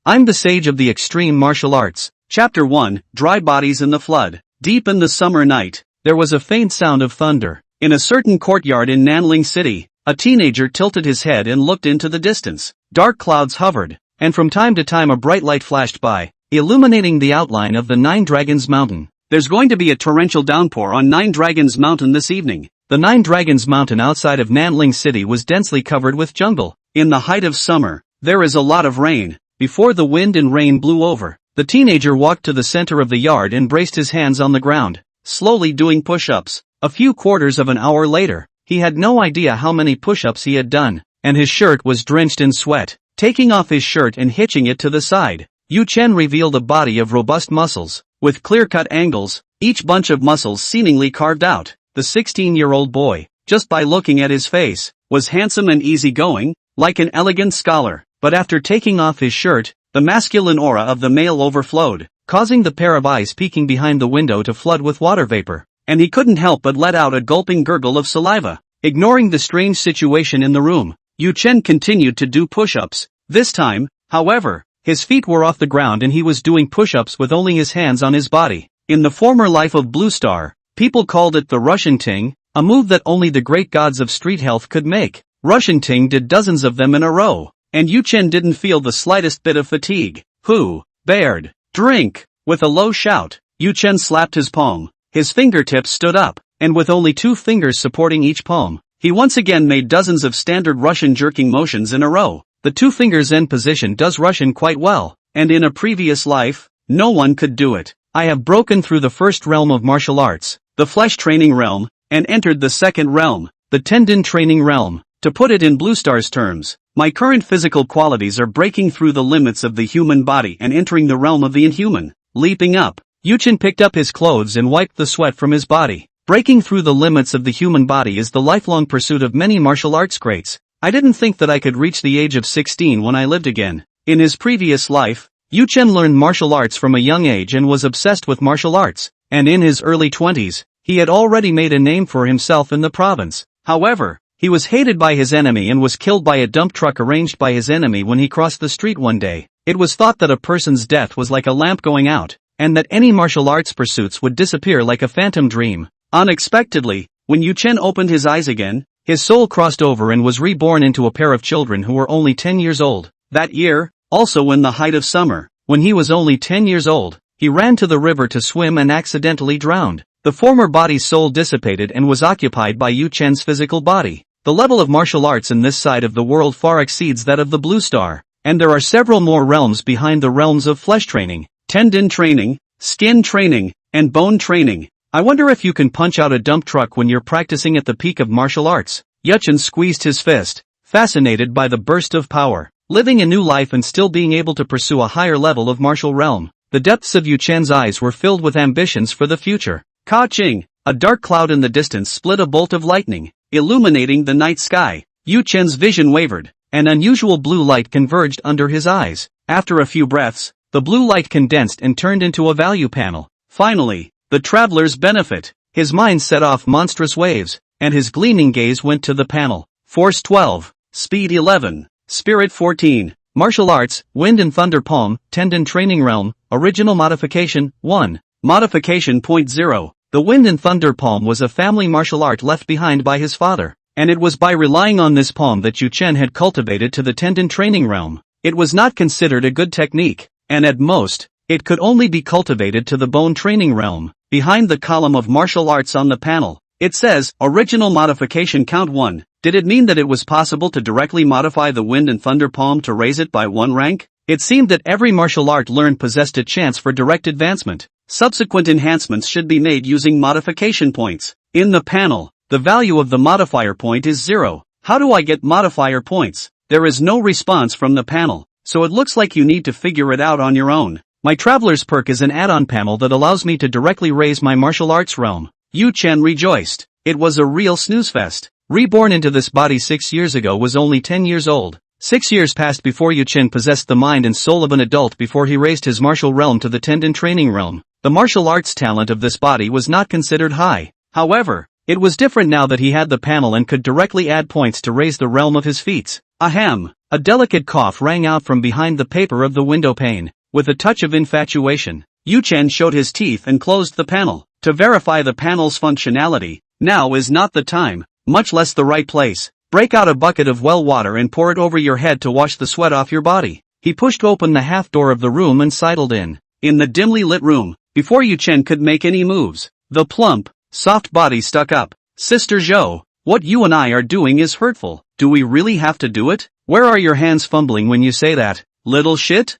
I'm the sage of the extreme martial arts. Chapter 1, Dry Bodies in the Flood. Deep in the summer night, there was a faint sound of thunder. In a certain courtyard in Nanling City, a teenager tilted his head and looked into the distance. Dark clouds hovered, and from time to time a bright light flashed by, illuminating the outline of the Nine Dragons Mountain. There's going to be a torrential downpour on Nine Dragons Mountain this evening. The Nine Dragons Mountain outside of Nanling City was densely covered with jungle. In the height of summer, there is a lot of rain. Before the wind and rain blew over, the teenager walked to the center of the yard and braced his hands on the ground, slowly doing push-ups. A few quarters of an hour later, he had no idea how many push-ups he had done, and his shirt was drenched in sweat. Taking off his shirt and hitching it to the side, Yu Chen revealed a body of robust muscles, with clear-cut angles, each bunch of muscles seemingly carved out. The 16-year-old boy, just by looking at his face, was handsome and easygoing, like an elegant scholar, but after taking off his shirt, the masculine aura of the male overflowed, causing the pair of eyes peeking behind the window to flood with water vapor, and he couldn't help but let out a gulping gurgle of saliva. Ignoring the strange situation in the room, Yu Chen continued to do push-ups. This time, however, his feet were off the ground and he was doing push-ups with only his hands on his body. In the former life of Blue Star, people called it the Russian Ting, a move that only the great gods of street health could make. Russian Ting did dozens of them in a row, and Yu Chen didn't feel the slightest bit of fatigue. Who bared? Drink! With a low shout, Yu Chen slapped his palm. His fingertips stood up, and with only 2 fingers supporting each palm, he once again made dozens of standard Russian jerking motions in a row. The 2 fingers end position does Russian quite well, and in a previous life, no one could do it. I have broken through the first realm of martial arts, the flesh training realm, and entered the second realm, the tendon training realm. To put it in Blue Star's terms, my current physical qualities are breaking through the limits of the human body and entering the realm of the inhuman. Leaping up, Yu Chen picked up his clothes and wiped the sweat from his body. Breaking through the limits of the human body is the lifelong pursuit of many martial arts greats. I didn't think that I could reach the age of 16 when I lived again. In his previous life, Yu Chen learned martial arts from a young age and was obsessed with martial arts, and in his early 20s, he had already made a name for himself in the province. However, he was hated by his enemy and was killed by a dump truck arranged by his enemy when he crossed the street one day. It was thought that a person's death was like a lamp going out, and that any martial arts pursuits would disappear like a phantom dream. Unexpectedly, when Yu Chen opened his eyes again, his soul crossed over and was reborn into a pair of children who were only 10 years old. That year, also in the height of summer, when he was only 10 years old, he ran to the river to swim and accidentally drowned. The former body's soul dissipated and was occupied by Yu Chen's physical body. The level of martial arts in this side of the world far exceeds that of the Blue Star, and there are several more realms behind the realms of flesh training, tendon training, skin training, and bone training. I wonder if you can punch out a dump truck when you're practicing at the peak of martial arts. Yu Chen squeezed his fist, fascinated by the burst of power. Living a new life and still being able to pursue a higher level of martial realm. The depths of Yu Chen's eyes were filled with ambitions for the future. Ka-ching! A dark cloud in the distance split a bolt of lightning, illuminating the night sky. Yu Chen's vision wavered. An unusual blue light converged under his eyes. After a few breaths, the blue light condensed and turned into a value panel. Finally, the traveler's benefit. His mind set off monstrous waves, and his gleaming gaze went to the panel. Force 12, Speed 11, Spirit 14, Martial Arts, Wind and Thunder Palm, Tendon Training Realm, Original Modification, 1. Modification Point 0. The Wind and Thunder Palm was a family martial art left behind by his father, and it was by relying on this palm that Yu Chen had cultivated to the Tendon Training Realm. It was not considered a good technique, and at most, it could only be cultivated to the Bone Training Realm. Behind the column of martial arts on the panel, it says, Original Modification Count 1. Did it mean that it was possible to directly modify the Wind and Thunder Palm to raise it by 1 rank? It seemed that every martial art learned possessed a chance for direct advancement. Subsequent enhancements should be made using modification points. In the panel, the value of the modifier point is 0. How do I get modifier points? There is no response from the panel, so it looks like you need to figure it out on your own. My Traveler's Perk is an add-on panel that allows me to directly raise my martial arts realm. Yu Chen rejoiced. It was a real snoozefest. Reborn into this body 6 years ago was only 10 years old. 6 years passed before Yu Chen possessed the mind and soul of an adult before he raised his martial realm to the Tendon Training Realm. The martial arts talent of this body was not considered high. However, it was different now that he had the panel and could directly add points to raise the realm of his feats. Ahem! A delicate cough rang out from behind the paper of the window pane. With a touch of infatuation, Yu Chen showed his teeth and closed the panel. To verify the panel's functionality, now is not the time, much less the right place. Break out a bucket of well water and pour it over your head to wash the sweat off your body. He pushed open the half door of the room and sidled in. In the dimly lit room, before Yu Chen could make any moves, the plump, soft body stuck up. Sister Zhou, what you and I are doing is hurtful. Do we really have to do it? Where are your hands fumbling when you say that, little shit?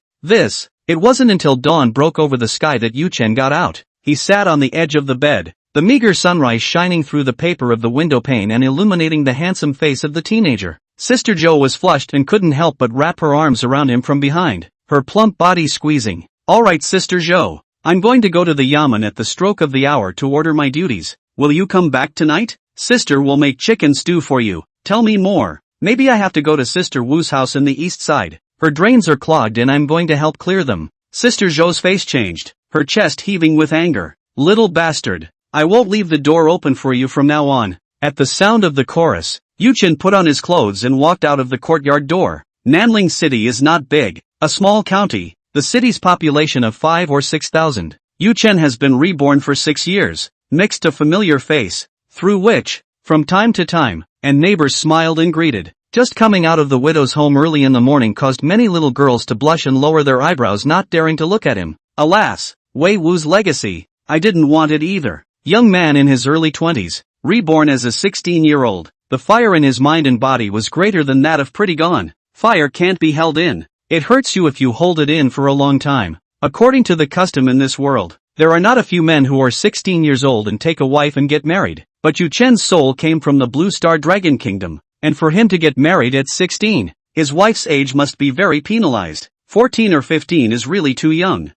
It wasn't until dawn broke over the sky that Yu Chen got out. He sat on the edge of the bed, the meager sunrise shining through the paper of the window pane and illuminating the handsome face of the teenager. Sister Zhou was flushed and couldn't help but wrap her arms around him from behind, her plump body squeezing. Alright Sister Zhou, I'm going to go to the yamen at the stroke of the hour to order my duties. Will you come back tonight? Sister will make chicken stew for you. Tell me more. Maybe I have to go to Sister Wu's house in the east side. Her drains are clogged and I'm going to help clear them. Sister Zhou's face changed, her chest heaving with anger. Little bastard. I won't leave the door open for you from now on. At the sound of the chorus, Yu Chen put on his clothes and walked out of the courtyard door. Nanling City is not big, a small county, the city's population of 5 or 6,000. Yu Chen has been reborn for 6 years, mixed a familiar face, through which, from time to time, and neighbors smiled and greeted. Just coming out of the widow's home early in the morning caused many little girls to blush and lower their eyebrows, not daring to look at him. Alas, Wei Wu's legacy. I didn't want it either. Young man in his early 20s, reborn as a 16-year-old, the fire in his mind and body was greater than that of Pretty Gone. Fire can't be held in. It hurts you if you hold it in for a long time. According to the custom in this world, there are not a few men who are 16 years old and take a wife and get married. But Yu Chen's soul came from the Blue Star Dragon Kingdom, and for him to get married at 16, his wife's age must be very penalized. 14 or 15 is really too young.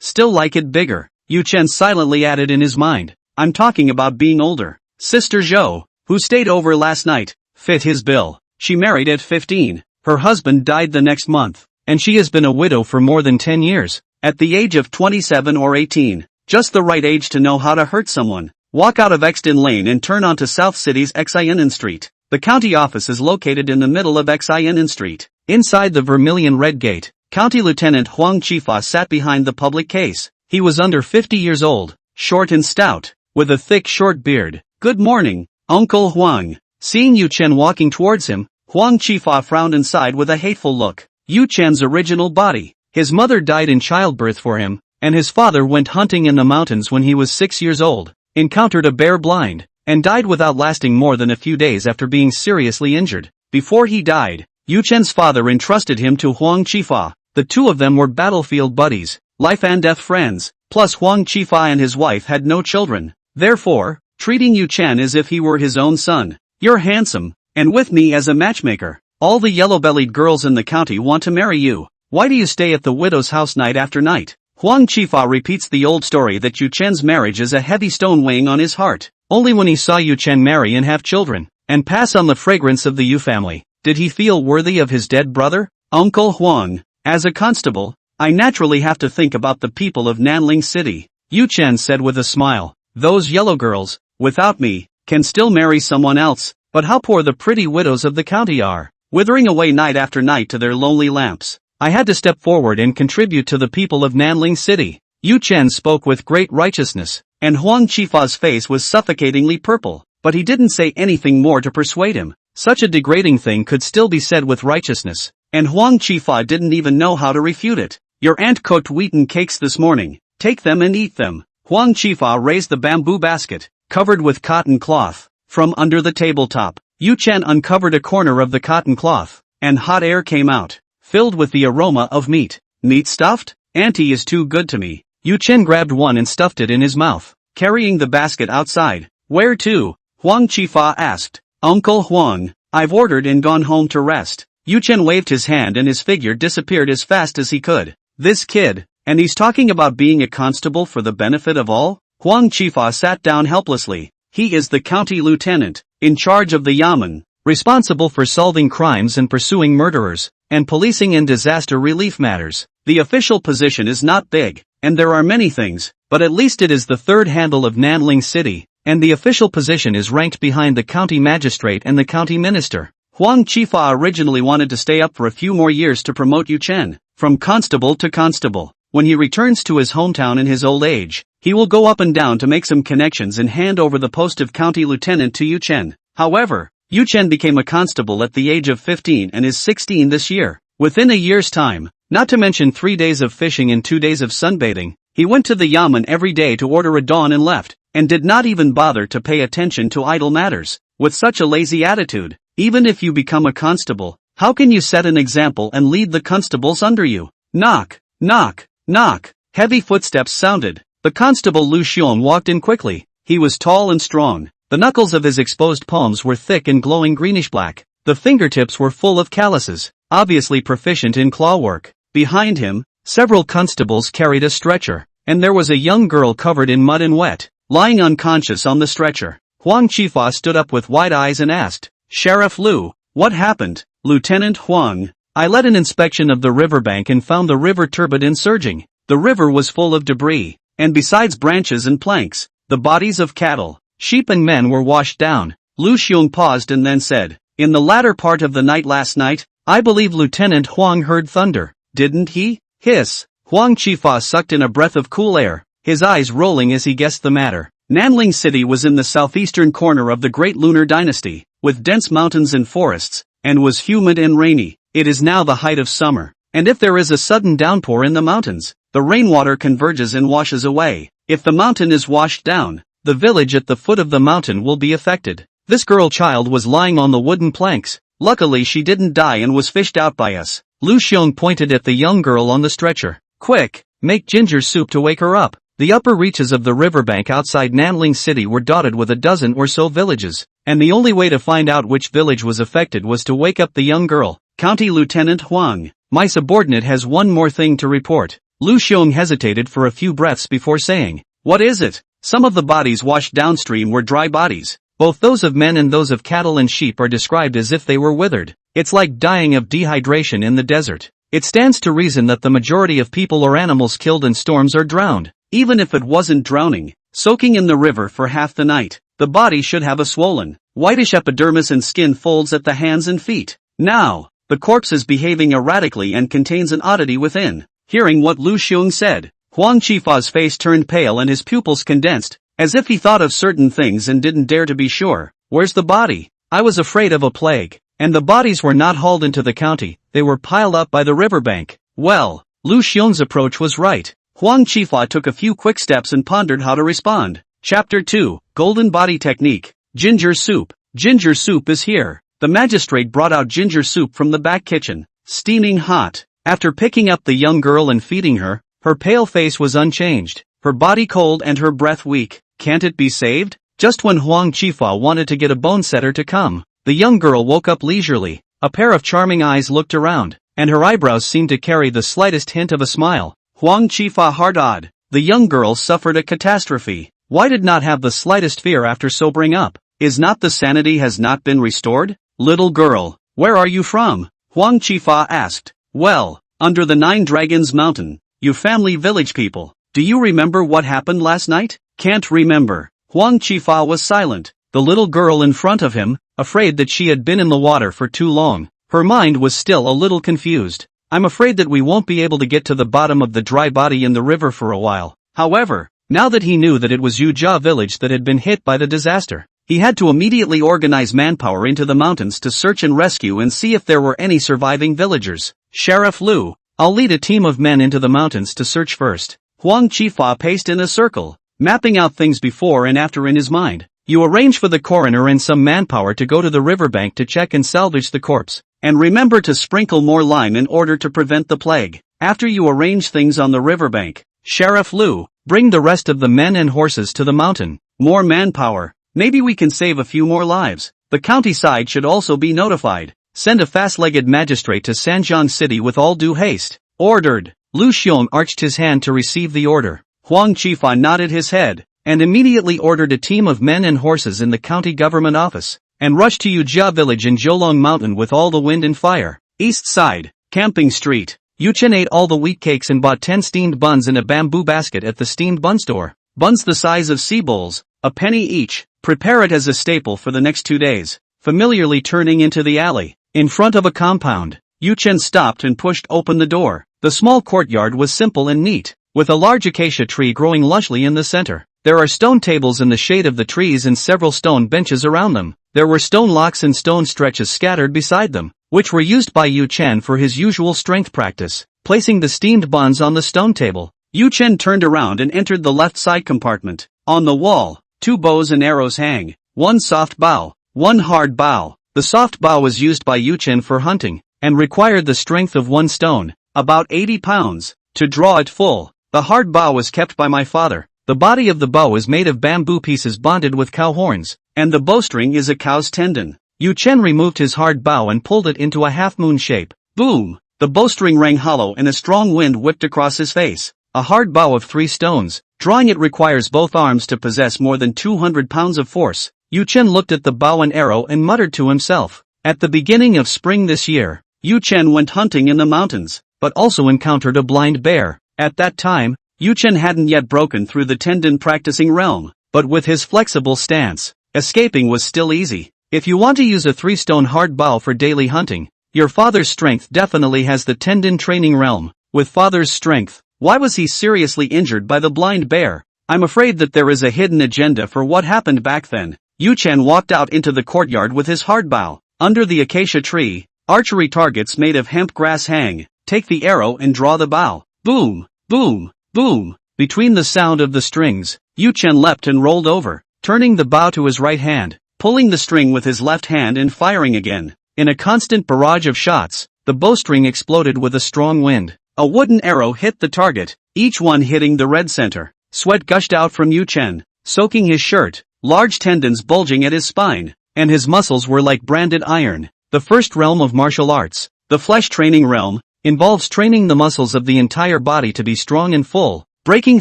Still like it bigger, Yu Chen silently added in his mind. I'm talking about being older. Sister Zhou, who stayed over last night, fit his bill. She married at 15, her husband died the next month, and she has been a widow for more than 10 years. At the age of 27 or 18, just the right age to know how to hurt someone. Walk out of Exton Lane and turn onto South City's Xianan Street. The county office is located in the middle of Xianan Street. Inside the Vermilion Red Gate, County Lieutenant Huang Chifa sat behind the public case. He was under 50 years old, short and stout, with a thick short beard. Good morning, Uncle Huang. Seeing Yu Chen walking towards him, Huang Chifa frowned and sighed with a hateful look. Yu Chen's original body. His mother died in childbirth for him, and his father went hunting in the mountains when he was 6 years old, encountered a bear blind, and died without lasting more than a few days after being seriously injured. Before he died, Yu Chen's father entrusted him to Huang Chifa. The two of them were battlefield buddies, life and death friends, plus Huang Chifa and his wife had no children, therefore, treating Yu Chen as if he were his own son. You're handsome, and with me as a matchmaker. All the yellow-bellied girls in the county want to marry you. Why do you stay at the widow's house night after night? Huang Chifa repeats the old story that Yu Chen's marriage is a heavy stone weighing on his heart. Only when he saw Yu Chen marry and have children, and pass on the fragrance of the Yu family, did he feel worthy of his dead brother. Uncle Huang, as a constable, I naturally have to think about the people of Nanling City, Yu Chen said with a smile. Those yellow girls, without me, can still marry someone else, but how poor the pretty widows of the county are, withering away night after night to their lonely lamps. I had to step forward and contribute to the people of Nanling City. Yu Chen spoke with great righteousness, and Huang Chifa's face was suffocatingly purple, but he didn't say anything more to persuade him. Such a degrading thing could still be said with righteousness, and Huang Chifa didn't even know how to refute it. Your aunt cooked wheaten cakes this morning, take them and eat them. Huang Chifa raised the bamboo basket, covered with cotton cloth, from under the tabletop. Yu Chen uncovered a corner of the cotton cloth, and hot air came out, filled with the aroma of meat. Meat stuffed? Auntie is too good to me. Yu Chen grabbed one and stuffed it in his mouth, carrying the basket outside. Where to? Huang Chifa asked. Uncle Huang, I've ordered and gone home to rest. Yu Chen waved his hand and his figure disappeared as fast as he could. This kid, and he's talking about being a constable for the benefit of all? Huang Chifa sat down helplessly. He is the county lieutenant, in charge of the yamen, responsible for solving crimes and pursuing murderers, and policing and disaster relief matters. The official position is not big, and there are many things, but at least it is the third handle of Nanling City, and the official position is ranked behind the county magistrate and the county minister. Huang Qifa originally wanted to stay up for a few more years to promote Yu Chen from constable to constable. When he returns to his hometown in his old age, he will go up and down to make some connections and hand over the post of county lieutenant to Yu Chen. However, Yu Chen became a constable at the age of 15 and is 16 this year. Within a year's time, not to mention 3 days of fishing and 2 days of sunbathing, he went to the yamen every day to order a dawn and left, and did not even bother to pay attention to idle matters. With such a lazy attitude, even if you become a constable, how can you set an example and lead the constables under you? Knock, knock, knock. Heavy footsteps sounded. The constable Lu Xiong walked in quickly. He was tall and strong. The knuckles of his exposed palms were thick and glowing greenish-black. The fingertips were full of calluses, obviously proficient in claw work. Behind him, several constables carried a stretcher, and there was a young girl covered in mud and wet, lying unconscious on the stretcher. Huang Qifa stood up with wide eyes and asked, "Sheriff Lu, what happened?" "Lieutenant Huang, I led an inspection of the riverbank and found the river turbid and surging. The river was full of debris, and besides branches and planks, the bodies of cattle, sheep and men were washed down." Lu Xiong paused and then said, "In the latter part of the night last night, I believe Lieutenant Huang heard thunder, didn't he?" Hiss. Huang Qifa sucked in a breath of cool air, his eyes rolling as he guessed the matter. Nanling City was in the southeastern corner of the Great Lunar Dynasty, with dense mountains and forests, and was humid and rainy. It is now the height of summer, and if there is a sudden downpour in the mountains, the rainwater converges and washes away. If the mountain is washed down, the village at the foot of the mountain will be affected. This girl child was lying on the wooden planks. Luckily she didn't die and was fished out by us. Lu Xiong pointed at the young girl on the stretcher. "Quick, make ginger soup to wake her up." The upper reaches of the riverbank outside Nanling City were dotted with a dozen or so villages, and the only way to find out which village was affected was to wake up the young girl. "County Lieutenant Huang, my subordinate has one more thing to report." Lu Xiong hesitated for a few breaths before saying, "What is it?" Some of the bodies washed downstream were dry bodies. Both those of men and those of cattle and sheep are described as if they were withered. It's like dying of dehydration in the desert. It stands to reason that the majority of people or animals killed in storms are drowned. Even if it wasn't drowning, soaking in the river for half the night, the body should have a swollen, whitish epidermis and skin folds at the hands and feet. Now, the corpse is behaving erratically and contains an oddity within. Hearing what Lu Xiong said, Huang Qifa's face turned pale and his pupils condensed, as if he thought of certain things and didn't dare to be sure. "Where's the body?" "I was afraid of a plague, and the bodies were not hauled into the county, they were piled up by the riverbank." Well, Lu Xiong's approach was right. Huang Qifa took a few quick steps and pondered how to respond. Chapter 2, Golden Body Technique. Ginger Soup. Ginger soup is here. The magistrate brought out ginger soup from the back kitchen, steaming hot. After picking up the young girl and feeding her, her pale face was unchanged, her body cold and her breath weak. Can't it be saved? Just when Huang Qifa wanted to get a bone setter to come, the young girl woke up leisurely. A pair of charming eyes looked around, and her eyebrows seemed to carry the slightest hint of a smile. Huang Qifa heart-awed. The young girl suffered a catastrophe. Why did not have the slightest fear after sobering up? Is not the sanity has not been restored? "Little girl, where are you from?" Huang Qifa asked. "Well, under the 9 Dragons Mountain, you family village people. Do you remember what happened last night?" "Can't remember." Huang Qifa was silent. The little girl in front of him, afraid that she had been in the water for too long. Her mind was still a little confused. "I'm afraid that we won't be able to get to the bottom of the dry body in the river for a while." However, now that he knew that it was Yujia village that had been hit by the disaster, he had to immediately organize manpower into the mountains to search and rescue and see if there were any surviving villagers. "Sheriff Lu, I'll lead a team of men into the mountains to search first." Huang Qifa paced in a circle, mapping out things before and after in his mind. "You arrange for the coroner and some manpower to go to the riverbank to check and salvage the corpse. And remember to sprinkle more lime in order to prevent the plague. After you arrange things on the riverbank, Sheriff Lu, bring the rest of the men and horses to the mountain. More manpower. Maybe we can save a few more lives. The countryside should also be notified. Send a fast-legged magistrate to Sanjiang City with all due haste." Ordered. Lu Xiong arched his hand to receive the order. Huang Qifa nodded his head, and immediately ordered a team of men and horses in the county government office, and rushed to Yujia village in Zhoulong Mountain with all the wind and fire. East Side, Camping Street. Yu Chen ate all the wheat cakes and bought 10 steamed buns in a bamboo basket at the steamed bun store. Buns the size of sea bowls, a penny each. Prepare it as a staple for the next 2 days. familiarly turning into the alley. In front of a compound, Yu Chen stopped and pushed open the door. The small courtyard was simple and neat, with a large acacia tree growing lushly in the center. There are stone tables in the shade of the trees and several stone benches around them. There were stone locks and stone stretches scattered beside them, which were used by Yu Chen for his usual strength practice. Placing the steamed buns on the stone table, Yu Chen turned around and entered the left side compartment. On the wall, 2 bows and arrows hang, one soft bow, one hard bow. The soft bow was used by Yu Chen for hunting, and required the strength of 1 stone, about 80 pounds, to draw it full. The hard bow was kept by my father. The body of the bow is made of bamboo pieces bonded with cow horns, and the bowstring is a cow's tendon. Yu Chen removed his hard bow and pulled it into a half-moon shape. Boom! The bowstring rang hollow and a strong wind whipped across his face. A hard bow of 3 stones. Drawing it requires both arms to possess more than 200 pounds of force. Yu Chen looked at the bow and arrow and muttered to himself. At the beginning of spring this year, Yu Chen went hunting in the mountains, but also encountered a blind bear. At that time, Yu Chen hadn't yet broken through the tendon practicing realm, but with his flexible stance, escaping was still easy. If you want to use a 3-stone hard bow for daily hunting, your father's strength definitely has the tendon training realm. With father's strength, why was he seriously injured by the blind bear? I'm afraid that there is a hidden agenda for what happened back then. Yu Chen walked out into the courtyard with his hard bow. Under the acacia tree, archery targets made of hemp grass hang. Take the arrow and draw the bow. Boom! Boom! Boom! Between the sound of the strings, Yu Chen leapt and rolled over, turning the bow to his right hand, pulling the string with his left hand and firing again. In a constant barrage of shots, the bowstring exploded with a strong wind. A wooden arrow hit the target, each one hitting the red center. Sweat gushed out from Yu Chen, soaking his shirt, large tendons bulging at his spine, and his muscles were like branded iron. The first realm of martial arts, the flesh training realm, involves training the muscles of the entire body to be strong and full, breaking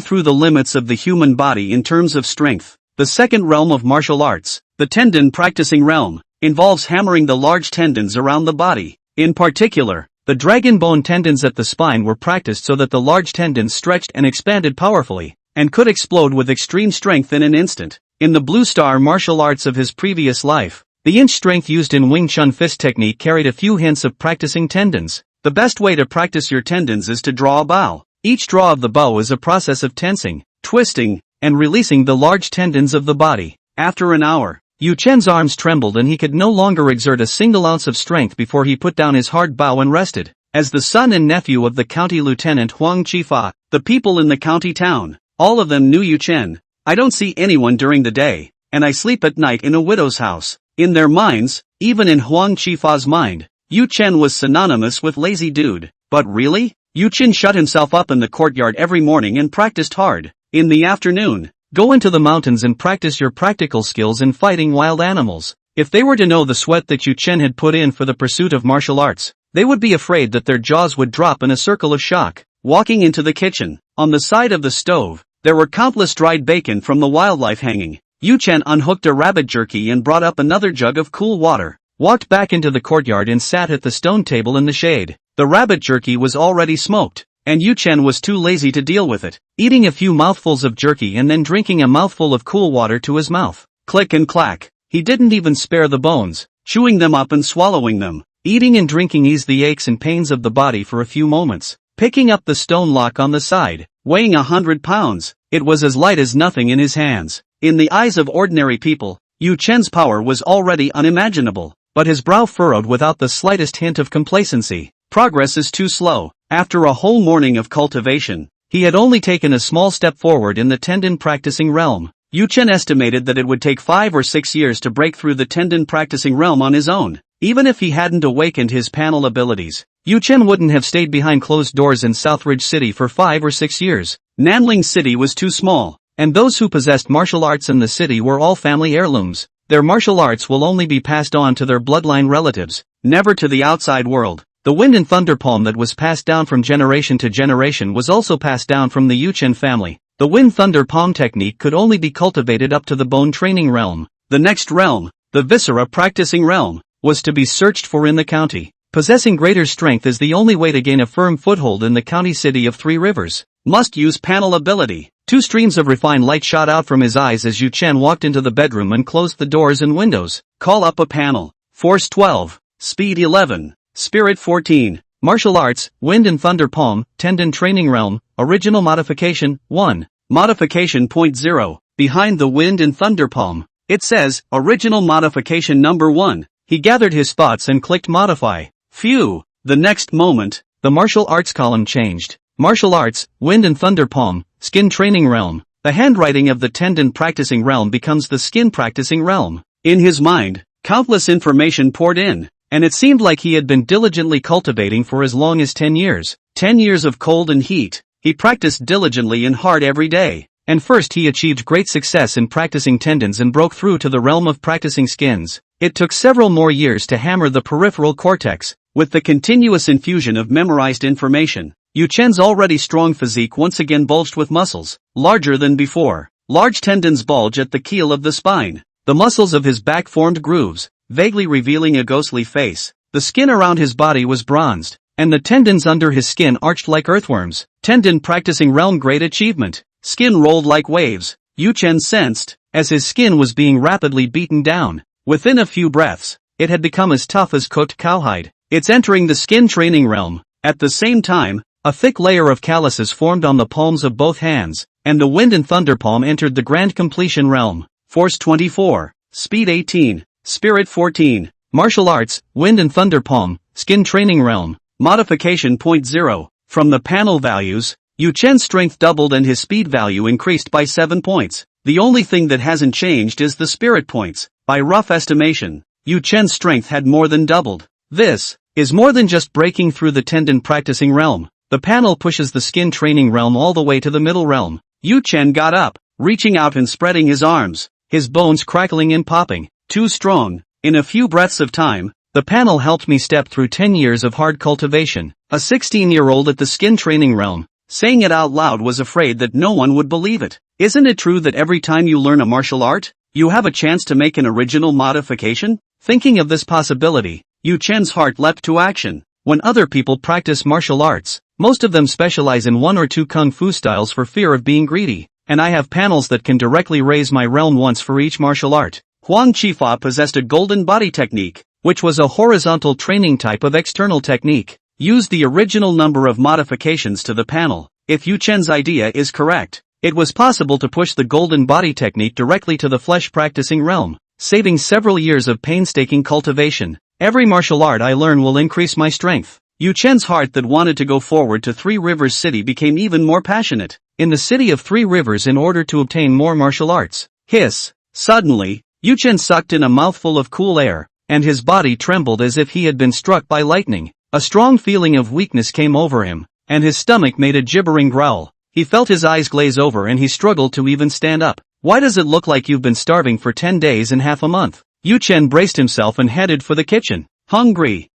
through the limits of the human body in terms of strength. The second realm of martial arts, the tendon practicing realm, involves hammering the large tendons around the body. In particular, the dragon bone tendons at the spine were practiced so that the large tendons stretched and expanded powerfully, and could explode with extreme strength in an instant. In the Blue Star martial arts of his previous life, the inch strength used in Wing Chun fist technique carried a few hints of practicing tendons. The best way to practice your tendons is to draw a bow. Each draw of the bow is a process of tensing, twisting, and releasing the large tendons of the body. After an hour, Yu Chen's arms trembled and he could no longer exert a single ounce of strength before he put down his hard bow and rested. As the son and nephew of the county lieutenant Huang Chifa, the people in the county town, all of them knew Yu Chen. I don't see anyone during the day, and I sleep at night in a widow's house. In their minds, even in Huang Chifa's mind, Yu Chen was synonymous with lazy dude. But really? Yu Chen shut himself up in the courtyard every morning and practiced hard. In the afternoon, go into the mountains and practice your practical skills in fighting wild animals. If they were to know the sweat that Yu Chen had put in for the pursuit of martial arts, they would be afraid that their jaws would drop in a circle of shock. Walking into the kitchen, on the side of the stove, there were countless dried bacon from the wildlife hanging. Yu Chen unhooked a rabbit jerky and brought up another jug of cool water, walked back into the courtyard and sat at the stone table in the shade. The rabbit jerky was already smoked, and Yu Chen was too lazy to deal with it, eating a few mouthfuls of jerky and then drinking a mouthful of cool water to his mouth. Click and clack. He didn't even spare the bones, chewing them up and swallowing them. Eating and drinking eased the aches and pains of the body for a few moments. Picking up the stone lock on the side, weighing 100 pounds, it was as light as nothing in his hands. In the eyes of ordinary people, Yu Chen's power was already unimaginable, but his brow furrowed without the slightest hint of complacency. Progress is too slow. After a whole morning of cultivation, he had only taken a small step forward in the tendon practicing realm. Yu Chen estimated that it would take 5 or 6 years to break through the tendon practicing realm on his own. Even if he hadn't awakened his panel abilities, Yu Chen wouldn't have stayed behind closed doors in Southridge City for 5 or 6 years. Nanling City was too small, and those who possessed martial arts in the city were all family heirlooms. Their martial arts will only be passed on to their bloodline relatives, never to the outside world. The wind and thunder palm that was passed down from generation to generation was also passed down from the Yu Chen family. The wind thunder palm technique could only be cultivated up to the bone training realm. The next realm, the viscera practicing realm, was to be searched for in the county. Possessing greater strength is the only way to gain a firm foothold in the county city of 3 rivers. Must use panel ability. 2 streams of refined light shot out from his eyes as Yu Chen walked into the bedroom and closed the doors and windows. Call up a panel. Force 12. Speed 11. Spirit 14. Martial Arts, Wind and Thunder Palm, Tendon Training Realm, Original Modification, 1. Modification Point 0. Behind the Wind and Thunder Palm. It says, Original Modification Number 1. He gathered his thoughts and clicked Modify. Phew. The next moment, the Martial Arts column changed. Martial Arts, Wind and Thunder Palm, Skin Training Realm. The handwriting of the Tendon Practicing Realm becomes the Skin Practicing Realm. In his mind, countless information poured in, and it seemed like he had been diligently cultivating for as long as 10 years. 10 years of cold and heat. He practiced diligently and hard every day. And first he achieved great success in practicing tendons and broke through to the realm of practicing skins. It took several more years to hammer the peripheral cortex. With the continuous infusion of memorized information, Yu Chen's already strong physique once again bulged with muscles, larger than before. Large tendons bulge at the keel of the spine. The muscles of his back formed grooves, vaguely revealing a ghostly face. The skin around his body was bronzed, and the tendons under his skin arched like earthworms. Tendon Practicing Realm Great Achievement. Skin rolled like waves, Yu Chen sensed, as his skin was being rapidly beaten down. Within a few breaths, it had become as tough as cooked cowhide. It's entering the skin training realm. At the same time, a thick layer of calluses formed on the palms of both hands, and the Wind and Thunder Palm entered the grand completion realm. Force 24. Speed 18. Spirit 14. Martial Arts, Wind and Thunder Palm, Skin Training Realm. Modification Point 0. From the panel values, Yu Chen's strength doubled and his speed value increased by 7 points. The only thing that hasn't changed is the spirit points. By rough estimation, Yu Chen's strength had more than doubled. This is more than just breaking through the tendon practicing realm. The panel pushes the skin training realm all the way to the middle realm. Yu Chen got up, reaching out and spreading his arms, his bones crackling and popping. Too strong. In a few breaths of time, the panel helped me step through 10 years of hard cultivation. A 16-year-old at the skin training realm. Saying it out loud was afraid that no one would believe it. Isn't it true that every time you learn a martial art, you have a chance to make an original modification? Thinking of this possibility, Yu Chen's heart leapt to action. When other people practice martial arts, most of them specialize in one or two kung fu styles for fear of being greedy, and I have panels that can directly raise my realm once for each martial art. Huang Qifa possessed a golden body technique, which was a horizontal training type of external technique. Used the original number of modifications to the panel. If Yu Chen's idea is correct, it was possible to push the golden body technique directly to the flesh practicing realm, saving several years of painstaking cultivation. Every martial art I learn will increase my strength. Yu Chen's heart that wanted to go forward to Three Rivers City became even more passionate. In the city of Three Rivers in order to obtain more martial arts. Hiss. Suddenly, Yu Chen sucked in a mouthful of cool air, and his body trembled as if he had been struck by lightning. A strong feeling of weakness came over him, and his stomach made a gibbering growl. He felt his eyes glaze over and he struggled to even stand up. Why does it look like you've been starving for 10 days and half a month? Yu Chen braced himself and headed for the kitchen. Hungry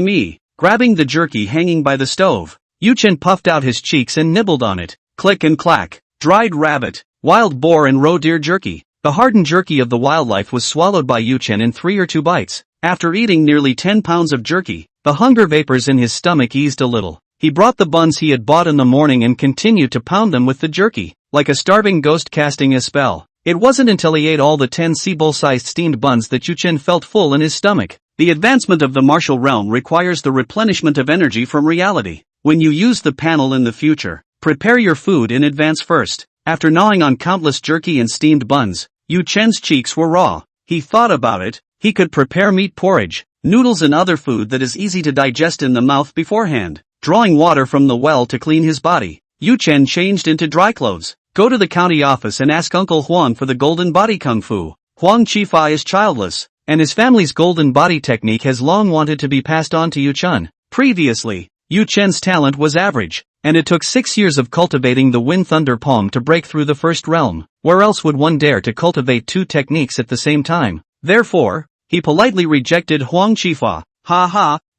me. Grabbing the jerky hanging by the stove, Yu Chen puffed out his cheeks and nibbled on it. Click and clack. Dried rabbit, wild boar and roe deer jerky. The hardened jerky of the wildlife was swallowed by Yu Chen in 3 or 2 bites. After eating nearly 10 pounds of jerky, the hunger vapors in his stomach eased a little. He brought the buns he had bought in the morning and continued to pound them with the jerky, like a starving ghost casting a spell. It wasn't until he ate all the 10 seabowl-sized steamed buns that Yu Chen felt full in his stomach. The advancement of the martial realm requires the replenishment of energy from reality. When you use the panel in the future, prepare your food in advance first. After gnawing on countless jerky and steamed buns, Yu Chen's cheeks were raw. He thought about it. He could prepare meat porridge, noodles and other food that is easy to digest in the mouth beforehand. Drawing water from the well to clean his body, Yu Chen changed into dry clothes. Go to the county office and ask Uncle Huang for the golden body kung fu. Huang Qifa is childless, and his family's golden body technique has long wanted to be passed on to Yu Chen. Previously, Yu Chen's talent was average, and it took 6 years of cultivating the Wind Thunder Palm to break through the first realm. Where else would one dare to cultivate 2 techniques at the same time? Therefore, he politely rejected Huang Qifa.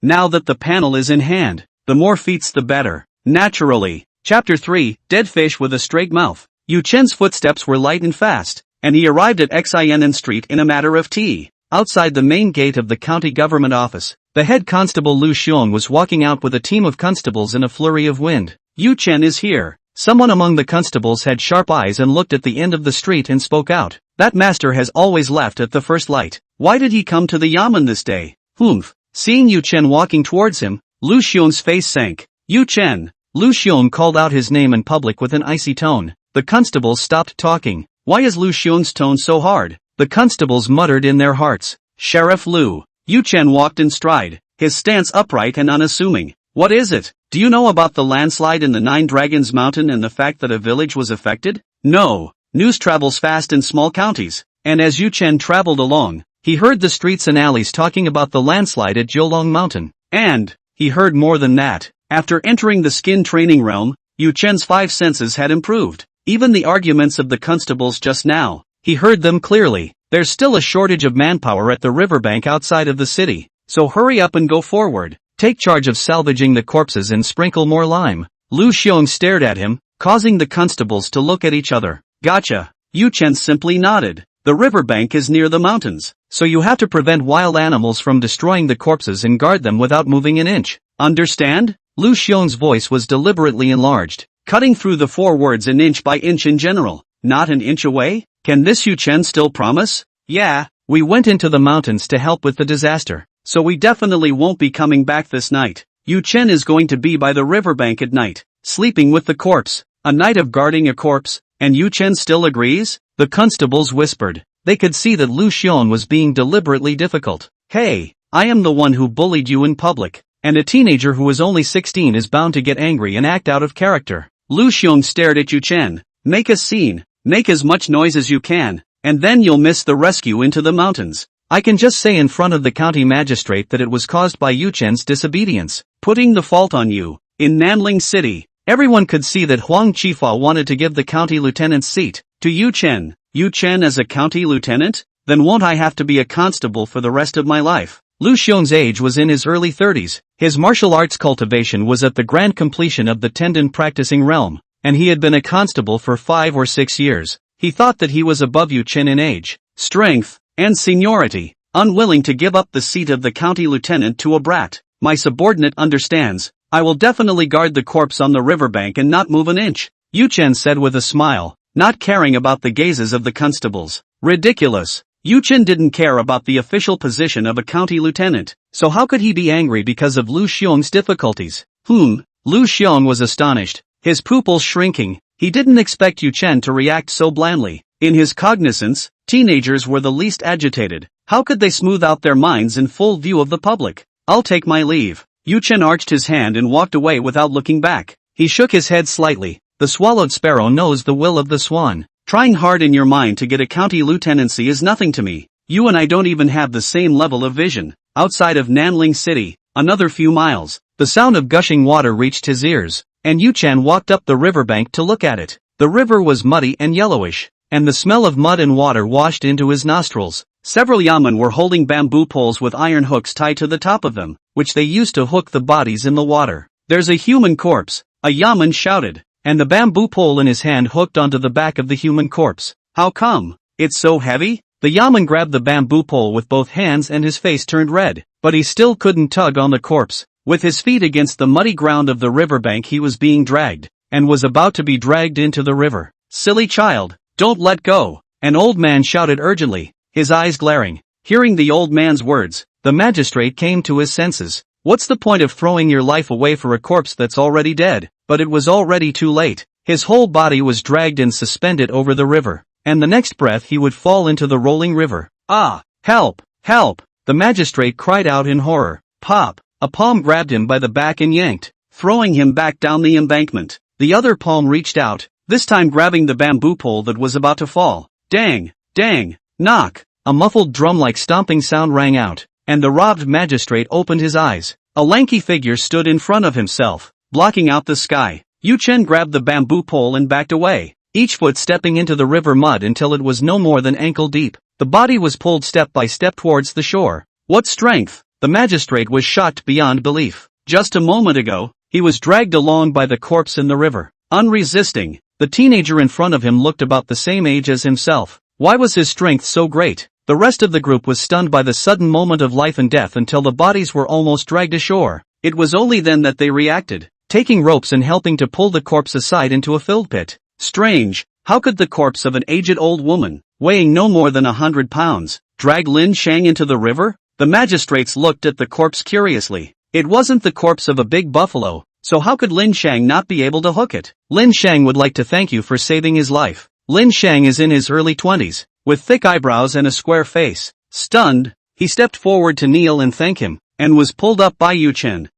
Now that the panel is in hand, the more feats the better. Naturally. Chapter 3, Dead Fish with a Straight Mouth. Yu Chen's footsteps were light and fast, and he arrived at Xianen Street in a matter of tea. Outside the main gate of the county government office, the head constable Lu Xiong was walking out with a team of constables in a flurry of wind. Yu Chen is here. Someone among the constables had sharp eyes and looked at the end of the street and spoke out. That master has always left at the first light. Why did he come to the yamen this day? Humph. Seeing Yu Chen walking towards him, Lu Xion's face sank. Yu Chen. Lu Xiong called out his name in public with an icy tone. The constables stopped talking. Why is Lu Xiong's tone so hard? The constables muttered in their hearts. Sheriff Lu. Yu Chen walked in stride, his stance upright and unassuming. What is it? Do you know about the landslide in the Nine Dragons Mountain and the fact that a village was affected? No. News travels fast in small counties, and as Yu Chen traveled along, he heard the streets and alleys talking about the landslide at Jiulong Mountain. And he heard more than that. After entering the skin training realm, Yu Chen's five senses had improved. Even the arguments of the constables just now, he heard them clearly. There's still a shortage of manpower at the riverbank outside of the city, so hurry up and go forward. Take charge of salvaging the corpses and sprinkle more lime. Lu Xiong stared at him, causing the constables to look at each other. Gotcha. Yu Chen simply nodded. The riverbank is near the mountains, so you have to prevent wild animals from destroying the corpses and guard them without moving an inch. Understand? Lu Xiong's voice was deliberately enlarged, cutting through the four words an inch by inch in general. Not an inch away? Can this Yu Chen still promise? Yeah, we went into the mountains to help with the disaster, so we definitely won't be coming back this night. Yu Chen is going to be by the riverbank at night, sleeping with the corpse. A night of guarding a corpse, and Yu Chen still agrees? The constables whispered. They could see that Lu Xiong was being deliberately difficult. Hey, I am the one who bullied you in public, and a teenager who is only 16 is bound to get angry and act out of character. Lu Xiong stared at Yu Chen. Make a scene, make as much noise as you can, and then you'll miss the rescue into the mountains. I can just say in front of the county magistrate that it was caused by Yu Chen's disobedience, putting the fault on you. In Nanling City, everyone could see that Huang Qifua wanted to give the county lieutenant's seat to Yu Chen. Yu Chen as a county lieutenant? Then won't I have to be a constable for the rest of my life? Lu Xiong's age was in his early 30s. His martial arts cultivation was at the grand completion of the tendon practicing realm, and he had been a constable for 5 or 6 years. He thought that he was above Yu Chen in age, strength, and seniority, unwilling to give up the seat of the county lieutenant to a brat. My subordinate understands. I will definitely guard the corpse on the riverbank and not move an inch, Yu Chen said with a smile, not caring about the gazes of the constables. Ridiculous. Yu Chen didn't care about the official position of a county lieutenant, so how could he be angry because of Lu Xiong's difficulties? Lu Xiong was astonished, his pupils shrinking. He didn't expect Yu Chen to react so blandly. In his cognizance, teenagers were the least agitated. How could they smooth out their minds in full view of the public? I'll take my leave. Yu Chen arched his hand and walked away without looking back. He shook his head slightly. The swallowed sparrow knows the will of the swan. Trying hard in your mind to get a county lieutenancy is nothing to me. You and I don't even have the same level of vision. Outside of Nanling City, another few miles, the sound of gushing water reached his ears, and Yu Chen walked up the riverbank to look at it. The river was muddy and yellowish, and the smell of mud and water washed into his nostrils. Several yamen were holding bamboo poles with iron hooks tied to the top of them, which they used to hook the bodies in the water. There's a human corpse, a yamen shouted, and the bamboo pole in his hand hooked onto the back of the human corpse. How come? It's so heavy? The yamen grabbed the bamboo pole with both hands and his face turned red, but he still couldn't tug on the corpse. With his feet against the muddy ground of the riverbank he was being dragged, and was about to be dragged into the river. Silly child, don't let go, an old man shouted urgently, his eyes glaring. Hearing the old man's words, the magistrate came to his senses. What's the point of throwing your life away for a corpse that's already dead? But it was already too late. His whole body was dragged and suspended over the river, and the next breath he would fall into the rolling river. Ah! Help! Help! The magistrate cried out in horror. Pop! A palm grabbed him by the back and yanked, throwing him back down the embankment. The other palm reached out, this time grabbing the bamboo pole that was about to fall. Dang! Dang! Knock! A muffled drum-like stomping sound rang out, and the robbed magistrate opened his eyes. A lanky figure stood in front of himself, blocking out the sky. Yu Chen grabbed the bamboo pole and backed away, each foot stepping into the river mud until it was no more than ankle deep. The body was pulled step by step towards the shore. What strength! The magistrate was shocked beyond belief. Just a moment ago, he was dragged along by the corpse in the river, unresisting. The teenager in front of him looked about the same age as himself. Why was his strength so great? The rest of the group was stunned by the sudden moment of life and death until the bodies were almost dragged ashore. It was only then that they reacted, taking ropes and helping to pull the corpse aside into a filled pit. Strange, how could the corpse of an aged old woman, weighing no more than 100 pounds, drag Lin Shang into the river? The magistrates looked at the corpse curiously. It wasn't the corpse of a big buffalo, so how could Lin Shang not be able to hook it? Lin Shang would like to thank you for saving his life. Lin Shang is in his early 20s, with thick eyebrows and a square face. Stunned, he stepped forward to kneel and thank him, and was pulled up by Yu Chen.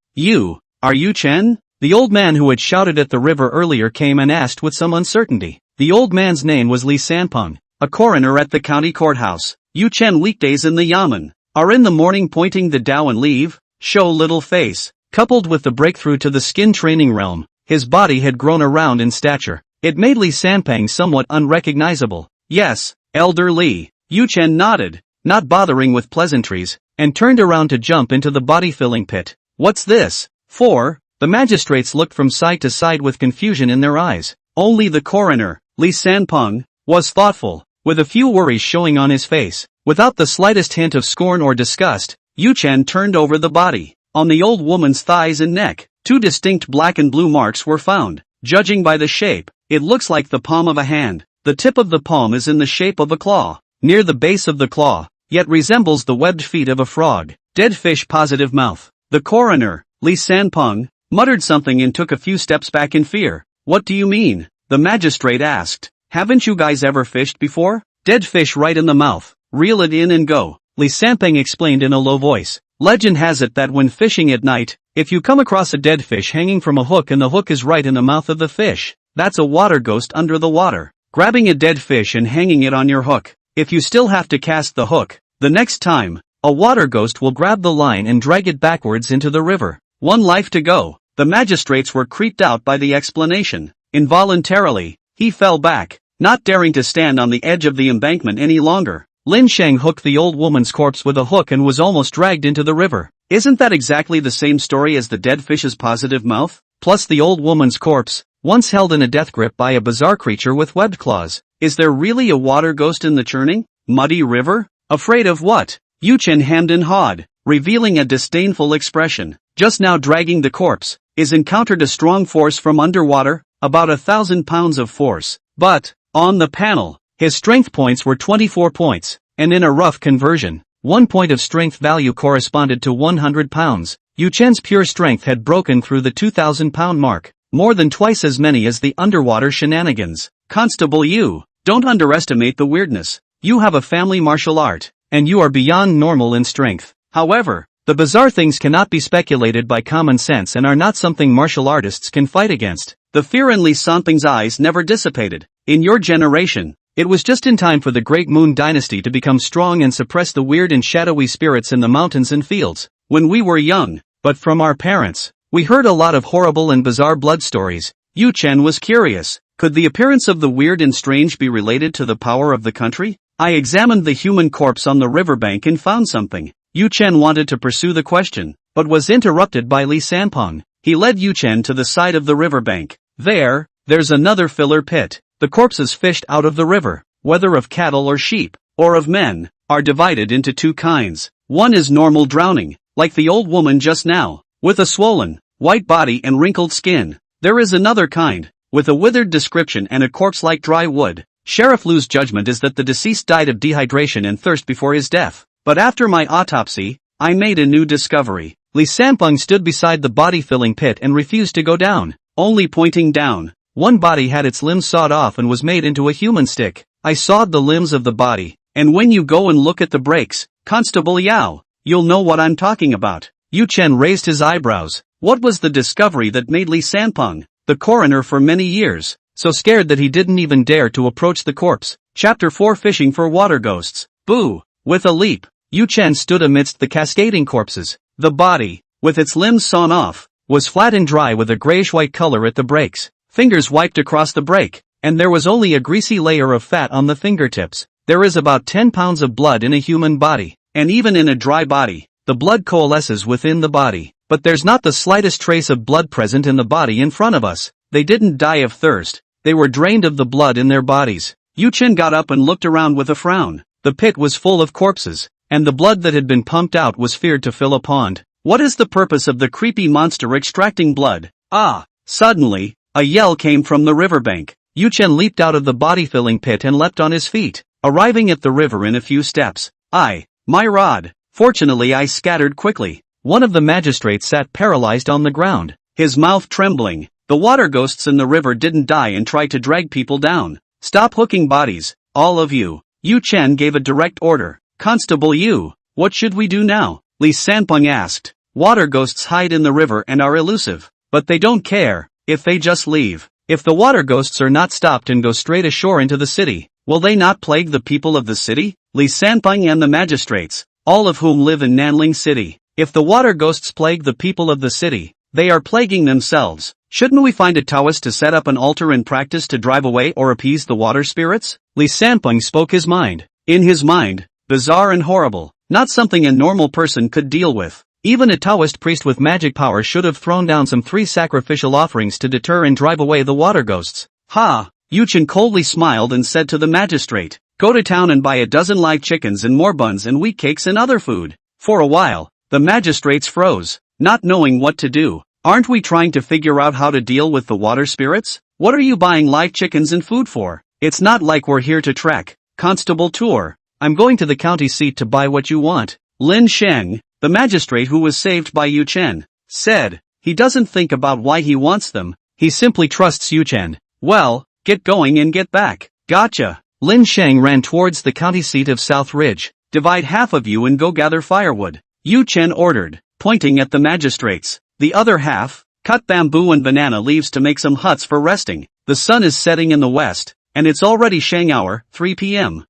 Are you Chen? The old man who had shouted at the river earlier came and asked with some uncertainty. The old man's name was Li Sanpeng, a coroner at the county courthouse. Yu Chen weekdays in the yamen. Are in the morning pointing the Dao and leave, show little face. Coupled with the breakthrough to the skin training realm, his body had grown around in stature. It made Li Sanpeng somewhat unrecognizable. Yes, Elder Li. Yu Chen nodded, not bothering with pleasantries, and turned around to jump into the body-filling pit. What's this? For? The magistrates looked from side to side with confusion in their eyes. Only the coroner, Li Sanpeng, was thoughtful, with a few worries showing on his face. Without the slightest hint of scorn or disgust, Yu Chen turned over the body. On the old woman's thighs and neck, 2 distinct black and blue marks were found. Judging by the shape, it looks like the palm of a hand. The tip of the palm is in the shape of a claw. Near the base of the claw, yet resembles the webbed feet of a frog. Dead fish positive mouth. The coroner, Li Sanpeng, muttered something and took a few steps back in fear. What do you mean? The magistrate asked. Haven't you guys ever fished before? Dead fish right in the mouth. Reel it in and go. Li Sanpeng explained in a low voice. Legend has it that when fishing at night, if you come across a dead fish hanging from a hook and the hook is right in the mouth of the fish, that's a water ghost under the water. Grabbing a dead fish and hanging it on your hook. If you still have to cast the hook, the next time, a water ghost will grab the line and drag it backwards into the river. 1 life to go. The magistrates were creeped out by the explanation. Involuntarily, he fell back, not daring to stand on the edge of the embankment any longer. Lin Shang hooked the old woman's corpse with a hook and was almost dragged into the river. Isn't that exactly the same story as the dead fish's positive mouth? Plus the old woman's corpse, once held in a death grip by a bizarre creature with webbed claws. Is there really a water ghost in the churning, muddy river? Afraid of what? Yu Chen hemmed and hawed, revealing a disdainful expression. Just now dragging the corpse, is encountered a strong force from underwater, about 1,000 pounds of force. But, on the panel, his strength points were 24 points, and in a rough conversion, 1 point of strength value corresponded to 100 pounds. Yu Chen's pure strength had broken through the 2,000-pound mark, more than twice as many as the underwater shenanigans. Constable Yu, don't underestimate the weirdness. You have a family martial art, and you are beyond normal in strength. However, the bizarre things cannot be speculated by common sense and are not something martial artists can fight against. The fear in Li Sanpeng's eyes never dissipated. In your generation, it was just in time for the Great Moon Dynasty to become strong and suppress the weird and shadowy spirits in the mountains and fields. When we were young, but from our parents, we heard a lot of horrible and bizarre blood stories. Yu Chen was curious. Could the appearance of the weird and strange be related to the power of the country? I examined the human corpse on the riverbank and found something. Yu Chen wanted to pursue the question, but was interrupted by Li Sanpeng. He led Yu Chen to the side of the riverbank. There's another filler pit. The corpses fished out of the river, whether of cattle or sheep, or of men, are divided into 2 kinds. One is normal drowning, like the old woman just now, with a swollen, white body and wrinkled skin. There is another kind, with a withered description and a corpse like dry wood. Sheriff Lu's judgment is that the deceased died of dehydration and thirst before his death. But after my autopsy, I made a new discovery. Li Sanpeng stood beside the body-filling pit and refused to go down, only pointing down. One body had its limbs sawed off and was made into a human stick. I sawed the limbs of the body, and when you go and look at the breaks, Constable Yao, you'll know what I'm talking about. Yu Chen raised his eyebrows. What was the discovery that made Li Sanpeng, the coroner for many years, so scared that he didn't even dare to approach the corpse? Chapter 4 Fishing for Water Ghosts. Boo! With a leap, Yu Chen stood amidst the cascading corpses. The body, with its limbs sawn off, was flat and dry with a grayish-white color at the breaks. Fingers wiped across the break, and there was only a greasy layer of fat on the fingertips. There is about 10 pounds of blood in a human body, and even in a dry body, the blood coalesces within the body. But there's not the slightest trace of blood present in the body in front of us. They didn't die of thirst. They were drained of the blood in their bodies. Yu Chen got up and looked around with a frown. The pit was full of corpses, and the blood that had been pumped out was feared to fill a pond. What is the purpose of the creepy monster extracting blood? Ah! Suddenly, a yell came from the riverbank. Yu Chen leaped out of the body-filling pit and leapt on his feet. arriving at the river in a few steps. My rod. Fortunately I scattered quickly. One of the magistrates sat paralyzed on the ground, his mouth trembling. The water ghosts in the river didn't die and tried to drag people down. Stop hooking bodies, all of you. Yu Chen gave a direct order. Constable Yu, what should we do now? Li Sanpeng asked. Water ghosts hide in the river and are elusive. But they don't care if they just leave. If the water ghosts are not stopped and go straight ashore into the city, will they not plague the people of the city? Li Sanpeng and the magistrates, all of whom live in Nanling City. If the water ghosts plague the people of the city, they are plaguing themselves. Shouldn't we find a Taoist to set up an altar and practice to drive away or appease the water spirits? Li Sanpeng spoke his mind. In his mind, bizarre and horrible, not something a normal person could deal with. Even a Taoist priest with magic power should have thrown down some 3 sacrificial offerings to deter and drive away the water ghosts. Ha! Yu Chen coldly smiled and said to the magistrate, go to town and buy a dozen live chickens and more buns and wheat cakes and other food. For a while, the magistrates froze, not knowing what to do. Aren't we trying to figure out how to deal with the water spirits? What are you buying live chickens and food for? It's not like we're here to trek. Constable Tour. I'm going to the county seat to buy what you want. Lin Sheng, the magistrate who was saved by Yu Chen, said. He doesn't think about why he wants them, he simply trusts Yu Chen. Well, get going and get back. Gotcha. Lin Sheng ran towards the county seat of South Ridge. Divide half of you and go gather firewood. Yu Chen ordered, pointing at the magistrates. The other half, cut bamboo and banana leaves to make some huts for resting. The sun is setting in the west, and it's already Shang hour, 3 p.m.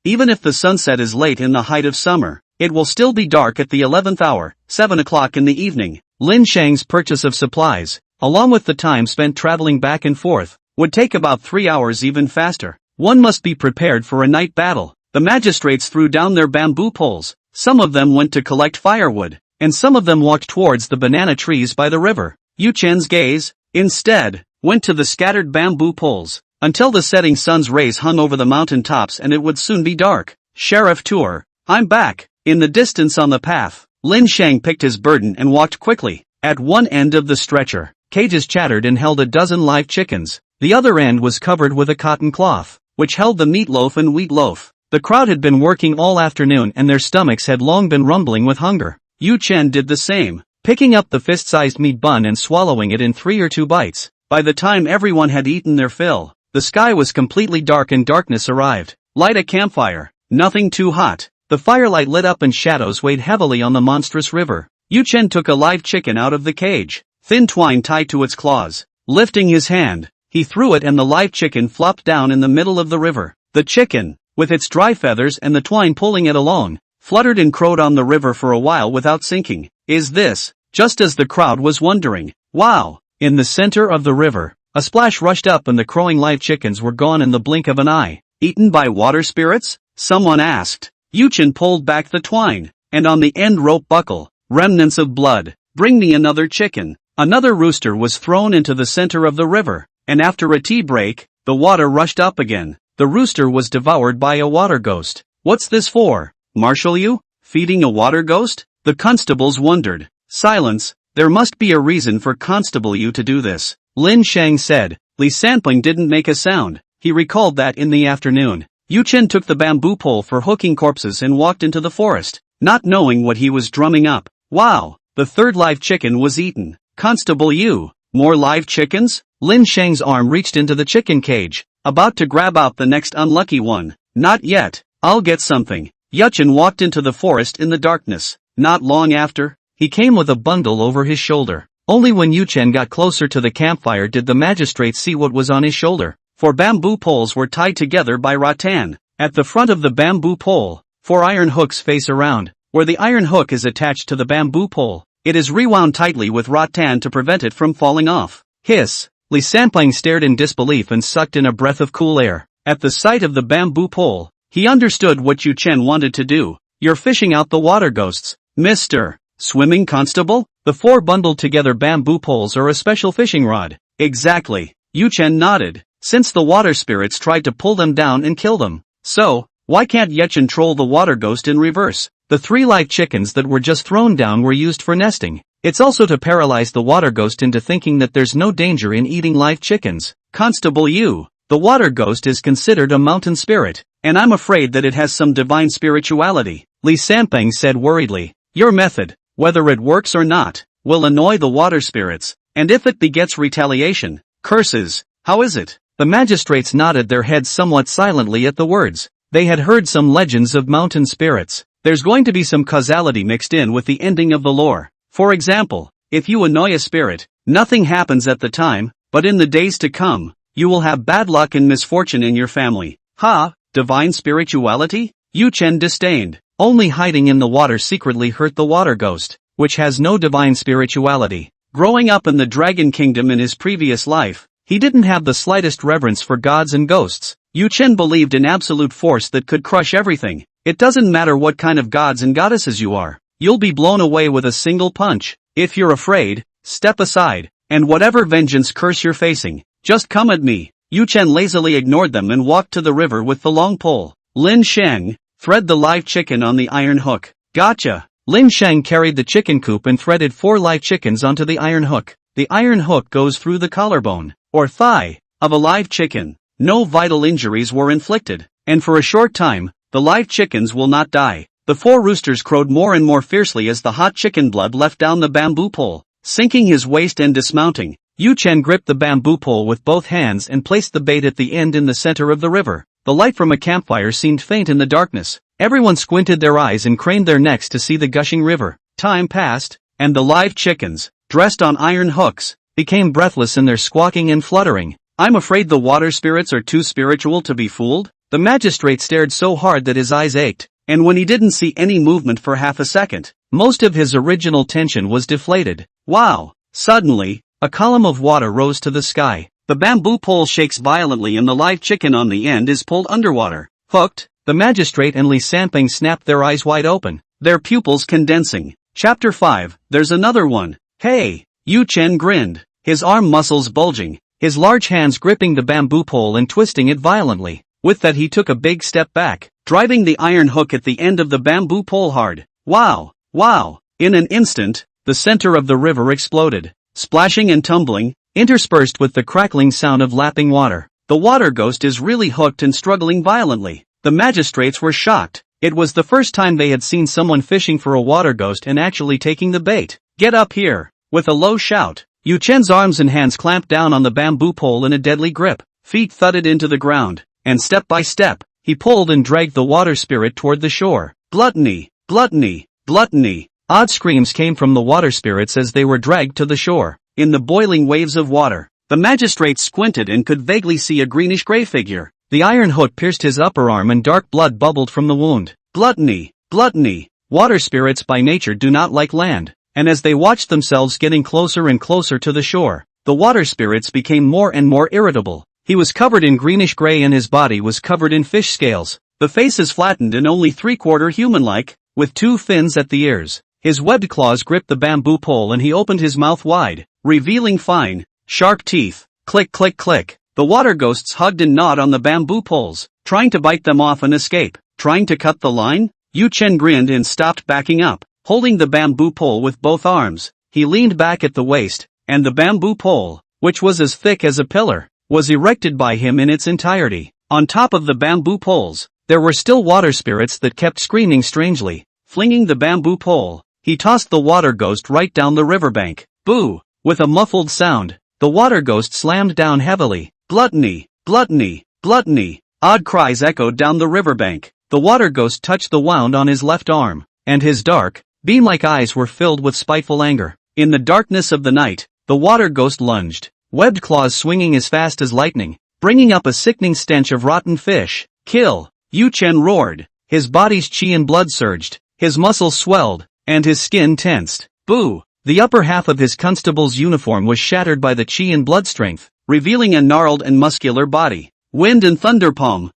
Even if the sunset is late in the height of summer, it will still be dark at the 11th hour, 7 o'clock in the evening. Lin Shang's purchase of supplies, along with the time spent traveling back and forth, would take about 3 hours even faster. One must be prepared for a night battle. The magistrates threw down their bamboo poles. Some of them went to collect firewood, and some of them walked towards the banana trees by the river. Yu Chen's gaze, instead, went to the scattered bamboo poles, until the setting sun's rays hung over the mountain tops and it would soon be dark. Sheriff Tour, I'm back. In the distance on the path, Lin Shang picked his burden and walked quickly. At one end of the stretcher, cages chattered and held a dozen live chickens. The other end was covered with a cotton cloth, which held the meatloaf and wheat loaf. The crowd had been working all afternoon and their stomachs had long been rumbling with hunger. Yu Chen did the same, picking up the fist-sized meat bun and swallowing it in 3 or 2 bites. By the time everyone had eaten their fill, the sky was completely dark and darkness arrived. Light a campfire. Nothing too hot. The firelight lit up and shadows weighed heavily on the monstrous river. Yu Chen took a live chicken out of the cage, thin twine tied to its claws. Lifting his hand, he threw it and the live chicken flopped down in the middle of the river. The chicken, with its dry feathers and the twine pulling it along, fluttered and crowed on the river for a while without sinking. Is this, just as the crowd was wondering? Wow! In the center of the river, a splash rushed up and the crowing live chickens were gone in the blink of an eye. Eaten by water spirits? Someone asked. Yu Chen pulled back the twine, and on the end rope buckle, remnants of blood. Bring me another chicken. Another rooster was thrown into the center of the river, and after a tea break, the water rushed up again. The rooster was devoured by a water ghost. What's this for? Marshal you? Feeding a water ghost? The constables wondered. Silence, there must be a reason for Constable Yu to do this. Lin Shang said. Li Sanpeng didn't make a sound. He recalled that in the afternoon, Yu Chen took the bamboo pole for hooking corpses and walked into the forest, not knowing what he was drumming up. Wow, the third live chicken was eaten. Constable Yu, more live chickens? Lin Shang's arm reached into the chicken cage, about to grab out the next unlucky one. Not yet, I'll get something. Yu Chen walked into the forest in the darkness. Not long after, he came with a bundle over his shoulder. Only when Yu Chen got closer to the campfire did the magistrate see what was on his shoulder. 4 bamboo poles were tied together by rattan. At the front of the bamboo pole, 4 iron hooks face around. Where the iron hook is attached to the bamboo pole, it is rewound tightly with rattan to prevent it from falling off. Hiss! Li Sanpeng stared in disbelief and sucked in a breath of cool air. At the sight of the bamboo pole, he understood what Yu Chen wanted to do. You're fishing out the water ghosts, Mr. Swimming Constable? The 4 bundled together bamboo poles are a special fishing rod. Exactly. Yu Chen nodded. Since the water spirits tried to pull them down and kill them. So, why can't Yu Chen troll the water ghost in reverse? The 3 live chickens that were just thrown down were used for nesting. It's also to paralyze the water ghost into thinking that there's no danger in eating live chickens. Constable Yu, the water ghost is considered a mountain spirit. and I'm afraid that it has some divine spirituality, Li Sanpeng said worriedly. Your method, whether it works or not, will annoy the water spirits, and if it begets retaliation, curses, how is it? The magistrates nodded their heads somewhat silently at the words. They had heard some legends of mountain spirits. There's going to be some causality mixed in with the ending of the lore. For example, if you annoy a spirit, nothing happens at the time, but in the days to come, you will have bad luck and misfortune in your family. Ha, divine spirituality? Yu Chen disdained. Only hiding in the water secretly hurt the water ghost, which has no divine spirituality. Growing up in the Dragon Kingdom in his previous life, he didn't have the slightest reverence for gods and ghosts. Yu Chen believed in absolute force that could crush everything. It doesn't matter what kind of gods and goddesses you are. You'll be blown away with a single punch. If you're afraid, step aside, and whatever vengeance curse you're facing, just come at me. Yu Chen lazily ignored them and walked to the river with the long pole. Lin Sheng, thread the live chicken on the iron hook. Gotcha. Lin Sheng carried the chicken coop and threaded 4 live chickens onto the iron hook. The iron hook goes through the collarbone, or thigh, of a live chicken. No vital injuries were inflicted, and for a short time, the live chickens will not die. The 4 roosters crowed more and more fiercely as the hot chicken blood left down the bamboo pole. Sinking his waist and dismounting, Yu Chen gripped the bamboo pole with both hands and placed the bait at the end in the center of the river. The light from a campfire seemed faint in the darkness. Everyone squinted their eyes and craned their necks to see the gushing river. Time passed, and the live chickens, dressed on iron hooks, became breathless in their squawking and fluttering. I'm afraid the water spirits are too spiritual to be fooled. The magistrate stared so hard that his eyes ached, and when he didn't see any movement for half a second, most of his original tension was deflated. Wow! Suddenly, a column of water rose to the sky. The bamboo pole shakes violently and the live chicken on the end is pulled underwater. Hooked, the magistrate and Li Sanpeng snapped their eyes wide open, their pupils condensing. Chapter 5, there's another one. Hey! Yu Chen grinned, his arm muscles bulging, his large hands gripping the bamboo pole and twisting it violently. With that he took a big step back, driving the iron hook at the end of the bamboo pole hard. Wow! Wow! In an instant, the center of the river exploded, splashing and tumbling, interspersed with the crackling sound of lapping water. The water ghost is really hooked and struggling violently. The magistrates were shocked. It was the first time they had seen someone fishing for a water ghost and actually taking the bait. Get up here! With a low shout, Yu Chen's arms and hands clamped down on the bamboo pole in a deadly grip. Feet thudded into the ground, and step by step, he pulled and dragged the water spirit toward the shore. Gluttony! Gluttony! Gluttony! Odd screams came from the water spirits as they were dragged to the shore. In the boiling waves of water, the magistrate squinted and could vaguely see a greenish-gray figure. The iron hook pierced his upper arm and dark blood bubbled from the wound. Gluttony! Gluttony! Water spirits by nature do not like land, and as they watched themselves getting closer and closer to the shore, the water spirits became more and more irritable. He was covered in greenish-gray and his body was covered in fish scales. The face is flattened and only 3/4 human-like, with 2 fins at the ears. His webbed claws gripped the bamboo pole and he opened his mouth wide, revealing fine, sharp teeth. Click click click. The water ghosts hugged and gnawed on the bamboo poles, trying to bite them off and escape. Trying to cut the line? Yu Chen grinned and stopped backing up, holding the bamboo pole with both arms. He leaned back at the waist, and the bamboo pole, which was as thick as a pillar, was erected by him in its entirety. On top of the bamboo poles, there were still water spirits that kept screaming strangely. Flinging the bamboo pole, he tossed the water ghost right down the riverbank. Boo! With a muffled sound, the water ghost slammed down heavily. Gluttony! Gluttony! Gluttony! Odd cries echoed down the riverbank. The water ghost touched the wound on his left arm, and his dark, beam-like eyes were filled with spiteful anger. In the darkness of the night, the water ghost lunged, webbed claws swinging as fast as lightning, bringing up a sickening stench of rotten fish. Kill! Yu Chen roared. His body's chi and blood surged, his muscles swelled, and his skin tensed. Boo! The upper half of his constable's uniform was shattered by the chi and blood strength, revealing a gnarled and muscular body. Wind and thunder palm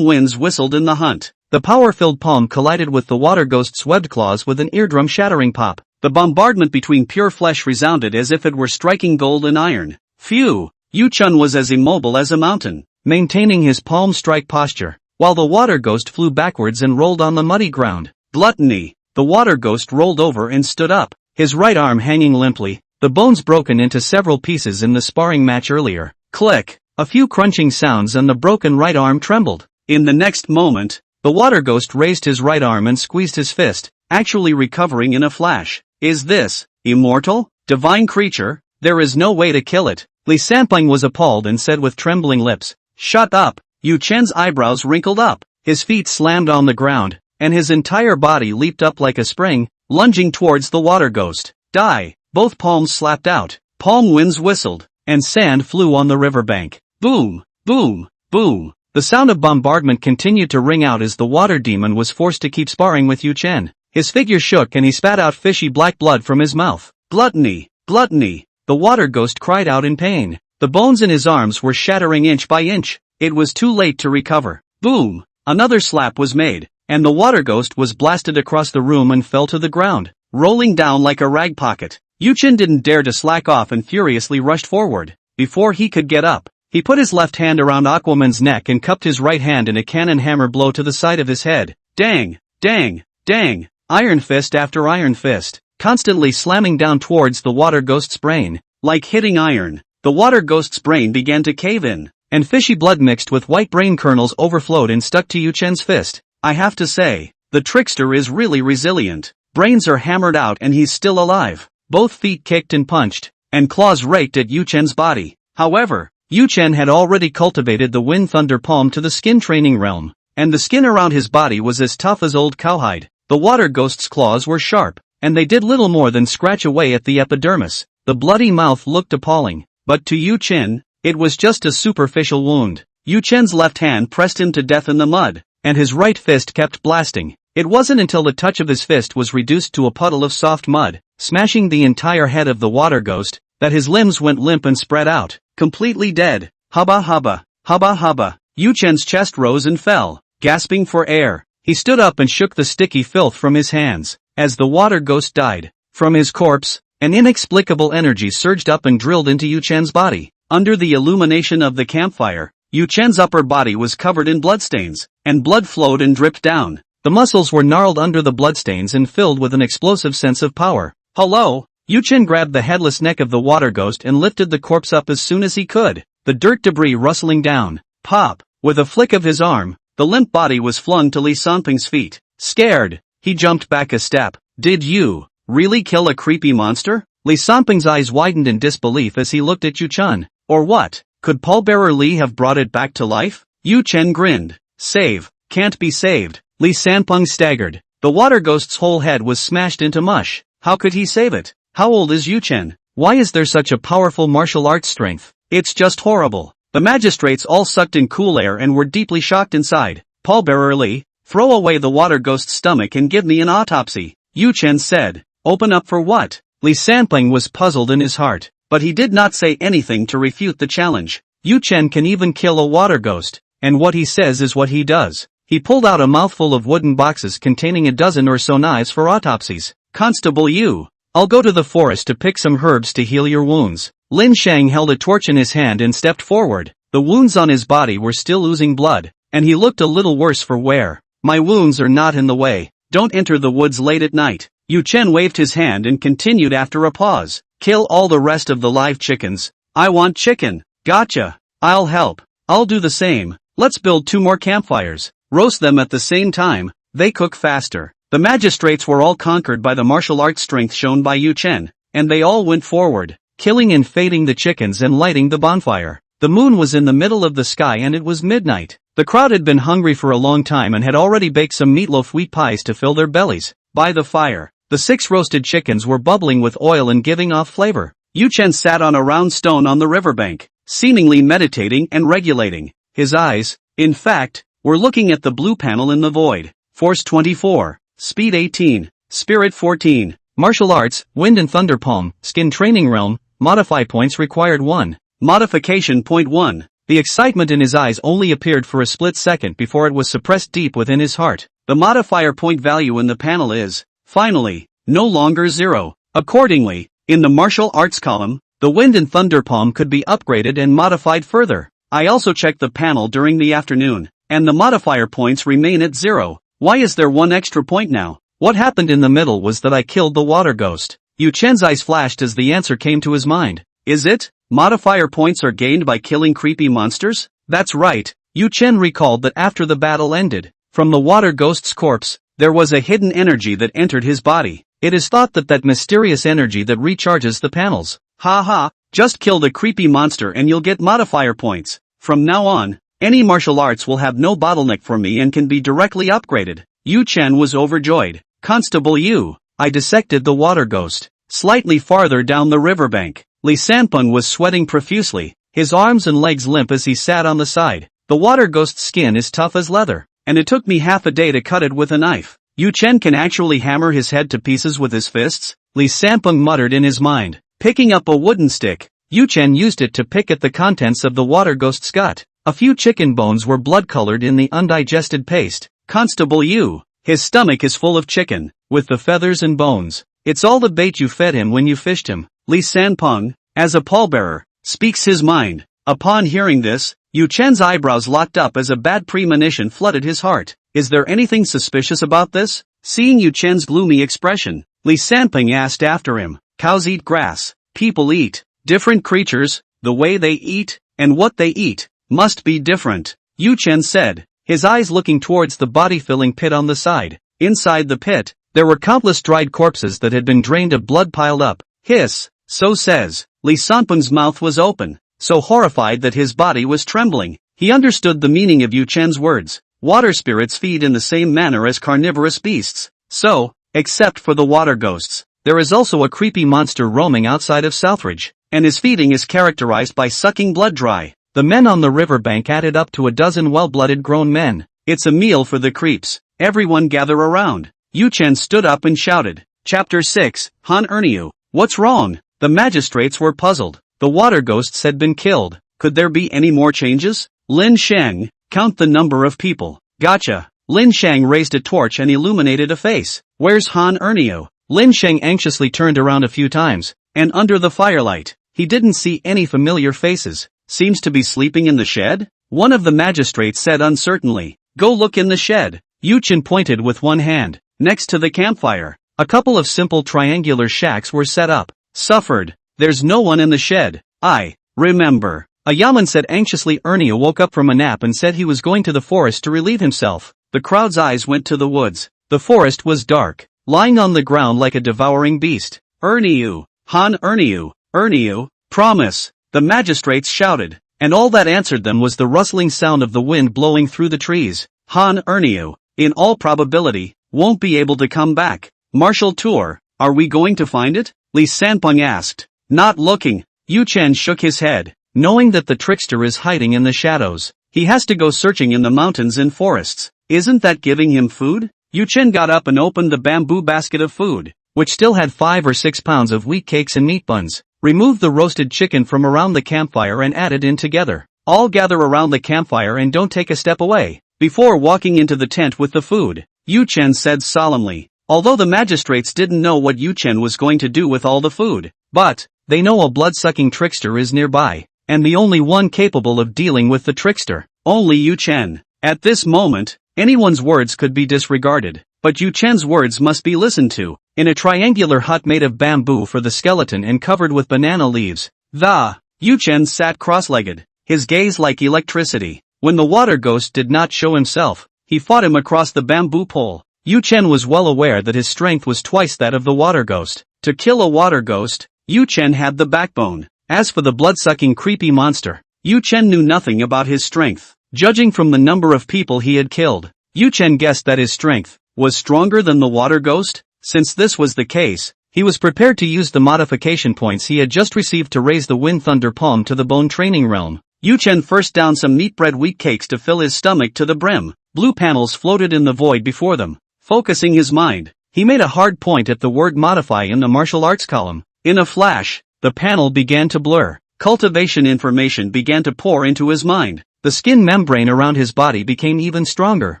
winds whistled in the hunt. The power-filled palm collided with the water ghost's webbed claws with an eardrum-shattering pop. The bombardment between pure flesh resounded as if it were striking gold and iron. Phew! Yu Chen was as immobile as a mountain, maintaining his palm strike posture, while the water ghost flew backwards and rolled on the muddy ground. Gluttony! The water ghost rolled over and stood up, his right arm hanging limply, the bones broken into several pieces in the sparring match earlier. Click! A few crunching sounds and the broken right arm trembled. In the next moment, the water ghost raised his right arm and squeezed his fist, actually recovering in a flash. Is this immortal? Divine creature? There is no way to kill it. Li Sanpeng was appalled and said with trembling lips, "Shut up." Yu Chen's eyebrows wrinkled up, his feet slammed on the ground, and his entire body leaped up like a spring, lunging towards the water ghost. Die! Both palms slapped out, palm winds whistled, and sand flew on the riverbank. Boom! Boom! Boom! The sound of bombardment continued to ring out as the water demon was forced to keep sparring with Yu Chen. His figure shook and he spat out fishy black blood from his mouth. Gluttony! Gluttony! The water ghost cried out in pain. The bones in his arms were shattering inch by inch. It was too late to recover. Boom! Another slap was made, and the water ghost was blasted across the room and fell to the ground, rolling down like a rag pocket. Yu Chen didn't dare to slack off and furiously rushed forward. Before he could get up, he put his left hand around Aquaman's neck and cupped his right hand in a cannon hammer blow to the side of his head. Dang! Dang! Dang! Iron fist after iron fist, constantly slamming down towards the water ghost's brain. Like hitting iron, the water ghost's brain began to cave in, and fishy blood mixed with white brain kernels overflowed and stuck to Yu Chen's fist. I have to say, the trickster is really resilient. Brains are hammered out and he's still alive. Both feet kicked and punched, and claws raked at Yu Chen's body. However, Yu Chen had already cultivated the Wind Thunder Palm to the skin training realm, and the skin around his body was as tough as old cowhide. The water ghost's claws were sharp, and they did little more than scratch away at the epidermis. The bloody mouth looked appalling, but to Yu Chen, it was just a superficial wound. Yu Chen's left hand pressed him to death in the mud, and his right fist kept blasting. It wasn't until the touch of his fist was reduced to a puddle of soft mud, smashing the entire head of the water ghost, that his limbs went limp and spread out, completely dead. Hubba hubba, hubba hubba. Yu Chen's chest rose and fell, gasping for air. He stood up and shook the sticky filth from his hands. As the water ghost died, from his corpse, an inexplicable energy surged up and drilled into Yu Chen's body. Under the illumination of the campfire, Yu Chen's upper body was covered in bloodstains, and blood flowed and dripped down. The muscles were gnarled under the bloodstains and filled with an explosive sense of power. Hello? Yu Chen grabbed the headless neck of the water ghost and lifted the corpse up as soon as he could, the dirt debris rustling down. Pop! With a flick of his arm, the limp body was flung to Li Sanpeng's feet. Scared, he jumped back a step. Did you really kill a creepy monster? Li Sanpeng's eyes widened in disbelief as he looked at Yu Chen. Or what? Could pallbearer Li have brought it back to life? Yu Chen grinned. Save. Can't be saved. Li Sanpeng staggered. The water ghost's whole head was smashed into mush. How could he save it? How old is Yu Chen? Why is there such a powerful martial arts strength? It's just horrible. The magistrates all sucked in cool air and were deeply shocked inside. Pallbearer Li, throw away the water ghost's stomach and give me an autopsy, Yu Chen said. Open up for what? Li Sanpeng was puzzled in his heart, but he did not say anything to refute the challenge. Yu Chen can even kill a water ghost, and what he says is what he does. He pulled out a mouthful of wooden boxes containing a dozen or so knives for autopsies. Constable Yu, I'll go to the forest to pick some herbs to heal your wounds. Lin Shang held a torch in his hand and stepped forward. The wounds on his body were still oozing blood, and he looked a little worse for wear. My wounds are not in the way. Don't enter the woods late at night. Yu Chen waved his hand and continued after a pause. Kill all the rest of the live chickens. I want chicken. Gotcha. I'll help. I'll do the same. Let's build 2 more campfires. Roast them at the same time. They cook faster. The magistrates were all conquered by the martial arts strength shown by Yu Chen, and they all went forward, killing and fading the chickens and lighting the bonfire. The moon was in the middle of the sky and it was midnight. The crowd had been hungry for a long time and had already baked some meatloaf wheat pies to fill their bellies. By the fire, the 6 roasted chickens were bubbling with oil and giving off flavor. Yu Chen sat on a round stone on the riverbank, seemingly meditating and regulating. His eyes, in fact, were looking at the blue panel in the void. Force 24, Speed 18, Spirit 14, Martial Arts, Wind and Thunder Palm, Skin Training Realm, Modify Points required 1. Modification point 1. The excitement in his eyes only appeared for a split second before it was suppressed deep within his heart. The modifier point value in the panel is, finally, no longer 0. Accordingly, in the Martial Arts column, the Wind and Thunder Palm could be upgraded and modified further. I also checked the panel during the afternoon, and the modifier points remain at 0. Why is there 1 extra point now? What happened in the middle was that I killed the water ghost. Yu Chen's eyes flashed as the answer came to his mind. Is it? Modifier points are gained by killing creepy monsters? That's right, Yu Chen recalled that after the battle ended, from the water ghost's corpse, there was a hidden energy that entered his body. It is thought that mysterious energy that recharges the panels. Ha, just kill the creepy monster and you'll get modifier points. From now on, any martial arts will have no bottleneck for me and can be directly upgraded. Yu Chen was overjoyed. Constable Yu, I dissected the water ghost. Slightly farther down the riverbank, Li Sanpeng was sweating profusely, his arms and legs limp as he sat on the side. The water ghost's skin is tough as leather, and it took me half a day to cut it with a knife. Yu Chen can actually hammer his head to pieces with his fists? Li Sanpeng muttered in his mind. Picking up a wooden stick, Yu Chen used it to pick at the contents of the water ghost's gut. A few chicken bones were blood-colored in the undigested paste. Constable Yu, his stomach is full of chicken, with the feathers and bones. It's all the bait you fed him when you fished him. Li Sanpeng, as a pallbearer, speaks his mind. Upon hearing this, Yu Chen's eyebrows locked up as a bad premonition flooded his heart. Is there anything suspicious about this? Seeing Yu Chen's gloomy expression, Li Sanpeng asked after him. Cows eat grass. People eat. Different creatures, the way they eat, and what they eat, must be different. Yu Chen said, his eyes looking towards the body-filling pit on the side. Inside the pit, there were countless dried corpses that had been drained of blood piled up. Hiss, so says. Li Sanpeng's mouth was open, so horrified that his body was trembling. He understood the meaning of Yu Chen's words. Water spirits feed in the same manner as carnivorous beasts. So, except for the water ghosts, there is also a creepy monster roaming outside of Southridge, and his feeding is characterized by sucking blood dry. The men on the riverbank added up to a dozen well-blooded grown men. It's a meal for the creeps. Everyone gather around. Yu Chen stood up and shouted. Chapter 6, Han Erniu. What's wrong? The magistrates were puzzled. The water ghosts had been killed. Could there be any more changes? Lin Sheng, count the number of people. Gotcha. Lin Sheng raised a torch and illuminated a face. Where's Han Erniu? Lin Sheng anxiously turned around a few times, and under the firelight, he didn't see any familiar faces. Seems to be sleeping in the shed? One of the magistrates said uncertainly. Go look in the shed. Yu Chen pointed with one hand. Next to the campfire, a couple of simple triangular shacks were set up. Suffered. There's no one in the shed. I remember. A yaman said anxiously. Ernie woke up from a nap and said he was going to the forest to relieve himself. The crowd's eyes went to the woods. The forest was dark, lying on the ground like a devouring beast. Erniu, Han Erniu, promise, the magistrates shouted, and all that answered them was the rustling sound of the wind blowing through the trees. Han Erniu, in all probability, won't be able to come back. Martial tour, are we going to find it? Li Sanpeng asked. Not looking. Yu Chen shook his head, knowing that the trickster is hiding in the shadows. He has to go searching in the mountains and forests. Isn't that giving him food? Yu Chen got up and opened the bamboo basket of food, which still had 5 or 6 pounds of wheat cakes and meat buns. Removed the roasted chicken from around the campfire and added in together. All gather around the campfire and don't take a step away. Before walking into the tent with the food, Yu Chen said solemnly. Although the magistrates didn't know what Yu Chen was going to do with all the food, but they know a blood-sucking trickster is nearby, and the only one capable of dealing with the trickster, only Yu Chen. At this moment, anyone's words could be disregarded, but Yu Chen's words must be listened to. In a triangular hut made of bamboo for the skeleton and covered with banana leaves, Yu Chen sat cross-legged, his gaze like electricity. When the water ghost did not show himself, he fought him across the bamboo pole. Yu Chen was well aware that his strength was twice that of the water ghost. To kill a water ghost, Yu Chen had the backbone. As for the blood-sucking creepy monster, Yu Chen knew nothing about his strength. Judging from the number of people he had killed, Yu Chen guessed that his strength was stronger than the water ghost. Since this was the case, he was prepared to use the modification points he had just received to raise the Wind Thunder Palm to the Bone Training Realm. Yu Chen first downed some meat bread wheat cakes to fill his stomach to the brim. Blue panels floated in the void before them. Focusing his mind, he made a hard point at the word modify in the martial arts column. In a flash, the panel began to blur. Cultivation information began to pour into his mind. The skin membrane around his body became even stronger,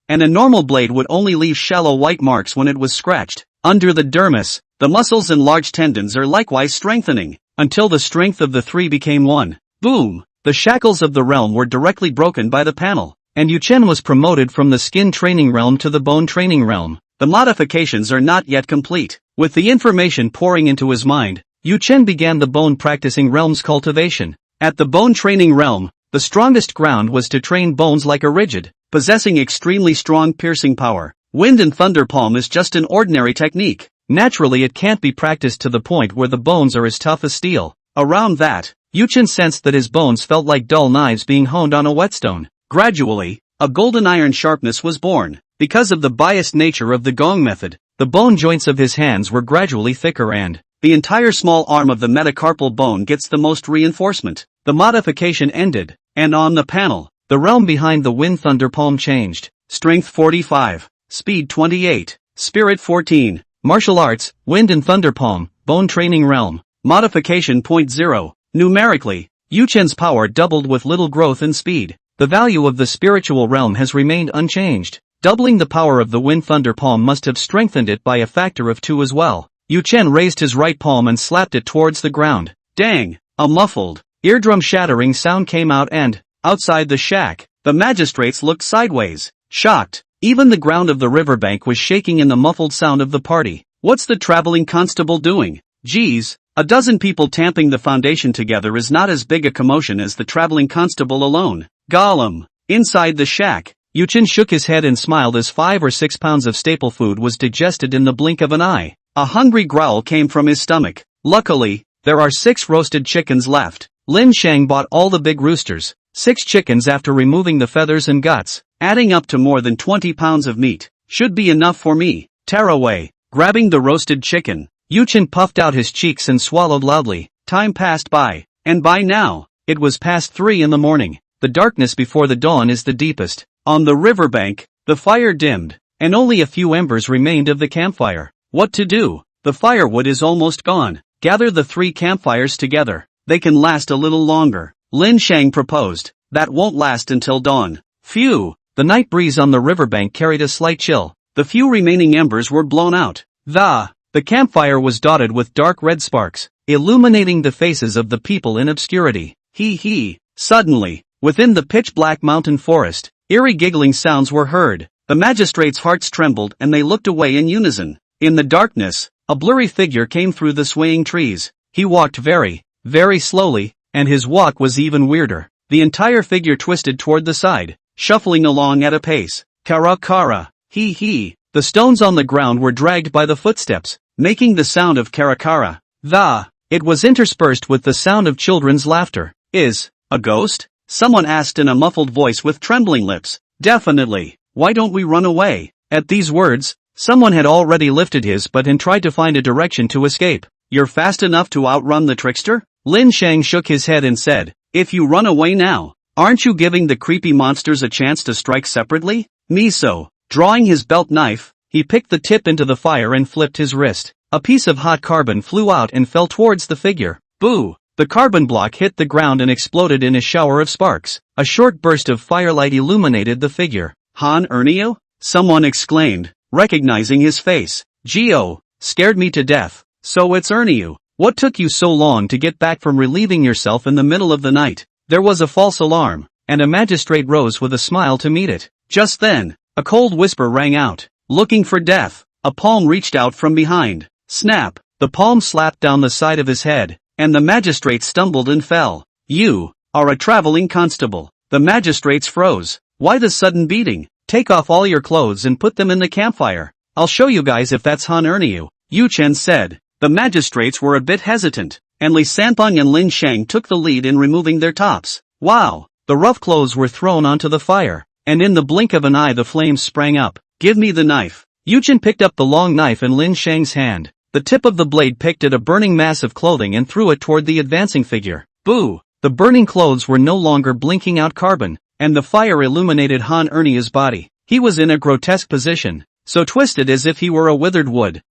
and a normal blade would only leave shallow white marks when it was scratched. Under the dermis, the muscles and large tendons are likewise strengthening, until the strength of the three became one. Boom! The shackles of the realm were directly broken by the panel, and Yu Chen was promoted from the skin training realm to the bone training realm. The modifications are not yet complete. With the information pouring into his mind, Yu Chen began the bone practicing realm's cultivation. At the bone training realm, The strongest ground was to train bones like a rigid, possessing extremely strong piercing power. Wind and thunder palm is just an ordinary technique. Naturally it can't be practiced to the point where the bones are as tough as steel. Around that, Yuchen sensed that his bones felt like dull knives being honed on a whetstone. Gradually, a golden iron sharpness was born. Because of the biased nature of the gong method, the bone joints of his hands were gradually thicker and the entire small arm of the metacarpal bone gets the most reinforcement. The modification ended, and on the panel, the realm behind the wind thunder palm changed. Strength 45, Speed 28, Spirit 14, Martial Arts, Wind and Thunder Palm, Bone Training Realm. Modification .0. Numerically, Yuchen's power doubled with little growth in speed. The value of the spiritual realm has remained unchanged. Doubling the power of the Wind Thunder Palm must have strengthened it by a factor of 2 as well. Yuchen raised his right palm and slapped it towards the ground. Dang! A muffled, eardrum-shattering sound came out and, outside the shack, the magistrates looked sideways, shocked. Even the ground of the riverbank was shaking in the muffled sound of the party. What's the traveling constable doing? Geez, a dozen people tamping the foundation together is not as big a commotion as the traveling constable alone. Gollum! Inside the shack, Yuchen shook his head and smiled as 5 or 6 pounds of staple food was digested in the blink of an eye. A hungry growl came from his stomach. Luckily, there are 6 roasted chickens left. Lin Shang bought all the big roosters, 6 chickens after removing the feathers and guts, adding up to more than 20 pounds of meat. Should be enough for me. Tearaway. Grabbing the roasted chicken, Yuchen puffed out his cheeks and swallowed loudly. Time passed by, and by now, it was past 3 in the morning. The darkness before the dawn is the deepest. On the riverbank, the fire dimmed, and only a few embers remained of the campfire. What to do? The firewood is almost gone. Gather the 3 campfires together. They can last a little longer. Lin Shang proposed. That won't last until dawn. Phew! The night breeze on the riverbank carried a slight chill. The few remaining embers were blown out. The campfire was dotted with dark red sparks, illuminating the faces of the people in obscurity. Hee. Suddenly, within the pitch-black mountain forest, eerie giggling sounds were heard. The magistrates' hearts trembled and they looked away in unison. In the darkness, a blurry figure came through the swaying trees. He walked very, very slowly, and his walk was even weirder. The entire figure twisted toward the side, shuffling along at a pace. Kara. Hee. The stones on the ground were dragged by the footsteps, making the sound of kara. It was interspersed with the sound of children's laughter. Is a ghost? Someone asked in a muffled voice with trembling lips. Definitely. Why don't we run away? At these words, someone had already lifted his butt and tried to find a direction to escape. You're fast enough to outrun the trickster? Lin Shang shook his head and said, if you run away now, aren't you giving the creepy monsters a chance to strike separately? Miso. Drawing his belt knife, he picked the tip into the fire and flipped his wrist. A piece of hot carbon flew out and fell towards the figure. Boo! The carbon block hit the ground and exploded in a shower of sparks. A short burst of firelight illuminated the figure. Han Ernio? Someone exclaimed, recognizing his face. Geo, scared me to death. So it's Ernio. What took you so long to get back from relieving yourself in the middle of the night? There was a false alarm, and a magistrate rose with a smile to meet it. Just then, a cold whisper rang out. Looking for death. A palm reached out from behind. Snap! The palm slapped down the side of his head, and the magistrate stumbled and fell. You are a traveling constable. The magistrates froze. Why the sudden beating? Take off all your clothes and put them in the campfire. I'll show you guys if that's Han Ernio, Yuchen said. The magistrates were a bit hesitant, and Li Sanpeng and Lin Shang took the lead in removing their tops. Wow! The rough clothes were thrown onto the fire, and in the blink of an eye the flames sprang up. Give me the knife. Yuchen picked up the long knife in Lin Shang's hand. The tip of the blade picked at a burning mass of clothing and threw it toward the advancing figure. Boo! The burning clothes were no longer blinking out carbon, and the fire illuminated Han Ernio's body. He was in a grotesque position, so twisted as if he were a withered wood.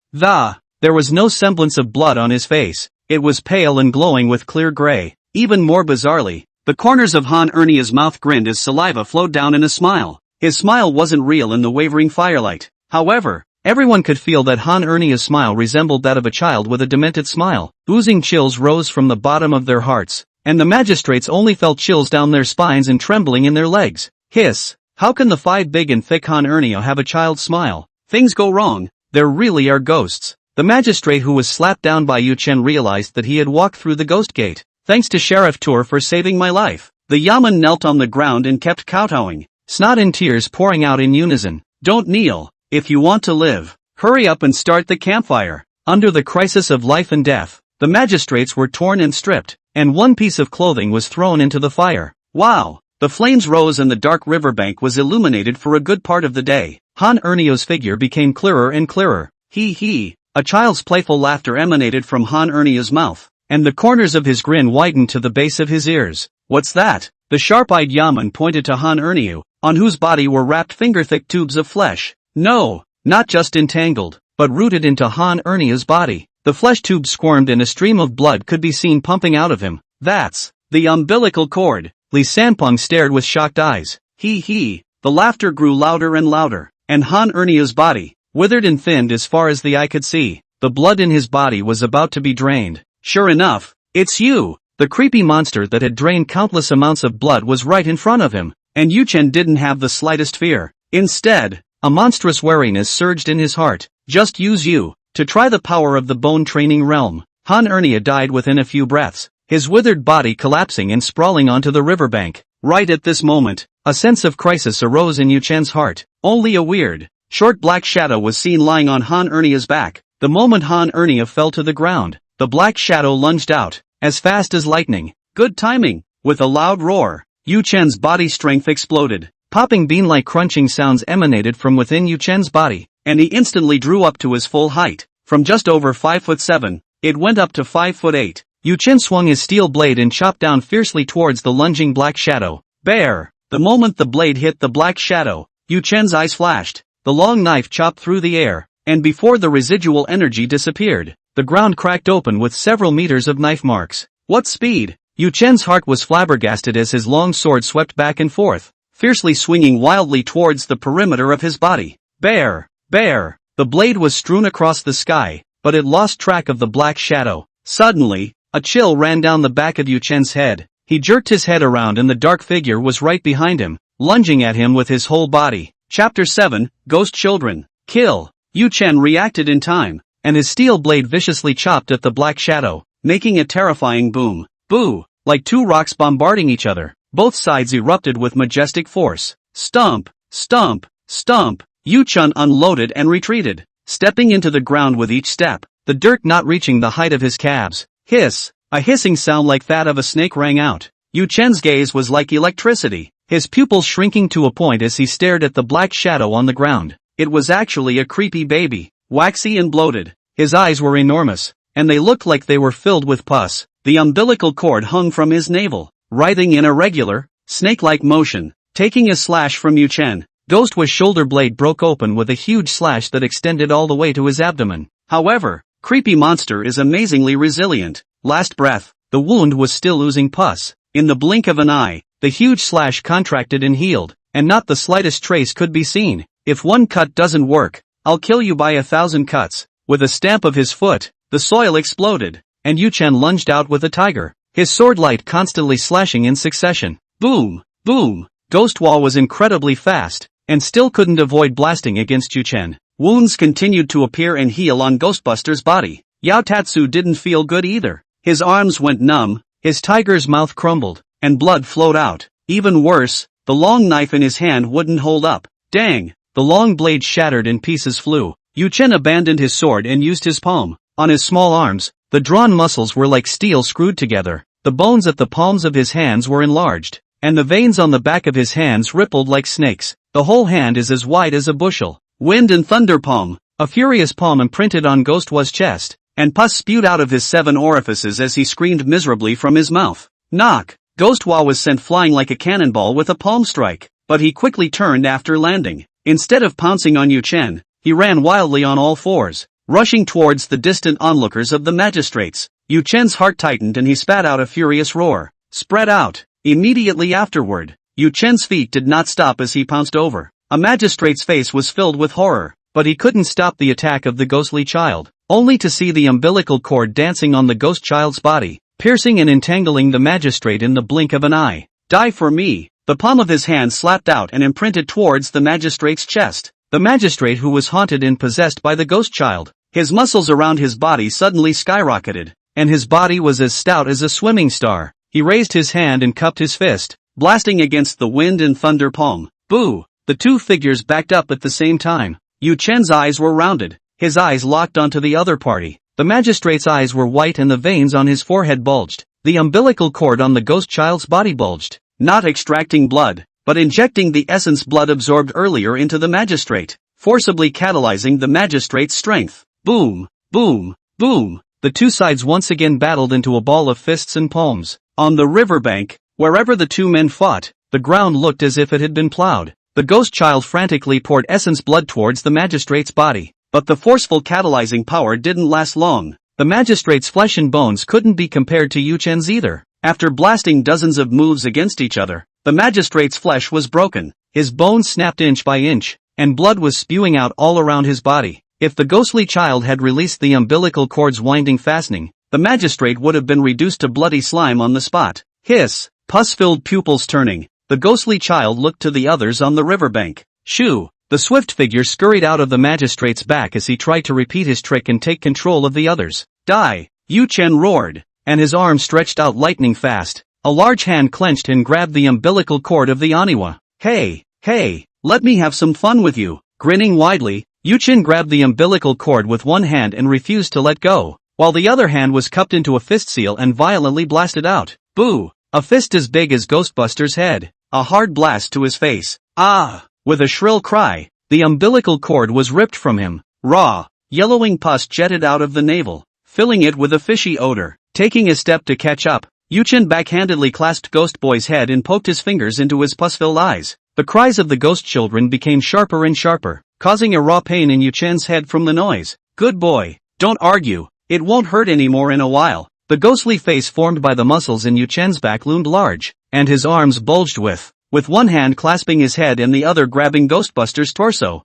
There was no semblance of blood on his face. It was pale and glowing with clear gray. Even more bizarrely, the corners of Han Ernio's mouth grinned as saliva flowed down in a smile. His smile wasn't real in the wavering firelight. However, everyone could feel that Han Ernio's smile resembled that of a child with a demented smile. Oozing chills rose from the bottom of their hearts, and the magistrates only felt chills down their spines and trembling in their legs. Hiss! How can the 5 big and thick Han Ernio have a child's smile? Things go wrong. There really are ghosts. The magistrate who was slapped down by Yuchen realized that he had walked through the ghost gate. Thanks to Sheriff Tour for saving my life. The yaman knelt on the ground and kept kowtowing, snot and tears pouring out in unison. Don't kneel, if you want to live. Hurry up and start the campfire. Under the crisis of life and death, the magistrates were torn and stripped, and one piece of clothing was thrown into the fire. Wow! The flames rose and the dark riverbank was illuminated for a good part of the day. Han Ernio's figure became clearer and clearer. He. A child's playful laughter emanated from Han Ernio's mouth, and the corners of his grin widened to the base of his ears. What's that? The sharp-eyed yaman pointed to Han Ernio, on whose body were wrapped finger-thick tubes of flesh. No, not just entangled, but rooted into Han Ernio's body. The flesh tubes squirmed and a stream of blood could be seen pumping out of him. That's the umbilical cord. Li Sanpeng stared with shocked eyes. He. The laughter grew louder and louder, and Han Ernio's body, withered and thinned as far as the eye could see. The blood in his body was about to be drained. Sure enough, it's you! The creepy monster that had drained countless amounts of blood was right in front of him, and Yu Chen didn't have the slightest fear. Instead, a monstrous wariness surged in his heart. Just use you, to try the power of the bone training realm. Han Ernia died within a few breaths, his withered body collapsing and sprawling onto the riverbank. Right at this moment, a sense of crisis arose in Yu Chen's heart. Only a weird, short black shadow was seen lying on Han Ernia's back. The moment Han Ernia fell to the ground, the black shadow lunged out, as fast as lightning. Good timing! With a loud roar, Yu Chen's body strength exploded. Popping bean-like crunching sounds emanated from within Yu Chen's body, and he instantly drew up to his full height. From just over 5'7", it went up to 5'8". Yu Chen swung his steel blade and chopped down fiercely towards the lunging black shadow. Bear! The moment the blade hit the black shadow, Yu Chen's eyes flashed. The long knife chopped through the air, and before the residual energy disappeared, the ground cracked open with several meters of knife marks. What speed! Yu Chen's heart was flabbergasted as his long sword swept back and forth, fiercely swinging wildly towards the perimeter of his body. Bear! Bear! The blade was strewn across the sky, but it lost track of the black shadow. Suddenly, a chill ran down the back of Yu Chen's head. He jerked his head around and the dark figure was right behind him, lunging at him with his whole body. Chapter 7, Ghost Children. Kill! Yu Chen reacted in time, and his steel blade viciously chopped at the black shadow, making a terrifying boom. Boo! Like two rocks bombarding each other, both sides erupted with majestic force. Stomp! Stomp! Stomp! Yu Chen unloaded and retreated, stepping into the ground with each step, the dirt not reaching the height of his calves. Hiss! A hissing sound like that of a snake rang out. Yu Chen's gaze was like electricity, his pupils shrinking to a point as he stared at the black shadow on the ground. It was actually a creepy baby, waxy and bloated. His eyes were enormous, and they looked like they were filled with pus. The umbilical cord hung from his navel, writhing in a regular, snake-like motion. Taking a slash from Yu Chen, Ghostwa's shoulder blade broke open with a huge slash that extended all the way to his abdomen. However, creepy monster is amazingly resilient. Last breath, the wound was still oozing pus. In the blink of an eye, the huge slash contracted and healed, and not the slightest trace could be seen. If one cut doesn't work, I'll kill you by 1,000 cuts. With a stamp of his foot, the soil exploded, and Yu Chen lunged out with a tiger, his sword light constantly slashing in succession. Boom! Boom! Ghostwa was incredibly fast, and still couldn't avoid blasting against Yu Chen. Wounds continued to appear and heal on Ghostbuster's body. Yao Tatsu didn't feel good either. His arms went numb, his tiger's mouth crumbled, and blood flowed out. Even worse, the long knife in his hand wouldn't hold up. Dang! The long blade shattered and pieces flew. Yu Chen abandoned his sword and used his palm. On his small arms, the drawn muscles were like steel screwed together. The bones at the palms of his hands were enlarged, and the veins on the back of his hands rippled like snakes. The whole hand is as wide as a bushel. Wind and thunder palm. A furious palm imprinted on Ghostwa's chest, and pus spewed out of his 7 orifices as he screamed miserably from his mouth. Knock! Ghostwa was sent flying like a cannonball with a palm strike, but he quickly turned after landing. Instead of pouncing on Yu Chen, he ran wildly on all fours, rushing towards the distant onlookers of the magistrates. Yu Chen's heart tightened and he spat out a furious roar. Spread out! Immediately afterward, Yu Chen's feet did not stop as he pounced over. A magistrate's face was filled with horror, but he couldn't stop the attack of the ghostly child, only to see the umbilical cord dancing on the ghost child's body, piercing and entangling the magistrate in the blink of an eye. Die for me! The palm of his hand slapped out and imprinted towards the magistrate's chest. The magistrate who was haunted and possessed by the ghost child. His muscles around his body suddenly skyrocketed, and his body was as stout as a swimming star. He raised his hand and cupped his fist, blasting against the wind and thunder palm. Boo! The two figures backed up at the same time. Yu Chen's eyes were rounded. His eyes locked onto the other party. The magistrate's eyes were white and the veins on his forehead bulged. The umbilical cord on the ghost child's body bulged. Not extracting blood, but injecting the essence blood absorbed earlier into the magistrate, forcibly catalyzing the magistrate's strength. Boom! Boom! Boom! The two sides once again battled into a ball of fists and palms. On the riverbank, wherever the two men fought, the ground looked as if it had been plowed. The ghost child frantically poured essence blood towards the magistrate's body, but the forceful catalyzing power didn't last long. The magistrate's flesh and bones couldn't be compared to Yu Chen's either. After blasting dozens of moves against each other, the magistrate's flesh was broken, his bones snapped inch by inch, and blood was spewing out all around his body. If the ghostly child had released the umbilical cord's winding fastening, the magistrate would have been reduced to bloody slime on the spot. Hiss! Pus-filled pupils turning, the ghostly child looked to the others on the riverbank. Shoo! The swift figure scurried out of the magistrate's back as he tried to repeat his trick and take control of the others. Die! Yu Chen roared, and his arm stretched out lightning fast. A large hand clenched and grabbed the umbilical cord of the Aniwa. Hey! Hey! Let me have some fun with you! Grinning widely, Yu Chen grabbed the umbilical cord with one hand and refused to let go, while the other hand was cupped into a fist seal and violently blasted out. Boo! A fist as big as Ghostbuster's head. A hard blast to his face. Ah! With a shrill cry, the umbilical cord was ripped from him. Raw, yellowing pus jetted out of the navel, filling it with a fishy odor. Taking a step to catch up, Yu Chen backhandedly clasped Ghost Boy's head and poked his fingers into his pus-filled eyes. The cries of the ghost children became sharper and sharper, causing a raw pain in Yu Chen's head from the noise. Good boy, don't argue, it won't hurt anymore in a while. The ghostly face formed by the muscles in Yu Chen's back loomed large, and his arms bulged with one hand clasping his head and the other grabbing Ghostbuster's torso.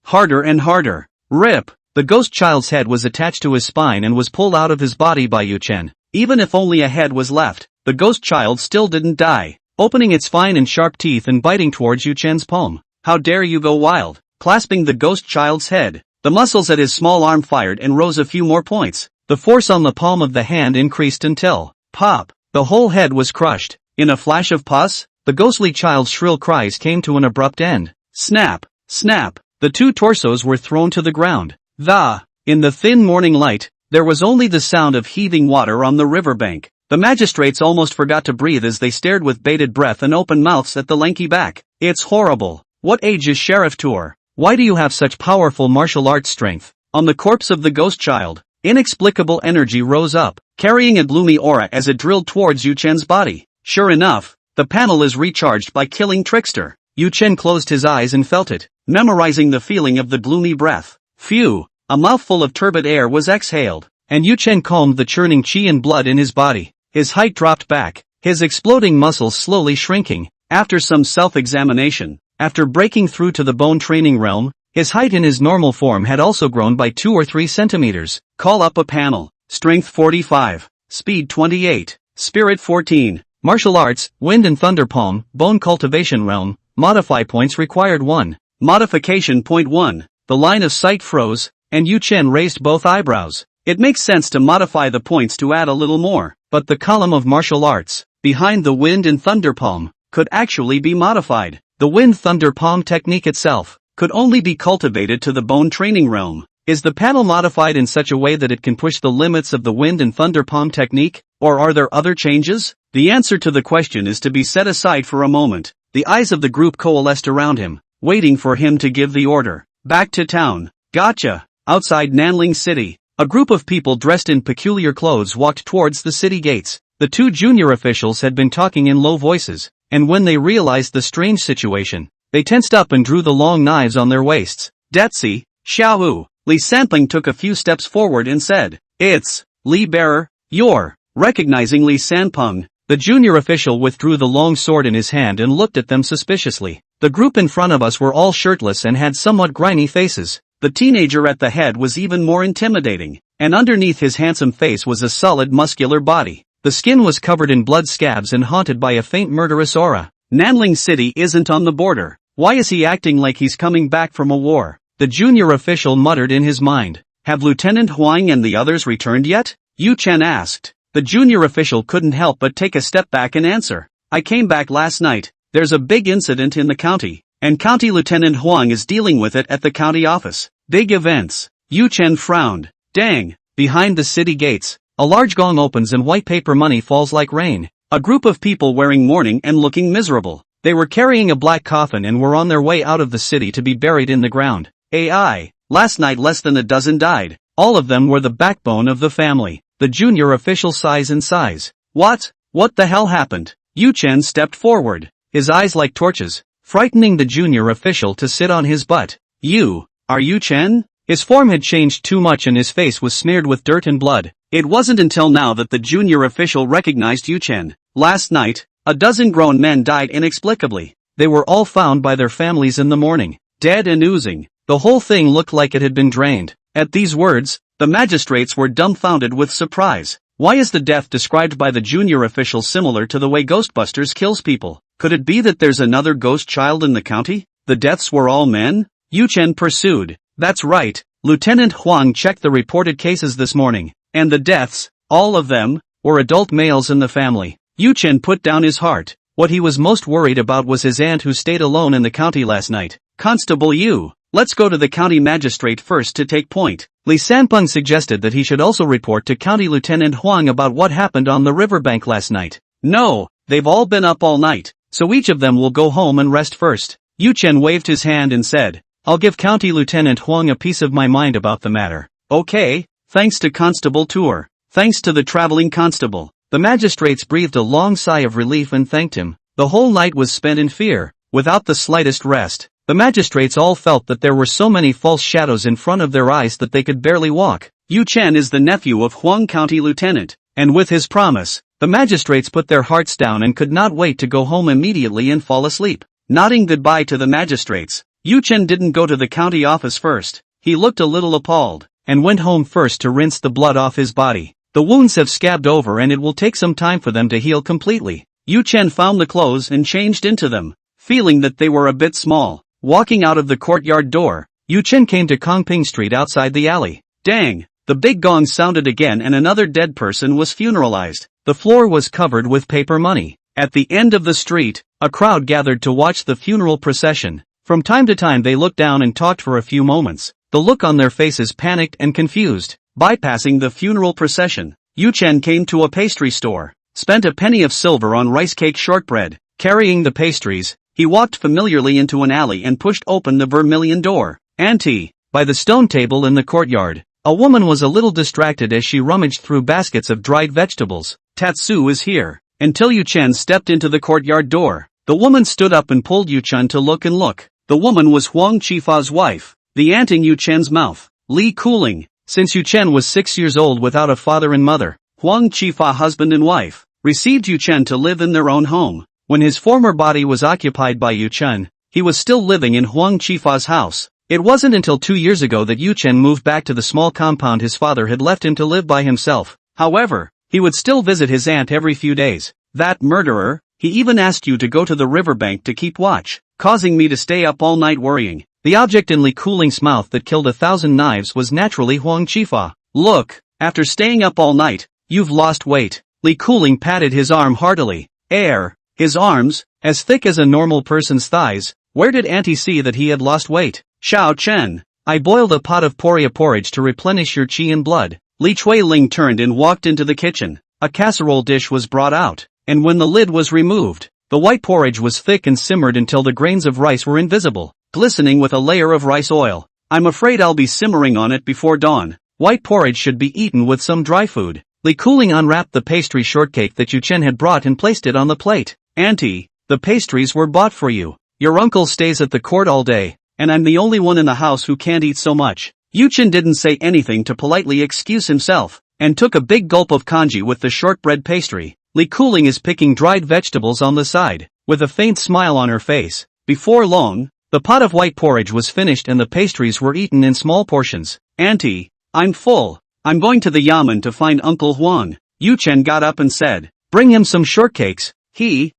Harder and harder. Rip! The ghost child's head was attached to his spine and was pulled out of his body by Yu Chen. Even if only a head was left, the ghost child still didn't die, opening its fine and sharp teeth and biting towards Yu Chen's palm. How dare you go wild! Clasping the ghost child's head, the muscles at his small arm fired and rose a few more points. The force on the palm of the hand increased until, pop, the whole head was crushed. In a flash of pus, the ghostly child's shrill cries came to an abrupt end. Snap! Snap! The two torsos were thrown to the ground. In the thin morning light, there was only the sound of heaving water on the riverbank. The magistrates almost forgot to breathe as they stared with bated breath and open mouths at the lanky back. It's horrible. What age is Sheriff Tour? Why do you have such powerful martial arts strength? On the corpse of the ghost child, inexplicable energy rose up, carrying a gloomy aura as it drilled towards Yu Chen's body. Sure enough, the panel is recharged by killing Trickster. Yu Chen closed his eyes and felt it, memorizing the feeling of the gloomy breath. Phew! A mouthful of turbid air was exhaled, and Yu Chen calmed the churning qi and blood in his body. His height dropped back, his exploding muscles slowly shrinking. After some self-examination, after breaking through to the bone training realm, his height in his normal form had also grown by 2 or 3 centimeters. Call up a panel. Strength 45, Speed 28, Spirit 14, Martial Arts, Wind and Thunder Palm, Bone Cultivation Realm, Modify Points required 1. Modification Point 1. The line of sight froze, and Yu Chen raised both eyebrows. It makes sense to modify the points to add a little more, but the column of martial arts, behind the Wind and Thunder Palm, could actually be modified. The Wind Thunder Palm technique itself could only be cultivated to the bone training realm. Is the panel modified in such a way that it can push the limits of the Wind and Thunder Palm technique, or are there other changes? The answer to the question is to be set aside for a moment. The eyes of the group coalesced around him, waiting for him to give the order. Back to town. Gotcha. Outside Nanling City, a group of people dressed in peculiar clothes walked towards the city gates. The 2 junior officials had been talking in low voices, and when they realized the strange situation, they tensed up and drew the long knives on their waists. Detsi, Xiaowu. Li Sanping took a few steps forward and said, "It's Li Bearer, you're." Recognizing Li Sanpeng, the junior official withdrew the long sword in his hand and looked at them suspiciously. The group in front of us were all shirtless and had somewhat grimy faces. The teenager at the head was even more intimidating, and underneath his handsome face was a solid muscular body. The skin was covered in blood scabs and haunted by a faint murderous aura. Nanling City isn't on the border. Why is he acting like he's coming back from a war? The junior official muttered in his mind. Have Lieutenant Huang and the others returned yet? Yu Chen asked. The junior official couldn't help but take a step back and answer. I came back last night. There's a big incident in the county, and County Lieutenant Huang is dealing with it at the county office. Big events. Yu Chen frowned. Dang. Behind the city gates, a large gong opens and white paper money falls like rain. A group of people wearing mourning and looking miserable. They were carrying a black coffin and were on their way out of the city to be buried in the ground. AI. Last night less than a dozen died. All of them were the backbone of the family. The junior official sighs and sighs. What? What the hell happened? Yu Chen stepped forward, his eyes like torches, frightening the junior official to sit on his butt. Are you Chen? His form had changed too much and his face was smeared with dirt and blood. It wasn't until now that the junior official recognized Yu Chen. Last night, a dozen grown men died inexplicably. They were all found by their families in the morning, dead and oozing. The whole thing looked like it had been drained. At these words, the magistrates were dumbfounded with surprise. Why is the death described by the junior official similar to the way Ghostbusters kills people? Could it be that there's another ghost child in the county? The deaths were all men? Yu Chen pursued. That's right. Lieutenant Huang checked the reported cases this morning, and the deaths, all of them, were adult males in the family. Yu Chen put down his heart. What he was most worried about was his aunt who stayed alone in the county last night. Constable Yu, let's go to the county magistrate first to take point. Li Sanpeng suggested that he should also report to County Lieutenant Huang about what happened on the riverbank last night. No, they've all been up all night, so each of them will go home and rest first. Yu Chen waved his hand and said, I'll give County Lieutenant Huang a piece of my mind about the matter. Okay, thanks to Constable Tour. Thanks to the traveling constable. The magistrates breathed a long sigh of relief and thanked him. The whole night was spent in fear, without the slightest rest. The magistrates all felt that there were so many false shadows in front of their eyes that they could barely walk. Yu Chen is the nephew of Huang County Lieutenant, and with his promise, the magistrates put their hearts down and could not wait to go home immediately and fall asleep. Nodding goodbye to the magistrates, Yu Chen didn't go to the county office first. He looked a little appalled, and went home first to rinse the blood off his body. The wounds have scabbed over and it will take some time for them to heal completely. Yu Chen found the clothes and changed into them, feeling that they were a bit small. Walking out of the courtyard door, Yu Chen came to Kongping Street outside the alley. Dang! The big gong sounded again and another dead person was funeralized. The floor was covered with paper money. At the end of the street, a crowd gathered to watch the funeral procession. From time to time they looked down and talked for a few moments. The look on their faces panicked and confused. Bypassing the funeral procession, Yu Chen came to a pastry store, spent a penny of silver on rice cake shortbread. Carrying the pastries, he walked familiarly into an alley and pushed open the vermilion door. Auntie, by the stone table in the courtyard, a woman was a little distracted as she rummaged through baskets of dried vegetables. Tatsu is here. Until Yu Chen stepped into the courtyard door, the woman stood up and pulled Yu Chen to look and look. The woman was Huang Qifa's wife, the aunt in Yu Chen's mouth, Li Cooling. Since Yu Chen was 6 years old without a father and mother, Huang Qifa, husband and wife, received Yu Chen to live in their own home. When his former body was occupied by Yu Chen, he was still living in Huang Qifa's house. It wasn't until 2 years ago that Yu Chen moved back to the small compound his father had left him to live by himself. However, he would still visit his aunt every few days. That murderer, he even asked you to go to the riverbank to keep watch, causing me to stay up all night worrying. The object in Li Cooling's mouth that killed 1,000 knives was naturally Huang Qifa. Look, after staying up all night, you've lost weight. Li Cooling patted his arm heartily. His arms, as thick as a normal person's thighs. Where did Auntie see that he had lost weight? Xiao Chen, I boiled a pot of poria porridge to replenish your qi and blood. Li Chuiling turned and walked into the kitchen. A casserole dish was brought out, and when the lid was removed, the white porridge was thick and simmered until the grains of rice were invisible, glistening with a layer of rice oil. I'm afraid I'll be simmering on it before dawn. White porridge should be eaten with some dry food. Li Cooling unwrapped the pastry shortcake that Yu Chen had brought and placed it on the plate. Auntie, the pastries were bought for you. Your uncle stays at the court all day, and I'm the only one in the house who can't eat so much. Yu Chen didn't say anything to politely excuse himself, and took a big gulp of congee with the shortbread pastry. Li Cooling is picking dried vegetables on the side, with a faint smile on her face. Before long, the pot of white porridge was finished and the pastries were eaten in small portions. Auntie, I'm full. I'm going to the yamen to find Uncle Huang. Yu Chen got up and said, bring him some shortcakes. He,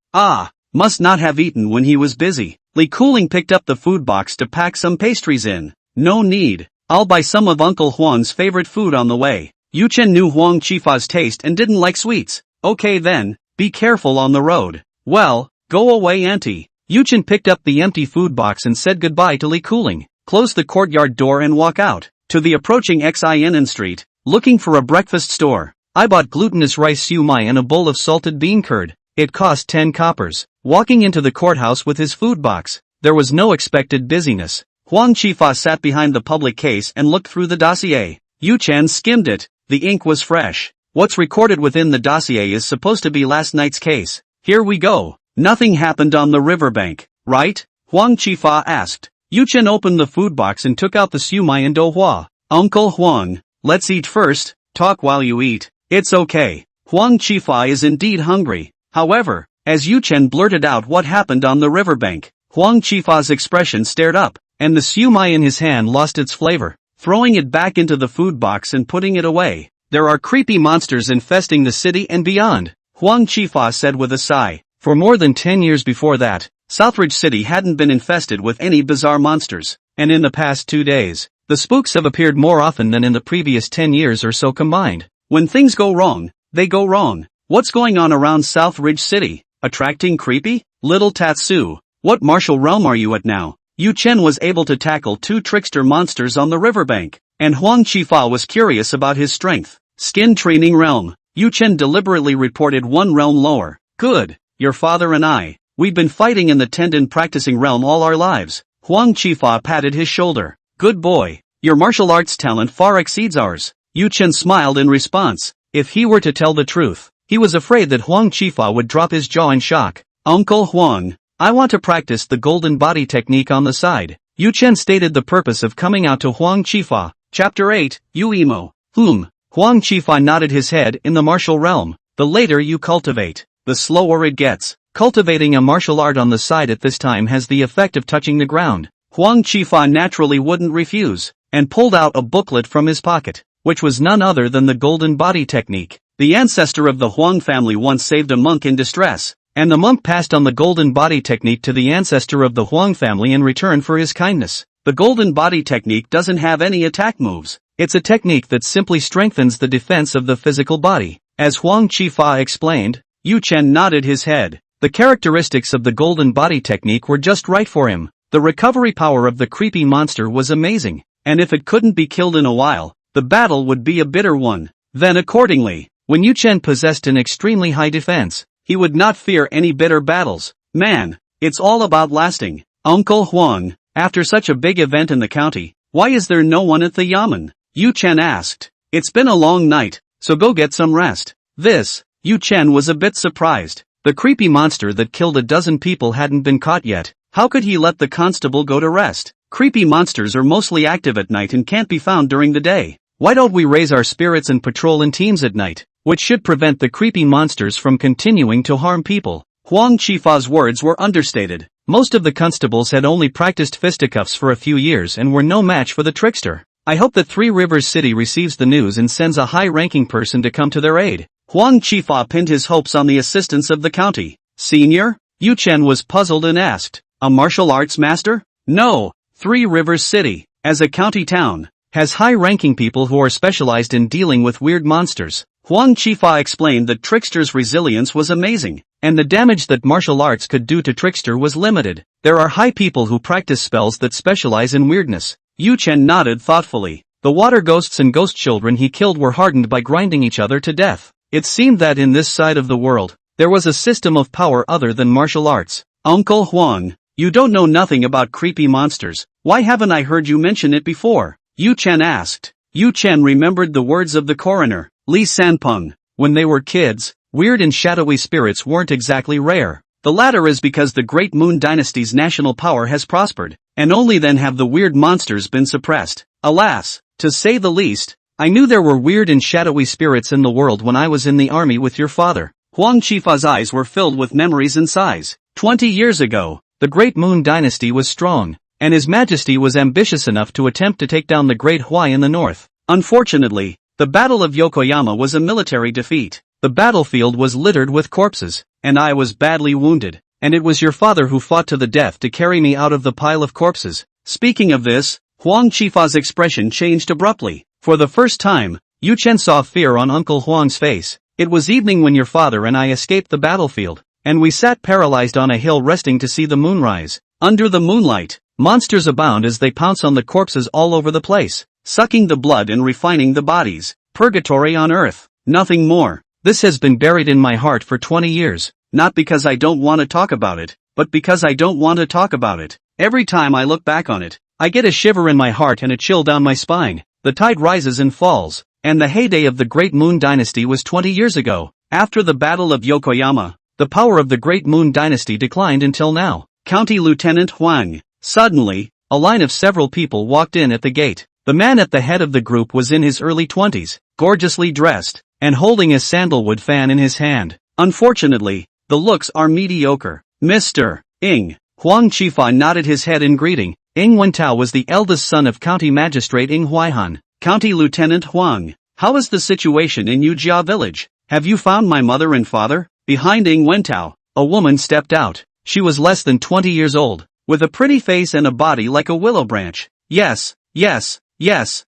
must not have eaten when he was busy. Li Cooling picked up the food box to pack some pastries in. No need. I'll buy some of Uncle Huang's favorite food on the way. Yu Chen knew Huang Qifa's taste and didn't like sweets. Okay then, be careful on the road. Well, go away auntie. Yu Chen picked up the empty food box and said goodbye to Li Cooling, closed the courtyard door and walked out to the approaching Xinan Street, looking for a breakfast store. I bought glutinous rice siumai and a bowl of salted bean curd. It cost 10 coppers. Walking into the courthouse with his food box, there was no expected busyness. Huang Qifa sat behind the public case and looked through the dossier. Yu Chen skimmed it. The ink was fresh. What's recorded within the dossier is supposed to be last night's case. Here we go. Nothing happened on the riverbank, right? Huang Qifa asked. Yu Chen opened the food box and took out the siumai and douhua. Uncle Huang, let's eat first. Talk while you eat. It's okay. Huang Qifa is indeed hungry. However, as Yu Chen blurted out what happened on the riverbank, Huang Qifa's expression stared up, and the siumai in his hand lost its flavor. Throwing it back into the food box and putting it away. There are creepy monsters infesting the city and beyond, Huang Qifa said with a sigh. For more than 10 years before that, Southridge City hadn't been infested with any bizarre monsters, and in the past 2 days, the spooks have appeared more often than in the previous 10 years or so combined. When things go wrong, they go wrong. What's going on around Southridge City? Attracting creepy? Little Tatsu, what martial realm are you at now? Yu Chen was able to tackle 2 trickster monsters on the riverbank, and Huang Qifa was curious about his strength. Skin training realm. Yu Chen deliberately reported 1 realm lower. Good, your father and we've been fighting in the tendon practicing realm all our lives. Huang Qifa patted his shoulder. Good boy, your martial arts talent far exceeds ours. Yu Chen smiled in response. If he were to tell the truth, he was afraid that Huang Qifa would drop his jaw in shock. Uncle Huang, I want to practice the golden body technique on the side. Yu Chen stated the purpose of coming out to Huang Qifa. Chapter 8, Uemo. Huang Qifa nodded his head. In the martial realm, the later you cultivate, the slower it gets. Cultivating a martial art on the side at this time has the effect of touching the ground. Huang Qifa naturally wouldn't refuse, and pulled out a booklet from his pocket, which was none other than the golden body technique. The ancestor of the Huang family once saved a monk in distress, and the monk passed on the golden body technique to the ancestor of the Huang family in return for his kindness. The golden body technique doesn't have any attack moves. It's a technique that simply strengthens the defense of the physical body. As Huang Qifa explained, Yu Chen nodded his head. The characteristics of the golden body technique were just right for him. The recovery power of the creepy monster was amazing, and if it couldn't be killed in a while, the battle would be a bitter one. Then accordingly, when Yu Chen possessed an extremely high defense, he would not fear any bitter battles. Man, it's all about lasting. Uncle Huang, after such a big event in the county, why is there no one at the yamen? Yu Chen asked. It's been a long night, so go get some rest. Yu Chen was a bit surprised. The creepy monster that killed a dozen people hadn't been caught yet. How could he let the constable go to rest? Creepy monsters are mostly active at night and can't be found during the day. Why don't we raise our spirits and patrol in teams at night, which should prevent the creepy monsters from continuing to harm people? Huang Qifa's words were understated. Most of the constables had only practiced fisticuffs for a few years and were no match for the trickster. I hope that Three Rivers City receives the news and sends a high-ranking person to come to their aid. Huang Qifa pinned his hopes on the assistance of the county. Senior? Yu Chen was puzzled and asked. A martial arts master? No, Three Rivers City, as a county town, has high-ranking people who are specialized in dealing with weird monsters. Huang Qifa explained that Trickster's resilience was amazing, and the damage that martial arts could do to Trickster was limited. There are high people who practice spells that specialize in weirdness. Yu Chen nodded thoughtfully. The water ghosts and ghost children he killed were hardened by grinding each other to death. It seemed that in this side of the world, there was a system of power other than martial arts. Uncle Huang, you don't know nothing about creepy monsters. Why haven't I heard you mention it before? Yu Chen asked. Yu Chen remembered the words of the coroner, Li Sanpeng. When they were kids, weird and shadowy spirits weren't exactly rare. The latter is because the Great Moon Dynasty's national power has prospered, and only then have the weird monsters been suppressed. Alas, to say the least, I knew there were weird and shadowy spirits in the world when I was in the army with your father. Huang Qifa's eyes were filled with memories and sighs. 20 years ago, the Great Moon Dynasty was strong, and His Majesty was ambitious enough to attempt to take down the Great Hui in the north. Unfortunately, the Battle of Yokoyama was a military defeat. The battlefield was littered with corpses, and I was badly wounded, and it was your father who fought to the death to carry me out of the pile of corpses. Speaking of this, Huang Qifa's expression changed abruptly. For the first time, Yu Chen saw fear on Uncle Huang's face. It was evening when your father and I escaped the battlefield, and we sat paralyzed on a hill resting to see the moonrise. Under the moonlight, monsters abound as they pounce on the corpses all over the place, sucking the blood and refining the bodies. Purgatory on earth. Nothing more. This has been buried in my heart for 20 years, not because I don't want to talk about it, but because I don't want to talk about it. Every time I look back on it, I get a shiver in my heart and a chill down my spine. The tide rises and falls, and the heyday of the Great Moon Dynasty was 20 years ago. After the Battle of Yokoyama, the power of the Great Moon Dynasty declined until now. County Lieutenant Huang. Suddenly, a line of several people walked in at the gate. The man at the head of the group was in his early 20s, gorgeously dressed, and holding a sandalwood fan in his hand. Unfortunately, the looks are mediocre. Mr. Ing. Huang Qifa nodded his head in greeting. Ing Wentao was the eldest son of County Magistrate Ing Huaihan. County Lieutenant Huang, how is the situation in Yujia village? Have you found my mother and father? Behind Ing Wentao, a woman stepped out. She was less than 20 years old, with a pretty face and a body like a willow branch. Yes.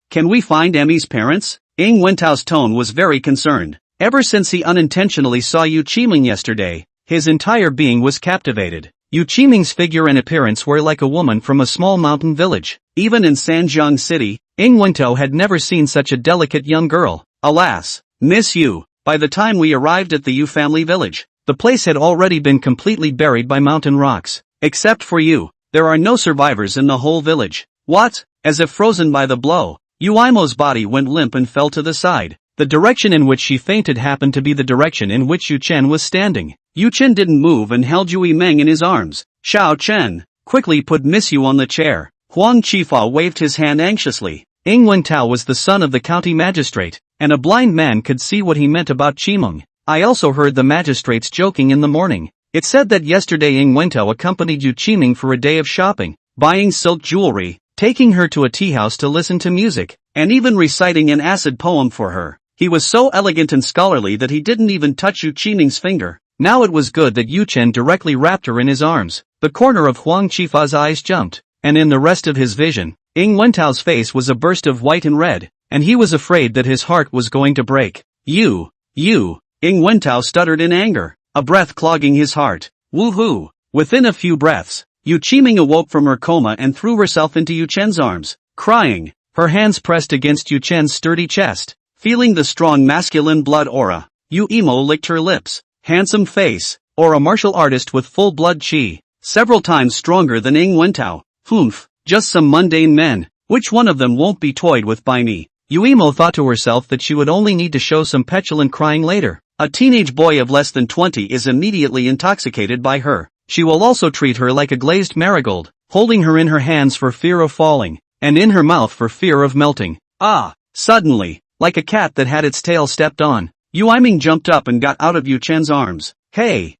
Can we find Emmy's parents? Ing Wentao's tone was very concerned. Ever since he unintentionally saw Yu Qiming yesterday, his entire being was captivated. Yu Qiming's figure and appearance were like a woman from a small mountain village. Even in Sanjiang City, Ing Wentao had never seen such a delicate young girl. Alas, Miss Yu, by the time we arrived at the Yu family village, the place had already been completely buried by mountain rocks. Except for you, there are no survivors in the whole village. What? As if frozen by the blow, Yu Imo's body went limp and fell to the side. The direction in which she fainted happened to be the direction in which Yu Chen was standing. Yu Chen didn't move and held Yu Yimeng in his arms. Xiao Chen, quickly put Miss Yu on the chair. Huang Qifa waved his hand anxiously. Ing Wentao was the son of the county magistrate, and a blind man could see what he meant about Qimeng. I also heard the magistrates joking in the morning. It said that yesterday Ing Wentao accompanied Yu Qiming for a day of shopping, buying silk jewelry, taking her to a tea house to listen to music, and even reciting an acid poem for her. He was so elegant and scholarly that he didn't even touch Yu Qiming's finger. Now it was good that Yu Chen directly wrapped her in his arms. The corner of Huang Qifa's eyes jumped, and in the rest of his vision, Ing Wentao's face was a burst of white and red, and he was afraid that his heart was going to break. You, Ing Wentao stuttered in anger, a breath clogging his heart. Woohoo! Within a few breaths, Yu Qiming awoke from her coma and threw herself into Yu Chen's arms, crying, her hands pressed against Yu Chen's sturdy chest. Feeling the strong masculine blood aura, Yu Imo licked her lips. Handsome face, or a martial artist with full blood chi, several times stronger than Ing Wentao. Humph, just some mundane men, which one of them won't be toyed with by me? Yu Imo thought to herself that she would only need to show some petulant crying later. A teenage boy of less than 20 is immediately intoxicated by her. She will also treat her like a glazed marigold, holding her in her hands for fear of falling, and in her mouth for fear of melting. Ah! Suddenly, like a cat that had its tail stepped on, Yu Yiming jumped up and got out of Yu Chen's arms. Hey,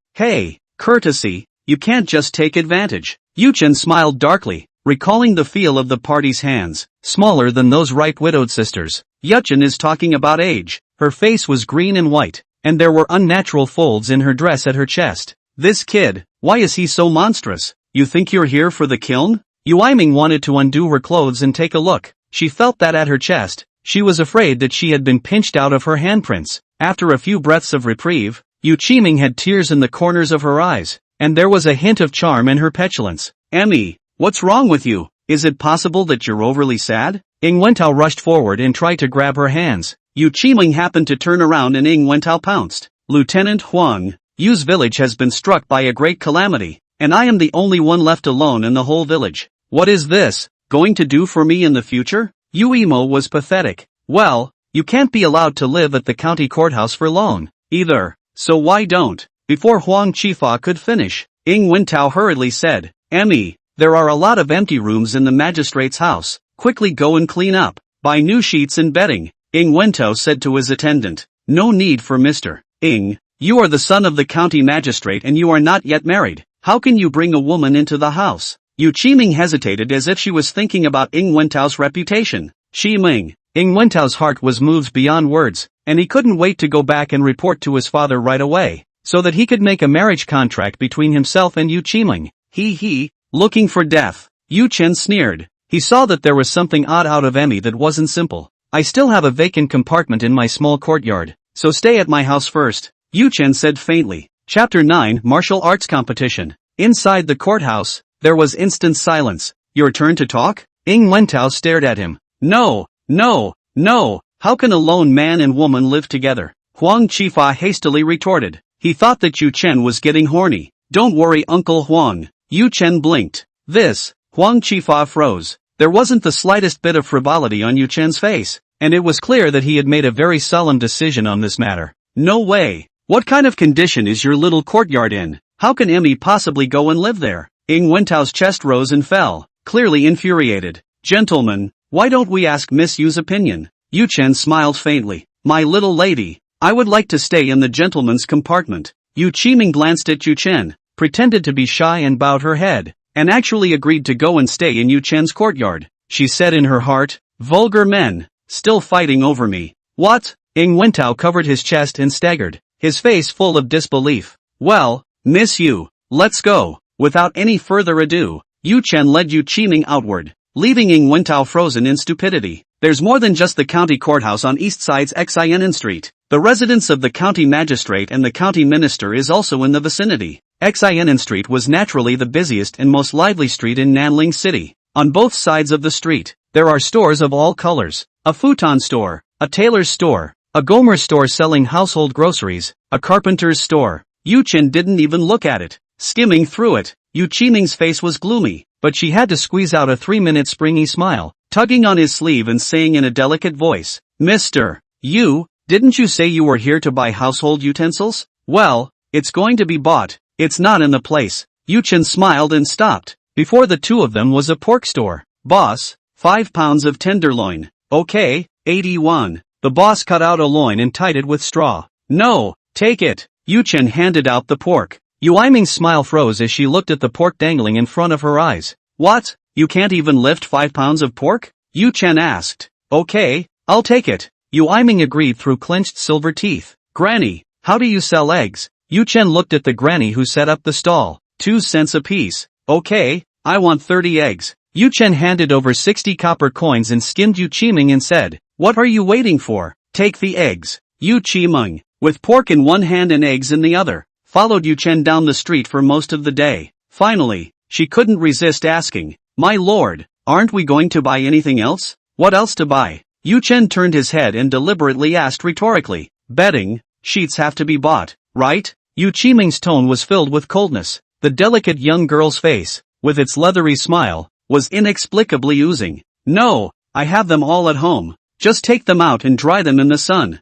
courtesy, you can't just take advantage. Yu Chen smiled darkly, recalling the feel of the party's hands, smaller than those ripe widowed sisters. Yu Chen is talking about age. Her face was green and white, and there were unnatural folds in her dress at her chest. This kid, why is he so monstrous? You think you're here for the kiln? Yu Yiming wanted to undo her clothes and take a look. She felt that at her chest. She was afraid that she had been pinched out of her handprints. After a few breaths of reprieve, Yu Qiming had tears in the corners of her eyes, and there was a hint of charm in her petulance. Emmy, what's wrong with you? Is it possible that you're overly sad? Ing Wentao rushed forward and tried to grab her hands. Yu Qiming happened to turn around and Ing Wentao pounced. Lieutenant Huang, Yu's village has been struck by a great calamity, and I am the only one left alone in the whole village. What is this going to do for me in the future? Yu Imo was pathetic. Well, you can't be allowed to live at the county courthouse for long, either, so why don't? Before Huang Qifa could finish, Ing Wentao hurriedly said, Emmy, there are a lot of empty rooms in the magistrate's house. Quickly go and clean up. Buy new sheets and bedding. Ing Wentao said to his attendant. No need for Mr. Ing. You are the son of the county magistrate and you are not yet married. How can you bring a woman into the house? Yu Qiming hesitated as if she was thinking about Ing Wentao's reputation. Qiming. Ing Wentao's heart was moved beyond words, and he couldn't wait to go back and report to his father right away, so that he could make a marriage contract between himself and Yu Qiming. Looking for death. Yu Chen sneered. He saw that there was something odd out of Emmy that wasn't simple. I still have a vacant compartment in my small courtyard, so stay at my house first, Yu Chen said faintly. Chapter 9 Martial Arts Competition. Inside the courthouse, there was instant silence. Your turn to talk? Ying Wentao stared at him. No, no, no, how can a lone man and woman live together? Huang Qifa hastily retorted. He thought that Yu Chen was getting horny. Don't worry, Uncle Huang. Yu Chen blinked. Huang Qifa froze. There wasn't the slightest bit of frivolity on Yu Chen's face, and it was clear that he had made a very solemn decision on this matter. No way. What kind of condition is your little courtyard in? How can Emmy possibly go and live there? Ying Wentao's chest rose and fell, clearly infuriated. Gentlemen, why don't we ask Miss Yu's opinion? Yu Chen smiled faintly. My little lady, I would like to stay in the gentleman's compartment. Yu Qiming glanced at Yu Chen, pretended to be shy and bowed her head, and actually agreed to go and stay in Yu Chen's courtyard. She said in her heart, vulgar men, still fighting over me. What? Ying Wentao covered his chest and staggered, his face full of disbelief. Well, Miss Yu, let's go. Without any further ado, Yu Chen led Yu Qiming outward, leaving Ying Wentao frozen in stupidity. There's more than just the county courthouse on East Side's Xian'an Street. The residence of the county magistrate and the county minister is also in the vicinity. Xian'an Street was naturally the busiest and most lively street in Nanling City. On both sides of the street, there are stores of all colors. A futon store, a tailor's store, a Gomer store selling household groceries, a carpenter's store. Yu Chen didn't even look at it. Skimming through it, Yu Qiming's face was gloomy, but she had to squeeze out a 3-minute springy smile, tugging on his sleeve and saying in a delicate voice, Mr. Yu, didn't you say you were here to buy household utensils? Well, it's going to be bought. It's not in the place. Yu Chen smiled and stopped. Before the two of them was a pork store. Boss, 5 pounds of tenderloin. Okay, 81. The boss cut out a loin and tied it with straw. No, take it. Yu Chen handed out the pork. Yu Iming's smile froze as she looked at the pork dangling in front of her eyes. What? You can't even lift 5 pounds of pork? Yu Chen asked. Okay, I'll take it. Yu Iming agreed through clenched silver teeth. Granny, how do you sell eggs? Yu Chen looked at the granny who set up the stall. 2 cents apiece. Okay, I want 30 eggs. Yu Chen handed over 60 copper coins and skimmed Yu Qiming and said, what are you waiting for? Take the eggs. Yu Qiming, with pork in one hand and eggs in the other, followed Yu Chen down the street for most of the day. Finally, she couldn't resist asking, my lord, aren't we going to buy anything else? What else to buy? Yu Chen turned his head and deliberately asked rhetorically, bedding, sheets have to be bought, right? Yu Qiming's tone was filled with coldness. The delicate young girl's face, with its leathery smile, was inexplicably oozing. No, I have them all at home. Just take them out and dry them in the sun.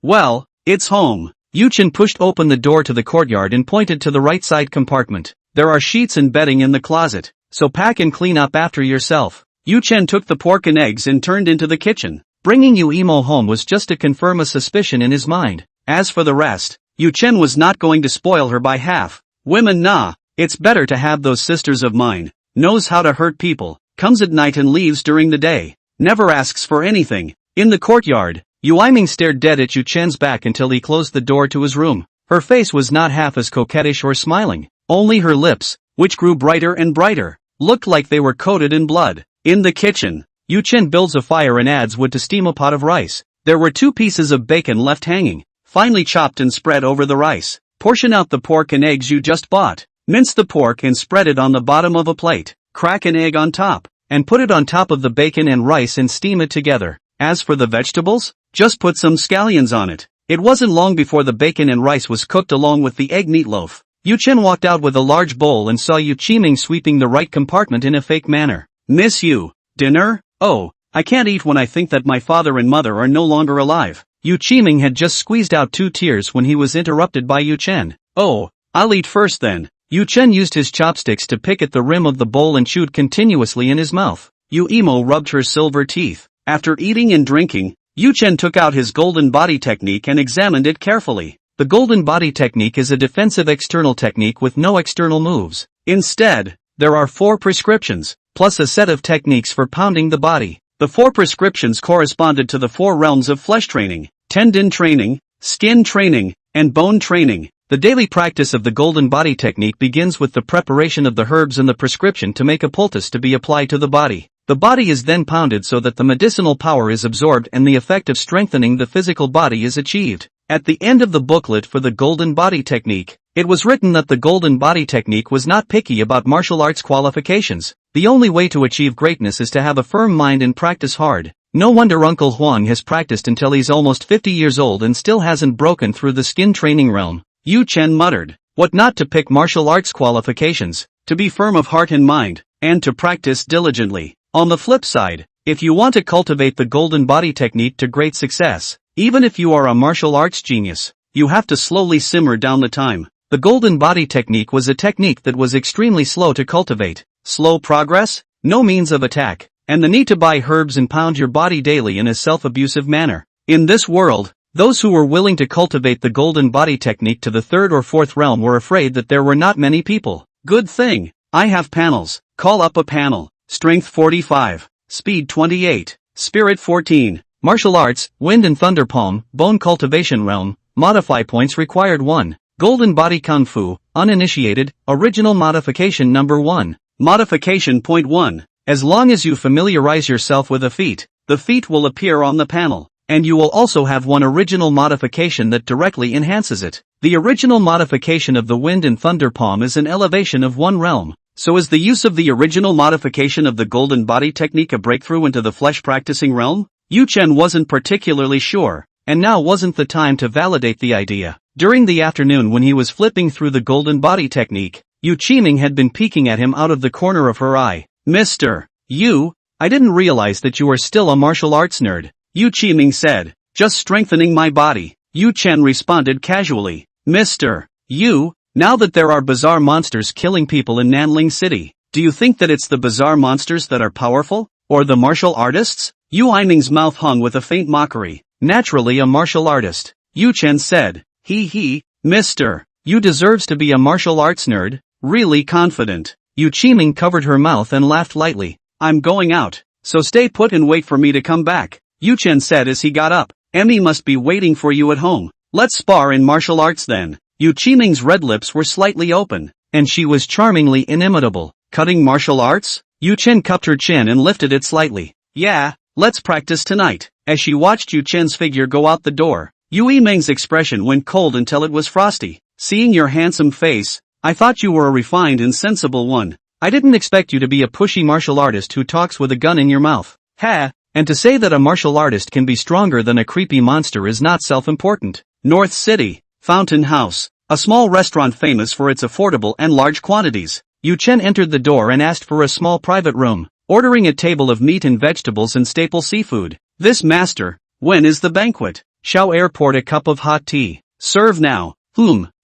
Well, it's home. Yu Chen pushed open the door to the courtyard and pointed to the right side compartment. There are sheets and bedding in the closet, so pack and clean up after yourself. Yu Chen took the pork and eggs and turned into the kitchen. Bringing Yu Imo home was just to confirm a suspicion in his mind. As for the rest, Yu Chen was not going to spoil her by half. Women nah, it's better to have those sisters of mine. Knows how to hurt people, comes at night and leaves during the day. Never asks for anything. In the courtyard, Yu Iming stared dead at Yu Chen's back until he closed the door to his room. Her face was not half as coquettish or smiling. Only her lips, which grew brighter and brighter, looked like they were coated in blood. In the kitchen, Yu Chen builds a fire and adds wood to steam a pot of rice. There were 2 pieces of bacon left hanging, finely chopped and spread over the rice. Portion out the pork and eggs you just bought. Mince the pork and spread it on the bottom of a plate. Crack an egg on top, and put it on top of the bacon and rice and steam it together. As for the vegetables, just put some scallions on it. It wasn't long before the bacon and rice was cooked along with the egg meatloaf. Yu Chen walked out with a large bowl and saw Yu Qiming sweeping the right compartment in a fake manner. Miss Yu, dinner? Oh, I can't eat when I think that my father and mother are no longer alive. Yu Qiming had just squeezed out 2 tears when he was interrupted by Yu Chen. Oh, I'll eat first then. Yu Chen used his chopsticks to pick at the rim of the bowl and chewed continuously in his mouth. Yu Imo rubbed her silver teeth. After eating and drinking, Yu Chen took out his golden body technique and examined it carefully. The golden body technique is a defensive external technique with no external moves. Instead, there are 4 prescriptions, plus a set of techniques for pounding the body. The 4 prescriptions corresponded to the 4 realms of flesh training, tendon training, skin training, and bone training. The daily practice of the golden body technique begins with the preparation of the herbs and the prescription to make a poultice to be applied to the body. The body is then pounded so that the medicinal power is absorbed and the effect of strengthening the physical body is achieved. At the end of the booklet for the Golden Body Technique, it was written that the Golden Body Technique was not picky about martial arts qualifications. The only way to achieve greatness is to have a firm mind and practice hard. No wonder Uncle Huang has practiced until he's almost 50 years old and still hasn't broken through the skin training realm. Yu Chen muttered. What not to pick martial arts qualifications? To be firm of heart and mind, and to practice diligently. On the flip side, if you want to cultivate the Golden Body Technique to great success, even if you are a martial arts genius, you have to slowly simmer down the time. The Golden Body Technique was a technique that was extremely slow to cultivate. Slow progress, no means of attack, and the need to buy herbs and pound your body daily in a self-abusive manner. In this world, those who were willing to cultivate the Golden Body Technique to the third or fourth realm were afraid that there were not many people. Good thing, I have panels. Call up a panel. Strength 45, Speed 28, Spirit 14, Martial Arts, Wind and Thunder Palm, Bone Cultivation Realm, Modify Points Required 1, Golden Body Kung Fu, Uninitiated, Original Modification Number 1. Modification Point 1. As long as you familiarize yourself with a feat, the feat will appear on the panel, and you will also have one original modification that directly enhances it. The original modification of the Wind and Thunder Palm is an elevation of one realm. So is the use of the original modification of the Golden Body Technique a breakthrough into the flesh practicing realm? Yu Chen wasn't particularly sure, and now wasn't the time to validate the idea. During the afternoon when he was flipping through the Golden Body Technique, Yu Qiming had been peeking at him out of the corner of her eye. Mr. Yu, I didn't realize that you are still a martial arts nerd, Yu Qiming said. Just strengthening my body, Yu Chen responded casually. Mr. Yu, now that there are bizarre monsters killing people in Nanling City, do you think that it's the bizarre monsters that are powerful, or the martial artists? Yu Aining's mouth hung with a faint mockery. Naturally a martial artist, Yu Chen said. He, Mr. Yu deserves to be a martial arts nerd, really confident. Yu Qiming covered her mouth and laughed lightly. I'm going out, so stay put and wait for me to come back, Yu Chen said as he got up. Emmy must be waiting for you at home. Let's spar in martial arts then. Yu Qiming's red lips were slightly open, and she was charmingly inimitable. Cutting martial arts? Yu Chen cupped her chin and lifted it slightly. Yeah, let's practice tonight. As she watched Yu Chen's figure go out the door, Yu Yiming's expression went cold until it was frosty. Seeing your handsome face, I thought you were a refined and sensible one. I didn't expect you to be a pushy martial artist who talks with a gun in your mouth. Ha! And to say that a martial artist can be stronger than a creepy monster is not self-important. North City. Fountain House, a small restaurant famous for its affordable and large quantities. Yu Chen entered the door and asked for a small private room, ordering a table of meat and vegetables and staple seafood. This master, when is the banquet? Xiao Er poured a cup of hot tea. Serve now.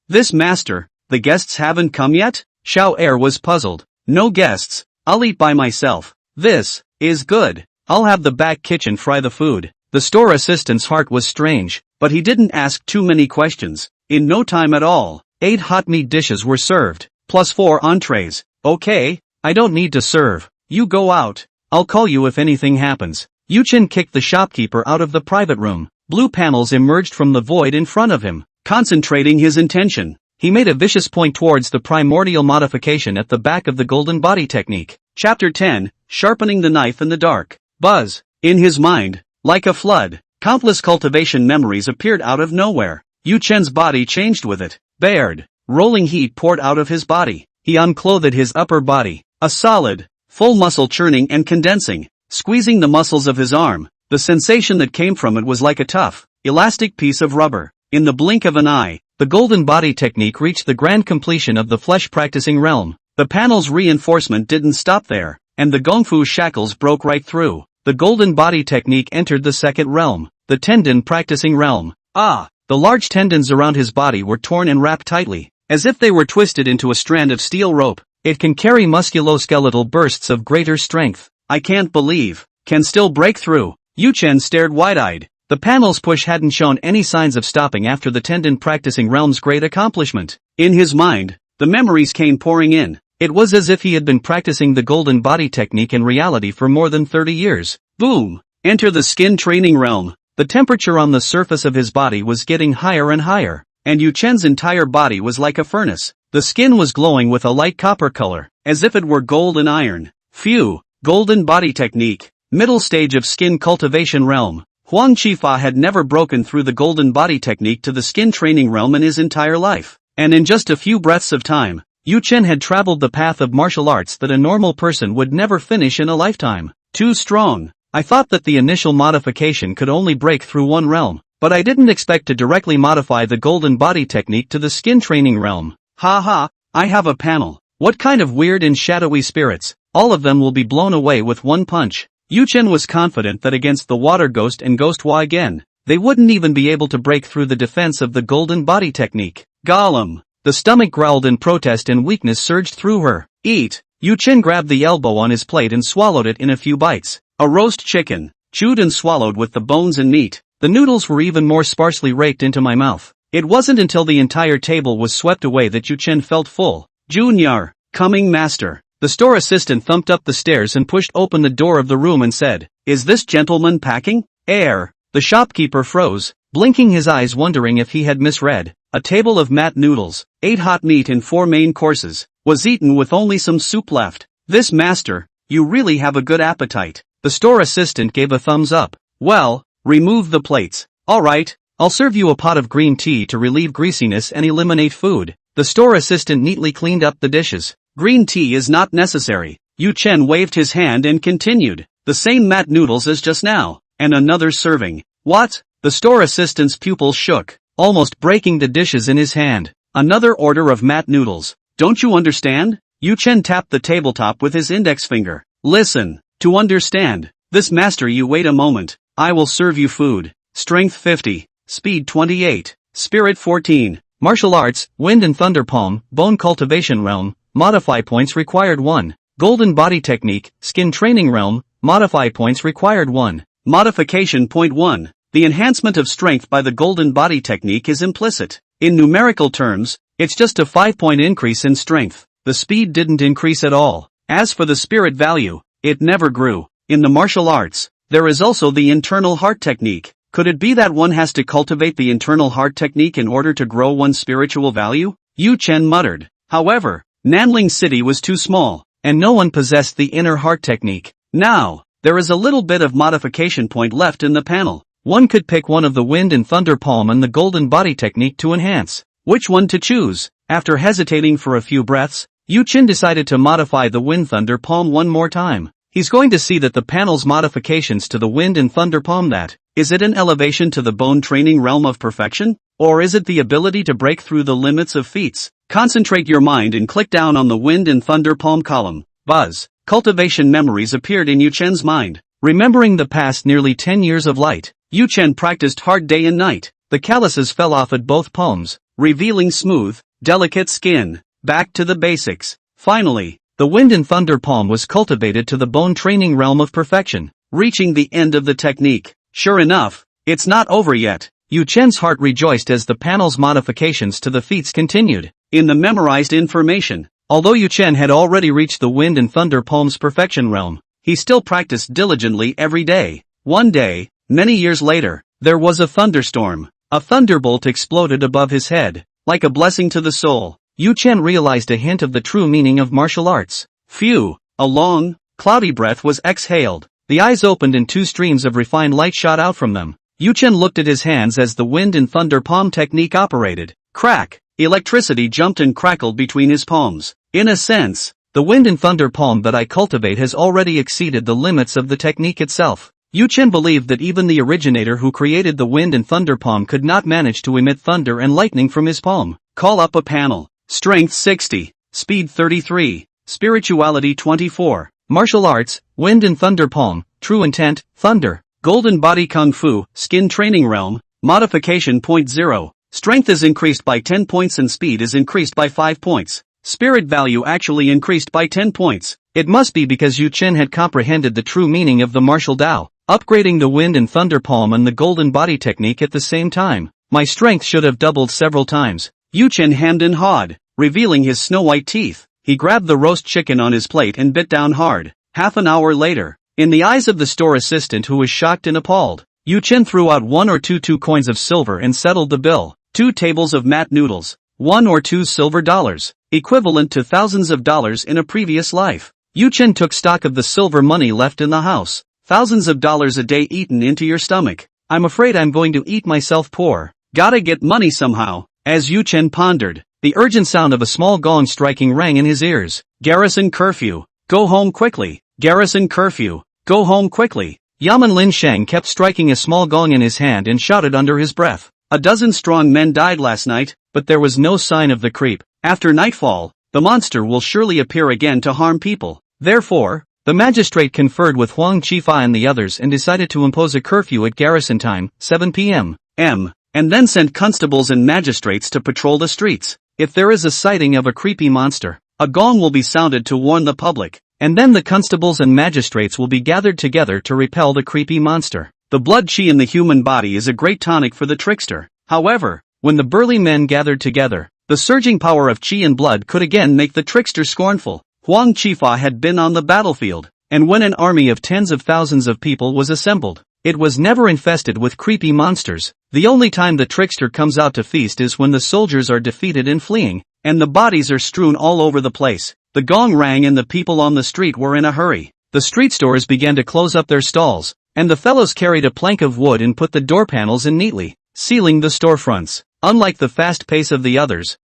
This master, the guests haven't come yet? Xiao Er was puzzled. No guests, I'll eat by myself. This is good. I'll have the back kitchen fry the food. The store assistant's heart was strange, but he didn't ask too many questions. In no time at all, 8 hot meat dishes were served, plus 4 entrees. Okay, I don't need to serve. You go out. I'll call you if anything happens. Yu Chen kicked the shopkeeper out of the private room. Blue panels emerged from the void in front of him. Concentrating his intention, he made a vicious point towards the primordial modification at the back of the Golden Body Technique. Chapter 10, Sharpening the Knife in the Dark. Buzz. In his mind, like a flood, countless cultivation memories appeared out of nowhere. Yu Chen's body changed with it. Bared. Rolling heat poured out of his body. He unclothed his upper body. A solid, full muscle churning and condensing, squeezing the muscles of his arm. The sensation that came from it was like a tough, elastic piece of rubber. In the blink of an eye, the Golden Body Technique reached the grand completion of the flesh practicing realm. The panel's reinforcement didn't stop there, and the Gongfu shackles broke right through. The Golden Body Technique entered the second realm, the tendon practicing realm. The large tendons around his body were torn and wrapped tightly, as if they were twisted into a strand of steel rope. It can carry musculoskeletal bursts of greater strength. I can't believe. Can still break through. Yu Chen stared wide-eyed. The panel's push hadn't shown any signs of stopping after the tendon practicing realm's great accomplishment. In his mind, the memories came pouring in. It was as if he had been practicing the Golden Body Technique in reality for more than 30 years. Boom! Enter the skin training realm. The temperature on the surface of his body was getting higher and higher, and Yu Chen's entire body was like a furnace. The skin was glowing with a light copper color, as if it were gold and iron. Phew! Golden Body Technique, middle stage of skin cultivation realm. Huang Qifa had never broken through the Golden Body Technique to the skin training realm in his entire life, and in just a few breaths of time, Yu Chen had traveled the path of martial arts that a normal person would never finish in a lifetime. Too strong. I thought that the initial modification could only break through one realm, but I didn't expect to directly modify the Golden Body Technique to the skin training realm. Ha, I have a panel. What kind of weird and shadowy spirits? All of them will be blown away with one punch. Yu Chen was confident that against the Water Ghost and Ghost Hua again, they wouldn't even be able to break through the defense of the Golden Body Technique. Golem. The stomach growled in protest and weakness surged through her. Eat. Yu Chen grabbed the elbow on his plate and swallowed it in a few bites. A roast chicken, chewed and swallowed with the bones and meat. The noodles were even more sparsely raked into my mouth. It wasn't until the entire table was swept away that Yu Chen felt full. Junior, coming master. The store assistant thumped up the stairs and pushed open the door of the room and said, "Is this gentleman packing?" Air. The shopkeeper froze, blinking his eyes wondering if he had misread. A table of mat noodles, 8 hot meat in 4 main courses, was eaten with only some soup left. This master, you really have a good appetite. The store assistant gave a thumbs up. Well, remove the plates. Alright, I'll serve you a pot of green tea to relieve greasiness and eliminate food. The store assistant neatly cleaned up the dishes. Green tea is not necessary. Yu Chen waved his hand and continued. The same mat noodles as just now, and another serving. What? The store assistant's pupils shook, almost breaking the dishes in his hand. Another order of mat noodles. Don't you understand? Yu Chen tapped the tabletop with his index finger. Listen, to understand, this master you wait a moment, I will serve you food. Strength 50, Speed 28, Spirit 14, Martial Arts, Wind and Thunder Palm, Bone Cultivation Realm, Modify points required 1. Golden Body Technique, Skin Training Realm, Modify points required 1. Modification point 1. The enhancement of strength by the Golden Body Technique is implicit. In numerical terms, it's just a 5-point increase in strength. The speed didn't increase at all. As for the spirit value, it never grew. In the martial arts, there is also the internal heart technique. Could it be that one has to cultivate the internal heart technique in order to grow one's spiritual value? Yu Chen muttered. However, Nanling City was too small, and no one possessed the inner heart technique. Now, there is a little bit of modification point left in the panel. One could pick one of the Wind and Thunder Palm and the Golden Body Technique to enhance. Which one to choose? After hesitating for a few breaths, Yu Chen decided to modify the Wind Thunder Palm one more time. He's going to see that the panel's modifications to the Wind and Thunder Palm that, is it an elevation to the bone training realm of perfection? Or is it the ability to break through the limits of feats? Concentrate your mind and click down on the Wind and Thunder Palm column. Buzz. Cultivation memories appeared in Yu Chen's mind. Remembering the past nearly 10 years of light, Yu Chen practiced hard day and night. The calluses fell off at both palms, revealing smooth, delicate skin. Back to the basics. Finally, the Wind and Thunder Palm was cultivated to the bone training realm of perfection, reaching the end of the technique. Sure enough, it's not over yet. Yu Chen's heart rejoiced as the panel's modifications to the feats continued. In the memorized information, although Yu Chen had already reached the Wind and Thunder Palm's perfection realm, he still practiced diligently every day. One day, many years later, there was a thunderstorm. A thunderbolt exploded above his head, like a blessing to the soul. Yu Chen realized a hint of the true meaning of martial arts. Phew! A long, cloudy breath was exhaled. The eyes opened and 2 streams of refined light shot out from them. Yu Chen looked at his hands as the Wind and Thunder Palm technique operated. Crack! Electricity jumped and crackled between his palms. In a sense, the Wind and Thunder Palm that I cultivate has already exceeded the limits of the technique itself. Yu Chen believed that even the originator who created the Wind and Thunder Palm could not manage to emit thunder and lightning from his palm. Call up a panel. Strength 60, Speed 33, Spirituality 24, Martial Arts, Wind and Thunder Palm, True Intent, Thunder, Golden Body Kung Fu, Skin Training Realm, Modification Point 0, Strength is increased by 10 points and Speed is increased by 5 points. Spirit value actually increased by 10 points. It must be because Yu Chen had comprehended the true meaning of the martial Dao, upgrading the Wind and Thunder Palm and the Golden Body Technique at the same time. My strength should have doubled several times. Yu Chen hemmed and hawed, revealing his snow-white teeth. He grabbed the roast chicken on his plate and bit down hard. Half an hour later, in the eyes of the store assistant who was shocked and appalled, Yu Chen threw out 1 or 2 coins of silver and settled the bill. 2 tables of mat noodles, 1 or 2 silver dollars, equivalent to thousands of dollars in a previous life. Yu Chen took stock of the silver money left in the house. Thousands of dollars a day eaten into your stomach. I'm afraid I'm going to eat myself poor. Gotta get money somehow. As Yu Chen pondered, the urgent sound of a small gong striking rang in his ears. Garrison curfew. Go home quickly. Garrison curfew. Go home quickly. Yaman Lin Shang kept striking a small gong in his hand and shouted under his breath. 12 strong men died last night, but there was no sign of the creep. After nightfall, the monster will surely appear again to harm people. Therefore, the magistrate conferred with Huang Qifei and the others and decided to impose a curfew at garrison time, 7 p.m. and then sent constables and magistrates to patrol the streets. If there is a sighting of a creepy monster, a gong will be sounded to warn the public, and then the constables and magistrates will be gathered together to repel the creepy monster. The blood qi in the human body is a great tonic for the trickster. However, when the burly men gathered together, the surging power of qi and blood could again make the trickster scornful. Huang Qifei had been on the battlefield, and when an army of tens of thousands of people was assembled, it was never infested with creepy monsters. The only time the trickster comes out to feast is when the soldiers are defeated and fleeing, and the bodies are strewn all over the place. The gong rang and the people on the street were in a hurry. The street stores began to close up their stalls, and the fellows carried a plank of wood and put the door panels in neatly, sealing the storefronts. Unlike the fast pace of the others,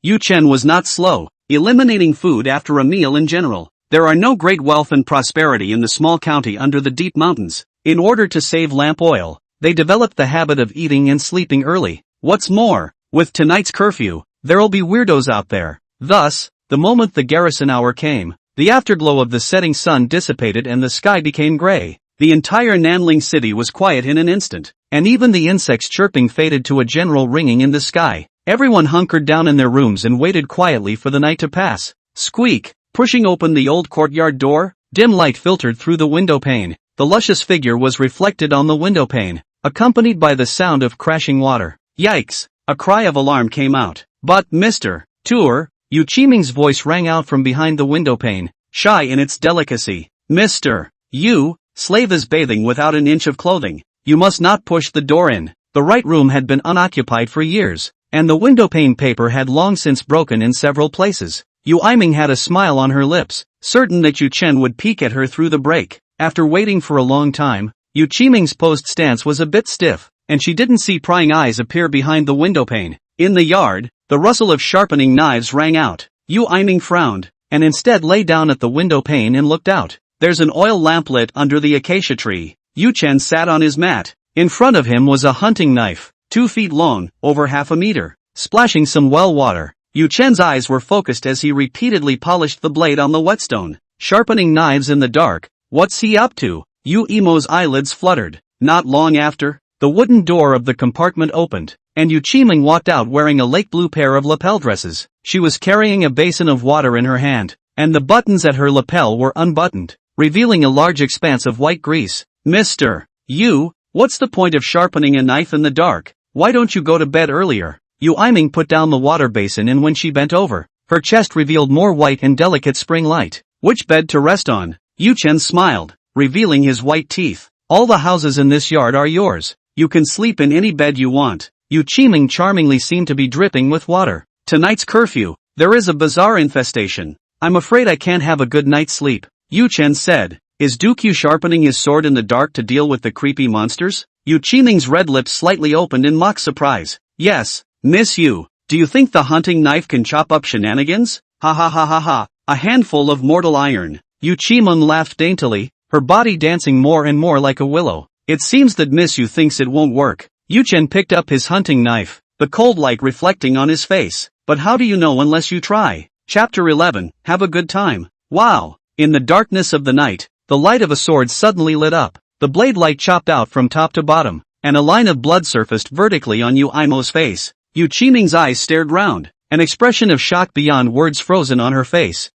Yu Chen was not slow, eliminating food after a meal in general. There are no great wealth and prosperity in the small county under the deep mountains. In order to save lamp oil, they developed the habit of eating and sleeping early. What's more, with tonight's curfew, there'll be weirdos out there. Thus, the moment the garrison hour came, the afterglow of the setting sun dissipated and the sky became gray. The entire Nanling city was quiet in an instant, and even the insects chirping faded to a general ringing in the sky. Everyone hunkered down in their rooms and waited quietly for the night to pass. Squeak! Pushing open the old courtyard door, dim light filtered through the window pane. The luscious figure was reflected on the window pane, accompanied by the sound of crashing water. Yikes! A cry of alarm came out. But, Mr. Tour, Yu Qiming's voice rang out from behind the window pane, shy in its delicacy. Mr. Yu, slave is bathing without an inch of clothing. You must not push the door in. The right room had been unoccupied for years, and the windowpane paper had long since broken in several places. Yu Iming had a smile on her lips, certain that Yu Chen would peek at her through the break. After waiting for a long time, Yu Qiming's posed stance was a bit stiff, and she didn't see prying eyes appear behind the windowpane. In the yard, the rustle of sharpening knives rang out. Yu Iming frowned, and instead lay down at the windowpane and looked out. There's an oil lamp lit under the acacia tree. Yu Chen sat on his mat. In front of him was a hunting knife, 2 feet long, over half a meter, splashing some well water. Yu Chen's eyes were focused as he repeatedly polished the blade on the whetstone. Sharpening knives in the dark, what's he up to? Yu Imo's eyelids fluttered. Not long after, the wooden door of the compartment opened, and Yu Qiming walked out wearing a lake blue pair of lapel dresses. She was carrying a basin of water in her hand, and the buttons at her lapel were unbuttoned, revealing a large expanse of white grease. Mr. Yu, what's the point of sharpening a knife in the dark? Why don't you go to bed earlier? Yu Iming put down the water basin, and when she bent over, her chest revealed more white and delicate spring light. Which bed to rest on? Yu Chen smiled, revealing his white teeth. All the houses in this yard are yours. You can sleep in any bed you want. Yu Qiming charmingly seemed to be dripping with water. Tonight's curfew, there is a bizarre infestation. I'm afraid I can't have a good night's sleep. Yu Chen said. Is Dukyu sharpening his sword in the dark to deal with the creepy monsters? Yu Qiming's red lips slightly opened in mock surprise. Yes, Miss Yu. Do you think the hunting knife can chop up shenanigans? Ha ha ha ha ha. A handful of mortal iron. Yu Qiming laughed daintily, her body dancing more and more like a willow. It seems that Miss Yu thinks it won't work. Yu Chen picked up his hunting knife, the cold light reflecting on his face. But how do you know unless you try? Chapter 11, Have a Good Time. Wow! In the darkness of the night, the light of a sword suddenly lit up. The blade light chopped out from top to bottom, and a line of blood surfaced vertically on Yu Imo's face. Yu Qiming's eyes stared round, an expression of shock beyond words frozen on her face.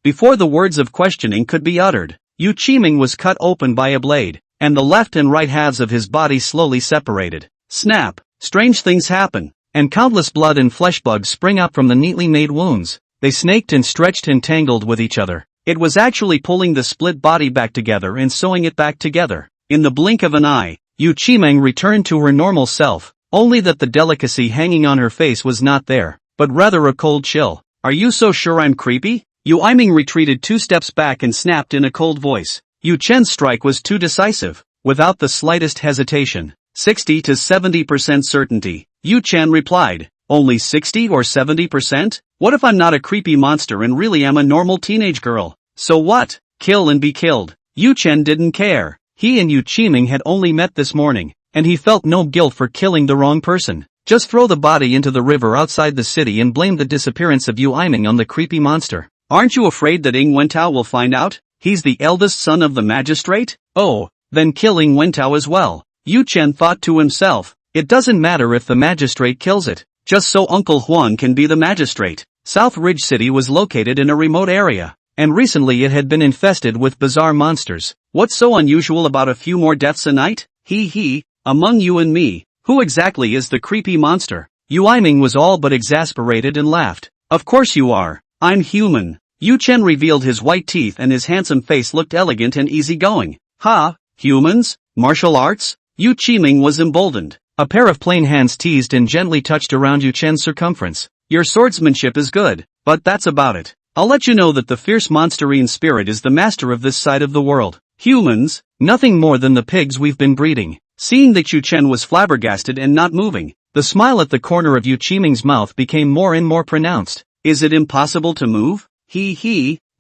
Before the words of questioning could be uttered, Yu Qiming was cut open by a blade, and the left and right halves of his body slowly separated. Snap! Strange things happen, and countless blood and flesh bugs spring up from the neatly made wounds. They snaked and stretched and tangled with each other. It was actually pulling the split body back together and sewing it back together. In the blink of an eye, Yu Qiming returned to her normal self, only that the delicacy hanging on her face was not there, but rather a cold chill. Are you so sure I'm creepy? Yu Iming retreated 2 steps back and snapped in a cold voice. Yu Chen's strike was too decisive. Without the slightest hesitation. 60 to 70% certainty. Yu Chen replied. Only 60 or 70%? What if I'm not a creepy monster and really am a normal teenage girl? So what? Kill and be killed. Yu Chen didn't care. He and Yu Qiming had only met this morning, and he felt no guilt for killing the wrong person. Just throw the body into the river outside the city and blame the disappearance of Yu Iming on the creepy monster. Aren't you afraid that Ing Wentao will find out? He's the eldest son of the magistrate? Oh, then kill Ing Wentao as well. Yu Chen thought to himself, it doesn't matter if the magistrate kills it, just so Uncle Huan can be the magistrate. South Ridge City was located in a remote area, and recently it had been infested with bizarre monsters. What's so unusual about a few more deaths a night? Among you and me, who exactly is the creepy monster? Yu Iming was all but exasperated and laughed. Of course you are. I'm human. Yu Chen revealed his white teeth and his handsome face looked elegant and easygoing. Ha, humans? Martial arts? Yu Qiming was emboldened. A pair of plain hands teased and gently touched around Yu Chen's circumference. Your swordsmanship is good, but that's about it. I'll let you know that the fierce monsterine spirit is the master of this side of the world. Humans? Nothing more than the pigs we've been breeding. Seeing that Yu Chen was flabbergasted and not moving, the smile at the corner of Yu Qiming's mouth became more and more pronounced. Is it impossible to move?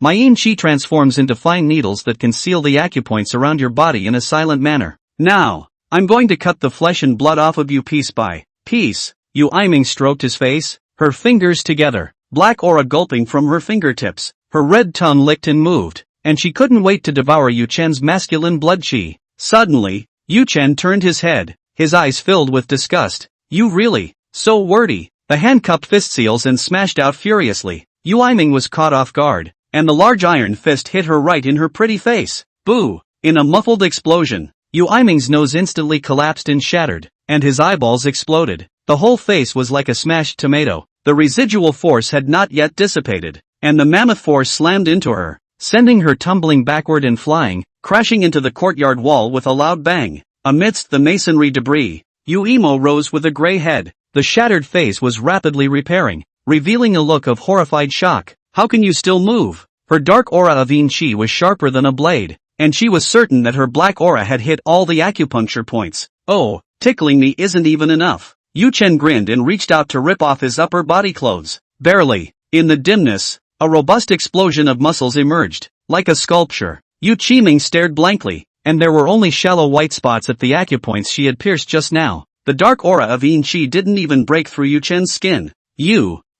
My yin qi transforms into fine needles that can seal the acupoints around your body in a silent manner. Now, I'm going to cut the flesh and blood off of you piece by piece. Yu Iming stroked his face, her fingers together, black aura gulping from her fingertips. Her red tongue licked and moved, and she couldn't wait to devour Yu Chen's masculine blood qi. Suddenly, Yu Chen turned his head, his eyes filled with disgust. You really? So wordy. The hand cupped fist seals and smashed out furiously. Yu Iming was caught off guard, and the large iron fist hit her right in her pretty face. Boo! In a muffled explosion, Yu Iming's nose instantly collapsed and shattered, and his eyeballs exploded. The whole face was like a smashed tomato. The residual force had not yet dissipated, and the mammoth force slammed into her, sending her tumbling backward and flying, crashing into the courtyard wall with a loud bang. Amidst the masonry debris, Yu Imo rose with a gray head. The shattered face was rapidly repairing, revealing a look of horrified shock. How can you still move? Her dark aura of yin qi was sharper than a blade, and she was certain that her black aura had hit all the acupuncture points. Oh, tickling me isn't even enough. Yu Chen grinned and reached out to rip off his upper body clothes. Barely. In the dimness, a robust explosion of muscles emerged, like a sculpture. Yu Qiming stared blankly, and there were only shallow white spots at the acupoints she had pierced just now. The dark aura of yin qi didn't even break through Yu Chen's skin.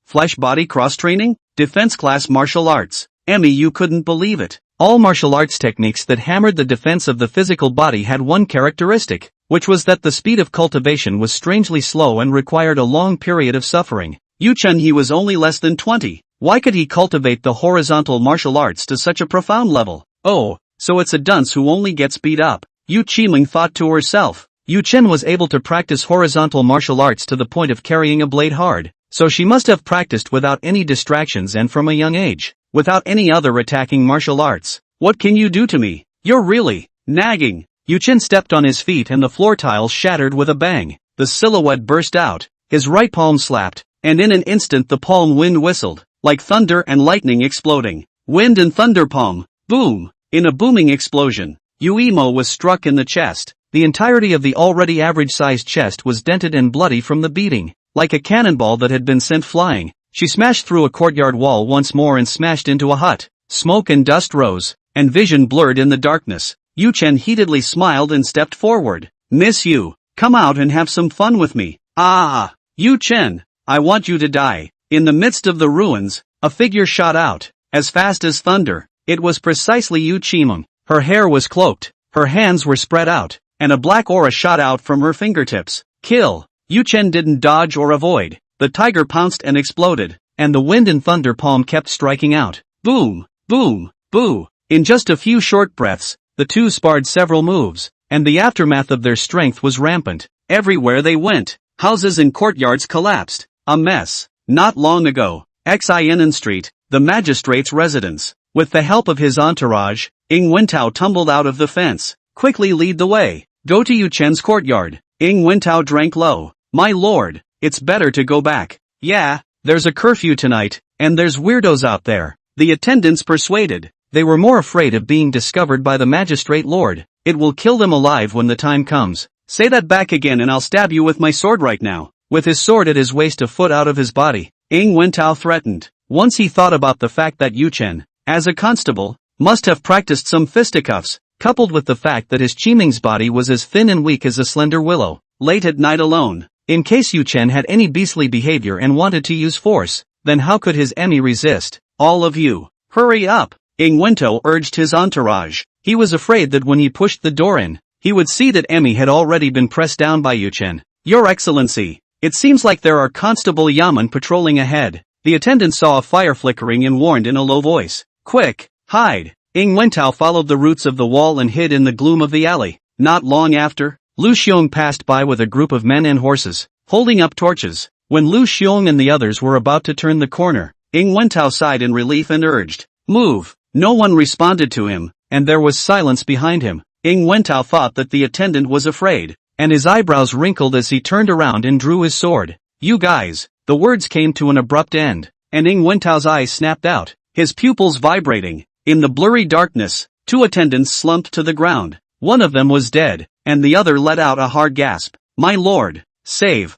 Flesh-body cross-training? Defense class martial arts. Emmy, you couldn't believe it. All martial arts techniques that hammered the defense of the physical body had one characteristic, which was that the speed of cultivation was strangely slow and required a long period of suffering. Yu Chen, he was only less than 20. Why could he cultivate the horizontal martial arts to such a profound level? Oh, so it's a dunce who only gets beat up. Yu Qiming thought to herself. Yu Chen was able to practice horizontal martial arts to the point of carrying a blade hard, so she must have practiced without any distractions and from a young age, without any other attacking martial arts. What can you do to me? You're really nagging. Yu Chen stepped on his feet and the floor tiles shattered with a bang. The silhouette burst out, his right palm slapped, and in an instant the palm wind whistled, like thunder and lightning exploding. Wind and thunder palm. Boom! In a booming explosion, Yu Imo was struck in the chest. The entirety of the already average-sized chest was dented and bloody from the beating. Like a cannonball that had been sent flying, she smashed through a courtyard wall once more and smashed into a hut. Smoke and dust rose, and vision blurred in the darkness. Yu Chen heatedly smiled and stepped forward. Miss Yu, come out and have some fun with me. Ah! Yu Chen, I want you to die. In the midst of the ruins, a figure shot out, as fast as thunder. It was precisely Yu Qiming. Her hair was cloaked, her hands were spread out, and a black aura shot out from her fingertips. Kill! Yu Chen didn't dodge or avoid. The tiger pounced and exploded, and the wind and thunder palm kept striking out. Boom! Boom! Boo! In just a few short breaths, the two sparred several moves, and the aftermath of their strength was rampant. Everywhere they went, houses and courtyards collapsed. A mess. Not long ago, Xianan Street, the magistrate's residence. With the help of his entourage, Ing Wentao tumbled out of the fence. Quickly lead the way. Go to Yu Chen's courtyard. Ing Wentao drank low. My lord, it's better to go back. Yeah, there's a curfew tonight, and there's weirdos out there. The attendants persuaded. They were more afraid of being discovered by the magistrate lord. It will kill them alive when the time comes. Say that back again and I'll stab you with my sword right now. With his sword at his waist a foot out of his body, Ng Wentao threatened. Once he thought about the fact that Yu Chen, as a constable, must have practiced some fisticuffs, coupled with the fact that his Qiming's body was as thin and weak as a slender willow, late at night alone. In case Yu Chen had any beastly behavior and wanted to use force, then how could his Emmy resist? All of you, hurry up! Ng Wentao urged his entourage. He was afraid that when he pushed the door in, he would see that Emmy had already been pressed down by Yu Chen. Your Excellency, it seems like there are Constable Yaman patrolling ahead. The attendant saw a fire flickering and warned in a low voice. Quick, hide! Ng Wentao followed the roots of the wall and hid in the gloom of the alley. Not long after, Lu Xiong passed by with a group of men and horses, holding up torches. When Lu Xiong and the others were about to turn the corner, Ng Wentao sighed in relief and urged, "Move!" No one responded to him, and there was silence behind him. Ng Wentao thought that the attendant was afraid, and his eyebrows wrinkled as he turned around and drew his sword. "You guys!" The words came to an abrupt end, and Ng Wentao's eyes snapped out, his pupils vibrating. In the blurry darkness, two attendants slumped to the ground. One of them was dead, and the other let out a hard gasp. "My lord! Save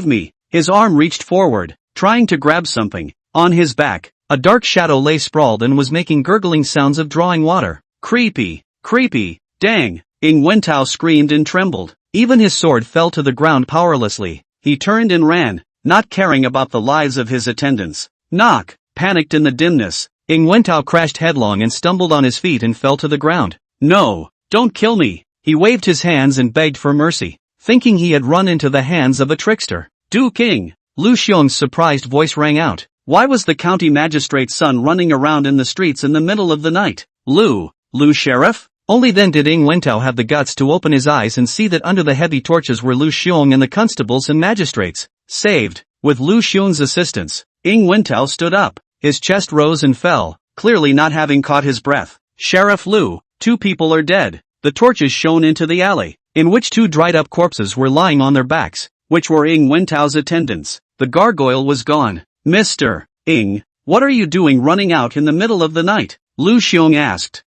me!" His arm reached forward, trying to grab something. On his back, a dark shadow lay sprawled and was making gurgling sounds of drawing water. Creepy! Dang! Ng Wentao screamed and trembled. Even his sword fell to the ground powerlessly. He turned and ran, not caring about the lives of his attendants. Knock! Panicked in the dimness, Ng Wentao crashed headlong and stumbled on his feet and fell to the ground. "No! Don't kill me!" He waved his hands and begged for mercy, thinking he had run into the hands of a trickster. "Du King!" Lu Xiong's surprised voice rang out. Why was the county magistrate's son running around in the streets in the middle of the night? Lu Sheriff? Only then did Ng Wentao have the guts to open his eyes and see that under the heavy torches were Lu Xiong and the constables and magistrates. Saved. With Lu Xiong's assistance, Ng Wentao stood up. His chest rose and fell, clearly not having caught his breath. "Sheriff Lu, 2 people are dead." The torches shone into the alley, in which 2 dried-up corpses were lying on their backs, which were Ng Wentao's attendants. The gargoyle was gone. "Mr. Ng, what are you doing running out in the middle of the night?" Lu Xiong asked.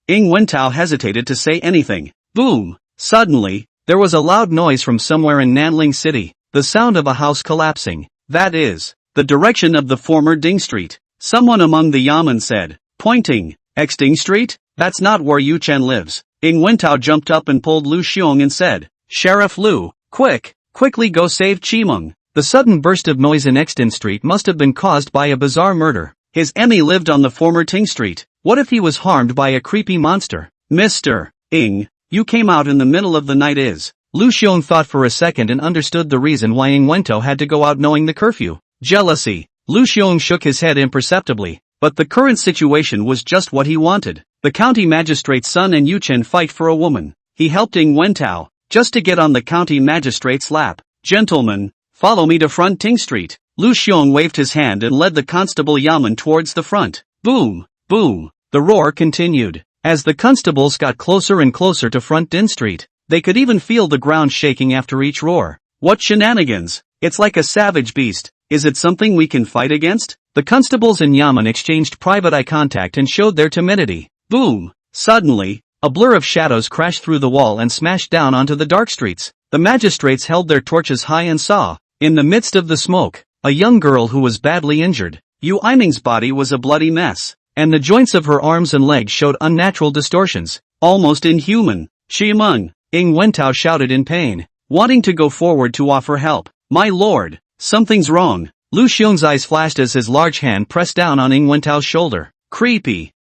Ng Wentao hesitated to say anything. Boom! Suddenly, there was a loud noise from somewhere in Nanling City, the sound of a house collapsing. That is, the direction of the former Ding Street. Someone among the Yamen said, pointing, "Ding Street? That's not where Yu Chen lives." Ng Wentao jumped up and pulled Lu Xiong and said, "Sheriff Lu, quickly go save Qimeng." The sudden burst of noise in Exton Street must have been caused by a bizarre murder. His Emmy lived on the former Ting Street. What if he was harmed by a creepy monster? "Mr. Ng, you came out in the middle of the night is." Lu Xiong thought for a second and understood the reason why Ng Wentao had to go out knowing the curfew. Jealousy. Lu Xiong shook his head imperceptibly, but the current situation was just what he wanted. The county magistrate's son and Yu Chen fight for a woman. He helped Ng Wentao, just to get on the county magistrate's lap. "Gentlemen, follow me to front Ting Street." Lu Xiong waved his hand and led the constable Yamen towards the front. Boom! Boom! The roar continued. As the constables got closer and closer to front Din Street, they could even feel the ground shaking after each roar. "What shenanigans? It's like a savage beast. Is it something we can fight against?" The constables and Yamen exchanged private eye contact and showed their timidity. Boom! Suddenly, a blur of shadows crashed through the wall and smashed down onto the dark streets. The magistrates held their torches high and saw, in the midst of the smoke, a young girl who was badly injured. Yu Iming's body was a bloody mess, and the joints of her arms and legs showed unnatural distortions, almost inhuman. "Qimeng!" Ng Wentao shouted in pain, wanting to go forward to offer help. "My lord, something's wrong." Lu Xiong's eyes flashed as his large hand pressed down on Ng Wentao's shoulder. Creepy!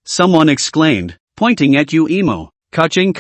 Someone exclaimed, pointing at Yu Imo. Kaching!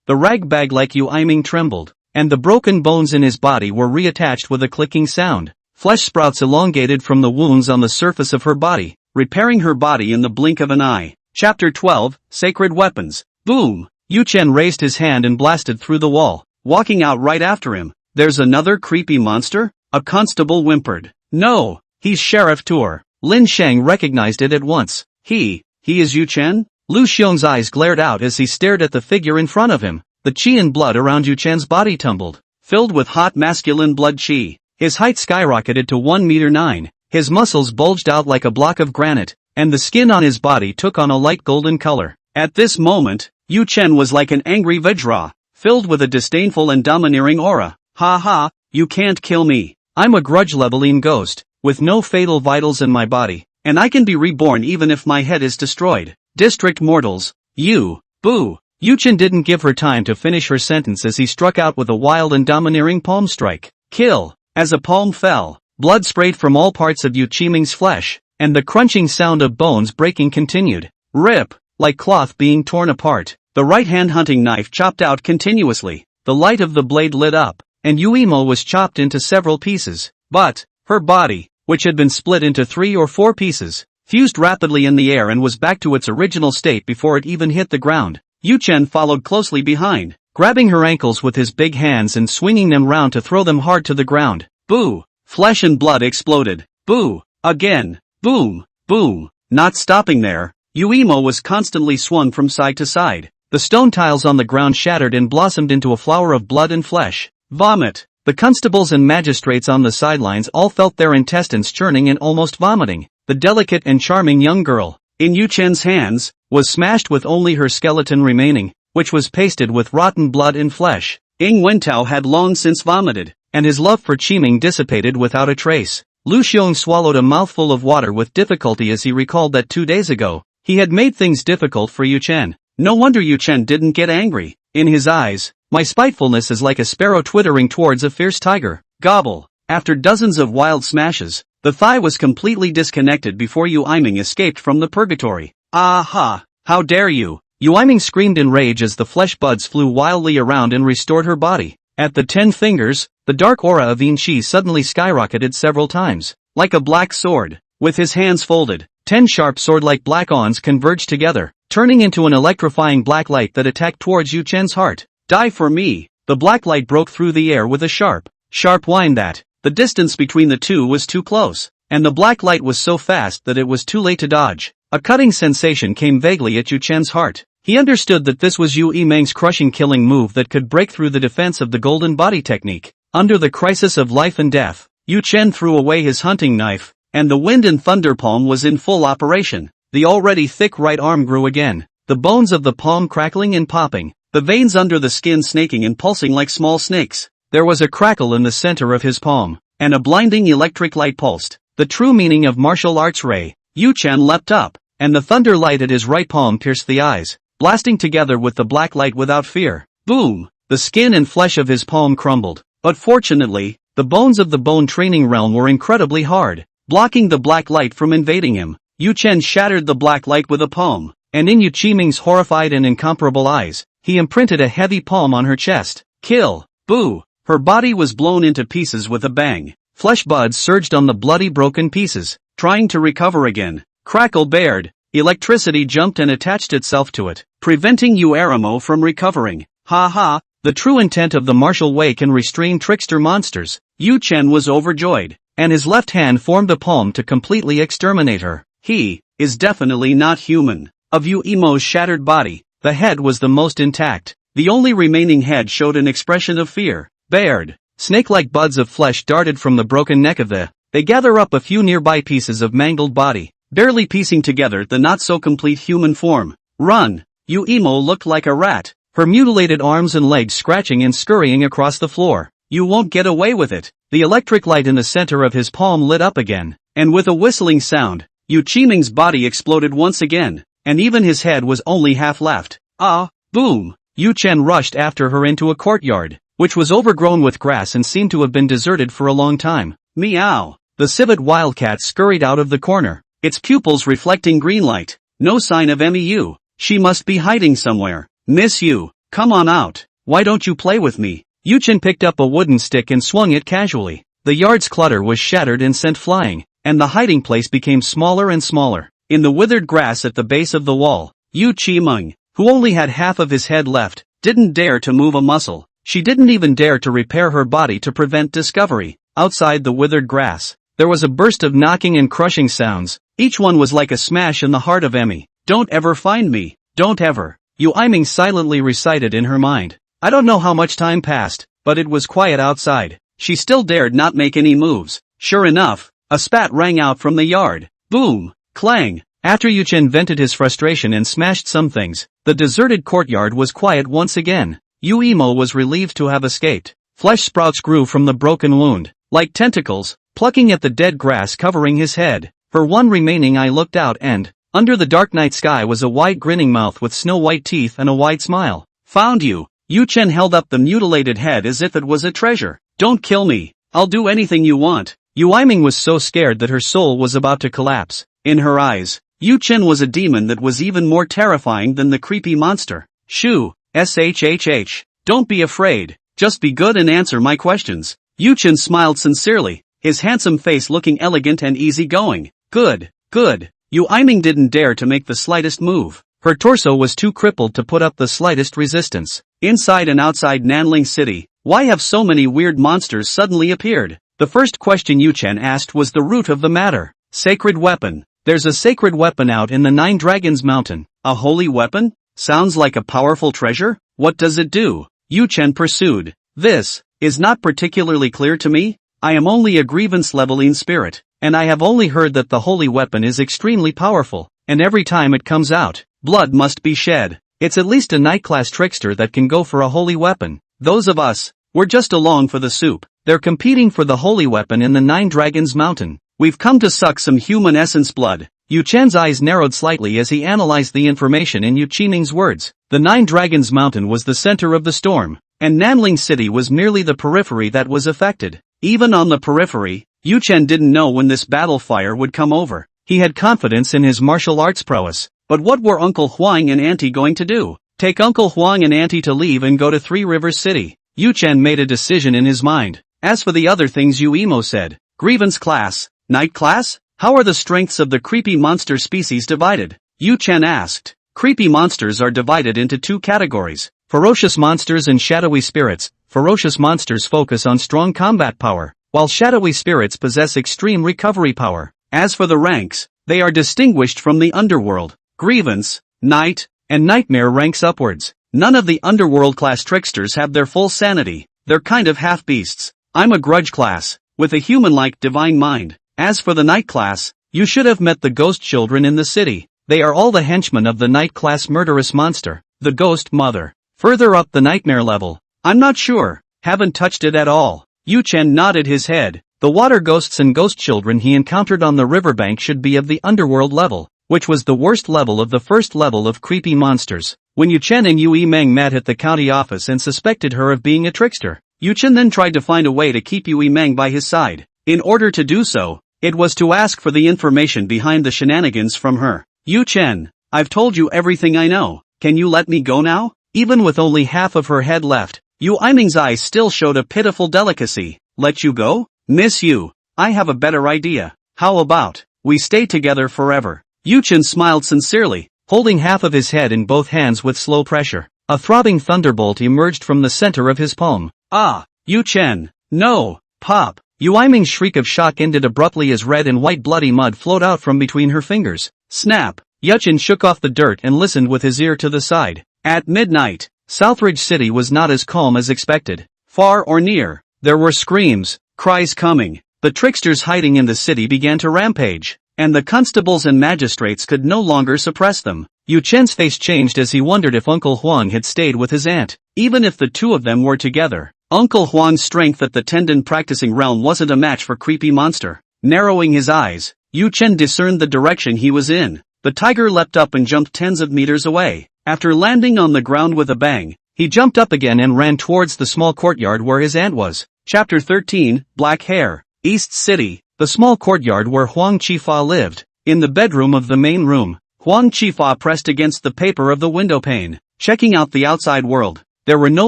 The rag bag like Yu Iming trembled, and the broken bones in his body were reattached with a clicking sound. Flesh sprouts elongated from the wounds on the surface of her body, repairing her body in the blink of an eye. Chapter 12, Sacred Weapons. Boom! Yu Chen raised his hand and blasted through the wall, walking out right after him. "There's another creepy monster?" a constable whimpered. "No, he's Sheriff Tour." Lin Shang recognized it at once. He is Yu Chen?" Lu Xiong's eyes glared out as he stared at the figure in front of him. The qi and blood around Yu Chen's body tumbled, filled with hot masculine blood qi. His height skyrocketed to 1 meter 9, his muscles bulged out like a block of granite, and the skin on his body took on a light golden color. At this moment, Yu Chen was like an angry Vajra, filled with a disdainful and domineering aura. Ha ha, you can't kill me. I'm a grudge-leveling ghost, with no fatal vitals in my body, and I can be reborn even if my head is destroyed. District mortals, you, boo. Yu Chen didn't give her time to finish her sentence as he struck out with a wild and domineering palm strike. Kill! As a palm fell, blood sprayed from all parts of Yu Qiming's flesh, and the crunching sound of bones breaking continued. Rip! Like cloth being torn apart, the right-hand hunting knife chopped out continuously. The light of the blade lit up, and Yuimo was chopped into several pieces. But, her body, which had been split into 3 or 4 pieces, fused rapidly in the air and was back to its original state before it even hit the ground. Yu Chen followed closely behind, grabbing her ankles with his big hands and swinging them round to throw them hard to the ground. Boo! Flesh and blood exploded. Boo! Again! Boom! Boom! Not stopping there, Yuimo was constantly swung from side to side. The stone tiles on the ground shattered and blossomed into a flower of blood and flesh. Vomit! The constables and magistrates on the sidelines all felt their intestines churning and almost vomiting. The delicate and charming young girl, in Yu Chen's hands, was smashed with only her skeleton remaining, which was pasted with rotten blood and flesh. Ing Wentao had long since vomited, and his love for Qiming dissipated without a trace. Lu Xiong swallowed a mouthful of water with difficulty as he recalled that 2 days ago, he had made things difficult for Yu Chen. No wonder Yu Chen didn't get angry. In his eyes, my spitefulness is like a sparrow twittering towards a fierce tiger. Gobble! After dozens of wild smashes, the thigh was completely disconnected before Yu Iming escaped from the purgatory. Aha! How dare you! Yu Iming screamed in rage as the flesh buds flew wildly around and restored her body. At the 10 fingers, the dark aura of Yin Qi suddenly skyrocketed several times. Like a black sword, with his hands folded, 10 sharp sword-like black awns converged together, turning into an electrifying black light that attacked towards Yu Chen's heart. Die for me! The black light broke through the air with a sharp whine that, the distance between the two was too close, and the black light was so fast that it was too late to dodge. A cutting sensation came vaguely at Yu Chen's heart. He understood that this was Yu Iming's crushing killing move that could break through the defense of the golden body technique. Under the crisis of life and death, Yu Chen threw away his hunting knife, and the wind and thunder palm was in full operation. The already thick right arm grew again, the bones of the palm crackling and popping, the veins under the skin snaking and pulsing like small snakes. There was a crackle in the center of his palm, and a blinding electric light pulsed. The true meaning of martial arts ray. Yu Chen leapt up, and the thunder light at his right palm pierced the eyes, blasting together with the black light without fear. Boom! The skin and flesh of his palm crumbled, but fortunately, the bones of the bone training realm were incredibly hard, blocking the black light from invading him. Yu Chen shattered the black light with a palm, and in Yu Qiming's horrified and incomparable eyes, he imprinted a heavy palm on her chest. Kill! Boo! Her body was blown into pieces with a bang. Flesh buds surged on the bloody broken pieces, trying to recover again. Crackle bared. Electricity jumped and attached itself to it, preventing Yu Aramo from recovering. Ha ha! The true intent of the martial way can restrain trickster monsters. Yu Chen was overjoyed, and his left hand formed a palm to completely exterminate her. He is definitely not human. Of Yu Imo's shattered body, the head was the most intact. The only remaining head showed an expression of fear. Bared. Snake-like buds of flesh darted from the broken neck of the. They gather up a few nearby pieces of mangled body, barely piecing together the not-so-complete human form. Run! Yu Imo looked like a rat, her mutilated arms and legs scratching and scurrying across the floor. You won't get away with it. The electric light in the center of his palm lit up again, and with a whistling sound, Yu Qiming's body exploded once again, and even his head was only half left. Ah! Boom! Yu Chen rushed after her into a courtyard, which was overgrown with grass and seemed to have been deserted for a long time. Meow! The civet wildcat scurried out of the corner, its pupils reflecting green light. No sign of Miu. She must be hiding somewhere. Miss Yu, come on out. Why don't you play with me? Yu Chen picked up a wooden stick and swung it casually. The yard's clutter was shattered and sent flying, and the hiding place became smaller and smaller. In the withered grass at the base of the wall, Yu Qiming, who only had half of his head left, didn't dare to move a muscle. She didn't even dare to repair her body to prevent discovery. Outside the withered grass, there was a burst of knocking and crushing sounds. Each one was like a smash in the heart of Emmy. Don't ever find me. Don't ever. Yu Iming silently recited in her mind. I don't know how much time passed, but it was quiet outside. She still dared not make any moves. Sure enough, A spat rang out from the yard. Boom! Clang! After Yu Chen vented his frustration and smashed some things, the deserted courtyard was quiet once again. Yu Emo was relieved to have escaped. Flesh sprouts grew from the broken wound, like tentacles, plucking at the dead grass covering his head. For one remaining eye looked out and, under the dark night sky was a wide grinning mouth with snow-white teeth and a wide smile. Found you! Yu Chen held up the mutilated head as if it was a treasure. Don't kill me. I'll do anything you want. Yu Aiming was so scared that her soul was about to collapse. In her eyes, Yu Chen was a demon that was even more terrifying than the creepy monster. Shoo! SHHH. Don't be afraid. Just be good and answer my questions. Yu Chen smiled sincerely, his handsome face looking elegant and easygoing. Good, good. Yu Aiming didn't dare to make the slightest move. Her torso was too crippled to put up the slightest resistance. Inside and outside Nanling City, why have so many weird monsters suddenly appeared? The first question Yu Chen asked was the root of the matter. Sacred weapon. There's a sacred weapon out in the Nine Dragons Mountain. A holy weapon? Sounds like a powerful treasure. What does it do? Yu Chen pursued. This is not particularly clear to me. I am only a grievance-leveling spirit, and I have only heard that the holy weapon is extremely powerful, and every time it comes out, blood must be shed. It's at least a night-class trickster that can go for a holy weapon. Those of us, we're just along for the soup. They're competing for the holy weapon in the Nine Dragons Mountain. We've come to suck some human essence blood. Yu Chen's eyes narrowed slightly as he analyzed the information in Yu Qiming's words. The Nine Dragons Mountain was the center of the storm, and Nanling City was merely the periphery that was affected. Even on the periphery, Yu Chen didn't know when this battle fire would come over. He had confidence in his martial arts prowess, but what were Uncle Huang and Auntie going to do? Take Uncle Huang and Auntie to leave and go to Three Rivers City. Yu Chen made a decision in his mind. As for the other things Yu Emo said, grievance class, night class? How are the strengths of the creepy monster species divided? Yu Chen asked. Creepy monsters are divided into two categories, ferocious monsters and shadowy spirits. Ferocious monsters focus on strong combat power, while shadowy spirits possess extreme recovery power. As for the ranks, they are distinguished from the underworld. Grievance, night, and nightmare ranks upwards. None of the underworld class tricksters have their full sanity. They're kind of half-beasts. I'm a grudge class, with a human-like divine mind. As for the night class, you should have met the ghost children in the city. They are all the henchmen of the night class murderous monster, the ghost mother. Further up the nightmare level, I'm not sure, haven't touched it at all. Yu Chen nodded his head. The water ghosts and ghost children he encountered on the riverbank should be of the underworld level, which was the worst level of the first level of creepy monsters. When Yu Chen and Yu Yimeng met at the county office and suspected her of being a trickster, Yu Chen then tried to find a way to keep Yu Yimeng by his side. In order to do so, it was to ask for the information behind the shenanigans from her. Yu Chen, I've told you everything I know. Can you let me go now? Even with only half of her head left, Yu Aiming's eyes still showed a pitiful delicacy. Let you go? Miss Yu, I have a better idea. How about, we stay together forever? Yu Chen smiled sincerely, holding half of his head in both hands with slow pressure. A throbbing thunderbolt emerged from the center of his palm. Ah, Yu Chen, no, pop. Yu Aiming's shriek of shock ended abruptly as red and white bloody mud flowed out from between her fingers. Snap! Yu Chen shook off the dirt and listened with his ear to the side. At midnight, Southridge City was not as calm as expected. Far or near, there were screams, cries coming. The tricksters hiding in the city began to rampage, and the constables and magistrates could no longer suppress them. Yu Chen's face changed as he wondered if Uncle Huang had stayed with his aunt. Even if the two of them were together, Uncle Huang's strength at the tendon practicing realm wasn't a match for creepy monster. Narrowing his eyes, Yu Chen discerned the direction he was in. The tiger leapt up and jumped tens of meters away. After landing on the ground with a bang, he jumped up again and ran towards the small courtyard where his aunt was. Chapter 13, Black Hair. East City, the small courtyard where Huang Qifa lived. In the bedroom of the main room, Huang Qifa pressed against the paper of the window pane, checking out the outside world. There were no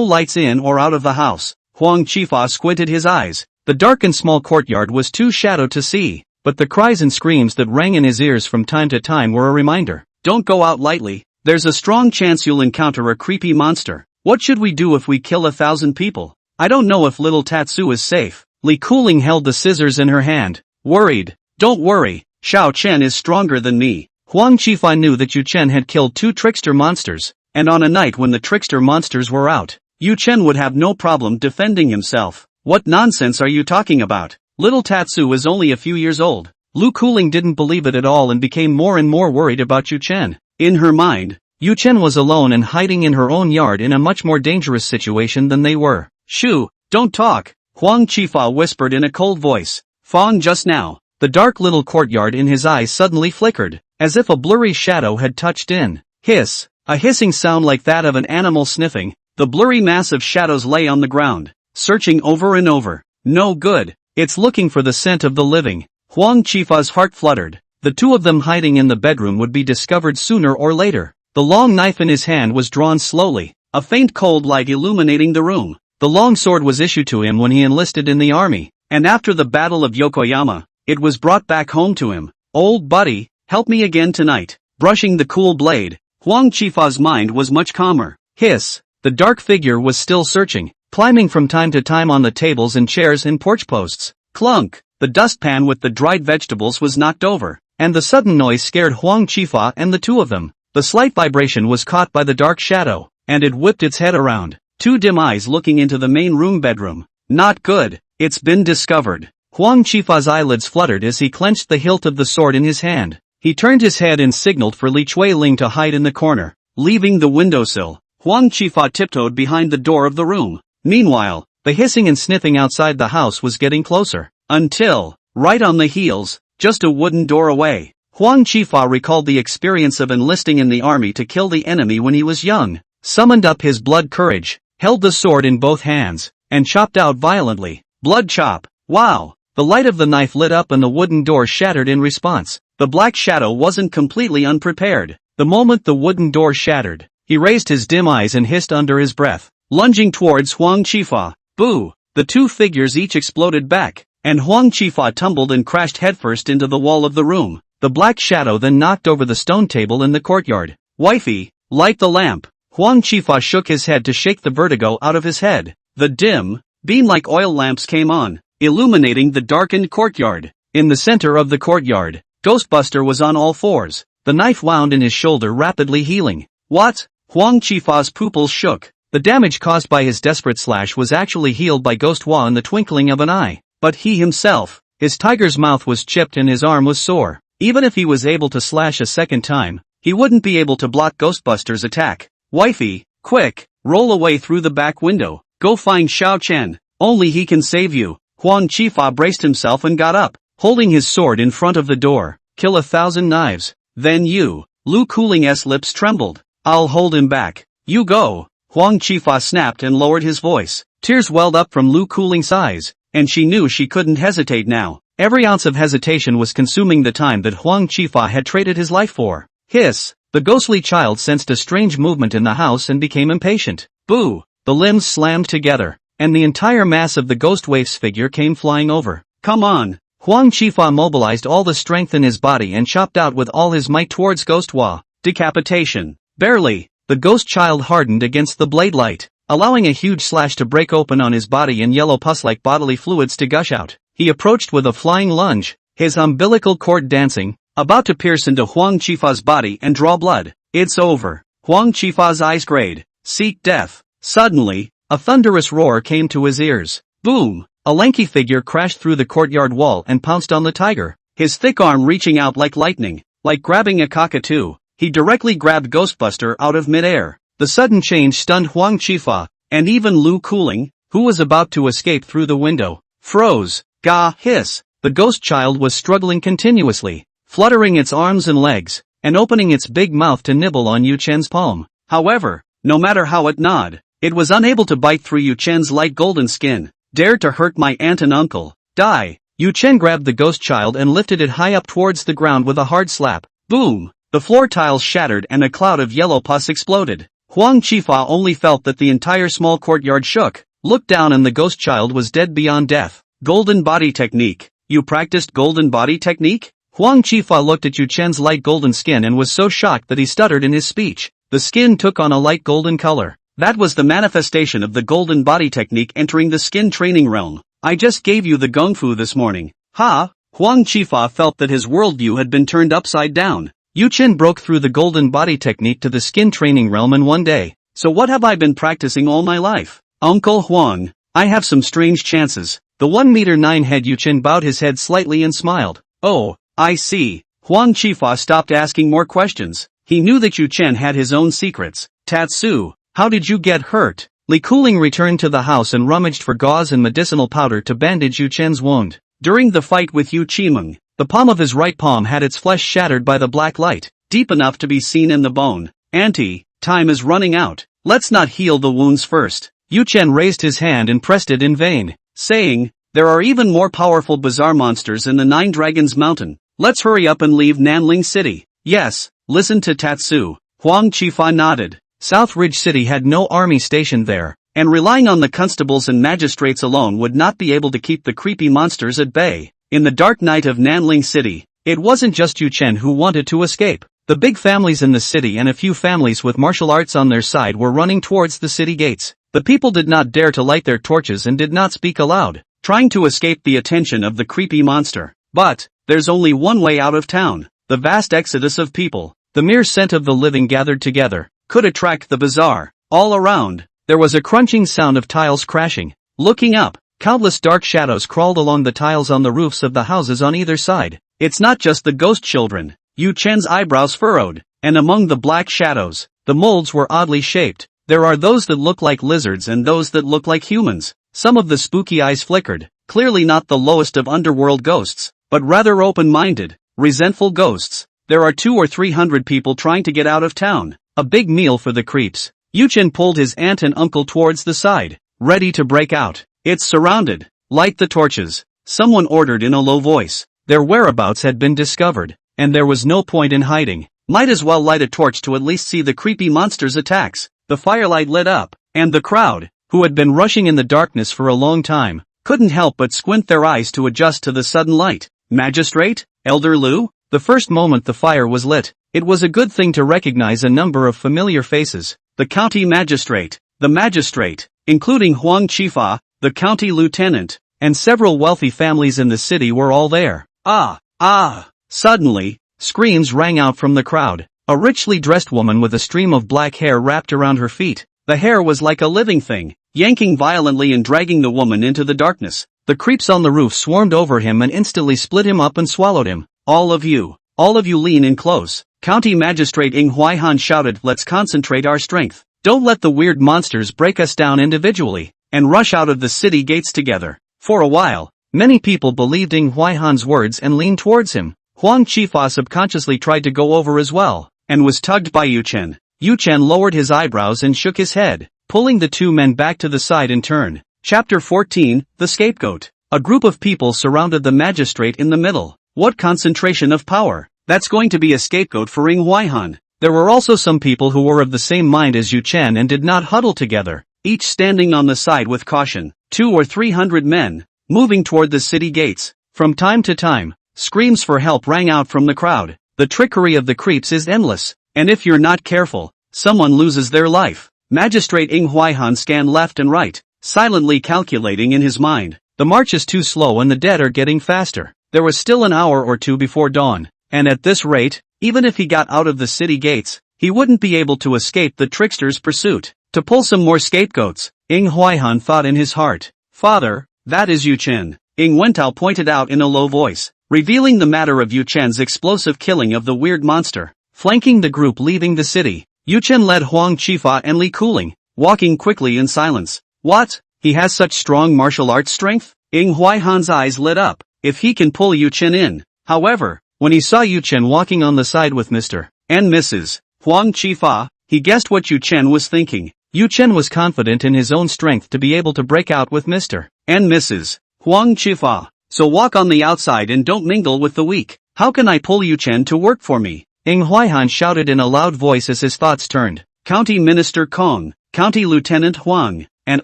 lights in or out of the house. Huang Qifa squinted his eyes. The dark and small courtyard was too shadowed to see, but the cries and screams that rang in his ears from time to time were a reminder. Don't go out lightly. There's a strong chance you'll encounter a creepy monster. What should we do if we kill 1,000 people? I don't know if little Tatsu is safe. Li Kuling held the scissors in her hand. Worried. Don't worry. Xiao Chen is stronger than me. Huang Qifa knew that Yu Chen had killed 2 trickster monsters, and on a night when the trickster monsters were out, Yu Chen would have no problem defending himself. What nonsense are you talking about? Little Tatsu is only a few years old. Lu Kuling didn't believe it at all and became more and more worried about Yu Chen. In her mind, Yu Chen was alone and hiding in her own yard in a much more dangerous situation than they were. Shoo, don't talk, Huang Qifa whispered in a cold voice. Fong just now. The dark little courtyard in his eyes suddenly flickered, as if a blurry shadow had touched in. Hiss, a hissing sound like that of an animal sniffing. The blurry mass of shadows lay on the ground, searching over and over. No good, it's looking for the scent of the living. Huang Qifa's heart fluttered. The two of them hiding in the bedroom would be discovered sooner or later. The long knife in his hand was drawn slowly, a faint cold light illuminating the room. The long sword was issued to him when he enlisted in the army, and after the Battle of Yokoyama, it was brought back home to him. Old buddy, help me again tonight. Brushing the cool blade, Huang Qifa's mind was much calmer. Hiss, the dark figure was still searching, climbing from time to time on the tables and chairs and porch posts. Clunk, the dustpan with the dried vegetables was knocked over, and the sudden noise scared Huang Qifa and the two of them. The slight vibration was caught by the dark shadow, and it whipped its head around. Two dim eyes looking into the main room bedroom. Not good, it's been discovered. Huang Qifa's eyelids fluttered as he clenched the hilt of the sword in his hand. He turned his head and signaled for Li Chuiling to hide in the corner. Leaving the windowsill, Huang Qifa tiptoed behind the door of the room. Meanwhile, the hissing and sniffing outside the house was getting closer. Until, right on the heels, just a wooden door away, Huang Qifa recalled the experience of enlisting in the army to kill the enemy when he was young, summoned up his blood courage, held the sword in both hands, and chopped out violently. Blood chop. Wow! The light of the knife lit up and the wooden door shattered in response. The black shadow wasn't completely unprepared. The moment the wooden door shattered, he raised his dim eyes and hissed under his breath, lunging towards Huang Qifa. Boo! The two figures each exploded back, and Huang Qifa tumbled and crashed headfirst into the wall of the room. The black shadow then knocked over the stone table in the courtyard. Wifey, light the lamp. Huang Qifa shook his head to shake the vertigo out of his head. The dim, beam-like oil lamps came on, illuminating the darkened courtyard. In the center of the courtyard, Ghostbuster was on all fours, the knife wound in his shoulder rapidly healing. What? Huang Qifa's pupils shook. The damage caused by his desperate slash was actually healed by Ghostwa in the twinkling of an eye. But he himself, his tiger's mouth was chipped and his arm was sore. Even if he was able to slash a second time, he wouldn't be able to block Ghostbuster's attack. Wifey, quick, roll away through the back window. Go find Xiao Chen. Only he can save you. Huang Qifa braced himself and got up, holding his sword in front of the door. Kill 1,000 knives. Then you. Lu Kuling's lips trembled. I'll hold him back. You go. Huang Qifa snapped and lowered his voice. Tears welled up from Lu Kuling's eyes, and she knew she couldn't hesitate now. Every ounce of hesitation was consuming the time that Huang Qifa had traded his life for. Hiss! The ghostly child sensed a strange movement in the house and became impatient. Boo! The limbs slammed together, and the entire mass of the ghost waif's figure came flying over. Come on! Huang Qifa mobilized all the strength in his body and chopped out with all his might towards Ghostwa. Decapitation. Barely. The ghost child hardened against the blade light, allowing a huge slash to break open on his body and yellow pus-like bodily fluids to gush out. He approached with a flying lunge, his umbilical cord dancing, about to pierce into Huang Qifa's body and draw blood. It's over. Huang Qifa's eyes grayed. Seek death. Suddenly, a thunderous roar came to his ears. Boom! A lanky figure crashed through the courtyard wall and pounced on the tiger, his thick arm reaching out like lightning, like grabbing a cockatoo. He directly grabbed Ghostbuster out of midair. The sudden change stunned Huang Qifa, and even Lu Kuling, who was about to escape through the window, froze. Gah! Hiss! The ghost child was struggling continuously, fluttering its arms and legs, and opening its big mouth to nibble on Yu Chen's palm. However, no matter how it gnawed, it was unable to bite through Yu Chen's light golden skin. Dared to hurt my aunt and uncle. Die! Yu Chen grabbed the ghost child and lifted it high up towards the ground with a hard slap. Boom! The floor tiles shattered and a cloud of yellow pus exploded. Huang Qifa only felt that the entire small courtyard shook, looked down and the ghost child was dead beyond death. Golden body technique. You practiced golden body technique? Huang Qifa looked at Yu Chen's light golden skin and was so shocked that he stuttered in his speech. The skin took on a light golden color. That was the manifestation of the golden body technique entering the skin training realm. I just gave you the Gong Fu this morning. Ha! Huang Qifa felt that his worldview had been turned upside down. Yu Chen broke through the golden body technique to the skin training realm in one day. So what have I been practicing all my life? Uncle Huang, I have some strange chances. The 1-meter-9 head Yu Chen bowed his head slightly and smiled. Oh, I see. Huang Qifa stopped asking more questions. He knew that Yu Chen had his own secrets. Tatsu, how did you get hurt? Li Kuling returned to the house and rummaged for gauze and medicinal powder to bandage Yu Chen's wound. During the fight with Yu Qimeng, the palm of his right palm had its flesh shattered by the black light, deep enough to be seen in the bone. Auntie, time is running out. Let's not heal the wounds first. Yu Chen raised his hand and pressed it in vain, saying, there are even more powerful bizarre monsters in the Nine Dragons Mountain. Let's hurry up and leave Nanling City. Yes, listen to Tatsu. Huang Qifa nodded. South Ridge City had no army stationed there, and relying on the constables and magistrates alone would not be able to keep the creepy monsters at bay. In the dark night of Nanling City, it wasn't just Yu Chen who wanted to escape. The big families in the city and a few families with martial arts on their side were running towards the city gates. The people did not dare to light their torches and did not speak aloud, trying to escape the attention of the creepy monster. But there's only one way out of town. The vast exodus of people, the mere scent of the living gathered together, could attract the bizarre. All around, there was a crunching sound of tiles crashing. Looking up, countless dark shadows crawled along the tiles on the roofs of the houses on either side. It's not just the ghost children. Yu Chen's eyebrows furrowed, and among the black shadows, the molds were oddly shaped. There are those that look like lizards and those that look like humans. Some of the spooky eyes flickered, clearly not the lowest of underworld ghosts, but rather open-minded, resentful ghosts. There are 200 or 300 people trying to get out of town. A big meal for the creeps. Yu Chen pulled his aunt and uncle towards the side, ready to break out. It's surrounded. Light the torches. Someone ordered in a low voice. Their whereabouts had been discovered, and there was no point in hiding. Might as well light a torch to at least see the creepy monster's attacks. The firelight lit up, and the crowd, who had been rushing in the darkness for a long time, couldn't help but squint their eyes to adjust to the sudden light. Magistrate? Elder Lu? The first moment the fire was lit, it was a good thing to recognize a number of familiar faces. The county magistrate, the magistrate, including Huang Qifa, the county lieutenant, and several wealthy families in the city were all there. Ah! Suddenly, screams rang out from the crowd. A richly dressed woman with a stream of black hair wrapped around her feet. The hair was like a living thing, yanking violently and dragging the woman into the darkness. The creeps on the roof swarmed over him and instantly split him up and swallowed him. All of you lean in close. County Magistrate Ing Huaihan shouted, let's concentrate our strength. Don't let the weird monsters break us down individually, and rush out of the city gates together. For a while, many people believed Ing Huaihan's words and leaned towards him. Huang Qifa subconsciously tried to go over as well, and was tugged by Yu Chen. Yu Chen lowered his eyebrows and shook his head, pulling the two men back to the side in turn. Chapter 14, The Scapegoat. A group of people surrounded the magistrate in the middle. What concentration of power! That's going to be a scapegoat for Ing Huaihan. There were also some people who were of the same mind as Yu Chen and did not huddle together, each standing on the side with caution. 200 or 300 men, moving toward the city gates. From time to time, screams for help rang out from the crowd. The trickery of the creeps is endless, and if you're not careful, someone loses their life. Magistrate Ing Huaihan scanned left and right, silently calculating in his mind. The march is too slow and the dead are getting faster. There was still an hour or two before dawn, and at this rate, even if he got out of the city gates, he wouldn't be able to escape the trickster's pursuit. To pull some more scapegoats, Ing Huaihan thought in his heart. Father, that is Yu Chen, Ing Wentao pointed out in a low voice, revealing the matter of Yu Chen's explosive killing of the weird monster. Flanking the group leaving the city, Yu Chen led Huang Qifa and Li Kuling, walking quickly in silence. What? He has such strong martial arts strength? Ing Huaihan's eyes lit up. If he can pull Yu Chen in. However, when he saw Yu Chen walking on the side with Mr. and Mrs. Huang Qifa, he guessed what Yu Chen was thinking. Yu Chen was confident in his own strength to be able to break out with Mr. and Mrs. Huang Qifa. So walk on the outside and don't mingle with the weak. How can I pull Yu Chen to work for me? Ing Huaihan shouted in a loud voice as his thoughts turned. County Minister Kong, County Lieutenant Huang, and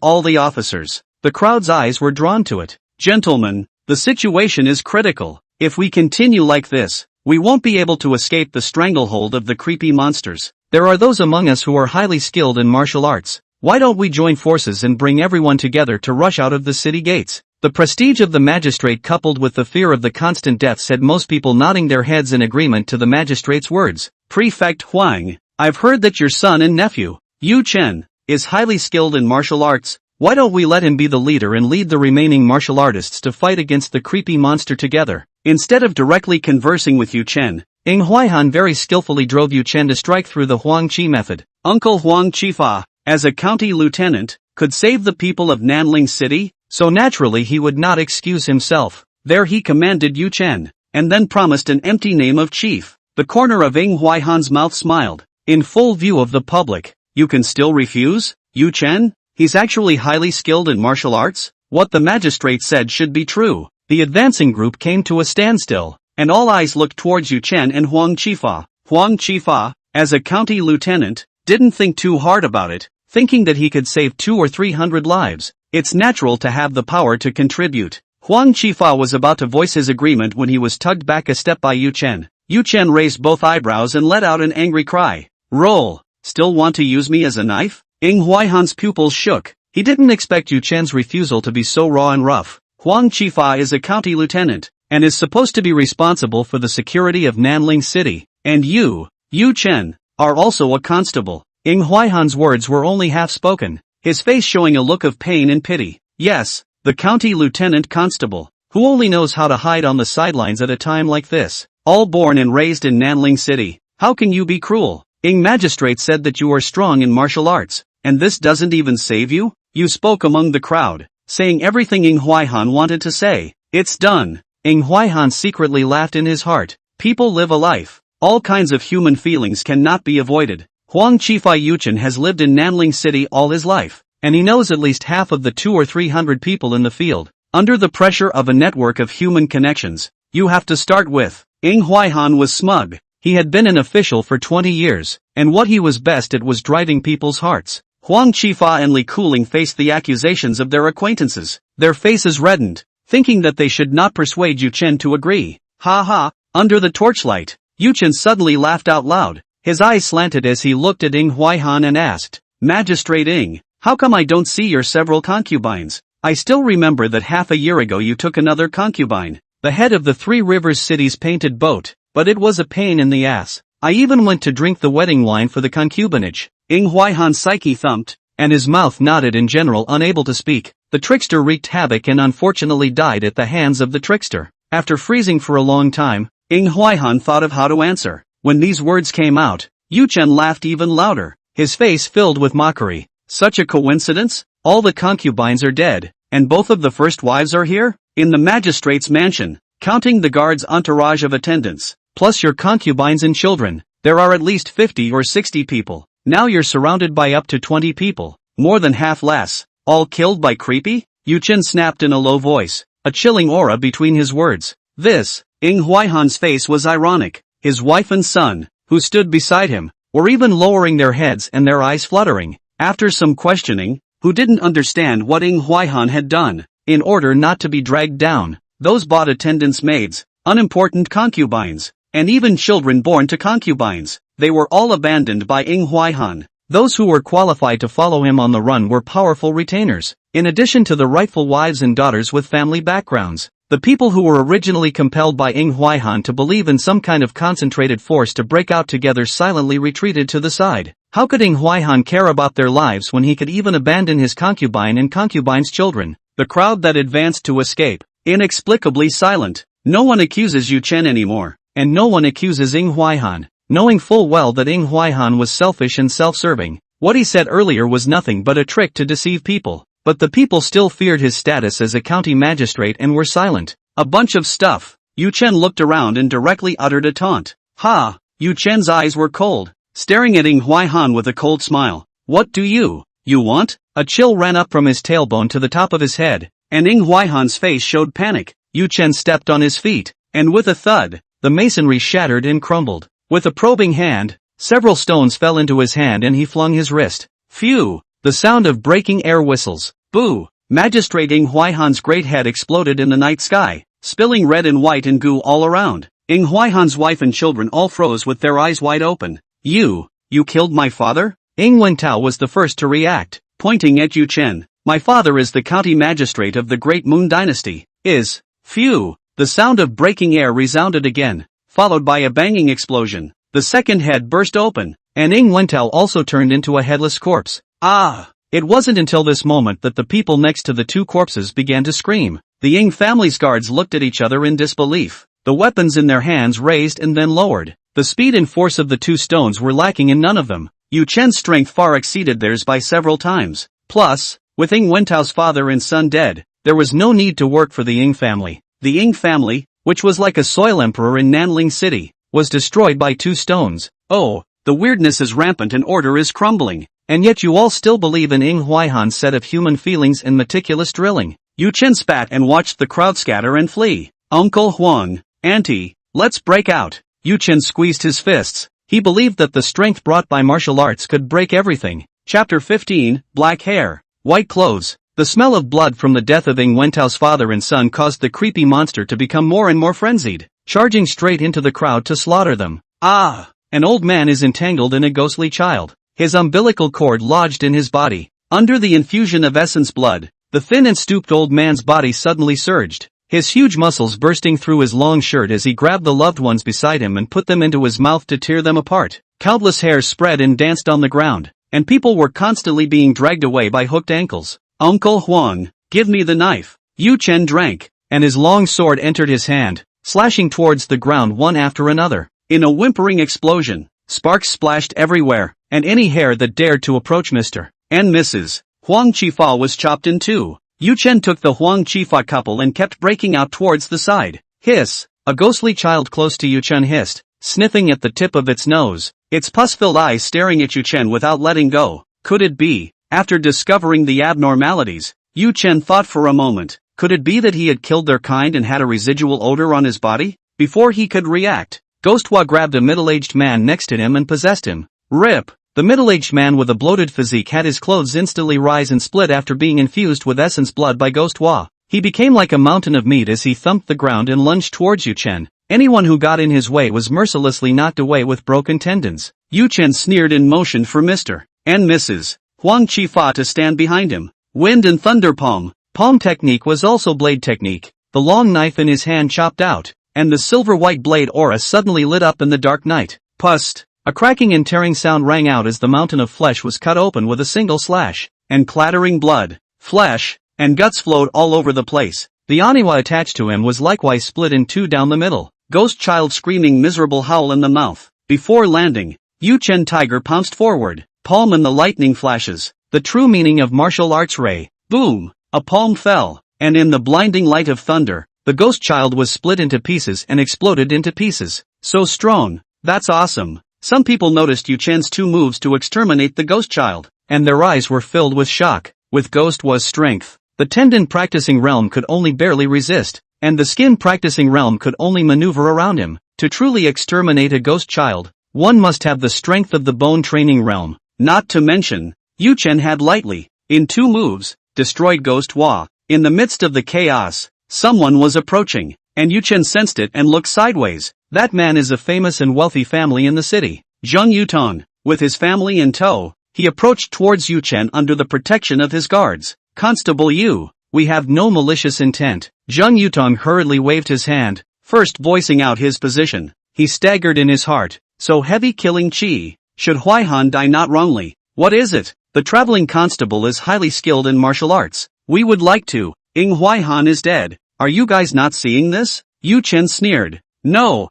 all the officers. The crowd's eyes were drawn to it. Gentlemen, the situation is critical. If we continue like this, we won't be able to escape the stranglehold of the creepy monsters. There are those among us who are highly skilled in martial arts. Why don't we join forces and bring everyone together to rush out of the city gates? The prestige of the magistrate coupled with the fear of the constant deaths had most people nodding their heads in agreement to the magistrate's words. Prefect Huang, I've heard that your son and nephew, Yu Chen, is highly skilled in martial arts. Why don't we let him be the leader and lead the remaining martial artists to fight against the creepy monster together? Instead of directly conversing with Yu Chen, Ng Huaihan very skillfully drove Yu Chen to strike through the Huang Qi method. Uncle Huang Qifa, as a county lieutenant, could save the people of Nanling City, so naturally he would not excuse himself. There he commanded Yu Chen, and then promised an empty name of chief. The corner of Ng Huaihan's mouth smiled. In full view of the public, you can still refuse? Yu Chen? He's actually highly skilled in martial arts? What the magistrate said should be true. The advancing group came to a standstill, and all eyes looked towards Yu Chen and Huang Qifa. Huang Qifa, as a county lieutenant, didn't think too hard about it, thinking that he could save 200 or 300 lives. It's natural to have the power to contribute. Huang Qifa was about to voice his agreement when he was tugged back a step by Yu Chen. Yu Chen raised both eyebrows and let out an angry cry. Roll! Still want to use me as a knife? Ng Huaihan's pupils shook. He didn't expect Yu Chen's refusal to be so raw and rough. Huang Qifa is a county lieutenant, and is supposed to be responsible for the security of Nanling City. And you, Yu Chen, are also a constable. Ng Huaihan's words were only half spoken, his face showing a look of pain and pity. Yes, the county lieutenant constable, who only knows how to hide on the sidelines at a time like this. All born and raised in Nanling City. How can you be cruel? Ng magistrate said that you are strong in martial arts, and this doesn't even save you? You spoke among the crowd, saying everything Ng Huaihan wanted to say. It's done. Ng Huaihan secretly laughed in his heart. People live a life. All kinds of human feelings cannot be avoided. Huang Qifa Yu Chen has lived in Nanling City all his life, and he knows at least half of the 200 or 300 people in the field. Under the pressure of a network of human connections, you have to start with. Ng Huaihan was smug. He had been an official for 20 years, and what he was best at was driving people's hearts. Huang Qifa and Li Kuling faced the accusations of their acquaintances. Their faces reddened, thinking that they should not persuade Yu Chen to agree. Ha ha! Under the torchlight, Yu Chen suddenly laughed out loud. His eyes slanted as he looked at Ng Huaihan and asked, Magistrate Ng, how come I don't see your several concubines? I still remember that half a year ago you took another concubine, the head of the Three Rivers City's painted boat, but it was a pain in the ass. I even went to drink the wedding wine for the concubinage. Ng Huaihan's psyche thumped, and his mouth nodded in general, unable to speak. The trickster wreaked havoc and unfortunately died at the hands of the trickster. After freezing for a long time, Ng Huaihan thought of how to answer. When these words came out, Yu Chen laughed even louder, his face filled with mockery. Such a coincidence? All the concubines are dead, and both of the first wives are here? In the magistrate's mansion, counting the guard's entourage of attendants, plus your concubines and children, there are at least 50 or 60 people. Now you're surrounded by up to 20 people, more than half less, all killed by creepy? Yu Chen snapped in a low voice, a chilling aura between his words. This, Ng Huaihan's face was ironic. His wife and son, who stood beside him, were even lowering their heads and their eyes fluttering. After some questioning, who didn't understand what Ng Huaihan had done, in order not to be dragged down, those bought attendants' maids, unimportant concubines, and even children born to concubines, they were all abandoned by Ng Huaihan. Those who were qualified to follow him on the run were powerful retainers, in addition to the rightful wives and daughters with family backgrounds. The people who were originally compelled by Ng Huaihan to believe in some kind of concentrated force to break out together silently retreated to the side. How could Ng Huaihan care about their lives when he could even abandon his concubine and concubine's children? The crowd that advanced to escape, inexplicably silent. No one accuses Yu Chen anymore, and no one accuses Ng Huaihan, knowing full well that Ng Huaihan was selfish and self-serving. What he said earlier was nothing but a trick to deceive people. But the people still feared his status as a county magistrate and were silent. A bunch of stuff. Yu Chen looked around and directly uttered a taunt. Ha! Yu Chen's eyes were cold, staring at Ng Huaihan with a cold smile. What do you want? A chill ran up from his tailbone to the top of his head, and Ng Huaihan's face showed panic. Yu Chen stepped on his feet, and with a thud, the masonry shattered and crumbled. With a probing hand, several stones fell into his hand and he flung his wrist. Phew! The sound of breaking air whistles. Boo! Magistrate Ng Huaihan's great head exploded in the night sky, spilling red and white and goo all around. Ng Huaihan's wife and children all froze with their eyes wide open. You killed my father? Ng Wentao was the first to react, pointing at Yu Chen. My father is the county magistrate of the Great Moon Dynasty. Phew! The sound of breaking air resounded again, followed by a banging explosion. The second head burst open, and Ng Wentao also turned into a headless corpse. Ah! It wasn't until this moment that the people next to the two corpses began to scream. The Ying family's guards looked at each other in disbelief, the weapons in their hands raised and then lowered. The speed and force of the two stones were lacking in none of them. Yu Chen's strength far exceeded theirs by several times. Plus, with Ying Wentao's father and son dead, there was no need to work for the Ying family. The Ying family, which was like a soil emperor in Nanling City, was destroyed by two stones. Oh, the weirdness is rampant and order is crumbling. And yet you all still believe in Ying Huaihan's set of human feelings and meticulous drilling. Yu Chen spat and watched the crowd scatter and flee. Uncle Huang, Auntie, let's break out. Yu Chen squeezed his fists. He believed that the strength brought by martial arts could break everything. Chapter 15, Black Hair, White Clothes. The smell of blood from the death of Ying Wentao's father and son caused the creepy monster to become more and more frenzied, charging straight into the crowd to slaughter them. Ah! An old man is entangled in a ghostly child. His umbilical cord lodged in his body. Under the infusion of essence blood, the thin and stooped old man's body suddenly surged, his huge muscles bursting through his long shirt as he grabbed the loved ones beside him and put them into his mouth to tear them apart. Countless hairs spread and danced on the ground, and people were constantly being dragged away by hooked ankles. Uncle Huang, give me the knife. Yu Chen drank, and his long sword entered his hand, slashing towards the ground one after another. In a whimpering explosion, sparks splashed everywhere, and any hair that dared to approach Mr. and Mrs. Huang Qifa was chopped in two. Yu Chen took the Huang Qifa couple and kept breaking out towards the side. Hiss! A ghostly child close to Yu Chen hissed, sniffing at the tip of its nose, its pus-filled eyes staring at Yu Chen without letting go. Could it be? After discovering the abnormalities, Yu Chen thought for a moment. Could it be that he had killed their kind and had a residual odor on his body? Before he could react, Ghostwa grabbed a middle-aged man next to him and possessed him. Rip! The middle-aged man with a bloated physique had his clothes instantly rise and split after being infused with essence blood by Ghostwa. He became like a mountain of meat as he thumped the ground and lunged towards Yu Chen. Anyone who got in his way was mercilessly knocked away with broken tendons. Yu Chen sneered and motioned for Mr. and Mrs. Huang Qifa to stand behind him. Wind and thunder palm. Palm technique was also blade technique. The long knife in his hand chopped out, and the silver-white blade aura suddenly lit up in the dark night. Pust! A cracking and tearing sound rang out as the mountain of flesh was cut open with a single slash, and clattering blood, flesh, and guts flowed all over the place. The Aniwa attached to him was likewise split in two down the middle, ghost child screaming miserable howl in the mouth. Before landing, Yu Chen Tiger pounced forward, palm in the lightning flashes, the true meaning of martial arts ray. Boom! A palm fell, and in the blinding light of thunder, the ghost child was split into pieces and exploded into pieces. So strong, that's awesome. Some people noticed Yu Chen's two moves to exterminate the ghost child, and their eyes were filled with shock. With Ghost was strength, the tendon practicing realm could only barely resist, and the skin practicing realm could only maneuver around him. To truly exterminate a ghost child, one must have the strength of the bone training realm. Not to mention, Yu Chen had lightly, in two moves, destroyed Ghost Hua. In the midst of the chaos, someone was approaching, and Yu Chen sensed it and looked sideways. That man is a famous and wealthy family in the city. Zheng Yutong, with his family in tow, he approached towards Yu Chen under the protection of his guards. Constable Yu, we have no malicious intent. Zheng Yutong hurriedly waved his hand, first voicing out his position. He staggered in his heart. So heavy killing chi. Should Huaihan die not wrongly? What is it? The traveling constable is highly skilled in martial arts. We would like to. Ying Huaihan is dead. Are you guys not seeing this? Yu Chen sneered. No,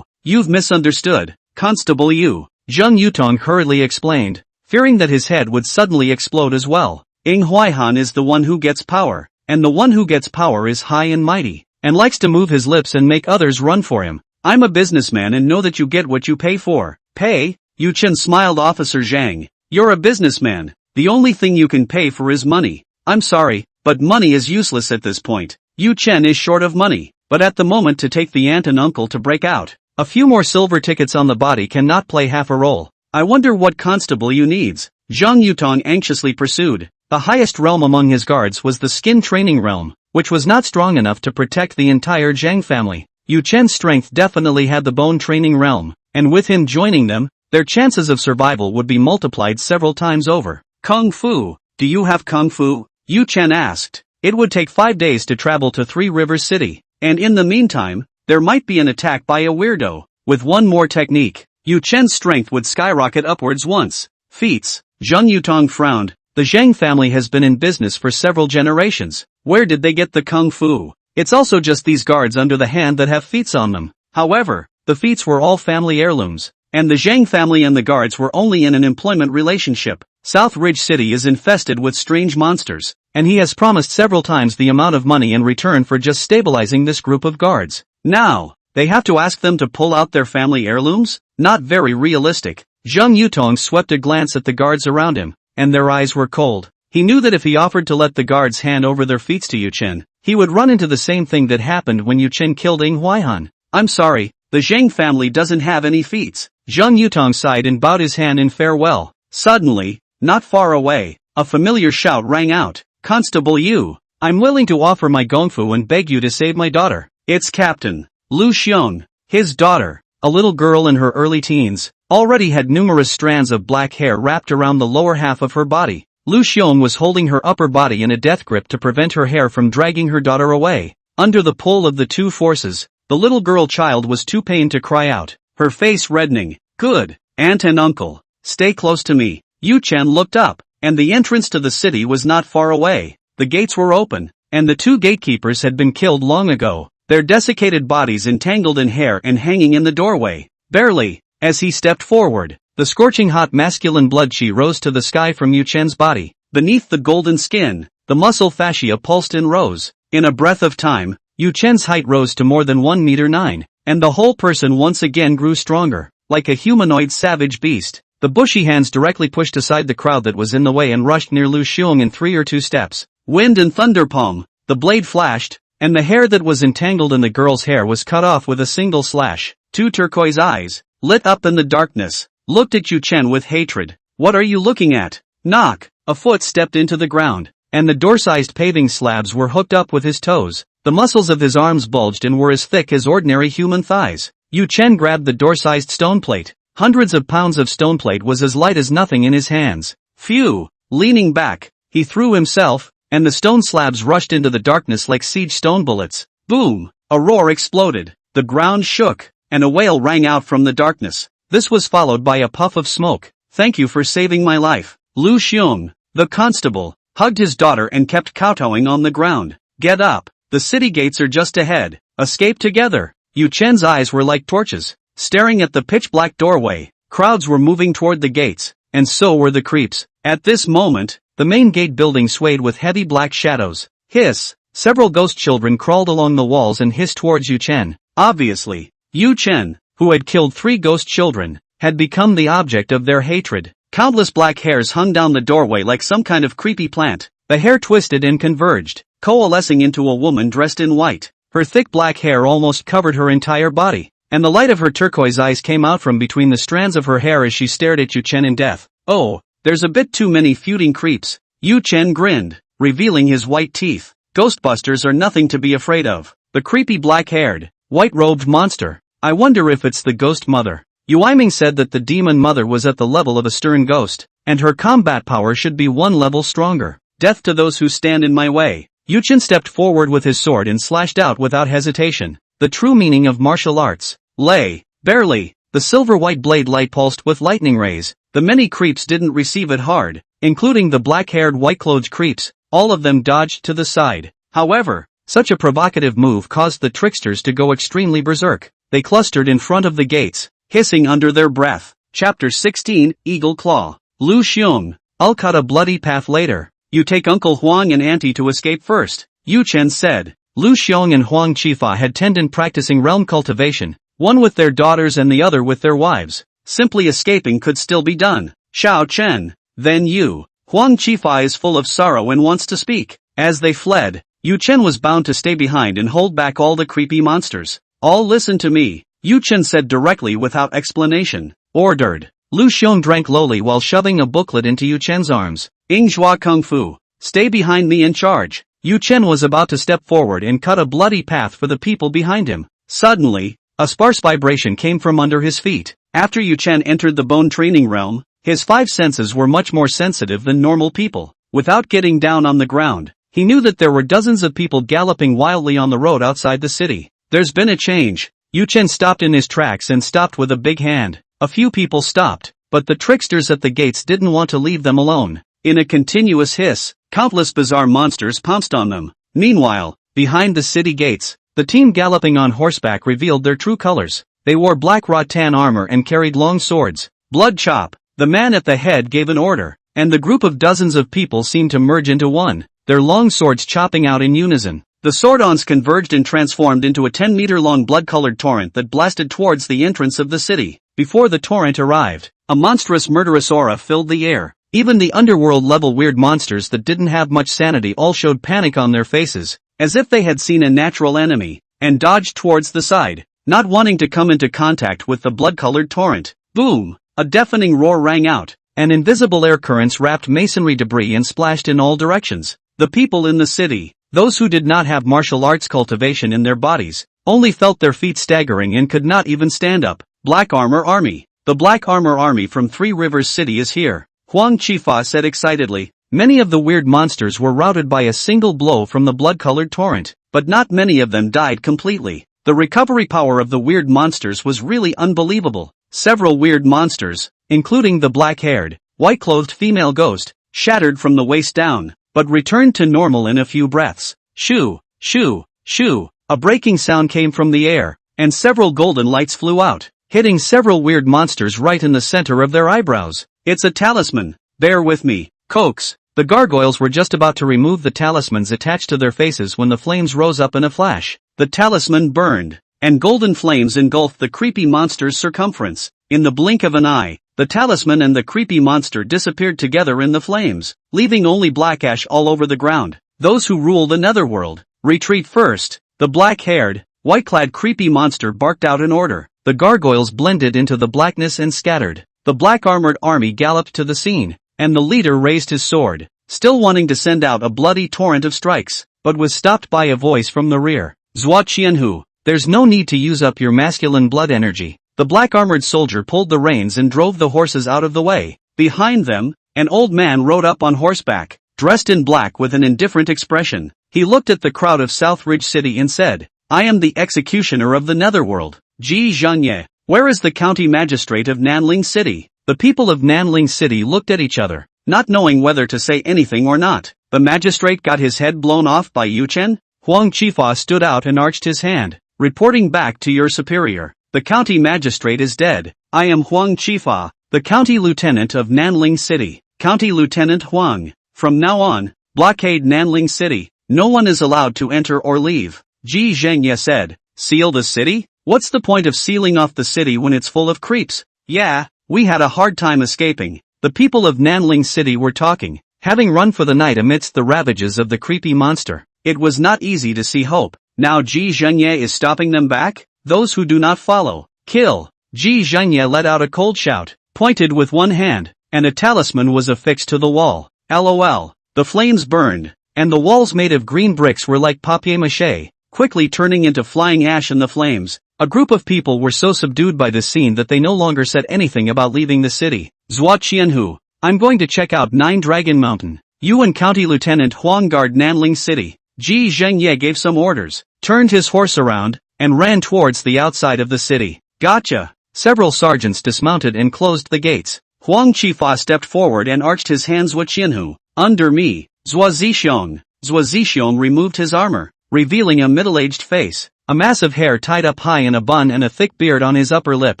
you've misunderstood. Constable Yu. Zheng Yutong hurriedly explained, fearing that his head would suddenly explode as well. Ying Huaihan is the one who gets power, and the one who gets power is high and mighty, and likes to move his lips and make others run for him. I'm a businessman and know that you get what you pay for. Pay? Yu Chen smiled. Officer Zhang, you're a businessman. The only thing you can pay for is money. I'm sorry, but money is useless at this point. Yu Chen is short of money, but at the moment to take the aunt and uncle to break out. A few more silver tickets on the body cannot play half a role. I wonder what Constable Yu needs. Zhang Yutong anxiously pursued. The highest realm among his guards was the skin training realm, which was not strong enough to protect the entire Zhang family. Yu Chen's strength definitely had the bone training realm, and with him joining them, their chances of survival would be multiplied several times over. Kung Fu, do you have Kung Fu? Yu Chen asked. It would take 5 days to travel to Three Rivers City, and in the meantime, there might be an attack by a weirdo. With one more technique, Yu Chen's strength would skyrocket upwards once. Feats. Zheng Yutong frowned. The Zhang family has been in business for several generations. Where did they get the kung fu? It's also just these guards under the hand that have feats on them. However, the feats were all family heirlooms, and the Zhang family and the guards were only in an employment relationship. South Ridge City is infested with strange monsters, and he has promised several times the amount of money in return for just stabilizing this group of guards. Now, they have to ask them to pull out their family heirlooms? Not very realistic. Zheng Yutong swept a glance at the guards around him, and their eyes were cold. He knew that if he offered to let the guards hand over their feats to Yu Chen, he would run into the same thing that happened when Yu Chen killed Ying Huaihan. I'm sorry, the Zhang family doesn't have any feats. Zheng Yutong sighed and bowed his hand in farewell. Suddenly, not far away, a familiar shout rang out. Constable Yu, I'm willing to offer my gongfu and beg you to save my daughter. It's Captain Lu Xiong. His daughter, a little girl in her early teens, already had numerous strands of black hair wrapped around the lower half of her body. Lu Xiong was holding her upper body in a death grip to prevent her hair from dragging her daughter away. Under the pull of the two forces, the little girl child was too pained to cry out, her face reddening. Good, aunt and uncle, stay close to me. Yu Chen looked up, and the entrance to the city was not far away. The gates were open, and the two gatekeepers had been killed long ago, their desiccated bodies entangled in hair and hanging in the doorway. Barely, as he stepped forward, the scorching hot masculine blood chi rose to the sky from Yu Chen's body. Beneath the golden skin, the muscle fascia pulsed and rose. In a breath of time, Yu Chen's height rose to more than 1 meter 9, and the whole person once again grew stronger, like a humanoid savage beast. The bushy hands directly pushed aside the crowd that was in the way and rushed near Lu Xiong in 3 or 2 steps. Wind and thunder palm, the blade flashed, and the hair that was entangled in the girl's hair was cut off with a single slash. 2 turquoise eyes, lit up in the darkness, looked at Yu Chen with hatred. What are you looking at? Knock! A foot stepped into the ground, and the door-sized paving slabs were hooked up with his toes. The muscles of his arms bulged and were as thick as ordinary human thighs. Yu Chen grabbed the door-sized stone plate. Hundreds of pounds of stone plate was as light as nothing in his hands. Phew! Leaning back, he threw himself, and the stone slabs rushed into the darkness like siege stone bullets. Boom! A roar exploded. The ground shook, and a wail rang out from the darkness. This was followed by a puff of smoke. Thank you for saving my life. Lu Xiong, the constable, hugged his daughter and kept kowtowing on the ground. Get up, the city gates are just ahead. Escape together. Yu Chen's eyes were like torches, staring at the pitch-black doorway. Crowds were moving toward the gates, and so were the creeps. At this moment, the main gate building swayed with heavy black shadows. Hiss! Several ghost children crawled along the walls and hissed towards Yu Chen. Obviously, Yu Chen, who had killed 3 ghost children, had become the object of their hatred. Countless black hairs hung down the doorway like some kind of creepy plant. The hair twisted and converged, coalescing into a woman dressed in white. Her thick black hair almost covered her entire body, and the light of her turquoise eyes came out from between the strands of her hair as she stared at Yu Chen in death. Oh, there's a bit too many feuding creeps. Yu Chen grinned, revealing his white teeth. Ghostbusters are nothing to be afraid of. The creepy black-haired, white-robed monster. I wonder if it's the ghost mother. Yu Aiming said that the demon mother was at the level of a stern ghost, and her combat power should be 1 level stronger. Death to those who stand in my way. Yu Chen stepped forward with his sword and slashed out without hesitation. The true meaning of martial arts. Lay. Barely. The silver-white blade light pulsed with lightning rays. The many creeps didn't receive it hard, including the black-haired white-clothed creeps. All of them dodged to the side. However, such a provocative move caused the tricksters to go extremely berserk. They clustered in front of the gates, hissing under their breath. Chapter 16, Eagle Claw. Lu Xiong. I'll cut a bloody path later. You take Uncle Huang and Auntie to escape first, Yu Chen said. Lu Xiong and Huang Qifa had tended practicing realm cultivation, one with their daughters and the other with their wives. Simply escaping could still be done. Xiao Chen. Then you. Huang Qifa is full of sorrow and wants to speak. As they fled, Yu Chen was bound to stay behind and hold back all the creepy monsters. All listen to me, Yu Chen said directly without explanation. Ordered. Lu Xiong drank lowly while shoving a booklet into Yu Chen's arms. Yingzhua Kung Fu. Stay behind me in charge. Yu Chen was about to step forward and cut a bloody path for the people behind him. Suddenly, a sparse vibration came from under his feet. After Yu Chen entered the bone training realm, his 5 senses were much more sensitive than normal people. Without getting down on the ground, he knew that there were dozens of people galloping wildly on the road outside the city. There's been a change. Yu Chen stopped in his tracks and stopped with a big hand. A few people stopped. but the tricksters at the gates didn't want to leave them alone. In a continuous hiss, countless bizarre monsters pounced on them. Meanwhile, behind the city gates, the team galloping on horseback revealed their true colors. They wore black rattan armor and carried long swords. Blood chop! The man at the head gave an order, and the group of dozens of people seemed to merge into one, their long swords chopping out in unison. The sword-ons converged and transformed into a 10-meter-long blood-colored torrent that blasted towards the entrance of the city. Before the torrent arrived, a monstrous murderous aura filled the air. Even the underworld-level weird monsters that didn't have much sanity all showed panic on their faces, as if they had seen a natural enemy, and dodged towards the side, not wanting to come into contact with the blood-colored torrent. Boom! A deafening roar rang out, and invisible air currents wrapped masonry debris and splashed in all directions. The people in the city, those who did not have martial arts cultivation in their bodies, only felt their feet staggering and could not even stand up. Black Armor Army. The Black Armor Army from Three Rivers City is here, Huang Chifa said excitedly. Many of the weird monsters were routed by a single blow from the blood-colored torrent, but not many of them died completely. The recovery power of the weird monsters was really unbelievable. Several weird monsters, including the black-haired, white-clothed female ghost, shattered from the waist down, but returned to normal in a few breaths. Shoo, shoo, shoo. A breaking sound came from the air, and several golden lights flew out, hitting several weird monsters right in the center of their eyebrows. It's a talisman. Bear with me, Cokes. The gargoyles were just about to remove the talismans attached to their faces when the flames rose up in a flash. The talisman burned, and golden flames engulfed the creepy monster's circumference. In the blink of an eye, the talisman and the creepy monster disappeared together in the flames, leaving only black ash all over the ground. Those who rule the netherworld, retreat first. The black-haired, white-clad creepy monster barked out an order. The gargoyles blended into the blackness and scattered. The black-armored army galloped to the scene, and the leader raised his sword, still wanting to send out a bloody torrent of strikes, but was stopped by a voice from the rear. Zhua Qianhu, there's no need to use up your masculine blood energy. The black-armored soldier pulled the reins and drove the horses out of the way. Behind them, an old man rode up on horseback, dressed in black with an indifferent expression. He looked at the crowd of South Ridge City and said, I am the executioner of the netherworld, Ji Zhanye. Where is the county magistrate of Nanling City? The people of Nanling City looked at each other, not knowing whether to say anything or not. The magistrate got his head blown off by Yuchen? Huang Chifa stood out and arched his hand, reporting back to your superior. The county magistrate is dead. I am Huang Chifa, the county lieutenant of Nanling City. County Lieutenant Huang. From now on, blockade Nanling City. No one is allowed to enter or leave. Ji Zhengye said. Seal the city? What's the point of sealing off the city when it's full of creeps? Yeah, we had a hard time escaping. The people of Nanling City were talking, having run for the night amidst the ravages of the creepy monster. It was not easy to see hope. Now Ji Zhengye is stopping them back? Those who do not follow, kill. Ji Zhengye let out a cold shout, pointed with one hand, and a talisman was affixed to the wall. LOL. The flames burned, and the walls made of green bricks were like papier-mâché, quickly turning into flying ash in the flames. A group of people were so subdued by this scene that they no longer said anything about leaving the city. Zhua Qianhu, I'm going to check out Nine Dragon Mountain. You and County Lieutenant Huang guard Nanling City. Ji Zhengye gave some orders, turned his horse around, and ran towards the outside of the city. Gotcha. Several sergeants dismounted and closed the gates. Huang Chifa stepped forward and arched his hands. Zhua Qianhu, under me. Zhua Zixiong. Zhua Zixiong removed his armor, revealing a middle-aged face, a mass of hair tied up high in a bun and a thick beard on his upper lip.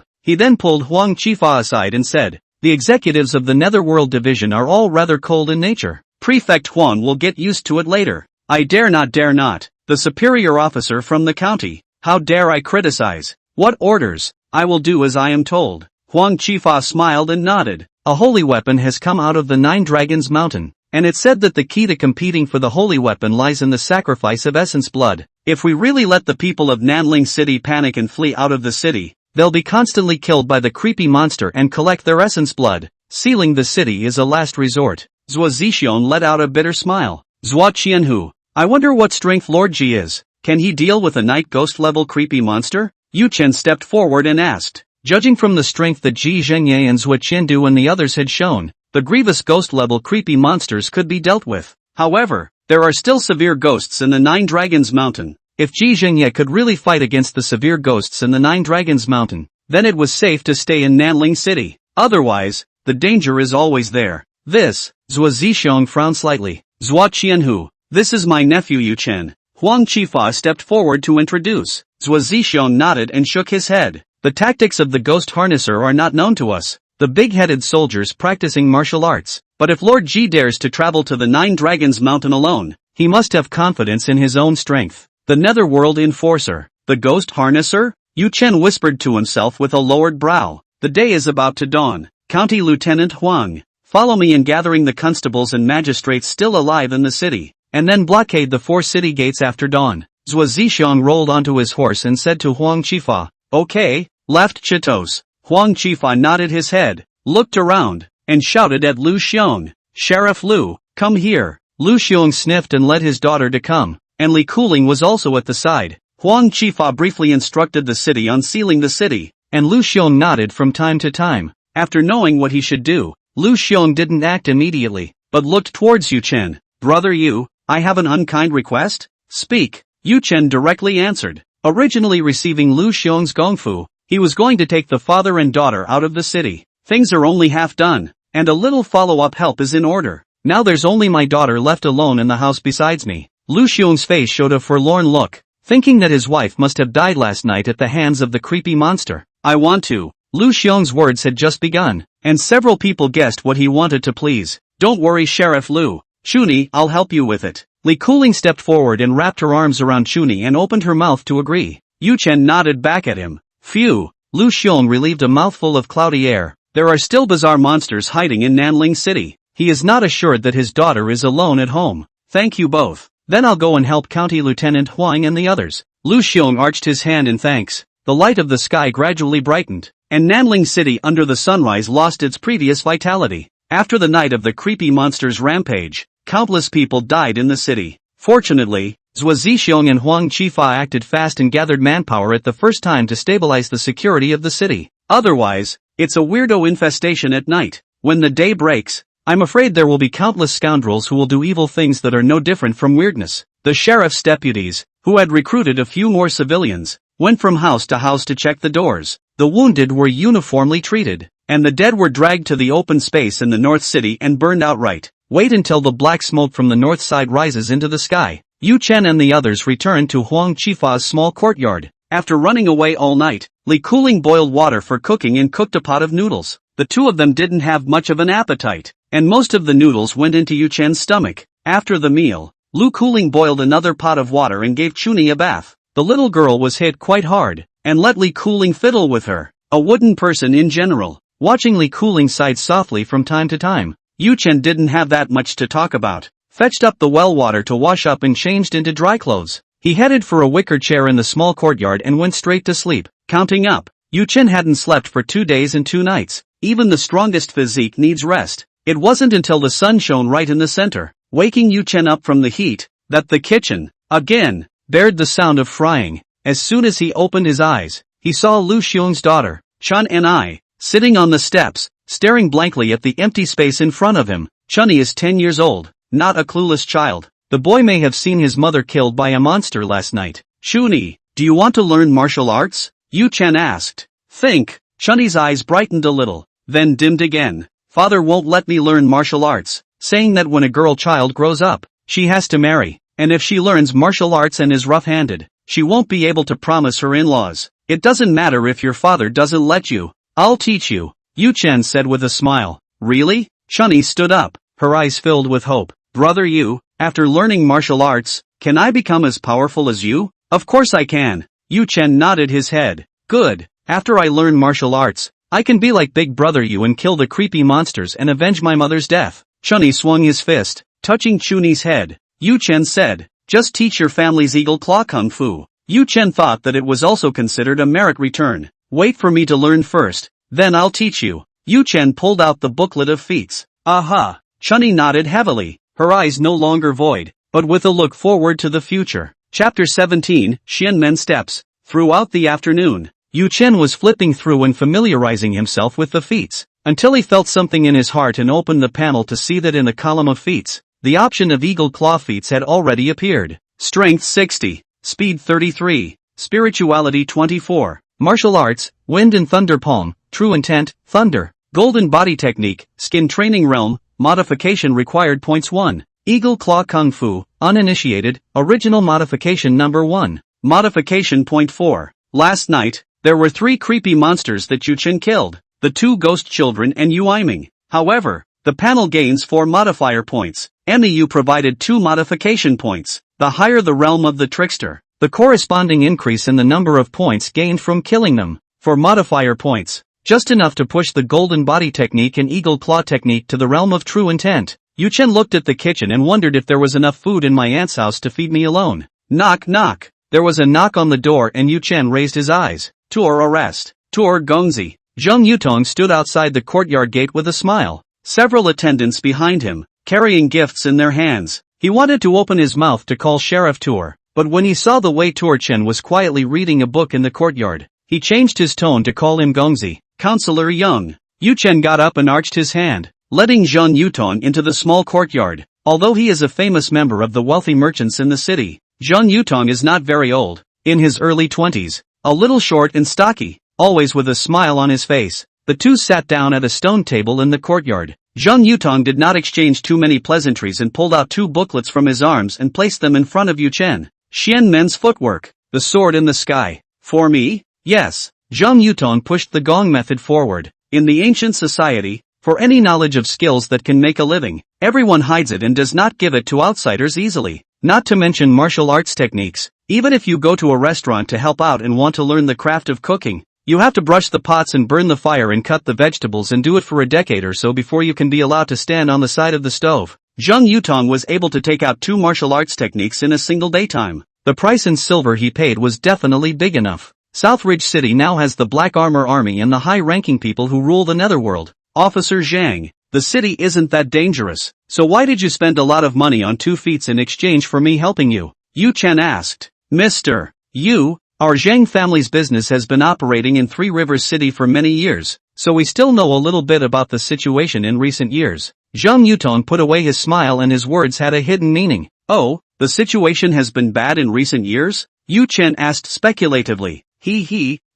He then pulled Huang Chifa aside and said, the executives of the Netherworld Division are all rather cold in nature. Prefect Huang will get used to it later. I dare not. The superior officer from the county. How dare I criticize? What orders? I will do as I am told. Huang Chifa smiled and nodded. A holy weapon has come out of the Nine Dragons Mountain, and it's said that the key to competing for the holy weapon lies in the sacrifice of essence blood. If we really let the people of Nanling City panic and flee out of the city, they'll be constantly killed by the creepy monster and collect their essence blood. Sealing the city is a last resort. Zhua Zixiong let out a bitter smile. Zhua Qianhu, I wonder what strength Lord Ji is. Can he deal with a night ghost level creepy monster? Yu Chen stepped forward and asked. Judging from the strength that Ji Zhengye and Zhua Qiandu and the others had shown, the grievous ghost level creepy monsters could be dealt with. However, there are still severe ghosts in the Nine Dragons Mountain. If Ji Zhengye could really fight against the severe ghosts in the Nine Dragons Mountain, then it was safe to stay in Nanling City. Otherwise, the danger is always there. This, Zhuo Zixiong frowned slightly. Zhuo Qianhu, this is my nephew Yu Chen. Huang Qifa stepped forward to introduce. Zhuo Zixiong nodded and shook his head. The tactics of the ghost harnesser are not known to us. The big-headed soldiers practicing martial arts. But if Lord Ji dares to travel to the Nine Dragons Mountain alone, he must have confidence in his own strength. The Netherworld Enforcer. The ghost harnesser? Yu Chen whispered to himself with a lowered brow. The day is about to dawn. County Lieutenant Huang, follow me in gathering the constables and magistrates still alive in the city, and then blockade the 4 city gates after dawn. Zhuo Zixiong rolled onto his horse and said to Huang Qifa, okay, left Chitos. Huang Qifa nodded his head, looked around, and shouted at Lu Xiong, Sheriff Lu, come here. Lu Xiong sniffed and led his daughter to come, and Li Kuling was also at the side. Huang Qifa briefly instructed the city on sealing the city, and Lu Xiong nodded from time to time. After knowing what he should do, Lu Xiong didn't act immediately, but looked towards Yu Chen. Brother Yu, I have an unkind request? Speak. Yu Chen directly answered. Originally receiving Lu Xiong's gongfu, he was going to take the father and daughter out of the city. Things are only half done, and a little follow-up help is in order. Now there's only my daughter left alone in the house besides me. Lu Xiong's face showed a forlorn look, thinking that his wife must have died last night at the hands of the creepy monster. I want to. Lu Xiong's words had just begun, and several people guessed what he wanted to please. Don't worry Sheriff Lu. Chuni, I'll help you with it. Li Kuling stepped forward and wrapped her arms around Chuni and opened her mouth to agree. Yu Chen nodded back at him. Phew. Lu Xiong relieved a mouthful of cloudy air. There are still bizarre monsters hiding in Nanling City. He is not assured that his daughter is alone at home. Thank you both. Then I'll go and help County Lieutenant Huang and the others. Lu Xiong arched his hand in thanks. The light of the sky gradually brightened, and Nanling City under the sunrise lost its previous vitality. After the night of the creepy monster's rampage, countless people died in the city. Fortunately, Zhuo Zixiong and Huang Qifa acted fast and gathered manpower at the first time to stabilize the security of the city. Otherwise, it's a weirdo infestation at night. When the day breaks, I'm afraid there will be countless scoundrels who will do evil things that are no different from weirdness. The sheriff's deputies, who had recruited a few more civilians, went from house to house to check the doors. The wounded were uniformly treated, and the dead were dragged to the open space in the North City and burned outright. Wait until the black smoke from the north side rises into the sky. Yu Chen and the others returned to Huang Qifa's small courtyard. After running away all night, Li Kuling boiled water for cooking and cooked a pot of noodles. The two of them didn't have much of an appetite, and most of the noodles went into Yu Chen's stomach. After the meal, Lu Kuling boiled another pot of water and gave Chuni a bath. The little girl was hit quite hard, and let Li Kuling fiddle with her. A wooden person in general. Watching Li Kuling sighed softly from time to time, Yu Chen didn't have that much to talk about. Fetched up the well water to wash up and changed into dry clothes. He headed for a wicker chair in the small courtyard and went straight to sleep. Counting up, Yu Chen hadn't slept for 2 days and 2 nights. Even the strongest physique needs rest. It wasn't until the sun shone right in the center, waking Yu Chen up from the heat, that the kitchen, again, bared the sound of frying. As soon as he opened his eyes, he saw Lu Xiong's daughter, Chun and I, sitting on the steps, staring blankly at the empty space in front of him. Chunny is 10 years old, not a clueless child. The boy may have seen his mother killed by a monster last night. Chuni, do you want to learn martial arts? Yu Chen asked. Think. Chunny's eyes brightened a little, then dimmed again. Father won't let me learn martial arts, saying that when a girl child grows up, she has to marry, and if she learns martial arts and is rough-handed, she won't be able to promise her in-laws. It doesn't matter if your father doesn't let you. I'll teach you, Yu Chen said with a smile. Really? Chunny stood up, her eyes filled with hope. Brother Yu, after learning martial arts, can I become as powerful as you? Of course I can. Yu Chen nodded his head. Good. After I learn martial arts, I can be like Big Brother Yu and kill the creepy monsters and avenge my mother's death. Chunny swung his fist, touching Chuni's head. Yu Chen said, just teach your family's eagle claw kung fu. Yu Chen thought that it was also considered a merit return. Wait for me to learn first, then I'll teach you. Yu Chen pulled out the booklet of feats. Aha! Chunny nodded heavily, her eyes no longer void, but with a look forward to the future. Chapter 17, Xianmen Steps. Throughout the afternoon, Yu Chen was flipping through and familiarizing himself with the feats, until he felt something in his heart and opened the panel to see that in the column of feats, the option of eagle claw feats had already appeared. Strength 60, Speed 33, Spirituality 24, Martial Arts, Wind and Thunder Palm, True Intent, Thunder, Golden Body Technique, Skin Training Realm, Modification Required Points 1. Eagle Claw Kung Fu, Uninitiated, Original Modification Number 1. Modification Point 4. Last night, there were 3 creepy monsters that Yu Chen killed, the 2 ghost children and Yu Aiming. However, the panel gains 4 modifier points. MEU provided 2 modification points. The higher the realm of the trickster, the corresponding increase in the number of points gained from killing them. For modifier points, just enough to push the Golden Body Technique and Eagle Claw Technique to the realm of true intent. Yu Chen looked at the kitchen and wondered if there was enough food in my aunt's house to feed me alone. Knock knock. There was a knock on the door and Yu Chen raised his eyes. Tour arrest. Tour Gongzi. Zheng Yutong stood outside the courtyard gate with a smile. Several attendants behind him, carrying gifts in their hands. He wanted to open his mouth to call Sheriff Tour, but when he saw the way Tour Chen was quietly reading a book in the courtyard, he changed his tone to call him Gongzi. Counselor Young. Yu Chen got up and arched his hand, letting Zheng Yutong into the small courtyard. Although he is a famous member of the wealthy merchants in the city, Zheng Yutong is not very old, in his early 20s, a little short and stocky, always with a smile on his face. The two sat down at a stone table in the courtyard. Zheng Yutong did not exchange too many pleasantries and pulled out 2 booklets from his arms and placed them in front of Yu Chen. Xian Men's Footwork, The Sword in the Sky. For me? Yes. Zheng Yutong pushed the gong method forward. In the ancient society, for any knowledge of skills that can make a living, everyone hides it and does not give it to outsiders easily. Not to mention martial arts techniques. Even if you go to a restaurant to help out and want to learn the craft of cooking, you have to brush the pots and burn the fire and cut the vegetables and do it for a decade or so before you can be allowed to stand on the side of the stove. Zheng Yutong was able to take out 2 martial arts techniques in a single daytime. The price in silver he paid was definitely big enough. Southridge City now has the Black Armor Army and the high-ranking people who rule the Netherworld. Officer Zhang, the city isn't that dangerous, so why did you spend a lot of money on 2 feats in exchange for me helping you? Yu Chen asked. Mr. Yu, our Zhang family's business has been operating in Three Rivers City for many years, so we still know a little bit about the situation in recent years. Zheng Yutong put away his smile and his words had a hidden meaning. Oh, the situation has been bad in recent years? Yu Chen asked speculatively.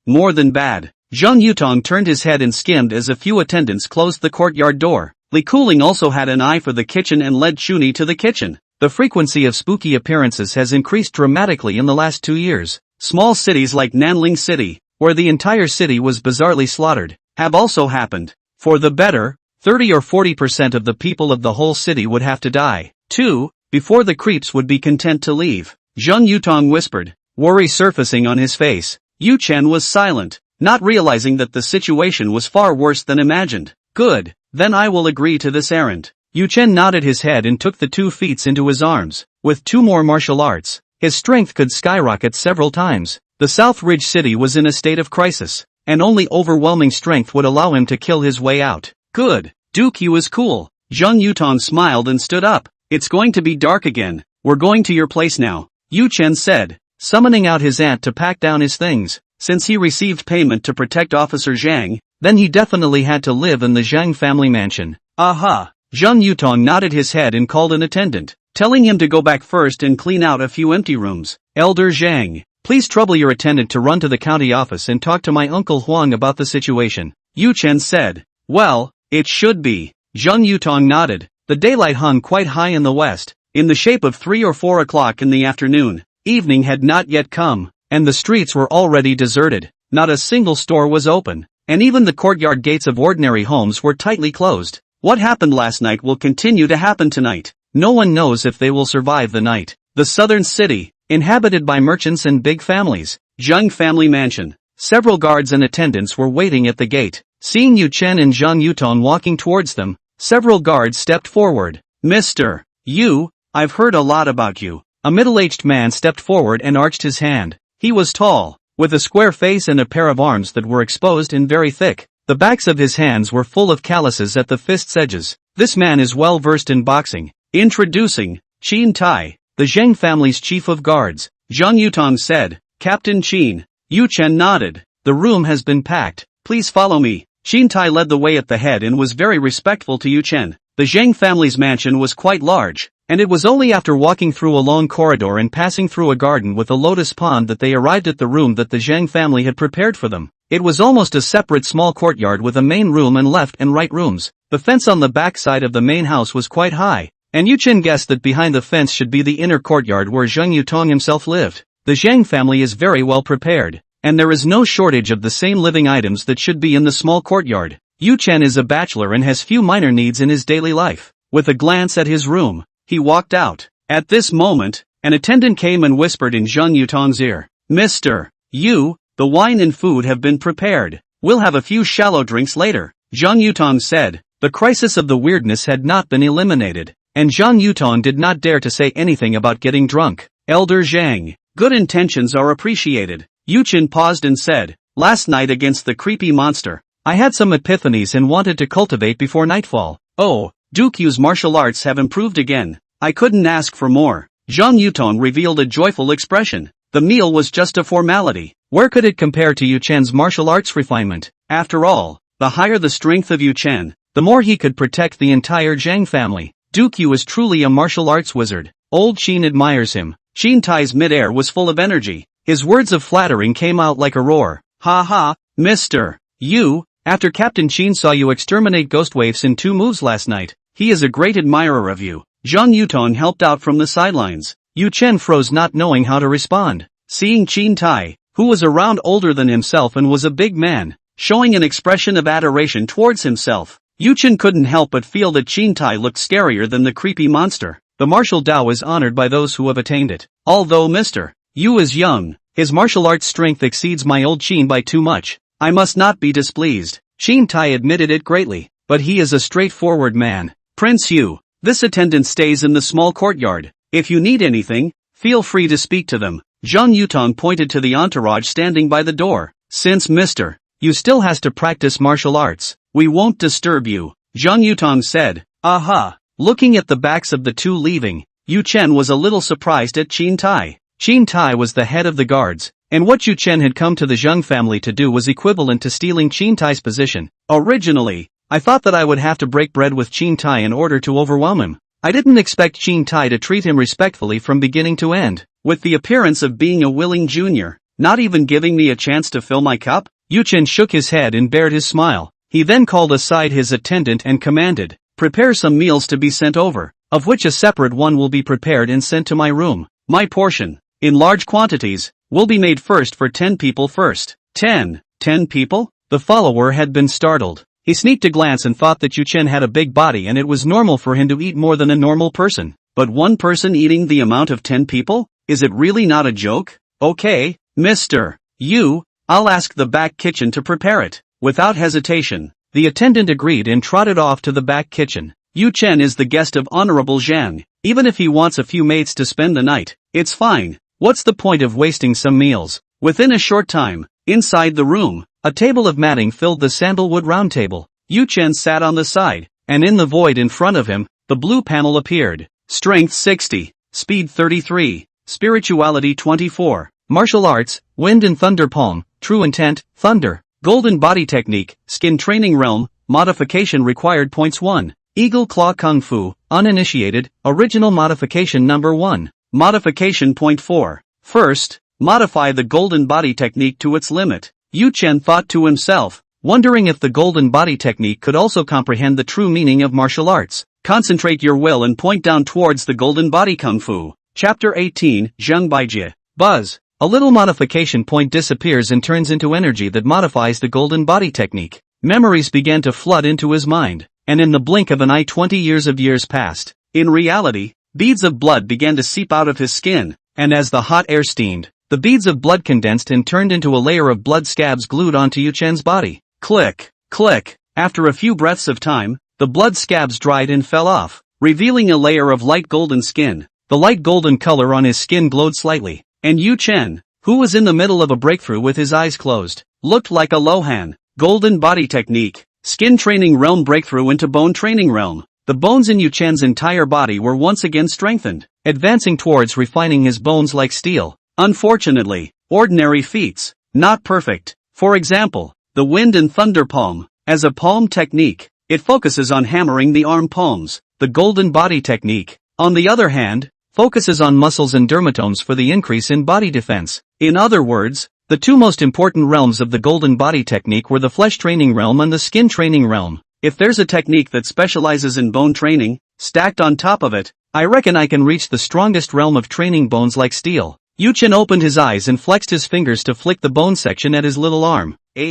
More than bad. Zheng Yutong turned his head and skimmed as a few attendants closed the courtyard door. Li Kuling also had an eye for the kitchen and led Chuni to the kitchen. The frequency of spooky appearances has increased dramatically in the last 2 years. Small cities like Nanling City, where the entire city was bizarrely slaughtered, have also happened. For the better, 30 or 40% of the people of the whole city would have to die, too, before the creeps would be content to leave. Zheng Yutong whispered, worry surfacing on his face. Yu Chen was silent, not realizing that the situation was far worse than imagined. Good, then I will agree to this errand. Yu Chen nodded his head and took the 2 feats into his arms. With 2 more martial arts, his strength could skyrocket several times. The South Ridge City was in a state of crisis, and only overwhelming strength would allow him to kill his way out. Good, Duke Yu is cool. Zheng Yutong smiled and stood up. It's going to be dark again. We're going to your place now, Yu Chen said, summoning out his aunt to pack down his things. Since he received payment to protect Officer Zhang, then he definitely had to live in the Zhang family mansion. Aha! Zheng Yutong nodded his head and called an attendant, telling him to go back first and clean out a few empty rooms. Elder Zhang, please trouble your attendant to run to the county office and talk to my uncle Huang about the situation. Yu Chen said. Well, it should be. Zheng Yutong nodded. The daylight hung quite high in the west, in the shape of 3 or 4 o'clock in the afternoon. Evening had not yet come, and the streets were already deserted. Not a single store was open, and even the courtyard gates of ordinary homes were tightly closed. What happened last night will continue to happen tonight. No one knows if they will survive the night. The southern city, inhabited by merchants and big families. Zhang family mansion. Several guards and attendants were waiting at the gate. Seeing Yu Chen and Zheng Yutong walking towards them, several guards stepped forward. Mr. Yu, I've heard a lot about you. A middle-aged man stepped forward and arched his hand. He was tall, with a square face and a pair of arms that were exposed and very thick. The backs of his hands were full of calluses at the fist's edges. This man is well versed in boxing. Introducing, Qin Tai, the Zheng family's chief of guards. Zheng Yutong said, Captain Qin. Yu Chen nodded. The room has been packed. Please follow me. Qin Tai led the way at the head and was very respectful to Yu Chen. The Zheng family's mansion was quite large, and it was only after walking through a long corridor and passing through a garden with a lotus pond that they arrived at the room that the Zheng family had prepared for them. It was almost a separate small courtyard with a main room and left and right rooms. The fence on the back side of the main house was quite high, and Yu Chen guessed that behind the fence should be the inner courtyard where Zheng Yutong himself lived. The Zhang family is very well prepared, and there is no shortage of the same living items that should be in the small courtyard. Yu Chen is a bachelor and has few minor needs in his daily life. With a glance at his room, he walked out. At this moment, an attendant came and whispered in Zheng Yutong's ear, "Mr. Yu, the wine and food have been prepared. We'll have a few shallow drinks later." Zheng Yutong said. The crisis of the weirdness had not been eliminated, and Zheng Yutong did not dare to say anything about getting drunk. Elder Zhang, good intentions are appreciated. Yu Chen paused and said, "Last night against the creepy monster, I had some epiphanies and wanted to cultivate before nightfall. Oh, Duke Yu's martial arts have improved again. I couldn't ask for more." Zhang Yutong revealed a joyful expression. The meal was just a formality. Where could it compare to Yu Chen's martial arts refinement? After all, the higher the strength of Yu Chen, the more he could protect the entire Zhang family. Duke Yu is truly a martial arts wizard. Old Qin admires him. Qin Tai's mid-air was full of energy. His words of flattering came out like a roar. "Ha ha, Mr. Yu, after Captain Qin saw you exterminate ghost waifs in 2 moves last night, he is a great admirer of you." Zhang Yutong helped out from the sidelines. Yu Chen froze, not knowing how to respond. Seeing Qin Tai, who was around older than himself and was a big man, showing an expression of adoration towards himself, Yu Chen couldn't help but feel that Qin Tai looked scarier than the creepy monster. The martial Dao is honored by those who have attained it. Although Mr. Yu is young, his martial arts strength exceeds my old Qin by too much. I must not be displeased. Qin Tai admitted it greatly, but he is a straightforward man. Prince Yu, this attendant stays in the small courtyard. If you need anything, feel free to speak to them. Zhang Yutong pointed to the entourage standing by the door. Since Mr. Yu still has to practice martial arts, we won't disturb you, Zhang Yutong said. Aha! Looking at the backs of the two leaving, Yu Chen was a little surprised at Qin Tai. Qin Tai was the head of the guards, and what Yu Chen had come to the Zheng family to do was equivalent to stealing Qin Tai's position. Originally, I thought that I would have to break bread with Qin Tai in order to overwhelm him. I didn't expect Qin Tai to treat him respectfully from beginning to end, with the appearance of being a willing junior, not even giving me a chance to fill my cup. Yu Chen shook his head and bared his smile. He then called aside his attendant and commanded, "Prepare some meals to be sent over, of which a separate one will be prepared and sent to my room. My portion, in large quantities, will be made first for 10 people first." 10 people? The follower had been startled. He sneaked a glance and thought that Yu Chen had a big body and it was normal for him to eat more than a normal person. But one person eating the amount of 10 people? Is it really not a joke? Okay, Mr. Yu, I'll ask the back kitchen to prepare it. Without hesitation, the attendant agreed and trotted off to the back kitchen. Yu Chen is the guest of Honorable Zhang. Even if he wants a few mates to spend the night, it's fine. What's the point of wasting some meals? Within a short time, inside the room, a table of matting filled the sandalwood round table. Yu Chen sat on the side, and in the void in front of him, the blue panel appeared. Strength 60, Speed 33, Spirituality 24, Martial Arts, Wind and Thunder Palm, True Intent, Thunder, Golden Body Technique, Skin Training Realm, Modification Required Points 1, Eagle Claw Kung Fu, Uninitiated, Original Modification Number 1, Modification Point 4. First, modify the Golden Body Technique to its limit. Yu Chen thought to himself, wondering if the Golden Body Technique could also comprehend the true meaning of martial arts. Concentrate your will and point down towards the Golden Body Kung Fu. Chapter 18, Zheng Baijie. Buzz. A little modification point disappears and turns into energy that modifies the Golden Body Technique. Memories began to flood into his mind, and in the blink of an eye 20 years passed. In reality, beads of blood began to seep out of his skin, and as the hot air steamed, the beads of blood condensed and turned into a layer of blood scabs glued onto Yu Chen's body. Click, click. After a few breaths of time, the blood scabs dried and fell off, revealing a layer of light golden skin. The light golden color on his skin glowed slightly, and Yu Chen, who was in the middle of a breakthrough with his eyes closed, looked like a Lohan. Golden Body Technique, Skin Training Realm Breakthrough into Bone Training Realm. The bones in Yu Chen's entire body were once again strengthened, advancing towards refining his bones like steel. Unfortunately, ordinary feats, not perfect. For example, the Wind and Thunder Palm. As a palm technique, it focuses on hammering the arm palms. The Golden Body Technique, on the other hand, focuses on muscles and dermatomes for the increase in body defense. In other words, The two most important realms of the golden body technique were the flesh training realm and the skin training realm. If there's a technique that specializes in bone training, stacked on top of it, I reckon I can reach the strongest realm of training bones like steel. Yu Chen opened his eyes and flexed his fingers to flick the bone section at his little arm. A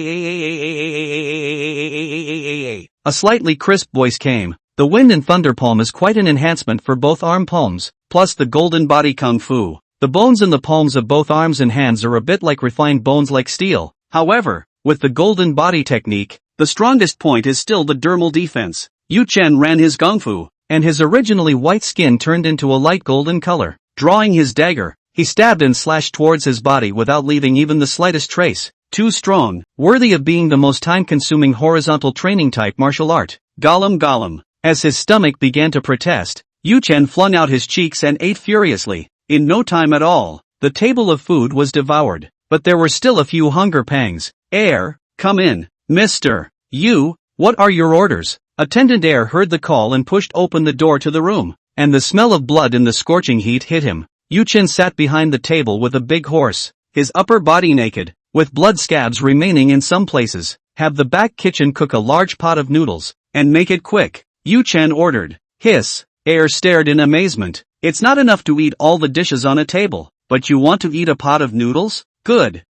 slightly crisp voice came. The wind and thunder palm is quite an enhancement for both arm palms, plus the golden body kung fu. The bones in the palms of both arms and hands are a bit like refined bones like steel. However, with the golden body technique, the strongest point is still the dermal defense. Yu Chen ran his kung fu, and his originally white skin turned into a light golden color. Drawing his dagger, he stabbed and slashed towards his body without leaving even the slightest trace. Too strong, worthy of being the most time-consuming horizontal training type martial art. Gollum. As his stomach began to protest, Yu Chen flung out his cheeks and ate furiously. In no time at all, the table of food was devoured. But there were still a few hunger pangs. Air, come in, Mr. Yu, what are your orders? Attendant Air heard the call and pushed open the door to the room, and the smell of blood in the scorching heat hit him. Yu Chen sat behind the table with a big horse, his upper body naked, with blood scabs remaining in some places. Have the back kitchen cook a large pot of noodles, and make it quick, Yu Chen ordered. Hiss. Air stared in amazement. It's not enough to eat all the dishes on a table, but you want to eat a pot of noodles? Good,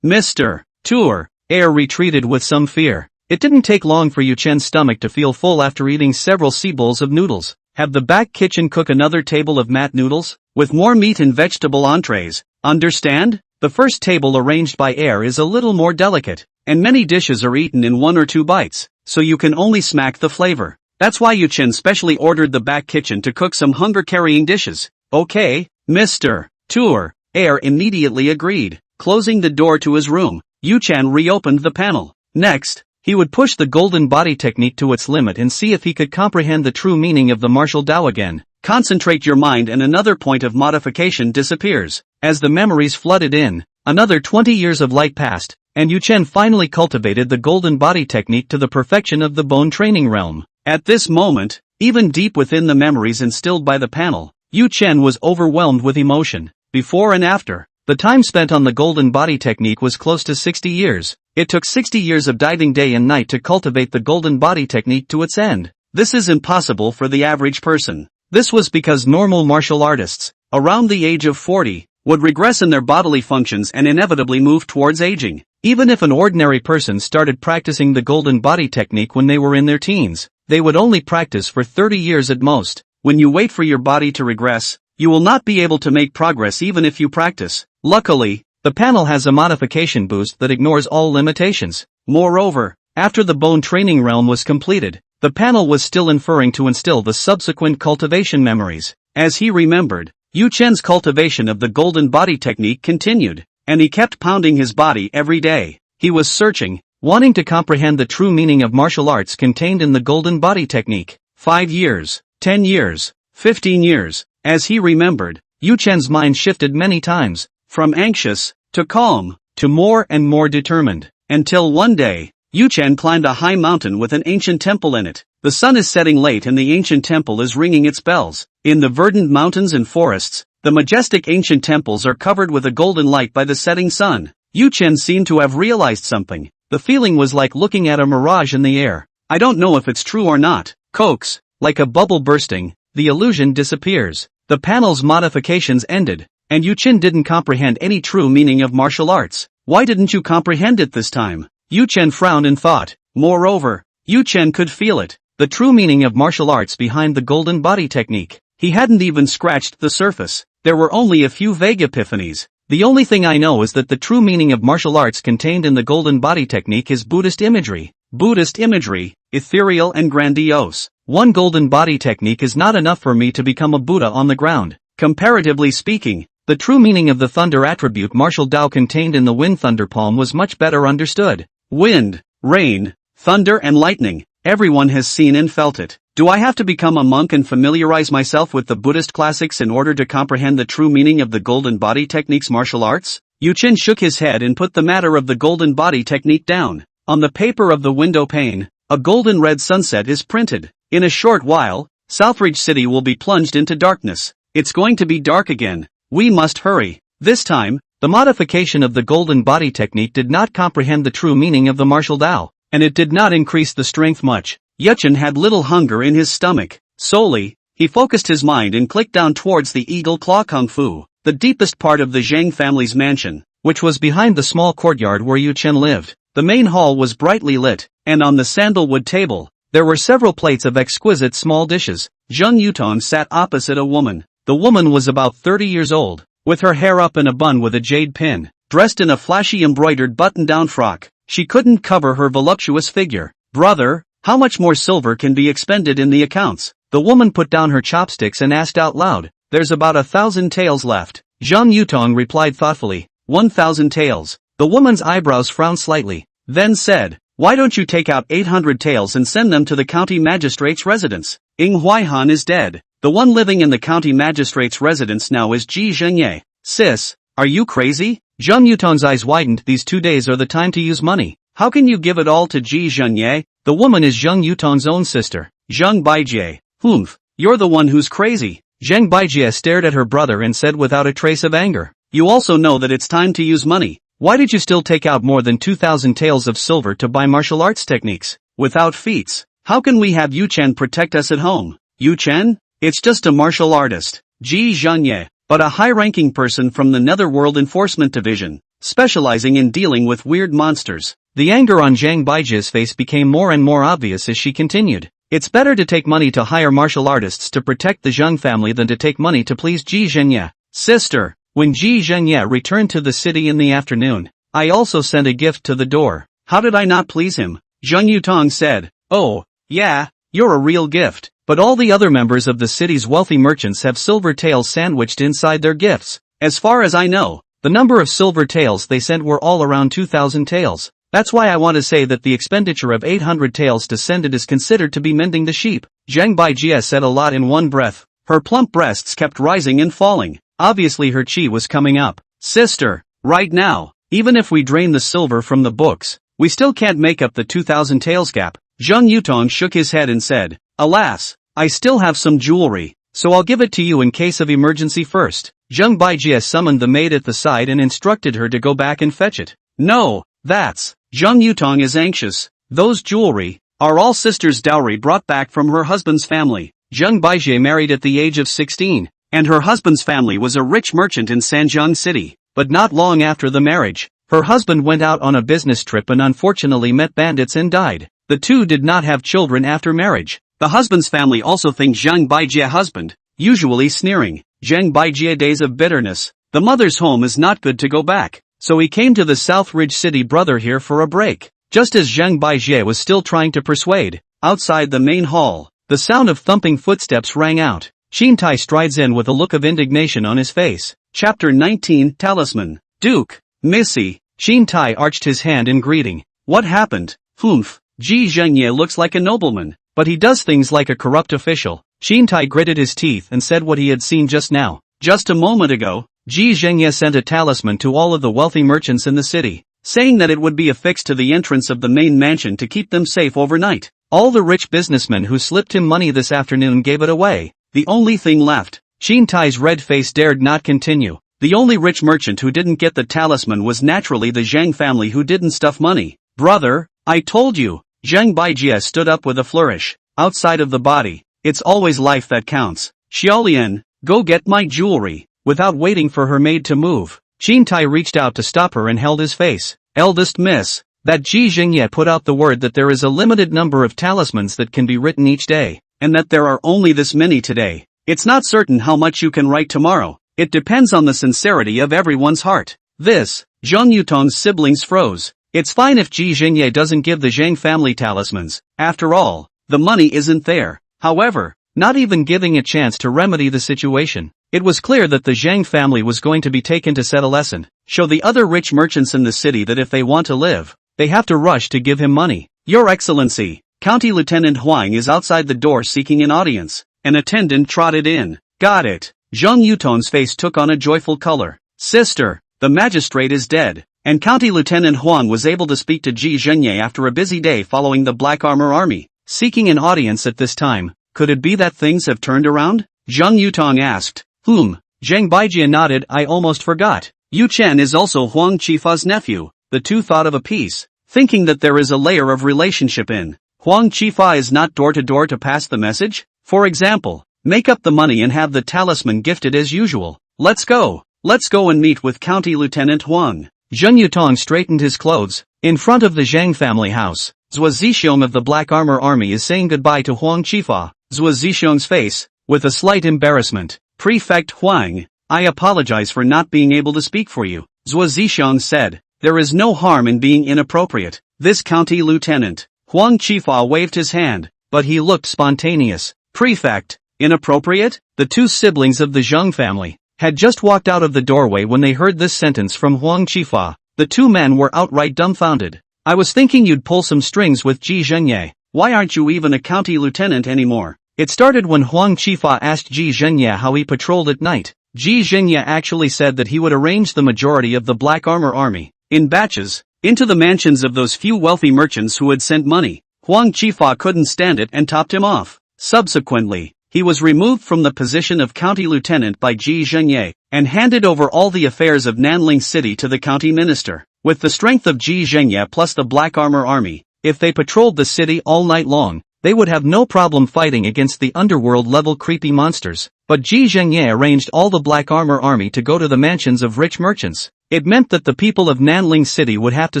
Mr. Tour. Air retreated with some fear. It didn't take long for Yu Chen's stomach to feel full after eating several sea bowls of noodles. Have the back kitchen cook another table of mat noodles, with more meat and vegetable entrees. Understand? The first table arranged by Air is a little more delicate, and many dishes are eaten in 1 or 2 bites, so you can only smack the flavor. That's why Yu Chen specially ordered the back kitchen to cook some hunger-carrying dishes. Okay, Mr. Tour. Air immediately agreed. Closing the door to his room, Yu Chen reopened the panel. Next, he would push the golden body technique to its limit and see if he could comprehend the true meaning of the martial Dao again. Concentrate your mind and another point of modification disappears. As the memories flooded in, another 20 years of light passed, and Yu Chen finally cultivated the golden body technique to the perfection of the bone training realm. At this moment, even deep within the memories instilled by the panel, Yu Chen was overwhelmed with emotion. Before and after, the time spent on the golden body technique was close to 60 years. It took 60 years of diving day and night to cultivate the golden body technique to its end. This is impossible for the average person. This was because normal martial artists, around the age of 40, would regress in their bodily functions and inevitably move towards aging. Even if an ordinary person started practicing the golden body technique when they were in their teens, they would only practice for 30 years at most. When you wait for your body to regress, you will not be able to make progress even if you practice. Luckily, the panel has a modification boost that ignores all limitations. Moreover, after the bone training realm was completed, the panel was still inferring to instill the subsequent cultivation memories. As he remembered, Yu Chen's cultivation of the golden body technique continued, and he kept pounding his body every day. He was searching, wanting to comprehend the true meaning of martial arts contained in the golden body technique. 5 years, 10 years, 15 years. As he remembered, Yu Chen's mind shifted many times, from anxious, to calm, to more and more determined, until one day, Yu Chen climbed a high mountain with an ancient temple in it. The sun is setting late and the ancient temple is ringing its bells. In the verdant mountains and forests, the majestic ancient temples are covered with a golden light by the setting sun. Yu Chen seemed to have realized something. The feeling was like looking at a mirage in the air. I don't know if it's true or not. Coax, like a bubble bursting, the illusion disappears. The panel's modifications ended, and Yu Chen didn't comprehend any true meaning of martial arts. Why didn't you comprehend it this time? Yu Chen frowned and thought. Moreover, Yu Chen could feel it, the true meaning of martial arts behind the golden body technique. He hadn't even scratched the surface. There were only a few vague epiphanies. The only thing I know is that the true meaning of martial arts contained in the golden body technique is Buddhist imagery. Buddhist imagery, ethereal and grandiose. One golden body technique is not enough for me to become a Buddha on the ground. Comparatively speaking, the true meaning of the thunder attribute martial Dao contained in the wind thunder palm was much better understood. Wind, rain, thunder and lightning, everyone has seen and felt it. Do I have to become a monk and familiarize myself with the Buddhist classics in order to comprehend the true meaning of the golden body technique's martial arts? Yu Chen shook his head and put the matter of the golden body technique down. On the paper of the window pane, a golden red sunset is printed. In a short while, Southridge City will be plunged into darkness. It's going to be dark again. We must hurry. This time, The modification of the golden body technique did not comprehend the true meaning of the martial Dao, and it did not increase the strength much. Yuchen had little hunger in his stomach. Solely, he focused his mind and clicked down towards the eagle claw kung fu, the deepest part of the Zhang family's mansion, which was behind the small courtyard where Yuchen lived. The main hall was brightly lit, and on the sandalwood table, there were several plates of exquisite small dishes. Zhang Yutong sat opposite a woman. The woman was about 30 years old, with her hair up in a bun with a jade pin, dressed in a flashy embroidered button-down frock. She couldn't cover her voluptuous figure. "Brother, how much more silver can be expended in the accounts?" The woman put down her chopsticks and asked out loud. "There's about 1,000 taels left." Zhang Yutong replied thoughtfully. 1,000 taels. The woman's eyebrows frowned slightly, then said, "Why don't you take out 800 taels and send them to the county magistrate's residence? Ying Huaihan is dead. The one living in the county magistrate's residence now is Ji Zhenye." "Sis, are you crazy?" Zhang Yutong's eyes widened. "These 2 days are the time to use money. How can you give it all to Ji Zhenye? The woman is Zhang Yutong's own sister." Zhang Baijie. "Humph, you're the one who's crazy." Zhang Baijie stared at her brother and said without a trace of anger, "You also know that it's time to use money. Why did you still take out more than 2,000 taels of silver to buy martial arts techniques? Without feats, how can we have Yu Chen protect us at home?" "Yu Chen? It's just a martial artist. Ji Zhenye, but a high-ranking person from the Netherworld Enforcement Division, specializing in dealing with weird monsters." The anger on Zhang Baijie's face became more and more obvious as she continued. "It's better to take money to hire martial artists to protect the Zhang family than to take money to please Ji Zhenye. Sister." When Ji Zhenye returned to the city in the afternoon, "I also sent a gift to the door. How did I not please him?" Zhang Yutong said. "Oh, yeah, you're a real gift. But all the other members of the city's wealthy merchants have silver taels sandwiched inside their gifts. As far as I know, the number of silver taels they sent were all around 2,000 taels. That's why I want to say that the expenditure of 800 taels to send it is considered to be mending the sheep." Zhang Baijie said a lot in one breath. Her plump breasts kept rising and falling. Obviously her chi was coming up. "Sister, right now, even if we drain the silver from the books, we still can't make up the 2,000 taels gap." Zhang Yutong shook his head and said, "Alas, I still have some jewelry, so I'll give it to you in case of emergency first." Zhang Baijie summoned the maid at the side and instructed her to go back and fetch it. "No, that's..." Zhang Yutong is anxious. "Those jewelry are all sister's dowry brought back from her husband's family." Zhang Baijie married at the age of 16, and her husband's family was a rich merchant in Sanjiang City. But not long after the marriage, her husband went out on a business trip and unfortunately met bandits and died. The two did not have children after marriage. The husband's family also thinks Zhang Baijie husband, usually sneering. Zhang Baijie days of bitterness. The mother's home is not good to go back, so he came to the South Ridge City brother here for a break. Just as Zhang Baijie was still trying to persuade, outside the main hall, the sound of thumping footsteps rang out. Xin Tai strides in with a look of indignation on his face. Chapter 19 Talisman. "Duke, Missy." Xin Tai arched his hand in greeting. "What happened?" "Humph, Ji Zhenye looks like a nobleman, but he does things like a corrupt official." Xin Tai gritted his teeth and said what he had seen just now. "Just a moment ago, Ji Zhenye sent a talisman to all of the wealthy merchants in the city, saying that it would be affixed to the entrance of the main mansion to keep them safe overnight. All the rich businessmen who slipped him money this afternoon gave it away. The only thing left." Xin Tai's red face dared not continue. The only rich merchant who didn't get the talisman was naturally the Zhang family who didn't stuff money. "Brother, I told you." Zhang Baijie stood up with a flourish. "Outside of the body, it's always life that counts. Xiaolian, go get my jewelry." Without waiting for her maid to move, Xin Tai reached out to stop her and held his face. "Eldest miss, that Ji Zhenye put out the word that there is a limited number of talismans that can be written each day, and that there are only this many today. It's not certain how much you can write tomorrow. It depends on the sincerity of everyone's heart." This, Zhang Yutong's siblings froze. It's fine if Ji Zhenye doesn't give the Zhang family talismans. After all, the money isn't there. However, not even giving a chance to remedy the situation, it was clear that the Zhang family was going to be taken to set a lesson. Show the other rich merchants in the city that if they want to live, they have to rush to give him money. "Your Excellency, County Lieutenant Huang is outside the door seeking an audience." An attendant trotted in. "Got it." Zhang Yutong's face took on a joyful color. "Sister, the magistrate is dead." And County Lieutenant Huang was able to speak to Ji Zhenye after a busy day following the Black Armor Army. Seeking an audience at this time, could it be that things have turned around? Zhang Yutong asked. Zhang Baijie nodded. "I almost forgot. Yu Chen is also Huang Qifa's nephew. The two thought of a piece, thinking that there is a layer of relationship in Huang Qifa is not door to door to pass the message. For example, make up the money and have the talisman gifted as usual. Let's go and meet with County Lieutenant Huang. Zheng Yutong straightened his clothes. In front of the Zhang family house, Zhua Zixiong of the Black Armor Army is saying goodbye to Huang Qifa. Zhua Zixiong's face, with a slight embarrassment. Prefect Huang, I apologize for not being able to speak for you. Zhua Zixiong said, there is no harm in being inappropriate. This county lieutenant, Huang Qifa waved his hand, but he looked spontaneous. Prefect, inappropriate? The two siblings of the Zheng family had just walked out of the doorway when they heard this sentence from Huang Qifa. The two men were outright dumbfounded. I was thinking you'd pull some strings with Ji Zhenye. Why aren't you even a county lieutenant anymore? It started when Huang Qifa asked Ji Zhenye how he patrolled at night. Ji Zhenye actually said that he would arrange the majority of the Black Armor Army, in batches, into the mansions of those few wealthy merchants who had sent money. Huang Qifa couldn't stand it and topped him off. Subsequently, he was removed from the position of county lieutenant by Ji Zhenye, and handed over all the affairs of Nanling City to the county minister. With the strength of Ji Zhenye plus the Black Armor Army, if they patrolled the city all night long, they would have no problem fighting against the underworld-level creepy monsters. But Ji Zhenye arranged all the Black Armor Army to go to the mansions of rich merchants. It meant that the people of Nanling City would have to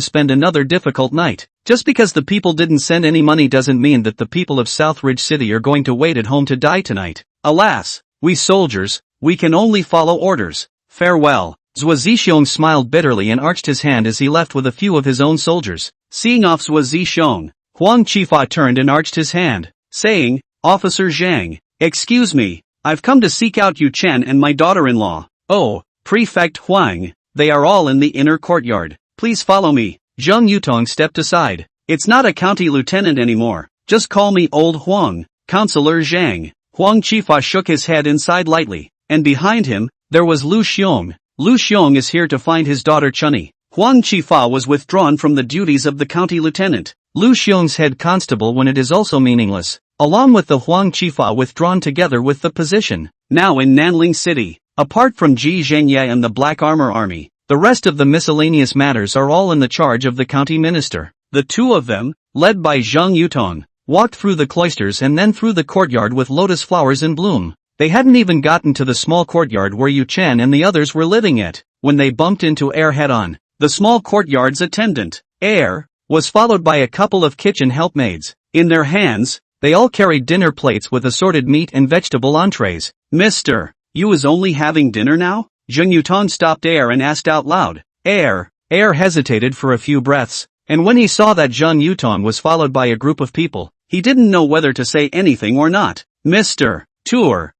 spend another difficult night. Just because the people didn't send any money doesn't mean that the people of Southridge City are going to wait at home to die tonight. Alas, we soldiers, we can only follow orders. Farewell. Zhua Zixiong smiled bitterly and arched his hand as he left with a few of his own soldiers. Seeing off Zhua Zixiong, Huang Qifa turned and arched his hand, saying, Officer Zhang, excuse me, I've come to seek out Yu Chen and my daughter-in-law. Oh, Prefect Huang, they are all in the inner courtyard. Please follow me. Zheng Yutong stepped aside. It's not a county lieutenant anymore. Just call me Old Huang, Counselor Zhang. Huang Qifa shook his head and sighed lightly, and behind him, there was Lu Xiong. Lu Xiong is here to find his daughter Chunni. Huang Qifa was withdrawn from the duties of the county lieutenant. Lu Xiong's head constable when it is also meaningless, along with the Huang Qifa withdrawn together with the position. Now in Nanling City, apart from Ji Zhenye and the Black Armor Army, the rest of the miscellaneous matters are all in the charge of the county minister. The two of them, led by Zheng Yutong, walked through the cloisters and then through the courtyard with lotus flowers in bloom. They hadn't even gotten to the small courtyard where Yu Chen and the others were living yet, when they bumped into Air head-on. The small courtyard's attendant, Air, was followed by a couple of kitchen helpmaids. In their hands, they all carried dinner plates with assorted meat and vegetable entrees. Mister, you is only having dinner now? Zheng Yutong stopped Air and asked out loud. Air hesitated for a few breaths, and when he saw that Zheng Yutong was followed by a group of people, he didn't know whether to say anything or not. Mr. Tour,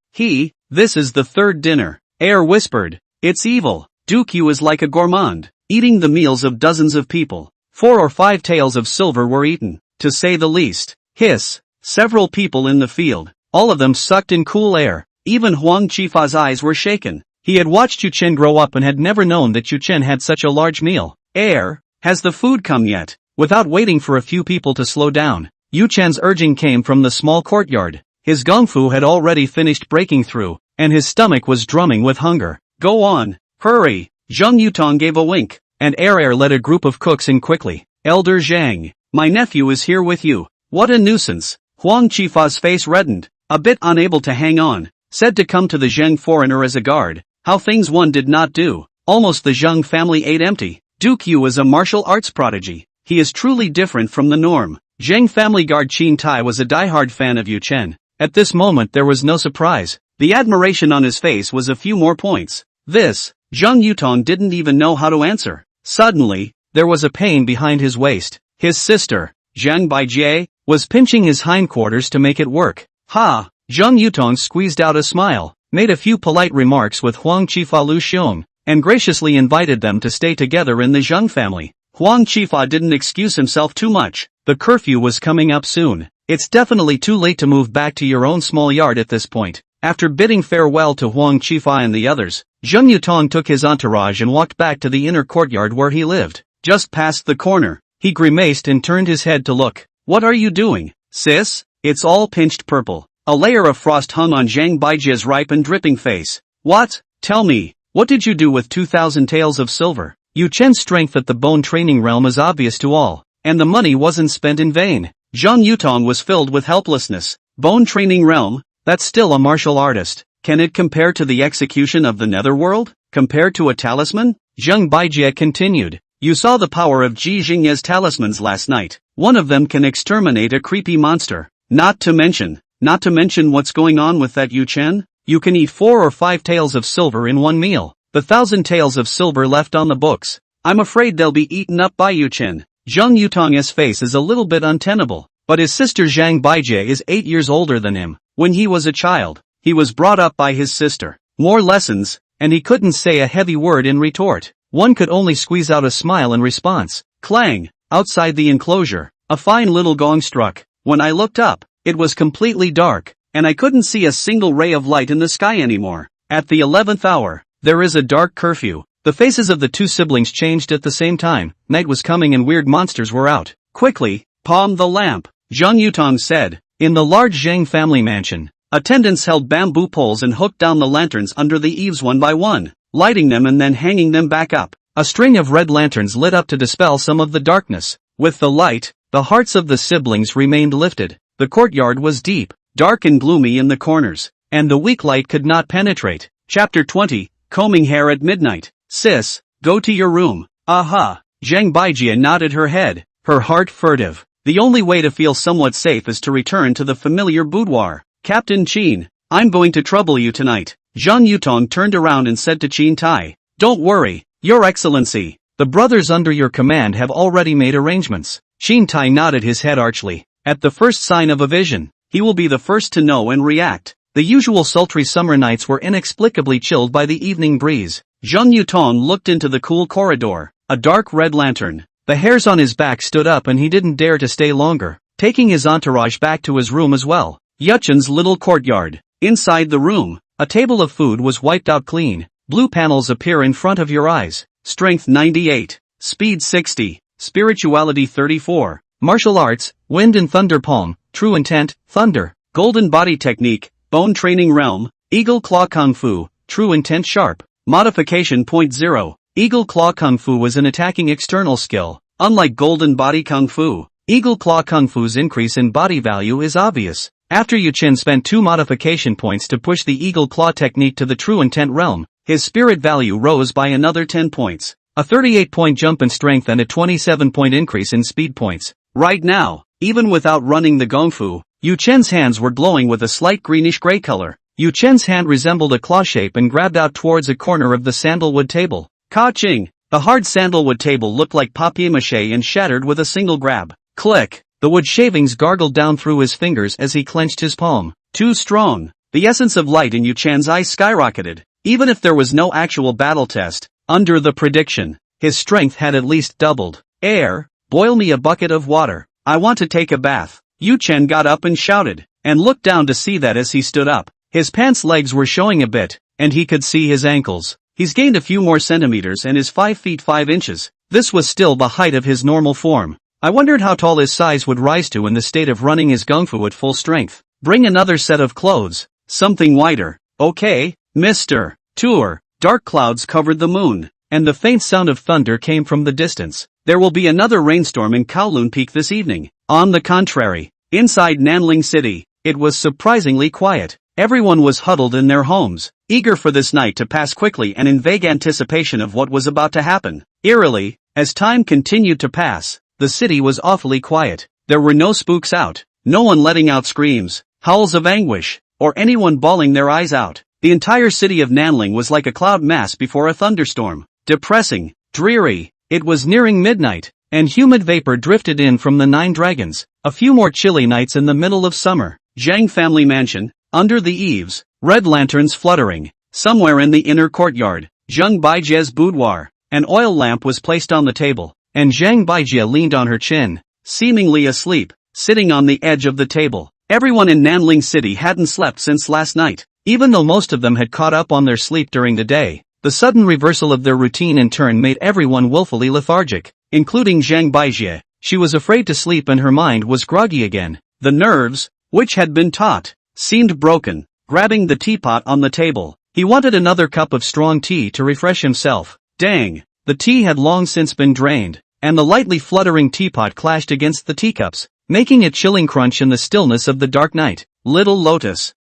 this is the third dinner. Air whispered. It's evil. Duke Yu is like a gourmand, eating the meals of dozens of people. 4 or 5 taels of silver were eaten, to say the least. Hiss. Several people in the field, all of them sucked in cool air. Even Huang Qifa's eyes were shaken. He had watched Yu Chen grow up and had never known that Yu Chen had such a large meal. Air, has the food come yet? Without waiting for a few people to slow down, Yu Chen's urging came from the small courtyard. His gongfu had already finished breaking through, and his stomach was drumming with hunger. Go on, hurry. Zheng Yutong gave a wink, and Air led a group of cooks in quickly. Elder Zhang, my nephew is here with you. What a nuisance. Huang Qifa's face reddened, a bit unable to hang on, said to come to the Zheng foreigner as a guard. How things one did not do. Almost the Zheng family ate empty. Duke Yu is a martial arts prodigy. He is truly different from the norm. Zheng family guard Qin Tai was a diehard fan of Yu Chen. At this moment there was no surprise. The admiration on his face was a few more points. This, Zheng Yutong didn't even know how to answer. Suddenly, there was a pain behind his waist. His sister, Zhang Baijie, was pinching his hindquarters to make it work. Ha! Zheng Yutong squeezed out a smile, made a few polite remarks with Huang Qifa Lu Xiong, and graciously invited them to stay together in the Zheng family. Huang Qifa didn't excuse himself too much. The curfew was coming up soon. It's definitely too late to move back to your own small yard at this point. After bidding farewell to Huang Qifa and the others, Zheng Yutong took his entourage and walked back to the inner courtyard where he lived. Just past the corner, he grimaced and turned his head to look. What are you doing, sis? It's all pinched purple. A layer of frost hung on Zhang Baijie's ripe and dripping face. What? Tell me. What did you do with 2,000 taels of silver? Yu Chen's strength at the bone training realm is obvious to all, and the money wasn't spent in vain. Zhang Yutong was filled with helplessness. Bone training realm? That's still a martial artist. Can it compare to the execution of the netherworld? Compared to a talisman? Zhang Baijie continued. You saw the power of Ji Xingye's talismans last night. One of them can exterminate a creepy monster. Not to mention what's going on with that Yu Chen? You can eat 4 or 5 taels of silver in one meal. The 1,000 taels of silver left on the books. I'm afraid they'll be eaten up by Yu Chen. Zhang Yutong's face is a little bit untenable, but his sister Zhang Baijie is 8 years older than him. When he was a child, he was brought up by his sister. More lessons, and he couldn't say a heavy word in retort. One could only squeeze out a smile in response. Clang! Outside the enclosure, a fine little gong struck. When I looked up, it was completely dark, and I couldn't see a single ray of light in the sky anymore. At the 11th hour, there is a dark curfew. The faces of the two siblings changed at the same time. Night was coming and weird monsters were out. Quickly, palm the lamp, Zhang Yutong said. In the large Zhang family mansion, attendants held bamboo poles and hooked down the lanterns under the eaves one by one, lighting them and then hanging them back up. A string of red lanterns lit up to dispel some of the darkness. With the light, the hearts of the siblings remained lifted. The courtyard was deep, dark and gloomy in the corners, and the weak light could not penetrate. Chapter 20, Combing Hair at Midnight. Sis, go to your room. Aha! Zhang Baijie nodded her head, her heart furtive. The only way to feel somewhat safe is to return to the familiar boudoir. Captain Qin, I'm going to trouble you tonight. Zhang Yutong turned around and said to Qin Tai. Don't worry, Your Excellency. The brothers under your command have already made arrangements. Qin Tai nodded his head archly. At the first sign of a vision, he will be the first to know and react. The usual sultry summer nights were inexplicably chilled by the evening breeze. Zhang Yutong looked into the cool corridor. A dark red lantern. The hairs on his back stood up and he didn't dare to stay longer, taking his entourage back to his room as well. Yuchen's little courtyard. Inside the room, a table of food was wiped out clean. Blue panels appear in front of your eyes. Strength 98. Speed 60. Spirituality 34. Martial arts, wind and thunder palm, true intent, thunder. Golden body technique, bone training realm, eagle claw kung fu, true intent sharp. Modification .0. Eagle Claw Kung Fu was an attacking external skill. Unlike Golden Body Kung Fu, Eagle Claw Kung Fu's increase in body value is obvious. After Yu Chen spent 2 modification points to push the Eagle Claw technique to the True Intent realm, his spirit value rose by another 10 points. A 38-point jump in strength and a 27-point increase in speed points. Right now, even without running the Gong Fu, Yu Chen's hands were glowing with a slight greenish-gray color. Yu Chen's hand resembled a claw shape and grabbed out towards a corner of the sandalwood table. Ka-ching! The hard sandalwood table looked like papier-mâché and shattered with a single grab. Click! The wood shavings gargled down through his fingers as he clenched his palm. Too strong! The essence of light in Yu Chan's eyes skyrocketed. Even if there was no actual battle test, under the prediction, his strength had at least doubled. Air, boil me a bucket of water. I want to take a bath. Yu Chen got up and shouted, and looked down to see that as he stood up, his pants legs were showing a bit, and he could see his ankles. He's gained a few more centimeters and is 5 feet 5 inches. This was still the height of his normal form. I wondered how tall his size would rise to in the state of running his gung fu at full strength. Bring another set of clothes. Something wider. Okay, Mr. Tour. Dark clouds covered the moon, and the faint sound of thunder came from the distance. There will be another rainstorm in Kowloon Peak this evening. On the contrary, inside Nanling City, it was surprisingly quiet. Everyone was huddled in their homes, eager for this night to pass quickly and in vague anticipation of what was about to happen. Eerily, as time continued to pass, the city was awfully quiet. There were no spooks out, no one letting out screams, howls of anguish, or anyone bawling their eyes out. The entire city of Nanling was like a cloud mass before a thunderstorm. Depressing, dreary. It was nearing midnight, and humid vapor drifted in from the 9 dragons. A few more chilly nights in the middle of summer. Zhang family mansion. Under the eaves, red lanterns fluttering. Somewhere in the inner courtyard, Zhang Baijie's boudoir, an oil lamp was placed on the table, and Zhang Baijie leaned on her chin, seemingly asleep, sitting on the edge of the table. Everyone in Nanling City hadn't slept since last night. Even though most of them had caught up on their sleep during the day, the sudden reversal of their routine in turn made everyone willfully lethargic, including Zhang Baijie. She was afraid to sleep and her mind was groggy again. The nerves, which had been taut, seemed broken. Grabbing the teapot on the table, He wanted another cup of strong tea to refresh himself. Dang! The tea had long since been drained, and the lightly fluttering teapot clashed against the teacups, making a chilling crunch in the stillness of the dark night. Little Lotus,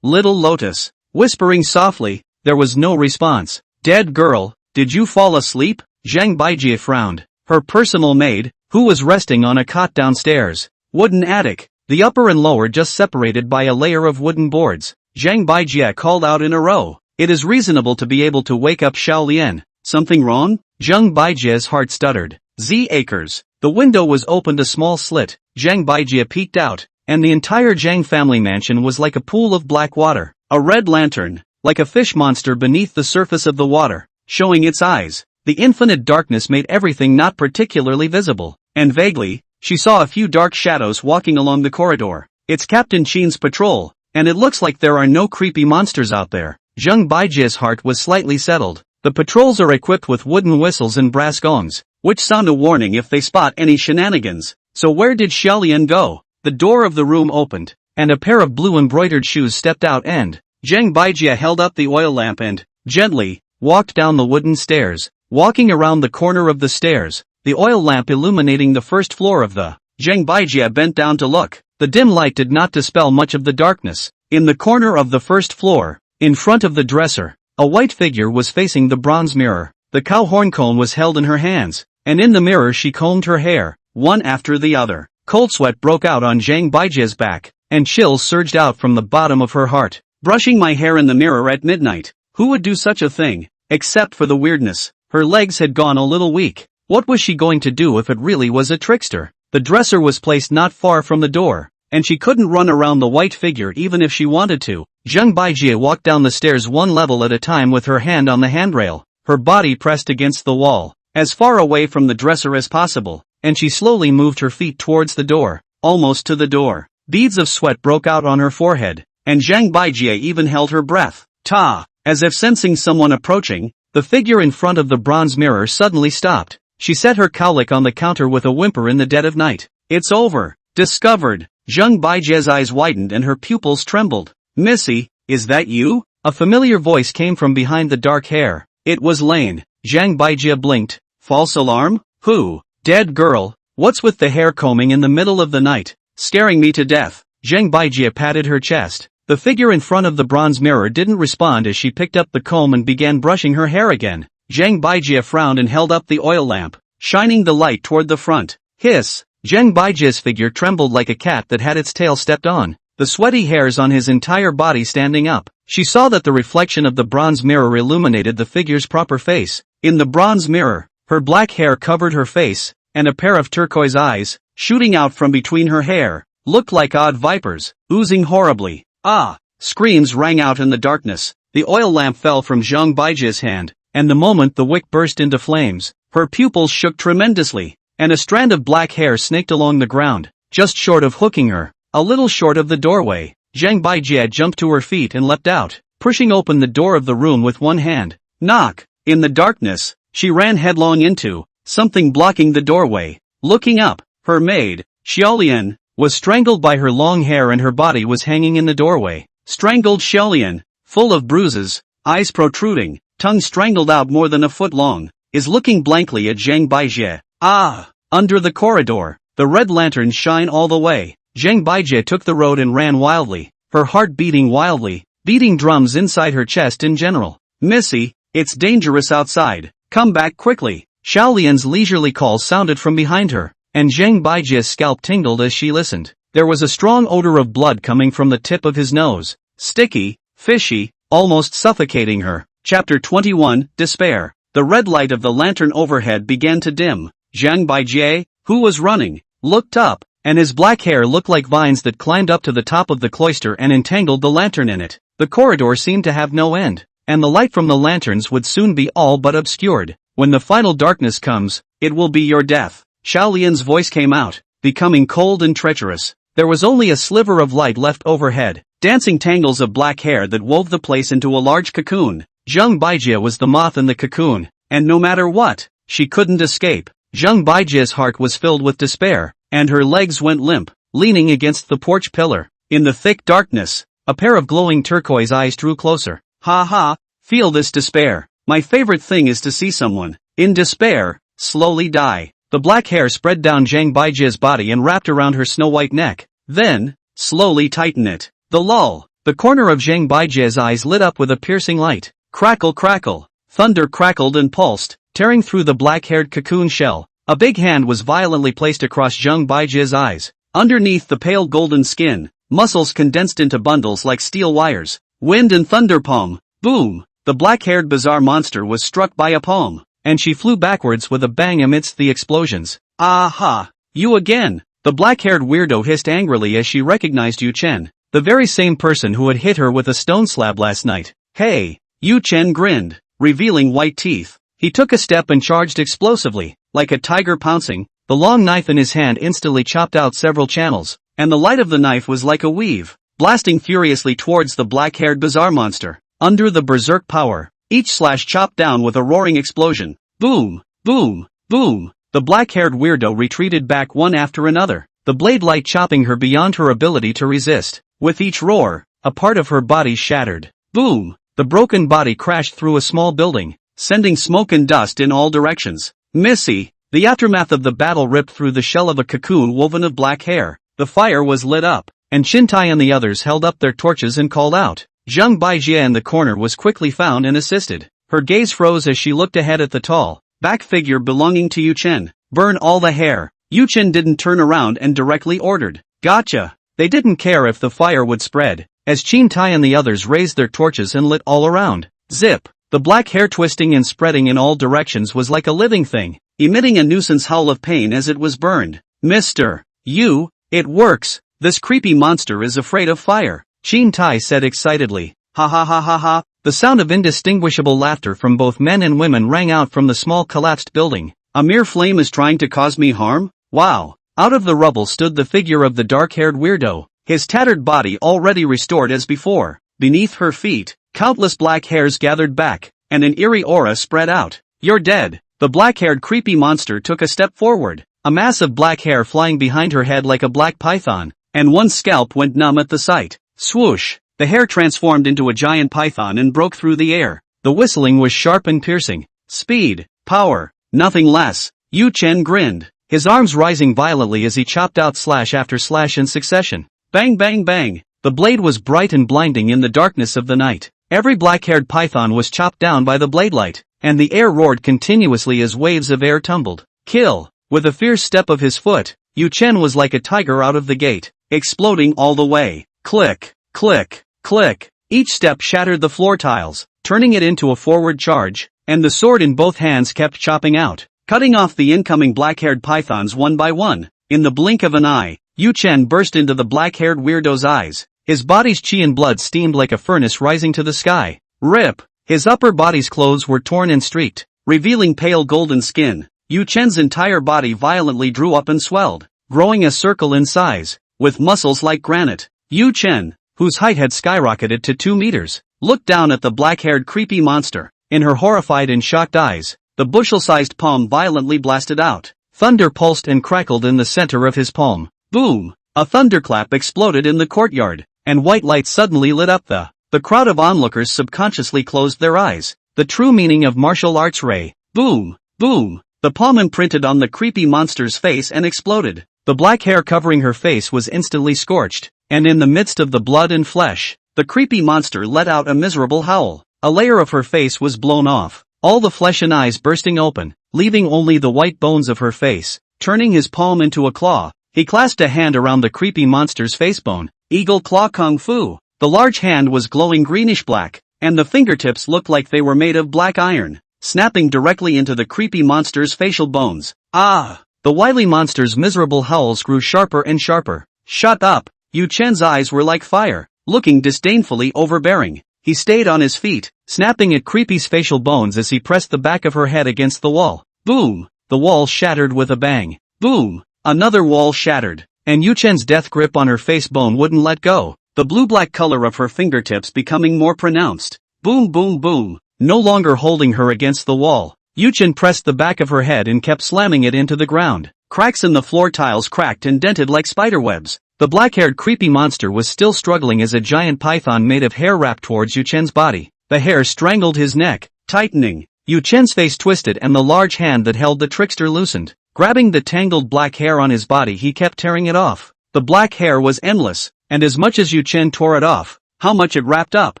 whispering softly. There was no response. Dead girl, did you fall asleep? Zhang Baijie frowned. Her personal maid, who was resting on a cot downstairs. Wooden attic, the upper and lower just separated by a layer of wooden boards. Zhang Baijie called out in a row. It is reasonable to be able to wake up Xiaolian. Something wrong? Zhang Baijie's heart stuttered. Z acres. The window was opened a small slit. Zhang Baijie peeked out, and the entire Zhang family mansion was like a pool of black water. A red lantern, like a fish monster beneath the surface of the water, showing its eyes. The infinite darkness made everything not particularly visible, and vaguely, she saw a few dark shadows walking along the corridor. It's Captain Qin's patrol, and it looks like there are no creepy monsters out there. Zhang Baijie's heart was slightly settled. The patrols are equipped with wooden whistles and brass gongs, which sound a warning if they spot any shenanigans. So where did Xiaolian go? The door of the room opened, and a pair of blue embroidered shoes stepped out and Zhang Baijie held up the oil lamp and, gently, walked down the wooden stairs. Walking around the corner of the stairs, the oil lamp illuminating the first floor of the Zhang Baijie bent down to look. The dim light did not dispel much of the darkness. In the corner of the first floor, in front of the dresser, a white figure was facing the bronze mirror. The cow horn comb was held in her hands, and in the mirror she combed her hair, one after the other. Cold sweat broke out on Zhang Baijie's back, and chills surged out from the bottom of her heart. Brushing my hair in the mirror at midnight. Who would do such a thing? Except for the weirdness. Her legs had gone a little weak. What was she going to do if it really was a trickster? The dresser was placed not far from the door, and she couldn't run around the white figure even if she wanted to. Zhang Baijie walked down the stairs one level at a time with her hand on the handrail, her body pressed against the wall, as far away from the dresser as possible, and she slowly moved her feet towards the door, almost to the door. Beads of sweat broke out on her forehead, and Zhang Baijie even held her breath. Ta! As if sensing someone approaching, the figure in front of the bronze mirror suddenly stopped. She set her cowlick on the counter with a whimper in the dead of night. It's over. Discovered. Zhang Baijie's eyes widened and her pupils trembled. Missy, is that you? A familiar voice came from behind the dark hair. It was Lane. Zhang Baijie blinked. False alarm? Who? Dead girl. What's with the hair combing in the middle of the night? Scaring me to death. Zhang Baijie patted her chest. The figure in front of the bronze mirror didn't respond as she picked up the comb and began brushing her hair again. Zhang Baijie frowned and held up the oil lamp, shining the light toward the front. Hiss! Zhang Baijie's figure trembled like a cat that had its tail stepped on, the sweaty hairs on his entire body standing up. She saw that the reflection of the bronze mirror illuminated the figure's proper face. In the bronze mirror, her black hair covered her face, and a pair of turquoise eyes, shooting out from between her hair, looked like odd vipers, oozing horribly. Ah! Screams rang out in the darkness. The oil lamp fell from Zhang Baijie's hand, and the moment the wick burst into flames, her pupils shook tremendously, and a strand of black hair snaked along the ground, just short of hooking her, a little short of the doorway. Zhang Baijie jumped to her feet and leapt out, pushing open the door of the room with one hand. Knock! In the darkness, she ran headlong into something blocking the doorway. Looking up, her maid, Xiaolian, was strangled by her long hair and her body was hanging in the doorway. Strangled Xiaolian, full of bruises, eyes protruding, tongue strangled out more than a foot long, is looking blankly at Zhang Baijie. Ah! Under the corridor, the red lanterns shine all the way. Zhang Baijie took the road and ran wildly, her heart beating wildly, beating drums inside her chest in general. Missy, it's dangerous outside. Come back quickly. Xiaolian's leisurely call sounded from behind her, and Zhang Baijie's scalp tingled as she listened. There was a strong odor of blood coming from the tip of his nose, sticky, fishy, almost suffocating her. Chapter 21, Despair. The red light of the lantern overhead began to dim. Zhang Baijie, who was running, looked up, and his black hair looked like vines that climbed up to the top of the cloister and entangled the lantern in it. The corridor seemed to have no end, and the light from the lanterns would soon be all but obscured. When the final darkness comes, it will be your death. Xiaolian's voice came out, becoming cold and treacherous. There was only a sliver of light left overhead, dancing tangles of black hair that wove the place into a large cocoon. Zhang Baijie was the moth in the cocoon, and no matter what, she couldn't escape. Zhang Baijie's heart was filled with despair, and her legs went limp, leaning against the porch pillar. In the thick darkness, a pair of glowing turquoise eyes drew closer. Ha ha, Feel this despair. My favorite thing is to see someone, in despair, slowly die. The black hair spread down Zhang Baijia's body and wrapped around her snow-white neck. Then, slowly tighten it. The lull. The corner of Zhang Baijia's eyes lit up with a piercing light. Crackle crackle. Thunder crackled and pulsed, tearing through the black-haired cocoon shell. A big hand was violently placed across Zhang Baijia's eyes. Underneath the pale golden skin, muscles condensed into bundles like steel wires. Wind and thunder palm. Boom. The black-haired bizarre monster was struck by a palm, and she flew backwards with a bang amidst the explosions. Aha! You again! The black-haired weirdo hissed angrily as she recognized Yu Chen, the very same person who had hit her with a stone slab last night. Hey! Yu Chen grinned, revealing white teeth. He took a step and charged explosively, like a tiger pouncing. The long knife in his hand instantly chopped out several channels, and the light of the knife was like a weave, blasting furiously towards the black-haired bizarre monster. Under the berserk power, each slash chopped down with a roaring explosion. Boom, boom, boom. The black-haired weirdo retreated back one after another, the blade light chopping her beyond her ability to resist. With each roar, a part of her body shattered. Boom. The broken body crashed through a small building, sending smoke and dust in all directions. Missy. The aftermath of the battle ripped through the shell of a cocoon woven of black hair. The fire was lit up, and Shintai and the others held up their torches and called out. Zhang Baijia in the corner was quickly found and assisted. Her gaze froze as she looked ahead at the tall, back figure belonging to Yu Chen. Burn all the hair. Yu Chen didn't turn around and directly ordered. Gotcha. They didn't care if the fire would spread, as Shintai and the others raised their torches and lit all around. Zip. The black hair twisting and spreading in all directions was like a living thing, emitting a nuisance howl of pain as it was burned. Mr. Yu, it works. This creepy monster is afraid of fire. Shintai said excitedly. Ha ha ha ha ha. The sound of indistinguishable laughter from both men and women rang out from the small collapsed building. A mere flame is trying to cause me harm? Wow. Out of the rubble stood the figure of the dark-haired weirdo, his tattered body already restored as before. Beneath her feet, countless black hairs gathered back, and an eerie aura spread out. You're dead. The black-haired creepy monster took a step forward, a mass of black hair flying behind her head like a black python, and one scalp went numb at the sight. Swoosh! The hair transformed into a giant python and broke through the air. The whistling was sharp and piercing. Speed, power, nothing less. Yu Chen grinned, his arms rising violently as he chopped out slash after slash in succession. Bang bang bang! The blade was bright and blinding in the darkness of the night. Every black-haired python was chopped down by the blade light, and the air roared continuously as waves of air tumbled. Kill! With a fierce step of his foot, Yu Chen was like a tiger out of the gate, exploding all the way. Click, click, click. Each step shattered the floor tiles, turning it into a forward charge, and the sword in both hands kept chopping out, cutting off the incoming black-haired pythons one by one. In the blink of an eye, Yu Chen burst into the black-haired weirdo's eyes. His body's chi and blood steamed like a furnace rising to the sky. Rip! His upper body's clothes were torn and streaked, revealing pale golden skin. Yu Chen's entire body violently drew up and swelled, growing a circle in size, with muscles like granite. Yu Chen, whose height had skyrocketed to 2 meters, looked down at the black-haired creepy monster. In her horrified and shocked eyes, the bushel-sized palm violently blasted out. Thunder pulsed and crackled in the center of his palm. Boom! A thunderclap exploded in the courtyard, and white light suddenly lit up the crowd of onlookers subconsciously closed their eyes. The true meaning of martial arts ray. Boom! Boom! The palm imprinted on the creepy monster's face and exploded. The black hair covering her face was instantly scorched, and in the midst of the blood and flesh, the creepy monster let out a miserable howl. A layer of her face was blown off, all the flesh and eyes bursting open, leaving only the white bones of her face. Turning his palm into a claw, he clasped a hand around the creepy monster's facebone. Eagle Claw Kung Fu. The large hand was glowing greenish-black, and the fingertips looked like they were made of black iron, snapping directly into the creepy monster's facial bones. Ah! The wily monster's miserable howls grew sharper and sharper. Shut up! Yu Chen's eyes were like fire, looking disdainfully overbearing. He stayed on his feet, snapping at Creepy's facial bones as he pressed the back of her head against the wall. Boom! The wall shattered with a bang. Boom! Another wall shattered, and Yu Chen's death grip on her face bone wouldn't let go, the blue-black color of her fingertips becoming more pronounced. Boom boom boom! No longer holding her against the wall, Yu Chen pressed the back of her head and kept slamming it into the ground. Cracks in the floor tiles cracked and dented like spiderwebs. The black-haired creepy monster was still struggling as a giant python made of hair wrapped towards Yu Chen's body. The hair strangled his neck, tightening. Yu Chen's face twisted and the large hand that held the trickster loosened. Grabbing the tangled black hair on his body, he kept tearing it off. The black hair was endless, and as much as Yu Chen tore it off, how much it wrapped up.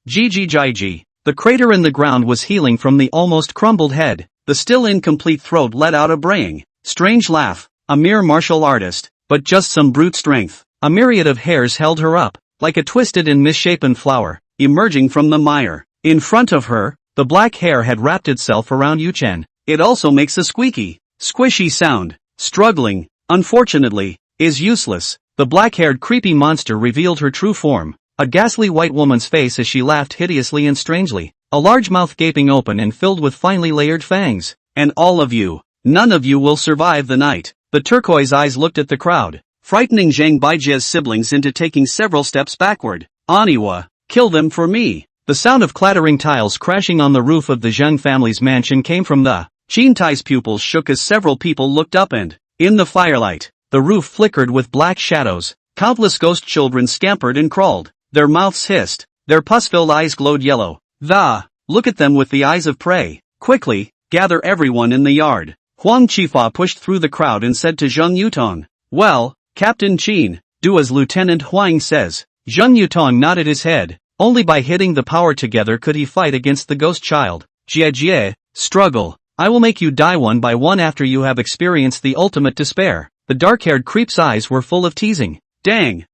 Gigi. The crater in the ground was healing from the almost crumbled head. The still incomplete throat let out a braying, strange laugh. A mere martial artist, but just some brute strength. A myriad of hairs held her up, like a twisted and misshapen flower, emerging from the mire. In front of her, the black hair had wrapped itself around Yu Chen. It also makes a squeaky, squishy sound. Struggling, unfortunately, is useless. The black-haired creepy monster revealed her true form. A ghastly white woman's face as she laughed hideously and strangely. A large mouth gaping open and filled with finely layered fangs. And all of you, none of you will survive the night. The turquoise eyes looked at the crowd, frightening Zhang Baijia's siblings into taking several steps backward. Aniwa, kill them for me. The sound of clattering tiles crashing on the roof of the Zheng family's mansion came from the Qin Tai's pupils shook as several people looked up and, in the firelight, the roof flickered with black shadows. Countless ghost children scampered and crawled. Their mouths hissed. Their pus-filled eyes glowed yellow. Look at them with the eyes of prey. Quickly, gather everyone in the yard. Huang Qifua pushed through the crowd and said to Zheng Yutong, "Well, Captain Qin, do as Lieutenant Huang says." Zheng Yutong nodded his head. Only by hitting the power together could he fight against the ghost child. Jie, struggle. I will make you die one by one after you have experienced the ultimate despair. The dark-haired creep's eyes were full of teasing. Dang.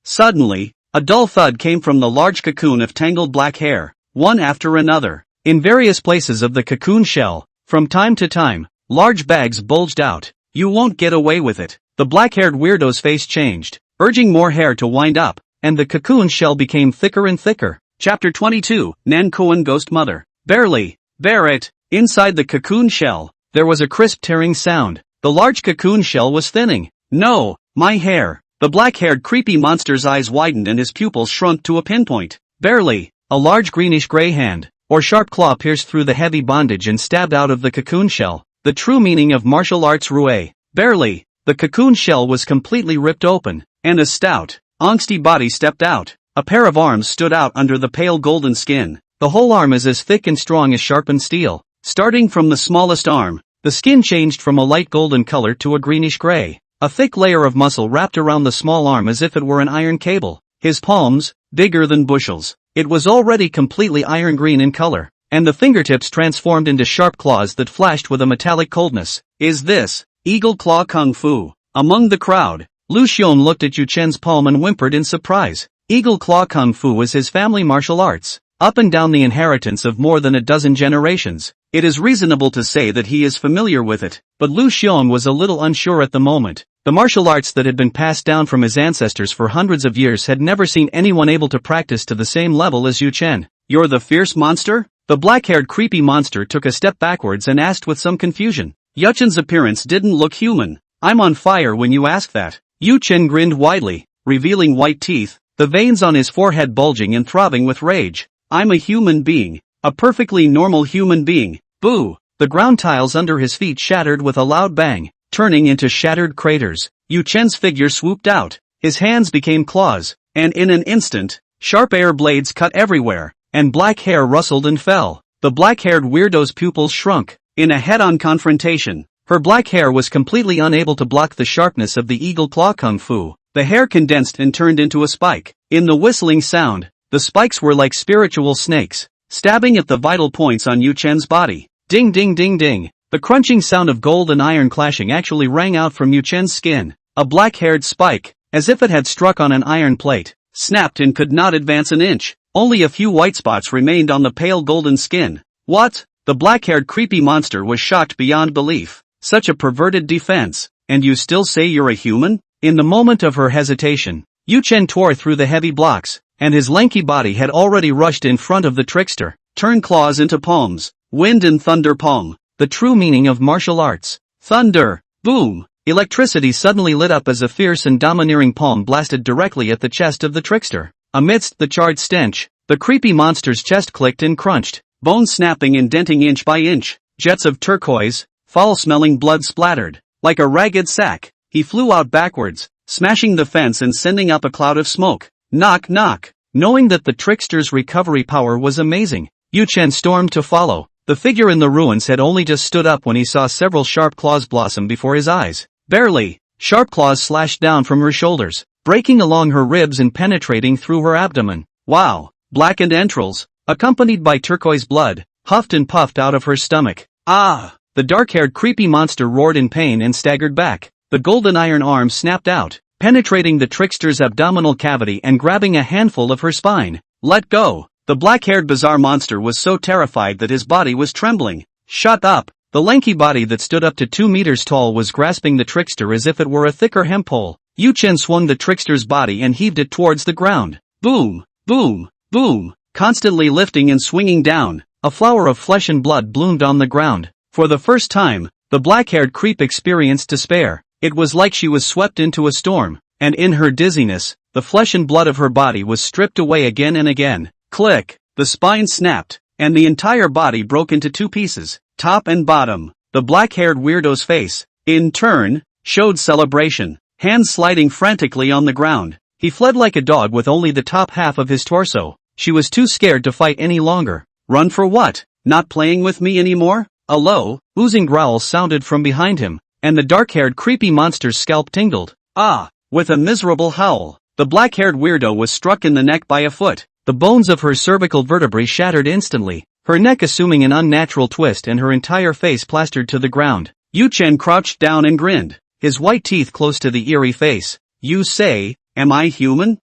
Suddenly, a dull thud came from the large cocoon of tangled black hair, one after another. In various places of the cocoon shell, from time to time, large bags bulged out. You won't get away with it. The black-haired weirdo's face changed, urging more hair to wind up, and the cocoon shell became thicker and thicker. Chapter 22, Nan Kuan Ghost Mother. Barely, bear it. Inside the cocoon shell, there was a crisp tearing sound. The large cocoon shell was thinning. No, my hair. The black-haired creepy monster's eyes widened and his pupils shrunk to a pinpoint. Barely, a large greenish-gray hand, or sharp claw pierced through the heavy bondage and stabbed out of the cocoon shell. The true meaning of martial arts Rue. Barely, the cocoon shell was completely ripped open, and a stout, angsty body stepped out. A pair of arms stood out under the pale golden skin. The whole arm is as thick and strong as sharpened steel. Starting from the smallest arm, the skin changed from a light golden color to a greenish-gray. A thick layer of muscle wrapped around the small arm as if it were an iron cable. His palms, bigger than bushels. It was already completely iron green in color, and the fingertips transformed into sharp claws that flashed with a metallic coldness. Is this Eagle Claw Kung Fu? Among the crowd, Lu Xiong looked at Yu Chen's palm and whimpered in surprise. Eagle Claw Kung Fu was his family martial arts, up and down the inheritance of more than a dozen generations. It is reasonable to say that he is familiar with it, but Lu Xiong was a little unsure at the moment. The martial arts that had been passed down from his ancestors for hundreds of years had never seen anyone able to practice to the same level as Yu Chen. You're the fierce monster? The black-haired creepy monster took a step backwards and asked with some confusion. Yu Chen's appearance didn't look human. I'm on fire when you ask that. Yu Chen grinned widely, revealing white teeth, the veins on his forehead bulging and throbbing with rage. I'm a human being. A perfectly normal human being. Boo! The ground tiles under his feet shattered with a loud bang, turning into shattered craters. Yu Chen's figure swooped out. His hands became claws, and in an instant, sharp air blades cut everywhere, and black hair rustled and fell. The black-haired weirdo's pupils shrunk. In a head-on confrontation, her black hair was completely unable to block the sharpness of the Eagle Claw Kung Fu. The hair condensed and turned into a spike. In the whistling sound, the spikes were like spiritual snakes, stabbing at the vital points on Yu Chen's body. Ding ding ding ding. The crunching sound of gold and iron clashing actually rang out from Yu Chen's skin. A black-haired spike, as if it had struck on an iron plate, snapped and could not advance an inch. Only a few white spots remained on the pale golden skin. What? The black-haired creepy monster was shocked beyond belief. Such a perverted defense. And you still say you're a human? In the moment of her hesitation, Yu Chen tore through the heavy blocks, and his lanky body had already rushed in front of the trickster. Turn claws into palms. Wind and thunder palm. The true meaning of martial arts. Thunder. Boom. Electricity suddenly lit up as a fierce and domineering palm blasted directly at the chest of the trickster. Amidst the charred stench, the creepy monster's chest clicked and crunched, bones snapping and denting inch by inch. Jets of turquoise, foul-smelling blood splattered. Like a ragged sack, he flew out backwards, smashing the fence and sending up a cloud of smoke. Knock knock. Knowing that the trickster's recovery power was amazing, Yu Chen stormed to follow. The figure in the ruins had only just stood up when he saw several sharp claws blossom before his eyes. Barely, sharp claws slashed down from her shoulders, breaking along her ribs and penetrating through her abdomen. Wow! Blackened entrails, accompanied by turquoise blood, huffed and puffed out of her stomach. Ah! The dark-haired creepy monster roared in pain and staggered back. The golden iron arm snapped out, penetrating the trickster's abdominal cavity and grabbing a handful of her spine. Let go! The black-haired bizarre monster was so terrified that his body was trembling. Shut up! The lanky body that stood up to 2 meters tall was grasping the trickster as if it were a thicker hemp pole. Yu Chen swung the trickster's body and heaved it towards the ground. Boom! Boom! Boom! Constantly lifting and swinging down, a flower of flesh and blood bloomed on the ground. For the first time, the black-haired creep experienced despair. It was like she was swept into a storm, and in her dizziness, the flesh and blood of her body was stripped away again and again. Click! The spine snapped, and the entire body broke into 2 pieces, top and bottom. The black-haired weirdo's face, in turn, showed celebration, hands sliding frantically on the ground. He fled like a dog with only the top half of his torso. She was too scared to fight any longer. Run for what? Not playing with me anymore? A low, oozing growl sounded from behind him, and the dark-haired creepy monster's scalp tingled. Ah! With a miserable howl, the black-haired weirdo was struck in the neck by a foot. The bones of her cervical vertebrae shattered instantly, her neck assuming an unnatural twist and her entire face plastered to the ground. Yu Chen crouched down and grinned, his white teeth close to the eerie face. You say, am I human?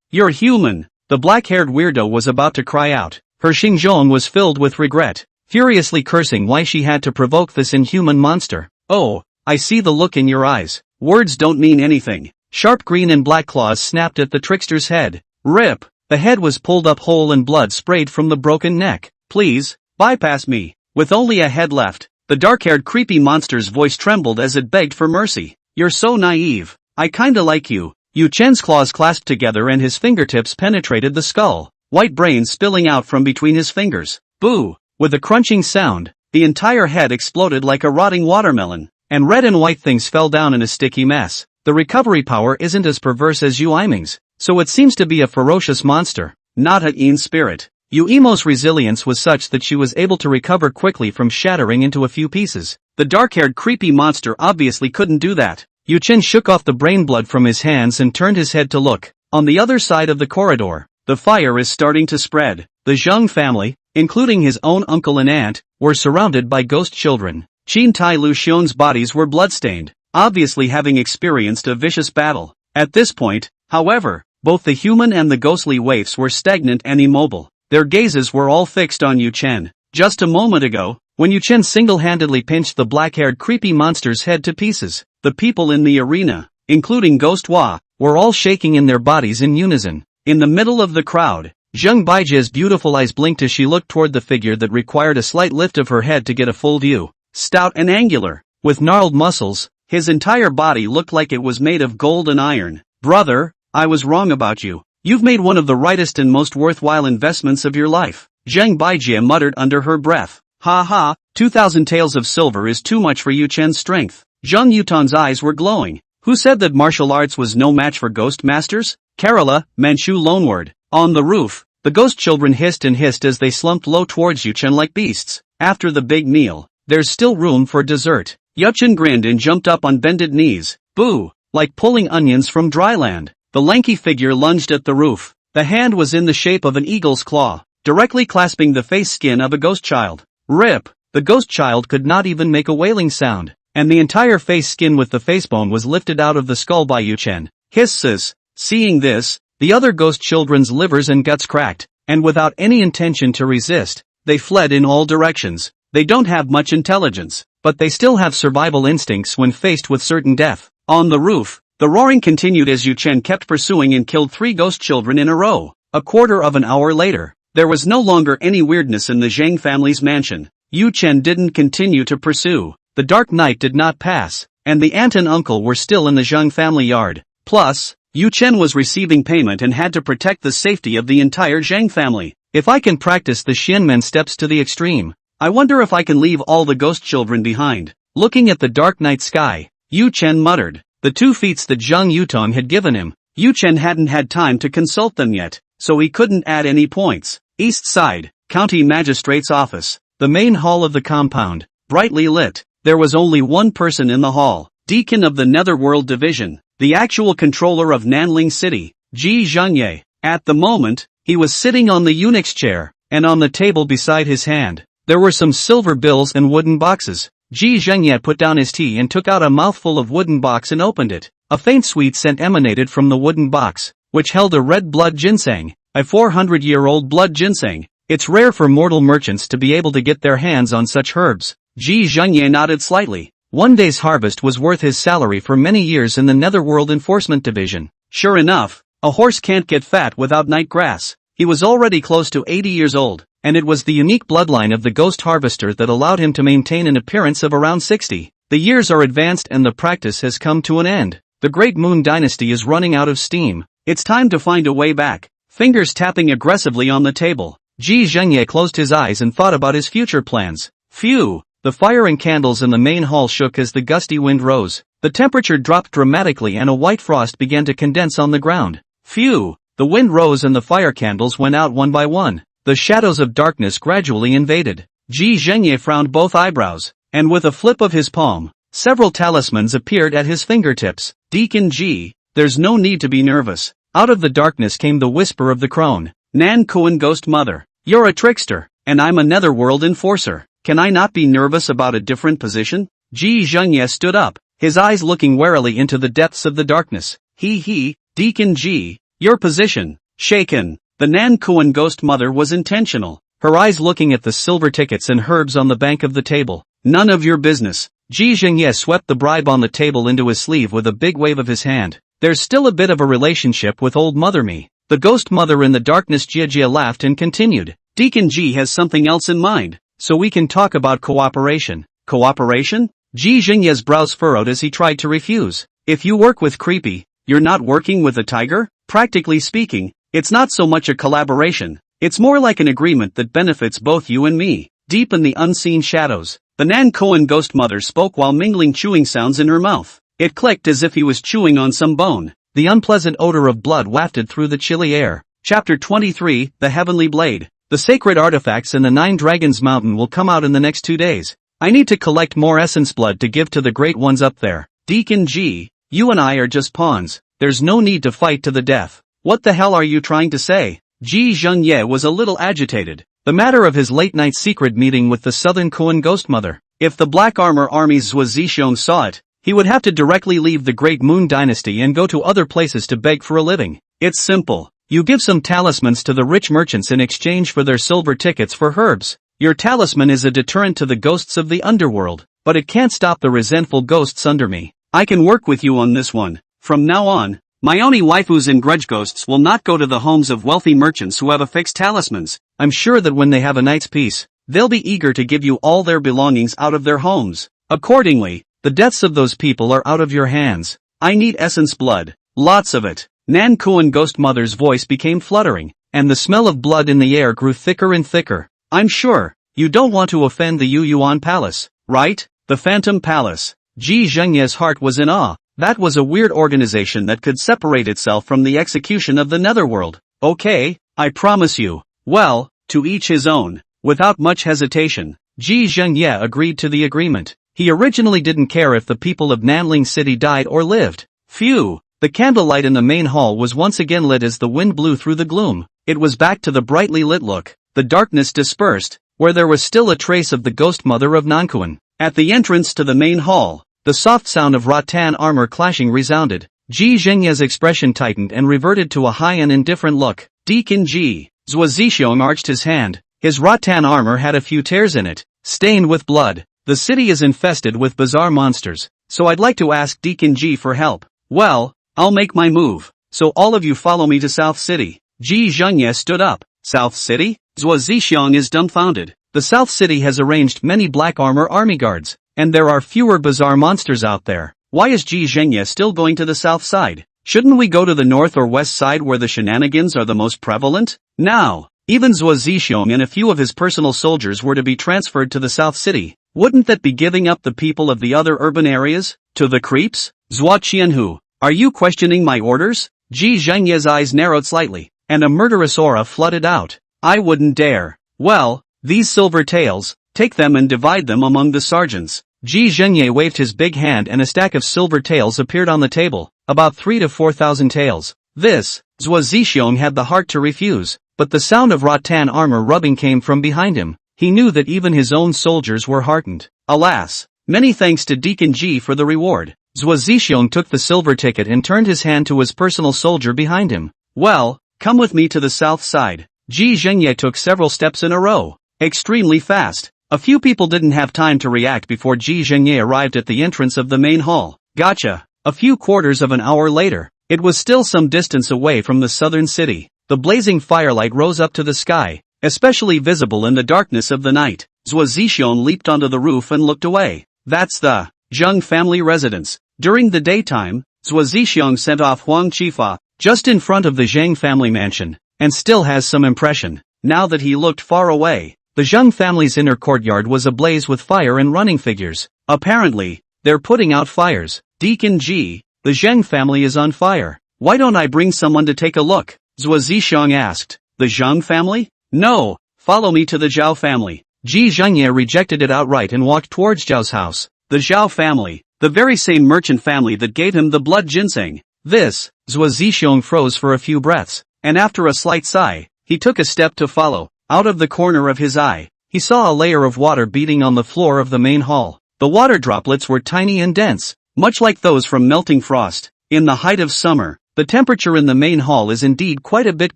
You're human. The black-haired weirdo was about to cry out. Her Xingzhong was filled with regret, furiously cursing why she had to provoke this inhuman monster. Oh, I see the look in your eyes. Words don't mean anything. Sharp green and black claws snapped at the trickster's head. Rip! The head was pulled up whole and blood sprayed from the broken neck. Please, bypass me. With only a head left, the dark-haired creepy monster's voice trembled as it begged for mercy. You're so naive. I kinda like you. Yu Chen's claws clasped together and his fingertips penetrated the skull, white brains spilling out from between his fingers. Boo! With a crunching sound, the entire head exploded like a rotting watermelon, and red and white things fell down in a sticky mess. The recovery power isn't as perverse as Yu Iming's, so it seems to be a ferocious monster, not a in spirit. Yu Emo's resilience was such that she was able to recover quickly from shattering into a few pieces. The dark-haired creepy monster obviously couldn't do that. Yu Chen shook off the brain blood from his hands and turned his head to look. On the other side of the corridor, the fire is starting to spread. The Zheng family, including his own uncle and aunt, were surrounded by ghost children. Qin Tai Lu Xion's bodies were bloodstained, obviously having experienced a vicious battle. At this point, however, both the human and the ghostly waifs were stagnant and immobile. Their gazes were all fixed on Yu Chen. Just a moment ago, when Yu Chen single-handedly pinched the black-haired creepy monster's head to pieces, the people in the arena, including Ghost Hua, were all shaking in their bodies in unison. In the middle of the crowd, Zheng Baijia's beautiful eyes blinked as she looked toward the figure that required a slight lift of her head to get a full view. Stout and angular, with gnarled muscles, his entire body looked like it was made of gold and iron. Brother, I was wrong about you. You've made one of the rightest and most worthwhile investments of your life. Zheng Baijia muttered under her breath. Ha ha, 2,000 taels of silver is too much for Yu Chen's strength. Zhang Yutan's eyes were glowing. Who said that martial arts was no match for ghost masters? Kerala, Manchu loanword. On the roof, the ghost children hissed and hissed as they slumped low towards Yu Chen like beasts. After the big meal, there's still room for dessert. Yu Chen grinned and jumped up on bended knees. Boo! Like pulling onions from dry land. The lanky figure lunged at the roof. The hand was in the shape of an eagle's claw, directly clasping the face skin of a ghost child. Rip! The ghost child could not even make a wailing sound, and the entire face skin with the facebone was lifted out of the skull by Yu Chen. Hisses! Seeing this, the other ghost children's livers and guts cracked, and without any intention to resist, they fled in all directions. They don't have much intelligence, but they still have survival instincts when faced with certain death. On the roof, the roaring continued as Yu Chen kept pursuing and killed 3 ghost children in a row. A quarter of an hour later, there was no longer any weirdness in the Zhang family's mansion. Yu Chen didn't continue to pursue. The dark night did not pass, and the aunt and uncle were still in the Zhang family yard. Plus, Yu Chen was receiving payment and had to protect the safety of the entire Zhang family. If I can practice the Xianmen steps to the extreme, I wonder if I can leave all the ghost children behind. Looking at the dark night sky, Yu Chen muttered. The 2 feats that Zhang Yutong had given him, Yu Chen hadn't had time to consult them yet, so he couldn't add any points. East Side, County Magistrate's Office. The main hall of the compound, brightly lit. There was only one person in the hall, Deacon of the Netherworld Division, the actual controller of Nanling City, Ji Zhengye. At the moment, he was sitting on the eunuch's chair, and on the table beside his hand, there were some silver bills and wooden boxes. Ji Zhengye put down his tea and took out a mouthful of wooden box and opened it. A faint sweet scent emanated from the wooden box, which held a red blood ginseng, a 400-year-old blood ginseng. It's rare for mortal merchants to be able to get their hands on such herbs. Ji Zhengye nodded slightly. One day's harvest was worth his salary for many years in the Netherworld Enforcement Division. Sure enough, a horse can't get fat without night grass. He was already close to 80 years old, and it was the unique bloodline of the ghost harvester that allowed him to maintain an appearance of around 60. The years are advanced and the practice has come to an end. The Great Moon Dynasty is running out of steam. It's time to find a way back. Fingers tapping aggressively on the table, Ji Zhengye closed his eyes and thought about his future plans. Phew! The fire and candles in the main hall shook as the gusty wind rose. The temperature dropped dramatically and a white frost began to condense on the ground. Phew! The wind rose and the fire candles went out one by one. The shadows of darkness gradually invaded. Ji Zhengye frowned both eyebrows, and with a flip of his palm, several talismans appeared at his fingertips. Deacon Ji, there's no need to be nervous. Out of the darkness came the whisper of the crone. Nan Kuan Ghost Mother, you're a trickster, and I'm a netherworld enforcer. Can I not be nervous about a different position? Ji Zhengye stood up, his eyes looking warily into the depths of the darkness. Deacon Ji, your position, shaken. The Nan Kuan Ghost Mother was intentional, her eyes looking at the silver tickets and herbs on the bank of the table. None of your business. Ji Zhengye swept the bribe on the table into his sleeve with a big wave of his hand. There's still a bit of a relationship with old Mother Me. The ghost mother in the darkness Jia laughed and continued. Deacon Ji has something else in mind, so we can talk about cooperation. Cooperation? Ji Zhengye's brows furrowed as he tried to refuse. If you work with Creepy, you're not working with a tiger? Practically speaking, it's not so much a collaboration. It's more like an agreement that benefits both you and me. Deep in the unseen shadows, the Nan Kuan Ghost Mother spoke while mingling chewing sounds in her mouth. It clicked as if he was chewing on some bone. The unpleasant odor of blood wafted through the chilly air. Chapter 23, The Heavenly Blade. The sacred artifacts in the Nine Dragons Mountain will come out in the next 2 days. I need to collect more essence blood to give to the great ones up there. Deacon Ji, you and I are just pawns. There's no need to fight to the death. What the hell are you trying to say? Ji Zhengye was a little agitated. The matter of his late-night secret meeting with the Southern Kuan Ghost Mother. If the Black Armor Army's Zhuo Zixiong saw it, he would have to directly leave the Great Moon Dynasty and go to other places to beg for a living. It's simple. You give some talismans to the rich merchants in exchange for their silver tickets for herbs. Your talisman is a deterrent to the ghosts of the underworld, but it can't stop the resentful ghosts under me. I can work with you on this one. From now on, my Oni waifus and grudge ghosts will not go to the homes of wealthy merchants who have affixed talismans. I'm sure that when they have a night's peace, they'll be eager to give you all their belongings out of their homes. Accordingly, the deaths of those people are out of your hands. I need essence blood. Lots of it. Nan Kuan Ghost Mother's voice became fluttering, and the smell of blood in the air grew thicker and thicker. I'm sure, you don't want to offend the Yu Yuan Palace, right? The Phantom Palace. Ji Zhengye's heart was in awe. That was a weird organization that could separate itself from the execution of the netherworld. Okay, I promise you. Well, to each his own. Without much hesitation, Ji Zhengye agreed to the agreement. He originally didn't care if the people of Nanling City died or lived. Phew! The candlelight in the main hall was once again lit as the wind blew through the gloom. It was back to the brightly lit look. The darkness dispersed, where there was still a trace of the ghost mother of Nankuan. At the entrance to the main hall, the soft sound of rattan armor clashing resounded. Ji Zhengye's expression tightened and reverted to a high and indifferent look. Deacon Ji. Zhuo Zixiong arched his hand. His rattan armor had a few tears in it, stained with blood. The city is infested with bizarre monsters, so I'd like to ask Deacon Ji for help. Well, I'll make my move. So all of you follow me to South City. Ji Zhengye stood up. South City? Zhuo Zixiong is dumbfounded. The South City has arranged many Black Armor Army guards, and there are fewer bizarre monsters out there. Why is Ji Zhengye still going to the south side? Shouldn't we go to the north or west side where the shenanigans are the most prevalent? Now, even Zhuo Zixiong and a few of his personal soldiers were to be transferred to the South City. Wouldn't that be giving up the people of the other urban areas? To the creeps? Zhuo Qianhu, are you questioning my orders? Ji Zhengye's eyes narrowed slightly. and a murderous aura flooded out. I wouldn't dare. Well, these silver tails, take them and divide them among the sergeants. Ji Zhengye waved his big hand and a stack of silver tails appeared on the table, about 3,000 to 4,000 tails. This, Zhuo Zixiong had the heart to refuse, but the sound of rattan armor rubbing came from behind him. He knew that even his own soldiers were heartened. Alas! Many thanks to Deacon Ji for the reward. Zhuo Zixiong took the silver ticket and turned his hand to his personal soldier behind him. Well, come with me to the south side. Ji Zhengye took several steps in a row. Extremely fast. A few people didn't have time to react before Ji Zhengye arrived at the entrance of the main hall. Gotcha. A few quarters of an hour later, it was still some distance away from the southern city. The blazing firelight rose up to the sky, especially visible in the darkness of the night. Zhuo Zixiong leaped onto the roof and looked away. That's the Zheng family residence. During the daytime, Zhuo Zixiong sent off Huang Qifa, just in front of the Zheng family mansion, and still has some impression. Now that he looked far away, the Zheng family's inner courtyard was ablaze with fire and running figures. Apparently, they're putting out fires. Deacon Ji, the Zheng family is on fire. Why don't I bring someone to take a look? Zhuo Zixiong asked. The Zheng family? No, follow me to the Zhao family. Ji Zhengye rejected it outright and walked towards Zhao's house. The Zhao family, the very same merchant family that gave him the blood ginseng. This, Zhuo Zixiong froze for a few breaths, and after a slight sigh, he took a step to follow. Out of the corner of his eye, he saw a layer of water beating on the floor of the main hall. The water droplets were tiny and dense, much like those from melting frost. In the height of summer, the temperature in the main hall is indeed quite a bit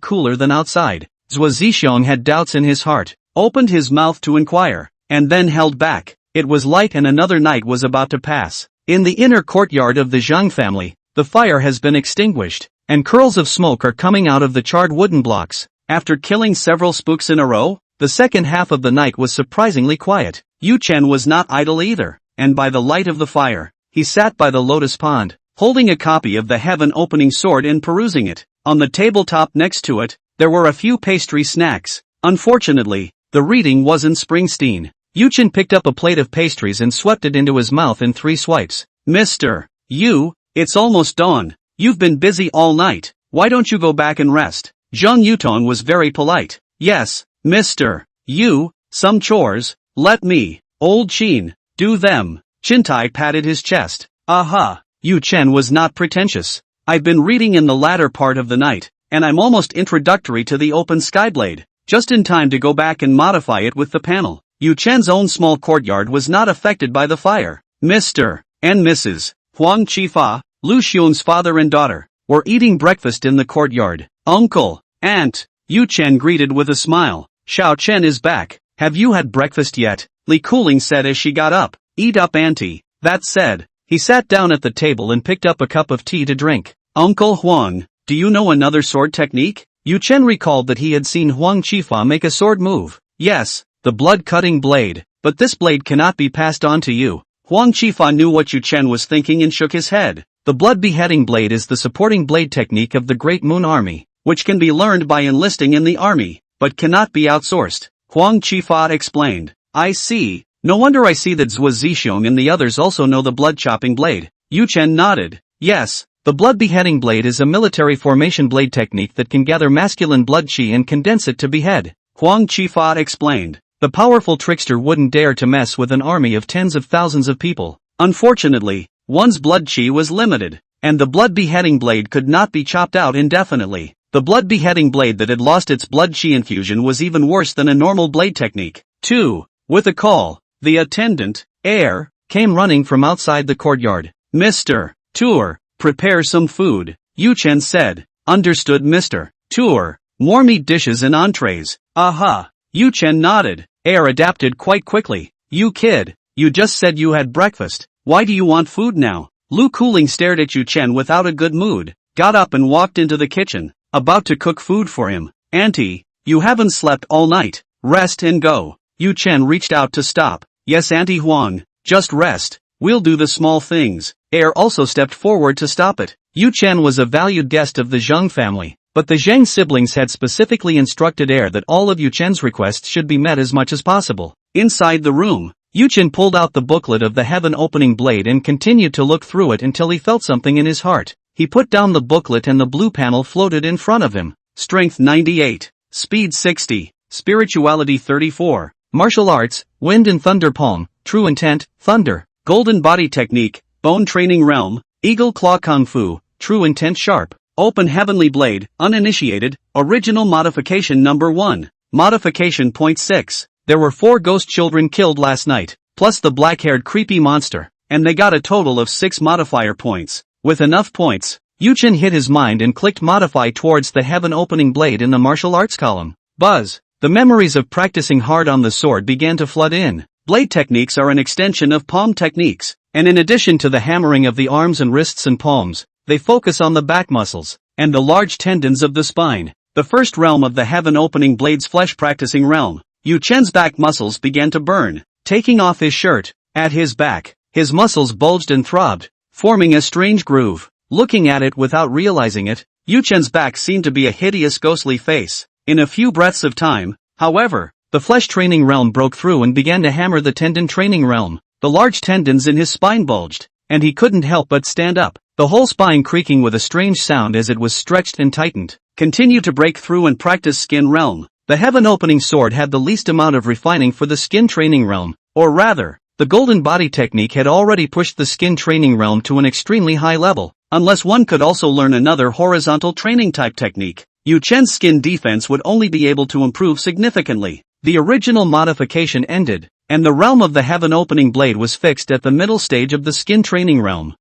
cooler than outside. Zhuo Zixiong had doubts in his heart, opened his mouth to inquire, and then held back. It was light and another night was about to pass. In the inner courtyard of the Zhang family, the fire has been extinguished, and curls of smoke are coming out of the charred wooden blocks. After killing several spooks in a row, the second half of the night was surprisingly quiet. Yu Chen was not idle either, and by the light of the fire, he sat by the lotus pond, holding a copy of the Heaven Opening Sword and perusing it. On the tabletop next to it, there were a few pastry snacks. Unfortunately, the reading wasn't Springsteen. Yu Chen picked up a plate of pastries and swept it into his mouth in 3 swipes. Mr. Yu, it's almost dawn. You've been busy all night. Why don't you go back and rest? Zheng Yutong was very polite. Yes, Mr. Yu, some chores. Let me, old Qin, do them. Qintai patted his chest. Aha. Yu Chen was not pretentious. I've been reading in the latter part of the night, and I'm almost introductory to the open skyblade, just in time to go back and modify it with the panel. Yu Chen's own small courtyard was not affected by the fire. Mr. and Mrs. Huang Qifa, Lu Xiong's father and daughter, were eating breakfast in the courtyard. Uncle, Aunt, Yu Chen greeted with a smile. Xiao Chen is back. Have you had breakfast yet? Li Kuling said as she got up. Eat up, auntie. That said, he sat down at the table and picked up a cup of tea to drink. Uncle Huang, do you know another sword technique? Yu Chen recalled that he had seen Huang Qifa make a sword move. Yes, the blood-cutting blade, but this blade cannot be passed on to you. Huang Qifa knew what Yu Chen was thinking and shook his head. The blood-beheading blade is the supporting blade technique of the Great Moon Army, which can be learned by enlisting in the army, but cannot be outsourced. Huang Qifa explained. I see. No wonder I see that Zhuo Zixiong and the others also know the blood-chopping blade. Yu Chen nodded. Yes, the blood-beheading blade is a military formation blade technique that can gather masculine blood qi and condense it to behead. Huang Qifa explained. The powerful trickster wouldn't dare to mess with an army of tens of thousands of people. Unfortunately, one's blood qi was limited, and the blood-beheading blade could not be chopped out indefinitely. The blood-beheading blade that had lost its blood qi infusion was even worse than a normal blade technique. 2. With a call, the attendant, heir, came running from outside the courtyard. Mr. Tour, prepare some food, Yu Chen said. Understood, Mr. Tour. More meat dishes and entrees. Aha. Yu Chen nodded. Heir adapted quite quickly. You kid, you just said you had breakfast. Why do you want food now? Lu Kuling stared at Yu Chen without a good mood, got up and walked into the kitchen, about to cook food for him. Auntie, you haven't slept all night. Rest and go. Yu Chen reached out to stop. Yes, Auntie Huang, just rest. We'll do the small things. Heir also stepped forward to stop it. Yu Chen was a valued guest of the Zheng family, but the Zheng siblings had specifically instructed Heir that all of Yu Chen's requests should be met as much as possible. Inside the room, Yu Chen pulled out the booklet of the Heaven Opening Blade and continued to look through it until he felt something in his heart. He put down the booklet and the blue panel floated in front of him. Strength 98. Speed 60. Spirituality 34. Martial arts, Wind and Thunder Palm, True Intent, Thunder. Golden Body Technique, Bone Training Realm, Eagle Claw Kung Fu, True Intent Sharp. Open Heavenly Blade, Uninitiated, Original Modification Number 1. Modification Point 6. There were 4 ghost children killed last night, plus the black-haired creepy monster, and they got a total of 6 modifier points. With enough points, Yu-Chen hit his mind and clicked Modify towards the Heaven Opening Blade in the martial arts column. Buzz! The memories of practicing hard on the sword began to flood in. Blade techniques are an extension of palm techniques, and in addition to the hammering of the arms and wrists and palms, they focus on the back muscles and the large tendons of the spine. The first realm of the Heaven Opening Blade's flesh practicing realm. Yu-Chen's back muscles began to burn. Taking off his shirt, at his back, his muscles bulged and throbbed, forming a strange groove. Looking at it without realizing it, Yu-Chen's back seemed to be a hideous ghostly face. In a few breaths of time, however, the flesh training realm broke through and began to hammer the tendon training realm. The large tendons in his spine bulged, and he couldn't help but stand up, the whole spine creaking with a strange sound as it was stretched and tightened. Continue to break through and practice skin realm. The Heaven Opening Sword had the least amount of refining for the skin training realm, or rather, the Golden Body Technique had already pushed the skin training realm to an extremely high level, unless one could also learn another horizontal training type technique. Yu-Chen's skin defense would only be able to improve significantly. The original modification ended, and the realm of the Heaven Opening Blade was fixed at the middle stage of the skin training realm.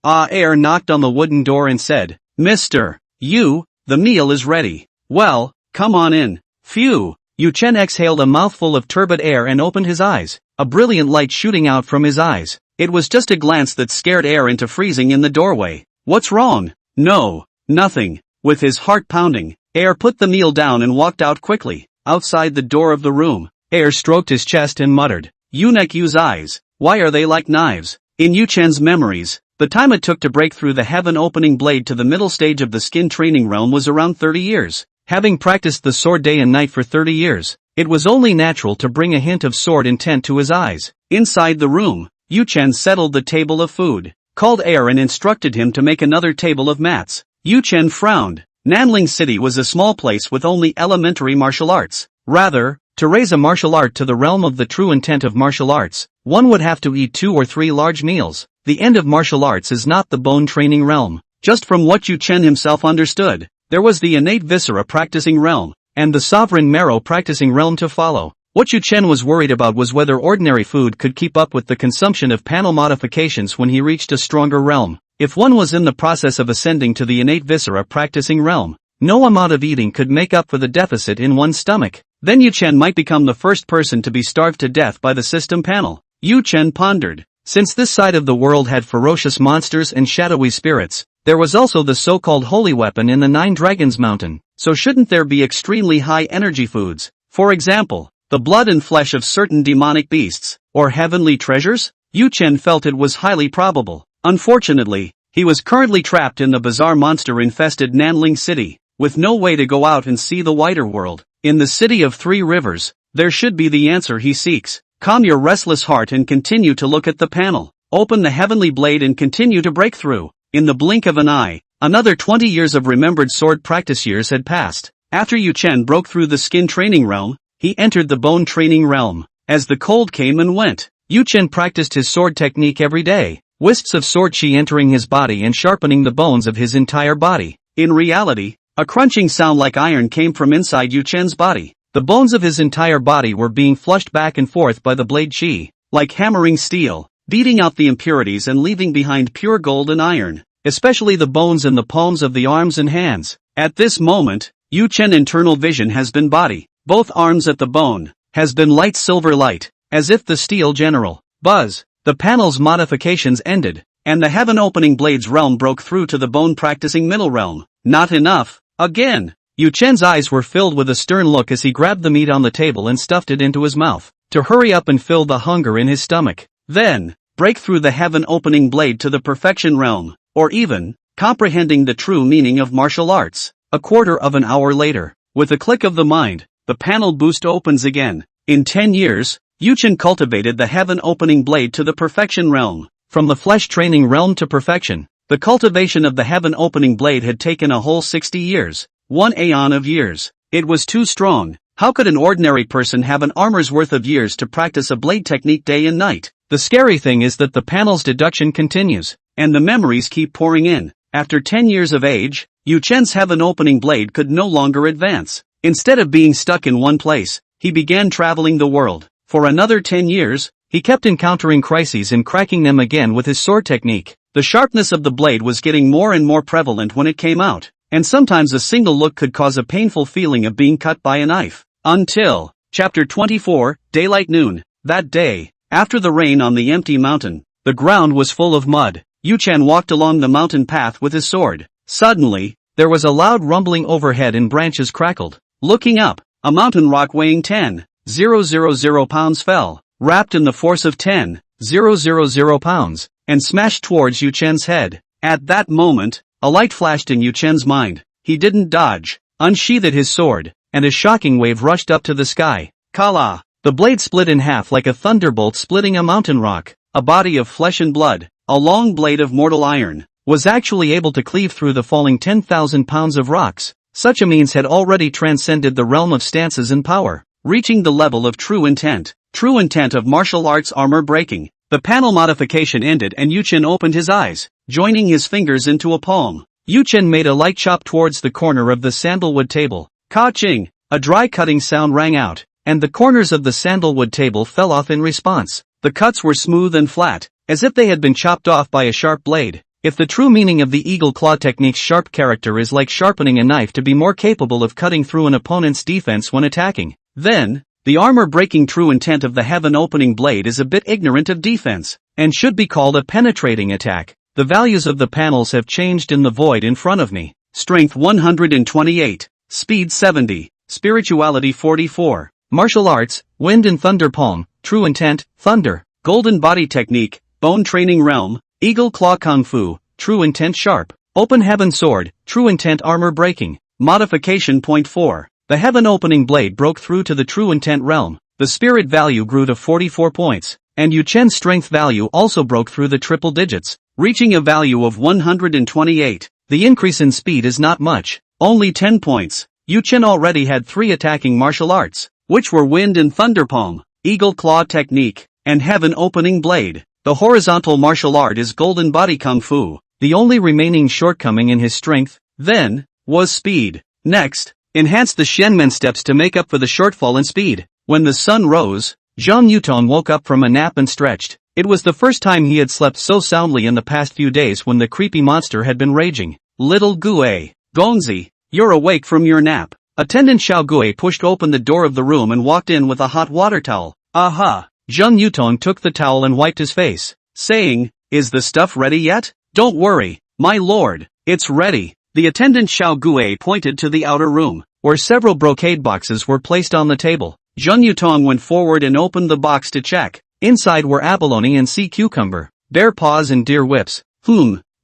Air knocked on the wooden door and said, "Mr. Yu, the meal is ready." "Well, come on in." Phew! Yu-Chen exhaled a mouthful of turbid air and opened his eyes, a brilliant light shooting out from his eyes. It was just a glance that scared Air into freezing in the doorway. "What's wrong?" "No, nothing." With his heart pounding, Air put the meal down and walked out quickly. Outside the door of the room, Air stroked his chest and muttered, "Eunuch Yu's eyes, why are they like knives?" In Yu-Chen's memories, the time it took to break through the Heaven Opening Blade to the middle stage of the skin training realm was around 30 years. Having practiced the sword day and night for 30 years, it was only natural to bring a hint of sword intent to his eyes. Inside the room, Yu-Chen settled the table of food, called Air and instructed him to make another table of mats. Yu-Chen frowned. Nanling City was a small place with only elementary martial arts. Rather, to raise a martial art to the realm of the true intent of martial arts, one would have to eat 2 or 3 large meals. The end of martial arts is not the bone training realm. Just from what Yu-Chen himself understood, there was the innate viscera practicing realm, and the sovereign marrow practicing realm to follow. What Yu-Chen was worried about was whether ordinary food could keep up with the consumption of panel modifications when he reached a stronger realm. If one was in the process of ascending to the innate viscera practicing realm, no amount of eating could make up for the deficit in one's stomach. Then Yu-Chen might become the first person to be starved to death by the system panel. Yu-Chen pondered. Since this side of the world had ferocious monsters and shadowy spirits, there was also the so-called holy weapon in the 9 Dragons Mountain. So shouldn't there be extremely high energy foods? For example, the blood and flesh of certain demonic beasts, or heavenly treasures? Yu-Chen felt it was highly probable. Unfortunately, he was currently trapped in the bizarre monster-infested Nanling City, with no way to go out and see the wider world. In the City of 3 Rivers, there should be the answer he seeks. Calm your restless heart and continue to look at the panel. Open the heavenly blade and continue to break through. In the blink of an eye, another 20 years of remembered sword practice years had passed. After Yu-Chen broke through the skin training realm, he entered the bone training realm. As the cold came and went, Yu-Chen practiced his sword technique every day, wisps of sword chi entering his body and sharpening the bones of his entire body. In reality, a crunching sound like iron came from inside Yu-Chen's body. The bones of his entire body were being flushed back and forth by the blade chi, like hammering steel, beating out the impurities and leaving behind pure gold and iron, especially the bones in the palms of the arms and hands. At this moment, Yu-Chen internal vision has been body, both arms at the bone, has been light silver light, as if the steel general. Buzz, the panel's modifications ended, and the heaven opening blade's realm broke through to the bone practicing middle realm. Not enough, again. Yu-Chen's eyes were filled with a stern look as he grabbed the meat on the table and stuffed it into his mouth, to hurry up and fill the hunger in his stomach. Then, break through the heaven opening blade to the perfection realm, or even, comprehending the true meaning of martial arts. A quarter of an hour later, with a click of the mind, the panel boost opens again. In 10 years, Yu-Chen cultivated the heaven opening blade to the perfection realm. From the flesh training realm to perfection, the cultivation of the heaven opening blade had taken a whole 60 years. 1 aeon of years. It was too strong. How could an ordinary person have an armor's worth of years to practice a blade technique day and night? The scary thing is that the panel's deduction continues, and the memories keep pouring in. After 10 years of age, Yu Chen's heaven-opening blade could no longer advance. Instead of being stuck in one place, he began traveling the world. For another 10 years, he kept encountering crises and cracking them again with his sword technique. The sharpness of the blade was getting more and more prevalent when it came out, and sometimes a single look could cause a painful feeling of being cut by a knife. Until Chapter 24, Daylight Noon. That day, after the rain on the empty mountain, the ground was full of mud. Yu Chen walked along the mountain path with his sword. Suddenly, there was a loud rumbling overhead and branches crackled. Looking up, a mountain rock weighing 10,000 pounds fell, wrapped in the force of 10,000 pounds, and smashed towards Yu Chen's head. At that moment, a light flashed in Yu Chen's mind. He didn't dodge, unsheathed his sword, and a shocking wave rushed up to the sky. Kala! The blade split in half like a thunderbolt splitting a mountain rock. A body of flesh and blood, a long blade of mortal iron, was actually able to cleave through the falling 10,000 pounds of rocks. Such a means had already transcended the realm of stances and power, reaching the level of true intent. True intent of martial arts armor breaking. The panel modification ended and Yu Chen opened his eyes, joining his fingers into a palm. Yu Chen made a light chop towards the corner of the sandalwood table. Ka-ching! A dry cutting sound rang out, and the corners of the sandalwood table fell off in response. The cuts were smooth and flat, as if they had been chopped off by a sharp blade. If the true meaning of the eagle claw technique's sharp character is like sharpening a knife to be more capable of cutting through an opponent's defense when attacking, then, the armor-breaking true intent of the heaven-opening blade is a bit ignorant of defense, and should be called a penetrating attack. The values of the panels have changed in the void in front of me. Strength 128, Speed 70, Spirituality 44, Martial Arts, Wind and Thunder Palm, True Intent, Thunder, Golden Body Technique, Bone Training Realm, Eagle Claw Kung Fu, True Intent Sharp, Open Heaven Sword, True Intent Armor Breaking, Modification Point 4. The heaven-opening blade broke through to the True Intent realm. The spirit value grew to 44 points, and Yu Chen's strength value also broke through the triple digits, reaching a value of 128. The increase in speed is not much, only 10 points. Yu Chen already had 3 attacking martial arts, which were Wind and Thunder Palm, Eagle Claw Technique, and Heaven-Opening Blade. The horizontal martial art is Golden Body Kung Fu. The only remaining shortcoming in his strength, then, was speed. Next, enhance the Shenmen steps to make up for the shortfall in speed. When the sun rose, Zhang Yutong woke up from a nap and stretched. It was the first time he had slept so soundly in the past few days when the creepy monster had been raging. Little Gue, Gongzi, you're awake from your nap. Attendant Xiao Gue pushed open the door of the room and walked in with a hot water towel. Aha! Zhang Yutong took the towel and wiped his face, saying, "Is the stuff ready yet?" "Don't worry, my lord, it's ready." The attendant Xiao Gue pointed to the outer room, where several brocade boxes were placed on the table. Zhang Yutong went forward and opened the box to check. Inside were abalone and sea cucumber, bear paws and deer whips.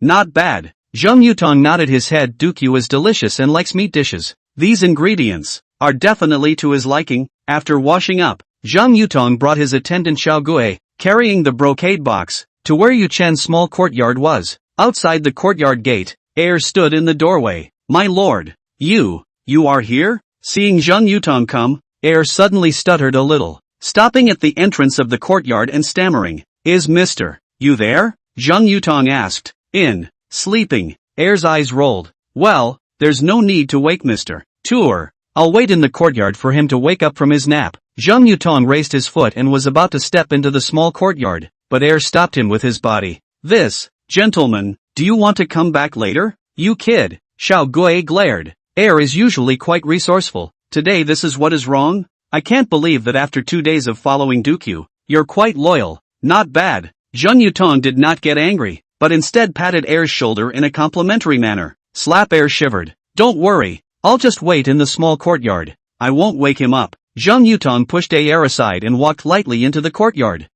Not bad. Zhang Yutong nodded his head. Dukyu is delicious and likes meat dishes. These ingredients are definitely to his liking. After washing up, Zhang Yutong brought his attendant Xiao Gue, carrying the brocade box, to where Yu Chen's small courtyard was. Outside the courtyard gate, Air stood in the doorway. "My lord, you are here?" Seeing Zhang Yutong come, Air suddenly stuttered a little, stopping at the entrance of the courtyard and stammering. "Is Mr. Yu there?" Zhang Yutong asked. Sleeping. Air's eyes rolled. "Well, there's no need to wake Mr. Tour. I'll wait in the courtyard for him to wake up from his nap." Zhang Yutong raised his foot and was about to step into the small courtyard, but Air stopped him with his body. "Gentleman, do you want to come back later?" "You kid." Xiao Gue glared. Air is usually quite resourceful. "Today this is what is wrong? I can't believe that after 2 days of following Dukyu, you're quite loyal." "Not bad." Zhang Yutong did not get angry, but instead patted Air's shoulder in a complimentary manner. Slap Air shivered. "Don't worry, I'll just wait in the small courtyard. I won't wake him up." Zhang Yutong pushed Air aside and walked lightly into the courtyard.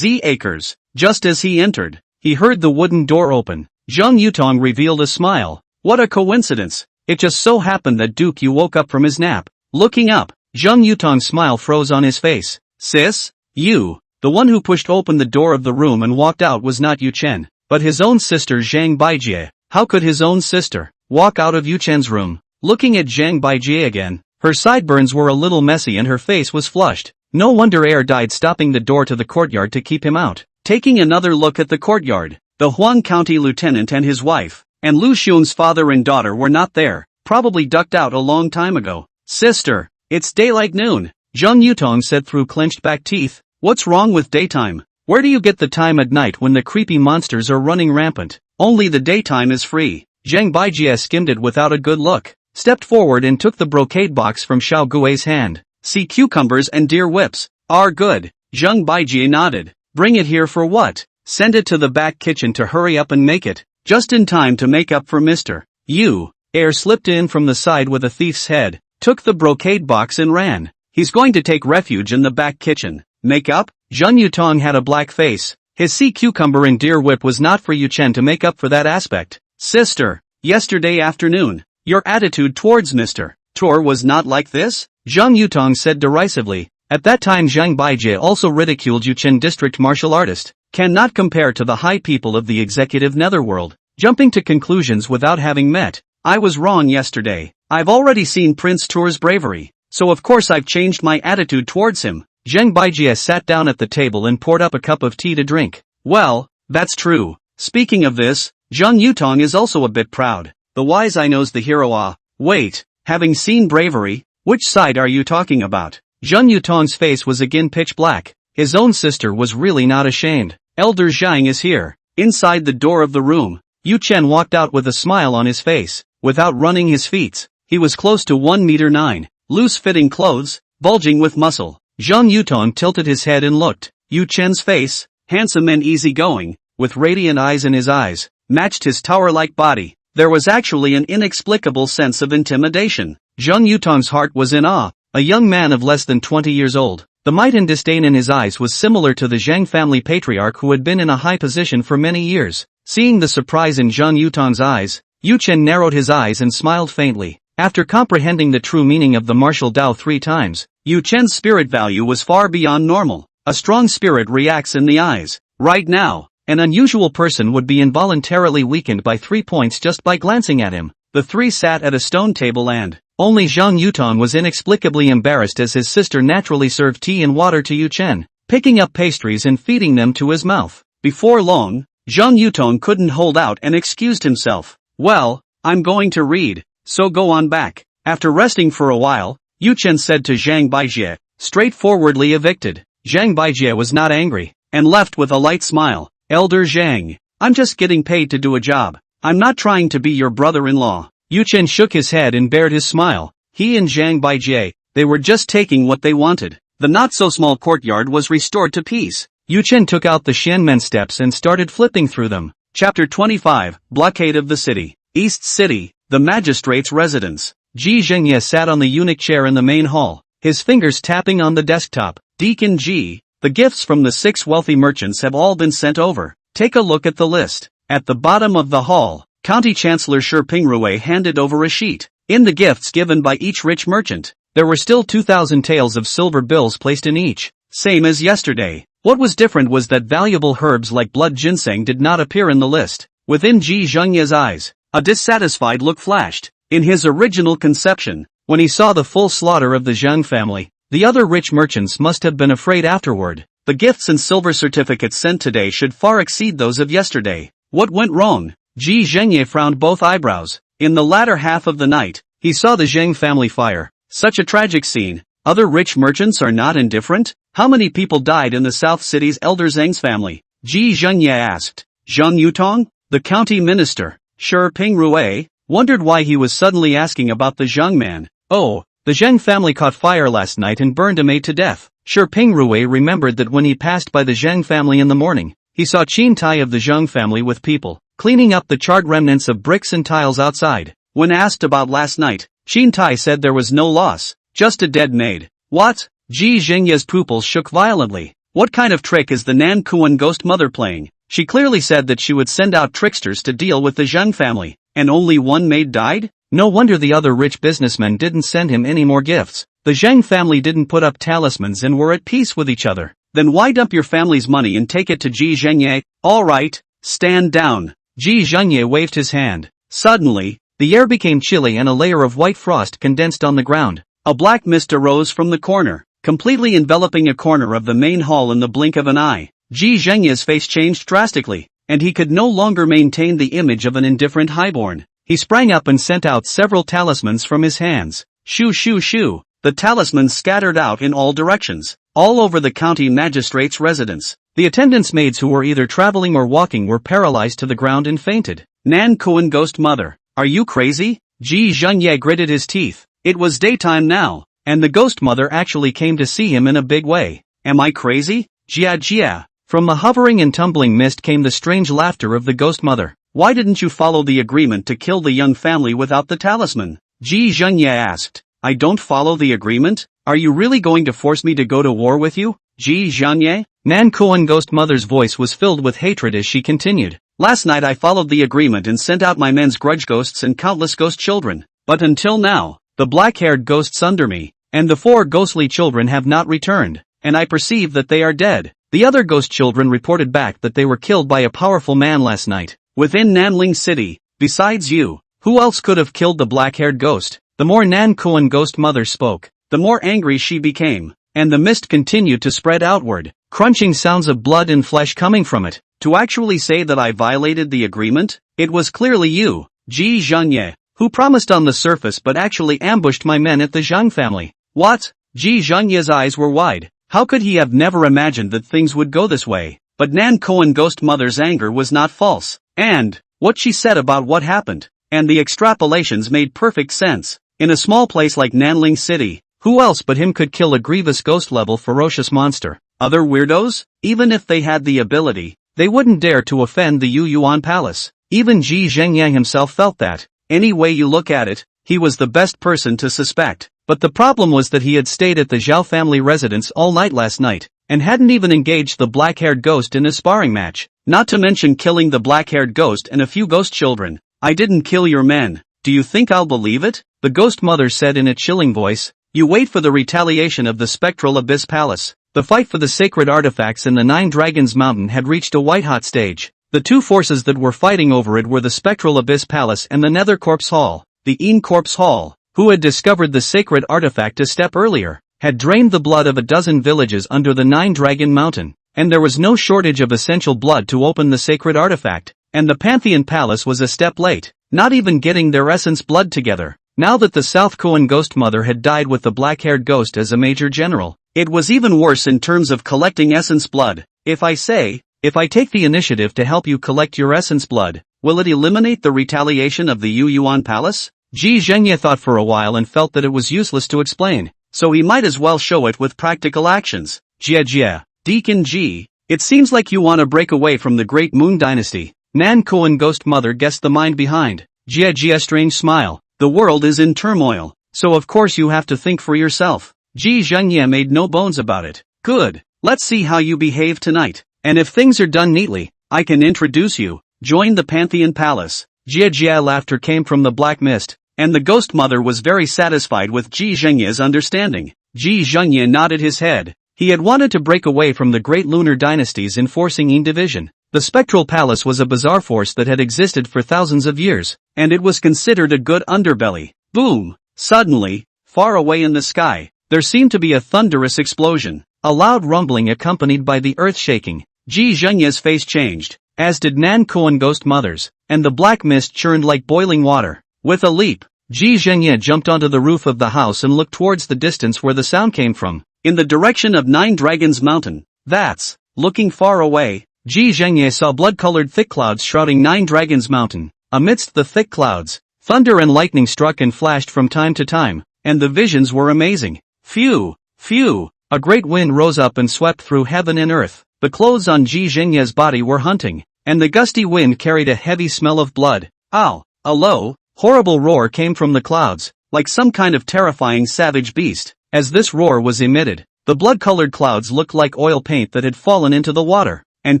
Acres. Just as he entered, he heard the wooden door open. Zhang Yutong revealed a smile. What a coincidence. It just so happened that Dukyu woke up from his nap. Looking up, Zhang Yutong's smile froze on his face. "Sis, you." The one who pushed open the door of the room and walked out was not Yu Chen, but his own sister Zhang Baijie. How could his own sister walk out of Yu Chen's room? looking at Zhang Baijie again. Her sideburns were a little messy and her face was flushed. No wonder air died, stopping the door to the courtyard to keep him out. Taking another look at the courtyard, the Huang County lieutenant and his wife, and Lu Xun's father and daughter were not there, probably ducked out a long time ago. Sister, it's daylight noon, Zhang Yutong said through clenched back teeth. What's wrong with daytime? Where do you get the time at night when the creepy monsters are running rampant? Only the daytime is free. Zhang Baijie skimmed it without a good look, stepped forward and took the brocade box from Xiao Gui's hand. Sea cucumbers and deer whips are good. Zhang Baijie nodded. Bring it here for what? Send it to the back kitchen to hurry up and make it. Just in time to make up for Mr. Yu. Air slipped in from the side with a thief's head, took the brocade box and ran. He's going to take refuge in the back kitchen. Make up? Zhang Yutong had a black face. His sea cucumber and deer whip was not for Yu Chen to make up for that aspect. Sister, yesterday afternoon, your attitude towards Mr. Tor was not like this? Zhang Yutong said derisively. At that time Zhang Baijie also ridiculed Yu Chen, district martial artist. Cannot compare to the high people of the executive netherworld. Jumping to conclusions without having met. I was wrong yesterday. I've already seen Prince Tor's bravery, so of course I've changed my attitude towards him. Zhang Baijie sat down at the table and poured up a cup of tea to drink. Well, that's true. Speaking of this, Zhang Yutong is also a bit proud. The wise eye knows the hero. Wait, having seen bravery, which side are you talking about? Zhang Yutong's face was again pitch black. His own sister was really not ashamed. Elder Zhang is here. Inside the door of the room, Yu Chen walked out with a smile on his face, without running his feet. He was close to 1 meter 9, loose-fitting clothes, bulging with muscle. Zhang Yutong tilted his head and looked. Yu Chen's face, handsome and easygoing, with radiant eyes in his eyes, matched his tower-like body. There was actually an inexplicable sense of intimidation. Zhang Yutong's heart was in awe. A young man of less than 20 years old. The might and disdain in his eyes was similar to the Zhang family patriarch who had been in a high position for many years. Seeing the surprise in Zhang Yutong's eyes, Yu Chen narrowed his eyes and smiled faintly. After comprehending the true meaning of the martial Dao 3 times, Yu Chen's spirit value was far beyond normal. A strong spirit reacts in the eyes. Right now, an unusual person would be involuntarily weakened by 3 points just by glancing at him. The three sat at a stone table and only Zhang Yutong was inexplicably embarrassed as his sister naturally served tea and water to Yu Chen, picking up pastries and feeding them to his mouth. Before long, Zhang Yutong couldn't hold out and excused himself. Well, I'm going to read, so go on back. After resting for a while, Yu Chen said to Zhang Baijie, straightforwardly evicted. Zhang Baijie was not angry, and left with a light smile. Elder Zhang, I'm just getting paid to do a job. I'm not trying to be your brother-in-law. Yu Chen shook his head and bared his smile. He and Zhang Baijie, they were just taking what they wanted. The not-so-small courtyard was restored to peace. Yu Chen took out the Xianmen steps and started flipping through them. Chapter 25, Blockade of the City. East City, the magistrate's residence. Ji Zhengye sat on the eunuch chair in the main hall, his fingers tapping on the desktop. Deacon Ji, the gifts from the 6 wealthy merchants have all been sent over. Take a look at the list. At the bottom of the hall, County Chancellor Shi Pingrui handed over a sheet. In the gifts given by each rich merchant, there were still 2,000 taels of silver bills placed in each. Same as yesterday. What was different was that valuable herbs like blood ginseng did not appear in the list. Within Ji Zhengye's eyes, a dissatisfied look flashed. In his original conception, when he saw the full slaughter of the Zhang family, the other rich merchants must have been afraid afterward. The gifts and silver certificates sent today should far exceed those of yesterday. What went wrong? Ji Zhengye frowned both eyebrows. In the latter half of the night, he saw the Zhang family fire. Such a tragic scene. Other rich merchants are not indifferent? How many people died in the South City's Elder Zhang's family? Ji Zhengye asked. Zhang Yutong, the county minister, Shi Pingrui, wondered why he was suddenly asking about the Zhang man. Oh, the Zhang family caught fire last night and burned a maid to death. Shi Pingrui remembered that when he passed by the Zhang family in the morning, he saw Qin Tai of the Zhang family with people, cleaning up the charred remnants of bricks and tiles outside. When asked about last night, Qin Tai said there was no loss, just a dead maid. What? Ji Zhengye's pupils shook violently. What kind of trick is the Nan Kuan ghost mother playing? She clearly said that she would send out tricksters to deal with the Zhang family, and only one maid died? No wonder the other rich businessmen didn't send him any more gifts. The Zhang family didn't put up talismans and were at peace with each other. Then why dump your family's money and take it to Ji Zhengye? All right, stand down. Ji Zhengye waved his hand. Suddenly, the air became chilly and a layer of white frost condensed on the ground. A black mist arose from the corner, completely enveloping a corner of the main hall in the blink of an eye. Ji Zhengye's face changed drastically, and he could no longer maintain the image of an indifferent highborn. He sprang up and sent out several talismans from his hands. Shoo shoo shoo, the talismans scattered out in all directions, all over the county magistrate's residence. The attendants' maids who were either traveling or walking were paralyzed to the ground and fainted. Nan Kuan Ghost Mother, are you crazy? Ji Zhengye gritted his teeth. It was daytime now, and the Ghost Mother actually came to see him in a big way. Am I crazy? Jia Jia. From the hovering and tumbling mist came the strange laughter of the Ghost Mother. Why didn't you follow the agreement to kill the young family without the talisman? Ji Zhengye asked. I don't follow the agreement? Are you really going to force me to go to war with you? Ji Zhengye? Nan Kuan Ghost Mother's voice was filled with hatred as she continued. Last night I followed the agreement and sent out my men's grudge ghosts and countless ghost children. But until now, the black-haired ghosts under me, and the 4 ghostly children have not returned, and I perceive that they are dead. The other ghost children reported back that they were killed by a powerful man last night, within Nanling City. Besides you, who else could have killed the black-haired ghost? The more Nan Kuan Ghost Mother spoke, the more angry she became, and the mist continued to spread outward, crunching sounds of blood and flesh coming from it. To actually say that I violated the agreement? It was clearly you, Ji Zhengye, who promised on the surface but actually ambushed my men at the Zhang family. What? Ji Zhengye's eyes were wide. How could he have never imagined that things would go this way? But Nan Kuan Ghost Mother's anger was not false. And what she said about what happened, and the extrapolations made perfect sense. In a small place like Nanling City, who else but him could kill a grievous ghost-level ferocious monster? Other weirdos? Even if they had the ability, they wouldn't dare to offend the Yu Yuan Palace. Even Ji Zhengye himself felt that. Any way you look at it, he was the best person to suspect. But the problem was that he had stayed at the Zhao family residence all night last night, and hadn't even engaged the black-haired ghost in a sparring match, not to mention killing the black-haired ghost and a few ghost children. I didn't kill your men. Do you think I'll believe it? The Ghost Mother said in a chilling voice. You wait for the retaliation of the Spectral Abyss Palace. The fight for the sacred artifacts in the 9 Dragons Mountain had reached a white-hot stage. The 2 forces that were fighting over it were the Spectral Abyss Palace and the Nether Corpse Hall. The Een Corpse Hall, who had discovered the sacred artifact a step earlier, had drained the blood of a dozen villages under the 9 Dragon Mountain, and there was no shortage of essential blood to open the sacred artifact, and the Pantheon Palace was a step late, not even getting their essence blood together. Now that the South Kuan Ghost Mother had died with the black-haired ghost as a major general, it was even worse in terms of collecting essence blood. If I take the initiative to help you collect your essence blood, will it eliminate the retaliation of the Yu Yuan Palace? Ji Zhengye thought for a while and felt that it was useless to explain, so he might as well show it with practical actions. Jia Jia, Deacon Ji, it seems like you want to break away from the Great Moon Dynasty. Nan Kuan Ghost Mother guessed the mind behind. Jia Jia strange smile. The world is in turmoil, so of course you have to think for yourself. Ji Zhengye made no bones about it. Good, let's see how you behave tonight, and if things are done neatly, I can introduce you. Join the Pantheon Palace. Jia Jia laughter came from the black mist, and the Ghost Mother was very satisfied with Ji Zhengye's understanding. Ji Zhengye nodded his head. He had wanted to break away from the great lunar dynasties enforcing Een division. The Spectral Palace was a bizarre force that had existed for thousands of years, and it was considered a good underbelly. Boom! Suddenly, far away in the sky, there seemed to be a thunderous explosion, a loud rumbling accompanied by the earth shaking. Ji Zhengye's face changed, as did Nan Kuan Ghost Mother's, and the black mist churned like boiling water. With a leap, Ji Zhengye jumped onto the roof of the house and looked towards the distance where the sound came from, in the direction of 9 Dragons Mountain. That's, looking far away, Ji Zhengye saw blood-colored thick clouds shrouding 9 Dragons Mountain. Amidst the thick clouds, thunder and lightning struck and flashed from time to time, and the visions were amazing. Phew! Phew! A great wind rose up and swept through heaven and earth. The clothes on Ji Zhengye's body were hunting, and the gusty wind carried a heavy smell of blood. Ow! A low, horrible roar came from the clouds, like some kind of terrifying savage beast. As this roar was emitted, the blood-colored clouds looked like oil paint that had fallen into the water, and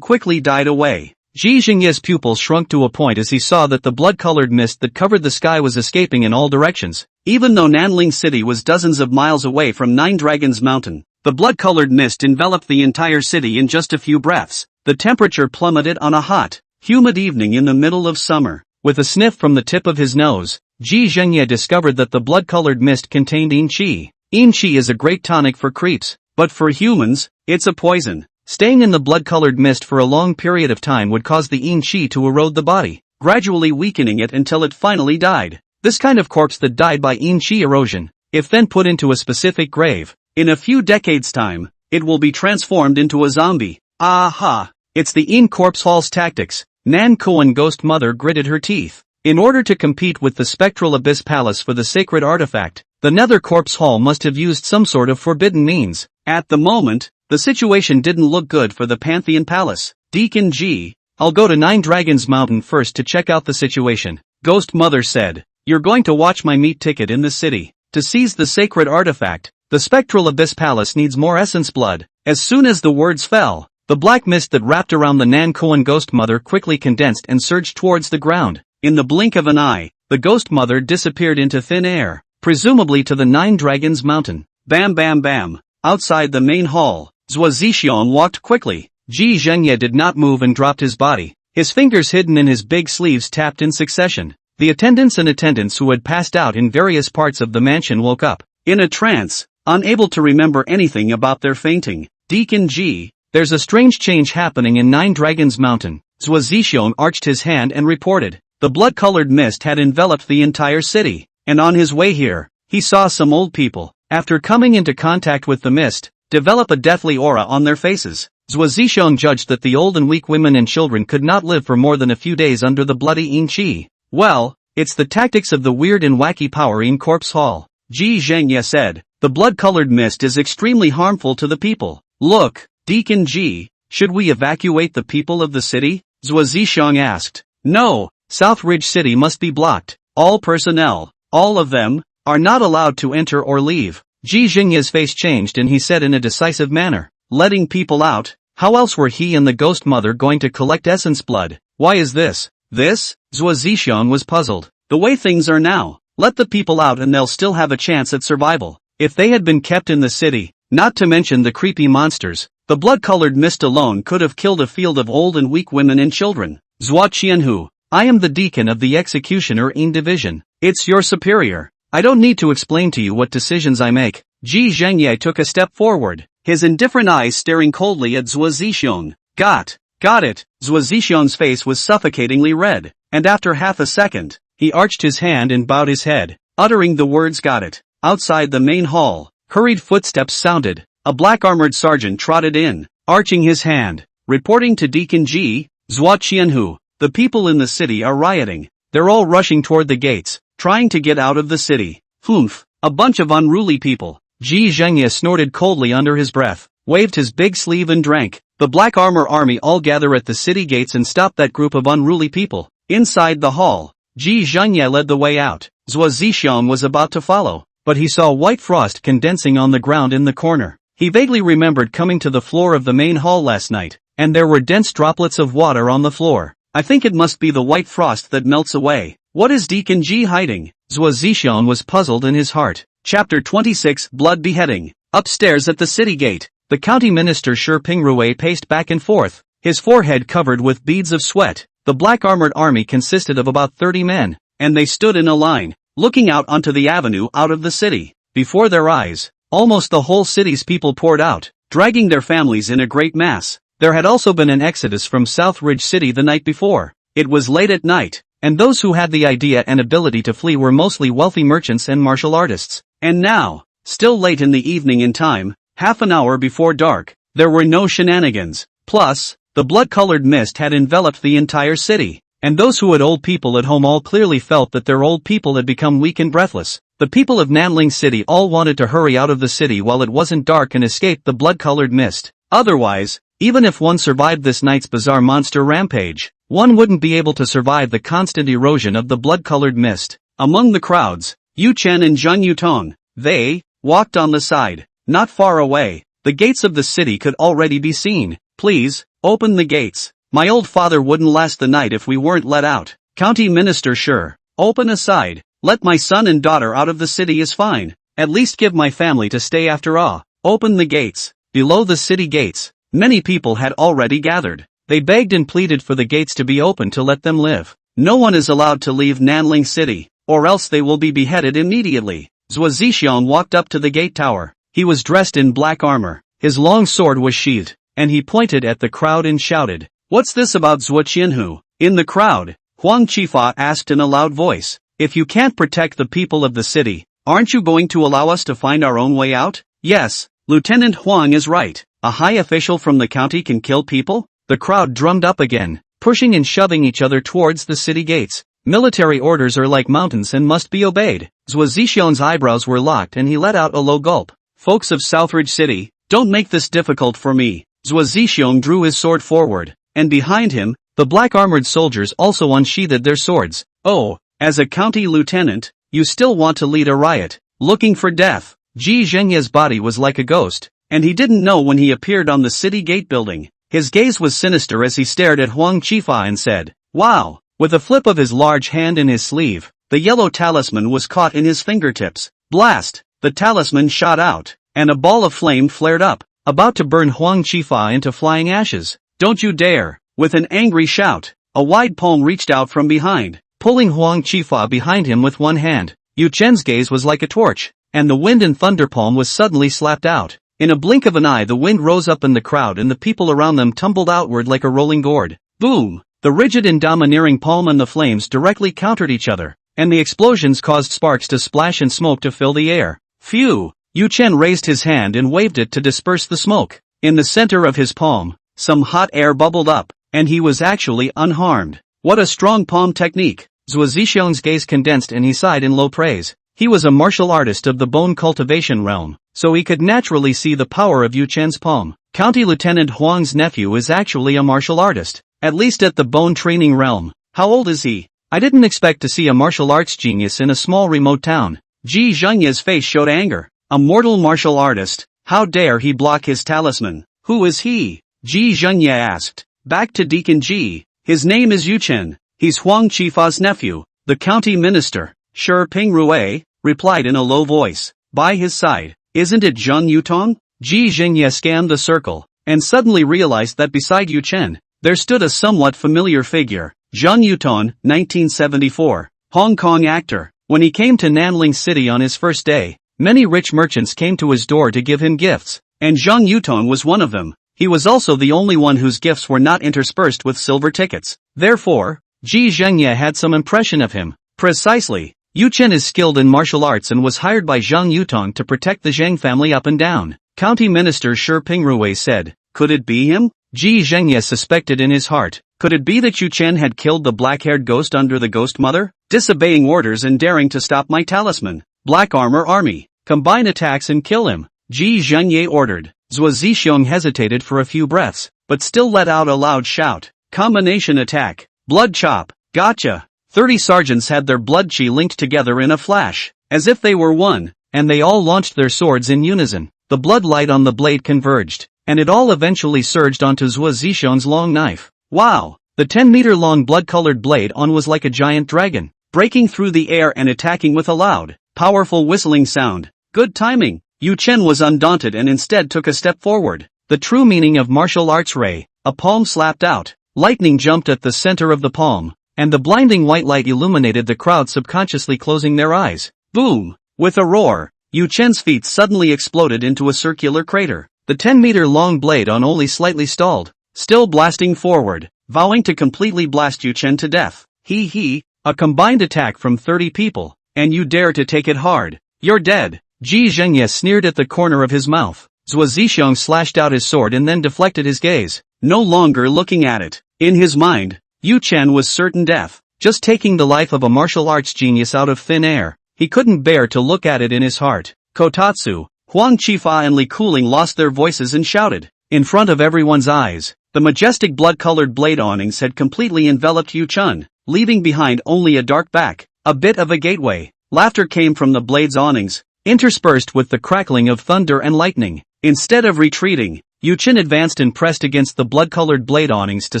quickly died away. Ji Zhengye's pupils shrunk to a point as he saw that the blood-colored mist that covered the sky was escaping in all directions. Even though Nanling City was dozens of miles away from 9 Dragons Mountain, the blood-colored mist enveloped the entire city in just a few breaths. The temperature plummeted on a hot, humid evening in the middle of summer. With a sniff from the tip of his nose, Ji Zhengye discovered that the blood-colored mist contained yin qi. Yin qi is a great tonic for creeps, but for humans, it's a poison. Staying in the blood-colored mist for a long period of time would cause the yin qi to erode the body, gradually weakening it until it finally died. This kind of corpse that died by yin qi erosion, if then put into a specific grave, in a few decades' time, it will be transformed into a zombie. Aha! It's the yin corpse hall's tactics. Nan Kuan Ghost Mother gritted her teeth. In order to compete with the Spectral Abyss Palace for the sacred artifact, the Nether Corpse Hall must have used some sort of forbidden means. At the moment, the situation didn't look good for the Pantheon Palace. Deacon G, I'll go to Nine Dragons Mountain first to check out the situation. Ghost Mother said, you're going to watch my meat ticket in the city. To seize the sacred artifact, the Spectral Abyss Palace needs more essence blood. As soon as the words fell, the black mist that wrapped around the Nan Kuan Ghost Mother quickly condensed and surged towards the ground. In the blink of an eye, the Ghost Mother disappeared into thin air, presumably to the Nine Dragons Mountain. Bam bam bam. Outside the main hall, Zhuo Zixiong walked quickly. Ji Zhengye did not move and dropped his body. His fingers hidden in his big sleeves tapped in succession. The attendants who had passed out in various parts of the mansion woke up. In a trance, unable to remember anything about their fainting. Deacon G, there's a strange change happening in Nine Dragons Mountain. Zhuo Zixiong arched his hand and reported. The blood-colored mist had enveloped the entire city, and on his way here, he saw some old people, after coming into contact with the mist, develop a deathly aura on their faces. Zhuo Zixiong judged that the old and weak women and children could not live for more than a few days under the bloody yin qi. Well, it's the tactics of the weird and wacky power in Corpse Hall. Ji Zhengye said, the blood-colored mist is extremely harmful to the people. Look, Deacon G, should we evacuate the people of the city? Zhuo Zixiong asked. No, South Ridge City must be blocked. All personnel, all of them, are not allowed to enter or leave. Ji Zhengye's face changed and he said in a decisive manner, letting people out? How else were he and the Ghost Mother going to collect essence blood? Why is this? This? Zhuo Zixiong was puzzled. The way things are now, let the people out and they'll still have a chance at survival. If they had been kept in the city, not to mention the creepy monsters, the blood-colored mist alone could have killed a field of old and weak women and children. Zhuo Qianhu, I am the deacon of the Executioner Yin Division. It's your superior. I don't need to explain to you what decisions I make. Ji Zhengye took a step forward, his indifferent eyes staring coldly at Zhuo Zixiong. Got it. Zhuo Zixiong's face was suffocatingly red, and after half a second, he arched his hand and bowed his head, uttering the words got it. Outside the main hall, hurried footsteps sounded. A black-armored sergeant trotted in, arching his hand, reporting to Deacon G, Zhuo Qianhu, the people in the city are rioting. They're all rushing toward the gates, trying to get out of the city. Humph, a bunch of unruly people. Ji Zhengye snorted coldly under his breath, waved his big sleeve and drank. The Black Armor Army all gather at the city gates and stop that group of unruly people. Inside the hall, Ji Zhengye led the way out. Zhuo Zixiong was about to follow, but he saw white frost condensing on the ground in the corner. He vaguely remembered coming to the floor of the main hall last night, and there were dense droplets of water on the floor. I think it must be the white frost that melts away. What is Deacon G hiding? Zhuo Zixiong was puzzled in his heart. Chapter 26 Blood Beheading. Upstairs at the city gate, the county minister Shi Pingrui paced back and forth, his forehead covered with beads of sweat. The black armored army consisted of about 30 men, and they stood in a line, looking out onto the avenue out of the city. Before their eyes, almost the whole city's people poured out, dragging their families in a great mass. There had also been an exodus from South Ridge City the night before. It was late at night, and those who had the idea and ability to flee were mostly wealthy merchants and martial artists. And now, still late in the evening in time, half an hour before dark, there were no shenanigans. Plus, the blood-colored mist had enveloped the entire city, and those who had old people at home all clearly felt that their old people had become weak and breathless. The people of Nanling City all wanted to hurry out of the city while it wasn't dark and escape the blood-colored mist. Otherwise, even if one survived this night's bizarre monster rampage, one wouldn't be able to survive the constant erosion of the blood-colored mist. Among the crowds, Yu Chen and Zhang Yutong, they walked on the side, not far away. The gates of the city could already be seen. Please, open the gates. My old father wouldn't last the night if we weren't let out. County Minister Sure. Open aside. Let my son and daughter out of the city is fine. At least give my family to stay after all. Open the gates. Below the city gates, many people had already gathered. They begged and pleaded for the gates to be opened to let them live. No one is allowed to leave Nanling City, or else they will be beheaded immediately. Zhuo Zixiong walked up to the gate tower. He was dressed in black armor, his long sword was sheathed, and he pointed at the crowd and shouted, "What's this about Zhuo Qianhu?" In the crowd, Huang Qifa asked in a loud voice, "If you can't protect the people of the city, aren't you going to allow us to find our own way out?" "Yes, Lieutenant Huang is right. A high official from the county can kill people?" The crowd drummed up again, pushing and shoving each other towards the city gates. Military orders are like mountains and must be obeyed. Zhuo Zixiong's eyebrows were locked and he let out a low gulp. "Folks of Southridge City, don't make this difficult for me." Zhuo Zixiong drew his sword forward, and behind him, the black-armored soldiers also unsheathed their swords. "Oh, as a county lieutenant, you still want to lead a riot, looking for death." Ji Zhengye's body was like a ghost, and he didn't know when he appeared on the city gate building. His gaze was sinister as he stared at Huang Qifa and said, "Wow." With a flip of his large hand in his sleeve, the yellow talisman was caught in his fingertips. Blast! The talisman shot out, and a ball of flame flared up, about to burn Huang Qifa into flying ashes. "Don't you dare!" With an angry shout, a wide palm reached out from behind, pulling Huang Qifa behind him with one hand. Yu Chen's gaze was like a torch, and the wind and thunder palm was suddenly slapped out. In a blink of an eye the wind rose up in the crowd and the people around them tumbled outward like a rolling gourd. Boom! The rigid and domineering palm and the flames directly countered each other, and the explosions caused sparks to splash and smoke to fill the air. Phew! Yu Chen raised his hand and waved it to disperse the smoke. In the center of his palm, some hot air bubbled up, and he was actually unharmed. What a strong palm technique! Zhuo Zixiong's gaze condensed and he sighed in low praise. He was a martial artist of the bone cultivation realm, so he could naturally see the power of Yu Chen's palm. County Lieutenant Huang's nephew is actually a martial artist, at least at the bone training realm. How old is he? I didn't expect to see a martial arts genius in a small remote town. Ji Zhengye's face showed anger. A mortal martial artist? How dare he block his talisman? Who is he? Ji Zhengye asked. Back to Deacon Ji. His name is Yu Chen. He's Huang Qifa's nephew. The county minister, Shi Pingrui, replied in a low voice. By his side, isn't it Zhang Yutong? Ji Zhengye scanned the circle, and suddenly realized that beside Yu Chen, there stood a somewhat familiar figure. Zhang Yutong, 1974, Hong Kong actor. When he came to Nanling City on his first day, many rich merchants came to his door to give him gifts, and Zhang Yutong was one of them. He was also the only one whose gifts were not interspersed with silver tickets. Therefore, Ji Zhengye had some impression of him. Precisely. Yu Chen is skilled in martial arts and was hired by Zhang Yutong to protect the Zhang family up and down. County Minister Shi Pingrui said. Could it be him? Ji Zhengye suspected in his heart. Could it be that Yu Chen had killed the black-haired ghost under the Ghost Mother? Disobeying orders and daring to stop my talisman. Black Armor Army. Combine attacks and kill him. Ji Zhengye ordered. Zhuo Zixiong hesitated for a few breaths, but still let out a loud shout. Combination attack. Blood chop. Gotcha. 30 sergeants had their blood chi linked together in a flash, as if they were one, and they all launched their swords in unison. The blood light on the blade converged, and it all eventually surged onto Zhuo Zixiong's long knife. Wow! The 10-meter-long blood-colored blade on was like a giant dragon, breaking through the air and attacking with a loud, powerful whistling sound. Good timing! Yu Chen was undaunted and instead took a step forward. The true meaning of martial arts ray. A palm slapped out. Lightning jumped at the center of the palm, and the blinding white light illuminated the crowd, subconsciously closing their eyes. Boom! With a roar, Yu Chen's feet suddenly exploded into a circular crater. The 10-meter-long blade on only slightly stalled, still blasting forward, vowing to completely blast Yu Chen to death. A combined attack from 30 people, and you dare to take it hard. You're dead. Ji Zhengye sneered at the corner of his mouth. Zhuo Zixiong slashed out his sword and then deflected his gaze, no longer looking at it. In his mind, Yu Chen was certain death, just taking the life of a martial arts genius out of thin air. He couldn't bear to look at it in his heart. Kotatsu, Huang Qifa and Li Kuling lost their voices and shouted. In front of everyone's eyes, the majestic blood-colored blade awnings had completely enveloped Yu Chen, leaving behind only a dark back, a bit of a gateway. Laughter came from the blade's awnings, interspersed with the crackling of thunder and lightning. Instead of retreating, Yu Chen advanced and pressed against the blood-colored blade awnings to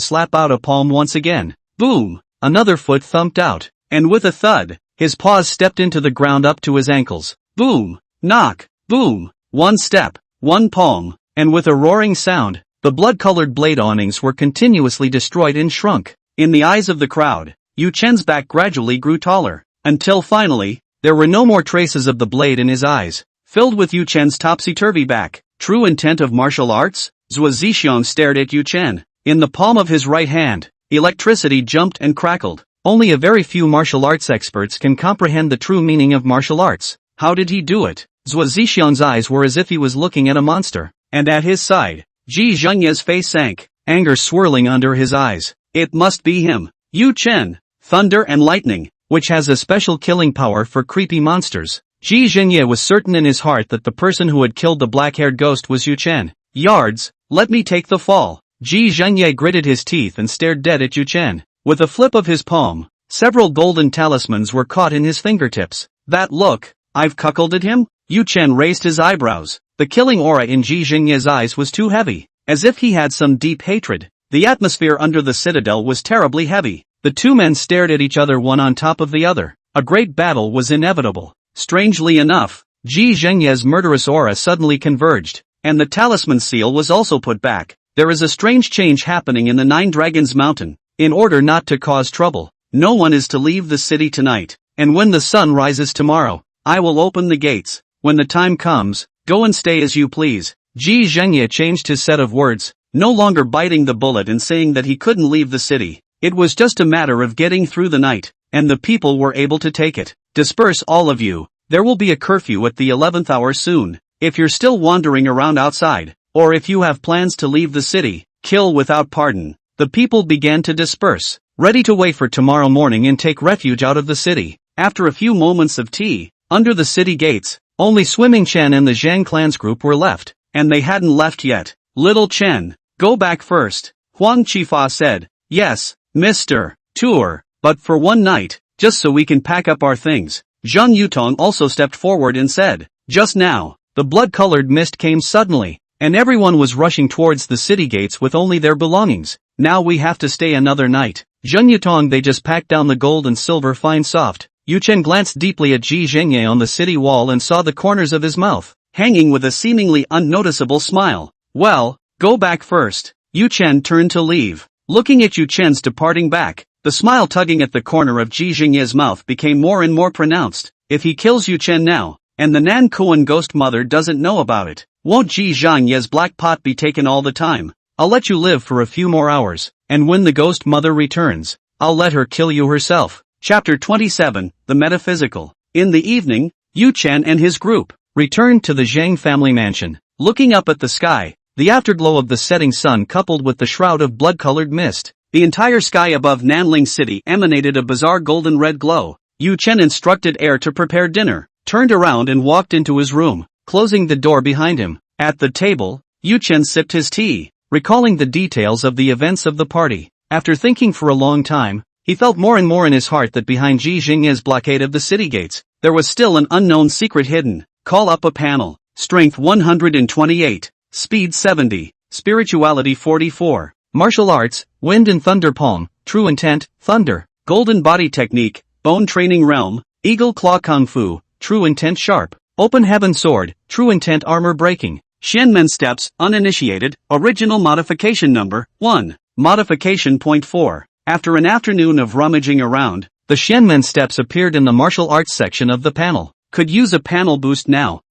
slap out a palm once again. Boom! Another foot thumped out, and with a thud, his paws stepped into the ground up to his ankles. Boom! Knock! Boom! One step, one palm, and with a roaring sound, the blood-colored blade awnings were continuously destroyed and shrunk. In the eyes of the crowd, Yu Chen's back gradually grew taller, until finally, there were no more traces of the blade in his eyes. Filled with Yu Chen's topsy-turvy back, true intent of martial arts? Zhuo Zixiang stared at Yu Chen. In the palm of his right hand, electricity jumped and crackled. Only a very few martial arts experts can comprehend the true meaning of martial arts. How did he do it? Zhuo Zixiang's eyes were as if he was looking at a monster. And at his side, Ji Zhengye's face sank, anger swirling under his eyes. It must be him. Yu Chen, thunder and lightning, which has a special killing power for creepy monsters. Ji Zhengye was certain in his heart that the person who had killed the black-haired ghost was Yu Chen. Yards, let me take the fall. Ji Zhengye gritted his teeth and stared dead at Yu Chen. With a flip of his palm, several golden talismans were caught in his fingertips. That look, I've cuckolded him? Yu Chen raised his eyebrows. The killing aura in Ji Zhengye's eyes was too heavy, as if he had some deep hatred. The atmosphere under the citadel was terribly heavy. The two men stared at each other, one on top of the other. A great battle was inevitable. Strangely enough, Ji Zhengye's murderous aura suddenly converged, and the talisman seal was also put back. There is a strange change happening in the Nine Dragons Mountain. In order not to cause trouble, no one is to leave the city tonight, and when the sun rises tomorrow, I will open the gates. When the time comes, go and stay as you please. Ji Zhengye changed his set of words, no longer biting the bullet and saying that he couldn't leave the city. It was just a matter of getting through the night, and the people were able to take it. Disperse all of you. There will be a curfew at the 11th hour soon. If you're still wandering around outside, or if you have plans to leave the city, kill without pardon. The people began to disperse, ready to wait for tomorrow morning and take refuge out of the city. After a few moments of tea, under the city gates, only Swimming Chen and the Zhang clan's group were left, and they hadn't left yet. Little Chen, go back first, Huang Qifa said. Yes, Mr. Tour, but for one night, just so we can pack up our things. Zhang Yutong also stepped forward and said. Just now, the blood-colored mist came suddenly, and everyone was rushing towards the city gates with only their belongings. Now we have to stay another night. Zhang Yutong, they just packed down the gold and silver fine soft. Yu Chen glanced deeply at Ji Zhengye on the city wall and saw the corners of his mouth, hanging with a seemingly unnoticeable smile. Well, go back first. Yu Chen turned to leave. Looking at Yu Chen's departing back, the smile tugging at the corner of Ji Zhengye's mouth became more and more pronounced. If he kills Yu Chen now, and the Nan Kuan ghost mother doesn't know about it, won't Ji Zhengye's black pot be taken all the time? I'll let you live for a few more hours, and when the ghost mother returns, I'll let her kill you herself. Chapter 27, The Metaphysical. In the evening, Yu Chen and his group returned to the Zhang family mansion. Looking up at the sky, the afterglow of the setting sun coupled with the shroud of blood-colored mist, the entire sky above Nanling City emanated a bizarre golden red glow. Yu Chen instructed Air to prepare dinner, turned around and walked into his room, closing the door behind him. At the table, Yu Chen sipped his tea, recalling the details of the events of the party. After thinking for a long time, he felt more and more in his heart that behind Ji Zhengye's blockade of the city gates, there was still an unknown secret hidden. Call up a panel. Strength 128, Speed 70, Spirituality 44, Martial Arts, Wind and Thunder Palm, True Intent, Thunder, Golden Body Technique, Bone Training Realm, Eagle Claw Kung Fu, True Intent Sharp, Open Heaven Sword, True Intent Armor Breaking, Shenmen Steps, Uninitiated, Original Modification Number 1, Modification Point 4. After an afternoon of rummaging around, the Shenmen Steps appeared in the martial arts section of the panel. Could use a panel boost now.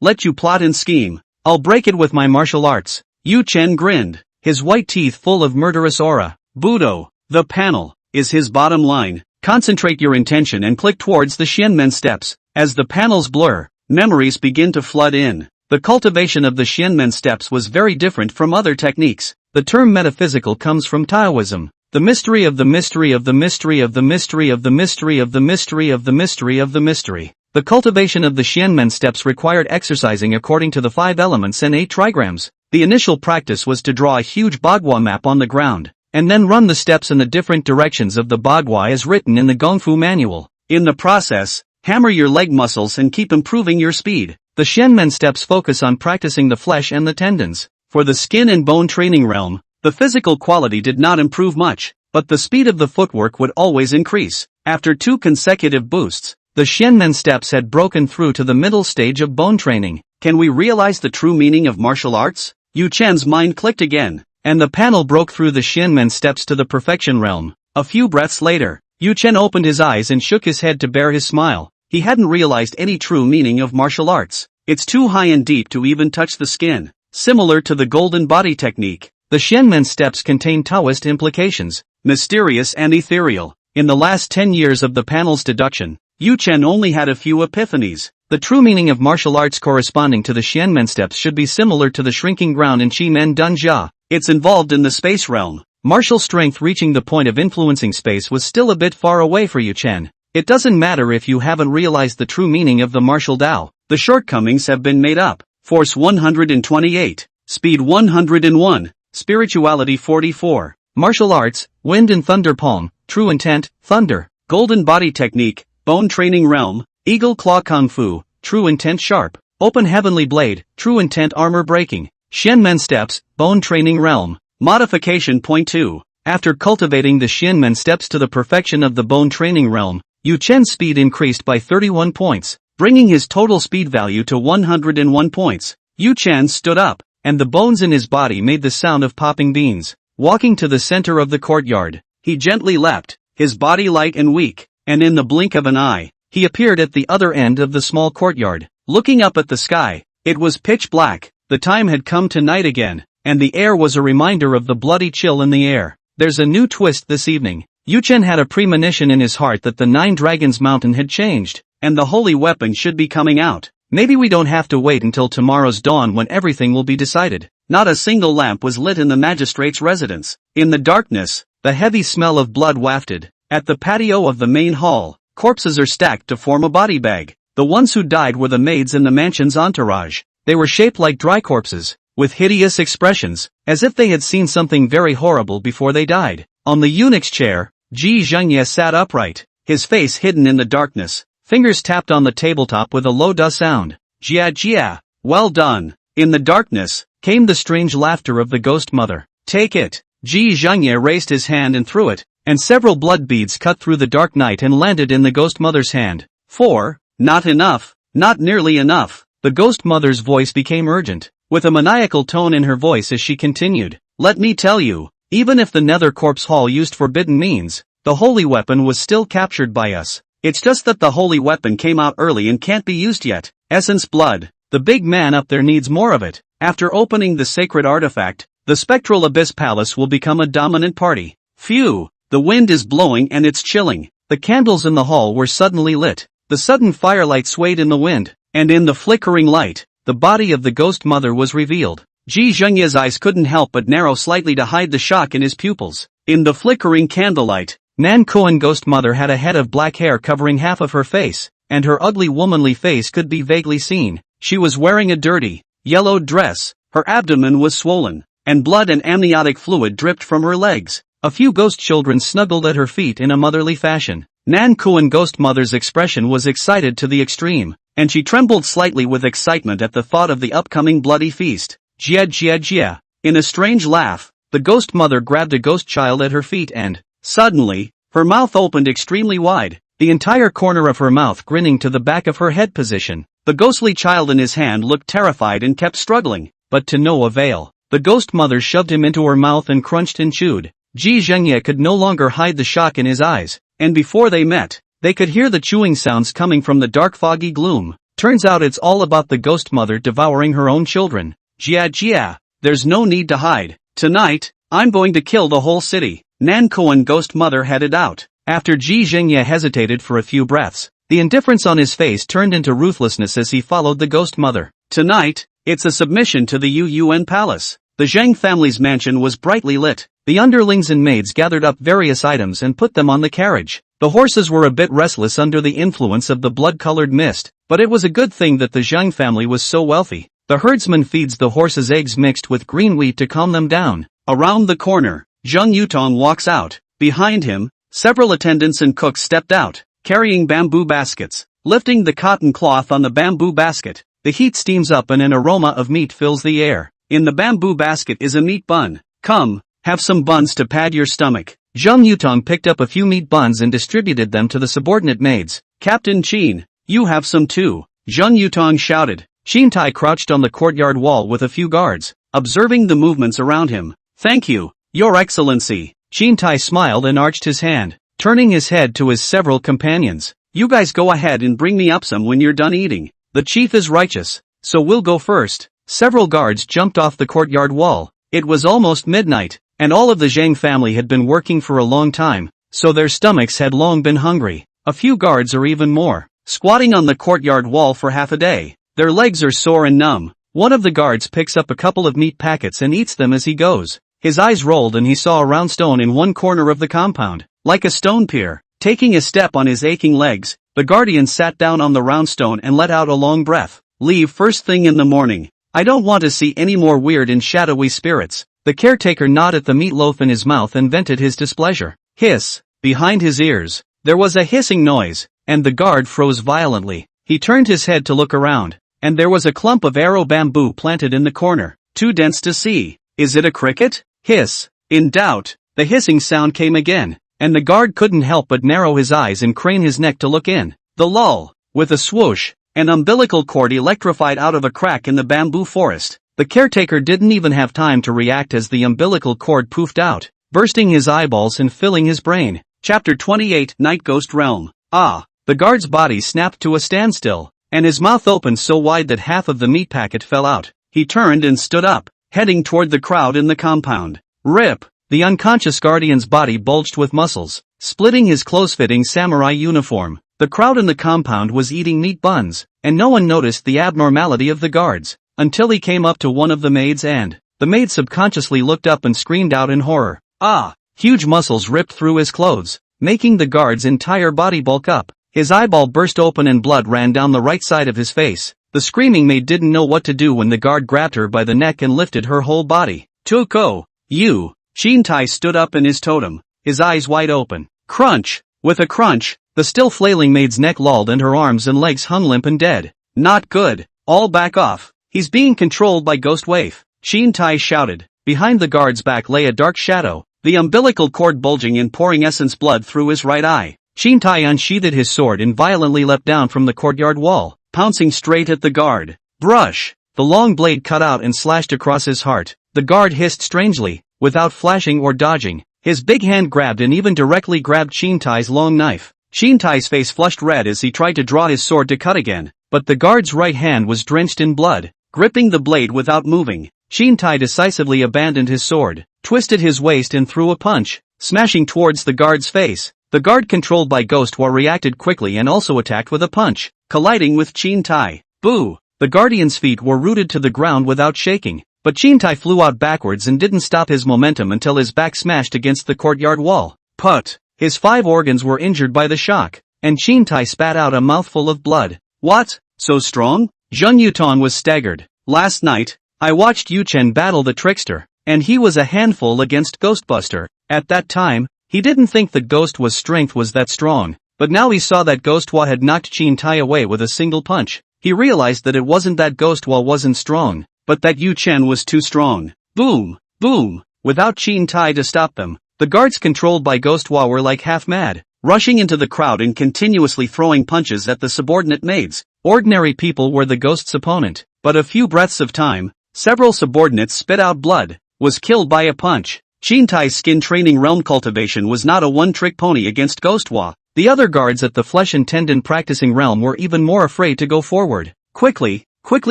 Let you plot and scheme. I'll break it with my martial arts. Yu Chen grinned, his white teeth full of murderous aura. Budo, the panel, is his bottom line. Concentrate your intention and click towards the Shenmen Steps. As the panels blur, memories begin to flood in. The cultivation of the Shenmen Steps was very different from other techniques. The term metaphysical comes from Taoism. The mystery of the mystery of the mystery of the mystery of the mystery of the mystery of the mystery of the mystery. The cultivation of the Shenmen Steps required exercising according to the 5 elements and 8 trigrams. The initial practice was to draw a huge Bagua map on the ground, and then run the steps in the different directions of the Bagua as written in the Gongfu manual. In the process, hammer your leg muscles and keep improving your speed. The Shenmen Steps focus on practicing the flesh and the tendons. For the skin and bone training realm, the physical quality did not improve much, but the speed of the footwork would always increase. After 2 consecutive boosts, the Shenmen Steps had broken through to the middle stage of bone training. Can we realize the true meaning of martial arts? Yu Chen's mind clicked again, and the panel broke through the Shenmen Steps to the perfection realm. A few breaths later, Yu Chen opened his eyes and shook his head to bear his smile. He hadn't realized any true meaning of martial arts. It's too high and deep to even touch the skin. Similar to the golden body technique, the Xianmen steps contain Taoist implications, mysterious and ethereal. In the last 10 years of the panel's deduction, Yu Chen only had a few epiphanies. The true meaning of martial arts corresponding to the Xianmen steps should be similar to the shrinking ground in Qi Men Dun Jia. It's involved in the space realm. Martial strength reaching the point of influencing space was still a bit far away for Yu Chen. It doesn't matter if you haven't realized the true meaning of the martial Dao. The shortcomings have been made up. Force 128. Speed 101. Spirituality 44. Martial arts, wind and thunder palm, true intent, thunder. Golden body technique, bone training realm, eagle claw kung fu, true intent sharp. Open heavenly blade, true intent armor breaking. Xianmen steps, bone training realm. Modification Point 2. After cultivating the Xianmen steps to the perfection of the bone training realm, Yu Chen's speed increased by 31 points, bringing his total speed value to 101 points. Yu Chen stood up, and the bones in his body made the sound of popping beans. Walking to the center of the courtyard, he gently leapt, his body light and weak, and in the blink of an eye, he appeared at the other end of the small courtyard. Looking up at the sky, it was pitch black. The time had come to night again, and the air was a reminder of the bloody chill in the air. There's a new twist this evening. Yu Chen had a premonition in his heart that the Nine Dragons Mountain had changed, and the holy weapon should be coming out. Maybe we don't have to wait until tomorrow's dawn when everything will be decided. Not a single lamp was lit in the magistrate's residence. In the darkness, the heavy smell of blood wafted. At the patio of the main hall, corpses are stacked to form a body bag. The ones who died were the maids in the mansion's entourage. They were shaped like dry corpses, with hideous expressions, as if they had seen something very horrible before they died. On the eunuch's chair, Ji Zhengye sat upright, his face hidden in the darkness. Fingers tapped on the tabletop with a low duh sound. Jia jia, well done. In the darkness, came the strange laughter of the ghost mother. Take it. Ji Zhengye raised his hand and threw it, and several blood beads cut through the dark night and landed in the ghost mother's hand. 4. Not enough. Not nearly enough. The ghost mother's voice became urgent, with a maniacal tone in her voice as she continued. Let me tell you, even if the Nether Corpse Hall used forbidden means, the holy weapon was still captured by us. It's just that the holy weapon came out early and can't be used yet. Essence blood. The big man up there needs more of it. After opening the sacred artifact, the Spectral Abyss Palace will become a dominant party. Phew, the wind is blowing and it's chilling. The candles in the hall were suddenly lit. The sudden firelight swayed in the wind, and in the flickering light, the body of the ghost mother was revealed. Ji Zhengye's eyes couldn't help but narrow slightly to hide the shock in his pupils. In the flickering candlelight, Nan Koan ghost mother had a head of black hair covering half of her face, and her ugly womanly face could be vaguely seen. She was wearing a dirty, yellowed dress, her abdomen was swollen, and blood and amniotic fluid dripped from her legs. A few ghost children snuggled at her feet in a motherly fashion. Nan Koan ghost mother's expression was excited to the extreme, and she trembled slightly with excitement at the thought of the upcoming bloody feast. Jia jia jia. In a strange laugh, the ghost mother grabbed a ghost child at her feet and, suddenly, her mouth opened extremely wide, the entire corner of her mouth grinning to the back of her head position. The ghostly child in his hand looked terrified and kept struggling, but to no avail. The ghost mother shoved him into her mouth and crunched and chewed. Ji Zhengye could no longer hide the shock in his eyes, and before they met, they could hear the chewing sounds coming from the dark foggy gloom. Turns out it's all about the ghost mother devouring her own children. Jia jia, there's no need to hide. Tonight, I'm going to kill the whole city. Nan Koan ghost mother headed out. After Ji Zhengye hesitated for a few breaths, the indifference on his face turned into ruthlessness as he followed the ghost mother. Tonight, it's a submission to the Yun Palace. The Zheng family's mansion was brightly lit. The underlings and maids gathered up various items and put them on the carriage. The horses were a bit restless under the influence of the blood-colored mist, but it was a good thing that the Zheng family was so wealthy. The herdsman feeds the horses eggs mixed with green wheat to calm them down. Around the corner, Zheng Yutong walks out. Behind him, several attendants and cooks stepped out, carrying bamboo baskets. Lifting the cotton cloth on the bamboo basket, the heat steams up and an aroma of meat fills the air. In the bamboo basket is a meat bun. Come, have some buns to pad your stomach. Zheng Yutong picked up a few meat buns and distributed them to the subordinate maids. Captain Qin, you have some too. Zheng Yutong shouted. Qin Tai crouched on the courtyard wall with a few guards, observing the movements around him. Thank you, Your Excellency. Chin-Tai smiled and arched his hand, turning his head to his several companions. You guys go ahead and bring me up some when you're done eating. The chief is righteous, so we'll go first. Several guards jumped off the courtyard wall. It was almost midnight, and all of the Zhang family had been working for a long time, so their stomachs had long been hungry. A few guards or even more, squatting on the courtyard wall for half a day. Their legs are sore and numb. One of the guards picks up a couple of meat packets and eats them as he goes. His eyes rolled and he saw a round stone in one corner of the compound, like a stone pier. Taking a step on his aching legs, the guardian sat down on the round stone and let out a long breath. Leave first thing in the morning. I don't want to see any more weird and shadowy spirits. The caretaker gnawed at the meatloaf in his mouth and vented his displeasure. Hiss! Behind his ears, there was a hissing noise, and the guard froze violently. He turned his head to look around, and there was a clump of arrow bamboo planted in the corner, too dense to see. Is it a cricket? Hiss! In doubt, the hissing sound came again, and the guard couldn't help but narrow his eyes and crane his neck to look in. The lull! With a swoosh, an umbilical cord electrified out of a crack in the bamboo forest. The caretaker didn't even have time to react as the umbilical cord poofed out, bursting his eyeballs and filling his brain. Chapter 28 Night Ghost Realm. Ah! The guard's body snapped to a standstill, and his mouth opened so wide that half of the meat packet fell out. He turned and stood up, heading toward the crowd in the compound. Rip! The unconscious guardian's body bulged with muscles, splitting his close-fitting samurai uniform. The crowd in the compound was eating meat buns, and no one noticed the abnormality of the guards, until he came up to one of the maids and the maid subconsciously looked up and screamed out in horror. Ah! Huge muscles ripped through his clothes, making the guard's entire body bulk up. His eyeball burst open and blood ran down the right side of his face. The screaming maid didn't know what to do when the guard grabbed her by the neck and lifted her whole body. Tuko! You! Chin-Tai stood up in his totem, his eyes wide open. Crunch! With a crunch, the still flailing maid's neck lolled and her arms and legs hung limp and dead. Not good! All back off! He's being controlled by Ghost Waif! Chin-Tai shouted. Behind the guard's back lay a dark shadow, the umbilical cord bulging and pouring essence blood through his right eye. Chin-Tai unsheathed his sword and violently leapt down from the courtyard wall, pouncing straight at the guard. Brush! The long blade cut out and slashed across his heart. The guard hissed strangely, without flashing or dodging. His big hand grabbed and even directly grabbed Chin-Tai's long knife. Chin-Tai's face flushed red as he tried to draw his sword to cut again, but the guard's right hand was drenched in blood. Gripping the blade without moving, Chin-Tai decisively abandoned his sword, twisted his waist and threw a punch, smashing towards the guard's face. The guard controlled by Ghost Wa reacted quickly and also attacked with a punch, colliding with Chin-Tai. Boo! The guardian's feet were rooted to the ground without shaking. But Chin-Tai flew out backwards and didn't stop his momentum until his back smashed against the courtyard wall. Put! His 5 organs were injured by the shock, and Chin-Tai spat out a mouthful of blood. What? So strong? Zheng Yutong was staggered. Last night, I watched Yu Chen battle the trickster, and he was a handful against Ghostbuster. At that time, he didn't think the Ghost Wa's strength was that strong, but now he saw that Ghost Wa had knocked Chin-Tai away with a single punch. He realized that it wasn't that Ghost Wa wasn't strong, but that Yu Chen was too strong. Boom! Boom! Without Chin-Tai to stop them, the guards controlled by Ghost Wa were like half mad, rushing into the crowd and continuously throwing punches at the subordinate maids. Ordinary people were the Ghost's opponent, but a few breaths of time, several subordinates spit out blood, was killed by a punch. Chin-Tai's skin training realm cultivation was not a one-trick pony against Ghost Wa. The other guards at the flesh and tendon practicing realm were even more afraid to go forward. Quickly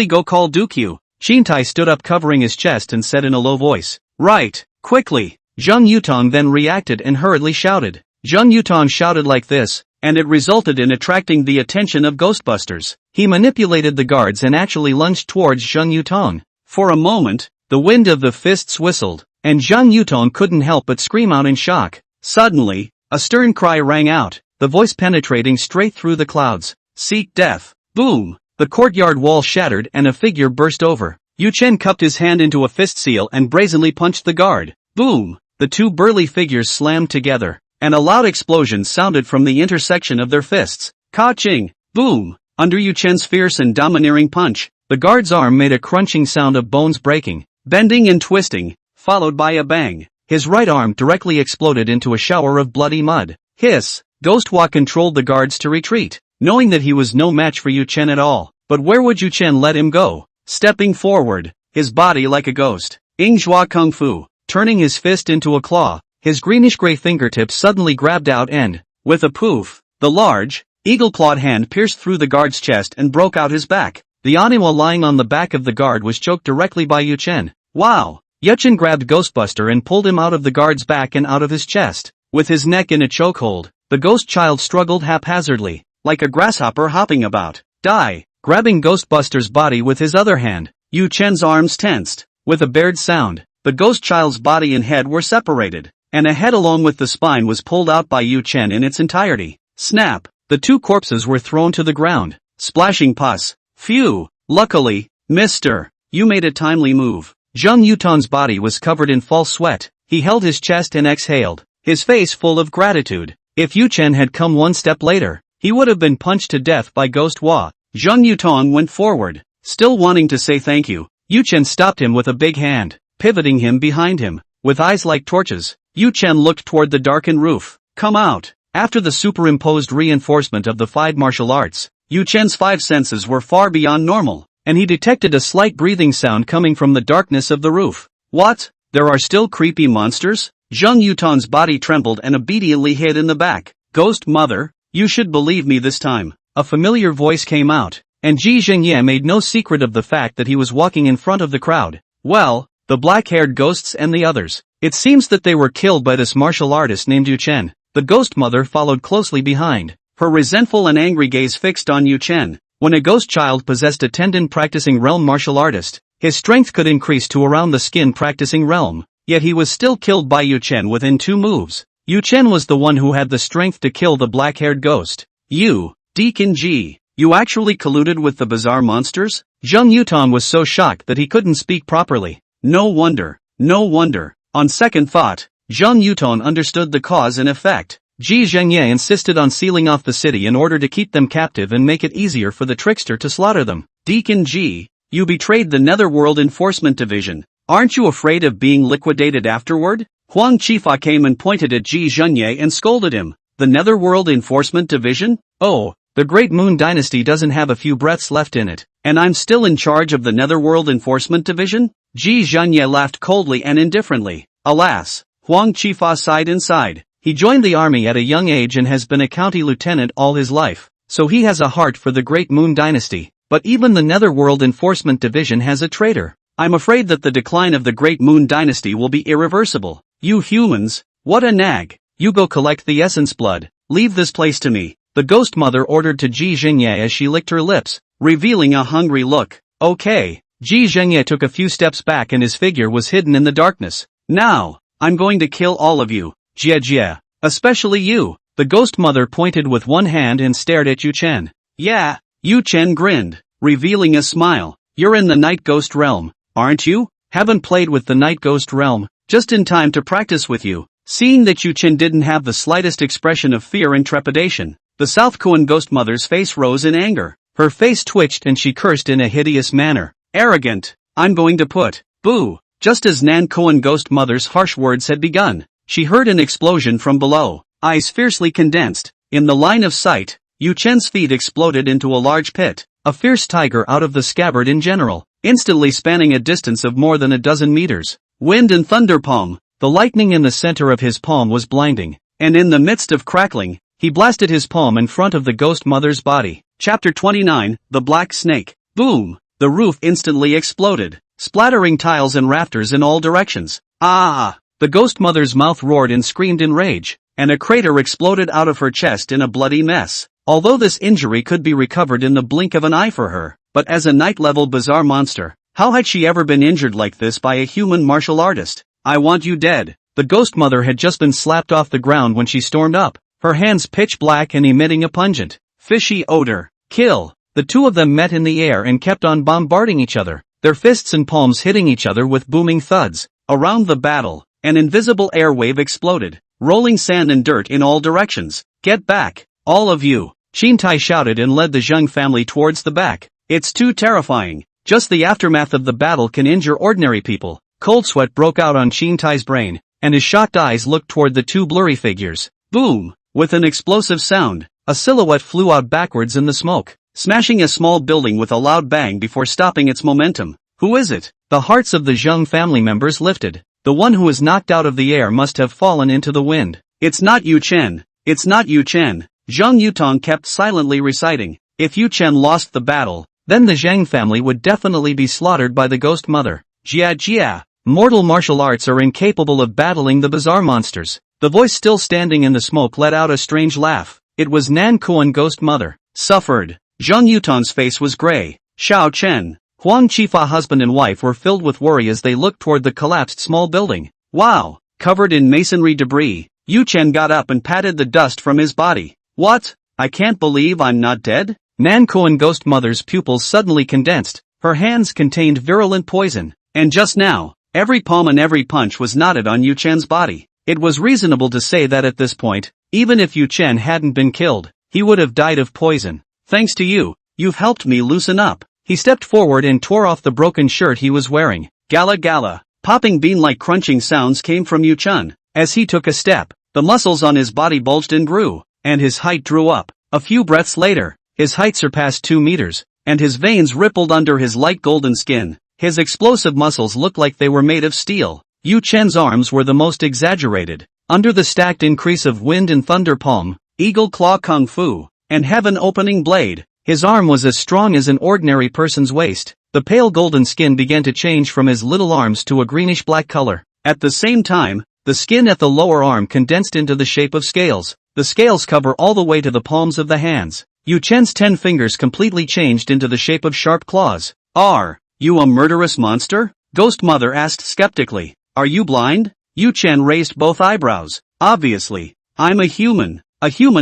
go call Dukyu. Chin-Tai stood up covering his chest and said in a low voice. Right, quickly. Zheng Yutong then reacted and hurriedly shouted. Zheng Yutong shouted like this, and it resulted in attracting the attention of Ghostbusters. He manipulated the guards and actually lunged towards Zheng Yutong. For a moment, the wind of the fists whistled, and Zheng Yutong couldn't help but scream out in shock. Suddenly, a stern cry rang out, the voice penetrating straight through the clouds. Seek death. Boom! The courtyard wall shattered and a figure burst over. Yu Chen cupped his hand into a fist seal and brazenly punched the guard. Boom! The two burly figures slammed together, and a loud explosion sounded from the intersection of their fists. Ka-ching! Boom! Under Yu Chen's fierce and domineering punch, the guard's arm made a crunching sound of bones breaking, bending and twisting, followed by a bang. His right arm directly exploded into a shower of bloody mud. Hiss! Ghost Wa controlled the guards to retreat, knowing that he was no match for Yu Chen at all. But where would Yu Chen let him go? Stepping forward, his body like a ghost. Ingzhua Kung Fu, turning his fist into a claw, his greenish-gray fingertips suddenly grabbed out and, with a poof, the large, eagle-clawed hand pierced through the guard's chest and broke out his back. The anima lying on the back of the guard was choked directly by Yu Chen. Wow! Yu Chen grabbed Ghostbuster and pulled him out of the guard's back and out of his chest. With his neck in a chokehold, the ghost child struggled haphazardly, like a grasshopper hopping about. Die! Grabbing Ghostbuster's body with his other hand, Yu Chen's arms tensed. With a bared sound, the ghost child's body and head were separated, and a head along with the spine was pulled out by Yu Chen in its entirety. Snap! The two corpses were thrown to the ground, splashing pus. Phew! Luckily, Mr. You made a timely move. Zheng Yutan's body was covered in false sweat. He held his chest and exhaled, his face full of gratitude. If Yu Chen had come one step later, he would have been punched to death by Ghost Hua. Zheng Yutan went forward, still wanting to say thank you. Yu Chen stopped him with a big hand, pivoting him behind him. With eyes like torches, Yu Chen looked toward the darkened roof. Come out! After the superimposed reinforcement of the 5 martial arts, Yu Chen's 5 senses were far beyond normal, and he detected a slight breathing sound coming from the darkness of the roof. What? There are still creepy monsters? Zheng Yutan's body trembled and obediently hid in the back. Ghost Mother, you should believe me this time. A familiar voice came out, and Ji Zhengye made no secret of the fact that he was walking in front of the crowd. Well, the black-haired ghosts and the others. It seems that they were killed by this martial artist named Yu Chen. The Ghost Mother followed closely behind, her resentful and angry gaze fixed on Yu Chen. When a ghost child possessed a tendon-practicing realm martial artist, his strength could increase to around the skin-practicing realm, yet he was still killed by Yu Chen within 2 moves. Yu Chen was the one who had the strength to kill the black-haired ghost. You, Deacon Ji, you actually colluded with the bizarre monsters? Zheng Yutan was so shocked that he couldn't speak properly. No wonder, no wonder. On second thought, Zheng Yutan understood the cause and effect. Ji Zhengye insisted on sealing off the city in order to keep them captive and make it easier for the trickster to slaughter them. Deacon Ji, you betrayed the Netherworld Enforcement Division. Aren't you afraid of being liquidated afterward? Huang Qifa came and pointed at Ji Zhengye and scolded him. The Netherworld Enforcement Division? Oh, the Great Moon Dynasty doesn't have a few breaths left in it, and I'm still in charge of the Netherworld Enforcement Division? Ji Zhengye laughed coldly and indifferently. Alas, Huang Qifa sighed inside. He joined the army at a young age and has been a county lieutenant all his life, so he has a heart for the Great Moon Dynasty. But even the Netherworld Enforcement Division has a traitor. I'm afraid that the decline of the Great Moon Dynasty will be irreversible. You humans, what a nag. You go collect the essence blood. Leave this place to me. The Ghost Mother ordered to Ji Zhengye as she licked her lips, revealing a hungry look. Okay. Ji Zhengye took a few steps back and his figure was hidden in the darkness. Now, I'm going to kill all of you. Jie, especially you. The Ghost Mother pointed with one hand and stared at Yu Chen. Yeah, Yu Chen grinned, revealing a smile. You're in the Night Ghost realm, aren't you? Haven't played with the Night Ghost realm, just in time to practice with you. Seeing that Yu Chen didn't have the slightest expression of fear and trepidation, the South Korean Ghost Mother's face rose in anger. Her face twitched and she cursed in a hideous manner. Arrogant, I'm going to put, boo. Just as Nan Korean Ghost Mother's harsh words had begun, she heard an explosion from below, eyes fiercely condensed. In the line of sight, Yu Chen's feet exploded into a large pit, a fierce tiger out of the scabbard in general, instantly spanning a distance of more than a dozen meters. Wind and thunder palm, the lightning in the center of his palm was blinding, and in the midst of crackling, he blasted his palm in front of the Ghost Mother's body. Chapter 29, The Black Snake. Boom! The roof instantly exploded, splattering tiles and rafters in all directions. Ah! The Ghost Mother's mouth roared and screamed in rage, and a crater exploded out of her chest in a bloody mess. Although this injury could be recovered in the blink of an eye for her, but as a night-level bizarre monster, how had she ever been injured like this by a human martial artist? I want you dead. The Ghost Mother had just been slapped off the ground when she stormed up, her hands pitch black and emitting a pungent, fishy odor. Kill! The two of them met in the air and kept on bombarding each other, their fists and palms hitting each other with booming thuds. Around the battle, an invisible air wave exploded, rolling sand and dirt in all directions. Get back, all of you! Qintai shouted and led the Zheng family towards the back. It's too terrifying. Just the aftermath of the battle can injure ordinary people. Cold sweat broke out on Qintai's brain, and his shocked eyes looked toward the two blurry figures. Boom! With an explosive sound, a silhouette flew out backwards in the smoke, smashing a small building with a loud bang before stopping its momentum. Who is it? The hearts of the Zheng family members lifted. The one who is knocked out of the air must have fallen into the wind. It's not Yu Chen. It's not Yu Chen. Zhang Yutong kept silently reciting. If Yu Chen lost the battle, then the Zhang family would definitely be slaughtered by the ghost mother. Jia Jia. Mortal martial arts are incapable of battling the bizarre monsters. The voice still standing in the smoke let out a strange laugh. It was Nan Kuan ghost mother. Suffered. Zhang Yutong's face was gray. Xiao Chen, Huang Qifa husband and wife were filled with worry as they looked toward the collapsed small building. Wow! Covered in masonry debris, Yu Chen got up and patted the dust from his body. What? I can't believe I'm not dead? Nan Kuan ghost mother's pupils suddenly condensed. Her hands contained virulent poison. And just now, every palm and every punch was knotted on Yu Chen's body. It was reasonable to say that at this point, even if Yu Chen hadn't been killed, he would have died of poison. Thanks to you, you've helped me loosen up. He stepped forward and tore off the broken shirt he was wearing. Gala gala. Popping bean-like crunching sounds came from Yu Chen. As he took a step, the muscles on his body bulged and grew, and his height drew up. A few breaths later, his height surpassed 2 meters, and his veins rippled under his light golden skin. His explosive muscles looked like they were made of steel. Yu Chen's arms were the most exaggerated. Under the stacked increase of wind and thunder palm, eagle claw kung fu, and heaven opening blade, his arm was as strong as an ordinary person's waist. The pale golden skin began to change from his little arms to a greenish-black color. At the same time, the skin at the lower arm condensed into the shape of scales. The scales cover all the way to the palms of the hands. Yu Chen's 10 fingers completely changed into the shape of sharp claws. Are you a murderous monster? Ghost Mother asked skeptically. Are you blind? Yu Chen raised both eyebrows. Obviously, I'm a human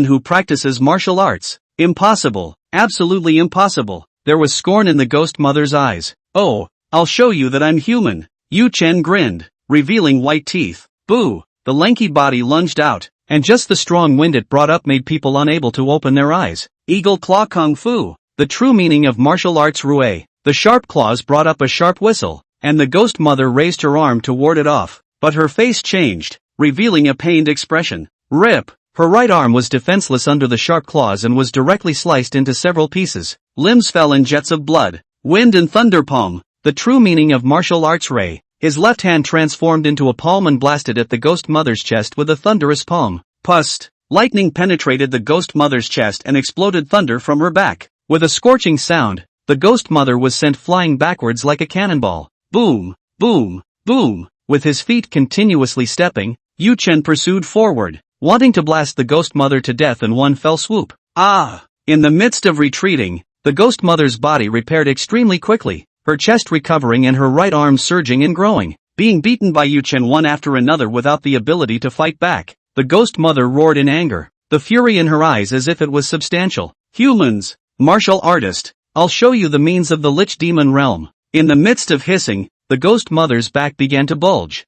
who practices martial arts. Impossible, absolutely impossible. There was scorn in the Ghost Mother's eyes. Oh, I'll show you that I'm human. Yu Chen grinned, revealing white teeth. Boo! The lanky body lunged out, and just the strong wind it brought up made people unable to open their eyes. Eagle Claw Kung Fu. The true meaning of martial arts Rue. The sharp claws brought up a sharp whistle, and the Ghost Mother raised her arm to ward it off. But her face changed, revealing a pained expression. Rip! Her right arm was defenseless under the sharp claws and was directly sliced into several pieces. Limbs fell in jets of blood. Wind and thunder palm. The true meaning of martial arts Ray. His left hand transformed into a palm and blasted at the Ghost Mother's chest with a thunderous palm. Pust! Lightning penetrated the Ghost Mother's chest and exploded thunder from her back. With a scorching sound, the Ghost Mother was sent flying backwards like a cannonball. Boom! Boom! Boom! With his feet continuously stepping, Yu Chen pursued forward, wanting to blast the Ghost Mother to death in one fell swoop. Ah! In the midst of retreating, the Ghost Mother's body repaired extremely quickly, her chest recovering and her right arm surging and growing. Being beaten by Yu Chen one after another without the ability to fight back, the Ghost Mother roared in anger, the fury in her eyes as if it was substantial. Humans! Martial artist! I'll show you the means of the Lich Demon realm. In the midst of hissing, the Ghost Mother's back began to bulge.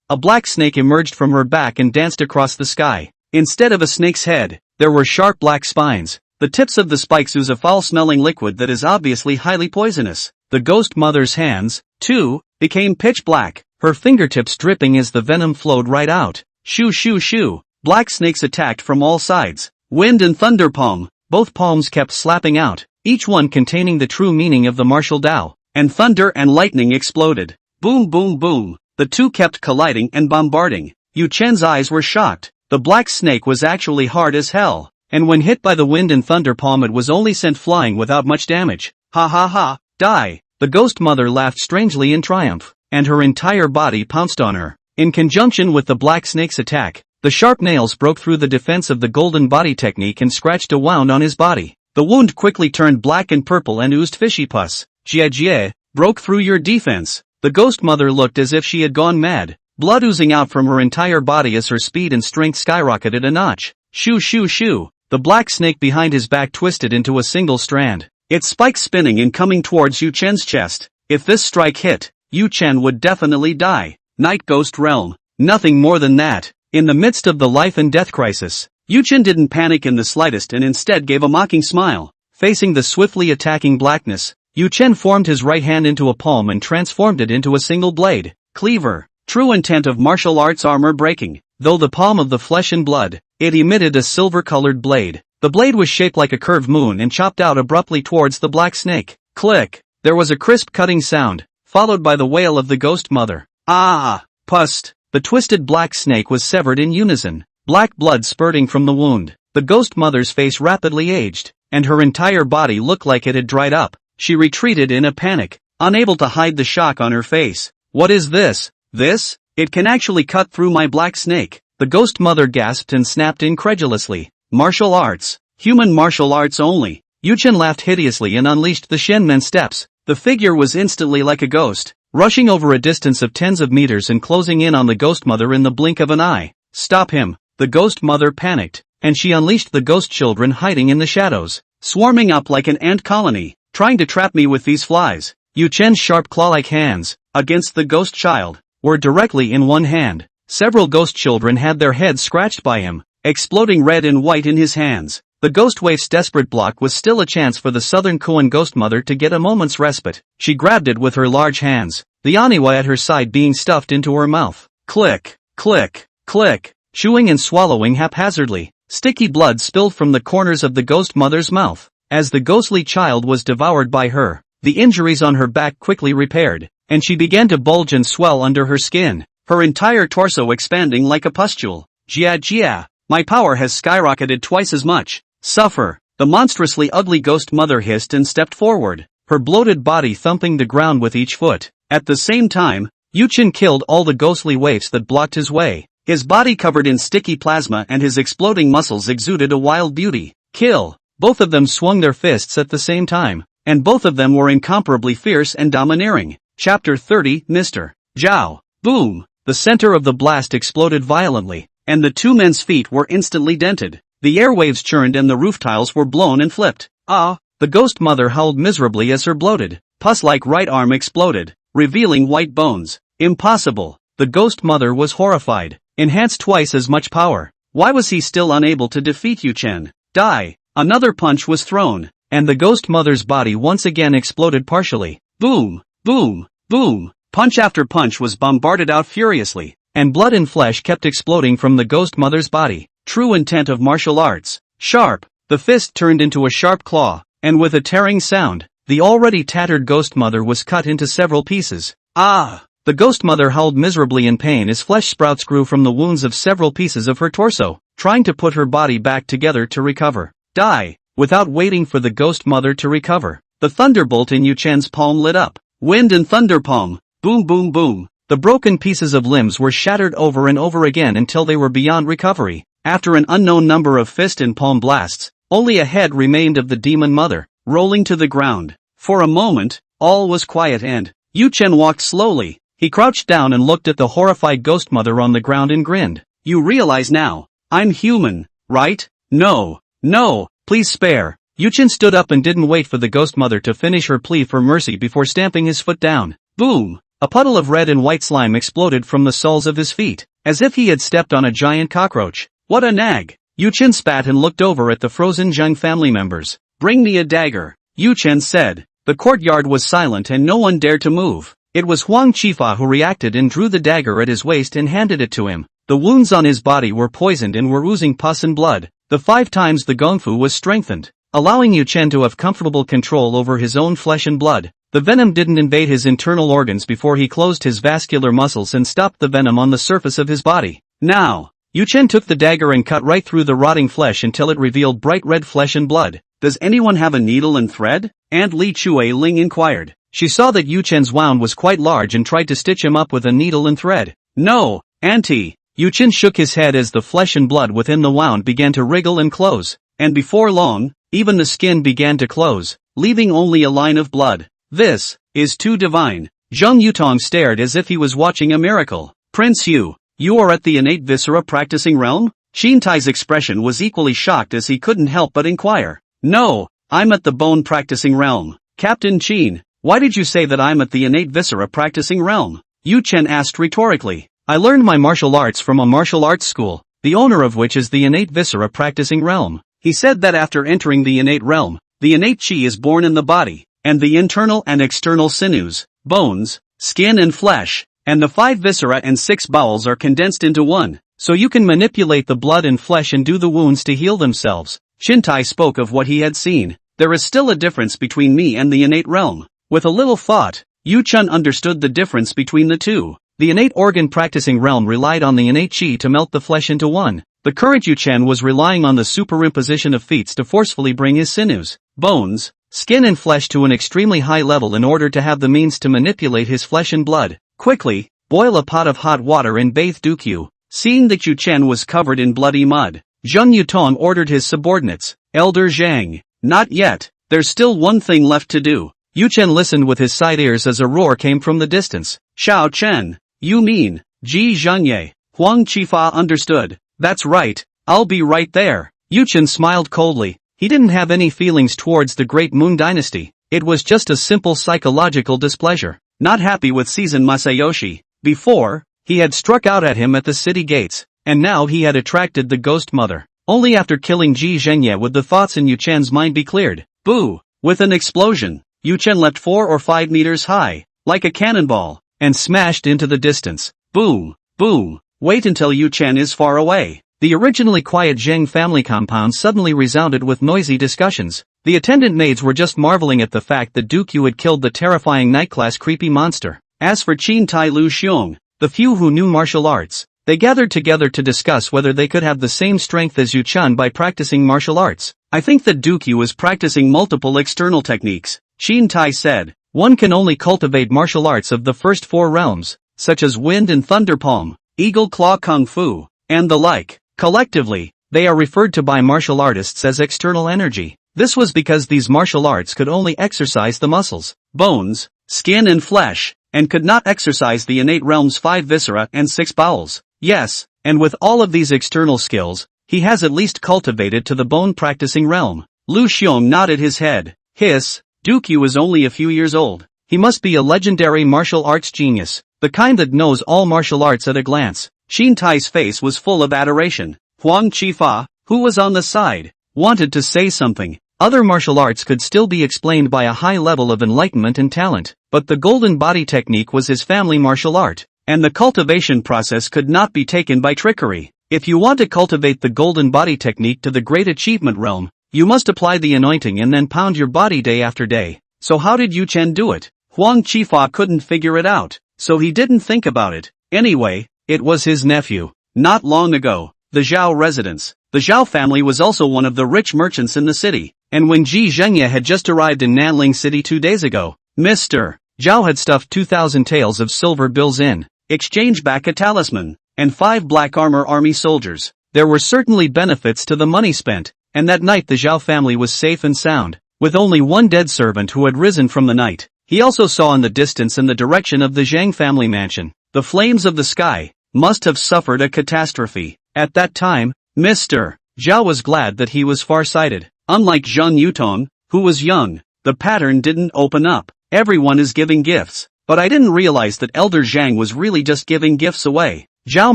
A black snake emerged from her back and danced across the sky. Instead of a snake's head, there were sharp black spines. The tips of the spikes ooze a foul-smelling liquid that is obviously highly poisonous. The Ghost Mother's hands, too, became pitch black, her fingertips dripping as the venom flowed right out. Shoo shoo shoo. Black snakes attacked from all sides. Wind and thunder palm. Both palms kept slapping out, each one containing the true meaning of the martial Dao, and thunder and lightning exploded. Boom boom boom. The two kept colliding and bombarding. Yu Chen's eyes were shocked. The black snake was actually hard as hell, and when hit by the wind and thunder palm it was only sent flying without much damage. Ha ha ha, die! The Ghost Mother laughed strangely in triumph, and her entire body pounced on her. In conjunction with the black snake's attack, the sharp nails broke through the defense of the golden body technique and scratched a wound on his body. The wound quickly turned black and purple and oozed fishy pus. Jie broke through your defense. The Ghost Mother looked as if she had gone mad, blood oozing out from her entire body as her speed and strength skyrocketed a notch. Shoo shoo shoo. The black snake behind his back twisted into a single strand, its spikes spinning and coming towards Yu Chen's chest. If this strike hit, Yu Chen would definitely die. Night Ghost Realm. Nothing more than that. In the midst of the life and death crisis, Yu Chen didn't panic in the slightest and instead gave a mocking smile. Facing the swiftly attacking blackness, Yu Chen formed his right hand into a palm and transformed it into a single blade. Cleaver. True intent of martial arts armor breaking. Though the palm of the flesh and blood, it emitted a silver-colored blade. The The blade was shaped like a curved moon and chopped out abruptly towards the black snake. Click! There was a crisp cutting sound, followed by the wail of the ghost mother. Ah! Pust! The twisted black snake was severed in unison, black blood spurting from the wound. The ghost mother's face rapidly aged, and her entire body looked like it had dried up. She retreated in a panic, unable to hide the shock on her face. What is this? This? It can actually cut through my black snake. The ghost mother gasped and snapped incredulously. Martial arts. Human martial arts only. Yuchen laughed hideously and unleashed the Shenmen steps. The figure was instantly like a ghost, rushing over a distance of tens of meters and closing in on the ghost mother in the blink of an eye. Stop him! The ghost mother panicked, and she unleashed the ghost children hiding in the shadows, swarming up like an ant colony, trying to trap me with these flies. Yuchen's sharp claw-like hands, against the ghost child, were directly in one hand. Several ghost children had their heads scratched by him, exploding red and white in his hands. The ghost waif's desperate block was still a chance for the southern Koan ghost mother to get a moment's respite. She grabbed it with her large hands, the Aniwa at her side being stuffed into her mouth. Click, click, click, chewing and swallowing haphazardly. Sticky blood spilled from the corners of the ghost mother's mouth. As the ghostly child was devoured by her, the injuries on her back quickly repaired, and she began to bulge and swell under her skin, her entire torso expanding like a pustule. Jia jia, my power has skyrocketed twice as much. Suffer! The monstrously ugly ghost mother hissed and stepped forward, her bloated body thumping the ground with each foot. At the same time, Yuchen killed all the ghostly waifs that blocked his way. His body covered in sticky plasma and his exploding muscles exuded a wild beauty. Kill! Both of them swung their fists at the same time, and both of them were incomparably fierce and domineering. Chapter 30, Mr. Zhao. Boom! The center of the blast exploded violently, and the two men's feet were instantly dented. The airwaves churned and the roof tiles were blown and flipped. Ah! The ghost mother howled miserably as her bloated, pus-like right arm exploded, revealing white bones. Impossible! The ghost mother was horrified. Enhanced twice as much power. Why was he still unable to defeat Yuchen? Die! Another punch was thrown, and the ghost mother's body once again exploded partially. Boom! Boom! Boom! Punch after punch was bombarded out furiously, and blood and flesh kept exploding from the ghost mother's body. True intent of martial arts. Sharp! The fist turned into a sharp claw, and with a tearing sound, the already tattered ghost mother was cut into several pieces. Ah! The ghost mother howled miserably in pain as flesh sprouts grew from the wounds of several pieces of her torso, trying to put her body back together to recover. Die! Without waiting for the ghost mother to recover, the thunderbolt in Yuchen's palm lit up. Wind and thunder palm. Boom boom boom. The broken pieces of limbs were shattered over and over again until they were beyond recovery. After an unknown number of fist and palm blasts, only a head remained of the demon mother, rolling to the ground. For a moment, all was quiet and Yuchen walked slowly. He crouched down and looked at the horrified ghost mother on the ground and grinned. You realize now, I'm human, right? No, no, please spare. Yuchen stood up and didn't wait for the ghost mother to finish her plea for mercy before stamping his foot down. Boom! A puddle of red and white slime exploded from the soles of his feet, as if he had stepped on a giant cockroach. What a nag! Yuchen spat and looked over at the frozen Zheng family members. Bring me a dagger, Yuchen said. The courtyard was silent and no one dared to move. It was Huang Qifa who reacted and drew the dagger at his waist and handed it to him. The wounds on his body were poisoned and were oozing pus and blood. The 5 times the gongfu was strengthened, allowing Yuchen to have comfortable control over his own flesh and blood. The venom didn't invade his internal organs before he closed his vascular muscles and stopped the venom on the surface of his body. Now, Yuchen took the dagger and cut right through the rotting flesh until it revealed bright red flesh and blood. Does anyone have a needle and thread? Aunt Li Chue Ling inquired. She saw that Yuchen's wound was quite large and tried to stitch him up with a needle and thread. No, Auntie. Yuchen shook his head as the flesh and blood within the wound began to wriggle and close, and before long, even the skin began to close, leaving only a line of blood. This is too divine. Zheng Yutong stared as if he was watching a miracle. Prince Yu, you are at the innate viscera practicing realm? Xin Tai's expression was equally shocked as he couldn't help but inquire. No, I'm at the bone practicing realm. Captain Qin, why did you say that I'm at the innate viscera practicing realm? Yu Chen asked rhetorically. I learned my martial arts from a martial arts school, the owner of which is the innate viscera practicing realm. He said that after entering the innate realm, the innate chi is born in the body, and the internal and external sinews, bones, skin and flesh, and the 5 viscera and 6 bowels are condensed into one, so you can manipulate the blood and flesh and do the wounds to heal themselves. Shintai spoke of what he had seen. There is still a difference between me and the innate realm. With a little thought, Yu Chun understood the difference between the two. The innate organ practicing realm relied on the innate chi to melt the flesh into one. The current Yu Chen was relying on the superimposition of feats to forcefully bring his sinews, bones, skin and flesh to an extremely high level in order to have the means to manipulate his flesh and blood. Quickly, boil a pot of hot water and bathe Dukyu. Seeing that Yu Chen was covered in bloody mud, Zheng Yutong ordered his subordinates, Elder Zhang. Not yet, there's still one thing left to do. Yu Chen listened with his side ears as a roar came from the distance. Xiao Chen, you mean, Ji Zhengye. Huang Qifa understood. That's right, I'll be right there. Yu Chen smiled coldly. He didn't have any feelings towards the Great Moon Dynasty. It was just a simple psychological displeasure. Not happy with Season Masayoshi. Before, he had struck out at him at the city gates, and now he had attracted the ghost mother. Only after killing Ji Zhengye would the thoughts in Yu Chen's mind be cleared. Boo! With an explosion, Yu Chen leapt 4 or 5 meters high, like a cannonball, and smashed into the distance. Boom! Boom! Wait until Yu Chen is far away. The originally quiet Zheng family compound suddenly resounded with noisy discussions. The attendant maids were just marveling at the fact that Dukyu had killed the terrifying night-class creepy monster. As for Qin Tai Lu Xiong, the few who knew martial arts, they gathered together to discuss whether they could have the same strength as Yu Chun by practicing martial arts. I think that Dukyu is practicing multiple external techniques, Qin Tai said. One can only cultivate martial arts of the first 4 realms, such as wind and thunder palm, eagle claw kung fu, and the like. Collectively, they are referred to by martial artists as external energy. This was because these martial arts could only exercise the muscles, bones, skin and flesh, and could not exercise the innate realm's 5 viscera and 6 bowels. Yes, and with all of these external skills, he has at least cultivated to the bone-practicing realm. Lu Xiong nodded his head. Hiss, Dukyu is only a few years old. He must be a legendary martial arts genius, the kind that knows all martial arts at a glance. Qin Tai's face was full of adoration. Huang Qifa, who was on the side, wanted to say something. Other martial arts could still be explained by a high level of enlightenment and talent, but the golden body technique was his family martial art, and the cultivation process could not be taken by trickery. If you want to cultivate the golden body technique to the great achievement realm, you must apply the anointing and then pound your body day after day. So how did Yu Chen do it? Huang Qifa couldn't figure it out, so he didn't think about it. Anyway, it was his nephew. Not long ago, the Zhao residence. The Zhao family was also one of the rich merchants in the city, and when Ji Zhengye had just arrived in Nanling City 2 days ago, Mr. Zhao had stuffed 2,000 taels of silver bills in exchange back a talisman, and 5 black armor army soldiers. There were certainly benefits to the money spent, and that night the Zhao family was safe and sound, with only one dead servant who had risen from the night. He also saw in the distance in the direction of the Zhang family mansion. The flames of the sky must have suffered a catastrophe. At that time, Mr. Zhao was glad that he was far-sighted. Unlike Zheng Yutong, who was young, the pattern didn't open up. Everyone is giving gifts, but I didn't realize that Elder Zhang was really just giving gifts away. Zhao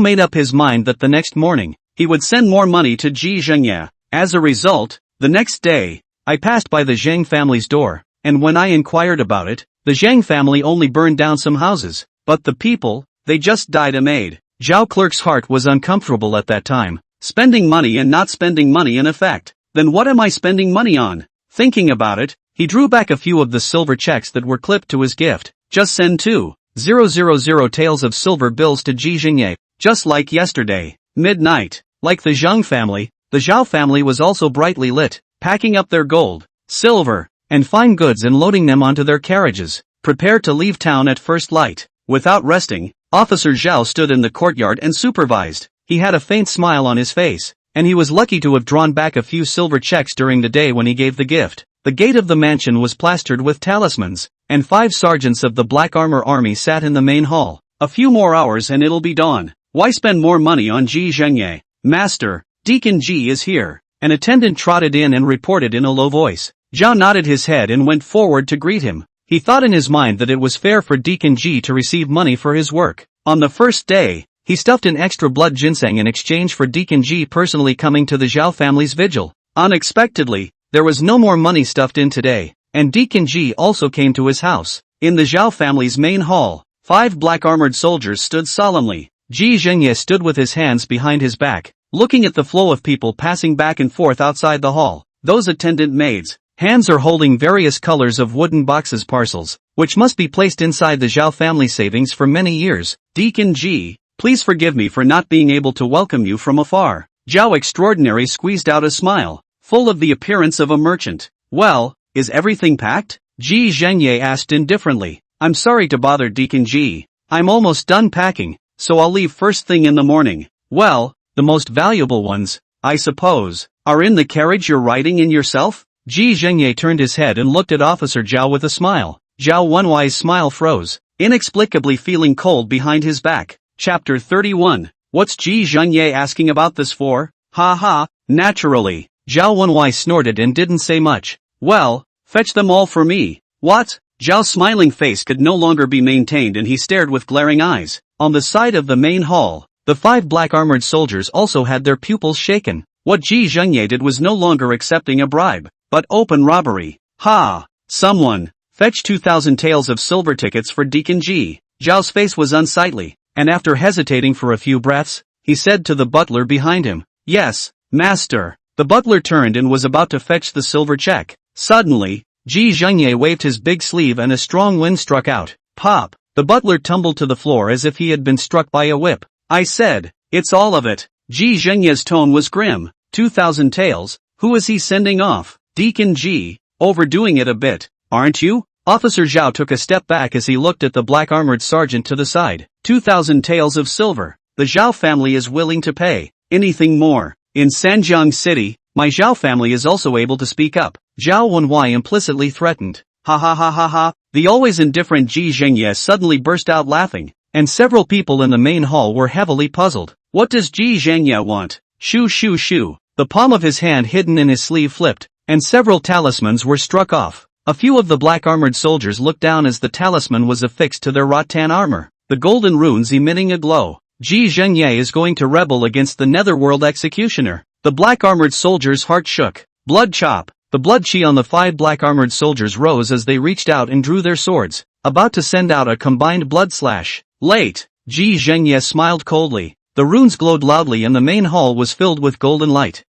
made up his mind that the next morning, he would send more money to Ji Zhengye. As a result, the next day, I passed by the Zhang family's door, and when I inquired about it, the Zhang family only burned down some houses, but the people, they just died a maid. Zhao clerk's heart was uncomfortable at that time. Spending money and not spending money in effect. Then what am I spending money on? Thinking about it, he drew back a few of the silver checks that were clipped to his gift. Just send 2,000 taels of silver bills to Ji Zhengye, just like yesterday. Midnight. Like the Zhang family, the Zhao family was also brightly lit, packing up their gold, silver, and fine goods and loading them onto their carriages, prepared to leave town at first light. Without resting, Officer Zhao stood in the courtyard and supervised. He had a faint smile on his face, and he was lucky to have drawn back a few silver checks during the day when he gave the gift. The gate of the mansion was plastered with talismans, and 5 sergeants of the Black Armor Army sat in the main hall. A few more hours and it'll be dawn. Why spend more money on Ji Zhengye? Master, Deacon Ji is here. An attendant trotted in and reported in a low voice. Zhao nodded his head and went forward to greet him. He thought in his mind that it was fair for Deacon Ji to receive money for his work. On the first day, he stuffed an extra blood ginseng in exchange for Deacon Ji personally coming to the Zhao family's vigil. Unexpectedly, there was no more money stuffed in today, and Deacon Ji also came to his house. In the Zhao family's main hall, 5 black-armored soldiers stood solemnly. Ji Zhengye stood with his hands behind his back, looking at the flow of people passing back and forth outside the hall. Those attendant maids' hands are holding various colors of wooden boxes parcels, which must be placed inside the Zhao family savings for many years. Deacon G, please forgive me for not being able to welcome you from afar. Zhao Extraordinary squeezed out a smile, full of the appearance of a merchant. Well, is everything packed? Ji Zhengye asked indifferently. I'm sorry to bother Deacon G. I'm almost done packing, so I'll leave first thing in the morning. Well, the most valuable ones, I suppose, are in the carriage you're riding in yourself? Ji Zhengye turned his head and looked at Officer Zhao with a smile. Zhao Wenwei's smile froze, inexplicably feeling cold behind his back. Chapter 31. What's Ji Zhengye asking about this for? Ha ha, naturally. Zhao Wenwei snorted and didn't say much. Well, fetch them all for me. What? Zhao's smiling face could no longer be maintained and he stared with glaring eyes. On the side of the main hall, the 5 black armored soldiers also had their pupils shaken. What Ji Zhengye did was no longer accepting a bribe, but open robbery. Ha! Someone, fetch 2,000 taels of silver tickets for Deacon G. Zhao's face was unsightly, and after hesitating for a few breaths, he said to the butler behind him, Yes, master. The butler turned and was about to fetch the silver check. Suddenly, Ji Zhengye waved his big sleeve and a strong wind struck out. Pop! The butler tumbled to the floor as if he had been struck by a whip. I said, it's all of it. Ji Zhengye's tone was grim. 2,000 taels, who is he sending off? Deacon G, overdoing it a bit, aren't you? Officer Zhao took a step back as he looked at the black armored sergeant to the side. 2,000 taels of silver. The Zhao family is willing to pay. Anything more. In Sanjiang City, my Zhao family is also able to speak up. Zhao Wenwei implicitly threatened. Ha ha ha ha ha. The always indifferent Ji Zhengye suddenly burst out laughing, and several people in the main hall were heavily puzzled. What does Ji Zhengye want? Shoo shoo shoo. The palm of his hand hidden in his sleeve flipped, and several talismans were struck off. A few of the black armored soldiers looked down as the talisman was affixed to their rattan armor, the golden runes emitting a glow. Ji Zhengye is going to rebel against the netherworld executioner. The black armored soldier's heart shook. Blood chop. The blood chi on the 5 black armored soldiers rose as they reached out and drew their swords, about to send out a combined blood slash. Late. Ji Zhengye smiled coldly. The runes glowed loudly and the main hall was filled with golden light.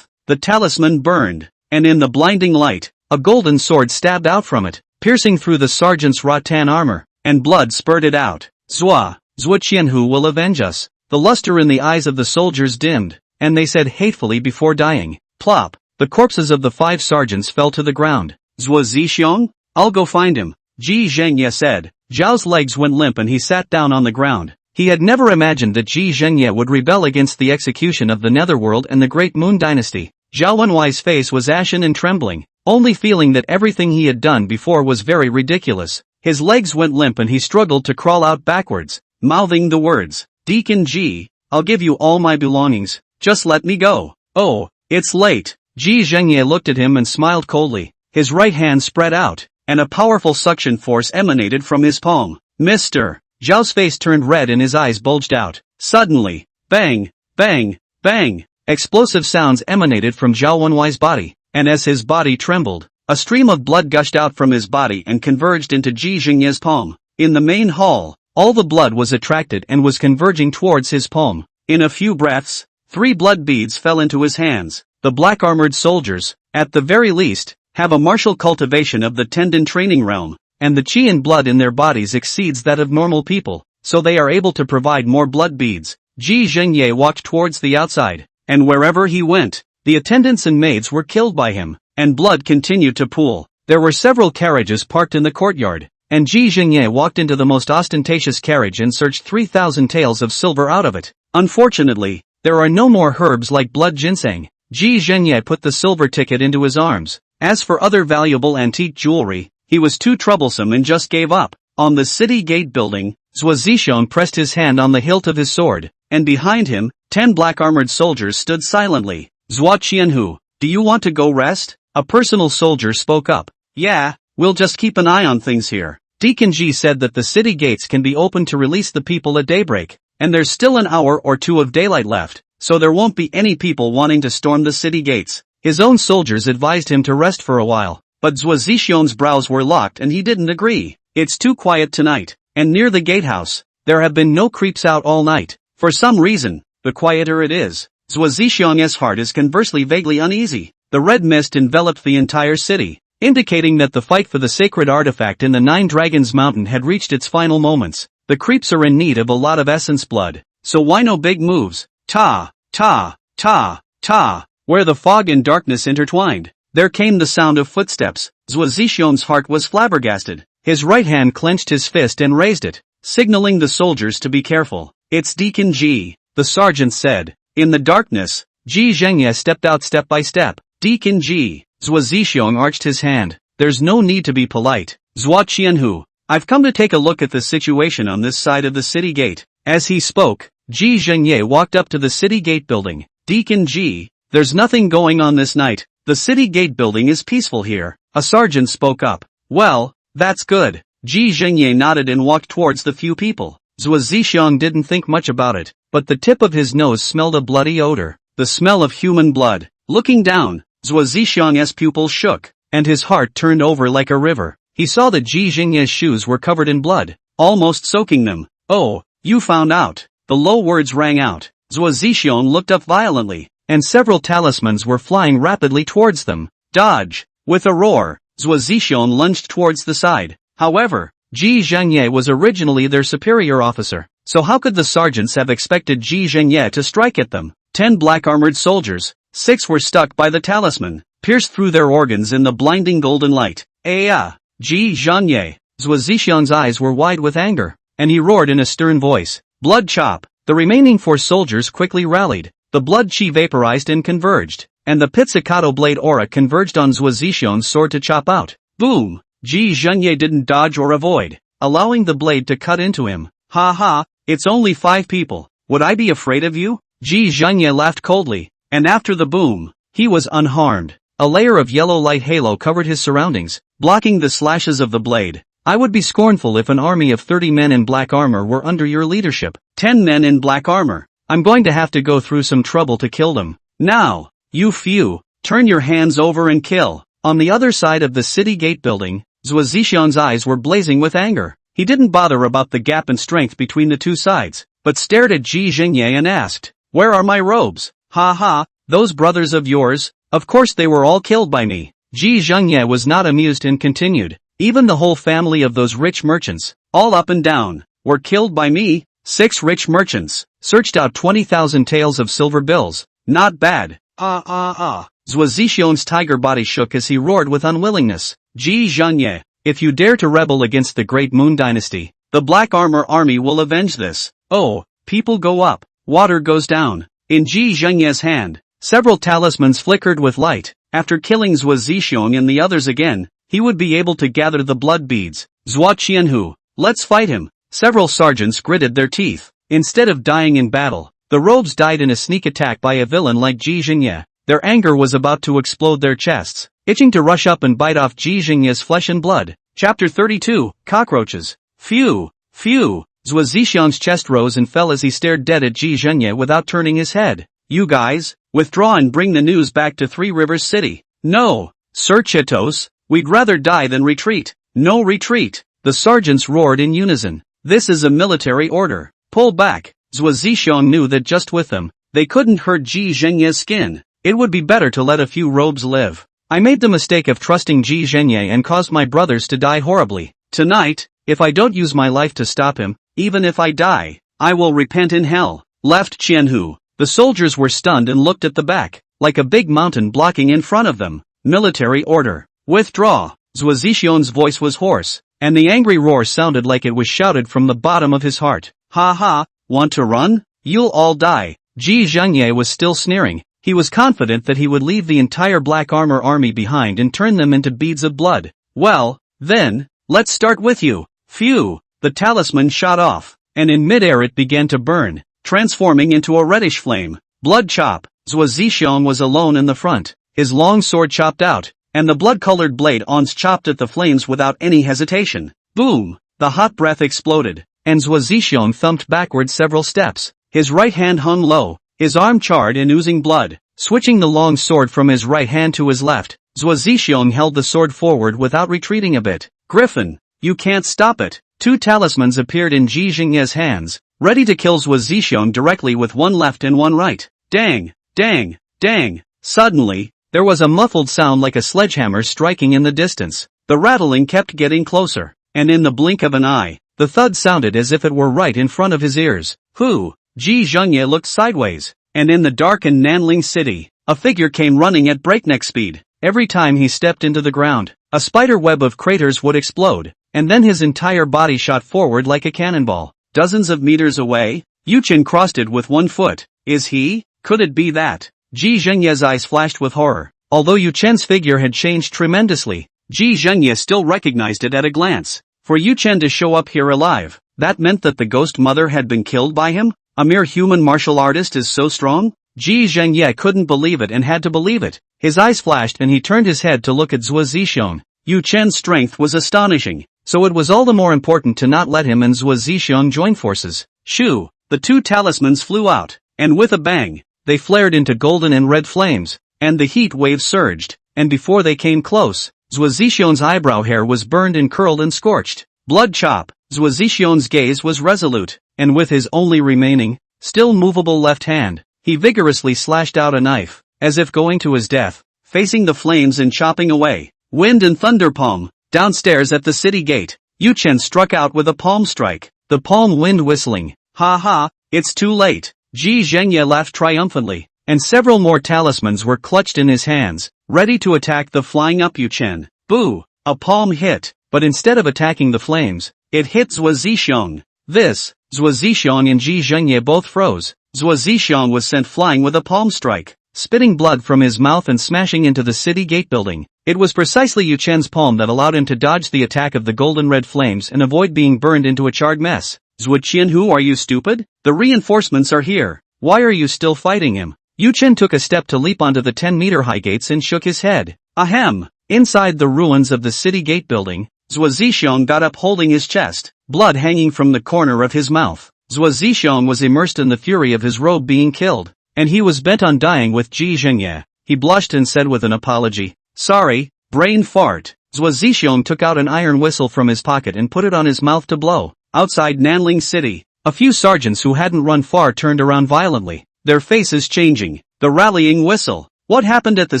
The talisman burned, and in the blinding light, a golden sword stabbed out from it, piercing through the sergeant's rattan armor, and blood spurted out. Zua Qianhu will avenge us. The luster in the eyes of the soldiers dimmed, and they said hatefully before dying. Plop. The corpses of the 5 sergeants fell to the ground. Zhuo Zixiong? I'll go find him, Ji Zhengye said. Zhao's legs went limp and he sat down on the ground. He had never imagined that Ji Zhengye would rebel against the execution of the Netherworld and the Great Moon Dynasty. Zhao Wenwei's face was ashen and trembling, only feeling that everything he had done before was very ridiculous. His legs went limp and he struggled to crawl out backwards, mouthing the words, Deacon G, I'll give you all my belongings, just let me go. Oh, it's late. Ji Zhengye looked at him and smiled coldly. His right hand spread out, and a powerful suction force emanated from his palm. Mr. Zhao's face turned red and his eyes bulged out. Suddenly, bang, bang, bang, explosive sounds emanated from Zhao Wenwei's body, and as his body trembled, a stream of blood gushed out from his body and converged into Ji Zhengye's palm. In the main hall, all the blood was attracted and was converging towards his palm. In a few breaths, 3 blood beads fell into his hands. The black armored soldiers, at the very least, have a martial cultivation of the tendon training realm, and the chi and blood in their bodies exceeds that of normal people, so they are able to provide more blood beads. Ji Zhengye walked towards the outside, and wherever he went, the attendants and maids were killed by him, and blood continued to pool. There were several carriages parked in the courtyard, and Ji Zhengye walked into the most ostentatious carriage and searched 3,000 taels of silver out of it. Unfortunately, there are no more herbs like blood ginseng. Ji Zhengye put the silver ticket into his arms. As for other valuable antique jewelry, he was too troublesome and just gave up. On the city gate building, Zhuo Zixiong pressed his hand on the hilt of his sword, and behind him, 10 black armored soldiers stood silently. Zhuo Qianhu, do you want to go rest? A personal soldier spoke up. Yeah, we'll just keep an eye on things here. Deacon Ji said that the city gates can be opened to release the people at daybreak, and there's still an hour or 2 of daylight left, so there won't be any people wanting to storm the city gates. His own soldiers advised him to rest for a while. but Zhuo Zixion's brows were locked and he didn't agree. It's too quiet tonight, and near the gatehouse, there have been no creeps out all night. For some reason, the quieter it is, Zhuo Zixion's heart is conversely vaguely uneasy. The red mist enveloped the entire city, indicating that the fight for the sacred artifact in the Nine Dragons Mountain had reached its final moments. The creeps are in need of a lot of essence blood, so why no big moves? Ta, ta, ta, ta. Where the fog and darkness intertwined, there came the sound of footsteps. Zhuo Zixion's heart was flabbergasted. His right hand clenched his fist and raised it, signaling the soldiers to be careful. It's Deacon Ji, the sergeant said. In the darkness, Ji Zhengye stepped out step by step. Deacon Ji. Zhuo Zixiong arched his hand. There's no need to be polite. Zhuo Qianhu, I've come to take a look at the situation on this side of the city gate. As he spoke, Ji Zhengye walked up to the city gate building. Deacon Ji, there's nothing going on this night. The city gate building is peaceful here. A sergeant spoke up. Well, that's good. Ji Zhengye nodded and walked towards the few people. Zhuo Zixiong didn't think much about it, but the tip of his nose smelled a bloody odor. The smell of human blood. Looking down, Zhuo Zixiong's pupils shook, and his heart turned over like a river. He saw that Ji Zhengye's shoes were covered in blood, almost soaking them. Oh, you found out. The low words rang out. Zhuo Zixiong looked up violently, and several talismans were flying rapidly towards them. Dodge! With a roar, Zhuo Zixiong lunged towards the side. However, Ji Zhengye was originally their superior officer, so how could the sergeants have expected Ji Zhengye to strike at them? 10 black-armored soldiers, 6 were stuck by the talisman, pierced through their organs in the blinding golden light. Ji Zhengye! Zhuo Zixiong's eyes were wide with anger, and he roared in a stern voice. Blood chop! The remaining 4 soldiers quickly rallied. The blood chi vaporized and converged, and the pizzicato blade aura converged on Zhuo Zixiong's sword to chop out. Boom! Ji Zhengye didn't dodge or avoid, allowing the blade to cut into him. Ha ha, it's only 5 people. Would I be afraid of you? Ji Zhengye laughed coldly, and after the boom, he was unharmed. A layer of yellow light halo covered his surroundings, blocking the slashes of the blade. I would be scornful if an army of 30 men in black armor were under your leadership. 10 men in black armor. I'm going to have to go through some trouble to kill them. Now, you few, turn your hands over and kill. On the other side of the city gate building, Zhuo Zixiong's eyes were blazing with anger. He didn't bother about the gap in strength between the two sides, but stared at Ji Zhengye and asked, where are my robes? Ha ha, those brothers of yours? Of course they were all killed by me. Ji Zhengye was not amused and continued. Even the whole family of those rich merchants, all up and down, were killed by me. 6 rich merchants searched out 20,000 taels of silver bills. Not bad. Zhuo Zixiong's tiger body shook as he roared with unwillingness. Ji Zhengye, if you dare to rebel against the Great Moon Dynasty, the Black Armor Army will avenge this. Oh, people go up, water goes down. In Ji Zhengye's hand, several talismans flickered with light. After killing Zhuo Zixiong and the others again, he would be able to gather the blood beads. Zhuo Qianhu, let's fight him. Several sergeants gritted their teeth. Instead of dying in battle, the robes died in a sneak attack by a villain like Ji Zhengye. Their anger was about to explode their chests, itching to rush up and bite off Ji Zhengye's flesh and blood. Chapter 32, Cockroaches. Phew, phew. Zhuo Zixiong's chest rose and fell as he stared dead at Ji Zhengye without turning his head. You guys, withdraw and bring the news back to Three Rivers City. No, Sir Chitos, we'd rather die than retreat. No retreat. The sergeants roared in unison. This is a military order. Pull back. Zhuo Zixiong knew that just with them, they couldn't hurt Ji Zhengye's skin. It would be better to let a few robes live. I made the mistake of trusting Ji Zhengye and caused my brothers to die horribly. Tonight, if I don't use my life to stop him, even if I die, I will repent in hell. Left Qianhu. The soldiers were stunned and looked at the back, like a big mountain blocking in front of them. Military order. Withdraw. Zhuo Zixiong's voice was hoarse, and the angry roar sounded like it was shouted from the bottom of his heart. Ha ha, want to run? You'll all die. Ji Zhengye was still sneering. He was confident that he would leave the entire Black Armor Army behind and turn them into beads of blood. Well, then, let's start with you. Phew. The talisman shot off, and in midair it began to burn, transforming into a reddish flame. Blood chop. Zhuo Zixiong was alone in the front, his long sword chopped out, and the blood-colored blade ons chopped at the flames without any hesitation. Boom! The hot breath exploded, and Zhuo Zixiong thumped backward several steps. His right hand hung low, his arm charred and oozing blood. Switching the long sword from his right hand to his left, Zhuo Zixiong held the sword forward without retreating a bit. Griffin, you can't stop it. Two talismans appeared in Ji Xingye's hands, ready to kill Zhuo Zixiong directly with one left and one right. Dang, dang, dang. Suddenly, there was a muffled sound like a sledgehammer striking in the distance. The rattling kept getting closer, and in the blink of an eye, the thud sounded as if it were right in front of his ears. Who? Ji Xingye looked sideways, and in the darkened Nanling city, a figure came running at breakneck speed. Every time he stepped into the ground, a spider web of craters would explode, and then his entire body shot forward like a cannonball. Dozens of meters away, Yuchen crossed it with one foot. Is he? Could it be that? Ji Zhengye's eyes flashed with horror. Although Yuchen's figure had changed tremendously, Ji Zhengye still recognized it at a glance. For Yuchen to show up here alive, that meant that the ghost mother had been killed by him? A mere human martial artist is so strong? Ji Zhengye couldn't believe it and had to believe it. His eyes flashed and he turned his head to look at Zhuo Zixiong. Yuchen's strength was astonishing, so it was all the more important to not let him and Zhuo Zixiong join forces. Shoo! The two talismans flew out, and with a bang, they flared into golden and red flames, and the heat waves surged, and before they came close, Zhuo Zixiong's eyebrow hair was burned and curled and scorched. Blood chop! Zhuo Zixiong's gaze was resolute, and with his only remaining, still movable left hand, he vigorously slashed out a knife, as if going to his death, facing the flames and chopping away. Wind and thunder palm. Downstairs at the city gate, Yuchen struck out with a palm strike, the palm wind whistling. Ha ha, it's too late. Ji Zhengye laughed triumphantly, and several more talismans were clutched in his hands, ready to attack the flying up Yuchen. Boo! A palm hit, but instead of attacking the flames, it hit Zhuo Zixiong. Zhuo Zixiong and Ji Zhengye both froze. Zhuo Zixiong was sent flying with a palm strike, spitting blood from his mouth and smashing into the city gate building. It was precisely Yuchen's palm that allowed him to dodge the attack of the golden red flames and avoid being burned into a charred mess. Zhuo Qianhu, are you stupid? The reinforcements are here. Why are you still fighting him? Yuchen took a step to leap onto the 10-meter high gates and shook his head. Ahem! Inside the ruins of the city gate building, Zhuo Zixiong got up holding his chest, blood hanging from the corner of his mouth. Zhuo Zixiong was immersed in the fury of his robe being killed, and he was bent on dying with Ji Zhengye. He blushed and said with an apology, "Sorry, brain fart." Zhuo Zixiong took out an iron whistle from his pocket and put it on his mouth to blow. Outside Nanling City, a few sergeants who hadn't run far turned around violently, their faces changing. The rallying whistle. What happened at the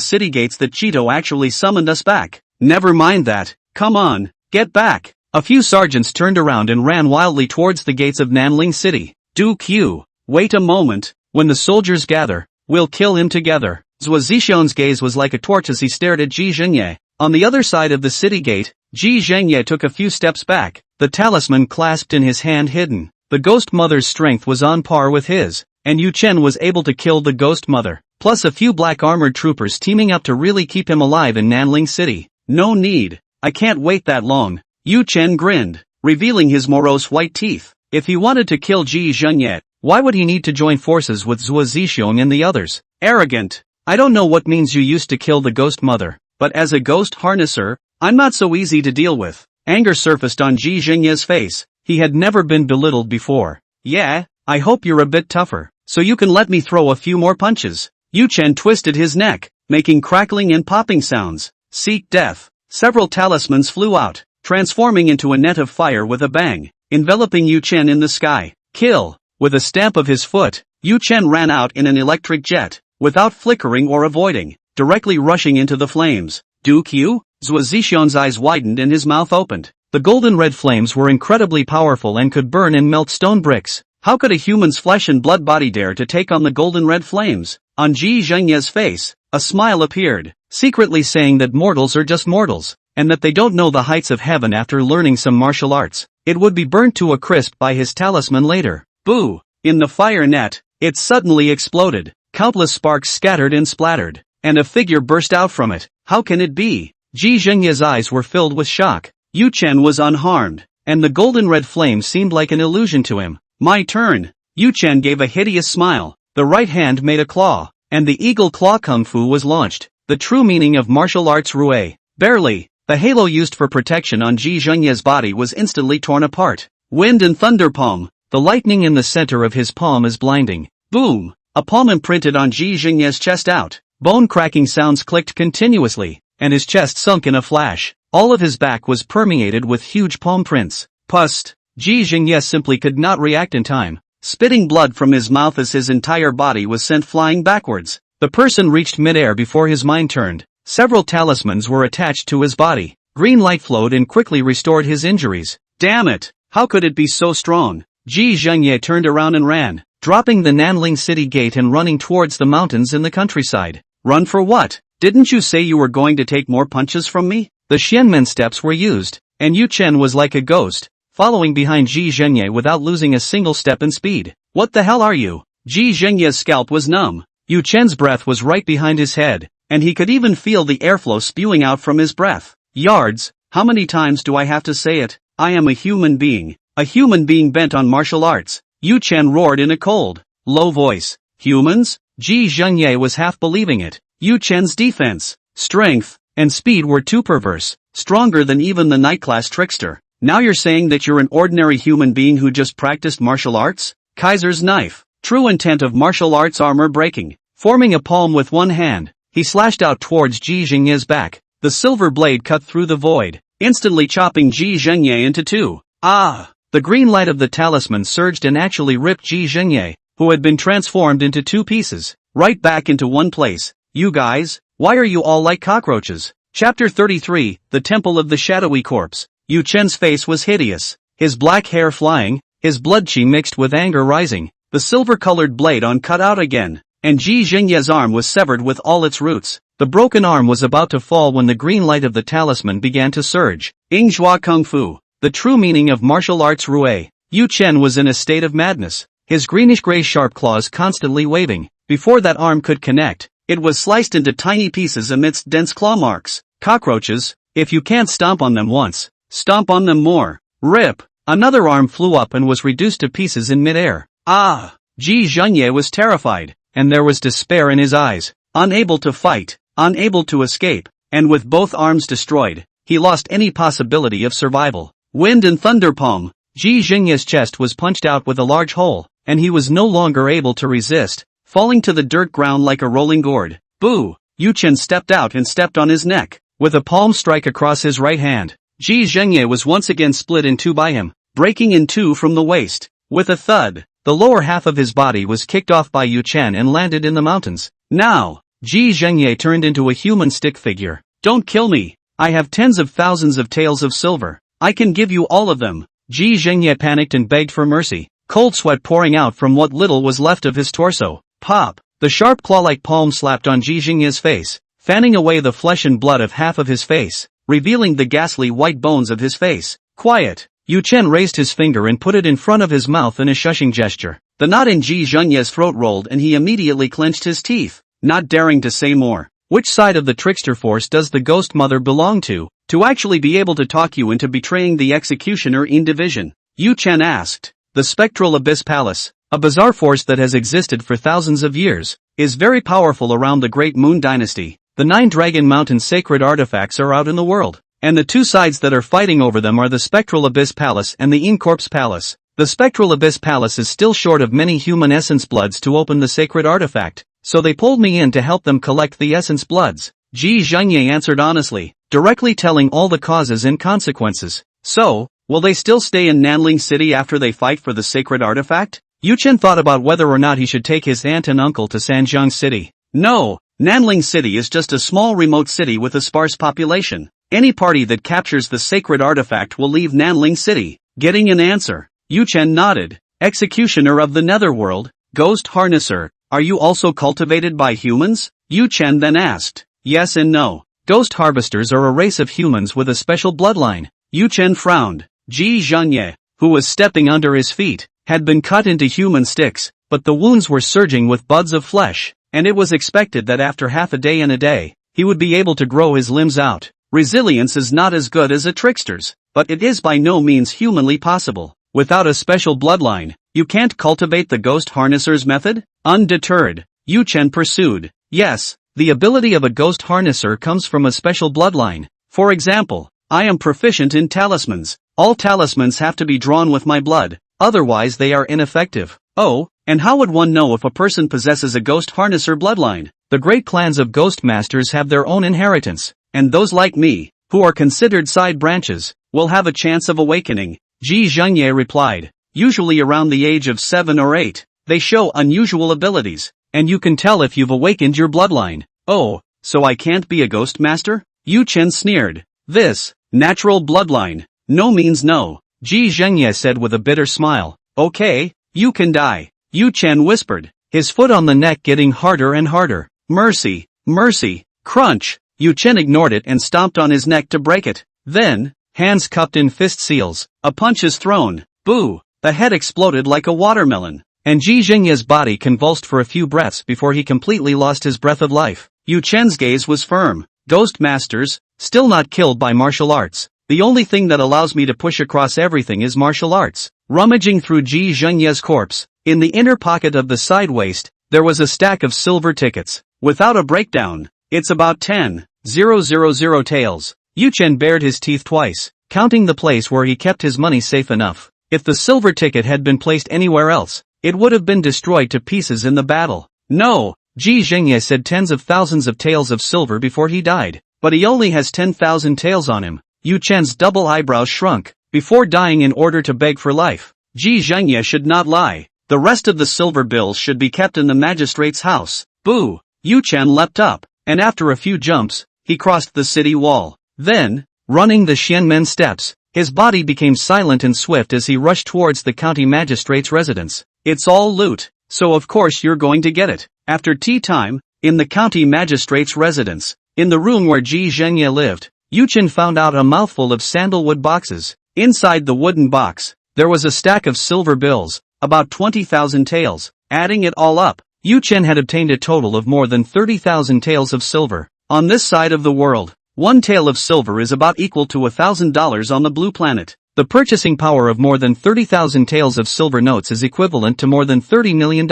city gates that Cheeto actually summoned us back? Never mind that. Come on, get back. A few sergeants turned around and ran wildly towards the gates of Nanling City. Do Q. Wait a moment. When the soldiers gather, we'll kill him together. Zhuo Zixiong's gaze was like a torch as he stared at Ji Zhengye. On the other side of the city gate, Ji Zhengye took a few steps back, the talisman clasped in his hand hidden. The ghost mother's strength was on par with his, and Yuchen was able to kill the ghost mother, plus a few black armored troopers teaming up to really keep him alive in Nanling City. No need. I can't wait that long. Yuchen grinned, revealing his morose white teeth. If he wanted to kill Ji Zhengye, why would he need to join forces with Zhuo Zixiong and the others? Arrogant. I don't know what means you used to kill the ghost mother, but as a ghost harnesser, I'm not so easy to deal with. Anger surfaced on Ji Zhengye's face. He had never been belittled before. Yeah, I hope you're a bit tougher, so you can let me throw a few more punches. Yuchen twisted his neck, making crackling and popping sounds. Seek death. Several talismans flew out, transforming into a net of fire with a bang, enveloping Yuchen in the sky. Kill. With a stamp of his foot, Yuchen ran out in an electric jet, without flickering or avoiding, directly rushing into the flames. Do Q? Zhuo Zixiong's eyes widened and his mouth opened. The golden red flames were incredibly powerful and could burn and melt stone bricks. How could a human's flesh and blood body dare to take on the golden red flames? On Ji Zhengye's face, a smile appeared, secretly saying that mortals are just mortals, and that they don't know the heights of heaven after learning some martial arts. It would be burnt to a crisp by his talisman later. Boo! In the fire net, it suddenly exploded. Countless sparks scattered and splattered, and a figure burst out from it. How can it be? Ji Zhengye's eyes were filled with shock. Yuchen was unharmed, and the golden red flame seemed like an illusion to him. My turn. Yuchen gave a hideous smile. The right hand made a claw, and the eagle claw kung fu was launched. The true meaning of martial arts Rue. Barely. The halo used for protection on Ji Zhengye's body was instantly torn apart. Wind and thunder palm. The lightning in the center of his palm is blinding. Boom! A palm imprinted on Ji Zhengye's chest out. Bone cracking sounds clicked continuously, and his chest sunk in a flash. All of his back was permeated with huge palm prints. Pust. Ji Xingye simply could not react in time, spitting blood from his mouth as his entire body was sent flying backwards. The person reached midair before his mind turned. Several talismans were attached to his body. Green light flowed and quickly restored his injuries. Damn it! How could it be so strong? Ji Xingye turned around and ran, dropping the Nanling city gate and running towards the mountains in the countryside. Run for what? Didn't you say you were going to take more punches from me? The Xianmen steps were used, and Yu Chen was like a ghost, following behind Ji Xingye without losing a single step in speed. What the hell are you? Ji Xingye's scalp was numb. Yu Chen's breath was right behind his head, and he could even feel the airflow spewing out from his breath. Yards, how many times do I have to say it? I am a human being bent on martial arts. Yu Chen roared in a cold, low voice. Humans? Ji Xingye was half believing it. Yu Chen's defense, strength, and speed were too perverse, stronger than even the night-class trickster. Now you're saying that you're an ordinary human being who just practiced martial arts? Kaiser's knife, true intent of martial arts armor breaking. Forming a palm with one hand, he slashed out towards Ji Xingye's back. The silver blade cut through the void, instantly chopping Ji Xingye into two. Ah! The green light of the talisman surged and actually ripped Ji Xingye, who had been transformed into two pieces, right back into one place. You guys, why are you all like cockroaches? Chapter 33, The Temple of the Shadowy Corpse. Yu Chen's face was hideous, his black hair flying, his blood chi mixed with anger rising, the silver-colored blade on cut out again, and Ji Xingye's arm was severed with all its roots. The broken arm was about to fall when the green light of the talisman began to surge. Yingzhua Kung Fu. The true meaning of martial arts Rue. Yu Chen was in a state of madness, his greenish-gray sharp claws constantly waving. Before that arm could connect, it was sliced into tiny pieces amidst dense claw marks. Cockroaches, if you can't stomp on them once, stomp on them more. Rip! Another arm flew up and was reduced to pieces in midair. Ah! Ji Xingye was terrified, and there was despair in his eyes. Unable to fight, unable to escape, and with both arms destroyed, he lost any possibility of survival. Wind and thunder palm. Ji Xingye's chest was punched out with a large hole, and he was no longer able to resist, falling to the dirt ground like a rolling gourd. Boo! Yu Chen stepped out and stepped on his neck, with a palm strike across his right hand. Ji Xingye was once again split in two by him, breaking in two from the waist. With a thud, the lower half of his body was kicked off by Yu Chen and landed in the mountains. Now, Ji Xingye turned into a human stick figure. Don't kill me. I have tens of thousands of taels of silver. I can give you all of them. Ji Xingye panicked and begged for mercy, cold sweat pouring out from what little was left of his torso. Pop! The sharp claw-like palm slapped on Ji Xingye's face, fanning away the flesh and blood of half of his face, revealing the ghastly white bones of his face. Quiet! Yu Chen raised his finger and put it in front of his mouth in a shushing gesture. The knot in Ji Xingye's throat rolled and he immediately clenched his teeth, not daring to say more. Which side of the trickster force does the ghost mother belong to actually be able to talk you into betraying the executioner in division? Yu Chen asked. The Spectral Abyss Palace, a bizarre force that has existed for thousands of years, is very powerful around the Great Moon Dynasty. The 9 Dragon Mountain sacred artifacts are out in the world, and the two sides that are fighting over them are the Spectral Abyss Palace and the Incorpse Palace. The Spectral Abyss Palace is still short of many human essence bloods to open the sacred artifact, so they pulled me in to help them collect the essence bloods. Ji Xingye answered honestly, directly telling all the causes and consequences. So, will they still stay in Nanling City after they fight for the sacred artifact? Yu Chen thought about whether or not he should take his aunt and uncle to Sanjiang City. No, Nanling City is just a small remote city with a sparse population. Any party that captures the sacred artifact will leave Nanling City. Getting an answer, Yu Chen nodded. Executioner of the Netherworld, Ghost Harnesser, are you also cultivated by humans? Yu Chen then asked. Yes and no. Ghost Harvesters are a race of humans with a special bloodline. Yu Chen frowned. Ji Xingye, who was stepping under his feet, had been cut into human sticks, but the wounds were surging with buds of flesh, and it was expected that after half a day and a day, he would be able to grow his limbs out. Resilience is not as good as a trickster's, but it is by no means humanly possible. Without a special bloodline, you can't cultivate the Ghost Harnesser's method? Undeterred, Yu Chen pursued. Yes, the ability of a Ghost Harnesser comes from a special bloodline. For example, I am proficient in talismans. All talismans have to be drawn with my blood, otherwise they are ineffective. Oh, and how would one know if a person possesses a Ghost Harnesser bloodline? The great clans of Ghost Masters have their own inheritance. and those like me, who are considered side branches, will have a chance of awakening, Ji Zhengye replied. Usually around the age of 7 or 8, they show unusual abilities, and you can tell if you've awakened your bloodline. Oh, so I can't be a ghost master? Yu Chen sneered. This, natural bloodline, no means no, Ji Zhengye said with a bitter smile. Okay, you can die, Yu Chen whispered, his foot on the neck getting harder and harder. Mercy, mercy, crunch, Yu Chen ignored it and stomped on his neck to break it. Then, hands cupped in fist seals, a punch is thrown. Boo, the head exploded like a watermelon, and Ji Zhengye's body convulsed for a few breaths before he completely lost his breath of life. Yu Chen's gaze was firm. Ghost masters, still not killed by martial arts. The only thing that allows me to push across everything is martial arts. Rummaging through Ji Zhengye's corpse, in the inner pocket of the side waist, there was a stack of silver tickets. Without a breakdown, it's about 10,000 taels. Yu Chen bared his teeth twice, counting the place where he kept his money safe enough. If the silver ticket had been placed anywhere else, it would have been destroyed to pieces in the battle. No, Ji Zhengye said tens of thousands of taels of silver before he died, but he only has 10,000 taels on him. Yu Chen's double eyebrows shrunk, before dying in order to beg for life. Ji Zhengye should not lie. The rest of the silver bills should be kept in the magistrate's house. Boo! Yu Chen leapt up, and after a few jumps, he crossed the city wall. Then, running the Xianmen steps, his body became silent and swift as he rushed towards the county magistrate's residence. It's all loot, so of course you're going to get it. After tea time, in the county magistrate's residence, in the room where Ji Zhengye lived, Yu Chen found out a mouthful of sandalwood boxes. Inside the wooden box, there was a stack of silver bills, about 20,000 taels. Adding it all up, Yu Chen had obtained a total of more than 30,000 taels of silver. On this side of the world, one tael of silver is about equal to $1,000 on the blue planet. The purchasing power of more than 30,000 taels of silver notes is equivalent to more than $30 million.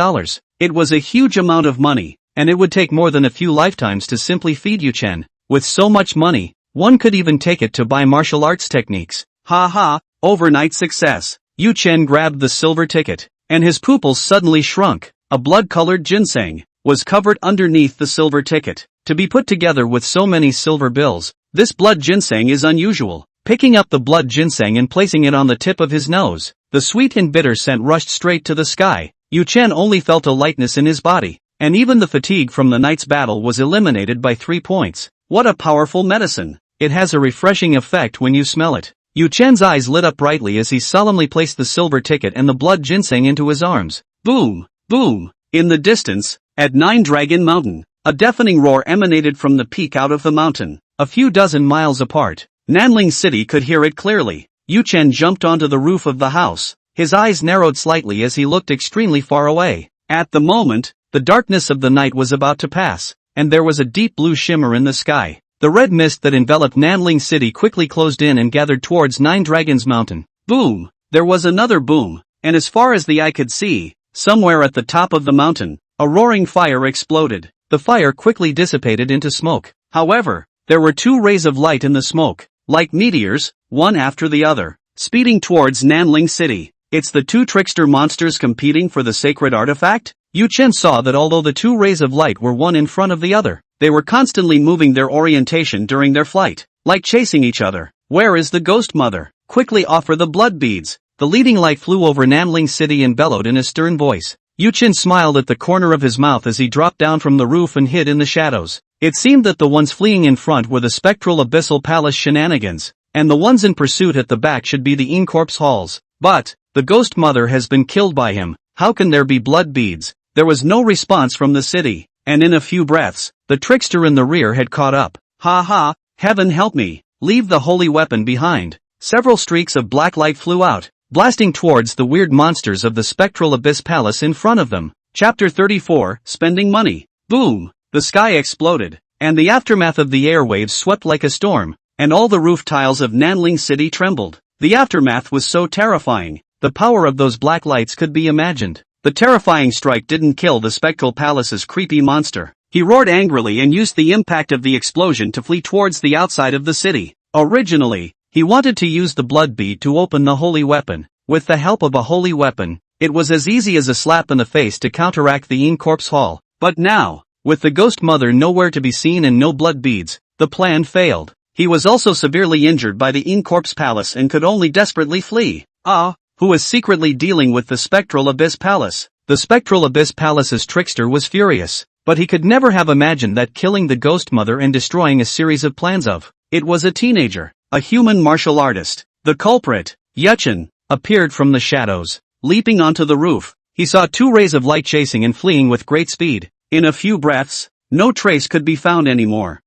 It was a huge amount of money, and it would take more than a few lifetimes to simply feed Yu Chen. With so much money, one could even take it to buy martial arts techniques. Ha ha, overnight success. Yu Chen grabbed the silver ticket, and his pupils suddenly shrunk. A blood-colored ginseng was covered underneath the silver ticket. To be put together with so many silver bills, this blood ginseng is unusual. Picking up the blood ginseng and placing it on the tip of his nose, the sweet and bitter scent rushed straight to the sky. Yu Chen only felt a lightness in his body, and even the fatigue from the night's battle was eliminated by 3 points. What a powerful medicine! It has a refreshing effect when you smell it. Yu Chen's eyes lit up brightly as he solemnly placed the silver ticket and the blood ginseng into his arms. Boom! Boom! In the distance, at 9 Dragon Mountain, a deafening roar emanated from the peak out of the mountain. A few dozen miles apart, Nanling City could hear it clearly. Yu Chen jumped onto the roof of the house. His eyes narrowed slightly as he looked extremely far away. At the moment, the darkness of the night was about to pass, and there was a deep blue shimmer in the sky. The red mist that enveloped Nanling City quickly closed in and gathered towards 9 Dragons Mountain. Boom! There was another boom, and as far as the eye could see, somewhere at the top of the mountain, a roaring fire exploded. The fire quickly dissipated into smoke. However, there were 2 rays of light in the smoke, like meteors, one after the other, speeding towards Nanling City. It's the 2 trickster monsters competing for the sacred artifact? Yu Chen saw that although the 2 rays of light were one in front of the other, they were constantly moving their orientation during their flight, like chasing each other. Where is the ghost mother? Quickly offer the blood beads. The leading light flew over Nanling City and bellowed in a stern voice. Yu Chen smiled at the corner of his mouth as he dropped down from the roof and hid in the shadows. It seemed that the ones fleeing in front were the spectral abyssal palace shenanigans, and the ones in pursuit at the back should be the in-corpse halls. But, the ghost mother has been killed by him. How can there be blood beads? There was no response from the city, and in a few breaths, the trickster in the rear had caught up. Ha ha, heaven help me, leave the holy weapon behind. Several streaks of black light flew out, blasting towards the weird monsters of the spectral abyss palace in front of them. Chapter 34, Spending Money. Boom! The sky exploded, and the aftermath of the airwaves swept like a storm, and all the roof tiles of Nanling City trembled. The aftermath was so terrifying, the power of those black lights could be imagined. The terrifying strike didn't kill the spectral palace's creepy monster. He roared angrily and used the impact of the explosion to flee towards the outside of the city. Originally, he wanted to use the blood bead to open the holy weapon. With the help of a holy weapon, it was as easy as a slap in the face to counteract the in-corpse hall. But now, with the ghost mother nowhere to be seen and no blood beads, the plan failed. He was also severely injured by the In-Corpse Palace and could only desperately flee. Who was secretly dealing with the Spectral Abyss Palace? The Spectral Abyss Palace's trickster was furious, but he could never have imagined that killing the Ghost Mother and destroying a series of plans of it was a teenager, a human martial artist. The culprit, Yuchen, appeared from the shadows. Leaping onto the roof, he saw two rays of light chasing and fleeing with great speed. In a few breaths, no trace could be found anymore.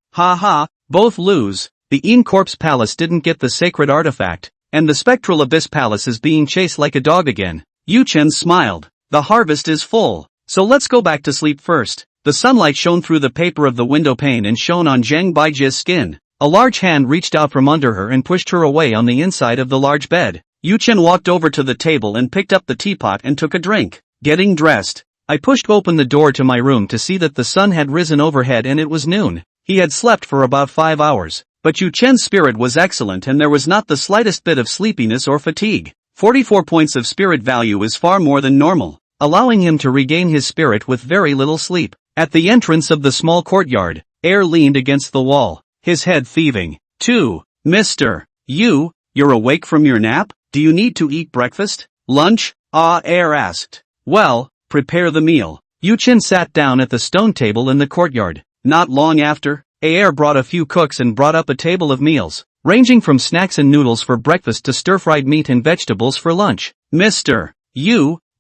Both lose. The In-Corpse Palace didn't get the sacred artifact, and the Spectral Abyss Palace is being chased like a dog again. Yuchen smiled. The harvest is full, so let's go back to sleep first. The sunlight shone through the paper of the window pane and shone on Zhang Baijia's skin. A large hand reached out from under her and pushed her away on the inside of the large bed. Yuchen walked over to the table and picked up the teapot and took a drink. Getting dressed, I pushed open the door to my room to see that the sun had risen overhead and it was noon. He had slept for about 5 hours. But Yuchen's spirit was excellent and there was not the slightest bit of sleepiness or fatigue. 44 points of spirit value is far more than normal, allowing him to regain his spirit with very little sleep. At the entrance of the small courtyard, Air leaned against the wall, his head heaving. Mr. You're awake from your nap? Do you need to eat breakfast? Lunch? Air asked. Well, prepare the meal. Yuchen sat down at the stone table in the courtyard. Not long after, Air brought a few cooks and brought up a table of meals, ranging from snacks and noodles for breakfast to stir-fried meat and vegetables for lunch. Mr.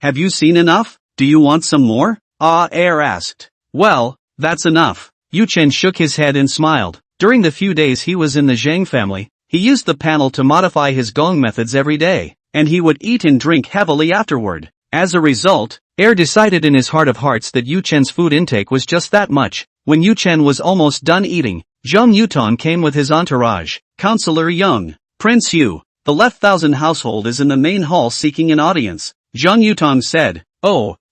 Have you seen enough? Do you want some more? Air asked. Well, that's enough. Yuchen shook his head and smiled. During the few days he was in the Zhang family, he used the panel to modify his gong methods every day, and he would eat and drink heavily afterward. As a result, Air decided in his heart of hearts that Yuchen's food intake was just that much. When Yuchen was almost done eating, Zhang Yutong came with his entourage. Counselor Young, Prince Yu, the left thousand household is in the main hall seeking an audience. Zhang Yutong said,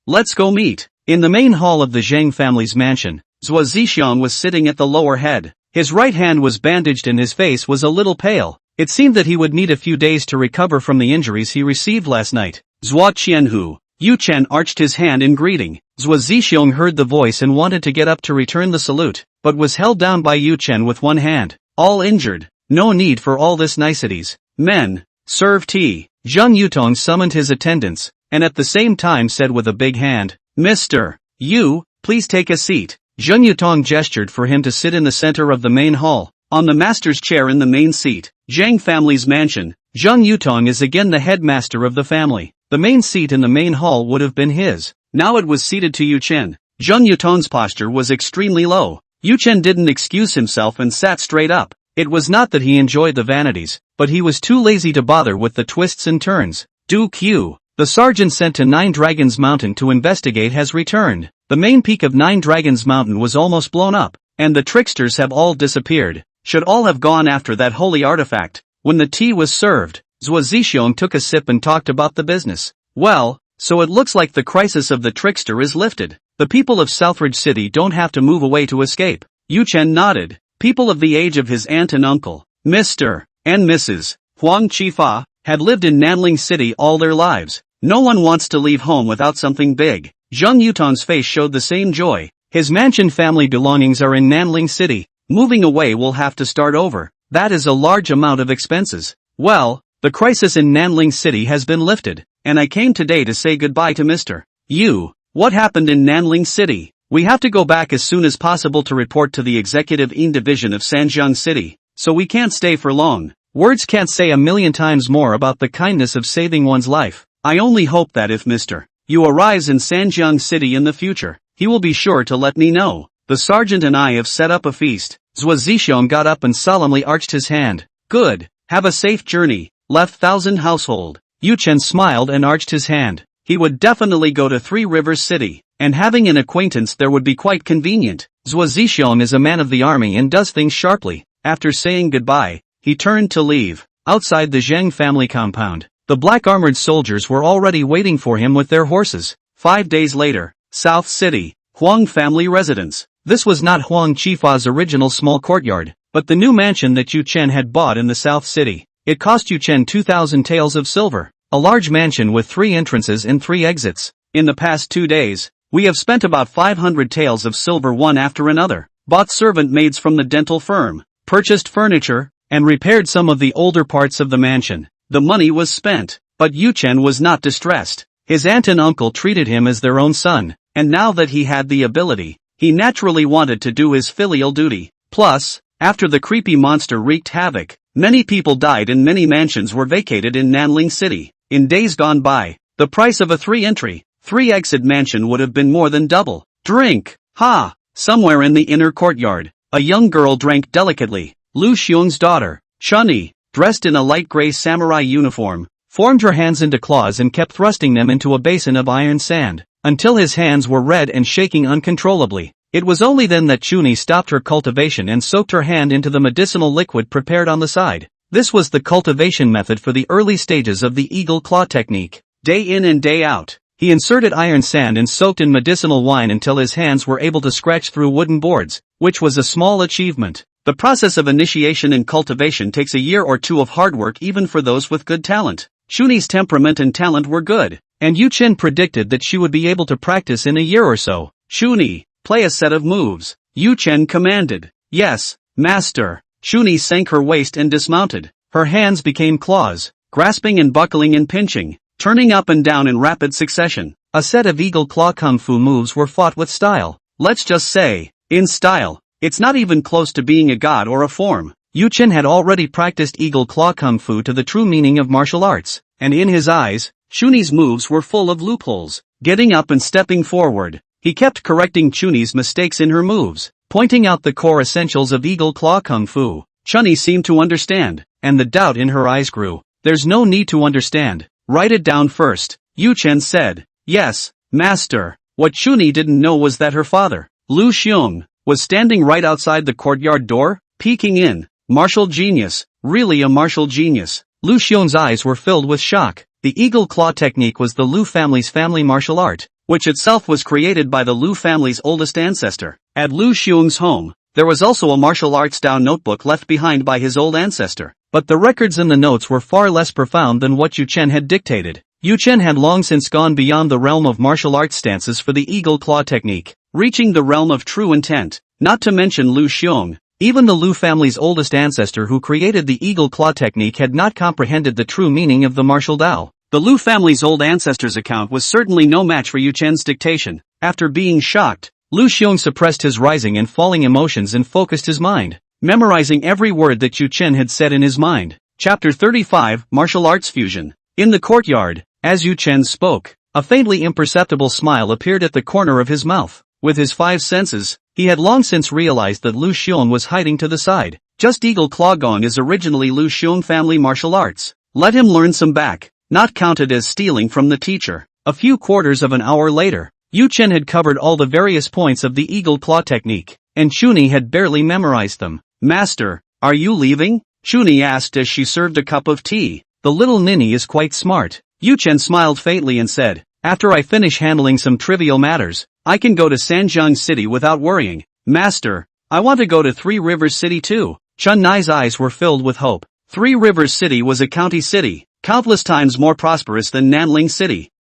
let's go meet. In the main hall of the Zhang family's mansion, Zhuo Zixiang was sitting at the lower head. His right hand was bandaged and his face was a little pale. It seemed that he would need a few days to recover from the injuries he received last night. Zhuo Qianhu. Yuchen arched his hand in greeting. Zhuo Zixiang heard the voice and wanted to get up to return the salute, but was held down by Yuchen with one hand. All injured. No need for all this niceties. Men, serve tea. Zhang Yutong summoned his attendants, and at the same time said with a big hand, Mr. Yu, please take a seat. Zhang Yutong gestured for him to sit in the center of the main hall, on the master's chair in the main seat. Zhang family's mansion. Zhang Yutong is again the headmaster of the family. The main seat in the main hall would have been his. Now it was ceded to Yuchen. Zhang Yutong's posture was extremely low. Yuchen didn't excuse himself and sat straight up. It was not that he enjoyed the vanities, but he was too lazy to bother with the twists and turns. Duke Yu, the sergeant sent to Nine Dragons Mountain to investigate, has returned. The main peak of Nine Dragons Mountain was almost blown up, and the tricksters have all disappeared. Should all have gone after that holy artifact. When the tea was served, Zhuo Zixiang took a sip and talked about the business. Well, so it looks like the crisis of the trickster is lifted. The people of Southridge City don't have to move away to escape. Yuchen nodded. People of the age of his aunt and uncle, Mr. and Mrs. Huang Qifa, had lived in Nanling City all their lives. No one wants to leave home without something big. Zhang Yutong's face showed the same joy. His mansion family belongings are in Nanling City. Moving away will have to start over. That is a large amount of expenses. Well, the crisis in Nanling City has been lifted, and I came today to say goodbye to Mr. Yu. What happened in Nanling City? We have to go back as soon as possible to report to the Executive In Division of Sanjiang City, so we can't stay for long. Words can't say a million times more about the kindness of saving one's life. I only hope that if Mr. Yu arrives in Sanjiang City in the future, he will be sure to let me know. The sergeant and I have set up a feast. Zhuo Zixiang got up and solemnly arched his hand. Good. Have a safe journey. Left Thousand Household. Yuchen smiled and arched his hand. He would definitely go to Three Rivers City, and having an acquaintance there would be quite convenient. Zhuo Zixiang is a man of the army and does things sharply. After saying goodbye, he turned to leave. Outside the Zhang family compound, the black-armored soldiers were already waiting for him with their horses. 5 days later, South City, Huang family residence. This was not Huang Qifa's original small courtyard, but the new mansion that Yuchen had bought in the South City. It cost Yuchen 2,000 taels of silver, a large mansion with 3 entrances and 3 exits. In the past 2 days, we have spent about 500 taels of silver one after another, bought servant maids from the dental firm, purchased furniture, and repaired some of the older parts of the mansion. The money was spent, but Yu Chen was not distressed. His aunt and uncle treated him as their own son, and now that he had the ability, he naturally wanted to do his filial duty. Plus, after the creepy monster wreaked havoc, many people died and many mansions were vacated in Nanling City. In days gone by, the price of a 3-entry, 3-exit mansion would have been more than double. Drink! Ha! Somewhere in the inner courtyard, a young girl drank delicately. Lu Xiong's daughter, Chunyi, dressed in a light gray samurai uniform, formed her hands into claws and kept thrusting them into a basin of iron sand, until his hands were red and shaking uncontrollably. It was only then that Chunyi stopped her cultivation and soaked her hand into the medicinal liquid prepared on the side. This was the cultivation method for the early stages of the eagle claw technique. Day in and day out, he inserted iron sand and soaked in medicinal wine until his hands were able to scratch through wooden boards, which was a small achievement. The process of initiation and cultivation takes a year or two of hard work even for those with good talent. Chunyi's temperament and talent were good, and Yu Chen predicted that she would be able to practice in a year or so. Chunyi, play a set of moves, Yu Chen commanded. Yes, master. Chunyi sank her waist and dismounted. Her hands became claws, grasping and buckling and pinching, turning up and down in rapid succession. A set of eagle claw kung fu moves were fought with style. Let's just say, in style. It's not even close to being a god or a form. Yu Chen had already practiced eagle claw kung fu to the true meaning of martial arts, and in his eyes, Chunyi's moves were full of loopholes. Getting up and stepping forward, he kept correcting Chunyi's mistakes in her moves, pointing out the core essentials of eagle claw kung fu. Chunyi seemed to understand, and the doubt in her eyes grew. There's no need to understand. Write it down first, Yu Chen said. Yes, master. What Chunyi didn't know was that her father, Lu Xiong, was standing right outside the courtyard door, peeking in. Martial genius, really a martial genius. Lu Xiong's eyes were filled with shock. The eagle claw technique was the Lu family's family martial art, which itself was created by the Lu family's oldest ancestor. At Lu Xiong's home, there was also a martial arts Dao notebook left behind by his old ancestor, but the records in the notes were far less profound than what Yu Chen had dictated. Yu Chen had long since gone beyond the realm of martial arts stances for the eagle claw technique, reaching the realm of true intent, not to mention Lu Xiong. Even the Lu family's oldest ancestor who created the eagle claw technique had not comprehended the true meaning of the martial Dao. The Lu family's old ancestor's account was certainly no match for Yu Chen's dictation. After being shocked, Lu Xiong suppressed his rising and falling emotions and focused his mind, memorizing every word that Yu Chen had said in his mind. Chapter 35, Martial Arts Fusion. In the courtyard, as Yu Chen spoke, a faintly imperceptible smile appeared at the corner of his mouth. With his 5 senses, he had long since realized that Lu Xiong was hiding to the side. Just eagle claw gong is originally Lu Xiong family martial arts. Let him learn some back, not counted as stealing from the teacher. A few quarters of an hour later, Yu Chen had covered all the various points of the eagle claw technique, and Chunyi had barely memorized them. Master, are you leaving? Chunyi asked as she served a cup of tea. The little ninny is quite smart. Yu Chen smiled faintly and said, after I finish handling some trivial matters, I can go to Sanjiang City without worrying. Master, I want to go to Three Rivers City too. Chunyi's eyes were filled with hope. Three Rivers City was a county city, countless times more prosperous than Nanling City.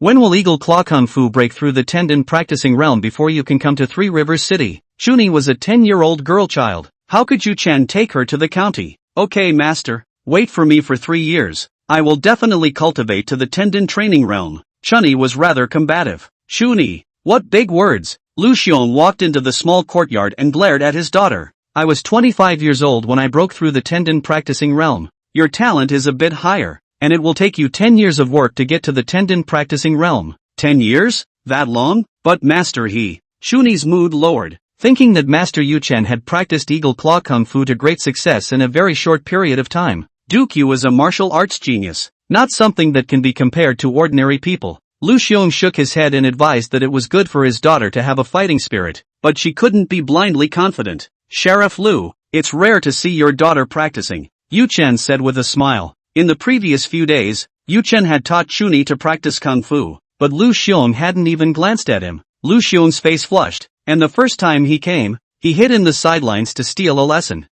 When will Eagle Claw Kung Fu break through the tendon practicing realm before you can come to Three Rivers City? Chunyi was a 10-year-old girl child. How could Yu Chen take her to the county? Okay, master, wait for me for 3 years. I will definitely cultivate to the tendon training realm. Chunyi was rather combative. Chunyi, what big words! Lu Xiong walked into the small courtyard and glared at his daughter. I was 25 years old when I broke through the tendon practicing realm. Your talent is a bit higher, and it will take you 10 years of work to get to the tendon practicing realm. 10 years? That long? But master Chunyi's mood lowered, thinking that Master Yu Chen had practiced Eagle Claw Kung Fu to great success in a very short period of time. Yu was a martial arts genius, not something that can be compared to ordinary people. Lu Xiong shook his head and advised that it was good for his daughter to have a fighting spirit, but she couldn't be blindly confident. Sheriff Lu, it's rare to see your daughter practicing, Yu Chen said with a smile. In the previous few days, Yu Chen had taught Chunyi to practice Kung Fu, but Lu Xiong hadn't even glanced at him. Lu Xiong's face flushed, and the first time he came, he hid in the sidelines to steal a lesson.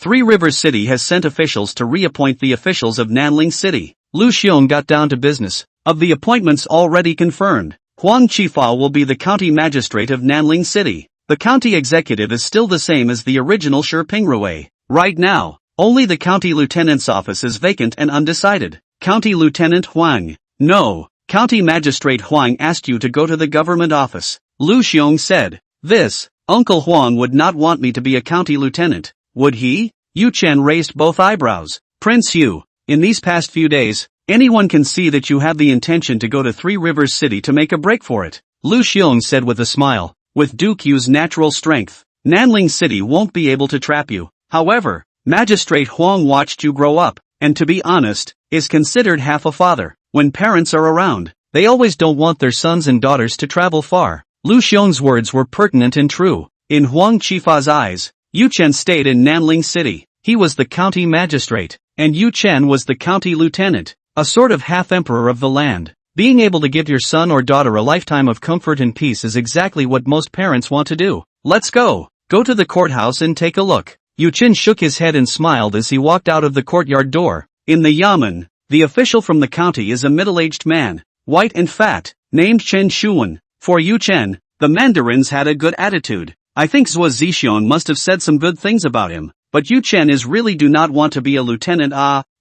Three Rivers City has sent officials to reappoint the officials of Nanling City. Lu Xiong got down to business. Of the appointments already confirmed, Huang Qifao will be the county magistrate of Nanling City. The county executive is still the same as the original Shipingruwei. Right now, only the county lieutenant's office is vacant and undecided. County Lieutenant Huang. No, County Magistrate Huang asked you to go to the government office. Lu Xiong said. This, Uncle Huang would not want me to be a county lieutenant, would he? Yu Chen raised both eyebrows. Prince Yu, in these past few days, anyone can see that you have the intention to go to Three Rivers City to make a break for it. Lu Xiong said with a smile. With Duke Yu's natural strength, Nanling City won't be able to trap you. However, Magistrate Huang watched you grow up, and to be honest, is considered half a father. When parents are around, they always don't want their sons and daughters to travel far. Lu Xiong's words were pertinent and true. In Huang Qifa's eyes, Yu Chen stayed in Nanling City. He was the county magistrate, and Yu Chen was the county lieutenant, a sort of half-emperor of the land. Being able to give your son or daughter a lifetime of comfort and peace is exactly what most parents want to do. Let's go. Go to the courthouse and take a look. Yu Chen shook his head and smiled as he walked out of the courtyard door. In the yamen, the official from the county is a middle-aged man, white and fat, named Chen Shuwen. For Yu Chen, the mandarins had a good attitude. I think Zhuo Zixian must have said some good things about him, but Yu Chen is really do not want to be a lieutenant.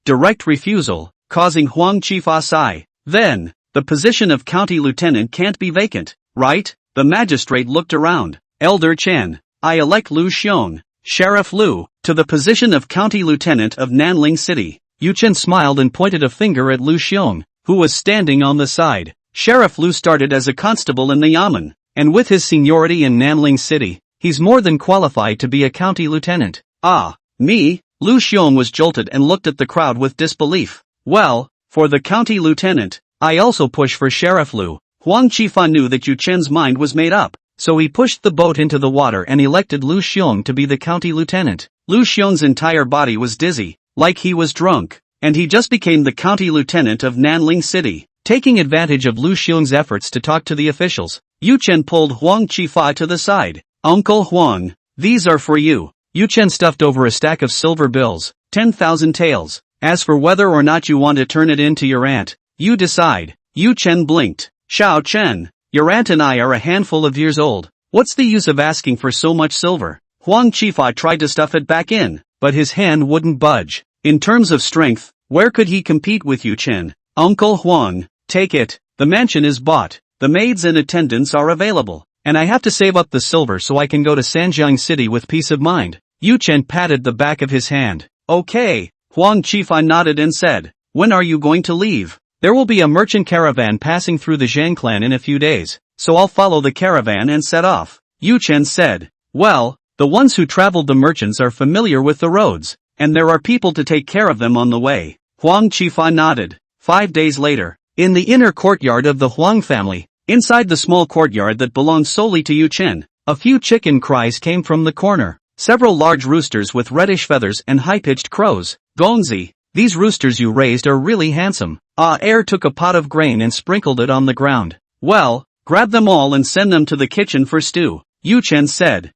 Direct refusal, causing Huang Qifa sigh. Then, the position of county lieutenant can't be vacant, right? The magistrate looked around. Elder Chen, I elect Lu Xiong, Sheriff Lu, to the position of county lieutenant of Nanling City. Yu Chen smiled and pointed a finger at Lu Xiong, who was standing on the side. Sheriff Lu started as a constable in the yamen, and with his seniority in Nanling City, he's more than qualified to be a county lieutenant. Me? Lu Xiong was jolted and looked at the crowd with disbelief. Well, for the county lieutenant, I also push for Sheriff Lu. Huang Qifa knew that Yu Chen's mind was made up, so he pushed the boat into the water and elected Lu Xiong to be the county lieutenant. Lu Xiong's entire body was dizzy, like he was drunk, and he just became the county lieutenant of Nanling City. Taking advantage of Lu Xiong's efforts to talk to the officials, Yu Chen pulled Huang Qifa to the side. Uncle Huang, these are for you. Yu Chen stuffed over a stack of silver bills, 10,000 taels. As for whether or not you want to turn it in to your aunt, you decide. Yu Chen blinked. Xiao Chen, your aunt and I are a handful of years old. What's the use of asking for so much silver? Huang Qifa tried to stuff it back in, but his hand wouldn't budge. In terms of strength, where could he compete with Yu Chen? Uncle Huang, take it. The mansion is bought. The maids and attendants are available, and I have to save up the silver so I can go to Sanjiang City with peace of mind. Yu Chen patted the back of his hand. Okay. Huang Qifa nodded and said, when are you going to leave? There will be a merchant caravan passing through the Zhang clan in a few days, so I'll follow the caravan and set off. Yu Chen said, well, the ones who traveled the merchants are familiar with the roads, and there are people to take care of them on the way. Huang Qifa nodded. 5 days later, in the inner courtyard of the Huang family, inside the small courtyard that belonged solely to Yu Chen, a few chicken cries came from the corner. Several large roosters with reddish feathers and high-pitched crows. Gongzi, these roosters you raised are really handsome. Air took a pot of grain and sprinkled it on the ground. Well, grab them all and send them to the kitchen for stew. Yu Chen said.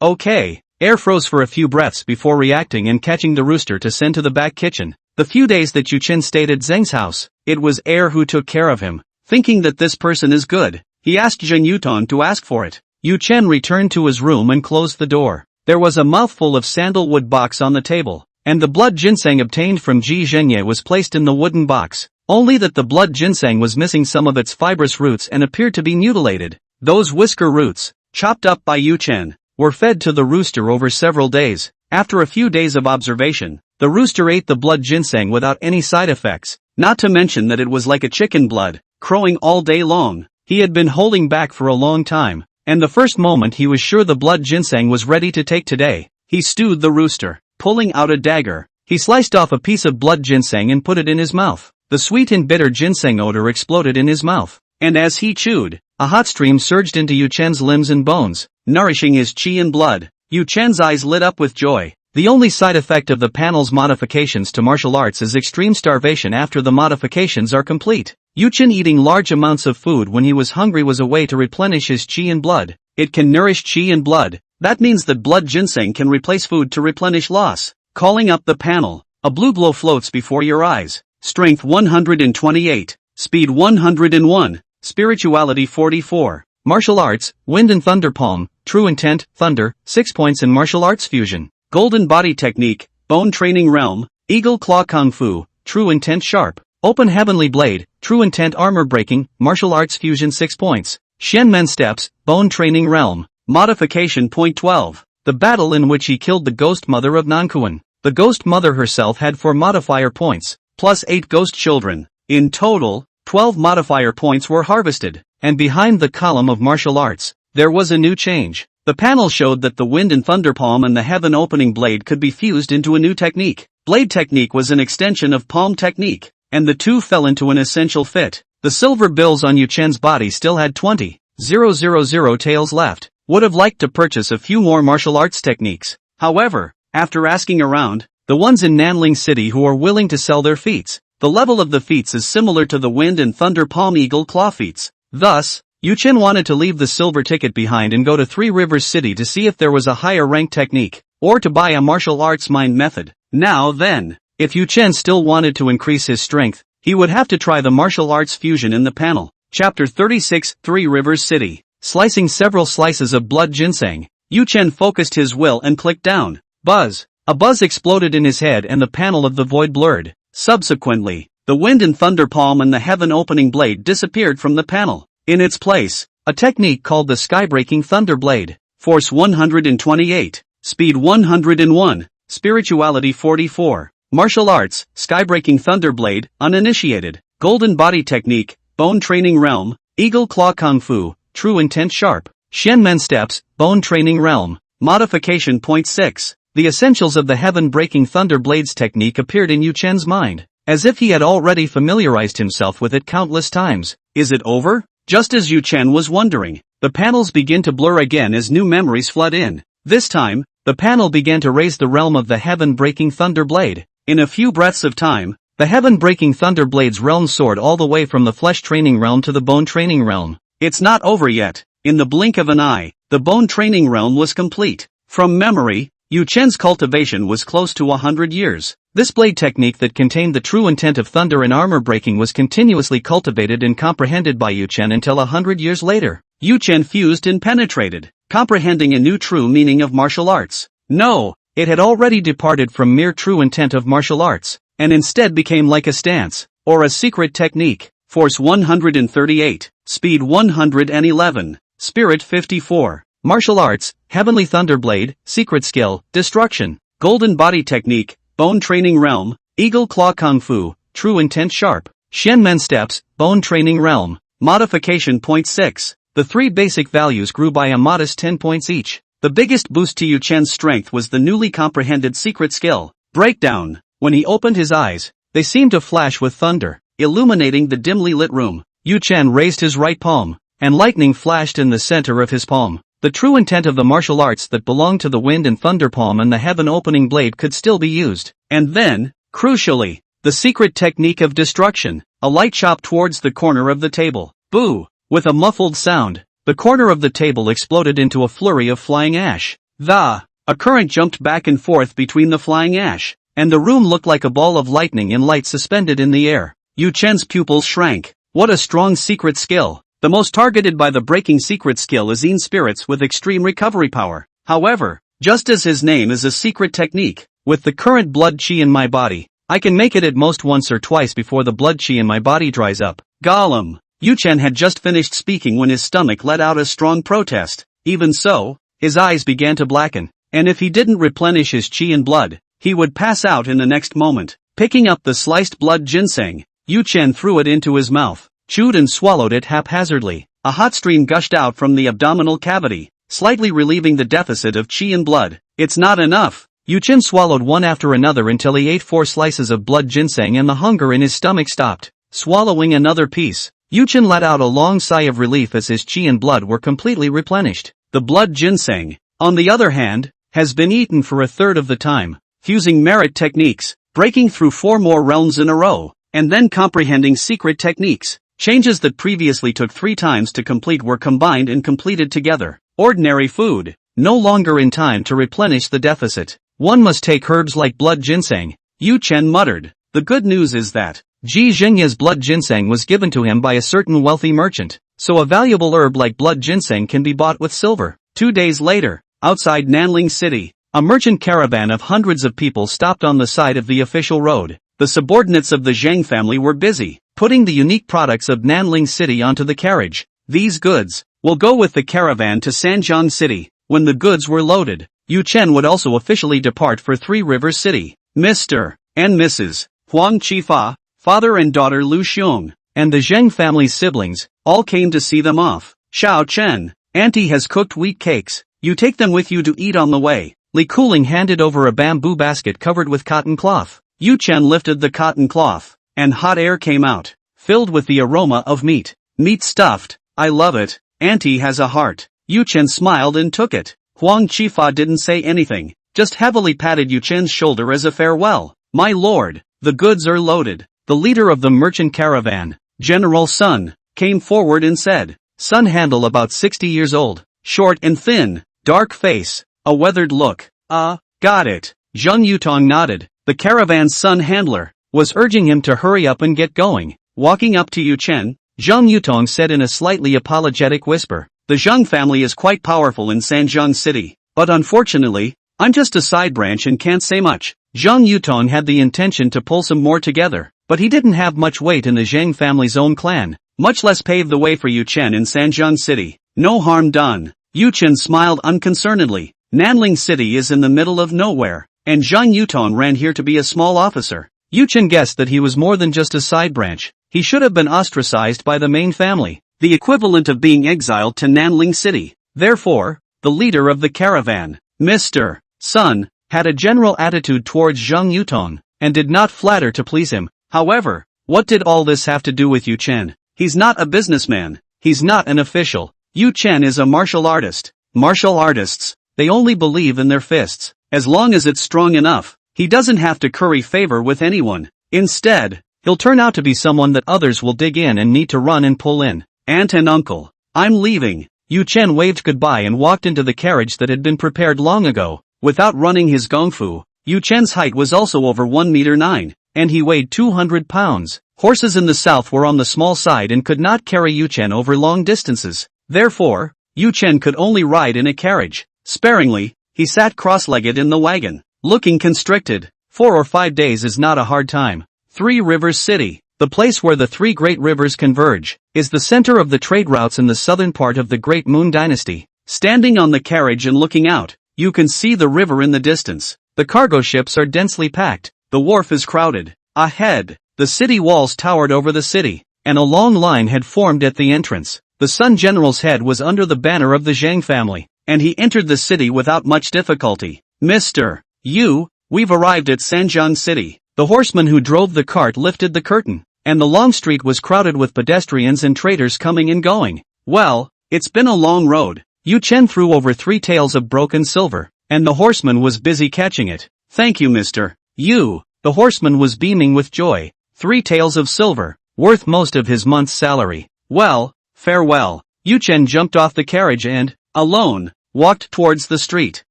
Okay. Air froze for a few breaths before reacting and catching the rooster to send to the back kitchen. The few days that Yu Chen stayed at Zheng's house, it was Air who took care of him. Thinking that this person is good, he asked Zheng Yuton to ask for it. Yu Chen returned to his room and closed the door. There was a mouthful of sandalwood box on the table, and the blood ginseng obtained from Ji Zhengye was placed in the wooden box, only that the blood ginseng was missing some of its fibrous roots and appeared to be mutilated. Those whisker roots, chopped up by Yu Chen, were fed to the rooster over several days. After a few days of observation, the rooster ate the blood ginseng without any side effects, not to mention that it was like a chicken blood, crowing all day long. He had been holding back for a long time, and the first moment he was sure the blood ginseng was ready to take today, he stewed the rooster. Pulling out a dagger, he sliced off a piece of blood ginseng and put it in his mouth. The sweet and bitter ginseng odor exploded in his mouth, and as he chewed, a hot stream surged into Yu Chen's limbs and bones, nourishing his qi and blood. Yu Chen's eyes lit up with joy. The only side effect of the panel's modifications to martial arts is extreme starvation after the modifications are complete. Yu Chen eating large amounts of food when he was hungry was a way to replenish his qi and blood. It can nourish qi and blood. That means that blood ginseng can replace food to replenish loss. Calling up the panel, a blue glow floats before your eyes. Strength 128, Speed 101, Spirituality 44, Martial Arts, Wind and Thunder Palm, True Intent, Thunder, 6 points in Martial Arts Fusion. Golden Body Technique, Bone Training Realm, Eagle Claw Kung Fu, True Intent Sharp. Open Heavenly Blade, True Intent Armor Breaking, Martial Arts Fusion 6 points. Shenmen Steps, Bone Training Realm. Modification. Point 12. The battle in which he killed the Ghost Mother of Nankuan. The Ghost Mother herself had 4 modifier points, plus 8 ghost children. In total, 12 modifier points were harvested. And behind the column of martial arts, there was a new change. The panel showed that the Wind and Thunder Palm and the Heaven Opening Blade could be fused into a new technique. Blade Technique was an extension of Palm Technique, and the two fell into an essential fit. The silver bills on Yu Chen's body still had 20,000 taels left. Would have liked to purchase a few more martial arts techniques. However, after asking around, the ones in Nanling City who are willing to sell their feats, the level of the feats is similar to the Wind and Thunder Palm Eagle Claw feats. Thus, Yu Chen wanted to leave the silver ticket behind and go to Three Rivers City to see if there was a higher ranked technique, or to buy a martial arts mind method. Now then, if Yu Chen still wanted to increase his strength, he would have to try the martial arts fusion in the panel. Chapter 36, Three Rivers City. Slicing several slices of blood ginseng, Yu Chen focused his will and clicked down. Buzz. A buzz exploded in his head and the panel of the void blurred. Subsequently, the Wind and Thunder Palm and the Heaven Opening Blade disappeared from the panel. In its place, a technique called the Skybreaking Thunder Blade. Force 128. Speed 101. Spirituality 44. Martial Arts, Skybreaking Thunder Blade, Uninitiated. Golden Body Technique, Bone Training Realm, Eagle Claw Kung Fu, True Intent Sharp. Shenmen Steps, Bone Training Realm. Modification. Point 6. The essentials of the Heaven Breaking Thunder Blades technique appeared in Yu Chen's mind, as if he had already familiarized himself with it countless times. Is it over? Just as Yu Chen was wondering, the panels begin to blur again as new memories flood in. This time, the panel began to raise the realm of the Heaven Breaking Thunder Blade. In a few breaths of time, the Heaven Breaking Thunder Blade's realm soared all the way from the Flesh Training Realm to the Bone Training Realm. It's not over yet. In the blink of an eye, the Bone Training Realm was complete. From memory, Yu Chen's cultivation was close to 100 years. This blade technique that contained the true intent of thunder and armor breaking was continuously cultivated and comprehended by Yu Chen until 100 years later. Yu Chen fused and penetrated, comprehending a new true meaning of martial arts. No, it had already departed from mere true intent of martial arts, and instead became like a stance, or a secret technique. Force 138, Speed 111, Spirit 54. Martial Arts, Heavenly Thunder Blade, Secret Skill, Destruction. Golden Body Technique, Bone Training Realm, Eagle Claw Kung Fu, True Intent Sharp. Shenmen Steps, Bone Training Realm. Modification. Point 6. The three basic values grew by a modest 10 points each. The biggest boost to Yu Chen's strength was the newly comprehended secret skill, Breakdown. When he opened his eyes, they seemed to flash with thunder, illuminating the dimly lit room. Yu Chen raised his right palm, and lightning flashed in the center of his palm. The true intent of the martial arts that belonged to the Wind and Thunder Palm and the Heaven Opening Blade could still be used. And then, crucially, the secret technique of destruction. A light shot towards the corner of the table. Boo! With a muffled sound, the corner of the table exploded into a flurry of flying ash. A current jumped back and forth between the flying ash, and the room looked like a ball of lightning in light suspended in the air. Yu Chen's pupils shrank. What a strong secret skill! The most targeted by the breaking secret skill is Yin Spirits with extreme recovery power. However, just as his name is a secret technique, with the current blood chi in my body, I can make it at most once or twice before the blood chi in my body dries up. Gollum! Yu Chen had just finished speaking when his stomach let out a strong protest. Even so, his eyes began to blacken, and if he didn't replenish his chi and blood, he would pass out in the next moment. Picking up the sliced blood ginseng, Yu Chen threw it into his mouth, chewed and swallowed it haphazardly. A hot stream gushed out from the abdominal cavity, slightly relieving the deficit of chi and blood. It's not enough. Yu Chen swallowed one after another until he ate 4 slices of blood ginseng and the hunger in his stomach stopped. Swallowing another piece, Yu Chen let out a long sigh of relief as his chi and blood were completely replenished. The blood ginseng, on the other hand, has been eaten for a third of the time. Fusing merit techniques, breaking through 4 more realms in a row, and then comprehending secret techniques. Changes that previously took 3 times to complete were combined and completed together. Ordinary food, no longer in time to replenish the deficit. One must take herbs like blood ginseng, Yu Chen muttered. The good news is that Ji Xingya's blood ginseng was given to him by a certain wealthy merchant, so a valuable herb like blood ginseng can be bought with silver. 2 days later, outside Nanling City, a merchant caravan of hundreds of people stopped on the side of the official road. The subordinates of the Zheng family were busy, putting the unique products of Nanling City onto the carriage. These goods will go with the caravan to Sanjiang City. When the goods were loaded, Yu Chen would also officially depart for Three Rivers City. Mr. and Mrs. Huang Qifa, father and daughter Lu Xiong, and the Zheng family's siblings, all came to see them off. Xiao Chen, Auntie has cooked wheat cakes. You take them with you to eat on the way. Li Kuling handed over a bamboo basket covered with cotton cloth. Yu Chen lifted the cotton cloth, and hot air came out, filled with the aroma of meat. Meat stuffed. I love it. Auntie has a heart. Yu Chen smiled and took it. Huang Qifa didn't say anything, just heavily patted Yu Chen's shoulder as a farewell. My lord, the goods are loaded. The leader of the merchant caravan, General Sun, came forward and said. Sun Handle, about 60 years old, short and thin, dark face, a weathered look. Got it. Zheng Yutong nodded. The caravan's Sun Handler was urging him to hurry up and get going. Walking up to Yu Chen, Zheng Yutong said in a slightly apologetic whisper, the Zheng family is quite powerful in Sanjiang City, but unfortunately, I'm just a side branch and can't say much. Zheng Yutong had the intention to pull some more together, but he didn't have much weight in the Zheng family's own clan, much less pave the way for Yu Chen in Sanjiang City. No harm done. Yu Chen smiled unconcernedly. Nanling City is in the middle of nowhere, and Zheng Yutong ran here to be a small officer. Yu Chen guessed that he was more than just a side branch. He should have been ostracized by the main family, the equivalent of being exiled to Nanling City. Therefore, the leader of the caravan, Mr. Sun, had a general attitude towards Zheng Yutong, and did not flatter to please him. However, what did all this have to do with Yu Chen? He's not a businessman. He's not an official. Yu Chen is a martial artist. Martial artists, they only believe in their fists. As long as it's strong enough, he doesn't have to curry favor with anyone. Instead, he'll turn out to be someone that others will dig in and need to run and pull in. Aunt and uncle, I'm leaving. Yu Chen waved goodbye and walked into the carriage that had been prepared long ago. Without running his gongfu, Yu Chen's height was also over 1 meter 9, and he weighed 200 pounds. Horses in the south were on the small side and could not carry Yu Chen over long distances. Therefore, Yu Chen could only ride in a carriage. Sparingly, he sat cross-legged in the wagon, looking constricted. 4 or 5 days is not a hard time. Three Rivers City, the place where the three great rivers converge, is the center of the trade routes in the southern part of the Great Moon Dynasty. Standing on the carriage and looking out, you can see the river in the distance. The cargo ships are densely packed. The wharf is crowded. Ahead, the city walls towered over the city, and a long line had formed at the entrance. The Sun General's head was under the banner of the Zheng family, and he entered the city without much difficulty. Mr. Yu, we've arrived at Sanjiang City. The horseman who drove the cart lifted the curtain, and the long street was crowded with pedestrians and traders coming and going. Well, it's been a long road. Yu Chen threw over 3 taels of broken silver, and the horseman was busy catching it. Thank you, Mr. Yu. The horseman was beaming with joy. 3 taels of silver, worth most of his month's salary. Well, farewell. Yu Chen jumped off the carriage and, alone, walked towards the street.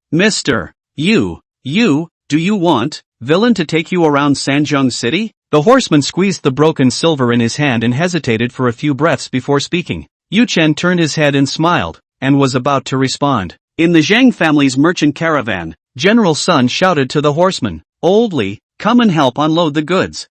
Mr. Yu, do you want, villain, to take you around Sanjiang City? The horseman squeezed the broken silver in his hand and hesitated for a few breaths before speaking. Yu Chen turned his head and smiled, and was about to respond. In the Zheng family's merchant caravan, General Sun shouted to the horseman, Old Li, come and help unload the goods.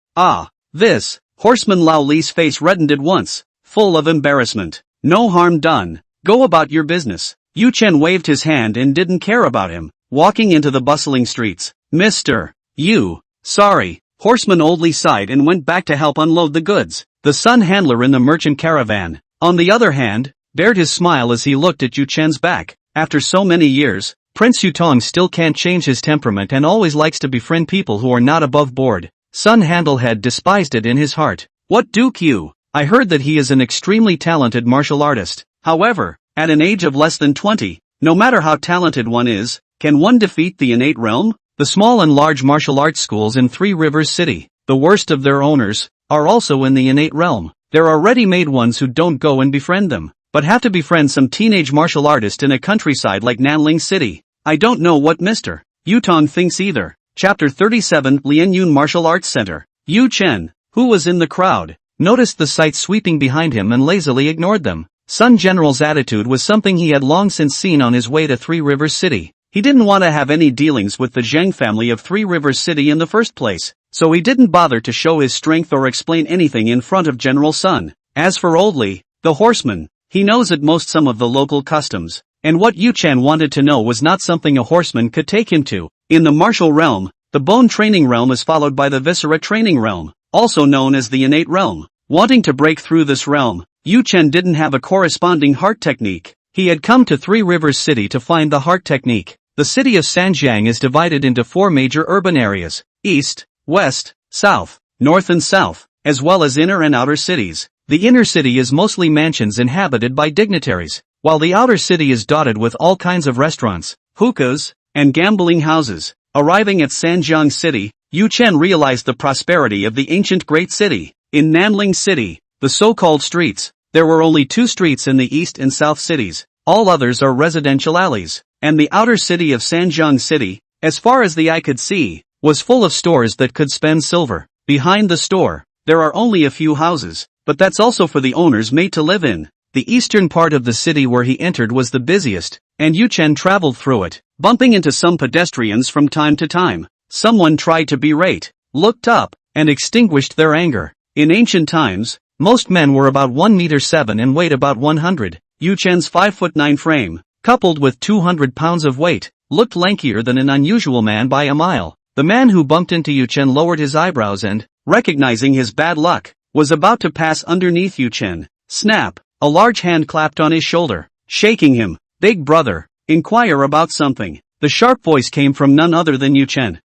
This, horseman Lao Li's face reddened at once, full of embarrassment. No harm done. Go about your business. Yu Chen waved his hand and didn't care about him, walking into the bustling streets. Mr. Yu, sorry. Horseman Old Li sighed and went back to help unload the goods. The Sun Handler in the merchant caravan, on the other hand, bared his smile as he looked at Yu Chen's back. After so many years, Prince Yutong still can't change his temperament and always likes to befriend people who are not above board. Sun Handle had despised it in his heart. What Duke Yu? I heard that he is an extremely talented martial artist. However, at an age of less than 20, no matter how talented one is, can one defeat the innate realm? The small and large martial arts schools in Three Rivers City, the worst of their owners, are also in the innate realm. There are ready-made ones who don't go and befriend them, but have to befriend some teenage martial artist in a countryside like Nanling City. I don't know what Mr. Yutong thinks either. Chapter 37 Lianyun Martial Arts Center. Yu Chen, who was in the crowd, noticed the sights sweeping behind him and lazily ignored them. Sun General's attitude was something he had long since seen on his way to Three Rivers City. He didn't want to have any dealings with the Zheng family of Three Rivers City in the first place, so he didn't bother to show his strength or explain anything in front of General Sun. As for Old Li, the horseman, he knows at most some of the local customs, and what Yu Chen wanted to know was not something a horseman could take him to. In the martial realm, the bone training realm is followed by the viscera training realm, also known as the innate realm. Wanting to break through this realm, Yu Chen didn't have a corresponding heart technique. He had come to Three Rivers City to find the heart technique. The city of Sanjiang is divided into 4 major urban areas: east, west, south, north and south, as well as inner and outer cities. The inner city is mostly mansions inhabited by dignitaries, while the outer city is dotted with all kinds of restaurants, hookahs, and gambling houses. Arriving at Sanjiang City, Yu Chen realized the prosperity of the ancient great city. In Nanling City, the so-called streets, there were only 2 streets in the east and south cities. All others are residential alleys. And the outer city of Sanjiang City, as far as the eye could see, was full of stores that could spend silver. Behind the store, there are only a few houses, but that's also for the owners made to live in. The eastern part of the city where he entered was the busiest, and Yu Chen traveled through it, bumping into some pedestrians from time to time. Someone tried to berate, looked up, and extinguished their anger. In ancient times, most men were about 1.7 meters and weighed about 100. Yu Chen's 5'9" frame, coupled with 200 pounds of weight, looked lankier than an unusual man by a mile. The man who bumped into Yu Chen lowered his eyebrows and, recognizing his bad luck, was about to pass underneath Yu Chen. Snap! A large hand clapped on his shoulder, shaking him. "Big brother, inquire about something." The sharp voice came from none other than Yu Chen.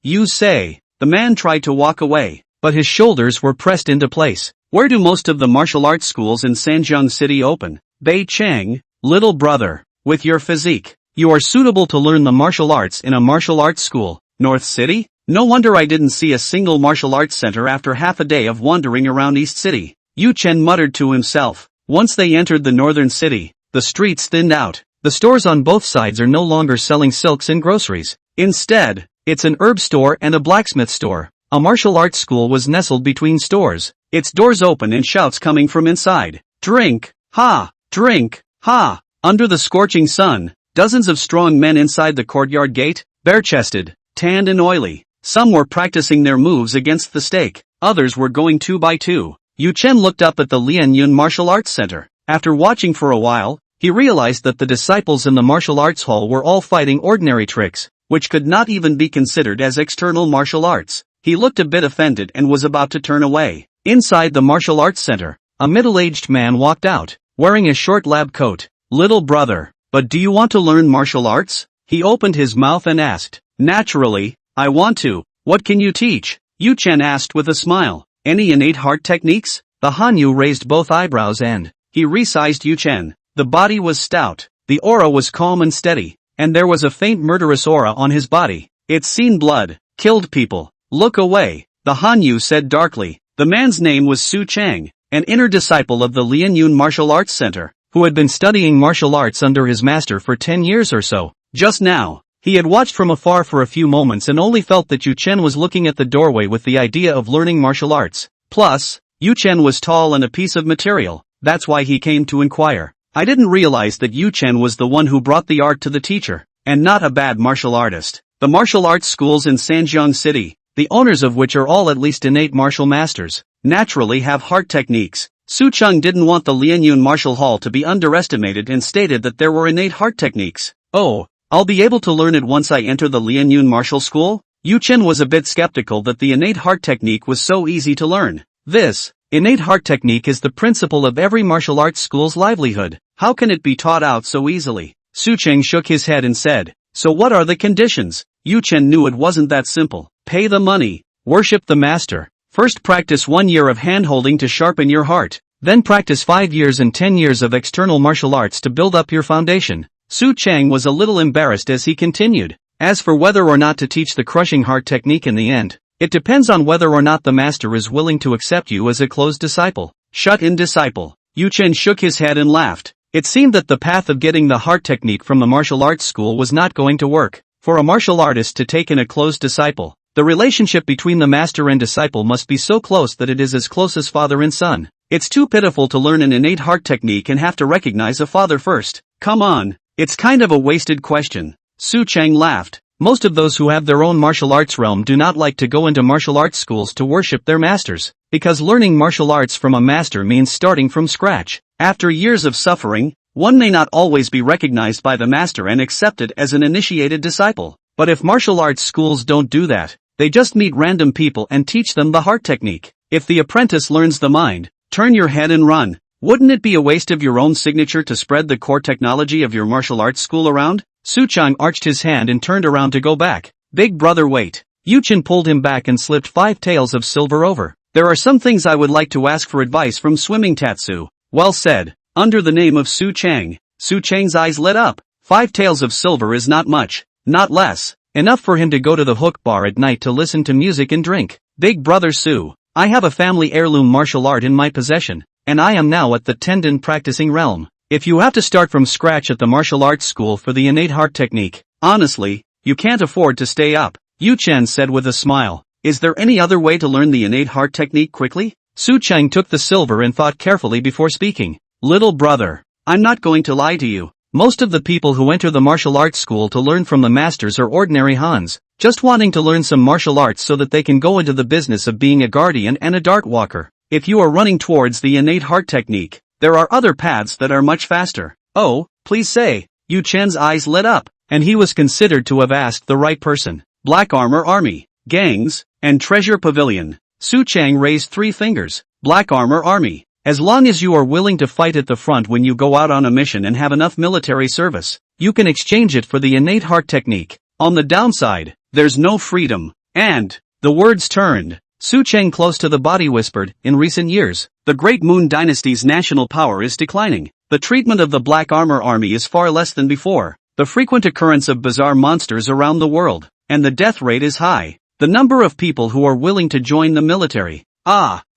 You say." The man tried to walk away, but his shoulders were pressed into place. "Where do most of the martial arts schools in Sanjiang City open?" "Bei Cheng, little brother. With your physique, you are suitable to learn the martial arts in a martial arts school." "North City? No wonder I didn't see a single martial arts center after half a day of wandering around East City," Yu Chen muttered to himself. Once they entered the northern city, the streets thinned out. The stores on both sides are no longer selling silks and groceries. Instead, it's an herb store and a blacksmith store. A martial arts school was nestled between stores, its doors open and shouts coming from inside. "Drink! Ha! Drink! Ha!" Under the scorching sun, dozens of strong men inside the courtyard gate, bare-chested, tanned and oily. Some were practicing their moves against the stake, others were going 2 by 2. Yu Chen looked up at the Lianyun Martial Arts Center. After watching for a while, he realized that the disciples in the martial arts hall were all fighting ordinary tricks, which could not even be considered as external martial arts. He looked a bit offended and was about to turn away. Inside the martial arts center, a middle-aged man walked out, wearing a short lab coat. "Little brother, but do you want to learn martial arts?" He opened his mouth and asked. "Naturally, I want to. What can you teach?" Yu Chen asked with a smile. "Any innate heart techniques?" The Hanyu raised both eyebrows and he resized Yu Chen. The body was stout, the aura was calm and steady, and there was a faint murderous aura on his body. "It's seen blood, killed people. Look away," the Hanyu said darkly. The man's name was Su Chang, an inner disciple of the Lianyun Martial Arts Center, who had been studying martial arts under his master for 10 years or so. Just now, he had watched from afar for a few moments and only felt that Yu Chen was looking at the doorway with the idea of learning martial arts. Plus, Yu Chen was tall and a piece of material, that's why he came to inquire. I didn't realize that Yu Chen was the one who brought the art to the teacher, and not a bad martial artist. The martial arts schools in Sanjiang City, the owners of which are all at least innate martial masters, naturally have heart techniques. Su Cheng didn't want the Lianyun Martial Hall to be underestimated and stated that there were innate heart techniques. "Oh, I'll be able to learn it once I enter the Lianyun Martial School?" Yu Chen was a bit skeptical that the innate heart technique was so easy to learn. This innate heart technique is the principle of every martial arts school's livelihood. How can it be taught out so easily? Su Cheng shook his head and said, "So what are the conditions?" Yu Chen knew it wasn't that simple. Pay the money, worship the master. First practice 1 year of hand-holding to sharpen your heart. Then practice 5 years and 10 years of external martial arts to build up your foundation. Su Cheng was a little embarrassed as he continued. As for whether or not to teach the crushing heart technique in the end, it depends on whether or not the master is willing to accept you as a close disciple. Shut-in disciple. Yu Chen shook his head and laughed. It seemed that the path of getting the heart technique from the martial arts school was not going to work. For a martial artist to take in a close disciple, the relationship between the master and disciple must be so close that it is as close as father and son. It's too pitiful to learn an innate heart technique and have to recognize a father first. Come on, it's kind of a wasted question. Su Chang laughed. Most of those who have their own martial arts realm do not like to go into martial arts schools to worship their masters, because learning martial arts from a master means starting from scratch. After years of suffering, one may not always be recognized by the master and accepted as an initiated disciple. But if martial arts schools don't do that, they just meet random people and teach them the heart technique. If the apprentice learns the mind, turn your head and run, wouldn't it be a waste of your own signature to spread the core technology of your martial arts school around? Su Chang arched his hand and turned around to go back. Big brother, wait. Yu Chen pulled him back and slipped 5 taels of silver over. There are some things I would like to ask for advice from swimming Tatsu. Well said. Under the name of Su Chang, Su Chang's eyes lit up. 5 taels of silver is not much, not less. Enough for him to go to the hook bar at night to listen to music and drink. Big brother Su, I have a family heirloom martial art in my possession, and I am now at the tendon practicing realm. If you have to start from scratch at the martial arts school for the innate heart technique, honestly, you can't afford to stay up, Yu Chen said with a smile. Is there any other way to learn the innate heart technique quickly? Su Chang took the silver and thought carefully before speaking. Little brother, I'm not going to lie to you. Most of the people who enter the martial arts school to learn from the masters are ordinary Hans, just wanting to learn some martial arts so that they can go into the business of being a guardian and a dart walker. If you are running towards the innate heart technique, there are other paths that are much faster. Oh, please say. Yu Chen's eyes lit up, and he was considered to have asked the right person. Black Armor Army, Gangs, and Treasure Pavilion. Su Chang raised 3 fingers. Black Armor Army. As long as you are willing to fight at the front when you go out on a mission and have enough military service, you can exchange it for the innate heart technique. On the downside, there's no freedom. And, the words turned. Su Chang close to the body whispered, in recent years, the Great Moon Dynasty's national power is declining. The treatment of the Black Armor Army is far less than before. The frequent occurrence of bizarre monsters around the world, and the death rate is high. The number of people who are willing to join the military,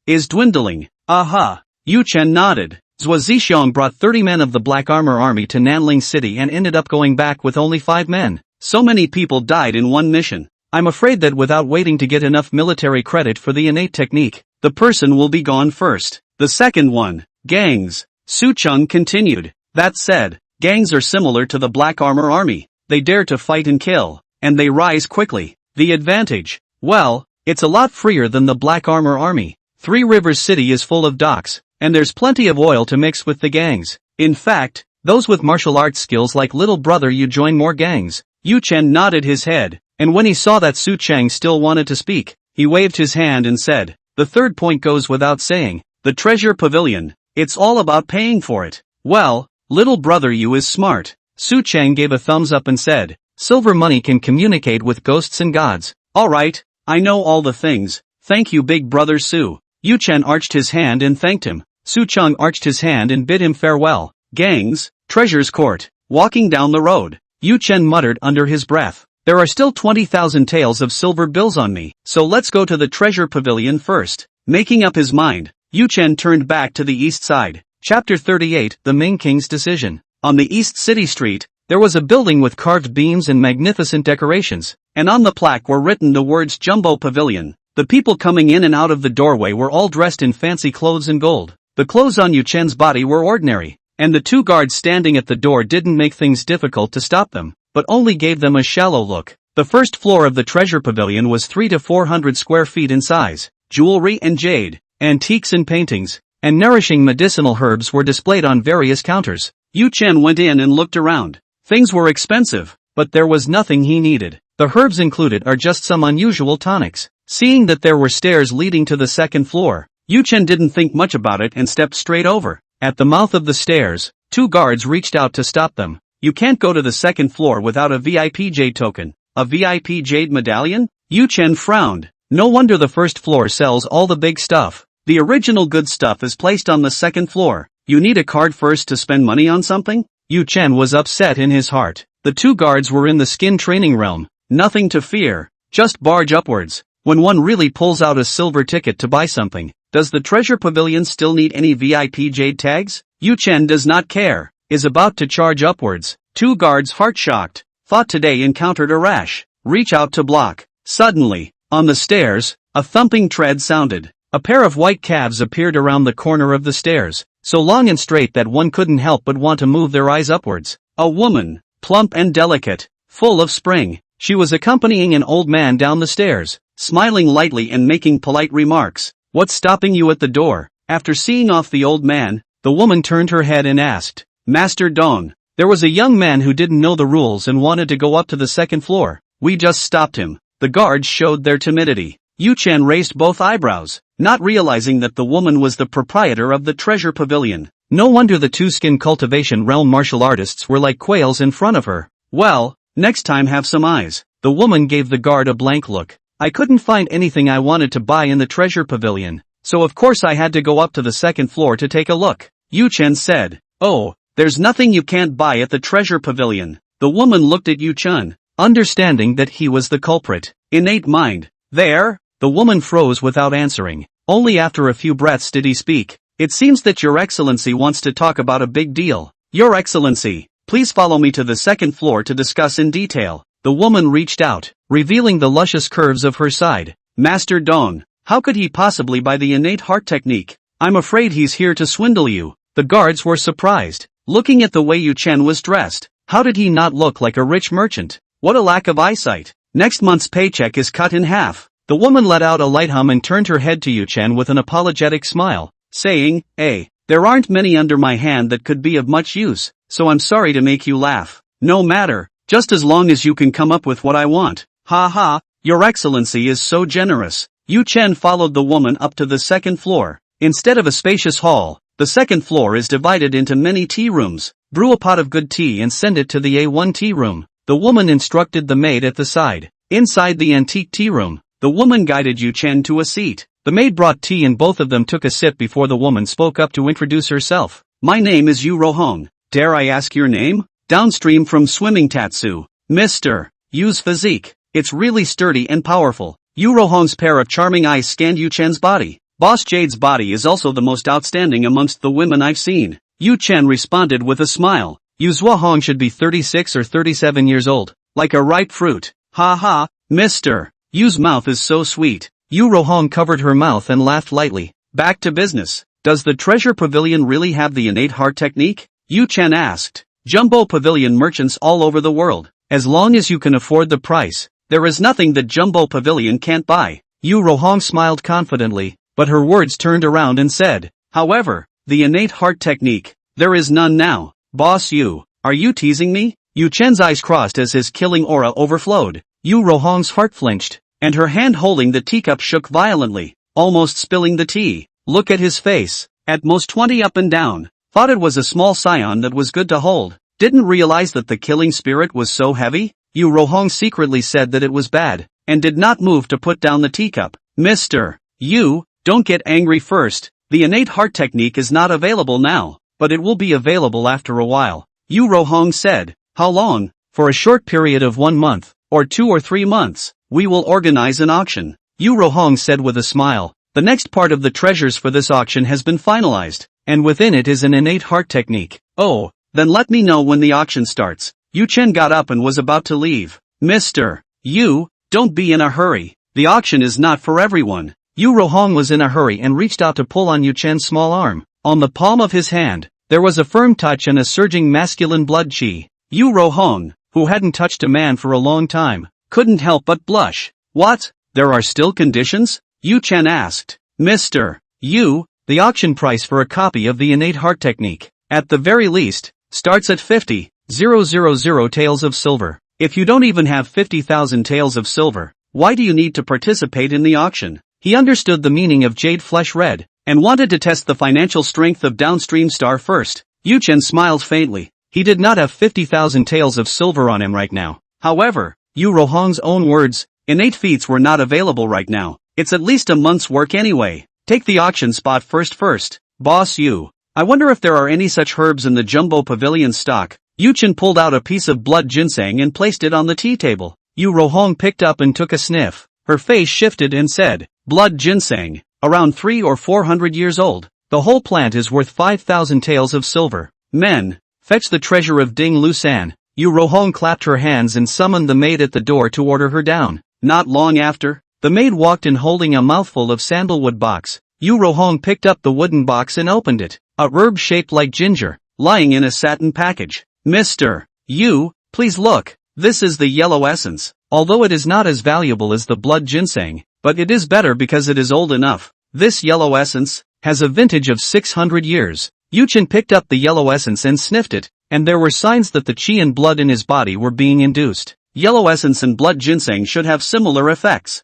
is dwindling. Aha. Yu Chen nodded. Zhou Zixiong brought 30 men of the Black Armor Army to Nanling City and ended up going back with only 5 men. So many people died in one mission. I'm afraid that without waiting to get enough military credit for the innate technique, the person will be gone first. The second one, gangs. Su Chang continued. That said, gangs are similar to the Black Armor Army. They dare to fight and kill, and they rise quickly. The advantage? Well, it's a lot freer than the Black Armor Army. 3 Rivers City is full of docks, and there's plenty of oil to mix with the gangs. In fact, those with martial arts skills like little brother you join more gangs. Yu Chen nodded his head, and when he saw that Su Chang still wanted to speak, he waved his hand and said, the third point goes without saying, the Treasure Pavilion. It's all about paying for it. Well, little brother you is smart. Su Chang gave a thumbs up and said, silver money can communicate with ghosts and gods. Alright, I know all the things. Thank you big brother Su. Yu Chen arched his hand and thanked him. Su Chang arched his hand and bid him farewell. Gangs, Treasure's Court. Walking down the road, Yu Chen muttered under his breath. There are still 20,000 taels of silver bills on me, so let's go to the Treasure Pavilion first. Making up his mind, Yu Chen turned back to the east side. Chapter 38, The Ming King's Decision. On the East City Street, there was a building with carved beams and magnificent decorations, and on the plaque were written the words Jumbo Pavilion. The people coming in and out of the doorway were all dressed in fancy clothes and gold. The clothes on Yu Chen's body were ordinary, and the 2 guards standing at the door didn't make things difficult to stop them, but only gave them a shallow look. The first floor of the Treasure Pavilion was 300 to 400 square feet in size. Jewelry and jade, antiques and paintings, and nourishing medicinal herbs were displayed on various counters. Yu Chen went in and looked around. Things were expensive, but there was nothing he needed. The herbs included are just some unusual tonics. Seeing that there were stairs leading to the second floor, Yu Chen didn't think much about it and stepped straight over. At the mouth of the stairs, 2 guards reached out to stop them. You can't go to the second floor without a VIP jade token. A VIP jade medallion? Yu Chen frowned. No wonder the first floor sells all the big stuff. The original good stuff is placed on the second floor. You need a card first to spend money on something? Yu Chen was upset in his heart. The 2 guards were in the skin training realm. Nothing to fear. Just barge upwards. When one really pulls out a silver ticket to buy something, does the Treasure Pavilion still need any VIP jade tags? Yu Chen does not care. Is about to charge upwards. 2 guards heart-shocked. Thought today encountered a rash. Reach out to block. Suddenly, on the stairs, a thumping tread sounded. A pair of white calves appeared around the corner of the stairs, so long and straight that one couldn't help but want to move their eyes upwards. A woman, plump and delicate, full of spring. She was accompanying an old man down the stairs, smiling lightly and making polite remarks. "What's stopping you at the door?" After seeing off the old man, the woman turned her head and asked, "Master Dong." There was a young man who didn't know the rules and wanted to go up to the second floor. "We just stopped him." The guards showed their timidity. Yu Chen raised both eyebrows, not realizing that the woman was the proprietor of the treasure pavilion. No wonder the two skin cultivation realm martial artists were like quails in front of her. "Well, next time have some eyes." The woman gave the guard a blank look. "I couldn't find anything I wanted to buy in the treasure pavilion, so of course I had to go up to the second floor to take a look," Yu Chen said. "Oh, there's nothing you can't buy at the treasure pavilion." The woman looked at Yu Chen, understanding that he was the culprit. Innate mind. "There?" The woman froze without answering. Only after a few breaths did he speak. "It seems that Your Excellency wants to talk about a big deal. Your Excellency, please follow me to the second floor to discuss in detail." The woman reached out, revealing the luscious curves of her side. "Master Dong, how could he possibly buy the innate heart technique? I'm afraid he's here to swindle you." The guards were surprised, looking at the way Yu Chen was dressed. How did he not look like a rich merchant? What a lack of eyesight. Next month's paycheck is cut in half. The woman let out a light hum and turned her head to Yu Chen with an apologetic smile, saying, There aren't many under my hand that could be of much use, so I'm sorry to make you laugh. No matter, just as long as you can come up with what I want." "Ha ha, Your Excellency is so generous." Yu Chen followed the woman up to the second floor. Instead of a spacious hall, the second floor is divided into many tea rooms. "Brew a pot of good tea and send it to the A1 tea room," the woman instructed the maid at the side. Inside the antique tea room, the woman guided Yu Chen to a seat. The maid brought tea and both of them took a sip before the woman spoke up to introduce herself. "My name is Yu Rohong. Dare I ask your name?" "Downstream from swimming tatsu. Mr. Yu's physique. It's really sturdy and powerful." Yu Rohong's pair of charming eyes scanned Yu Chen's body. "Boss Jade's body is also the most outstanding amongst the women I've seen." Yu Chen responded with a smile. "Yu Zuohong should be 36 or 37 years old, like a ripe fruit." "Ha ha, Mr. Yu's mouth is so sweet." Yu Rohong covered her mouth and laughed lightly. "Back to business. Does the treasure pavilion really have the innate heart technique?" Yu Chen asked. "Jumbo Pavilion merchants all over the world. As long as you can afford the price, there is nothing that Jumbo Pavilion can't buy." Yu Rohong smiled confidently, but her words turned around and said, "However, the innate heart technique, there is none now." "Boss Yu, are you teasing me?" Yu Chen's eyes crossed as his killing aura overflowed. Yu Rohong's heart flinched, and her hand holding the teacup shook violently, almost spilling the tea. Look at his face, at most 20 up and down. Thought it was a small scion that was good to hold. Didn't realize that the killing spirit was so heavy. Yu Rohong secretly said that it was bad, and did not move to put down the teacup. "Mr. Yu, don't get angry first. The innate heart technique is not available now, but it will be available after a while." Yu Rohong said. "How long?" "For a short period of 1 month, or 2 or 3 months. We will organize an auction," Yu Rohong said with a smile. "The next part of the treasures for this auction has been finalized, and within it is an innate heart technique." "Oh, then let me know when the auction starts." Yu Chen got up and was about to leave. "Mr. Yu, don't be in a hurry. The auction is not for everyone." Yu Rohong was in a hurry and reached out to pull on Yu Chen's small arm. On the palm of his hand, there was a firm touch and a surging masculine blood chi. Yu Rohong, who hadn't touched a man for a long time, couldn't help but blush. "What? There are still conditions?" Yu Chen asked. "Mr. Yu, the auction price for a copy of the innate heart technique, at the very least, starts at 50,000 taels of silver. If you don't even have 50,000 taels of silver, why do you need to participate in the auction?" He understood the meaning of Jade Flesh Red, and wanted to test the financial strength of Downstream Star first. Yu Chen smiled faintly. He did not have 50,000 taels of silver on him right now. However, Yu Rohong's own words, innate feats were not available right now. It's at least a month's work anyway. Take the auction spot first. "Boss Yu, I wonder if there are any such herbs in the Jumbo Pavilion stock." Yu Chen pulled out a piece of blood ginseng and placed it on the tea table. Yu Rohong picked up and took a sniff. Her face shifted and said, "Blood ginseng, around 300 or 400 years old. The whole plant is worth 5,000 taels of silver. Men, fetch the treasure of Ding Lusan." Yu Rohong clapped her hands and summoned the maid at the door to order her down. Not long after, The maid walked in holding a mouthful of sandalwood box. Yu Rohong picked up the wooden box and opened it. A herb shaped like ginger, lying in a satin package. Mr. Yu, please look. This is the yellow essence. Although it is not as valuable as the blood ginseng, but it is better because it is old enough. This yellow essence has a vintage of 600 years. Yu Chen picked up the yellow essence and sniffed it, and there were signs that the qi and blood in his body were being induced. Yellow essence and blood ginseng should have similar effects.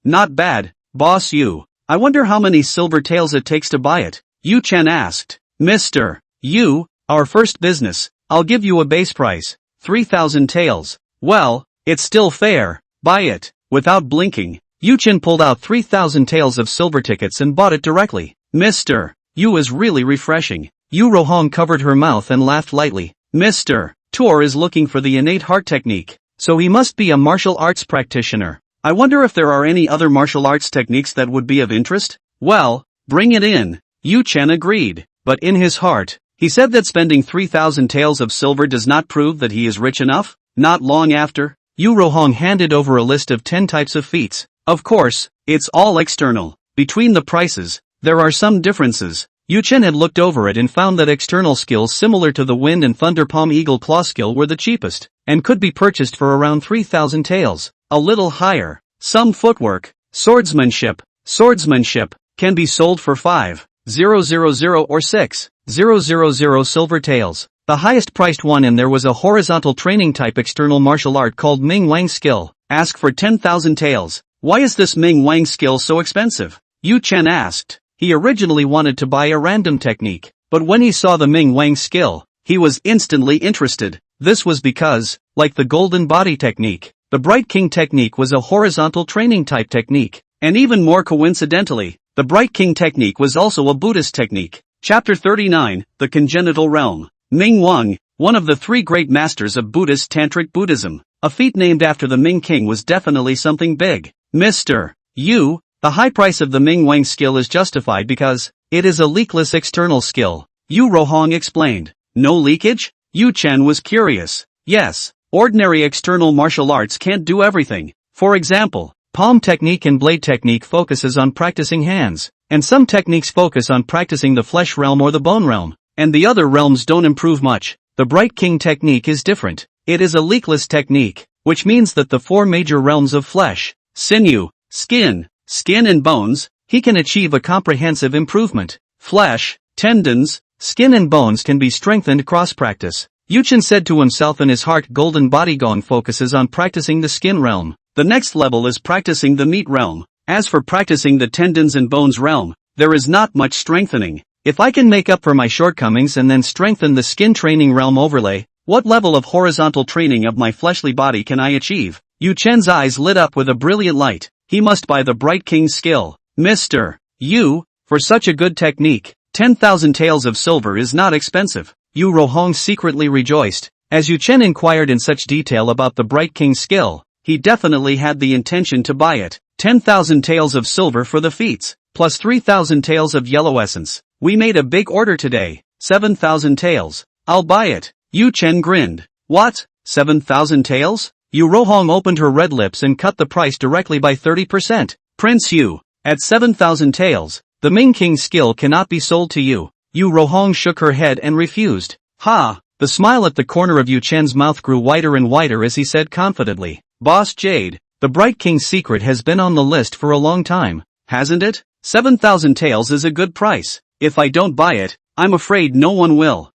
Not bad, Boss Yu. I wonder how many silver taels it takes to buy it. Yu Chen asked. Mr. Yu, our first business, I'll give you a base price, 3,000 taels. Well, it's still fair. Buy it. Without blinking, Yu Chen pulled out 3,000 taels of silver tickets and bought it directly. Mr. Yu is really refreshing. Yu Rohong covered her mouth and laughed lightly. Mr. Tor is looking for the innate heart technique, so he must be a martial arts practitioner. I wonder if there are any other martial arts techniques that would be of interest? Well, bring it in. Yu Chen agreed, but in his heart, he said that spending 3,000 taels of silver does not prove that he is rich enough. Not long after, Yu Rohong handed over a list of 10 types of feats. Of course, it's all external. Between the prices, there are some differences. Yu Chen had looked over it and found that external skills similar to the wind and thunder palm eagle claw skill were the cheapest, and could be purchased for around 3,000 taels. A little higher. Some footwork, swordsmanship, can be sold for 5,000 or 6,000 silver taels. The highest priced one in there was a horizontal training type external martial art called Ming Wang skill. Ask for 10,000 taels. Why is this Ming Wang skill so expensive? Yu Chen asked. He originally wanted to buy a random technique, but when he saw the Ming Wang skill, he was instantly interested. This was because, like the golden body technique, the Bright King technique was a horizontal training type technique, and even more coincidentally, the Bright King technique was also a Buddhist technique. Chapter 39, The Congenital Realm. Ming Wang, one of the 3 great masters of Buddhist Tantric Buddhism, a feat named after the Ming King was definitely something big. Mr. Yu, the high price of the Ming Wang skill is justified because it is a leakless external skill. Yu Rohong explained. No leakage? Yu Chen was curious. Yes. Ordinary external martial arts can't do everything. For example, palm technique and blade technique focuses on practicing hands, and some techniques focus on practicing the flesh realm or the bone realm, and the other realms don't improve much. The Bright King technique is different. It is a leakless technique, which means that the 4 major realms of flesh, sinew, skin and bones, he can achieve a comprehensive improvement. Flesh, tendons, skin and bones can be strengthened cross-practice. Yu Chen said to himself in his heart. Golden Body Gong focuses on practicing the skin realm. The next level is practicing the meat realm. As for practicing the tendons and bones realm, there is not much strengthening. If I can make up for my shortcomings and then strengthen the skin training realm overlay, what level of horizontal training of my fleshly body can I achieve? Yu Chen's eyes lit up with a brilliant light. He must buy the Bright King skill. Mr. Yu, for such a good technique, 10,000 taels of silver is not expensive. Yu Rohong secretly rejoiced. As Yu Chen inquired in such detail about the Bright King skill, he definitely had the intention to buy it. 10,000 taels of silver for the feats, plus 3,000 taels of yellow essence. We made a big order today. 7,000 taels. I'll buy it. Yu Chen grinned. What? 7,000 taels? Yu Rohong opened her red lips and cut the price directly by 30%. Prince Yu, at 7,000 taels, the Ming King skill cannot be sold to you. Yu Rohong shook her head and refused. Ha! The smile at the corner of Yu Chen's mouth grew wider and wider as he said confidently. Boss Jade, the Bright King's secret has been on the list for a long time, hasn't it? 7,000 taels is a good price. If I don't buy it, I'm afraid no one will.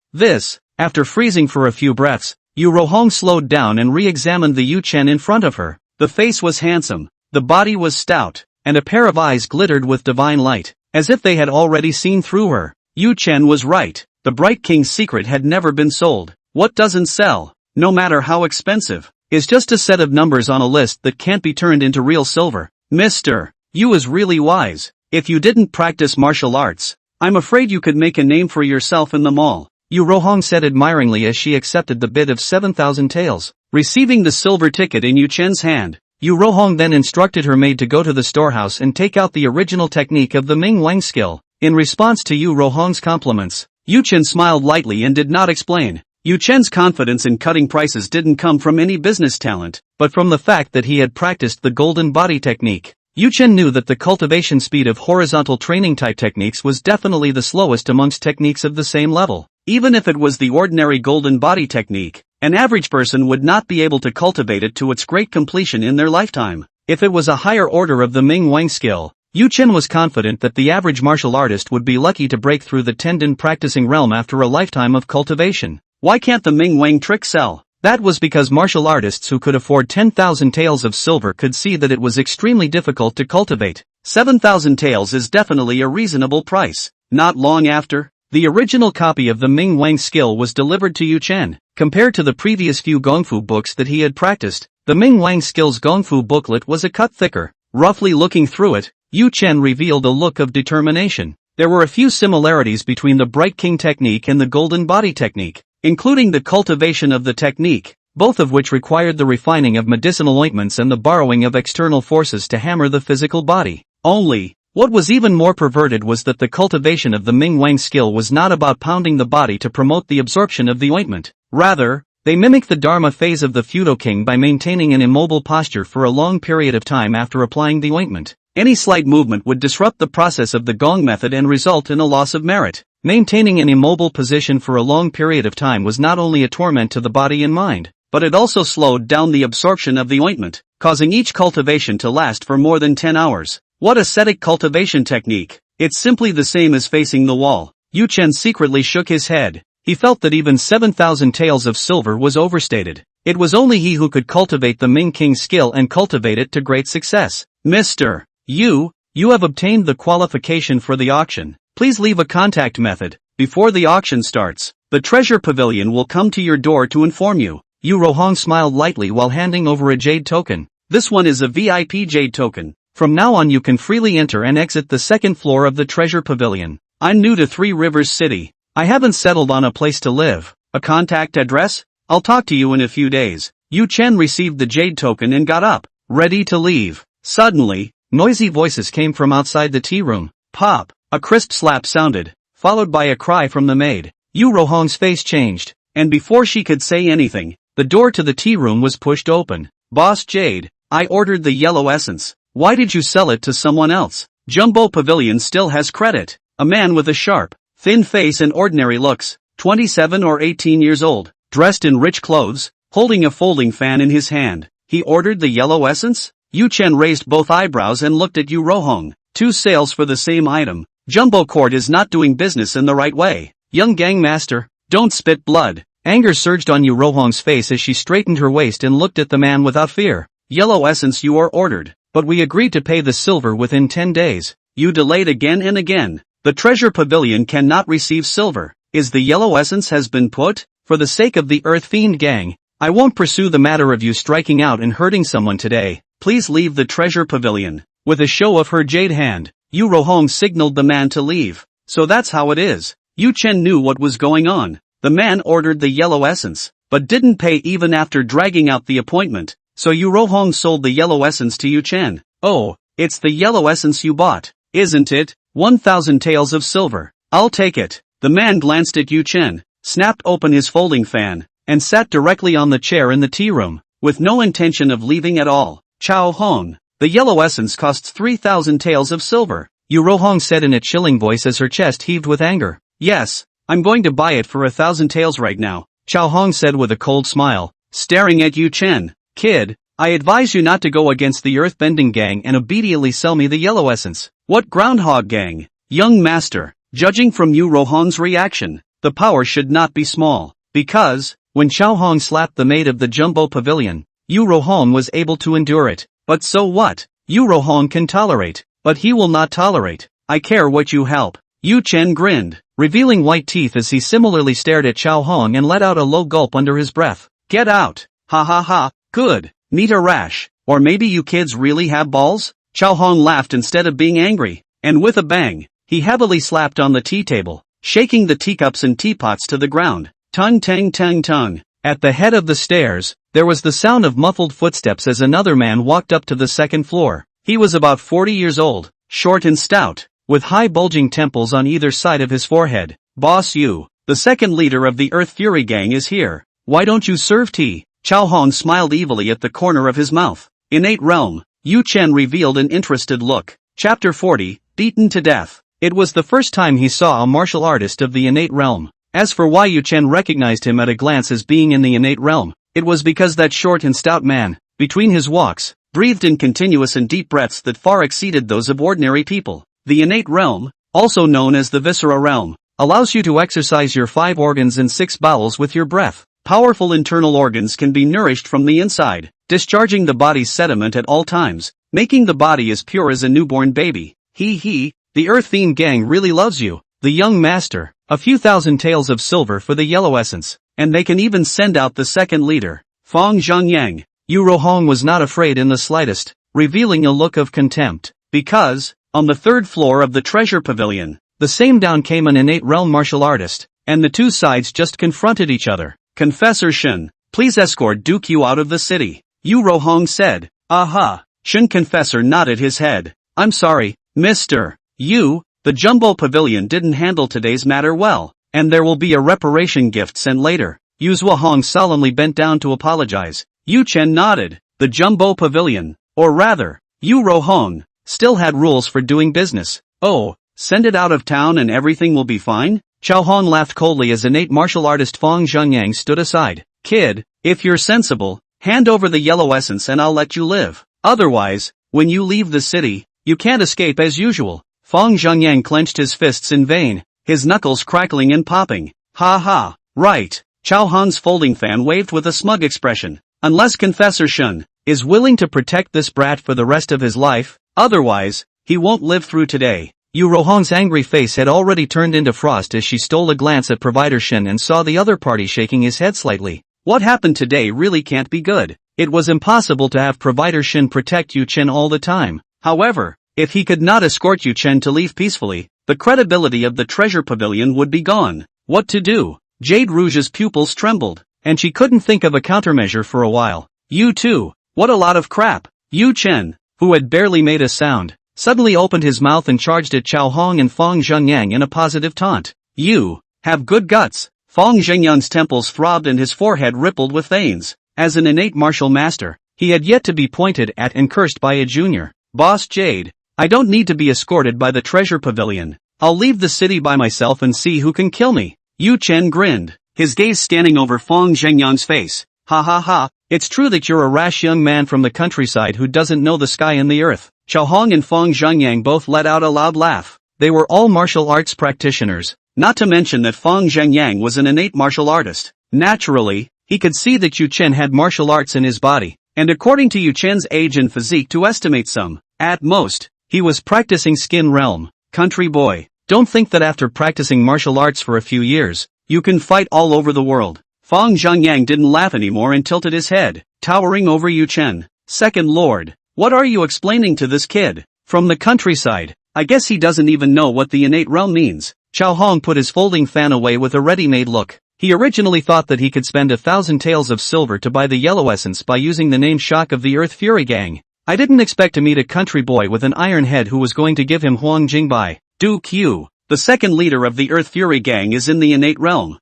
After freezing for a few breaths, Yu Rohong slowed down and re-examined the Yu Chen in front of her. The face was handsome, the body was stout, and a pair of eyes glittered with divine light, as if they had already seen through her. Yu Chen was right. The Bright King's secret had never been sold. What doesn't sell, no matter how expensive, is just a set of numbers on a list that can't be turned into real silver. Mr. Yu is really wise. If you didn't practice martial arts, I'm afraid you could make a name for yourself in the mall. Yu Rohong said admiringly as she accepted the bid of 7,000 taels. Receiving the silver ticket in Yu Chen's hand, Yu Rohong then instructed her maid to go to the storehouse and take out the original technique of the Ming Wang skill. In response to Yu Rohong's compliments, Yu Chen smiled lightly and did not explain. Yu Chen's confidence in cutting prices didn't come from any business talent, but from the fact that he had practiced the golden body technique. Yu Chen knew that the cultivation speed of horizontal training type techniques was definitely the slowest amongst techniques of the same level. Even if it was the ordinary golden body technique, an average person would not be able to cultivate it to its great completion in their lifetime. If it was a higher order of the Ming Wang skill, Yu Chen was confident that the average martial artist would be lucky to break through the tendon practicing realm after a lifetime of cultivation. Why can't the Ming Wang trick sell? That was because martial artists who could afford 10,000 taels of silver could see that it was extremely difficult to cultivate. 7,000 taels is definitely a reasonable price. Not long after, the original copy of the Ming Wang skill was delivered to Yu Chen. Compared to the previous few Gongfu books that he had practiced, the Ming Wang skill's Gongfu booklet was a cut thicker. Roughly looking through it, Yu Chen revealed a look of determination. There were a few similarities between the Bright King technique and the Golden Body technique, including the cultivation of the technique, both of which required the refining of medicinal ointments and the borrowing of external forces to hammer the physical body. Only, what was even more perverted was that the cultivation of the Ming Wang skill was not about pounding the body to promote the absorption of the ointment. Rather, they mimicked the Dharma phase of the Fudo King by maintaining an immobile posture for a long period of time after applying the ointment. Any slight movement would disrupt the process of the Gong method and result in a loss of merit. Maintaining an immobile position for a long period of time was not only a torment to the body and mind, but it also slowed down the absorption of the ointment, causing each cultivation to last for more than 10 hours. What ascetic cultivation technique! It's simply the same as facing the wall. Yu Chen secretly shook his head. He felt that even 7,000 taels of silver was overstated. It was only he who could cultivate the Ming King's skill and cultivate it to great success. Mr. You have obtained the qualification for the auction. Please leave a contact method. Before the auction starts, the treasure pavilion will come to your door to inform you. Yu Rohong smiled lightly while handing over a jade token. This one is a VIP jade token. From now on you can freely enter and exit the second floor of the treasure pavilion. I'm new to Three Rivers City. I haven't settled on a place to live. A contact address? I'll talk to you in a few days. Yu Chen received the jade token and got up, ready to leave. Suddenly, noisy voices came from outside the tea room. Pop! A crisp slap sounded, followed by a cry from the maid. Yu Rohong's face changed, and before she could say anything, the door to the tea room was pushed open. Boss Jade, I ordered the yellow essence. Why did you sell it to someone else? Jumbo Pavilion still has credit. A man with a sharp, thin face and ordinary looks, 27 or 18 years old, dressed in rich clothes, holding a folding fan in his hand. He ordered the yellow essence? Yu Chen raised both eyebrows and looked at Yu Rohong. 2 sales for the same item. Jumbo Court is not doing business in the right way. Young gang master, don't spit blood. Anger surged on Yu Rohong's face as she straightened her waist and looked at the man without fear. Yellow essence you are ordered, but we agreed to pay the silver within 10 days. You delayed again and again. The treasure pavilion cannot receive silver. Is the yellow essence has been put? For the sake of the Earth Fiend gang, I won't pursue the matter of you striking out and hurting someone today. Please leave the treasure pavilion. With a show of her jade hand, Yu Rohong signaled the man to leave. So that's how it is. Yu Chen knew what was going on. The man ordered the yellow essence, but didn't pay even after dragging out the appointment. So Yu Rohong sold the yellow essence to Yu Chen. Oh, it's the yellow essence you bought, isn't it? 1,000 taels of silver. I'll take it. The man glanced at Yu Chen, snapped open his folding fan, and sat directly on the chair in the tea room, with no intention of leaving at all. Chao Hong, the yellow essence costs 3,000 taels of silver, Yu Rohong said in a chilling voice as her chest heaved with anger. Yes, I'm going to buy it for 1,000 taels right now, Chao Hong said with a cold smile, staring at Yu Chen. Kid, I advise you not to go against the earthbending gang and obediently sell me the yellow essence. What groundhog gang? Young master, judging from Yu Rohong's reaction, the power should not be small, because, when Chao Hong slapped the maid of the Jumbo Pavilion, Yu Rohong was able to endure it. But so what? Yu Rohong can tolerate, but he will not tolerate. I care what you help. Yu Chen grinned, revealing white teeth as he similarly stared at Chao Hong and let out a low gulp under his breath. Get out! Ha ha ha, good, meet a rash. Or maybe you kids really have balls? Chao Hong laughed instead of being angry, and with a bang, he heavily slapped on the tea table, shaking the teacups and teapots to the ground. Tung tang tang tung. At the head of the stairs, there was the sound of muffled footsteps as another man walked up to the second floor. He was about 40 years old, short and stout, with high bulging temples on either side of his forehead. Boss Yu, the second leader of the Earth Fury Gang is here. Why don't you serve tea? Chao Hong smiled evilly at the corner of his mouth. Innate realm. Yu Chen revealed an interested look. Chapter 40, Beaten to Death. It was the first time he saw a martial artist of the innate realm. As for why Yu Chen recognized him at a glance as being in the innate realm, it was because that short and stout man, between his walks, breathed in continuous and deep breaths that far exceeded those of ordinary people. The innate realm, also known as the viscera realm, allows you to exercise your 5 organs and 6 bowels with your breath. Powerful internal organs can be nourished from the inside, discharging the body's sediment at all times, making the body as pure as a newborn baby. The Earth Fiend Gang really loves you. The young master, a few thousand taels of silver for the yellow essence, and they can even send out the second leader, Fong Zhengyang. Yu Rohong was not afraid in the slightest, revealing a look of contempt, because, on the 3rd floor of the treasure pavilion, the same down came an innate realm martial artist, and the two sides just confronted each other. Confessor Shen, please escort Duke Yu out of the city, Yu Rohong said. Aha! Shen Confessor nodded his head. I'm sorry, Mr. Yu, the Jumbo Pavilion didn't handle today's matter well, and there will be a reparation gift sent later. Yu Zhuahong solemnly bent down to apologize. Yu Chen nodded. The Jumbo Pavilion, or rather, Yu Rohong, still had rules for doing business. Oh, send it out of town and everything will be fine? Chao Hong laughed coldly as innate martial artist Fong Zhengyang stood aside. Kid, if you're sensible, hand over the yellow essence and I'll let you live. Otherwise, when you leave the city, you can't escape as usual. Fong Zhengyang clenched his fists in vain, his knuckles crackling and popping. Ha ha, right. Chao Hong's folding fan waved with a smug expression. Unless Confessor Shen is willing to protect this brat for the rest of his life, otherwise, he won't live through today. Yu Rohong's angry face had already turned into frost as she stole a glance at Provider Shen and saw the other party shaking his head slightly. What happened today really can't be good. It was impossible to have Provider Shen protect Yu Chen all the time. However, if he could not escort Yu Chen to leave peacefully, the credibility of the treasure pavilion would be gone. What to do? Jade Rouge's pupils trembled, and she couldn't think of a countermeasure for a while. You too. What a lot of crap. Yu Chen, who had barely made a sound, suddenly opened his mouth and charged at Chao Hong and Fong Zhengyang in a positive taunt. You have good guts. Fong Zhengyang's temples throbbed and his forehead rippled with veins. As an innate martial master, he had yet to be pointed at and cursed by a junior. Boss Jade, I don't need to be escorted by the treasure pavilion. I'll leave the city by myself and see who can kill me. Yu Chen grinned, his gaze scanning over Fong Zhengyang's face. Ha ha ha, it's true that you're a rash young man from the countryside who doesn't know the sky and the earth. Chao Hong and Fong Zhengyang both let out a loud laugh. They were all martial arts practitioners, not to mention that Fong Zhengyang was an innate martial artist. Naturally, he could see that Yu Chen had martial arts in his body, and according to Yu Chen's age and physique to estimate some, at most, he was practicing skin realm. Country boy, don't think that after practicing martial arts for a few years, you can fight all over the world. Fong Zhengyang didn't laugh anymore and tilted his head, towering over Yu Chen. Second Lord, what are you explaining to this kid? From the countryside, I guess he doesn't even know what the innate realm means. Chao Hong put his folding fan away with a ready-made look. He originally thought that he could spend 1,000 taels of silver to buy the yellow essence by using the name Shock of the Earth Fury Gang. I didn't expect to meet a country boy with an iron head who was going to give him Huang Jingbai. Duke Yu, the second leader of the Earth Fury Gang, is in the innate realm.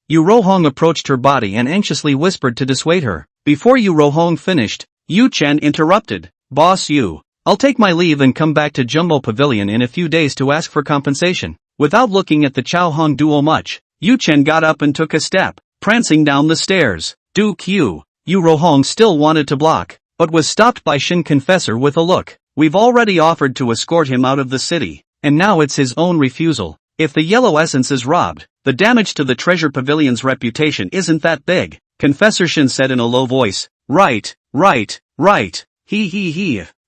Yu Rohong approached her body and anxiously whispered to dissuade her. Before Yu Rohong finished, Yu Chen interrupted. Boss Yu, I'll take my leave and come back to Jumbo Pavilion in a few days to ask for compensation. Without looking at the Chao Hong duo much, Yu Chen got up and took a step, prancing down the stairs. Duke Yu, Yu Rohong still wanted to block, but was stopped by Shin Confessor with a look. We've already offered to escort him out of the city, and now it's his own refusal. If the yellow essence is robbed, the damage to the treasure pavilion's reputation isn't that big, Confessor Shin said in a low voice. Right.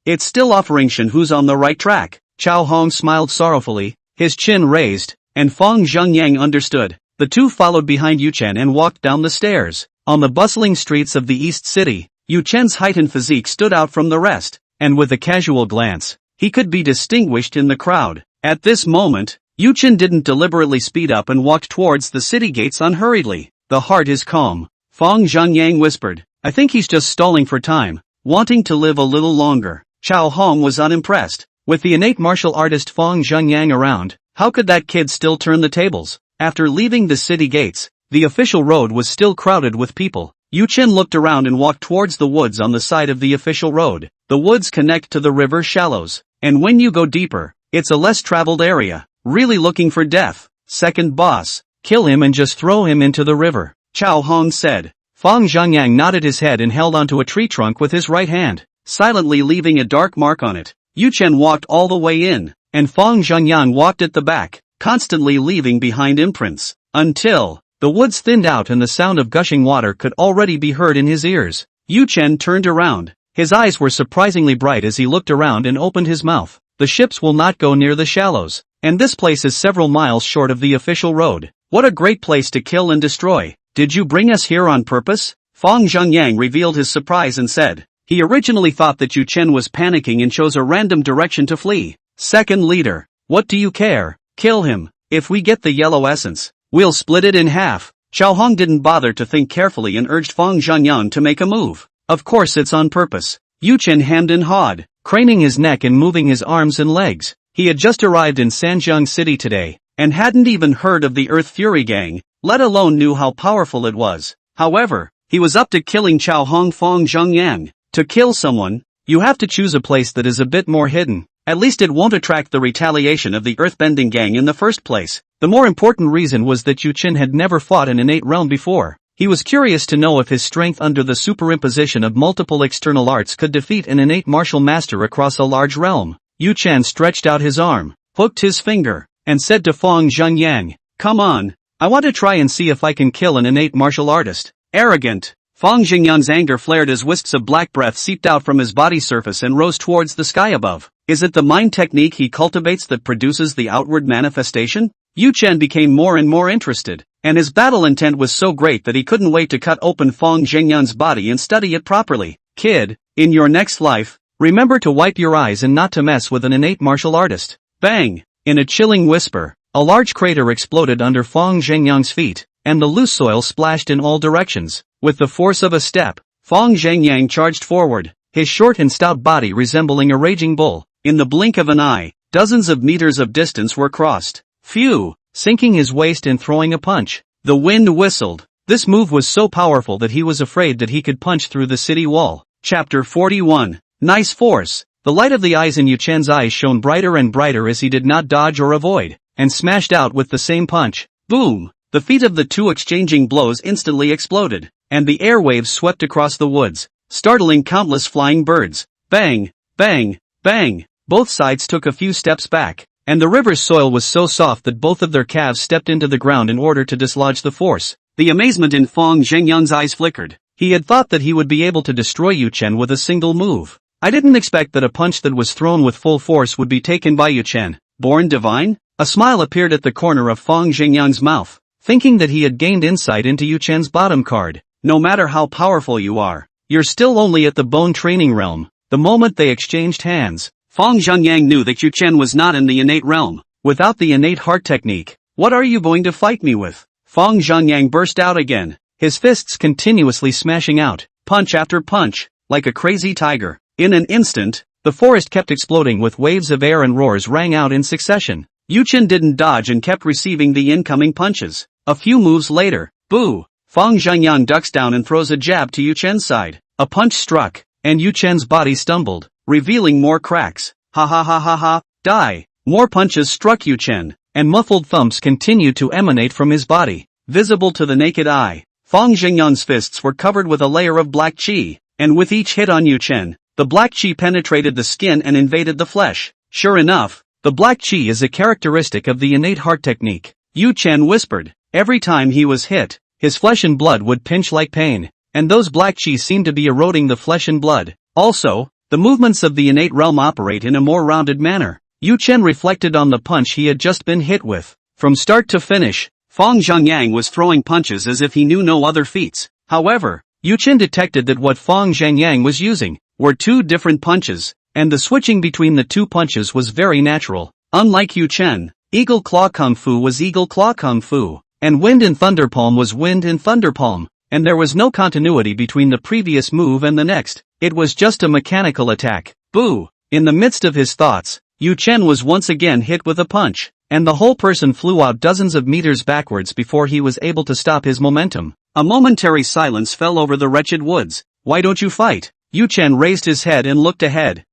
It's still offering Shin who's on the right track. Chao Hong smiled sorrowfully, his chin raised, and Fong Zhengyang understood. The two followed behind Yu Chen and walked down the stairs. On the bustling streets of the East City, Yu Chen's height and physique stood out from the rest, and with a casual glance, he could be distinguished in the crowd. At this moment, Yu Chen didn't deliberately speed up and walked towards the city gates unhurriedly. The heart is calm, Fong Zhengyang whispered. I think he's just stalling for time, wanting to live a little longer. Chao Hong was unimpressed. With the innate martial artist Fong Zhengyang around, how could that kid still turn the tables? After leaving the city gates, the official road was still crowded with people. Yu Chen looked around and walked towards the woods on the side of the official road. The woods connect to the river shallows, and when you go deeper, it's a less traveled area. Really looking for death? Second boss, kill him and just throw him into the river, Chao Hong said. Fang Zhengyang nodded his head and held onto a tree trunk with his right hand, silently leaving a dark mark on it. Yu Chen walked all the way in, and Fang Zhengyang walked at the back, constantly leaving behind imprints, until the woods thinned out and the sound of gushing water could already be heard in his ears. Yu Chen turned around. His eyes were surprisingly bright as he looked around and opened his mouth. The ships will not go near the shallows, and this place is several miles short of the official road. What a great place to kill and destroy. Did you bring us here on purpose? Fang Zhengyang revealed his surprise and said. He originally thought that Yu Chen was panicking and chose a random direction to flee. Second leader, what do you care? Kill him. If we get the yellow essence, we'll split it in half. Chao Hong didn't bother to think carefully and urged Fang Zhengyang to make a move. Of course it's on purpose. Yu Chen hemmed and hawed, craning his neck and moving his arms and legs. He had just arrived in Sanjiang City today, and hadn't even heard of the Earth Fury Gang, let alone knew how powerful it was. However, he was up to killing Chao Hong Fang Zhengyang. To kill someone, you have to choose a place that is a bit more hidden. At least it won't attract the retaliation of the Earthbending Gang in the first place. The more important reason was that Yu Chen had never fought in an innate realm before. He was curious to know if his strength under the superimposition of multiple external arts could defeat an innate martial master across a large realm. Yu Chen stretched out his arm, hooked his finger, and said to Fang Zhengyang, come on, I want to try and see if I can kill an innate martial artist. Arrogant. Fang Zhengyang's anger flared as wisps of black breath seeped out from his body surface and rose towards the sky above. Is it the mind technique he cultivates that produces the outward manifestation? Yu Chen became more and more interested, and his battle intent was so great that he couldn't wait to cut open Fang Zhengyang's body and study it properly. Kid, in your next life, remember to wipe your eyes and not to mess with an innate martial artist. Bang! In a chilling whisper, a large crater exploded under Fang Zhengyang's feet, and the loose soil splashed in all directions. With the force of a step, Fang Zhengyang charged forward, his short and stout body resembling a raging bull. In the blink of an eye, dozens of meters of distance were crossed. Phew! Sinking his waist and throwing a punch. The wind whistled. This move was so powerful that he was afraid that he could punch through the city wall. Chapter 41. Nice force. The light of the eyes in Yu Chen's eyes shone brighter and brighter as he did not dodge or avoid, and smashed out with the same punch. Boom! The feet of the two exchanging blows instantly exploded, and the airwaves swept across the woods, startling countless flying birds. Bang! Bang! Bang! Both sides took a few steps back, and the river's soil was so soft that both of their calves stepped into the ground in order to dislodge the force. The amazement in Fang Zhengyang's eyes flickered. He had thought that he would be able to destroy Yu Chen with a single move. I didn't expect that a punch that was thrown with full force would be taken by Yu Chen. Born divine? A smile appeared at the corner of Fang Zhengyang's mouth, thinking that he had gained insight into Yu Chen's bottom card. No matter how powerful you are, you're still only at the bone training realm. The moment they exchanged hands, Fang Zhengyang knew that Yu Chen was not in the innate realm. Without the innate heart technique, what are you going to fight me with? Fang Zhengyang burst out again, his fists continuously smashing out, punch after punch, like a crazy tiger. In an instant, the forest kept exploding with waves of air and roars rang out in succession. Yu Chen didn't dodge and kept receiving the incoming punches. A few moves later, boo! Fang Zhengyang ducks down and throws a jab to Yu Chen's side. A punch struck, and Yu Chen's body stumbled, revealing more cracks. Ha ha ha ha ha, die! More punches struck Yu Chen, and muffled thumps continued to emanate from his body. Visible to the naked eye, Fang Zhengyang's fists were covered with a layer of black qi, and with each hit on Yu Chen, the black qi penetrated the skin and invaded the flesh. Sure enough, the black qi is a characteristic of the innate heart technique. Yu Chen whispered. Every time he was hit, his flesh and blood would pinch like pain, and those black qi seemed to be eroding the flesh and blood. Also, the movements of the innate realm operate in a more rounded manner. Yu Chen reflected on the punch he had just been hit with. From start to finish, Fang Zhengyang was throwing punches as if he knew no other feats. However, Yu Chen detected that what Fang Zhengyang was using were two different punches, and the switching between the two punches was very natural. Unlike Yu Chen, Eagle Claw Kung Fu was Eagle Claw Kung Fu, and Wind and Thunder Palm was Wind and Thunder Palm, and there was no continuity between the previous move and the next. It was just a mechanical attack. Boo! In the midst of his thoughts, Yu Chen was once again hit with a punch, and the whole person flew out dozens of meters backwards before he was able to stop his momentum. A momentary silence fell over the wretched woods. Why don't you fight? Yu Chen raised his head and looked ahead.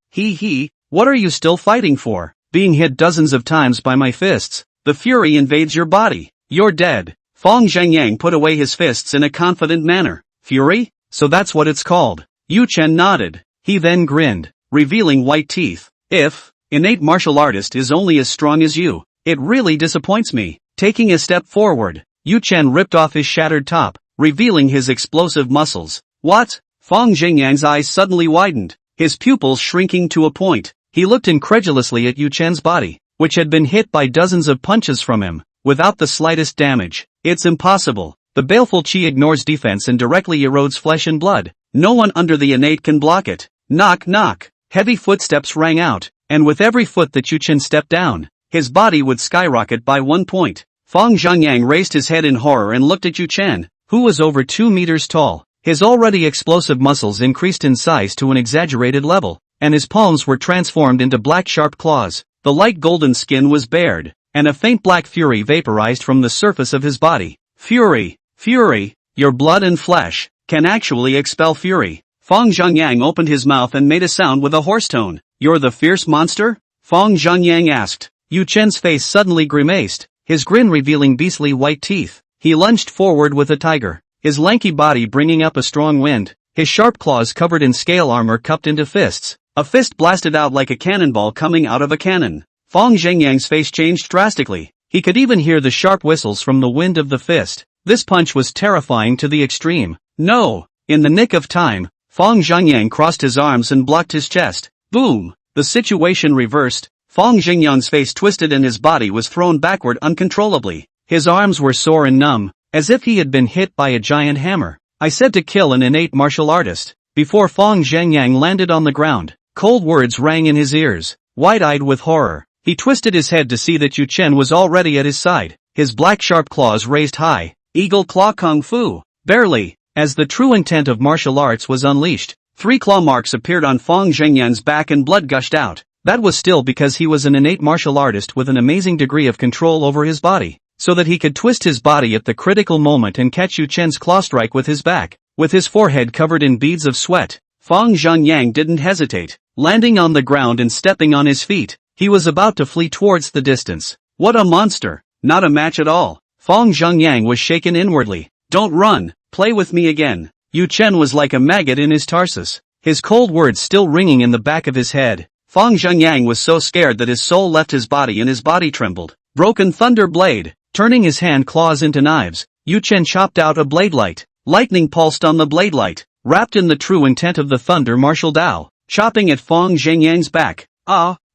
What are you still fighting for? Being hit dozens of times by my fists. The fury invades your body. You're dead. Fong Zhengyang put away his fists in a confident manner. Fury? So that's what it's called. Yu Chen nodded. He then grinned, revealing white teeth. If innate martial artist is only as strong as you, it really disappoints me. Taking a step forward, Yu Chen ripped off his shattered top, revealing his explosive muscles. What? Fong Zhengyang's eyes suddenly widened, his pupils shrinking to a point. He looked incredulously at Yu Chen's body, which had been hit by dozens of punches from him, without the slightest damage. It's impossible. The baleful chi ignores defense and directly erodes flesh and blood. No one under the innate can block it. Knock knock. Heavy footsteps rang out, and with every foot that Yu Chen stepped down, his body would skyrocket by 1 point. Fong Zhengyang raised his head in horror and looked at Yu Chen, who was over 2 meters tall. His already explosive muscles increased in size to an exaggerated level, and his palms were transformed into black sharp claws. The light golden skin was bared, and a faint black fury vaporized from the surface of his body. Fury, fury, your blood and flesh can actually expel fury. Fong Zhengyang opened his mouth and made a sound with a hoarse tone. You're the fierce monster? Fong Zhengyang asked. Yu Chen's face suddenly grimaced, his grin revealing beastly white teeth. He lunged forward with a tiger, his lanky body bringing up a strong wind, his sharp claws covered in scale armor cupped into fists. A fist blasted out like a cannonball coming out of a cannon. Fong Zhengyang's face changed drastically. He could even hear the sharp whistles from the wind of the fist. This punch was terrifying to the extreme. No! In the nick of time, Fong Zhengyang crossed his arms and blocked his chest. Boom! The situation reversed. Fong Zhengyang's face twisted and his body was thrown backward uncontrollably. His arms were sore and numb, as if he had been hit by a giant hammer. I said to kill an innate martial artist. Before Fong Zhengyang landed on the ground, cold words rang in his ears. Wide-eyed with horror, he twisted his head to see that Yu Chen was already at his side, his black sharp claws raised high. Eagle claw kung fu. Barely, as the true intent of martial arts was unleashed, 3 claw marks appeared on Fong Zhengyang's back and blood gushed out. That was still because he was an innate martial artist with an amazing degree of control over his body, so that he could twist his body at the critical moment and catch Yu Chen's claw strike with his back. With his forehead covered in beads of sweat, Fong Zhengyang didn't hesitate. Landing on the ground and stepping on his feet, he was about to flee towards the distance. What a monster! Not a match at all. Fong Zhengyang was shaken inwardly. Don't run, play with me again. Yu Chen was like a maggot in his tarsus, his cold words still ringing in the back of his head. Fong Zhengyang was so scared that his soul left his body and his body trembled. Broken thunder blade. Turning his hand claws into knives, Yu Chen chopped out a blade light. Lightning pulsed on the blade light, wrapped in the true intent of the thunder martial Dao, chopping at Fong Zhengyang's back.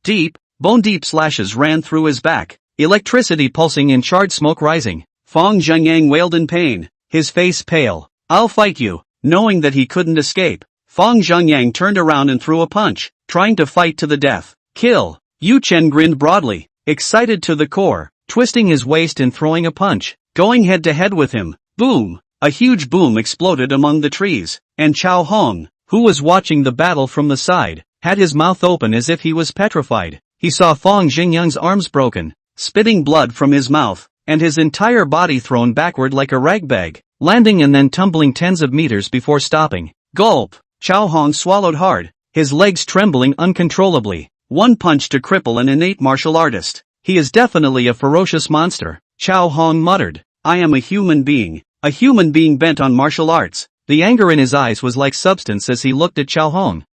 Deep, bone-deep slashes ran through his back, electricity pulsing and charred smoke rising. Fong Zhengyang wailed in pain, his face pale. I'll fight you. Knowing that he couldn't escape, Fong Zhengyang turned around and threw a punch, trying to fight to the death. Kill! Yu Chen grinned broadly, excited to the core, twisting his waist and throwing a punch, going head-to-head with him. Boom! A huge boom exploded among the trees, and Chao Hong, who was watching the battle from the side, had his mouth open as if he was petrified. He saw Fong Zhengyang's arms broken, spitting blood from his mouth, and his entire body thrown backward like a ragbag, landing and then tumbling tens of meters before stopping. Gulp! Chao Hong swallowed hard, his legs trembling uncontrollably. One punch to cripple an innate martial artist. He is definitely a ferocious monster, Chao Hong muttered. I am a human being bent on martial arts. The anger in his eyes was like substance as he looked at Chao Hong.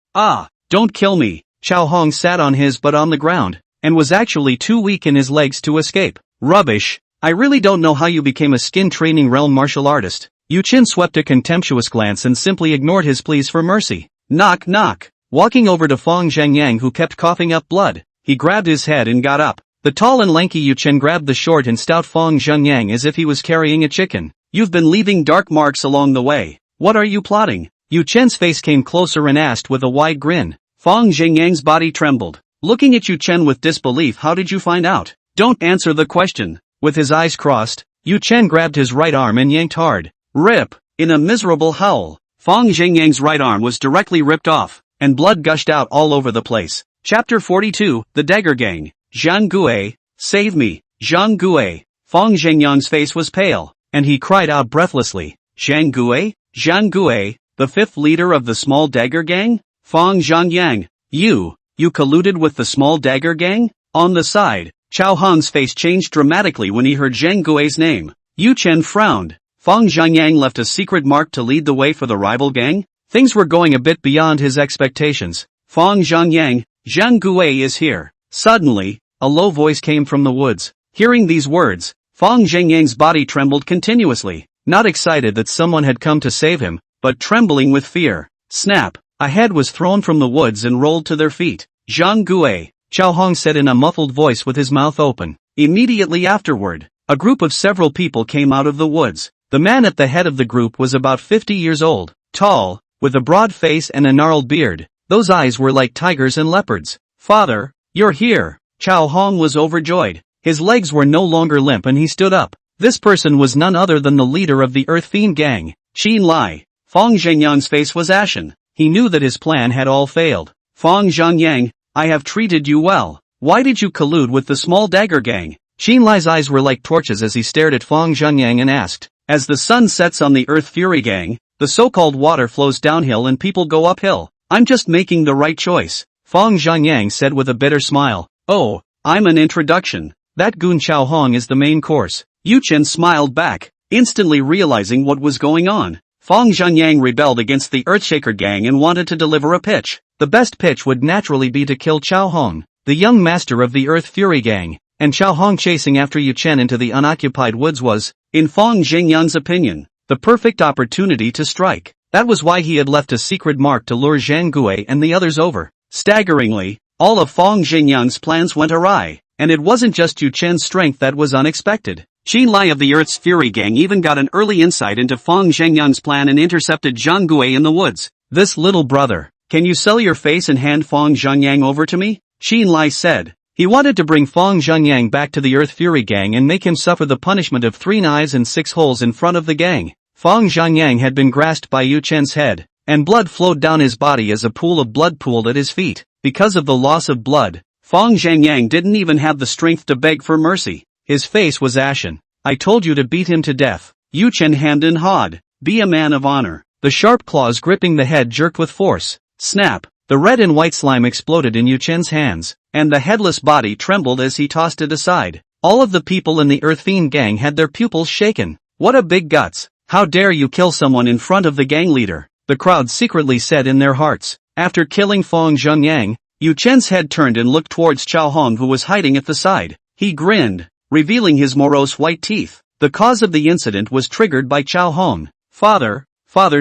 Don't kill me. Chao Hong sat on his butt on the ground, and was actually too weak in his legs to escape. Rubbish. I really don't know how you became a skin training realm martial artist. Yu Chen swept a contemptuous glance and simply ignored his pleas for mercy. Knock knock. Walking over to Fong Zhengyang who kept coughing up blood, he grabbed his head and got up. The tall and lanky Yu Chen grabbed the short and stout Fong Zhengyang as if he was carrying a chicken. You've been leaving dark marks along the way. What are you plotting? Yu Chen's face came closer and asked with a wide grin. Fong Zhengyang's body trembled. Looking at Yu Chen with disbelief. How did you find out? Don't answer the question. With his eyes crossed, Yu Chen grabbed his right arm and yanked hard. Rip! In a miserable howl, Fong Zhengyang's right arm was directly ripped off, and blood gushed out all over the place. Chapter 42, The Dagger Gang. Zhang Gui, save me. Zhang Gui. Fang Zhengyang's face was pale, and he cried out breathlessly, Zhang Gui? Zhang Gui, the fifth leader of the small dagger gang? Fang Zhengyang, you colluded with the small dagger gang? On the side, Chao Hong's face changed dramatically when he heard Zhang Gui's name. Yu Chen frowned. Fang Zhengyang left a secret mark to lead the way for the rival gang? Things were going a bit beyond his expectations. Fang Zhengyang, Zhang Gui is here. Suddenly, a low voice came from the woods. Hearing these words, Fang Zhengyang's body trembled continuously, not excited that someone had come to save him, but trembling with fear. Snap! A head was thrown from the woods and rolled to their feet. Zhang Gui, Chao Hong said in a muffled voice with his mouth open. Immediately afterward, a group of several people came out of the woods. The man at the head of the group was about 50 years old, tall, with a broad face and a gnarled beard. Those eyes were like tigers and leopards. Father, you're here! Chao Hong was overjoyed. His legs were no longer limp and he stood up. This person was none other than the leader of the Earth Fiend gang, Qin Lai. Fang Zhengyang's face was ashen. He knew that his plan had all failed. Fang Zhengyang, I have treated you well. Why did you collude with the small dagger gang? Qin Lai's eyes were like torches as he stared at Fang Zhengyang and asked. As the sun sets on the Earth Fury gang, the so-called water flows downhill and people go uphill. I'm just making the right choice. Fang Zhengyang said with a bitter smile. Oh, I'm an introduction. That goon Chao Hong is the main course. Yu Chen smiled back, instantly realizing what was going on. Fang Zhengyang rebelled against the Earthshaker gang and wanted to deliver a pitch. The best pitch would naturally be to kill Chao Hong, the young master of the Earth Fury gang, and Chao Hong chasing after Yu Chen into the unoccupied woods was, in Fang Zhengyang's opinion, the perfect opportunity to strike. That was why he had left a secret mark to lure Zhang Gui and the others over. Staggeringly, all of Fang Zhengyang's plans went awry, and it wasn't just Yu Chen's strength that was unexpected. Qin Lai of the Earth's Fury gang even got an early insight into Fang Zhengyang's plan and intercepted Zhang Gui in the woods. This little brother, can you sell your face and hand Fang Zhengyang over to me? Qin Lai said. He wanted to bring Fang Zhengyang back to the Earth Fury gang and make him suffer the punishment of 3 knives and 6 holes in front of the gang. Fang Zhengyang had been grasped by Yu Chen's head, and blood flowed down his body as a pool of blood pooled at his feet. Because of the loss of blood, Fang Zhengyang didn't even have the strength to beg for mercy. His face was ashen. I told you to beat him to death. Yu Chen hemmed and hawed. Be a man of honor. The sharp claws gripping the head jerked with force. Snap! The red and white slime exploded in Yu Chen's hands, and the headless body trembled as he tossed it aside. All of the people in the Earth Fiend gang had their pupils shaken. What a big guts! How dare you kill someone in front of the gang leader? The crowd secretly said in their hearts. After killing Fang Zhengyang, Yu Chen's head turned and looked towards Chao Hong who was hiding at the side. He grinned, revealing his morose white teeth. The cause of the incident was triggered by Chao Hong. Father,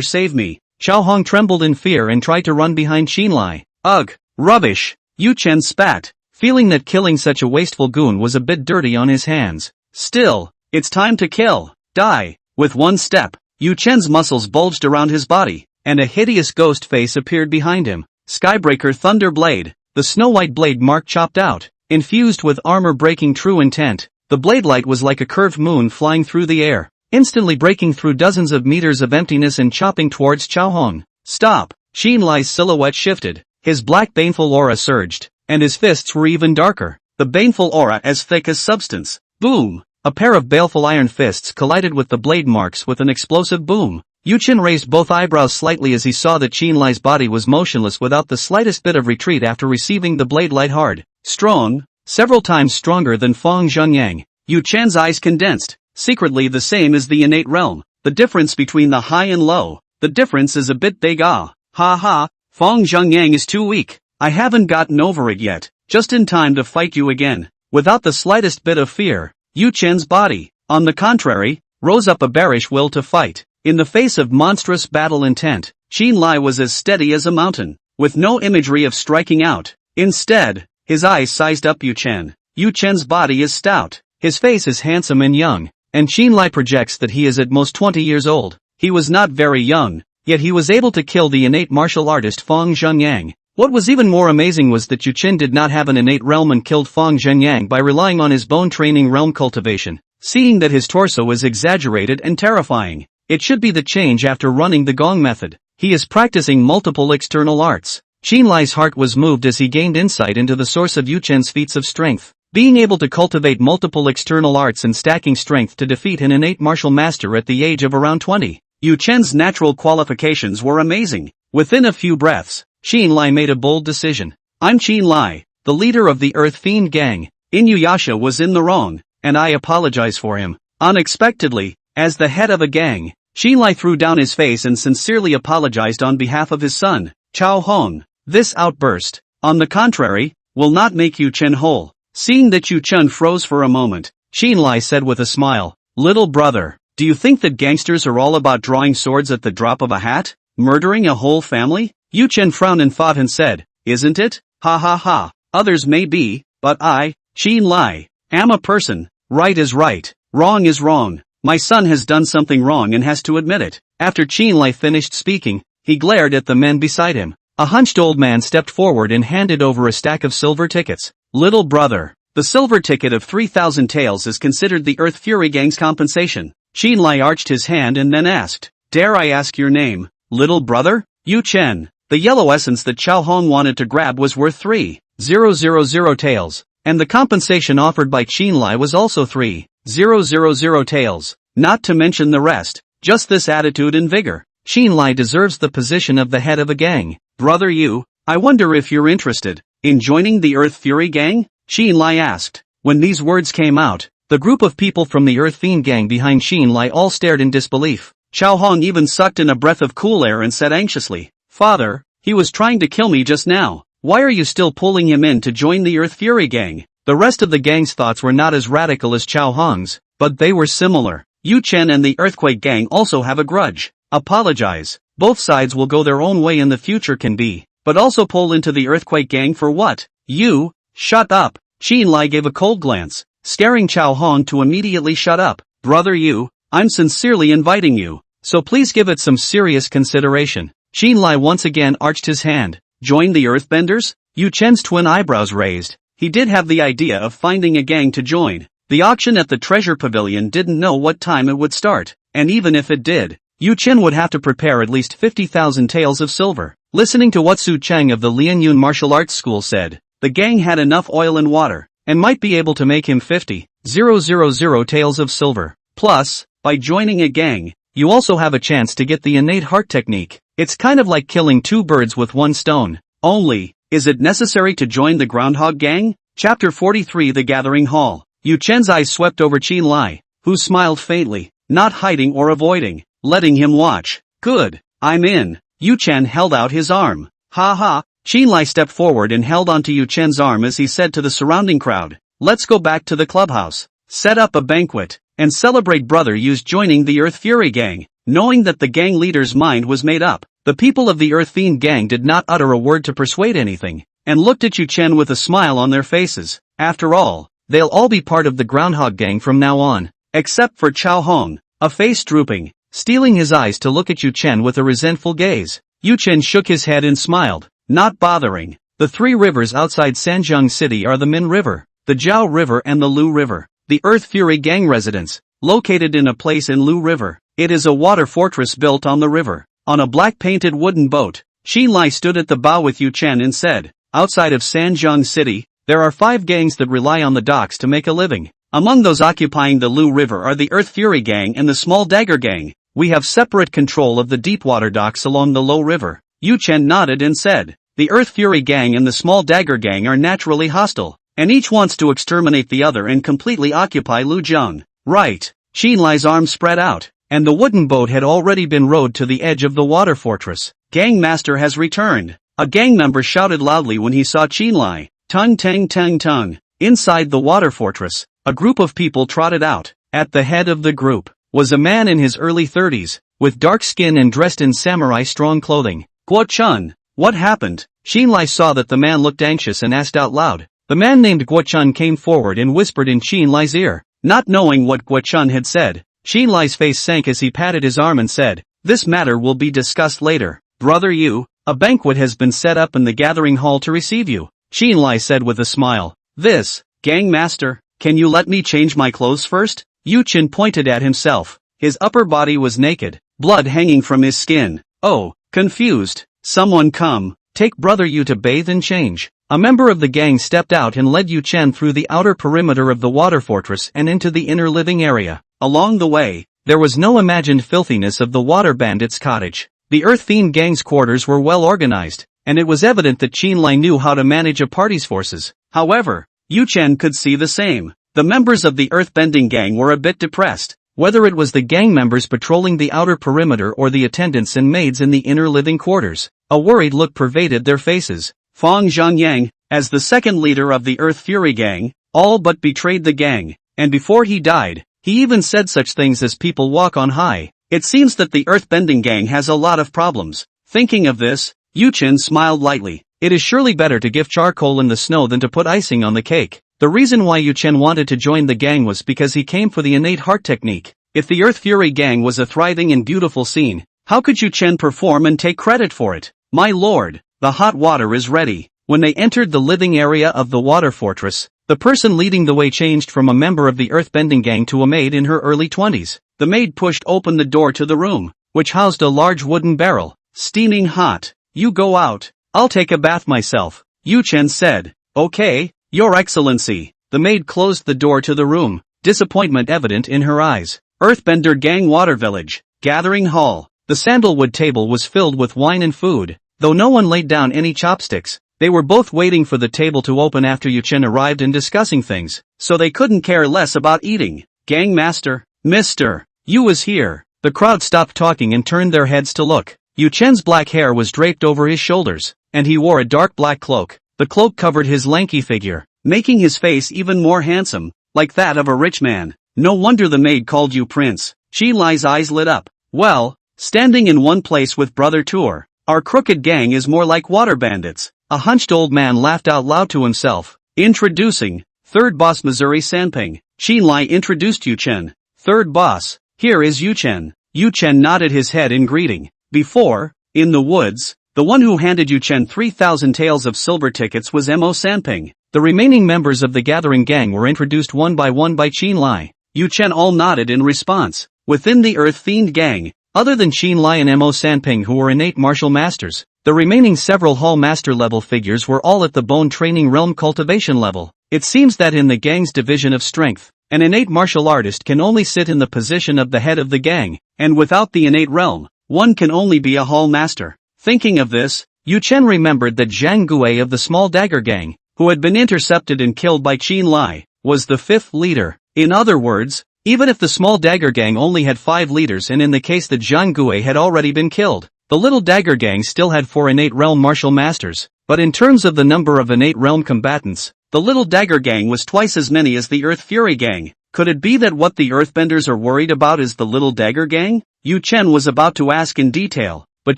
save me. Chao Hong trembled in fear and tried to run behind Qin Lai. Ugh, rubbish. Yu Chen spat, feeling that killing such a wasteful goon was a bit dirty on his hands. Still, it's time to kill. Die. With one step, Yu Chen's muscles bulged around his body, and a hideous ghost face appeared behind him. Skybreaker Thunder Blade. The snow-white blade mark chopped out, infused with armor-breaking true intent. The blade light was like a curved moon flying through the air, instantly breaking through dozens of meters of emptiness and chopping towards Chao Hong. Stop! Qin Lai's silhouette shifted, his black baneful aura surged, and his fists were even darker, the baneful aura as thick as substance. Boom! A pair of baleful iron fists collided with the blade marks with an explosive boom. Yu Chen raised both eyebrows slightly as he saw that Qin Lai's body was motionless without the slightest bit of retreat after receiving the blade light hard. Strong, several times stronger than Fang Zhengyang. Yu Chen's eyes condensed, secretly the same as the innate realm. The difference between the high and low, the difference is a bit big. Ha ha, Fang Zhengyang is too weak. I haven't gotten over it yet, just in time to fight you again. Without the slightest bit of fear, Yu Chen's body, on the contrary, rose up a bearish will to fight. In the face of monstrous battle intent, Qin Lai was as steady as a mountain, with no imagery of striking out. Instead, his eyes sized up Yu Chen. Yu Chen's body is stout, his face is handsome and young, and Qin Lai projects that he is at most 20 years old. He was not very young, yet he was able to kill the innate martial artist Fang Zhengyang. What was even more amazing was that Yu Chen did not have an innate realm and killed Fang Zhengyang by relying on his bone training realm cultivation, seeing that his torso is exaggerated and terrifying. It should be the change after running the Gong method. He is practicing multiple external arts. Qin Lai's heart was moved as he gained insight into the source of Yu Chen's feats of strength. Being able to cultivate multiple external arts and stacking strength to defeat an innate martial master at the age of around 20. Yu Chen's natural qualifications were amazing. Within a few breaths, Qin Lai made a bold decision. I'm Qin Lai, the leader of the Earth Fiend gang. Inuyasha was in the wrong, and I apologize for him. Unexpectedly, as the head of a gang, Qin Lai threw down his face and sincerely apologized on behalf of his son, Chao Hong. This outburst, on the contrary, will not make Yu Chen whole. Seeing that Yu Chen froze for a moment, Qin Lai said with a smile, "Little brother, do you think that gangsters are all about drawing swords at the drop of a hat? Murdering a whole family?" Yu Chen frowned and thought and said, "Isn't it? Ha ha ha. Others may be, but I, Qin Lai, am a person. Right is right, wrong is wrong. My son has done something wrong and has to admit it." After Qin Lai finished speaking, he glared at the men beside him. A hunched old man stepped forward and handed over a stack of silver tickets. "Little brother, the silver ticket of 3,000 taels is considered the Earth Fury Gang's compensation." Qin Lai arched his hand and then asked, "Dare I ask your name, little brother?" Yu Chen. The yellow essence that Chao Hong wanted to grab was worth 3,000 taels, and the compensation offered by Qin Lai was also 3,000 taels, not to mention the rest. Just this attitude and vigor. Qin Lai deserves the position of the head of a gang. "Brother Yu, I wonder if you're interested in joining the Earth Fury Gang?" Qin Lai asked. When these words came out, the group of people from the Earth Fiend Gang behind Qin Lai all stared in disbelief. Chao Hong even sucked in a breath of cool air and said anxiously, "Father, he was trying to kill me just now. Why are you still pulling him in to join the Earth Fury Gang?" The rest of the gang's thoughts were not as radical as Chao Hong's, but they were similar. Yu Chen and the Earthquake Gang also have a grudge. Apologize. Both sides will go their own way in the future can be, but also pull into the Earthquake Gang for what? You, shut up. Qin Lai gave a cold glance, scaring Chao Hong to immediately shut up. "Brother Yu, I'm sincerely inviting you, so please give it some serious consideration." Qin Lai once again arched his hand. "Join the Earthbenders?" Yu Chen's twin eyebrows raised. He did have the idea of finding a gang to join. The auction at the treasure pavilion didn't know what time it would start, and even if it did, Yu Chen would have to prepare at least 50,000 taels of silver. Listening to what Su Cheng of the Lianyun Martial Arts School said, the gang had enough oil and water, and might be able to make him 50,000 taels of silver. Plus, by joining a gang, you also have a chance to get the innate heart technique. It's kind of like killing two birds with one stone. Only, is it necessary to join the Groundhog Gang? Chapter 43 The Gathering Hall. Yu Chen's eyes swept over Qin Lai, who smiled faintly, not hiding or avoiding, letting him watch. "Good, I'm in." Yu Chen held out his arm. "Ha ha." Qin Lai stepped forward and held onto Yu Chen's arm as he said to the surrounding crowd, "Let's go back to the clubhouse, set up a banquet, and celebrate Brother Yu's joining the Earth Fury Gang." Knowing that the gang leader's mind was made up, the people of the Earth Fiend Gang did not utter a word to persuade anything, and looked at Yu Chen with a smile on their faces. After all, they'll all be part of the Groundhog Gang from now on, except for Chao Hong, a face drooping, steeling his eyes to look at Yu Chen with a resentful gaze. Yu Chen shook his head and smiled, not bothering. The three rivers outside Sanjiang City are the Min River, the Jiao River and the Lu River. The Earth Fury Gang residence, located in a place in Lu River. It is a water fortress built on the river. On a black-painted wooden boat, Qin Lai stood at the bow with Yu Chen and said, "Outside of Sanjiang City, there are 5 gangs that rely on the docks to make a living. Among those occupying the Lu River are the Earth Fury Gang and the Small Dagger Gang. We have separate control of the deepwater docks along the Low River." Yu Chen nodded and said, "The Earth Fury Gang and the Small Dagger Gang are naturally hostile, and each wants to exterminate the other and completely occupy Lujiang." "Right." Qin Lai's arms spread out, and the wooden boat had already been rowed to the edge of the water fortress. "Gang Master has returned." A gang member shouted loudly when he saw Qin Lai. "Tung tang tang tung." Inside the water fortress, a group of people trotted out. At the head of the group was a man in his early 30s, with dark skin and dressed in samurai strong clothing. "Guo Chun, what happened?" Qin Lai saw that the man looked anxious and asked out loud. The man named Guo Chun came forward and whispered in Qin Lai's ear. Not knowing what Guo Chun had said, Qin Lai's face sank as he patted his arm and said, "This matter will be discussed later. Brother Yu, a banquet has been set up in the gathering hall to receive you," Qin Lai said with a smile. "This, Gang Master, can you let me change my clothes first?" Yu Chen pointed at himself. His upper body was naked, blood hanging from his skin. "Oh," confused. "Someone come, take Brother Yu to bathe and change." A member of the gang stepped out and led Yu Chen through the outer perimeter of the water fortress and into the inner living area. Along the way, there was no imagined filthiness of the water bandits' cottage. The Earth-themed gang's quarters were well organized, and it was evident that Qinlai knew how to manage a party's forces. However, Yu Chen could see the same. The members of the Earthbending gang were a bit depressed. Whether it was the gang members patrolling the outer perimeter or the attendants and maids in the inner living quarters, a worried look pervaded their faces. Fang Zhangyang, as the second leader of the Earth Fury gang, all but betrayed the gang, and before he died, he even said such things as people walk on high. It seems that the Earthbending gang has a lot of problems. Thinking of this, Yu Chen smiled lightly. It is surely better to give charcoal in the snow than to put icing on the cake. The reason why Yu Chen wanted to join the gang was because he came for the innate heart technique. If the Earth Fury gang was a thriving and beautiful scene, how could Yu Chen perform and take credit for it? My lord, the hot water is ready. When they entered the living area of the water fortress, the person leading the way changed from a member of the Earthbending gang to a maid in her early 20s. The maid pushed open the door to the room, which housed a large wooden barrel, steaming hot. You go out, I'll take a bath myself, Yu Chen said. Okay, Your Excellency. The maid closed the door to the room, disappointment evident in her eyes. Earthbender Gang Water Village, Gathering Hall. The sandalwood table was filled with wine and food, though no one laid down any chopsticks. They were both waiting for the table to open after Yu Chen arrived and discussing things, so they couldn't care less about eating. Gang Master, Mr. Yu is here. The crowd stopped talking and turned their heads to look. Yu Chen's black hair was draped over his shoulders, and he wore a dark black cloak. The cloak covered his lanky figure, making his face even more handsome, like that of a rich man. No wonder the maid called you Prince. Qinlai's eyes lit up. Well, standing in one place with Brother Tour, our crooked gang is more like water bandits. A hunched old man laughed out loud to himself. Introducing, third boss Missouri Sanping. Qinlai introduced Yu Chen. Third boss, here is Yu Chen. Yu Chen nodded his head in greeting. Before, in the woods, the one who handed Yu Chen 3,000 taels of silver tickets was Mo Sanping. The remaining members of the gathering gang were introduced one by Qinlai. Yu Chen all nodded in response. Within the Earth-themed gang, other than Qinlai and Mo Sanping who were innate martial masters, the remaining several Hall Master level figures were all at the Bone Training Realm cultivation level. It seems that in the gang's division of strength, an innate martial artist can only sit in the position of the head of the gang, and without the innate realm, one can only be a Hall Master. Thinking of this, Yu Chen remembered that Zhang Gui of the Small Dagger Gang, who had been intercepted and killed by Qinlai, was the fifth leader. In other words, even if the Small Dagger Gang only had 5 leaders and in the case that Zhang Gui had already been killed, the Little Dagger Gang still had 4 innate realm martial masters. But in terms of the number of innate realm combatants, the Little Dagger Gang was twice as many as the Earth Fury Gang. Could it be that what the Earthbenders are worried about is the Little Dagger Gang? Yu Chen was about to ask in detail, but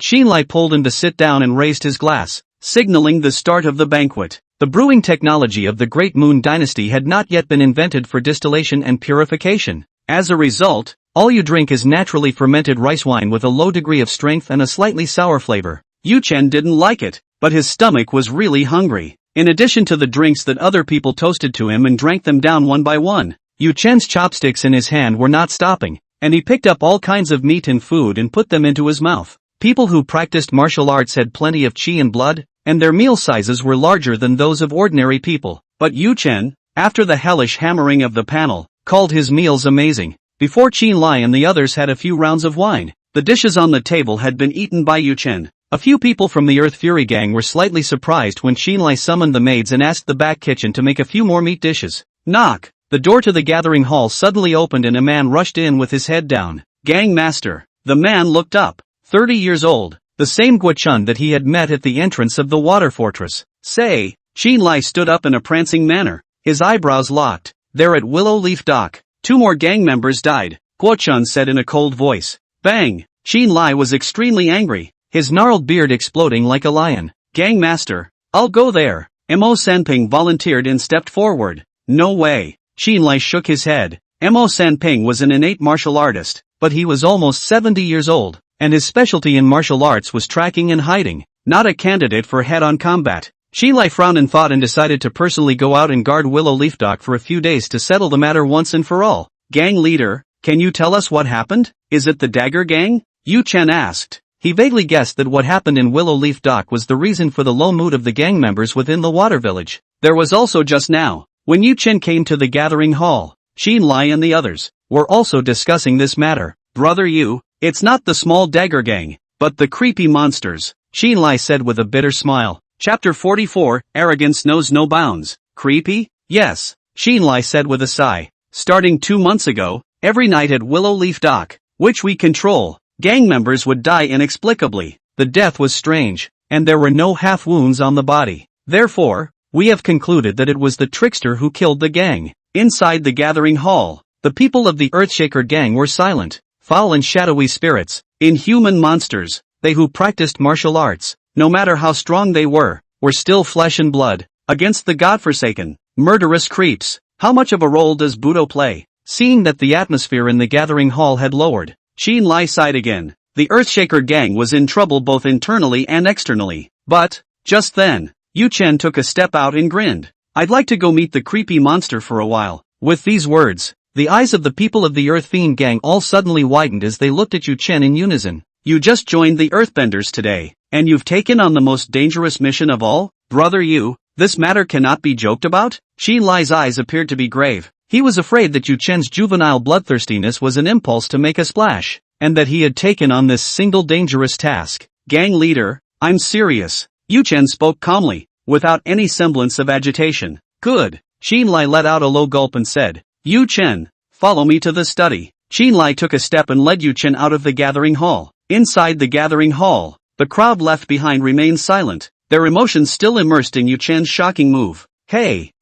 Qinlai pulled him to sit down and raised his glass, signaling the start of the banquet. The brewing technology of the Great Moon Dynasty had not yet been invented for distillation and purification. As a result, all you drink is naturally fermented rice wine with a low degree of strength and a slightly sour flavor. Yu Chen didn't like it, but his stomach was really hungry. In addition to the drinks that other people toasted to him and drank them down one by one, Yu Chen's chopsticks in his hand were not stopping, and he picked up all kinds of meat and food and put them into his mouth. People who practiced martial arts had plenty of qi and blood, and their meal sizes were larger than those of ordinary people. But Yu Chen, after the hellish hammering of the panel, called his meals amazing. Before Qinlai and the others had a few rounds of wine, the dishes on the table had been eaten by Yu Chen. A few people from the Earth Fury Gang were slightly surprised when Qinlai summoned the maids and asked the back kitchen to make a few more meat dishes. Knock! The door to the gathering hall suddenly opened and a man rushed in with his head down. Gang Master. The man looked up. 30 years old. The same Guochun that he had met at the entrance of the water fortress. Say, Qinlai stood up in a prancing manner, his eyebrows locked. There at Willow Leaf Dock, 2 more gang members died, Guochun said in a cold voice. Bang! Qinlai was extremely angry, his gnarled beard exploding like a lion. Gang Master, I'll go there. Mo Sanping volunteered and stepped forward. No way. Qinlai shook his head. Mo Sanping was an innate martial artist, but he was almost 70 years old, and his specialty in martial arts was tracking and hiding, not a candidate for head-on combat. Qinlai frowned and thought and decided to personally go out and guard Willow Leaf Dock for a few days to settle the matter once and for all. Gang leader, can you tell us what happened? Is it the Dagger Gang? Yu Chen asked. He vaguely guessed that what happened in Willow Leaf Dock was the reason for the low mood of the gang members within the water village. There was also just now, when Yu Chen came to the gathering hall, Xin Lai and the others were also discussing this matter. Brother Yu, it's not the small dagger gang, but the creepy monsters, Xin Lai said with a bitter smile. Chapter 44, Arrogance Knows No Bounds. Creepy? Yes, Xin Lai said with a sigh. Starting 2 months ago, every night at Willow Leaf Dock, which we control, gang members would die inexplicably. The death was strange, and there were no half wounds on the body. Therefore, we have concluded that it was the trickster who killed the gang. Inside the gathering hall, the people of the Earthshaker gang were silent, foul and shadowy spirits, inhuman monsters. They who practiced martial arts, no matter how strong they were still flesh and blood, against the godforsaken, murderous creeps. How much of a role does Budo play? Seeing that the atmosphere in the gathering hall had lowered, Xin Lai sighed again. The Earthshaker gang was in trouble both internally and externally. But, just then, Yu Chen took a step out and grinned. I'd like to go meet the creepy monster for a while. With these words, the eyes of the people of the Earth Fiend gang all suddenly widened as they looked at Yu Chen in unison. You just joined the Earthbenders today, and you've taken on the most dangerous mission of all? Brother Yu, this matter cannot be joked about? Xin Lai's eyes appeared to be grave. He was afraid that Yu Chen's juvenile bloodthirstiness was an impulse to make a splash, and that he had taken on this single dangerous task. Gang leader, I'm serious. Yu Chen spoke calmly, without any semblance of agitation. Good. Xin Lai let out a low gulp and said, Yu Chen, follow me to the study. Xin Lai took a step and led Yu Chen out of the gathering hall. Inside the gathering hall, the crowd left behind remained silent, their emotions still immersed in Yu Chen's shocking move. Hey,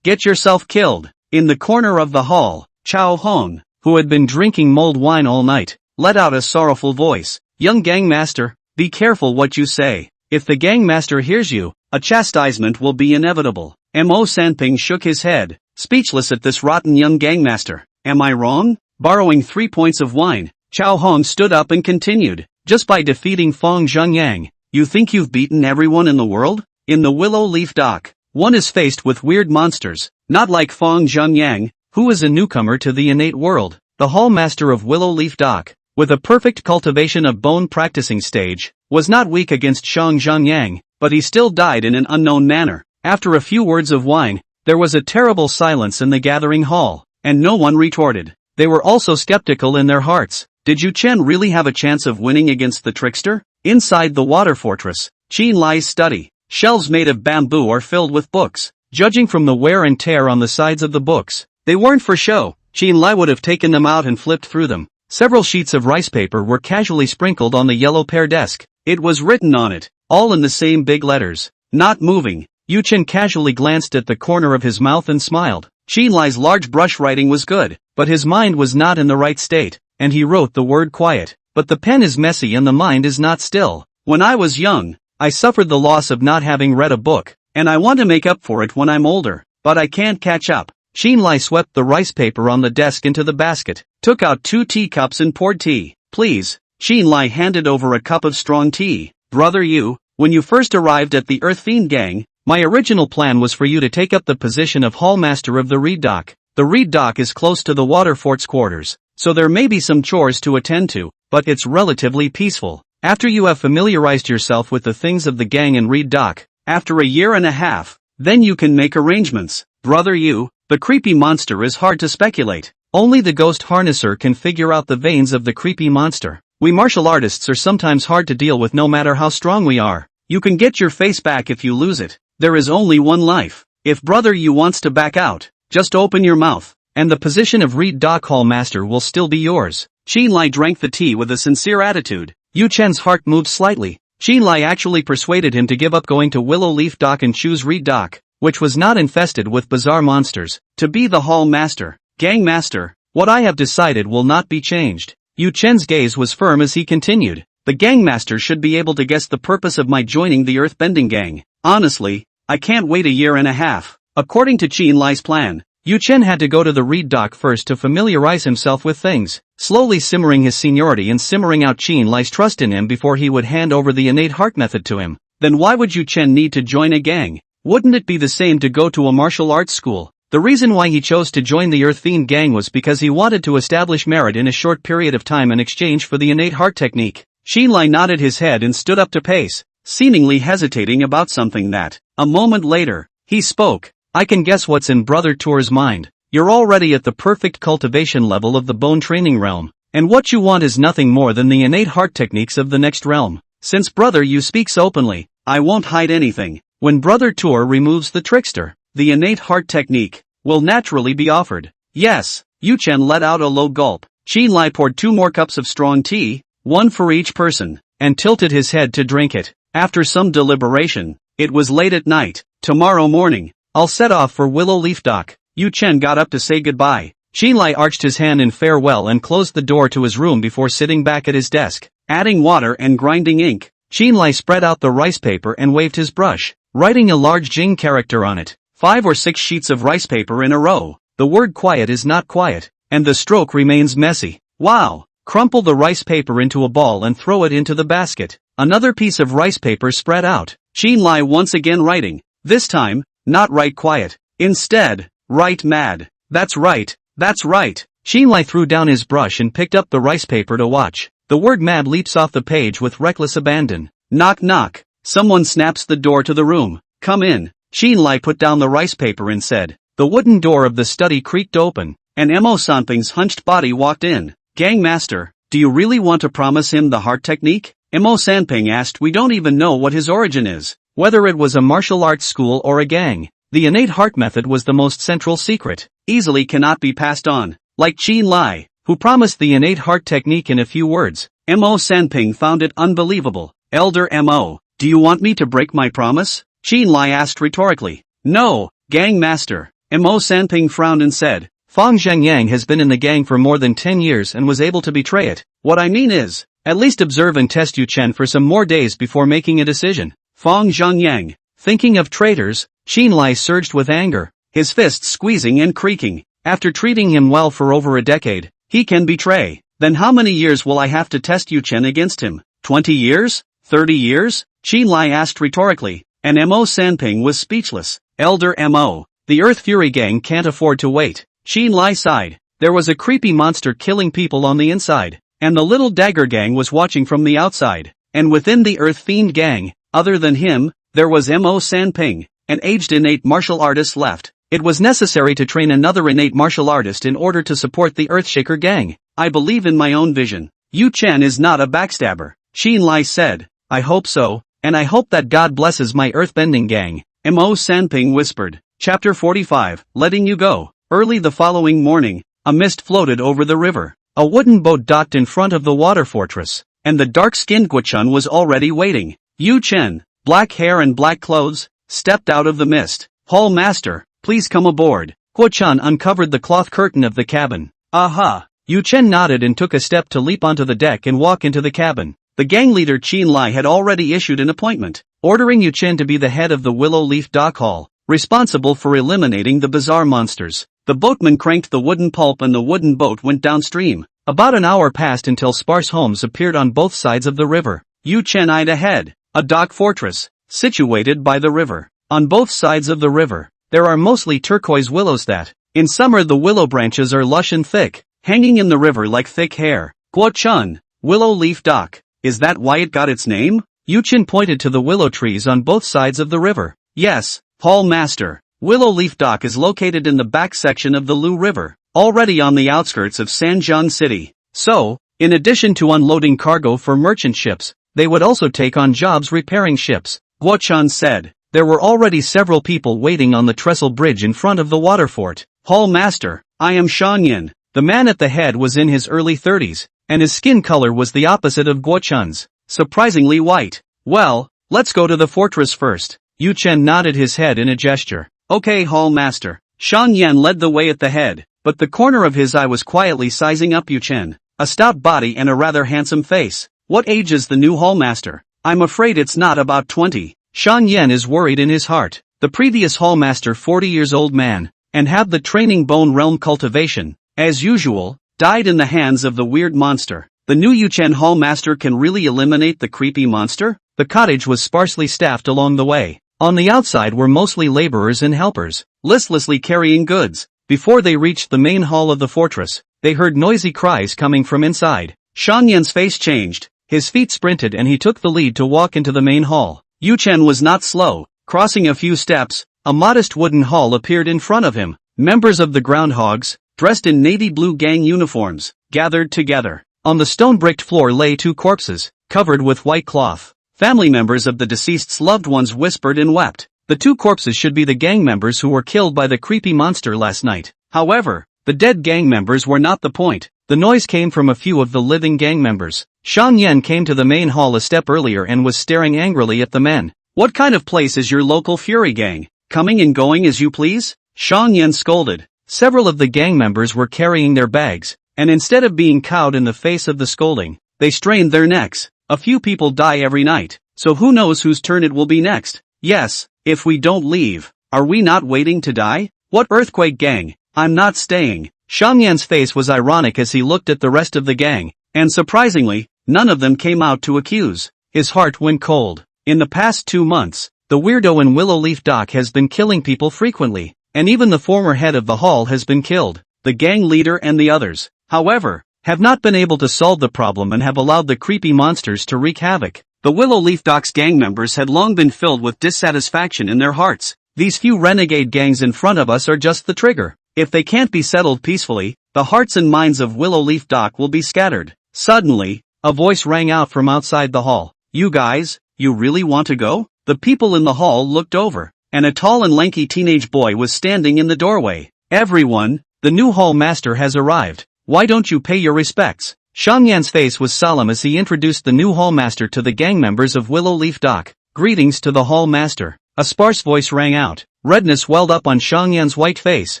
get yourself killed. In the corner of the hall, Chao Hong, who had been drinking mulled wine all night, let out a sorrowful voice. Young gangmaster, be careful what you say. If the gangmaster hears you, a chastisement will be inevitable. Mo Sanping shook his head, speechless at this rotten young gangmaster. Am I wrong? Borrowing 3 points of wine, Chao Hong stood up and continued, just by defeating Fong Zhengyang, you think you've beaten everyone in the world? In the Willow Leaf Dock, one is faced with weird monsters, not like Fong Zhengyang, who is a newcomer to the innate world. The hall master of Willow Leaf Dock, with a perfect cultivation of bone practicing stage, was not weak against Fong Zhengyang, but he still died in an unknown manner. After a few words of wine, there was a terrible silence in the gathering hall, and no one retorted. They were also skeptical in their hearts. Did Yu Chen really have a chance of winning against the trickster? Inside the water fortress, Xin Lai's study, shelves made of bamboo are filled with books. Judging from the wear and tear on the sides of the books, they weren't for show. Xin Lai would have taken them out and flipped through them. Several sheets of rice paper were casually sprinkled on the yellow pear desk. It was written on it, all in the same big letters. Not moving, Yu Chen casually glanced at the corner of his mouth and smiled. Xin Lai's large brush writing was good, but his mind was not in the right state, and he wrote the word quiet. But the pen is messy and the mind is not still. When I was young, I suffered the loss of not having read a book, and I want to make up for it when I'm older, but I can't catch up. Xin Lai swept the rice paper on the desk into the basket, took out 2 teacups and poured tea. Please. Xin Lai handed over a cup of strong tea. Brother Yu, when you first arrived at the Earth Fiend gang, my original plan was for you to take up the position of hallmaster of the Reed Dock. The Reed Dock is close to the water fort's quarters, so there may be some chores to attend to, but it's relatively peaceful. After you have familiarized yourself with the things of the gang in Reed Dock, after 1.5 years, then you can make arrangements. Brother Yu, the creepy monster is hard to speculate. Only the ghost harnesser can figure out the veins of the creepy monster. We martial artists are sometimes hard to deal with no matter how strong we are. You can get your face back if you lose it. There is only one life. If Brother Yu wants to back out, just open your mouth, and the position of Reed Dock Hall Master will still be yours. Xin Lai drank the tea with a sincere attitude. Yu Chen's heart moved slightly. Xin Lai actually persuaded him to give up going to Willow Leaf Dock and choose Reed Dock, which was not infested with bizarre monsters, to be the hall master. Gang master, what I have decided will not be changed. Yu Chen's gaze was firm as he continued. The gang master should be able to guess the purpose of my joining the Earthbending gang. Honestly, I can't wait 1.5 years. According to Xin Lai's plan, Yu Chen had to go to the Reed Dock first to familiarize himself with things, slowly simmering his seniority and simmering out Xin Lai's trust in him before he would hand over the innate heart method to him. Then why would Yu Chen need to join a gang? Wouldn't it be the same to go to a martial arts school? The reason why he chose to join the Earth Fiend gang was because he wanted to establish merit in a short period of time in exchange for the innate heart technique. Xinlai nodded his head and stood up to pace, seemingly hesitating about something that, a moment later, he spoke. I can guess what's in Brother Tuor's mind. You're already at the perfect cultivation level of the bone training realm, and what you want is nothing more than the innate heart techniques of the next realm. Since brother you speaks openly, I won't hide anything. When Brother Tuor removes the trickster, the innate heart technique will naturally be offered. Yes, Yu Chen let out a low gulp. Xinlai poured 2 more cups of strong tea, one for each person, and tilted his head to drink it. After some deliberation, it was late at night. Tomorrow morning, I'll set off for Willow Leaf Dock. Yu Chen got up to say goodbye. Xinlai arched his hand in farewell and closed the door to his room before sitting back at his desk. Adding water and grinding ink, Xinlai spread out the rice paper and waved his brush, writing a large Jing character on it. 5 or 6 sheets of rice paper in a row. The word quiet is not quiet, and the stroke remains messy. Wow! Crumple the rice paper into a ball and throw it into the basket. Another piece of rice paper spread out. Xinlai once again writing. This time, not write quiet. Instead, write mad. That's right, that's right. Xinlai threw down his brush and picked up the rice paper to watch. The word mad leaps off the page with reckless abandon. Knock knock. Someone snaps the door to the room. Come in. Xinlai put down the rice paper and said. The wooden door of the study creaked open, and Mo Sanping's hunched body walked in. Gang master, do you really want to promise him the heart technique? Mo Sanping asked. We don't even know what his origin is. Whether it was a martial arts school or a gang, the innate heart method was the most central secret, easily cannot be passed on. Like Xinlai, who promised the innate heart technique in a few words, Mo Sanping found it unbelievable. Elder Mo, do you want me to break my promise? Xinlai asked rhetorically. No, gang master. Mo Sanping frowned and said, Fang Zhengyang has been in the gang for more than 10 years and was able to betray it. What I mean is, at least observe and test Yu Chen for some more days before making a decision. Fang Zhengyang. Thinking of traitors, Xinlai surged with anger, his fists squeezing and creaking. After treating him well for over a decade, he can betray. Then how many years will I have to test Yu Chen against him? 20 years? 30 years? Xinlai asked rhetorically, and Mo Sanping was speechless. Elder Mo, the Earth Fury gang can't afford to wait. Xinlai sighed. There was a creepy monster killing people on the inside, and the little dagger gang was watching from the outside. And within the Earth Fiend gang, other than him, there was Mo Sanping, an aged innate martial artist left. It was necessary to train another innate martial artist in order to support the Earthshaker gang. I believe in my own vision. Yu Chen is not a backstabber, Xinlai said. I hope so, and I hope that God blesses my earthbending gang, Mo Sanping whispered. Chapter 45, Letting You Go. Early the following morning, a mist floated over the river. A wooden boat docked in front of the water fortress, and the dark-skinned Guochun was already waiting. Yu Chen, black hair and black clothes, stepped out of the mist. Hall master, please come aboard. Guochun uncovered the cloth curtain of the cabin. Aha! Yu Chen nodded and took a step to leap onto the deck and walk into the cabin. The gang leader Xinlai had already issued an appointment, ordering Yu Chen to be the head of the Willow Leaf Dock Hall, responsible for eliminating the bizarre monsters. The boatman cranked the wooden pulp and the wooden boat went downstream. About an hour passed until sparse homes appeared on both sides of the river. Yu Chen eyed ahead, a dock fortress, situated by the river. On both sides of the river, there are mostly turquoise willows that, in summer the willow branches are lush and thick, hanging in the river like thick hair. Guochun, Willow Leaf Dock. Is that why it got its name? Yu Chen pointed to the willow trees on both sides of the river. Yes, Hall master. Willow Leaf Dock is located in the back section of the Lu River, already on the outskirts of Sanjian City. So, in addition to unloading cargo for merchant ships, they would also take on jobs repairing ships. Guochun said. There were already several people waiting on the trestle bridge in front of the water fort. Hall master, I am Shanyin. The man at the head was in his early 30s, and his skin color was the opposite of Guochun's, surprisingly white. Well, let's go to the fortress first. Yu Chen nodded his head in a gesture. Okay, Hall master. Shan Yan led the way at the head, but the corner of his eye was quietly sizing up Yu Chen. A stout body and a rather handsome face. What age is the new Hall master? I'm afraid it's not about 20. Shan Yan is worried in his heart. The previous Hall master, 40 years old man, and have the training bone realm cultivation, as usual, died in the hands of the weird monster. The new Yu Chen Hall master can really eliminate the creepy monster? The cottage was sparsely staffed along the way. On the outside were mostly laborers and helpers, listlessly carrying goods. Before they reached the main hall of the fortress, they heard noisy cries coming from inside. Shan Yan's face changed. His feet sprinted and he took the lead to walk into the main hall. Yu Chen was not slow. Crossing a few steps, a modest wooden hall appeared in front of him. Members of the Groundhogs, dressed in navy blue gang uniforms, gathered together. On the stone-bricked floor lay 2 corpses, covered with white cloth. Family members of the deceased's loved ones whispered and wept. The 2 corpses should be the gang members who were killed by the creepy monster last night. However, the dead gang members were not the point. The noise came from a few of the living gang members. Shang Yan came to the main hall a step earlier and was staring angrily at the men. What kind of place is your local fury gang? Coming and going as you please? Shang Yan scolded. Several of the gang members were carrying their bags, and instead of being cowed in the face of the scolding, they strained their necks. A few people die every night, so who knows whose turn it will be next? Yes, if we don't leave, are we not waiting to die? What earthquake gang? I'm not staying. Shang Yan's face was ironic as he looked at the rest of the gang, and surprisingly, none of them came out to accuse. His heart went cold. In the past 2 months, the weirdo in Willow Leaf Dock has been killing people frequently, and even the former head of the hall has been killed. The gang leader and the others, however, have not been able to solve the problem and have allowed the creepy monsters to wreak havoc. The Willow Leaf Dock's gang members had long been filled with dissatisfaction in their hearts. These few renegade gangs in front of us are just the trigger. If they can't be settled peacefully, the hearts and minds of Willow Leaf Dock will be scattered. Suddenly, a voice rang out from outside the hall. You guys, you really want to go? The people in the hall looked over, and a tall and lanky teenage boy was standing in the doorway. Everyone, the new hall master has arrived. Why don't you pay your respects? Shang Yan's face was solemn as he introduced the new hall master to the gang members of Willow Leaf Dock. Greetings to the hall master. A sparse voice rang out. Redness welled up on Shang Yan's white face.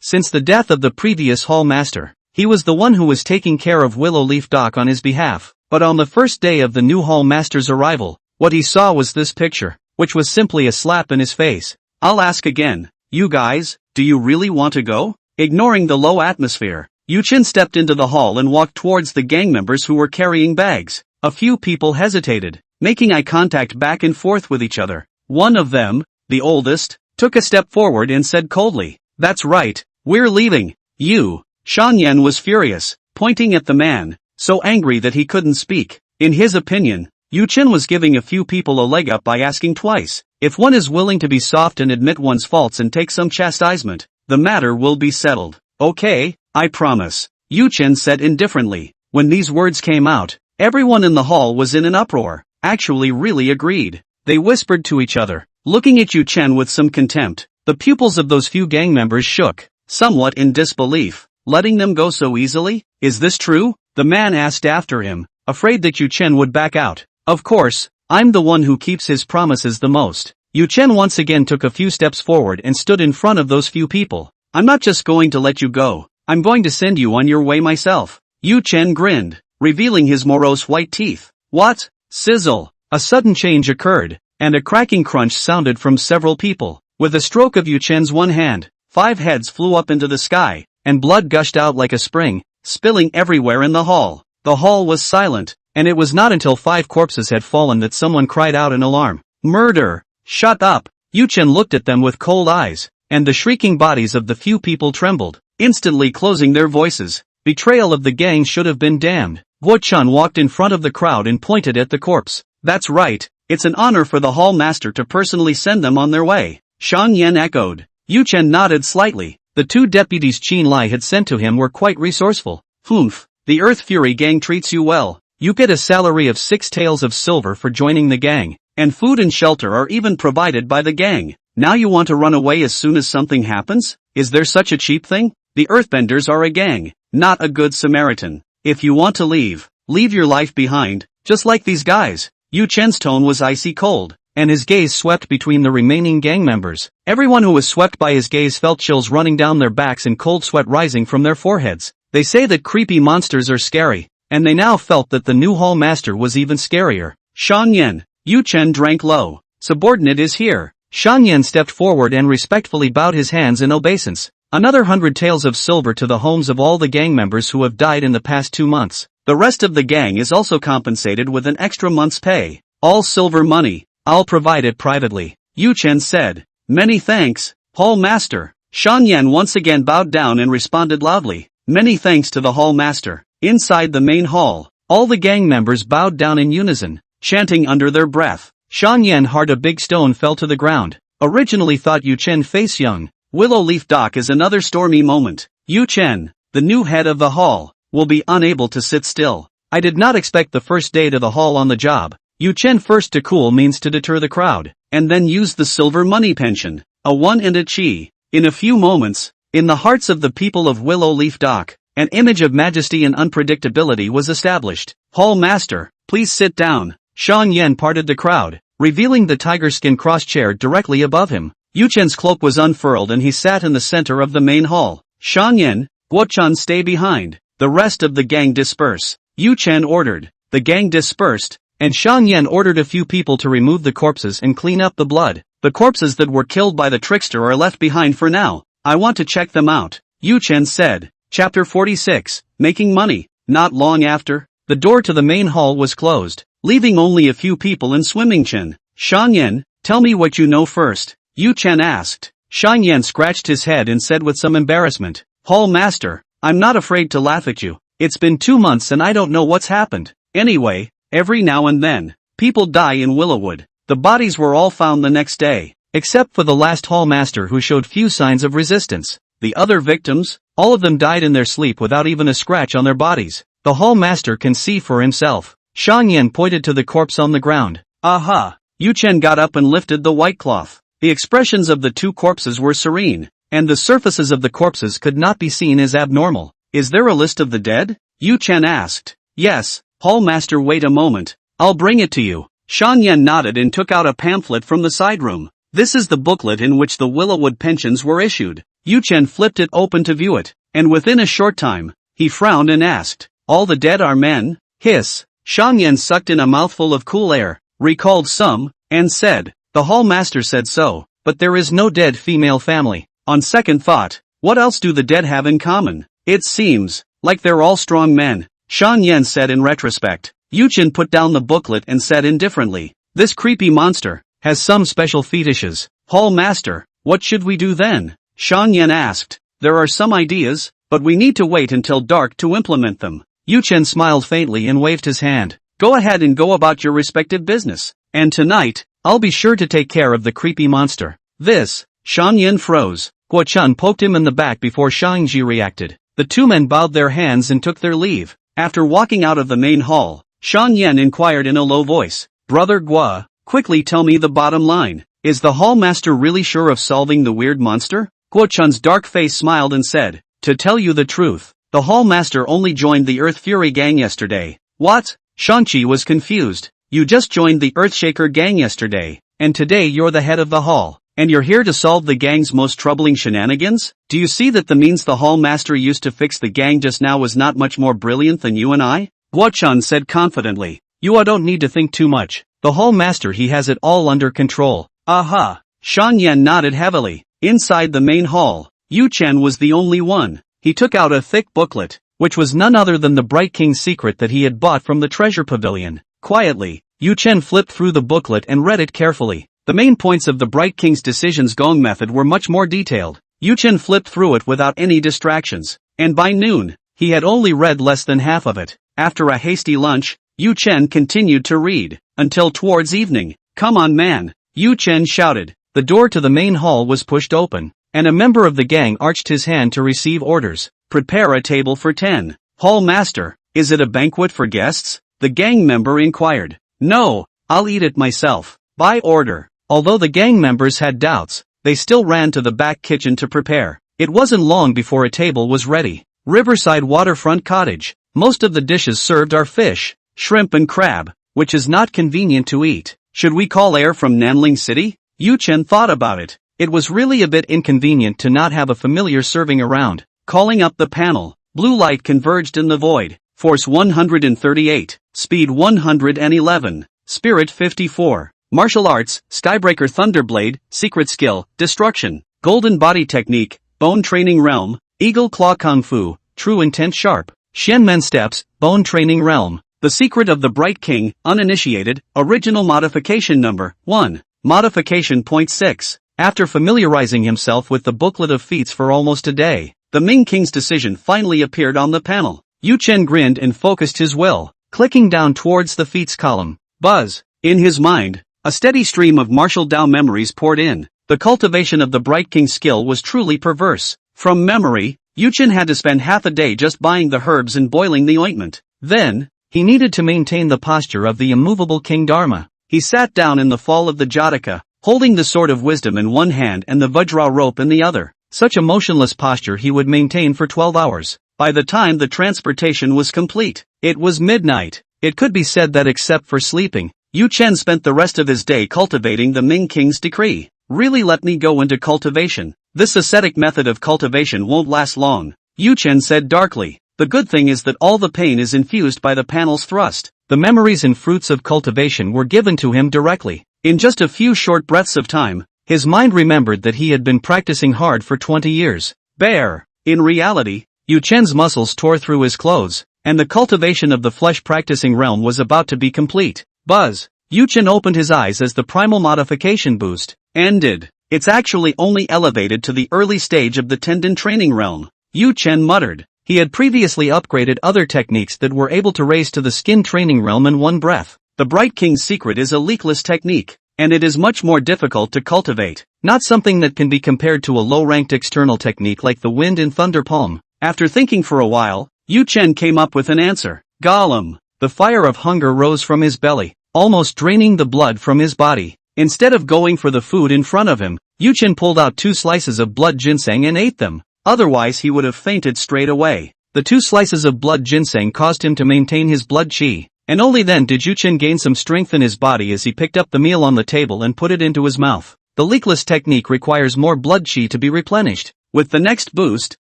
Since the death of the previous hall master, he was the one who was taking care of Willow Leaf Dock on his behalf. But on the first day of the new hall master's arrival, what he saw was this picture, which was simply a slap in his face. I'll ask again. You guys, do you really want to go? Ignoring the low atmosphere, Yu Chen stepped into the hall and walked towards the gang members who were carrying bags. A few people hesitated, making eye contact back and forth with each other. One of them, the oldest, took a step forward and said coldly, "That's right, we're leaving." You. Shang Yan was furious, pointing at the man, so angry that he couldn't speak. In his opinion, Yu Chen was giving a few people a leg up by asking twice. If one is willing to be soft and admit one's faults and take some chastisement, the matter will be settled. Okay, I promise, Yu Chen said indifferently. When these words came out, everyone in the hall was in an uproar. Actually really agreed. They whispered to each other, looking at Yu Chen with some contempt. The pupils of those few gang members shook, somewhat in disbelief. Letting them go so easily? Is this true? The man asked after him, afraid that Yu Chen would back out. Of course, I'm the one who keeps his promises the most. Yu Chen once again took a few steps forward and stood in front of those few people. I'm not just going to let you go, I'm going to send you on your way myself. Yu Chen grinned, revealing his morose white teeth. What? Sizzle. A sudden change occurred, and a cracking crunch sounded from several people. With a stroke of Yu Chen's one hand, 5 heads flew up into the sky, and blood gushed out like a spring, spilling everywhere in the hall. The hall was silent, and it was not until 5 corpses had fallen that someone cried out in alarm. Murder! Shut up! Yu Chen looked at them with cold eyes, and the shrieking bodies of the few people trembled, instantly closing their voices. Betrayal of the gang should have been damned. Guo Chun walked in front of the crowd and pointed at the corpse. That's right, it's an honor for the hall master to personally send them on their way. Shang Yan echoed. Yu Chen nodded slightly. The 2 deputies Qin Lai had sent to him were quite resourceful. Humph, the Earth Fury gang treats you well. You get a salary of 6 taels of silver for joining the gang, and food and shelter are even provided by the gang. Now you want to run away as soon as something happens? Is there such a cheap thing? The Earthbenders are a gang, not a good Samaritan. If you want to leave, leave your life behind, just like these guys. Yu Chen's tone was icy cold, and his gaze swept between the remaining gang members. Everyone who was swept by his gaze felt chills running down their backs and cold sweat rising from their foreheads. They say that creepy monsters are scary, and they now felt that the new hall master was even scarier. Shang Yan. Yu Chen drank low. Subordinate is here. Shang Yan stepped forward and respectfully bowed his hands in obeisance. Another 100 taels of silver to the homes of all the gang members who have died in the past 2 months. The rest of the gang is also compensated with an extra month's pay. All silver money. I'll provide it privately. Yu Chen said. Many thanks, hall master. Shang Yan once again bowed down and responded loudly. Many thanks to the hall master. Inside the main hall, All the gang members bowed down in unison, chanting under their breath. Shan Yan heard a big stone fell to the ground. Originally thought Yu Chen face young. Willow Leaf Dock is another stormy moment. Yu Chen, the new head of the hall, will be unable to sit still. I did not expect the first day to the hall on the job. Yu Chen first to cool means to deter the crowd, and then use the silver money pension. A 1 and a chi. In a few moments, in the hearts of the people of Willow Leaf Dock, an image of majesty and unpredictability was established. Hall Master, please sit down. Shan Yan parted the crowd, revealing the tiger skin cross chair directly above him. Yu Chen's cloak was unfurled and he sat in the center of the main hall. Shan Yan, Guo-chan stay behind. The rest of the gang disperse. Yu Chen ordered. The gang dispersed, and Shan Yan ordered a few people to remove the corpses and clean up the blood. The corpses that were killed by the trickster are left behind for now. I want to check them out, Yu Chen said. Chapter 46, Making Money. Not long after, the door to the main hall was closed, leaving only a few people in swimming. Chen. Shan Yan, tell me what you know first, Yu Chen asked. Shan Yan scratched his head and said with some embarrassment, Hall Master, I'm not afraid to laugh at you. It's been 2 months and I don't know what's happened. Anyway, every now and then, people die in Willowwood. The bodies were all found the next day, except for the last Hall Master who showed few signs of resistance. The other victims, all of them died in their sleep without even a scratch on their bodies. The Hall Master can see for himself. Shan Yan pointed to the corpse on the ground. Aha! Yu Chen got up and lifted the white cloth. The expressions of the two corpses were serene, and the surfaces of the corpses could not be seen as abnormal. Is there a list of the dead? Yu Chen asked. Yes, Hall Master, wait a moment. I'll bring it to you. Shan Yan nodded and took out a pamphlet from the side room. This is the booklet in which the Willowwood pensions were issued. Yu Chen flipped it open to view it, and within a short time, he frowned and asked, all the dead are men? Hiss. Shan Yan sucked in a mouthful of cool air, recalled some, and said, the Hall Master said so, but there is no dead female family. On second thought, what else do the dead have in common? It seems like they're all strong men, Shan Yan said in retrospect. Yu Chen put down the booklet and said indifferently, this creepy monster has some special fetishes. Hall Master, what should we do then? Shan Yan asked. There are some ideas, but we need to wait until dark to implement them. Yu Chen smiled faintly and waved his hand. Go ahead and go about your respective business, and tonight, I'll be sure to take care of the creepy monster. This, Shan Yan froze. Guo-chan poked him in the back before Shang-Ji reacted. The two men bowed their hands and took their leave. After walking out of the main hall, Shan Yan inquired in a low voice, Brother Guo, quickly tell me the bottom line. Is the Hall Master really sure of solving the weird monster? Guo-chan's dark face smiled and said, to tell you the truth, the Hall Master only joined the Earth Fury gang yesterday. What? Shang-Chi was confused. You just joined the Earthshaker gang yesterday, and today you're the head of the hall, and you're here to solve the gang's most troubling shenanigans? Do you see that the means the Hall Master used to fix the gang just now was not much more brilliant than you and I? Guo-chan said confidently. You don't need to think too much. The Hall Master, he has it all under control. Aha! Shan Yan nodded heavily. Inside the main hall, Yu Chen was the only one. He took out a thick booklet, which was none other than the Bright King's secret that he had bought from the treasure pavilion. Quietly, Yu Chen flipped through the booklet and read it carefully. The main points of the Bright King's decisions gong method were much more detailed. Yu Chen flipped through it without any distractions, and by noon, he had only read less than half of it. After a hasty lunch, Yu Chen continued to read, until towards evening. Come on man, Yu Chen shouted. The door to the main hall was pushed open, and a member of the gang arched his hand to receive orders. Prepare a table for 10. Hall Master, is it a banquet for guests? The gang member inquired. No, I'll eat it myself. By order. Although the gang members had doubts, they still ran to the back kitchen to prepare. It wasn't long before a table was ready. Riverside Waterfront Cottage. Most of the dishes served are fish, shrimp and crab, which is not convenient to eat. Should we call air from Nanling City? Yu Chen thought about it. It was really a bit inconvenient to not have a familiar serving around. Calling up the panel, blue light converged in the void. Force 138, speed 111, spirit 54. Martial arts, Skybreaker Thunderblade, secret skill, destruction. Golden body technique, bone training realm, eagle claw kung fu, true intent sharp. Shenmen steps, bone training realm. The secret of the Bright King, uninitiated, original modification number, 1. Modification point 6. After familiarizing himself with the booklet of feats for almost a day, the Ming King's decision finally appeared on the panel. Yu Chen grinned and focused his will. clicking down towards the feats column. Buzz. In his mind, a steady stream of martial Dao memories poured in. The cultivation of the Bright King skill was truly perverse. From memory, Yuchen had to spend half a day just buying the herbs and boiling the ointment. Then, he needed to maintain the posture of the immovable King Dharma. He sat down in the fall of the Jataka, holding the sword of wisdom in one hand and the Vajra rope in the other. Such a motionless posture he would maintain for 12 hours. By the time the transportation was complete, it was midnight. It could be said that except for sleeping, Yu Chen spent the rest of his day cultivating the Ming King's decree. Really let me go into cultivation. This ascetic method of cultivation won't last long, Yu Chen said darkly. The good thing is that all the pain is infused by the panel's thrust. The memories and fruits of cultivation were given to him directly. In just a few short breaths of time, his mind remembered that he had been practicing hard for 20 years. Bear. In reality, Yu Chen's muscles tore through his clothes, and the cultivation of the flesh practicing realm was about to be complete. Buzz. Yu Chen opened his eyes as the primal modification boost ended. It's actually only elevated to the early stage of the tendon training realm, Yu Chen muttered. He had previously upgraded other techniques that were able to raise to the skin training realm in one breath. The Bright King's secret is a leakless technique, and it is much more difficult to cultivate, not something that can be compared to a low-ranked external technique like the Wind and Thunder Palm. After thinking for a while, Yu Chen came up with an answer. Gollum. The fire of hunger rose from his belly, almost draining the blood from his body. Instead of going for the food in front of him, Yu Chen pulled out 2 slices of blood ginseng and ate them. Otherwise he would have fainted straight away. The 2 slices of blood ginseng caused him to maintain his blood qi, and only then did Yu Chen gain some strength in his body as he picked up the meal on the table and put it into his mouth. The leakless technique requires more blood qi to be replenished. With the next boost,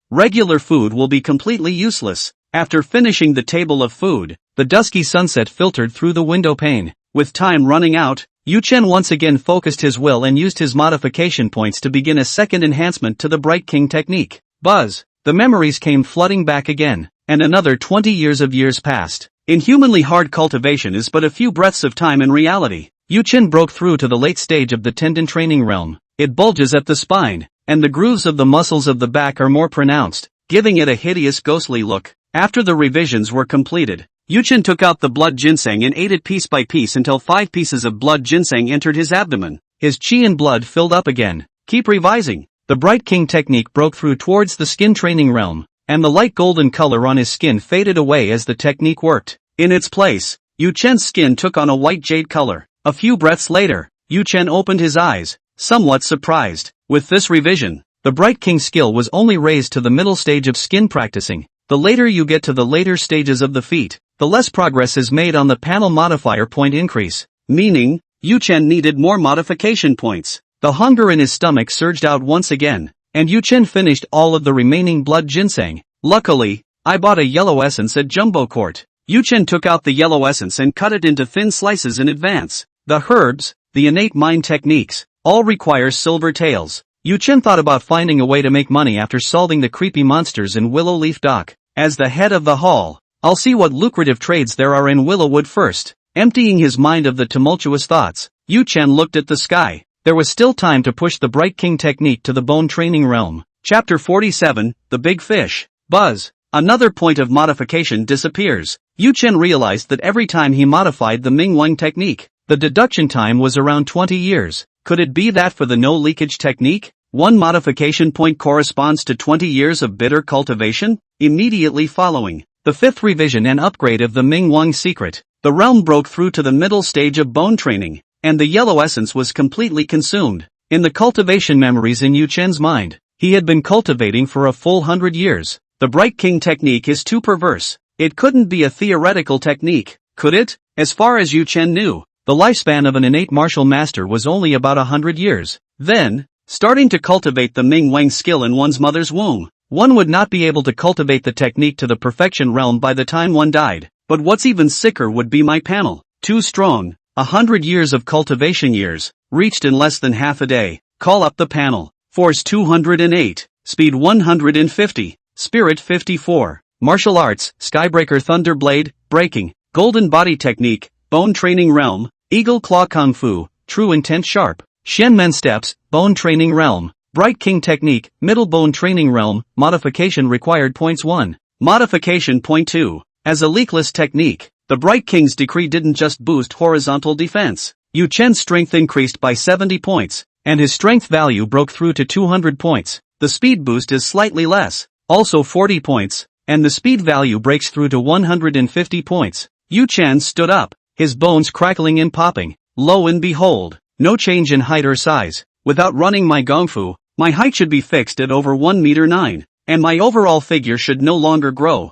regular food will be completely useless. After finishing the table of food, the dusky sunset filtered through the window pane. With time running out, Yu Chen once again focused his will and used his modification points to begin a second enhancement to the Bright King technique. Buzz. The memories came flooding back again, and another 20 years passed. Inhumanly hard cultivation is but a few breaths of time in reality. Yu Chen broke through to the late stage of the tendon training realm. It bulges at the spine, and the grooves of the muscles of the back are more pronounced, giving it a hideous ghostly look. After the revisions were completed, Yu Chen took out the blood ginseng and ate it piece by piece until 5 pieces of blood ginseng entered his abdomen. His qi and blood filled up again. Keep revising. The Bright King technique broke through towards the skin training realm, and the light golden color on his skin faded away as the technique worked. In its place, Yu Chen's skin took on a white jade color. A few breaths later, Yu Chen opened his eyes, somewhat surprised. With this revision, the Bright King skill was only raised to the middle stage of skin practicing. The later you get to the later stages of the feat, the less progress is made on the panel modifier point increase, meaning, Yu Chen needed more modification points. The hunger in his stomach surged out once again, and Yu Chen finished all of the remaining blood ginseng. Luckily, I bought a yellow essence at Jumbo Court. Yu Chen took out the yellow essence and cut it into thin slices in advance. The herbs, the innate mind techniques, all require silver tails. Yu Chen thought about finding a way to make money after solving the creepy monsters in Willow Leaf Dock. As the head of the hall, I'll see what lucrative trades there are in Willowwood first. Emptying his mind of the tumultuous thoughts, Yu Chen looked at the sky. There was still time to push the Bright King technique to the bone training realm. Chapter 47, The Big Fish. Buzz. Another point of modification disappears. Yu Chen realized that every time he modified the Ming Wang technique, the deduction time was around 20 years. Could it be that for the no leakage technique, one modification point corresponds to 20 years of bitter cultivation? Immediately following the 5th revision and upgrade of the Ming Wang secret, the realm broke through to the middle stage of bone training, and the yellow essence was completely consumed. In the cultivation memories in Yu Chen's mind, he had been cultivating for a full 100 years. The Bright King technique is too perverse. It couldn't be a theoretical technique, could it? As far as Yu Chen knew, the lifespan of an innate martial master was only about 100 years. Then, starting to cultivate the Ming Wang skill in one's mother's womb, one would not be able to cultivate the technique to the perfection realm by the time one died. But what's even sicker would be my panel. Too strong. 100 years of cultivation years, reached in less than half a day. Call up the panel. Force 208, speed 150, spirit 54, martial arts, Skybreaker Thunderblade, breaking, golden body technique, bone training realm, eagle claw kung fu, true intent sharp, Shenmen steps, bone training realm, Bright King technique, middle bone training realm, modification required points 1. Modification point 2. As a leakless technique, The Bright King's decree didn't just boost horizontal defense. Yu Chen's strength increased by 70 points, and his strength value broke through to 200 points. The speed boost is slightly less, also 40 points, and the speed value breaks through to 150 points. Yu Chen stood up, his bones crackling and popping. Lo and behold, no change in height or size. Without running my gongfu, my height should be fixed at over 1 meter 9, and my overall figure should no longer grow.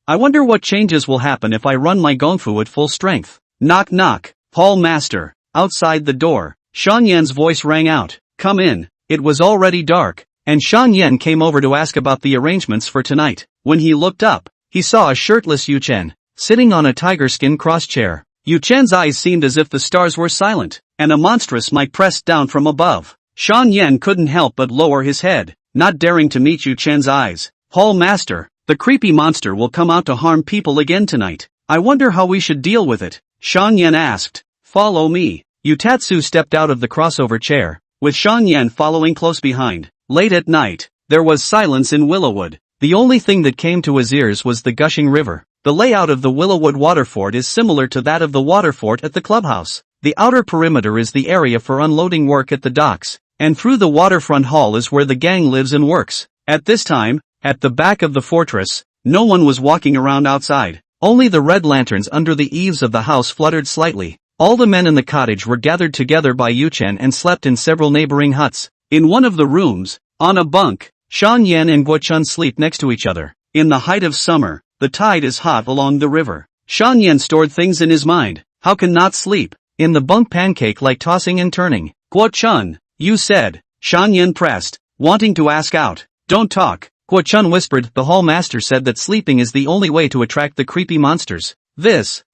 I wonder what changes will happen if I run my gongfu at full strength. Knock knock, Hall Master. Outside the door, Shan Yan's voice rang out. Come in. It was already dark, and Shan Yan came over to ask about the arrangements for tonight. When he looked up, he saw a shirtless Yu Chen, sitting on a tiger skin cross chair. Yu Chen's eyes seemed as if the stars were silent, and a monstrous mic pressed down from above. Shan Yan couldn't help but lower his head, not daring to meet Yu Chen's eyes. Hall Master, the creepy monster will come out to harm people again tonight. I wonder how we should deal with it. Shan Yan asked. Follow me. Yutatsu stepped out of the crossover chair, with Shan Yan following close behind. Late at night, there was silence in Willowwood. The only thing that came to his ears was the gushing river. The layout of the Willowwood waterfort is similar to that of the waterfort at the clubhouse. The outer perimeter is the area for unloading work at the docks, and through the waterfront hall is where the gang lives and works. At this time, at the back of the fortress, no one was walking around outside. Only the red lanterns under the eaves of the house fluttered slightly. All the men in the cottage were gathered together by Yu Chen and slept in several neighboring huts. In one of the rooms, on a bunk, Shan Yan and Guo Chun sleep next to each other. In the height of summer, the tide is hot along the river. Shan Yan stored things in his mind. How can not sleep? In the bunk pancake like tossing and turning. Guo Chun, you said. Shan Yan pressed, wanting to ask out. Don't talk. Guo Chun whispered. The hall master said that sleeping is the only way to attract the creepy monsters.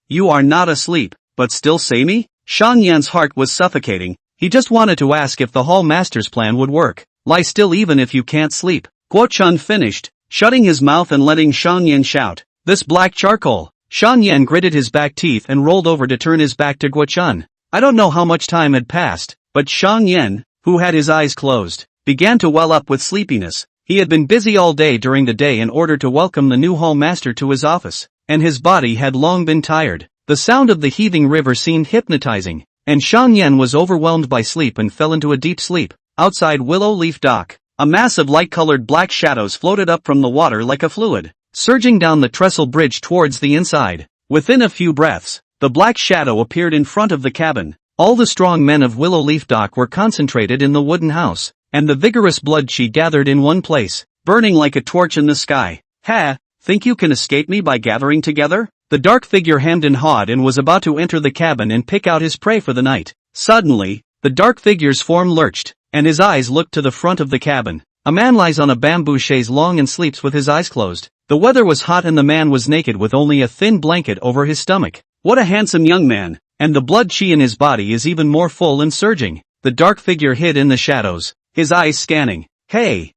You are not asleep, but still say me? Shan Yan's heart was suffocating. He just wanted to ask if the hall master's plan would work. Lie still even if you can't sleep. Guo Chun finished, shutting his mouth and letting Shan Yan shout. This black charcoal. Shan Yan gritted his back teeth and rolled over to turn his back to Guo Chun. I don't know how much time had passed, but Shan Yan, who had his eyes closed, began to well up with sleepiness. He had been busy all day during the day in order to welcome the new hall master to his office, and his body had long been tired. The sound of the heaving river seemed hypnotizing, and Shan Yan was overwhelmed by sleep and fell into a deep sleep. Outside Willow Leaf Dock, a mass of light-colored black shadows floated up from the water like a fluid, surging down the trestle bridge towards the inside. Within a few breaths, the black shadow appeared in front of the cabin. All the strong men of Willow Leaf Dock were concentrated in the wooden house, and the vigorous blood chi gathered in one place, burning like a torch in the sky. Ha! Think you can escape me by gathering together? The dark figure hemmed and hawed and was about to enter the cabin and pick out his prey for the night. Suddenly, the dark figure's form lurched, and his eyes looked to the front of the cabin. A man lies on a bamboo chaise long and sleeps with his eyes closed. The weather was hot and the man was naked with only a thin blanket over his stomach. What a handsome young man, and the blood chi in his body is even more full and surging. The dark figure hid in the shadows, his eyes scanning. Hey,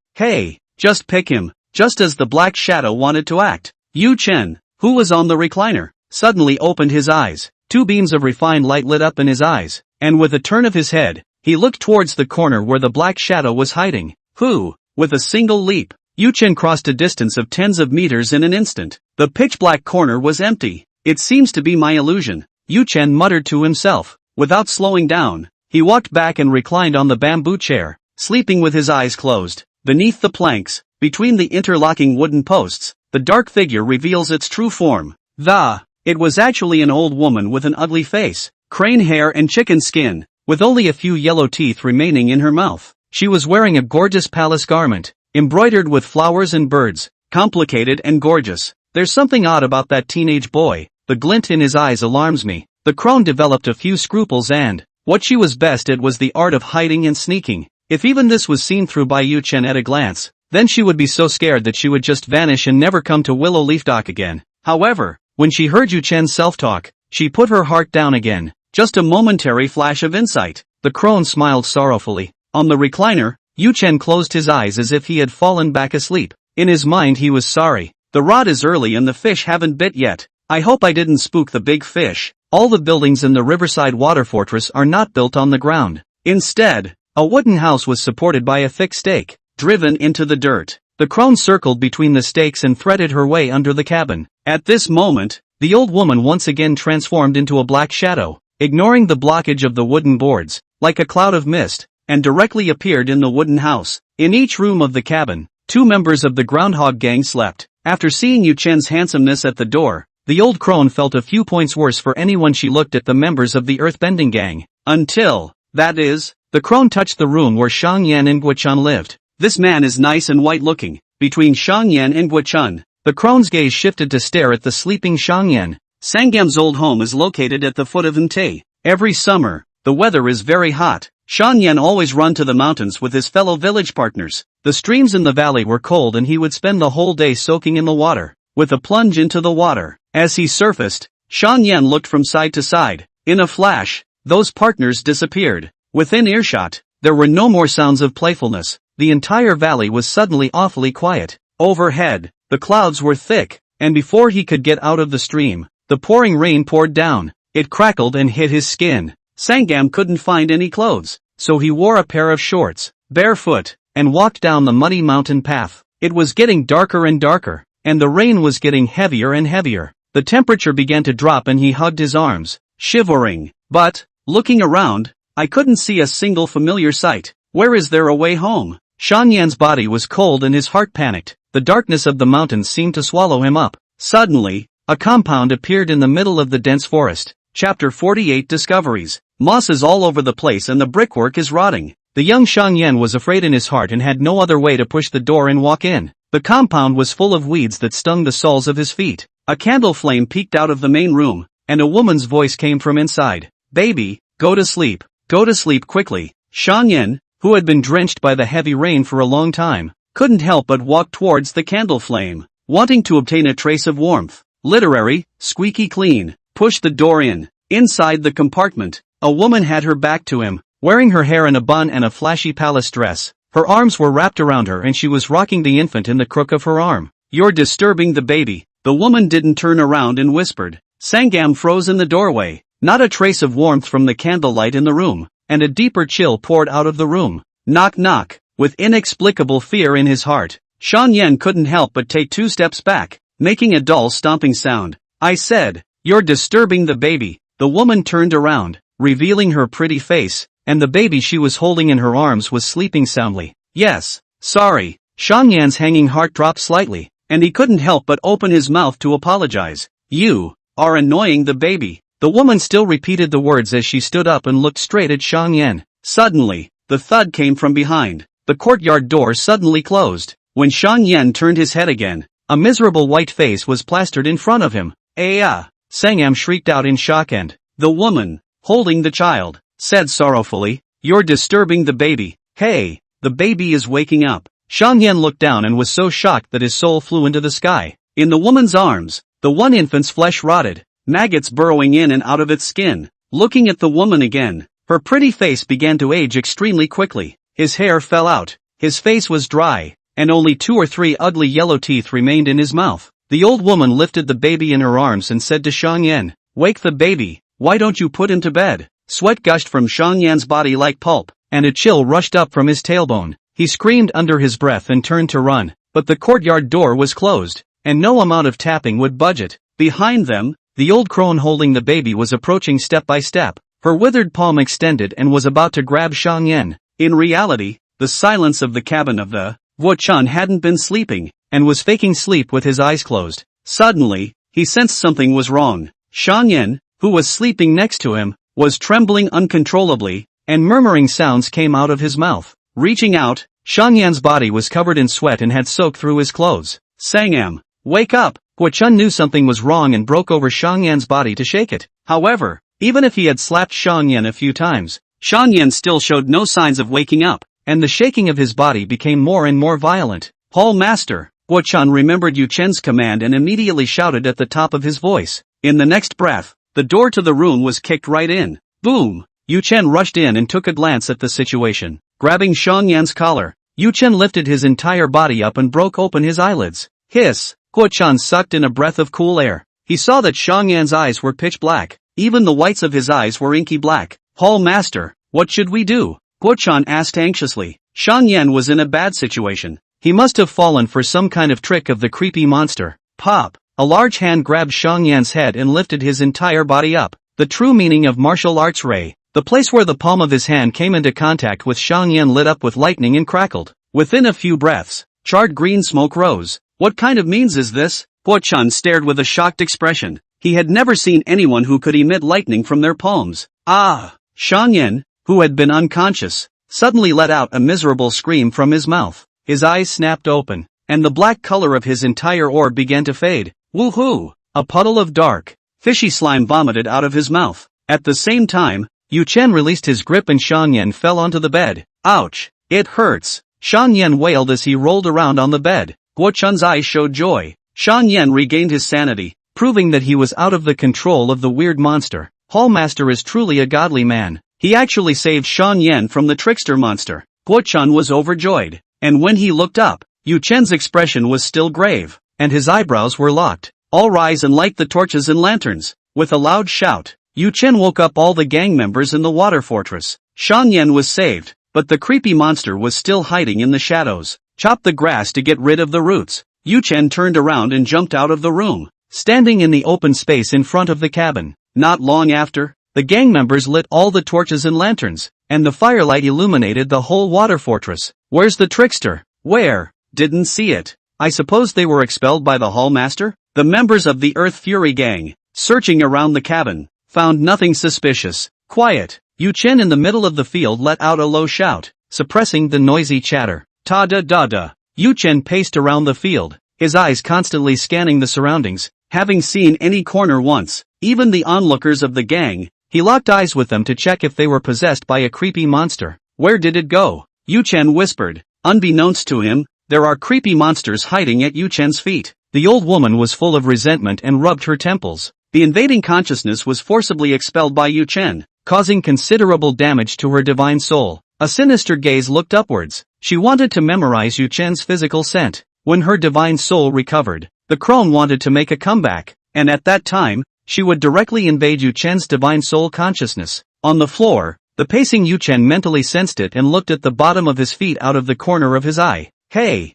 just pick him, just as the black shadow wanted to act. Yu Chen, who was on the recliner, suddenly opened his eyes. Two beams of refined light lit up in his eyes, and with a turn of his head, he looked towards the corner where the black shadow was hiding. With a single leap, Yu Chen crossed a distance of tens of meters in an instant. The pitch-black corner was empty. It seems to be my illusion, Yu Chen muttered to himself. Without slowing down, he walked back and reclined on the bamboo chair, sleeping with his eyes closed. Beneath the planks, between the interlocking wooden posts, the dark figure reveals its true form. It was actually an old woman with an ugly face, crane hair and chicken skin, with only a few yellow teeth remaining in her mouth. She was wearing a gorgeous palace garment, embroidered with flowers and birds, complicated and gorgeous. There's something odd about that teenage boy. The glint in his eyes alarms me. The crone developed a few scruples and, what she was best at was the art of hiding and sneaking. If even this was seen through by Yu Chen at a glance, then she would be so scared that she would just vanish and never come to Willow Leaf Dock again. However, when she heard Yu Chen's self-talk, she put her heart down again. Just a momentary flash of insight. The crone smiled sorrowfully. On the recliner, Yu Chen closed his eyes as if he had fallen back asleep. In his mind he was sorry. The rod is early and the fish haven't bit yet. I hope I didn't spook the big fish. All the buildings in the riverside water fortress are not built on the ground. Instead, a wooden house was supported by a thick stake, driven into the dirt. The crone circled between the stakes and threaded her way under the cabin. At this moment, the old woman once again transformed into a black shadow, ignoring the blockage of the wooden boards, like a cloud of mist, and directly appeared in the wooden house. In each room of the cabin, 2 members of the groundhog gang slept. After seeing Yu Chen's handsomeness at the door, the old crone felt a few points worse for anyone she looked at the members of the earthbending gang. Until, that is, the crone touched the room where Shang Yan and Guo Chun lived. This man is nice and white-looking. Between Shang Yan and Guo Chun, the crone's gaze shifted to stare at the sleeping Shang Yan. Sangam's old home is located at the foot of Mte. Every summer, the weather is very hot. Shang Yan always run to the mountains with his fellow village partners. The streams in the valley were cold and he would spend the whole day soaking in the water. With a plunge into the water, as he surfaced, Shang Yan looked from side to side. In a flash, those partners disappeared. Within earshot, there were no more sounds of playfulness. The entire valley was suddenly awfully quiet. Overhead, the clouds were thick, and before he could get out of the stream, the pouring rain poured down. It crackled and hit his skin. Sangam couldn't find any clothes, so he wore a pair of shorts, barefoot, and walked down the muddy mountain path. It was getting darker and darker, and the rain was getting heavier and heavier. The temperature began to drop and he hugged his arms, shivering. But, looking around, I couldn't see a single familiar sight. Where is there a way home? Shang Yan's body was cold and his heart panicked. The darkness of the mountains seemed to swallow him up. Suddenly, a compound appeared in the middle of the dense forest. Chapter 48 Discoveries. Moss is all over the place and the brickwork is rotting. The young Shang Yan was afraid in his heart and had no other way to push the door and walk in. The compound was full of weeds that stung the soles of his feet. A candle flame peeked out of the main room, and a woman's voice came from inside. Baby, go to sleep. Go to sleep quickly. Shang Yan, who had been drenched by the heavy rain for a long time, couldn't help but walk towards the candle flame, wanting to obtain a trace of warmth. Literary, squeaky clean, pushed the door in. Inside the compartment, a woman had her back to him, wearing her hair in a bun and a flashy palace dress. Her arms were wrapped around her and she was rocking the infant in the crook of her arm. You're disturbing the baby. The woman didn't turn around and whispered. Sangam froze in the doorway. Not a trace of warmth from the candlelight in the room, and a deeper chill poured out of the room. Knock knock. With inexplicable fear in his heart, Shang Yan couldn't help but take 2 steps back, making a dull stomping sound. I said, you're disturbing the baby. The woman turned around, revealing her pretty face, and the baby she was holding in her arms was sleeping soundly. Yes, sorry. Shang Yan's hanging heart dropped slightly, and he couldn't help but open his mouth to apologize. You are annoying the baby. The woman still repeated the words as she stood up and looked straight at Shang Yan. Suddenly, the thud came from behind. The courtyard door suddenly closed. When Shang Yan turned his head again, a miserable white face was plastered in front of him. Ah! Sangam shrieked out in shock and the woman, holding the child, said sorrowfully, you're disturbing the baby. Hey, the baby is waking up. Shang Yan looked down and was so shocked that his soul flew into the sky. In the woman's arms, the one infant's flesh rotted, maggots burrowing in and out of its skin. Looking at the woman again, her pretty face began to age extremely quickly. His hair fell out, his face was dry, and only 2 or 3 ugly yellow teeth remained in his mouth. The old woman lifted the baby in her arms and said to Shang Yan, wake the baby, why don't you put him to bed? Sweat gushed from Shang Yan's body like pulp, and a chill rushed up from his tailbone. He screamed under his breath and turned to run, but the courtyard door was closed, and no amount of tapping would budge it. Behind them, the old crone holding the baby was approaching step by step, her withered palm extended and was about to grab Shang Yan. In reality, the silence of the cabin of the Guo Chun hadn't been sleeping, and was faking sleep with his eyes closed. Suddenly, he sensed something was wrong. Shang Yan, who was sleeping next to him, was trembling uncontrollably, and murmuring sounds came out of his mouth. Reaching out, Shang Yan's body was covered in sweat and had soaked through his clothes. Sangam, wake up! Guo Chun knew something was wrong and broke over Shang Yan's body to shake it. However, even if he had slapped Shang Yan a few times, Shang Yan still showed no signs of waking up, and the shaking of his body became more and more violent. Hall Master! Guo Chun remembered Yu Chen's command and immediately shouted at the top of his voice. In the next breath, the door to the room was kicked right in. Boom! Yu Chen rushed in and took a glance at the situation. Grabbing Shang Yan's collar, Yu Chen lifted his entire body up and broke open his eyelids. Hiss! Guo Chun sucked in a breath of cool air. He saw that Shang Yan's eyes were pitch black. Even the whites of his eyes were inky black. Hall Master, what should we do? Guo Chun asked anxiously. Shang Yan was in a bad situation. He must have fallen for some kind of trick of the creepy monster. Pop! a large hand grabbed Xiang Yan's head and lifted his entire body up. The true meaning of martial arts Ray. The place where the palm of his hand came into contact with Xiang Yan lit up with lightning and crackled. Within a few breaths, charred green smoke rose. What kind of means is this? Guo Chun stared with a shocked expression. He had never seen anyone who could emit lightning from their palms. Ah! Xiang Yan, who had been unconscious, suddenly let out a miserable scream from his mouth. His eyes snapped open, and the black color of his entire orb began to fade. Woohoo! A puddle of dark, fishy slime vomited out of his mouth. At the same time, Yu Chen released his grip and Xiang Yan fell onto the bed. Ouch! It hurts! Xiang Yan wailed as he rolled around on the bed. Guo Chun's eyes showed joy. Xiang Yan regained his sanity, proving that he was out of the control of the weird monster. Hallmaster is truly a godly man. He actually saved Xiang Yan from the trickster monster. Guo Chun was overjoyed, and when he looked up, Yu Chen's expression was still grave, and his eyebrows were locked. All rise and light the torches and lanterns. With a loud shout, Yu Chen woke up all the gang members in the water fortress. Xiang Yan was saved, but the creepy monster was still hiding in the shadows. Chop the grass to get rid of the roots. Yu Chen turned around and jumped out of the room, standing in the open space in front of the cabin. Not long after, the gang members lit all the torches and lanterns, and the firelight illuminated the whole water fortress. Where's the trickster? Where? Didn't see it. I suppose they were expelled by the Hallmaster? The members of the Earth Fury gang, searching around the cabin, found nothing suspicious. Quiet. Yu Chen in the middle of the field let out a low shout, suppressing the noisy chatter. Ta-da-da-da. Yu Chen paced around the field, his eyes constantly scanning the surroundings. Having seen any corner once, even the onlookers of the gang, he locked eyes with them to check if they were possessed by a creepy monster. Where did it go? Yu Chen whispered. Unbeknownst to him, there are creepy monsters hiding at Yu Chen's feet. The old woman was full of resentment and rubbed her temples. The invading consciousness was forcibly expelled by Yu Chen, causing considerable damage to her divine soul. A sinister gaze looked upwards. She wanted to memorize Yu Chen's physical scent. When her divine soul recovered, the crone wanted to make a comeback, and at that time, she would directly invade Yu Chen's divine soul consciousness. On the floor, the pacing Yu Chen mentally sensed it and looked at the bottom of his feet out of the corner of his eye. Hey,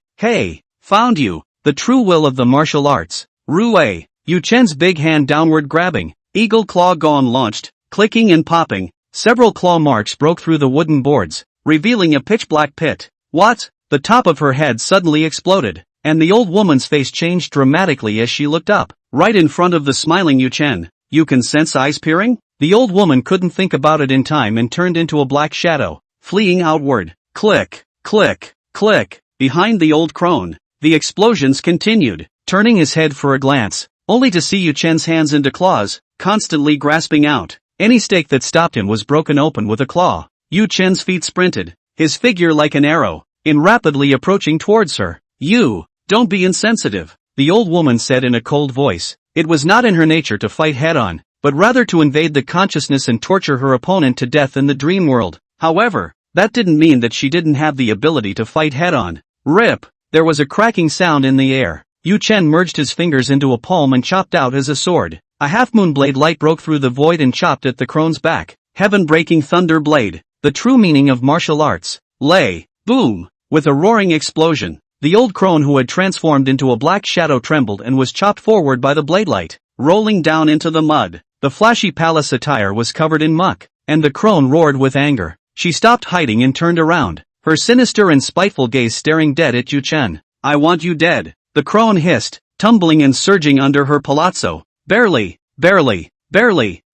found you, the true will of the martial arts. Rue. Yu Chen's big hand downward grabbing, eagle claw gone launched, clicking and popping. Several claw marks broke through the wooden boards, revealing a pitch-black pit. What? The top of her head suddenly exploded, and the old woman's face changed dramatically as she looked up. Right in front of the smiling Yu Chen. You can sense eyes peering? The old woman couldn't think about it in time and turned into a black shadow, fleeing outward. Click, click, click. Behind the old crone, the explosions continued, turning his head for a glance, only to see Yu Chen's hands into claws, constantly grasping out. Any stake that stopped him was broken open with a claw. Yu Chen's feet sprinted, his figure like an arrow, rapidly approaching towards her. You, don't be insensitive, the old woman said in a cold voice. It was not in her nature to fight head-on, but rather to invade the consciousness and torture her opponent to death in the dream world. However, that didn't mean that she didn't have the ability to fight head-on. Rip! There was a cracking sound in the air. Yu Chen merged his fingers into a palm and chopped out as a sword. A half-moon blade light broke through the void and chopped at the crone's back. Heaven-breaking thunder blade. The true meaning of martial arts. Lay. Boom! With a roaring explosion, the old crone who had transformed into a black shadow trembled and was chopped forward by the blade light, rolling down into the mud. The flashy palace attire was covered in muck, and the crone roared with anger. She stopped hiding and turned around, her sinister and spiteful gaze staring dead at Yu Chen. I want you dead, the crone hissed, tumbling and surging under her palazzo. Barely.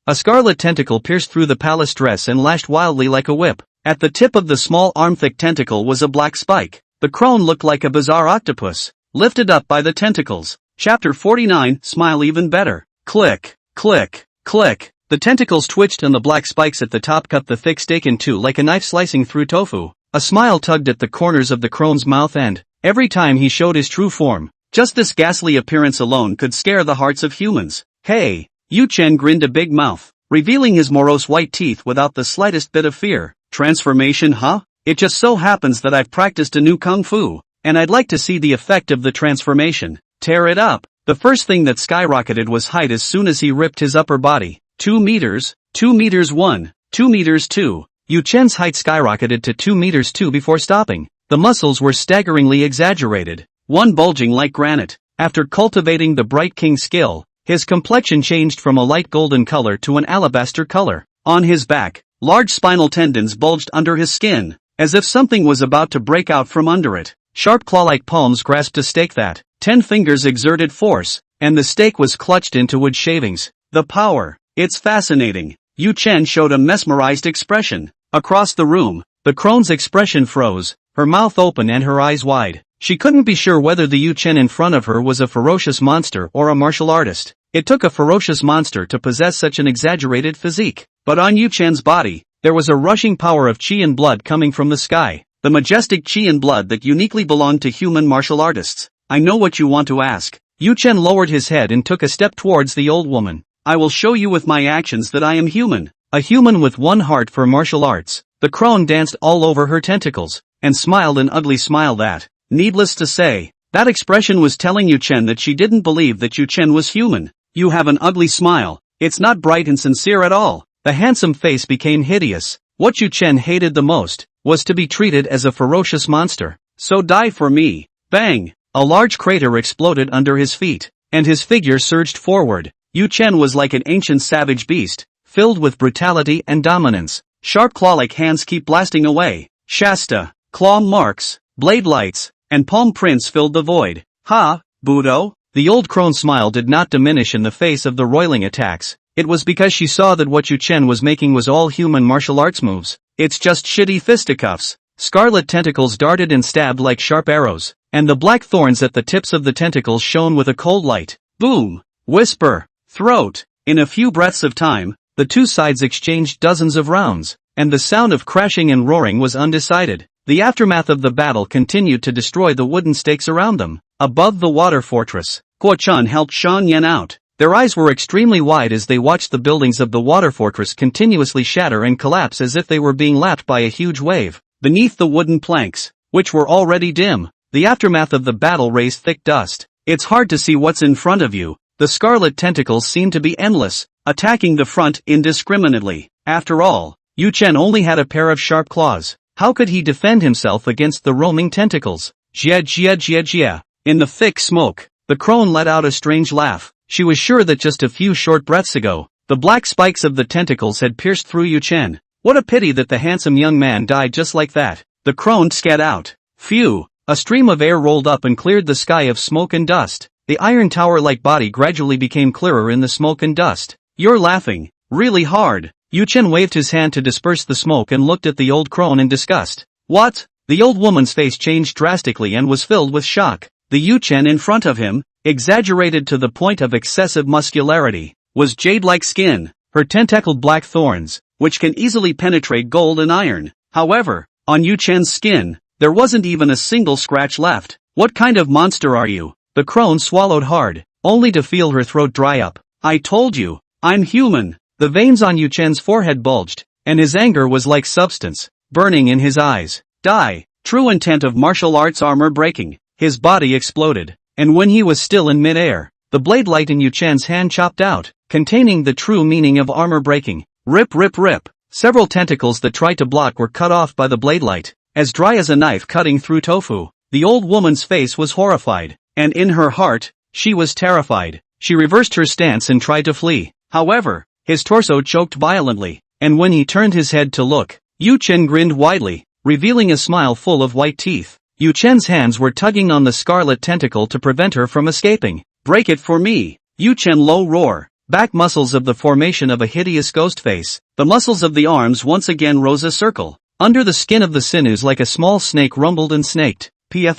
A scarlet tentacle pierced through the palace dress and lashed wildly like a whip. At the tip of the small arm-thick tentacle was a black spike. The crone looked like a bizarre octopus, lifted up by the tentacles. Chapter 49, Smile Even Better. Click, click, click. The tentacles twitched and the black spikes at the top cut the thick steak in two like a knife slicing through tofu. A smile tugged at the corners of the crone's mouth and, every time he showed his true form, just this ghastly appearance alone could scare the hearts of humans. Hey! Yu Chen grinned a big mouth, revealing his morose white teeth without the slightest bit of fear. Transformation, huh? It just so happens that I've practiced a new kung fu, and I'd like to see the effect of the transformation. Tear it up. The first thing that skyrocketed was height as soon as he ripped his upper body. 2 meters, 2 meters 1, 2 meters 2. Yu Chen's height skyrocketed to 2 meters 2 before stopping. The muscles were staggeringly exaggerated, one bulging like granite, After cultivating the Bright King skill, his complexion changed from a light golden color to an alabaster color. On his back, large spinal tendons bulged under his skin, as if something was about to break out from under it. Sharp claw-like palms grasped a stake that, 10 fingers exerted force, and the stake was clutched into wood shavings. The power. It's fascinating. Yu Chen showed a mesmerized expression. Across the room, the crone's expression froze, her mouth open and her eyes wide. She couldn't be sure whether the Yu Chen in front of her was a ferocious monster or a martial artist. It took a ferocious monster to possess such an exaggerated physique. But on Yu Chen's body, there was a rushing power of qi and blood coming from the sky. The majestic qi and blood that uniquely belonged to human martial artists. I know what you want to ask. Yu Chen lowered his head and took a step towards the old woman. I will show you with my actions that I am human. A human with one heart for martial arts. The crone danced all over her tentacles, and smiled an ugly smile that, needless to say, that expression was telling Yu Chen that she didn't believe that Yu Chen was human. You have an ugly smile. It's not bright and sincere at all. The handsome face became hideous. What Yu Chen hated the most was to be treated as a ferocious monster. So die for me. Bang! A large crater exploded under his feet, and his figure surged forward. Yu Chen was like an ancient savage beast, filled with brutality and dominance. Sharp claw-like hands keep blasting away. Shasta, claw marks, blade lights, and palm prints filled the void. Ha, Budo? The old crone's smile did not diminish in the face of the roiling attacks. It was because she saw that what Yu Chen was making was all human martial arts moves. It's just shitty fisticuffs. Scarlet tentacles darted and stabbed like sharp arrows, and the black thorns at the tips of the tentacles shone with a cold light. Boom! Whisper! Throat! In a few breaths of time, the two sides exchanged dozens of rounds, and the sound of crashing and roaring was undecided. The aftermath of the battle continued to destroy the wooden stakes around them. Above the water fortress, Guo Chun helped Shan Yan out. Their eyes were extremely wide as they watched the buildings of the water fortress continuously shatter and collapse as if they were being lapped by a huge wave. Beneath the wooden planks, which were already dim, the aftermath of the battle raised thick dust. It's hard to see what's in front of you. The scarlet tentacles seemed to be endless, attacking the front indiscriminately. After all, Yu Chen only had a pair of sharp claws. How could he defend himself against the roaming tentacles? Jia jia jia jia. In the thick smoke, the crone let out a strange laugh. She was sure that just a few short breaths ago, the black spikes of the tentacles had pierced through Yu Chen. What a pity that the handsome young man died just like that. The crone scat out. Phew! A stream of air rolled up and cleared the sky of smoke and dust. The iron tower-like body gradually became clearer in the smoke and dust. You're laughing. Really hard. Yu Chen waved his hand to disperse the smoke and looked at the old crone in disgust. What? The old woman's face changed drastically and was filled with shock. The Yu Chen in front of him, exaggerated to the point of excessive muscularity, was jade-like skin, her tentacled black thorns, which can easily penetrate gold and iron. However, on Yu Chen's skin, there wasn't even a single scratch left. What kind of monster are you? The crone swallowed hard, only to feel her throat dry up. I told you, I'm human. The veins on Yu Chen's forehead bulged, and his anger was like substance, burning in his eyes. Die! True intent of martial arts armor breaking. His body exploded, and when he was still in mid-air, the blade light in Yu Chen's hand chopped out, containing the true meaning of armor breaking. Rip rip rip. Several tentacles that tried to block were cut off by the blade light, as dry as a knife cutting through tofu. The old woman's face was horrified, and in her heart, she was terrified. She reversed her stance and tried to flee. However, his torso choked violently, and when he turned his head to look, Yu Chen grinned widely, revealing a smile full of white teeth. Yu Chen's hands were tugging on the scarlet tentacle to prevent her from escaping. Break it for me! Yu Chen low roar. Back muscles of the formation of a hideous ghost face. The muscles of the arms once again rose a circle. Under the skin of the sinews like a small snake rumbled and snaked. The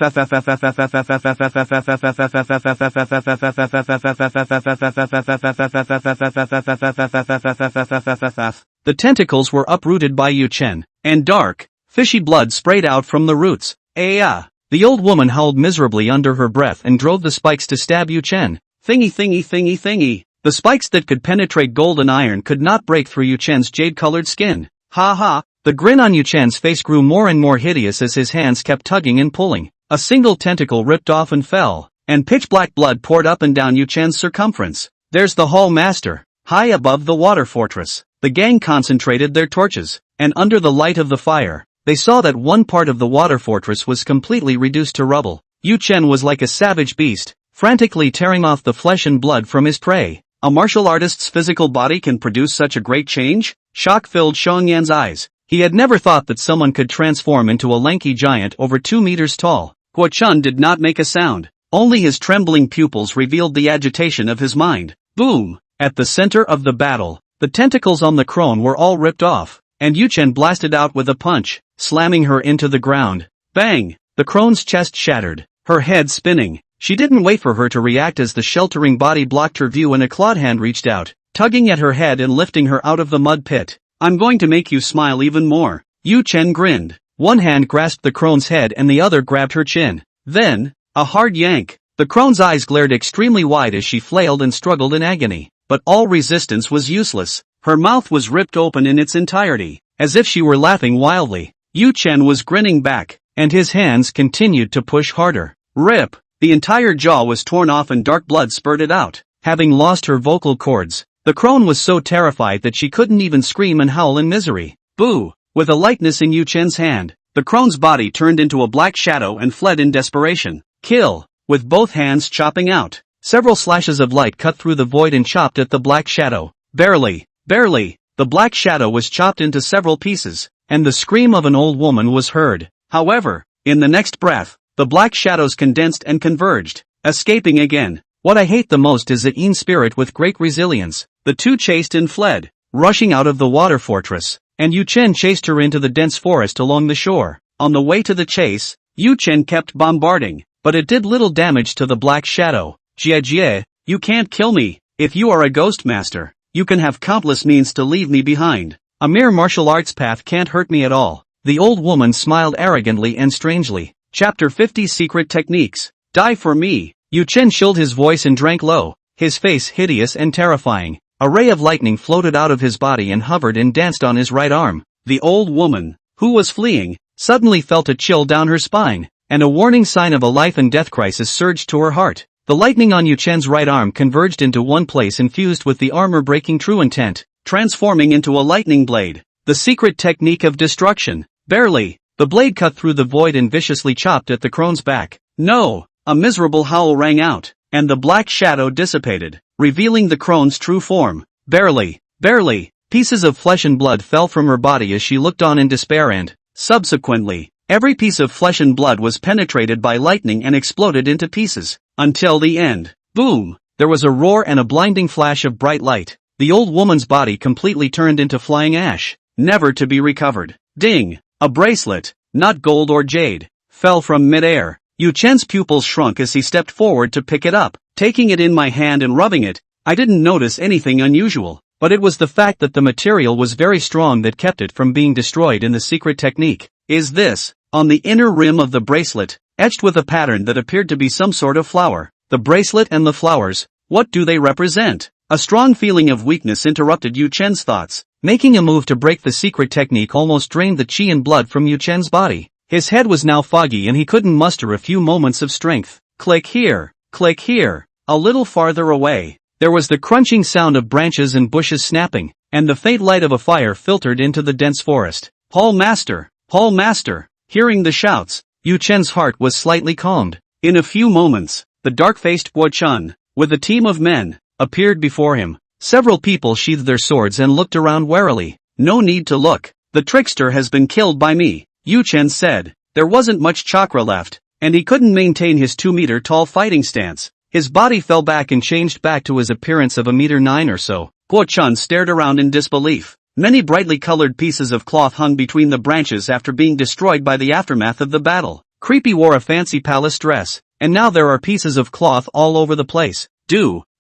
tentacles were uprooted by Yu Chen, and dark, fishy blood sprayed out from the roots. The old woman howled miserably under her breath and drove the spikes to stab Yu Chen. Thingy thingy thingy thingy. The spikes that could penetrate gold and iron could not break through Yu Chen's jade-colored skin. Ha ha. The grin on Yu Chen's face grew more and more hideous as his hands kept tugging and pulling. A single tentacle ripped off and fell, and pitch-black blood poured up and down Yu Chen's circumference. There's the Hall Master. High above the water fortress, the gang concentrated their torches, and under the light of the fire, they saw that one part of the water fortress was completely reduced to rubble. Yu Chen was like a savage beast, frantically tearing off the flesh and blood from his prey. A martial artist's physical body can produce such a great change? Shock filled Xiangyan's eyes. He had never thought that someone could transform into a lanky giant over 2 meters tall. Guo Chun did not make a sound. Only his trembling pupils revealed the agitation of his mind. Boom! At the center of the battle, the tentacles on the crone were all ripped off, and Yu Chen blasted out with a punch, slamming her into the ground. Bang! The crone's chest shattered, her head spinning. She didn't wait for her to react as the sheltering body blocked her view and a clawed hand reached out, tugging at her head and lifting her out of the mud pit. I'm going to make you smile even more. Yu Chen grinned. One hand grasped the crone's head and the other grabbed her chin. Then, a hard yank. The crone's eyes glared extremely wide as she flailed and struggled in agony. But all resistance was useless. Her mouth was ripped open in its entirety, as if she were laughing wildly. Yu Chen was grinning back, and his hands continued to push harder. Rip! The entire jaw was torn off and dark blood spurted out. Having lost her vocal cords, the crone was so terrified that she couldn't even scream and howl in misery. Boo! With a lightness in Yu Chen's hand, the crone's body turned into a black shadow and fled in desperation. Kill! With both hands chopping out. Several slashes of light cut through the void and chopped at the black shadow. Barely, the black shadow was chopped into several pieces, and the scream of an old woman was heard. However, in the next breath, the black shadows condensed and converged, escaping again. What I hate the most is the Yin spirit with great resilience. The two chased and fled, rushing out of the water fortress, and Yu Chen chased her into the dense forest along the shore. On the way to the chase, Yu Chen kept bombarding, but it did little damage to the black shadow. Jie, you can't kill me. If you are a ghost master, you can have countless means to leave me behind. A mere martial arts path can't hurt me at all. The old woman smiled arrogantly and strangely. Chapter 50 Secret Techniques. Die for me. Yu Chen chilled his voice and drank low, his face hideous and terrifying. A ray of lightning floated out of his body and hovered and danced on his right arm. The old woman, who was fleeing, suddenly felt a chill down her spine, and a warning sign of a life and death crisis surged to her heart. The lightning on Yu Chen's right arm converged into one place and fused with the armor-breaking true intent, transforming into a lightning blade. The secret technique of destruction. Barely, the blade cut through the void and viciously chopped at the crone's back. No! A miserable howl rang out, and the black shadow dissipated, revealing the crone's true form. Barely, pieces of flesh and blood fell from her body as she looked on in despair and, subsequently, every piece of flesh and blood was penetrated by lightning and exploded into pieces. Until the end. Boom! There was a roar and a blinding flash of bright light. The old woman's body completely turned into flying ash, never to be recovered. Ding! A bracelet, not gold or jade, fell from midair. Yu Chen's pupils shrunk as he stepped forward to pick it up. Taking it in my hand and rubbing it, I didn't notice anything unusual, but it was the fact that the material was very strong that kept it from being destroyed in the secret technique. Is this, on the inner rim of the bracelet, etched with a pattern that appeared to be some sort of flower. The bracelet and the flowers, what do they represent? A strong feeling of weakness interrupted Yu Chen's thoughts. Making a move to break the secret technique almost drained the qi and blood from Yu Chen's body. His head was now foggy and he couldn't muster a few moments of strength. Click here, a little farther away. There was the crunching sound of branches and bushes snapping, and the faint light of a fire filtered into the dense forest. Hall Master! Hearing the shouts, Yu Chen's heart was slightly calmed. In a few moments, the dark-faced Guo Chun, with a team of men, appeared before him. Several people sheathed their swords and looked around warily. No need to look. The trickster has been killed by me, Yu Chen said. There wasn't much chakra left, and he couldn't maintain his 2-meter-tall fighting stance. His body fell back and changed back to his appearance of 1.9 or so. Guo Chun stared around in disbelief. Many brightly colored pieces of cloth hung between the branches after being destroyed by the aftermath of the battle. Creepy wore a fancy palace dress, and now there are pieces of cloth all over the place.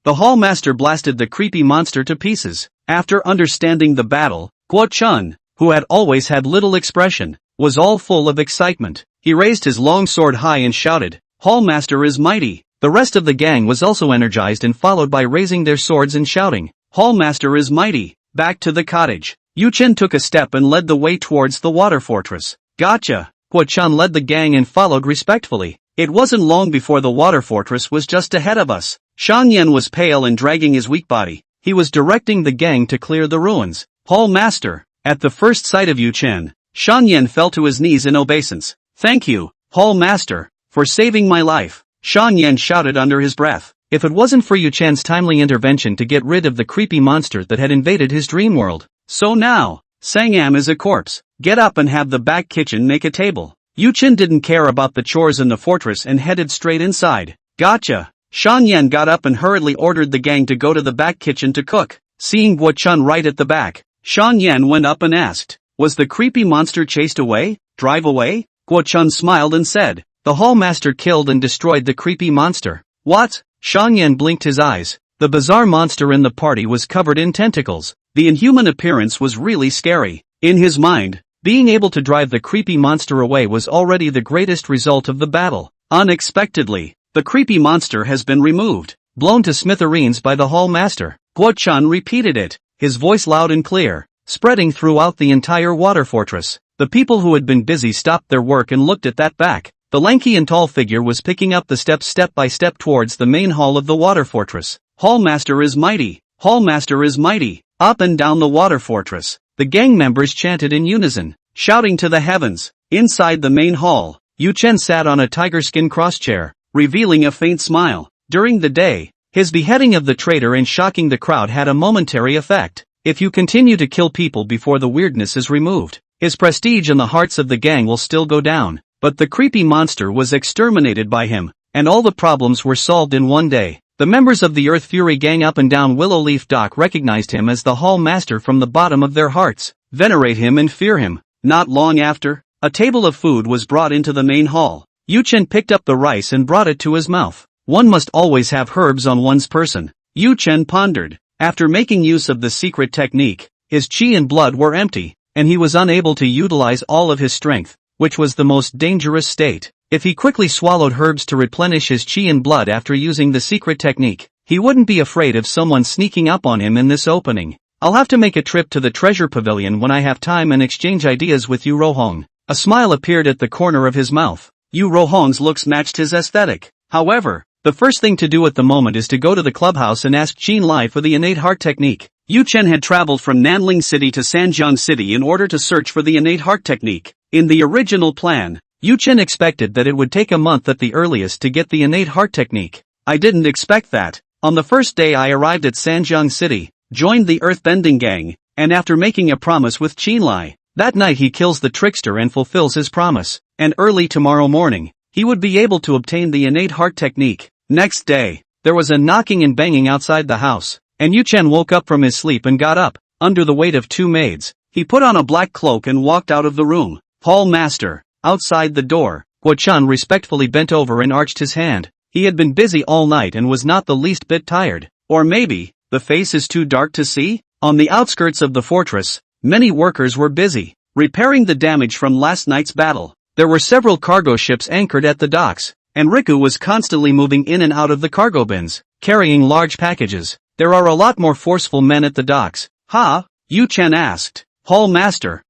The hall master blasted the creepy monster to pieces. After understanding the battle, Guo Chun, who had always had little expression, was all full of excitement. He raised his long sword high and shouted, "Hall master is mighty!" The rest of the gang was also energized and followed by raising their swords and shouting, "Hall master is mighty!" Back to the cottage. Yu Chen took a step and led the way towards the water fortress. Gotcha! Guo Chun led the gang and followed respectfully. It wasn't long before the water fortress was just ahead of us. Xiangyan was pale and dragging his weak body. He was directing the gang to clear the ruins. Hall master! At the first sight of Yu Chen, Xiangyan fell to his knees in obeisance. "Thank you, Hall master, for saving my life." Shan Yan shouted under his breath. If it wasn't for Yu Chen's timely intervention to get rid of the creepy monster that had invaded his dream world. So now, Sangam is a corpse. Get up and have the back kitchen make a table. Yu Chen didn't care about the chores in the fortress and headed straight inside. Gotcha. Shan Yan got up and hurriedly ordered the gang to go to the back kitchen to cook. Seeing Guo Chun right at the back, Shan Yan went up and asked, was the creepy monster chased away? Drive away? Guo Chun smiled and said, the hall master killed and destroyed the creepy monster. What? Shan Yan blinked his eyes. The bizarre monster in the party was covered in tentacles. The inhuman appearance was really scary. In his mind, being able to drive the creepy monster away was already the greatest result of the battle. Unexpectedly, the creepy monster has been removed, blown to smithereens by the hall master. Guo Chun repeated it, his voice loud and clear, spreading throughout the entire water fortress. The people who had been busy stopped their work and looked at that back. The lanky and tall figure was picking up the steps step by step towards the main hall of the water fortress. Hallmaster is mighty! Hallmaster is mighty! Up and down the water fortress, the gang members chanted in unison, shouting to the heavens. Inside the main hall, Yu Chen sat on a tiger skin crosschair, revealing a faint smile. During the day, his beheading of the traitor and shocking the crowd had a momentary effect. If you continue to kill people before the weirdness is removed, his prestige in the hearts of the gang will still go down. But the creepy monster was exterminated by him, and all the problems were solved in one day. The members of the Earth Fury gang up and down Willow Leaf Dock recognized him as the Hall Master from the bottom of their hearts, venerate him and fear him. Not long after, a table of food was brought into the main hall. Yu Chen picked up the rice and brought it to his mouth. One must always have herbs on one's person. Yu Chen pondered. After making use of the secret technique, his chi and blood were empty, and he was unable to utilize all of his strength, which was the most dangerous state. If he quickly swallowed herbs to replenish his chi and blood after using the secret technique, he wouldn't be afraid of someone sneaking up on him in this opening. I'll have to make a trip to the treasure pavilion when I have time and exchange ideas with Yu Rohong. A smile appeared at the corner of his mouth. Yu Rohong's looks matched his aesthetic. However, the first thing to do at the moment is to go to the clubhouse and ask Qin Lai for the innate heart technique. Yu Chen had traveled from Nanling City to Sanjiang City in order to search for the innate heart technique. In the original plan, Yu Chen expected that it would take a month at the earliest to get the innate heart technique. I didn't expect that. On the first day I arrived at Sanjiang City, joined the earthbending gang, and after making a promise with Qin Lai, that night he kills the trickster and fulfills his promise, and early tomorrow morning, he would be able to obtain the innate heart technique. Next day, there was a knocking and banging outside the house, and Yu Chen woke up from his sleep and got up, under the weight of 2 maids. He put on a black cloak and walked out of the room. Hall Master. Outside the door, Guo Chun respectfully bent over and arched his hand. He had been busy all night and was not the least bit tired. Or maybe, the face is too dark to see? On the outskirts of the fortress, many workers were busy, repairing the damage from last night's battle. There were several cargo ships anchored at the docks, and Riku was constantly moving in and out of the cargo bins, carrying large packages. There are a lot more forceful men at the docks. Ha? Yu Chen asked. Hall Master,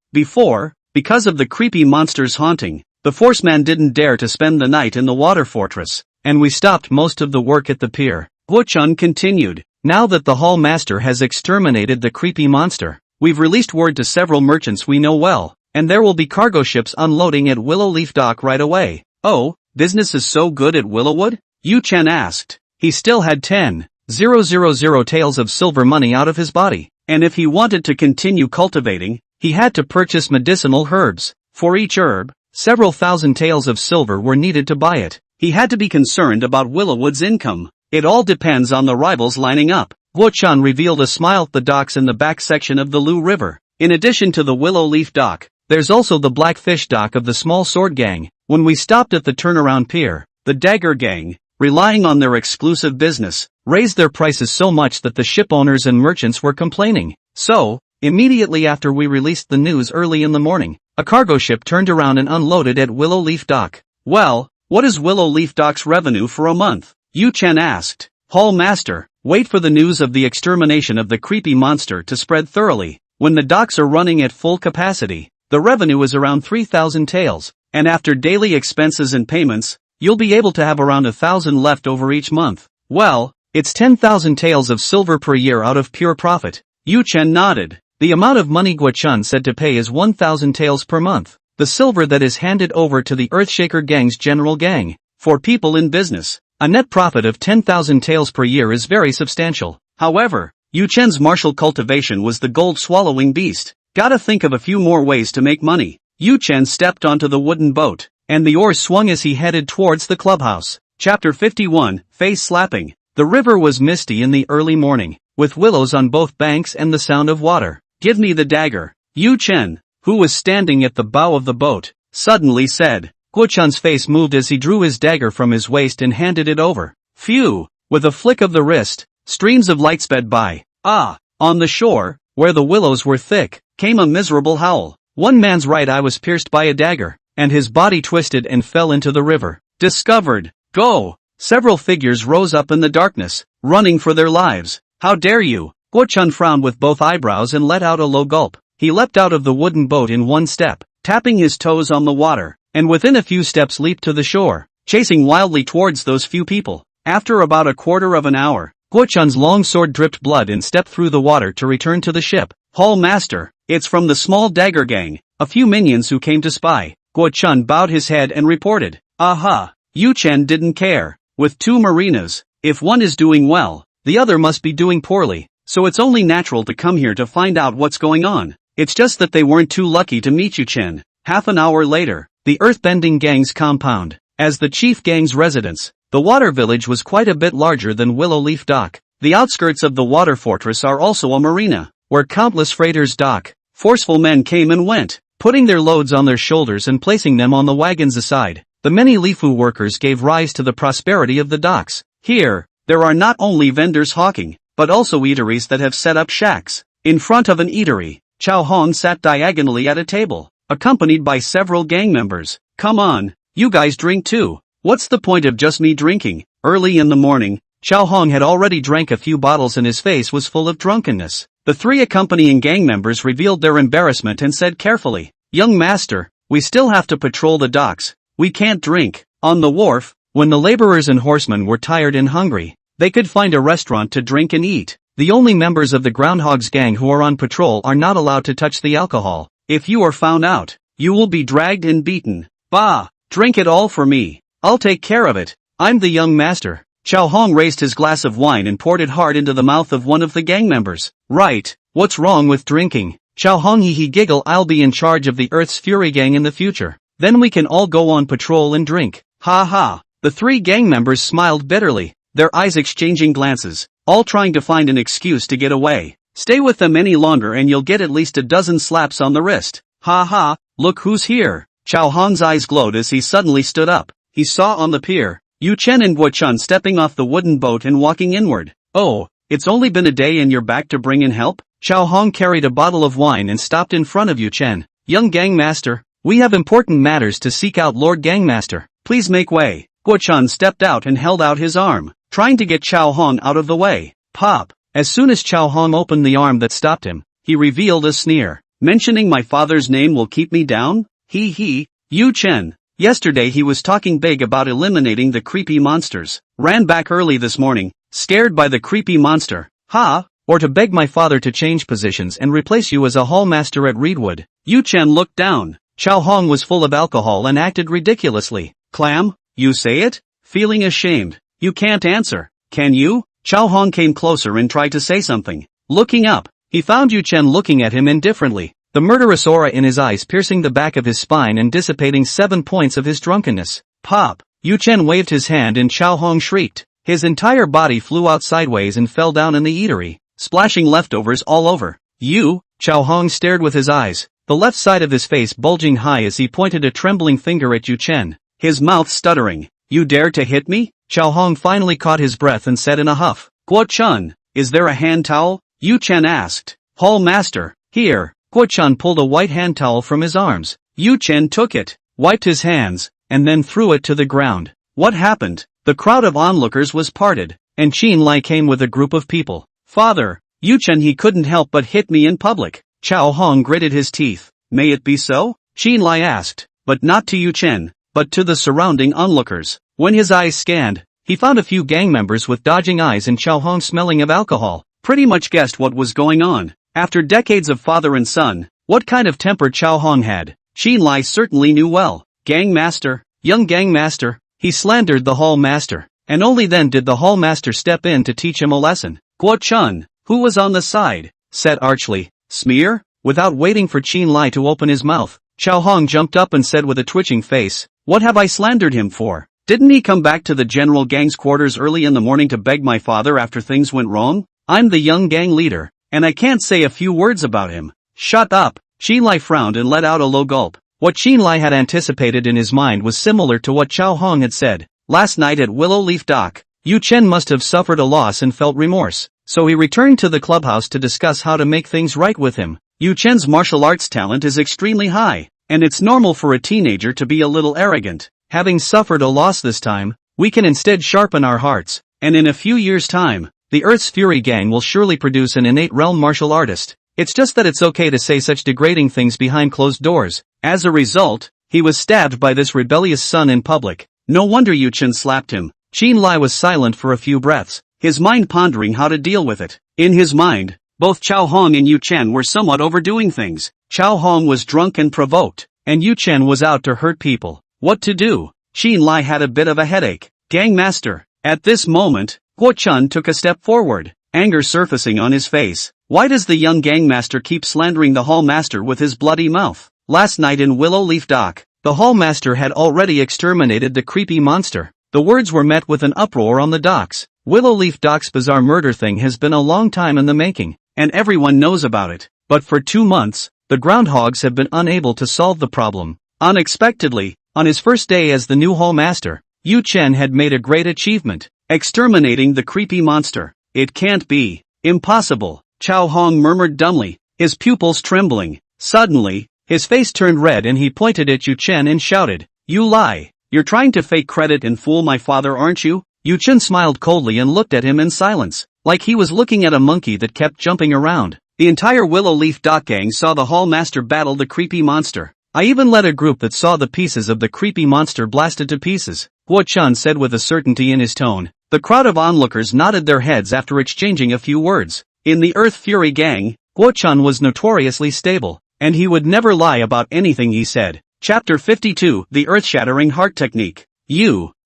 because of the creepy monster's haunting, the forceman didn't dare to spend the night in the water fortress, and we stopped most of the work at the pier. Guo Chun continued. Now that the Hall Master has exterminated the creepy monster, we've released word to several merchants we know well, and there will be cargo ships unloading at Willow Leaf Dock right away. Oh, business is so good at Willowwood? Yu Chen asked. He still had 10,000 taels of silver money out of his body, and if he wanted to continue cultivating, he had to purchase medicinal herbs. For each herb, several thousand taels of silver were needed to buy it. He had to be concerned about Willowwood's income. It all depends on the rivals lining up. Guo Chun revealed a smile at the docks in the back section of the Lu River. In addition to the Willow Leaf Dock, there's also the Blackfish Dock of the Small Sword Gang. When we stopped at the turnaround pier, the Dagger Gang, relying on their exclusive business, raised their prices so much that the ship owners and merchants were complaining. So, immediately after we released the news early in the morning, a cargo ship turned around and unloaded at Willow Leaf Dock. Well, what is Willow Leaf Dock's revenue for a month? Yu Chen asked. Hall Master, wait for the news of the extermination of the creepy monster to spread thoroughly. When the docks are running at full capacity, the revenue is around 3,000 taels, and after daily expenses and payments, you'll be able to have around 1,000 left over each month. Well, it's 10,000 taels of silver per year out of pure profit. Yu Chen nodded. The amount of money Guo Chun said to pay is 1,000 taels per month. The silver that is handed over to the Earthshaker Gang's general gang. For people in business, A net profit of 10,000 taels per year is very substantial. However, Yu Chen's martial cultivation was the gold-swallowing beast. Gotta think of a few more ways to make money. Yu Chen stepped onto the wooden boat, and the oars swung as he headed towards the clubhouse. Chapter 51, Face Slapping. The river was misty in the early morning, with willows on both banks and the sound of water. Give me the dagger. Yu Chen, who was standing at the bow of the boat, suddenly said. Guo Chun's face moved as he drew his dagger from his waist and handed it over. Phew! With a flick of the wrist, streams of light sped by. On the shore, where the willows were thick, came a miserable howl. One man's right eye was pierced by a dagger, and his body twisted and fell into the river. Discovered. Go! Several figures rose up in the darkness, running for their lives. How dare you? Guo Chun frowned with both eyebrows and let out a low gulp. He leapt out of the wooden boat in one step, tapping his toes on the water, and within a few steps leaped to the shore, chasing wildly towards those few people. After about a quarter of an hour, Guo Chun's long sword dripped blood and stepped through the water to return to the ship. Hall Master, it's from the small dagger gang, a few minions who came to spy. Guo Chun bowed his head and reported. Aha! Yu Chen didn't care. With two marinas, if one is doing well, the other must be doing poorly, so it's only natural to come here to find out what's going on. It's just that they weren't too lucky to meet Yu Chen. Half an hour later, the Earthbending Gang's compound. As the chief gang's residence, the water village was quite a bit larger than Willow Leaf Dock. The outskirts of the water fortress are also a marina, where countless freighters dock. Forceful men came and went, putting their loads on their shoulders and placing them on the wagons aside. The many Lifu workers gave rise to the prosperity of the docks. Here, there are not only vendors hawking, but also eateries that have set up shacks. In front of an eatery, Chao Hong sat diagonally at a table, accompanied by several gang members. Come on, you guys drink too. What's the point of just me drinking? Early in the morning, Chao Hong had already drank a few bottles and his face was full of drunkenness. The three accompanying gang members revealed their embarrassment and said carefully, Young master, we still have to patrol the docks. We can't drink. On the wharf, when the laborers and horsemen were tired and hungry, they could find a restaurant to drink and eat. The only members of the Groundhogs gang who are on patrol are not allowed to touch the alcohol. If you are found out, you will be dragged and beaten. Bah! Drink it all for me. I'll take care of it. I'm the young master. Chao Hong raised his glass of wine and poured it hard into the mouth of one of the gang members. Right, what's wrong with drinking? Chao Hong he giggle. I'll be in charge of the Earth's Fury gang in the future. Then we can all go on patrol and drink. Ha ha. The three gang members smiled bitterly, their eyes exchanging glances, all trying to find an excuse to get away. Stay with them any longer and you'll get at least a dozen slaps on the wrist. Ha ha, look who's here. Chao Hong's eyes glowed as he suddenly stood up. He saw on the pier, Yu Chen and Guo Chun stepping off the wooden boat and walking inward. Oh, it's only been a day and you're back to bring in help? Chao Hong carried a bottle of wine and stopped in front of Yu Chen. Young gangmaster, we have important matters to seek out Lord Gangmaster. Please make way. Guo Chun stepped out and held out his arm, trying to get Chao Hong out of the way. Pop! As soon as Chao Hong opened the arm that stopped him, he revealed a sneer. Mentioning my father's name will keep me down? Yu Chen. Yesterday he was talking big about eliminating the creepy monsters. Ran back early this morning, scared by the creepy monster. Or to beg my father to change positions and replace you as a hall master at Reedwood. Yu Chen looked down. Chao Hong was full of alcohol and acted ridiculously. Clam, you say it? Feeling ashamed. You can't answer, can you? Chao Hong came closer and tried to say something. Looking up, he found Yu Chen looking at him indifferently, the murderous aura in his eyes piercing the back of his spine and dissipating 7 points of his drunkenness. Pop! Yu Chen waved his hand and Chao Hong shrieked. His entire body flew out sideways and fell down in the eatery, splashing leftovers all over. You? Chao Hong stared with his eyes, the left side of his face bulging high as he pointed a trembling finger at Yu Chen, his mouth stuttering. You dare to hit me? Chao Hong finally caught his breath and said in a huff. Guo Chun, is there a hand towel? Yu Chen asked. Hall master, here. Guo Chun pulled a white hand towel from his arms. Yu Chen took it, wiped his hands, and then threw it to the ground. What happened? The crowd of onlookers was parted, and Qin Lai came with a group of people. Father, Yu Chen he couldn't help but hit me in public. Chao Hong gritted his teeth. May it be so? Qin Lai asked, but not to Yu Chen, but to the surrounding onlookers. When his eyes scanned, he found a few gang members with dodging eyes and Chao Hong smelling of alcohol. Pretty much guessed what was going on. After decades of father and son, what kind of temper Chao Hong had, Qin Lai certainly knew well. Gangmaster, young gangmaster, he slandered the hall master. and only then did the hall master step in to teach him a lesson. Guo Chun, who was on the side, said archly, "Smear?" Without waiting for Qin Lai to open his mouth, Chao Hong jumped up and said with a twitching face, "What have I slandered him for? Didn't he come back to the general gang's quarters early in the morning to beg my father after things went wrong? I'm the young gang leader, and I can't say a few words about him." "Shut up!" Qin Lai frowned and let out a low gulp. What Qin Lai had anticipated in his mind was similar to what Chao Hong had said. Last night at Willow Leaf Dock, Yu Chen must have suffered a loss and felt remorse, so he returned to the clubhouse to discuss how to make things right with him. Yu Chen's martial arts talent is extremely high, and it's normal for a teenager to be a little arrogant. Having suffered a loss this time, we can instead sharpen our hearts, and in a few years' time, the Earth's Fury Gang will surely produce an innate realm martial artist. It's just that it's okay to say such degrading things behind closed doors. As a result, he was stabbed by this rebellious son in public. No wonder Yu Chen slapped him. Qin Lai was silent for a few breaths, his mind pondering how to deal with it. In his mind, both Chao Hong and Yu Chen were somewhat overdoing things. Chao Hong was drunk and provoked, and Yu Chen was out to hurt people. What to do? Qin Lai had a bit of a headache. "Gang master." At this moment, Guo Chun took a step forward, anger surfacing on his face. Why does the young gang master keep slandering the hall master with his bloody mouth? Last night in Willow Leaf Dock, the hall master had already exterminated the creepy monster. The words were met with an uproar on the docks. Willow Leaf Dock's bizarre murder thing has been a long time in the making, and everyone knows about it. But for 2 months, the groundhogs have been unable to solve the problem. Unexpectedly, on his first day as the new hall master, Yu Chen had made a great achievement, exterminating the creepy monster. "It can't be. Impossible," Chao Hong murmured dumbly, his pupils trembling. Suddenly, his face turned red and he pointed at Yu Chen and shouted, "You lie. You're trying to fake credit and fool my father, aren't you?" Yu Chen smiled coldly and looked at him in silence, like he was looking at a monkey that kept jumping around. The entire Willow Leaf Dock gang saw the hall master battle the creepy monster. I even led a group that saw the pieces of the creepy monster blasted to pieces, Guo Chun said with a certainty in his tone. The crowd of onlookers nodded their heads after exchanging a few words. In the Earth Fury Gang, Guo Chun was notoriously stable, and he would never lie about anything he said. Chapter 52, The Earth-Shattering Heart Technique.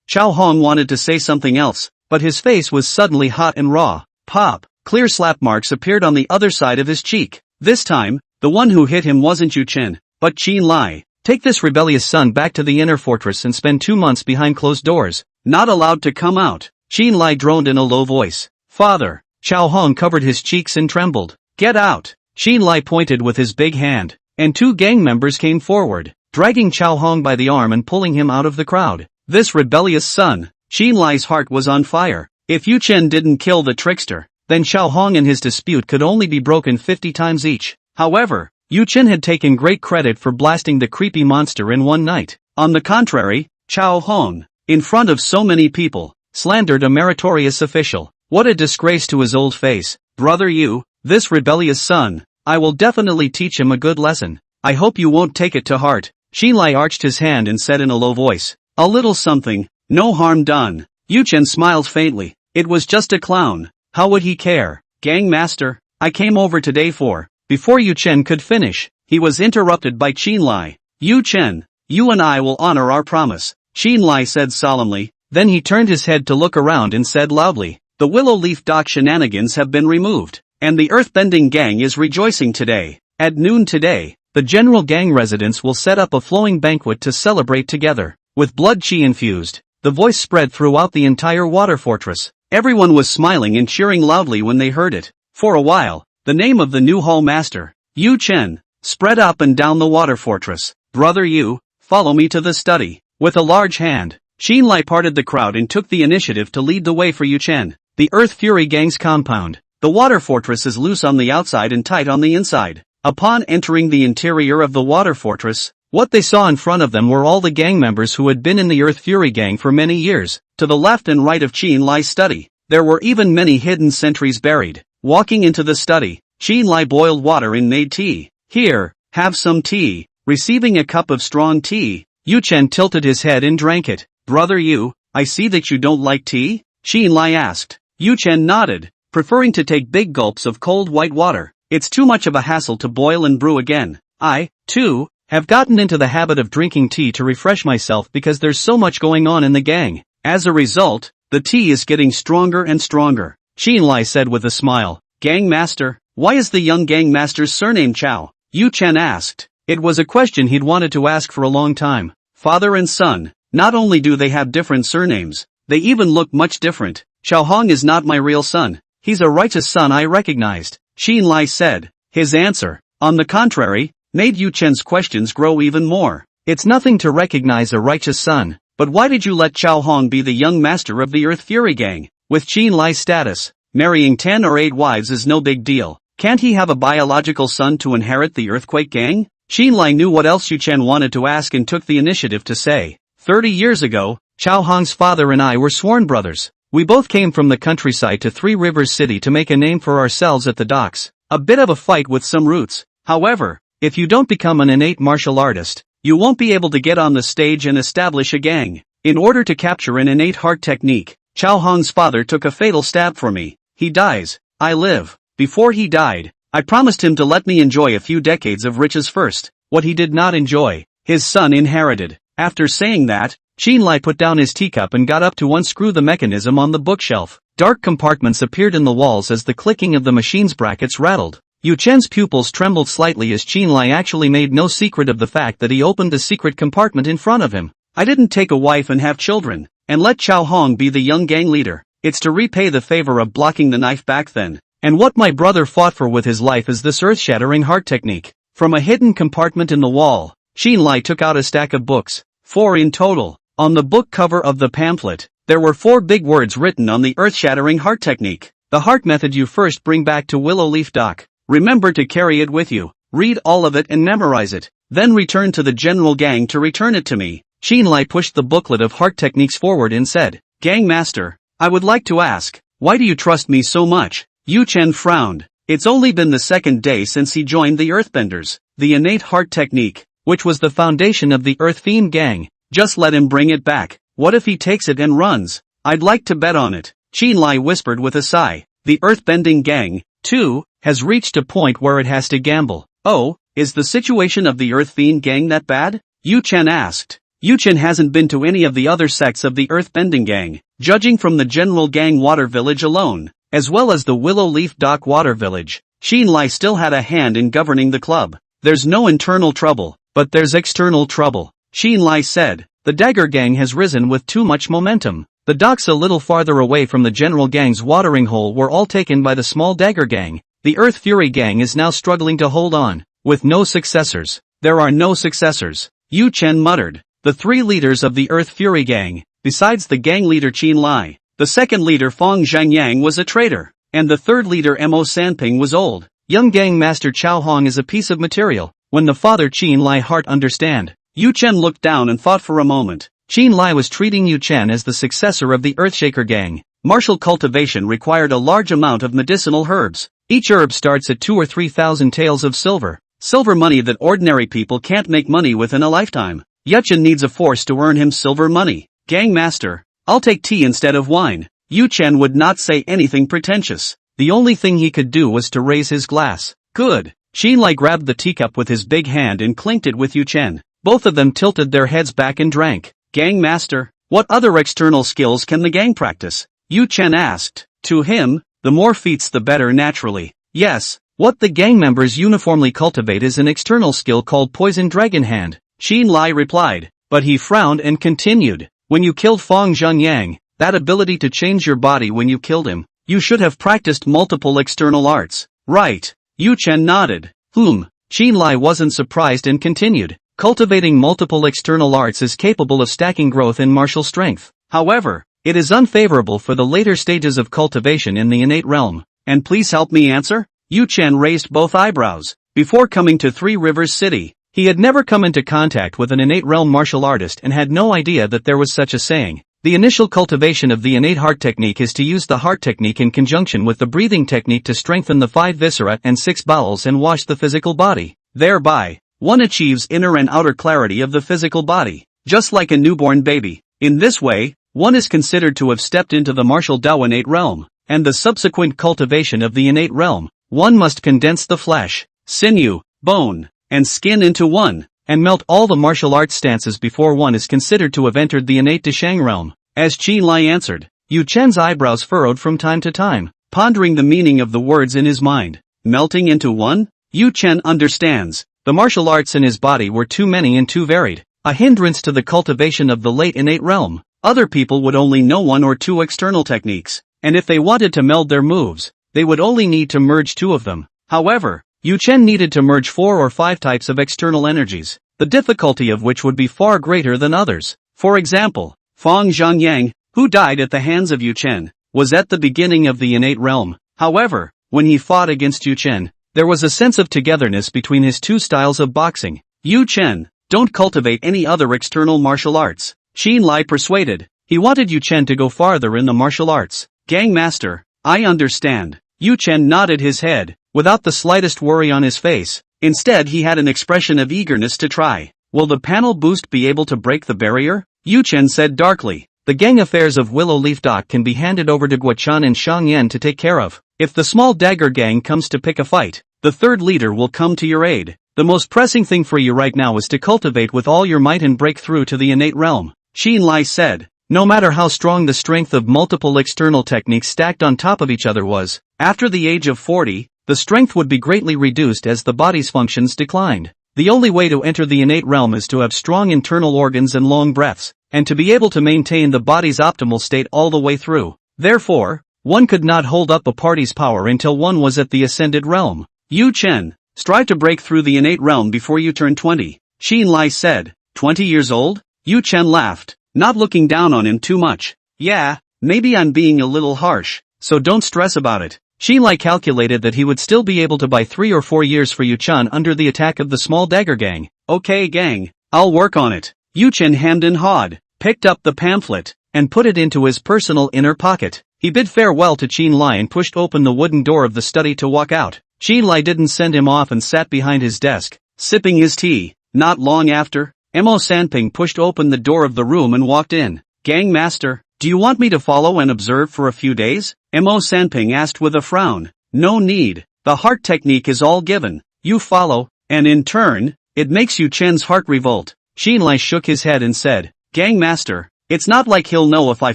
Chao Hong wanted to say something else, but his face was suddenly hot and raw. Pop! Clear slap marks appeared on the other side of his cheek. This time, the one who hit him wasn't Yu Chen, but Qin Lai. "Take this rebellious son back to the inner fortress and spend 2 months behind closed doors. Not allowed to come out." Qin Lai droned in a low voice. "Father." Chao Hong covered his cheeks and trembled. "Get out." Qin Lai pointed with his big hand, and 2 gang members came forward, dragging Chao Hong by the arm and pulling him out of the crowd. This rebellious son. Qin Lai's heart was on fire. If Yu Chen didn't kill the trickster, then Chao Hong and his dispute could only be broken 50 times each. However, Yu Chen had taken great credit for blasting the creepy monster in one night. On the contrary, Chao Hong, in front of so many people, slandered a meritorious official. What a disgrace to his old face. "Brother Yu, this rebellious son, I will definitely teach him a good lesson. I hope you won't take it to heart." Qin Lai arched his hand and said in a low voice, "A little something, no harm done." Yu Chen smiled faintly. It was just a clown. How would he care? "Gang master, I came over today for..." Before Yu Chen could finish, he was interrupted by Qin Lai. "Yu Chen, you and I will honor our promise," Qin Lai said solemnly. Then he turned his head to look around and said loudly, "The Willow Leaf Dock shenanigans have been removed, and the Earthbending Gang is rejoicing today. At noon today, the general gang residents will set up a flowing banquet to celebrate together." With blood qi infused, the voice spread throughout the entire water fortress. Everyone was smiling and cheering loudly when they heard it. For a while, the name of the new hall master, Yu Chen, spread up and down the water fortress. "Brother Yu, follow me to the study." With a large hand, Qin Lai parted the crowd and took the initiative to lead the way for Yu Chen. The Earth Fury Gang's compound. The water fortress is loose on the outside and tight on the inside. Upon entering the interior of the water fortress, what they saw in front of them were all the gang members who had been in the Earth Fury Gang for many years. To the left and right of Qin Lai's study, there were even many hidden sentries buried. Walking into the study, Qin Lai boiled water and made tea. "Here, have some tea." Receiving a cup of strong tea, Yu Chen tilted his head and drank it. "Brother Yu, I see that you don't like tea?" Qin Lai asked. Yu Chen nodded, preferring to take big gulps of cold white water. "It's too much of a hassle to boil and brew again. I, too, have gotten into the habit of drinking tea to refresh myself because there's so much going on in the gang. As a result, The tea is getting stronger and stronger, Qin Lai said with a smile. Gang master? Why is the young gang master's surname Chao? Yu Chen asked. It was a question he'd wanted to ask for a long time. Father and son, not only do they have different surnames, they even look much different. Chao Hong is not my real son. He's a righteous son I recognized, Qin Lai said. His answer, on the contrary, made Yu Chen's questions grow even more. It's nothing to recognize a righteous son, but why did you let Chao Hong be the young master of the Earth Fury gang? With Qin Lai's status, marrying 10 or 8 wives is no big deal. Can't he have a biological son to inherit the Earthquake gang? Qin Lai knew what else Yu Chen wanted to ask and took the initiative to say. 30 years ago, Chao Hong's father and I were sworn brothers. We both came from the countryside to Three Rivers City to make a name for ourselves at the docks. A bit of a fight with some roots. However, if you don't become an innate martial artist, you won't be able to get on the stage and establish a gang. In order to capture an innate heart technique, Chao Hong's father took a fatal stab for me. He dies, I live. Before he died, I promised him to let me enjoy a few decades of riches first. What he did not enjoy, his son inherited. After saying that, Qin Lai put down his teacup and got up to unscrew the mechanism on the bookshelf. Dark compartments appeared in the walls as the clicking of the machine's brackets rattled. Yu Chen's pupils trembled slightly as Qin Lai actually made no secret of the fact that he opened the secret compartment in front of him. I didn't take a wife and have children, and let Chao Hong be the young gang leader. It's to repay the favor of blocking the knife back then. And what my brother fought for with his life is this earth-shattering heart technique. From a hidden compartment in the wall, Qin Lai took out a stack of books, 4 in total. On the book cover of the pamphlet, there were 4 big words written on the earth-shattering heart technique. The heart method you first bring back to Willow Leaf Dock. Remember to carry it with you. Read all of it and memorize it. Then return to the general gang to return it to me. Qin Lai pushed the booklet of heart techniques forward and said, Gang master, I would like to ask, why do you trust me so much? Yu Chen frowned. It's only been the 2nd day since he joined the Earthbenders. The innate heart technique, which was the foundation of the Earth Fiend gang. Just let him bring it back. What if he takes it and runs? I'd like to bet on it. Qin Lai whispered with a sigh. The Earthbending gang, too, has reached a point where it has to gamble. Oh, is the situation of the Earth Fiend gang that bad? Yu Chen asked. Yu Chen hasn't been to any of the other sects of the Earthbending gang, judging from the general gang water village alone, as well as the Willow Leaf Dock water village. Qin Lai still had a hand in governing the club. There's no internal trouble, but there's external trouble, Qin Lai said. The Dagger gang has risen with too much momentum. The docks a little farther away from the general gang's watering hole were all taken by the small Dagger gang. The Earth Fury gang is now struggling to hold on, with no successors. There are no successors, Yu Chen muttered. The 3 leaders of the Earth Fury gang, besides the gang leader Qin Lai, the 2nd leader Fong Zhangyang was a traitor, and the 3rd leader Mo Sanping was old. Young gang master Chao Hong is a piece of material. When the father Qin Lai heart understand. Yu Chen looked down and thought for a moment. Qin Lai was treating Yu Chen as the successor of the Earthshaker gang. Martial cultivation required a large amount of medicinal herbs. Each herb starts at 2 or 3,000 taels of silver. Silver money that ordinary people can't make money with in a lifetime. Yu Chen needs a force to earn him silver money. Gang master, I'll take tea instead of wine. Yu Chen would not say anything pretentious. The only thing he could do was to raise his glass. Good. Qin Lai grabbed the teacup with his big hand and clinked it with Yu Chen. Both of them tilted their heads back and drank. Gang master, what other external skills can the gang practice? Yu Chen asked. To him, the more feats the better naturally. Yes, what the gang members uniformly cultivate is an external skill called Poison Dragon Hand. Qin Lai replied, but he frowned and continued. When you killed Fong Zhangyang, that ability to change your body when you killed him, you should have practiced multiple external arts. Right. Yu Chen nodded. Qin Lai wasn't surprised and continued. Cultivating multiple external arts is capable of stacking growth in martial strength. However, it is unfavorable for the later stages of cultivation in the innate realm. And please help me answer? Yu Chen raised both eyebrows. Before coming to Three Rivers City, he had never come into contact with an innate realm martial artist and had no idea that there was such a saying. The initial cultivation of the innate heart technique is to use the heart technique in conjunction with the breathing technique to strengthen the 5 viscera and 6 bowels and wash the physical body. Thereby, one achieves inner and outer clarity of the physical body, just like a newborn baby. In this way, one is considered to have stepped into the martial Dao innate realm, and the subsequent cultivation of the innate realm, one must condense the flesh, sinew, bone, and skin into one, and melt all the martial arts stances before one is considered to have entered the innate Dashang realm. As Qin Lai answered, Yu Chen's eyebrows furrowed from time to time, pondering the meaning of the words in his mind. Melting into one? Yu Chen understands. The martial arts in his body were too many and too varied, a hindrance to the cultivation of the late innate realm. Other people would only know one or two external techniques, and if they wanted to meld their moves, they would only need to merge two of them. However, Yu Chen needed to merge 4 or 5 types of external energies, the difficulty of which would be far greater than others. For example, Fang Zhangyang, who died at the hands of Yu Chen, was at the beginning of the innate realm. However, when he fought against Yu Chen, there was a sense of togetherness between his two styles of boxing. Yu Chen, don't cultivate any other external martial arts. Xin Lai persuaded. He wanted Yu Chen to go farther in the martial arts. Gang Master, I understand. Yu Chen nodded his head, without the slightest worry on his face. Instead he had an expression of eagerness to try. Will the panel boost be able to break the barrier? Yu Chen said darkly. The gang affairs of Willow Leaf Dock can be handed over to Guochan and Shang Yan to take care of. If the small dagger gang comes to pick a fight, the third leader will come to your aid. The most pressing thing for you right now is to cultivate with all your might and break through to the innate realm. Xin Lai said. No matter how strong the strength of multiple external techniques stacked on top of each other was, after the age of 40, the strength would be greatly reduced as the body's functions declined. The only way to enter the innate realm is to have strong internal organs and long breaths, and to be able to maintain the body's optimal state all the way through. Therefore, one could not hold up a party's power until one was at the ascended realm. Yu Chen, strive to break through the innate realm before you turn 20. Xin Lai said. 20 years old? Yu Chen laughed, not looking down on him too much. Yeah, maybe I'm being a little harsh, so don't stress about it. Xin Lai calculated that he would still be able to buy 3 or 4 years for Yu Chen under the attack of the small dagger gang. Okay gang, I'll work on it. Yu Chen hemmed and hawed, picked up the pamphlet, and put it into his personal inner pocket. He bid farewell to Xin Lai and pushed open the wooden door of the study to walk out. Xin Lai didn't send him off and sat behind his desk, sipping his tea. Not long after, Mo Sanping pushed open the door of the room and walked in. Gang Master, do you want me to follow and observe for a few days? Mo Sanping asked with a frown. No need, the heart technique is all given. You follow, and in turn, it makes Yu Chen's heart revolt. Xin Lai shook his head and said, Gang Master, it's not like he'll know if I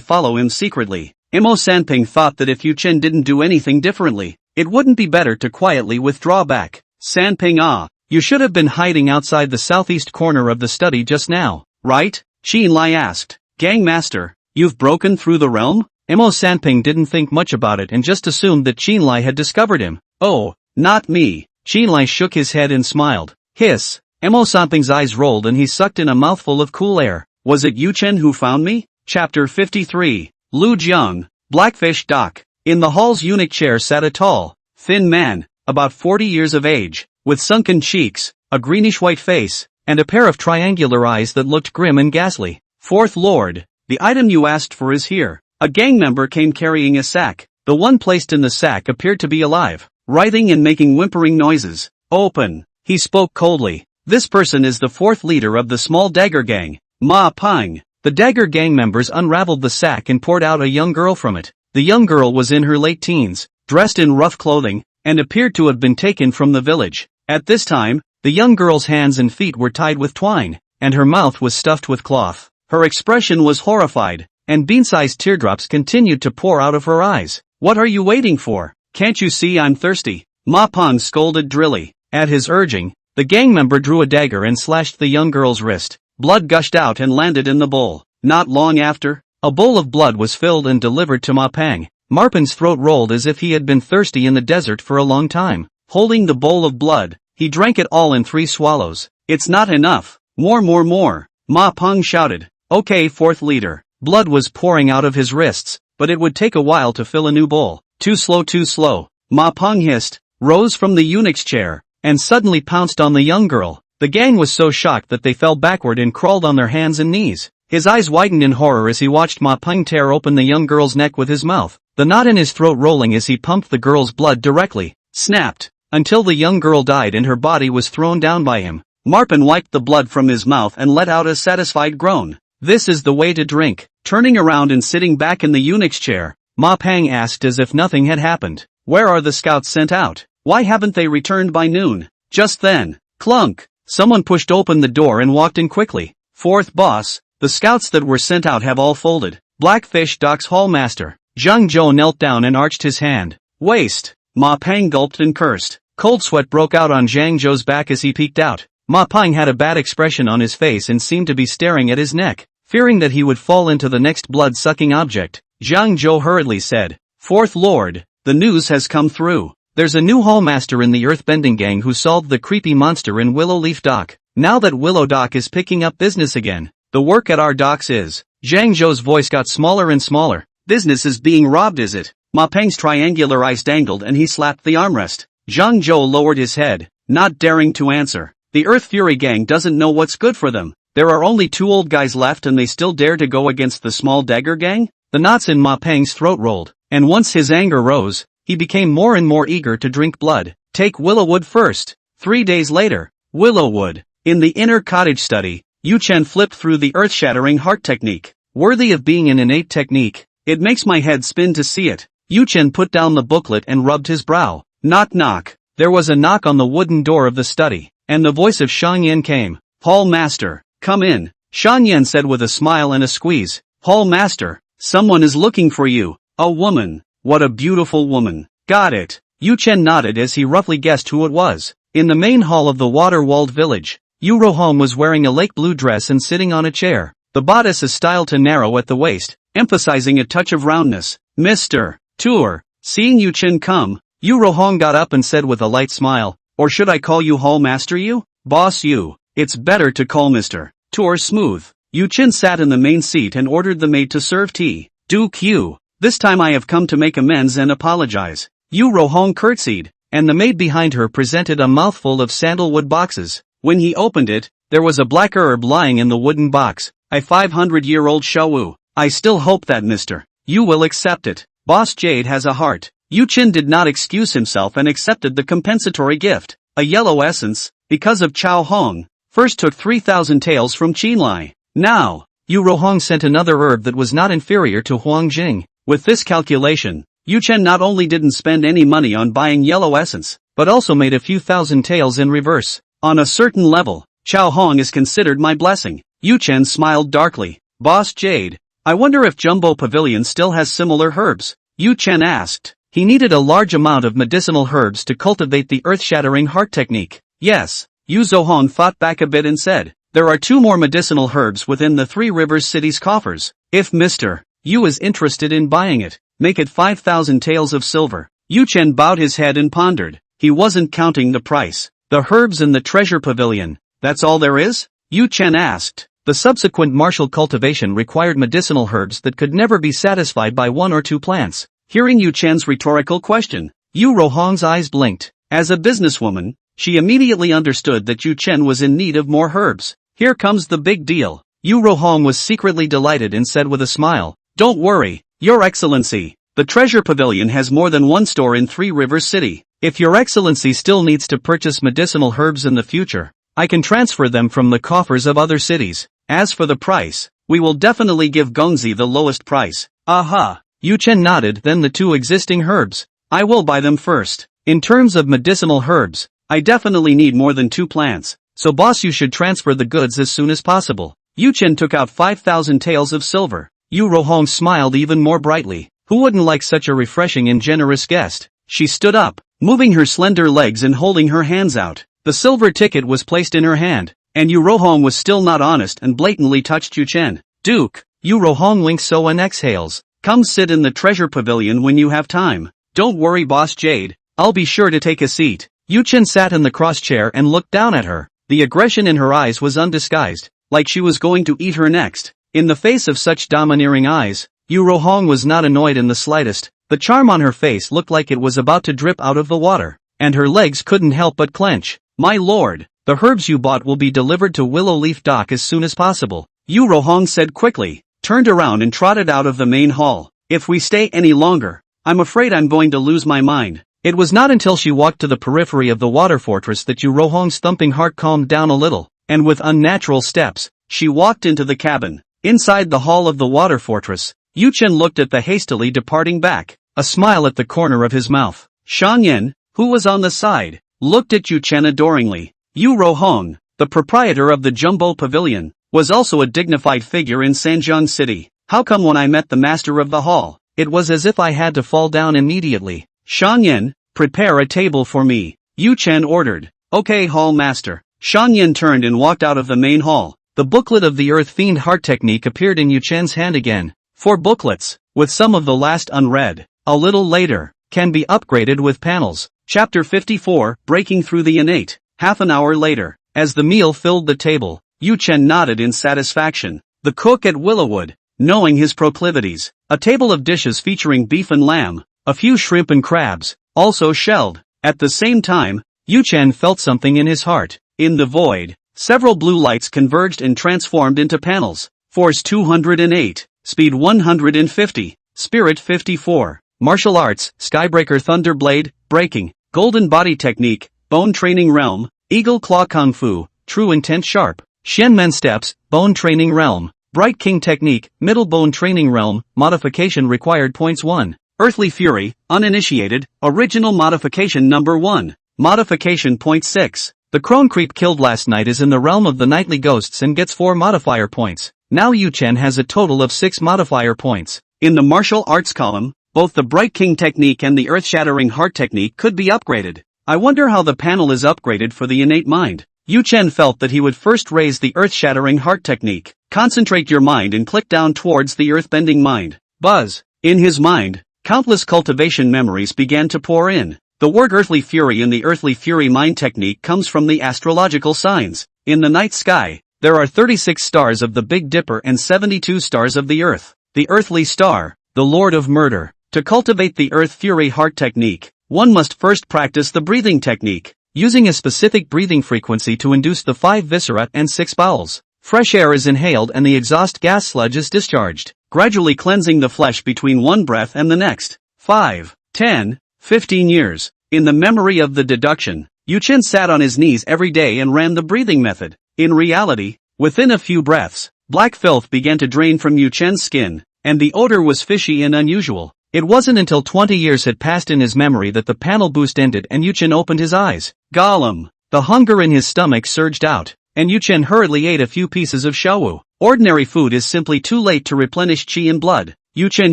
follow him secretly. Mo Sanping thought that if Yu Chen didn't do anything differently, it wouldn't be better to quietly withdraw back. Sanping you should have been hiding outside the southeast corner of the study just now, right? Xin Lai asked. Gang Master, you've broken through the realm? Mo Sanping didn't think much about it and just assumed that Xin Lai had discovered him. Oh, not me. Xin Lai shook his head and smiled. Hiss. Mo Sanping's eyes rolled and he sucked in a mouthful of cool air. Was it Yu Chen who found me? Chapter 53. Lu Jiang, Blackfish Dock. In the hall's eunuch chair sat a tall, thin man, about 40 years of age, with sunken cheeks, a greenish-white face, and a pair of triangular eyes that looked grim and ghastly. Fourth Lord, the item you asked for is here. A gang member came carrying a sack. The one placed in the sack appeared to be alive, writhing and making whimpering noises. Open, he spoke coldly. This person is the fourth leader of the small dagger gang, Ma Pang. The dagger gang members unraveled the sack and poured out a young girl from it. The young girl was in her late teens, dressed in rough clothing, and appeared to have been taken from the village. At this time, the young girl's hands and feet were tied with twine, and her mouth was stuffed with cloth. Her expression was horrified, and bean-sized teardrops continued to pour out of her eyes. What are you waiting for? Can't you see I'm thirsty? Ma Pang scolded drily. At his urging, the gang member drew a dagger and slashed the young girl's wrist. Blood gushed out and landed in the bowl. Not long after, a bowl of blood was filled and delivered to Ma Pang. Marpan's throat rolled as if he had been thirsty in the desert for a long time. Holding the bowl of blood, he drank it all in 3 swallows. It's not enough. More. Ma Pang shouted. Okay, fourth leader. Blood was pouring out of his wrists, but it would take a while to fill a new bowl. Too slow. Ma Pang hissed, rose from the eunuch's chair, and suddenly pounced on the young girl. The gang was so shocked that they fell backward and crawled on their hands and knees. His eyes widened in horror as he watched Ma Pang tear open the young girl's neck with his mouth, the knot in his throat rolling as he pumped the girl's blood directly, snapped, until the young girl died and her body was thrown down by him. Marpan wiped the blood from his mouth and let out a satisfied groan. This is the way to drink. Turning around and sitting back in the eunuch's chair, Ma Pang asked as if nothing had happened. Where are the scouts sent out? Why haven't they returned by noon? Just then, clunk, someone pushed open the door and walked in quickly. Fourth boss, the scouts that were sent out have all folded. Blackfish Docks Hallmaster. Zhang Zhou knelt down and arched his hand. Waste. Ma Peng gulped and cursed. Cold sweat broke out on Zhang Zhou's back as he peeked out. Ma Peng had a bad expression on his face and seemed to be staring at his neck. Fearing that he would fall into the next blood-sucking object, Zhang Zhou hurriedly said, Fourth Lord, the news has come through. There's a new hallmaster in the earthbending gang who solved the creepy monster in Willow Leaf Dock. Now that Willow Dock is picking up business again, the work at our docks is. Zhang Zhou's voice got smaller and smaller. Business is being robbed, is it? Ma Peng's triangular eyes dangled and he slapped the armrest. Zhang Zhou lowered his head, not daring to answer. The Earth Fury gang doesn't know what's good for them. There are only 2 old guys left and they still dare to go against the small dagger gang? The knots in Ma Peng's throat rolled, and once his anger rose, he became more and more eager to drink blood. Take Willowwood first. 3 days later, Willowwood. In the inner cottage study, Yu Chen flipped through the earth-shattering heart technique. Worthy of being an innate technique. It makes my head spin to see it. Yu Chen put down the booklet and rubbed his brow. Knock knock. There was a knock on the wooden door of the study, and the voice of Shan Yan came. Hall Master. Come in, Shan Yan said with a smile and a squeeze. Hall Master, someone is looking for you. A woman. What a beautiful woman. Got it. Yu Chen nodded as he roughly guessed who it was. In the main hall of the water-walled village, Yu Rohong was wearing a lake blue dress and sitting on a chair. The bodice is styled to narrow at the waist, emphasizing a touch of roundness. Mr. Tour. Seeing Yu Chen come, Yu Rohong got up and said with a light smile, or should I call you Hall Master Yu? Boss Yu. It's better to call Mr. Tour smooth. Yu Chen sat in the main seat and ordered the maid to serve tea. Duke Yu. This time I have come to make amends and apologize. Yu Rohong curtsied, and the maid behind her presented a mouthful of sandalwood boxes. When he opened it, there was a black herb lying in the wooden box. A 500-year-old shawu. I still hope that Mr. Yu will accept it. Boss Jade has a heart. Yu Chen did not excuse himself and accepted the compensatory gift. A yellow essence, because of Chao Hong. First took 3,000 taels from Qinlai. Now, Yu Rohong sent another herb that was not inferior to Huang Jing. With this calculation, Yu Chen not only didn't spend any money on buying yellow essence, but also made a few thousand taels in reverse. On a certain level, Chao Hong is considered my blessing. Yu Chen smiled darkly. Boss Jade, I wonder if Jumbo Pavilion still has similar herbs? Yu Chen asked. He needed a large amount of medicinal herbs to cultivate the earth-shattering heart technique. Yes. Yu Zohong fought back a bit and said, there are 2 more medicinal herbs within the 3 Rivers City's coffers. If Mr. Yu is interested in buying it, make it 5,000 taels of silver. Yu Chen bowed his head and pondered. He wasn't counting the price. The herbs in the treasure pavilion, that's all there is? Yu Chen asked. The subsequent martial cultivation required medicinal herbs that could never be satisfied by 1 or 2 plants. Hearing Yu Chen's rhetorical question, Yu Rohong's eyes blinked. As a businesswoman, she immediately understood that Yu Chen was in need of more herbs. Here comes the big deal. Yu Rohong was secretly delighted and said with a smile, don't worry, Your Excellency. The Treasure Pavilion has more than 1 store in 3 Rivers City. If Your Excellency still needs to purchase medicinal herbs in the future, I can transfer them from the coffers of other cities. As for the price, we will definitely give Gongzi the lowest price. Aha! Yu Chen nodded. Then the 2 existing herbs. I will buy them first. In terms of medicinal herbs, I definitely need more than 2 plants, so boss you should transfer the goods as soon as possible. Yu Chen took out 5,000 taels of silver. Yu Rohong smiled even more brightly. Who wouldn't like such a refreshing and generous guest? She stood up, moving her slender legs and holding her hands out. The silver ticket was placed in her hand, and Yu Rohong was still not honest and blatantly touched Yu Chen. Duke, Yu Rohong winks so and exhales. Come sit in the treasure pavilion when you have time. Don't worry Boss Jade, I'll be sure to take a seat. Yu Chen sat in the cross chair and looked down at her. The aggression in her eyes was undisguised, like she was going to eat her next. In the face of such domineering eyes, Yu Rohong was not annoyed in the slightest. The charm on her face looked like it was about to drip out of the water, and her legs couldn't help but clench. My lord, the herbs you bought will be delivered to Willow Leaf Dock as soon as possible, Yu Rohong said quickly, turned around and trotted out of the main hall. If we stay any longer, I'm afraid I'm going to lose my mind. It was not until she walked to the periphery of the water fortress that Yu Rohong's thumping heart calmed down a little, and with unnatural steps, she walked into the cabin. Inside the hall of the water fortress, Yu Chen looked at the hastily departing back, a smile at the corner of his mouth. Shang Yan, who was on the side, looked at Yu Chen adoringly. Yu Rohong, the proprietor of the Jumbo Pavilion, was also a dignified figure in Sanjiang City. How come when I met the master of the hall, it was as if I had to fall down immediately? Shang Yin, prepare a table for me, Yu Chen ordered. Okay, hall master. Shang Yin turned and walked out of the main hall. The booklet of the Earth Fiend Heart Technique appeared in Yu Chen's hand again. 4 booklets, with some of the last unread. A little later, can be upgraded with panels. Chapter 54, Breaking Through the Innate. Half an hour later, as the meal filled the table, Yu Chen nodded in satisfaction. The cook at Willowwood, knowing his proclivities, a table of dishes featuring beef and lamb, a few shrimp and crabs, also shelled. At the same time, Yu Chen felt something in his heart. In the void, several blue lights converged and transformed into panels. Force 208, Speed 150, Spirit 54, Martial Arts, Skybreaker Thunderblade, Breaking, Golden Body Technique, Bone Training Realm, Eagle Claw Kung Fu, True Intent Sharp, Shenmen Steps, Bone Training Realm, Bright King Technique, Middle Bone Training Realm, Modification Required Points 1, Earthly Fury, Uninitiated, Original Modification Number 1, Modification Point 6. The crone creep killed last night is in the realm of the nightly ghosts and gets 4 modifier points. Now Yu Chen has a total of 6 modifier points. In the martial arts column, both the Bright King Technique and the Earth-Shattering Heart Technique could be upgraded. I wonder how the panel is upgraded for the innate mind. Yu Chen felt that he would first raise the Earth-Shattering Heart Technique. Concentrate your mind and click down towards the Earth-Bending Mind. Buzz. In his mind, countless cultivation memories began to pour in. The word Earthly Fury in the Earthly Fury Mind Technique comes from the astrological signs. In the night sky, there are 36 stars of the Big Dipper and 72 stars of the Earth. The Earthly Star, the Lord of Murder. To cultivate the Earth Fury Heart Technique, one must first practice the breathing technique, using a specific breathing frequency to induce the 5 viscera and 6 bowels. Fresh air is inhaled and the exhaust gas sludge is discharged, gradually cleansing the flesh between one breath and the next. 5, 10, 15 years. In the memory of the deduction, Yu Chen sat on his knees every day and ran the breathing method. In reality, within a few breaths, black filth began to drain from Yu Chen's skin, and the odor was fishy and unusual. It wasn't until 20 years had passed in his memory that the panel boost ended and Yu Chen opened his eyes. Gollum! The hunger in his stomach surged out, and Yu Chen hurriedly ate a few pieces of shawu. Ordinary food is simply too late to replenish qi and blood. Yu Chen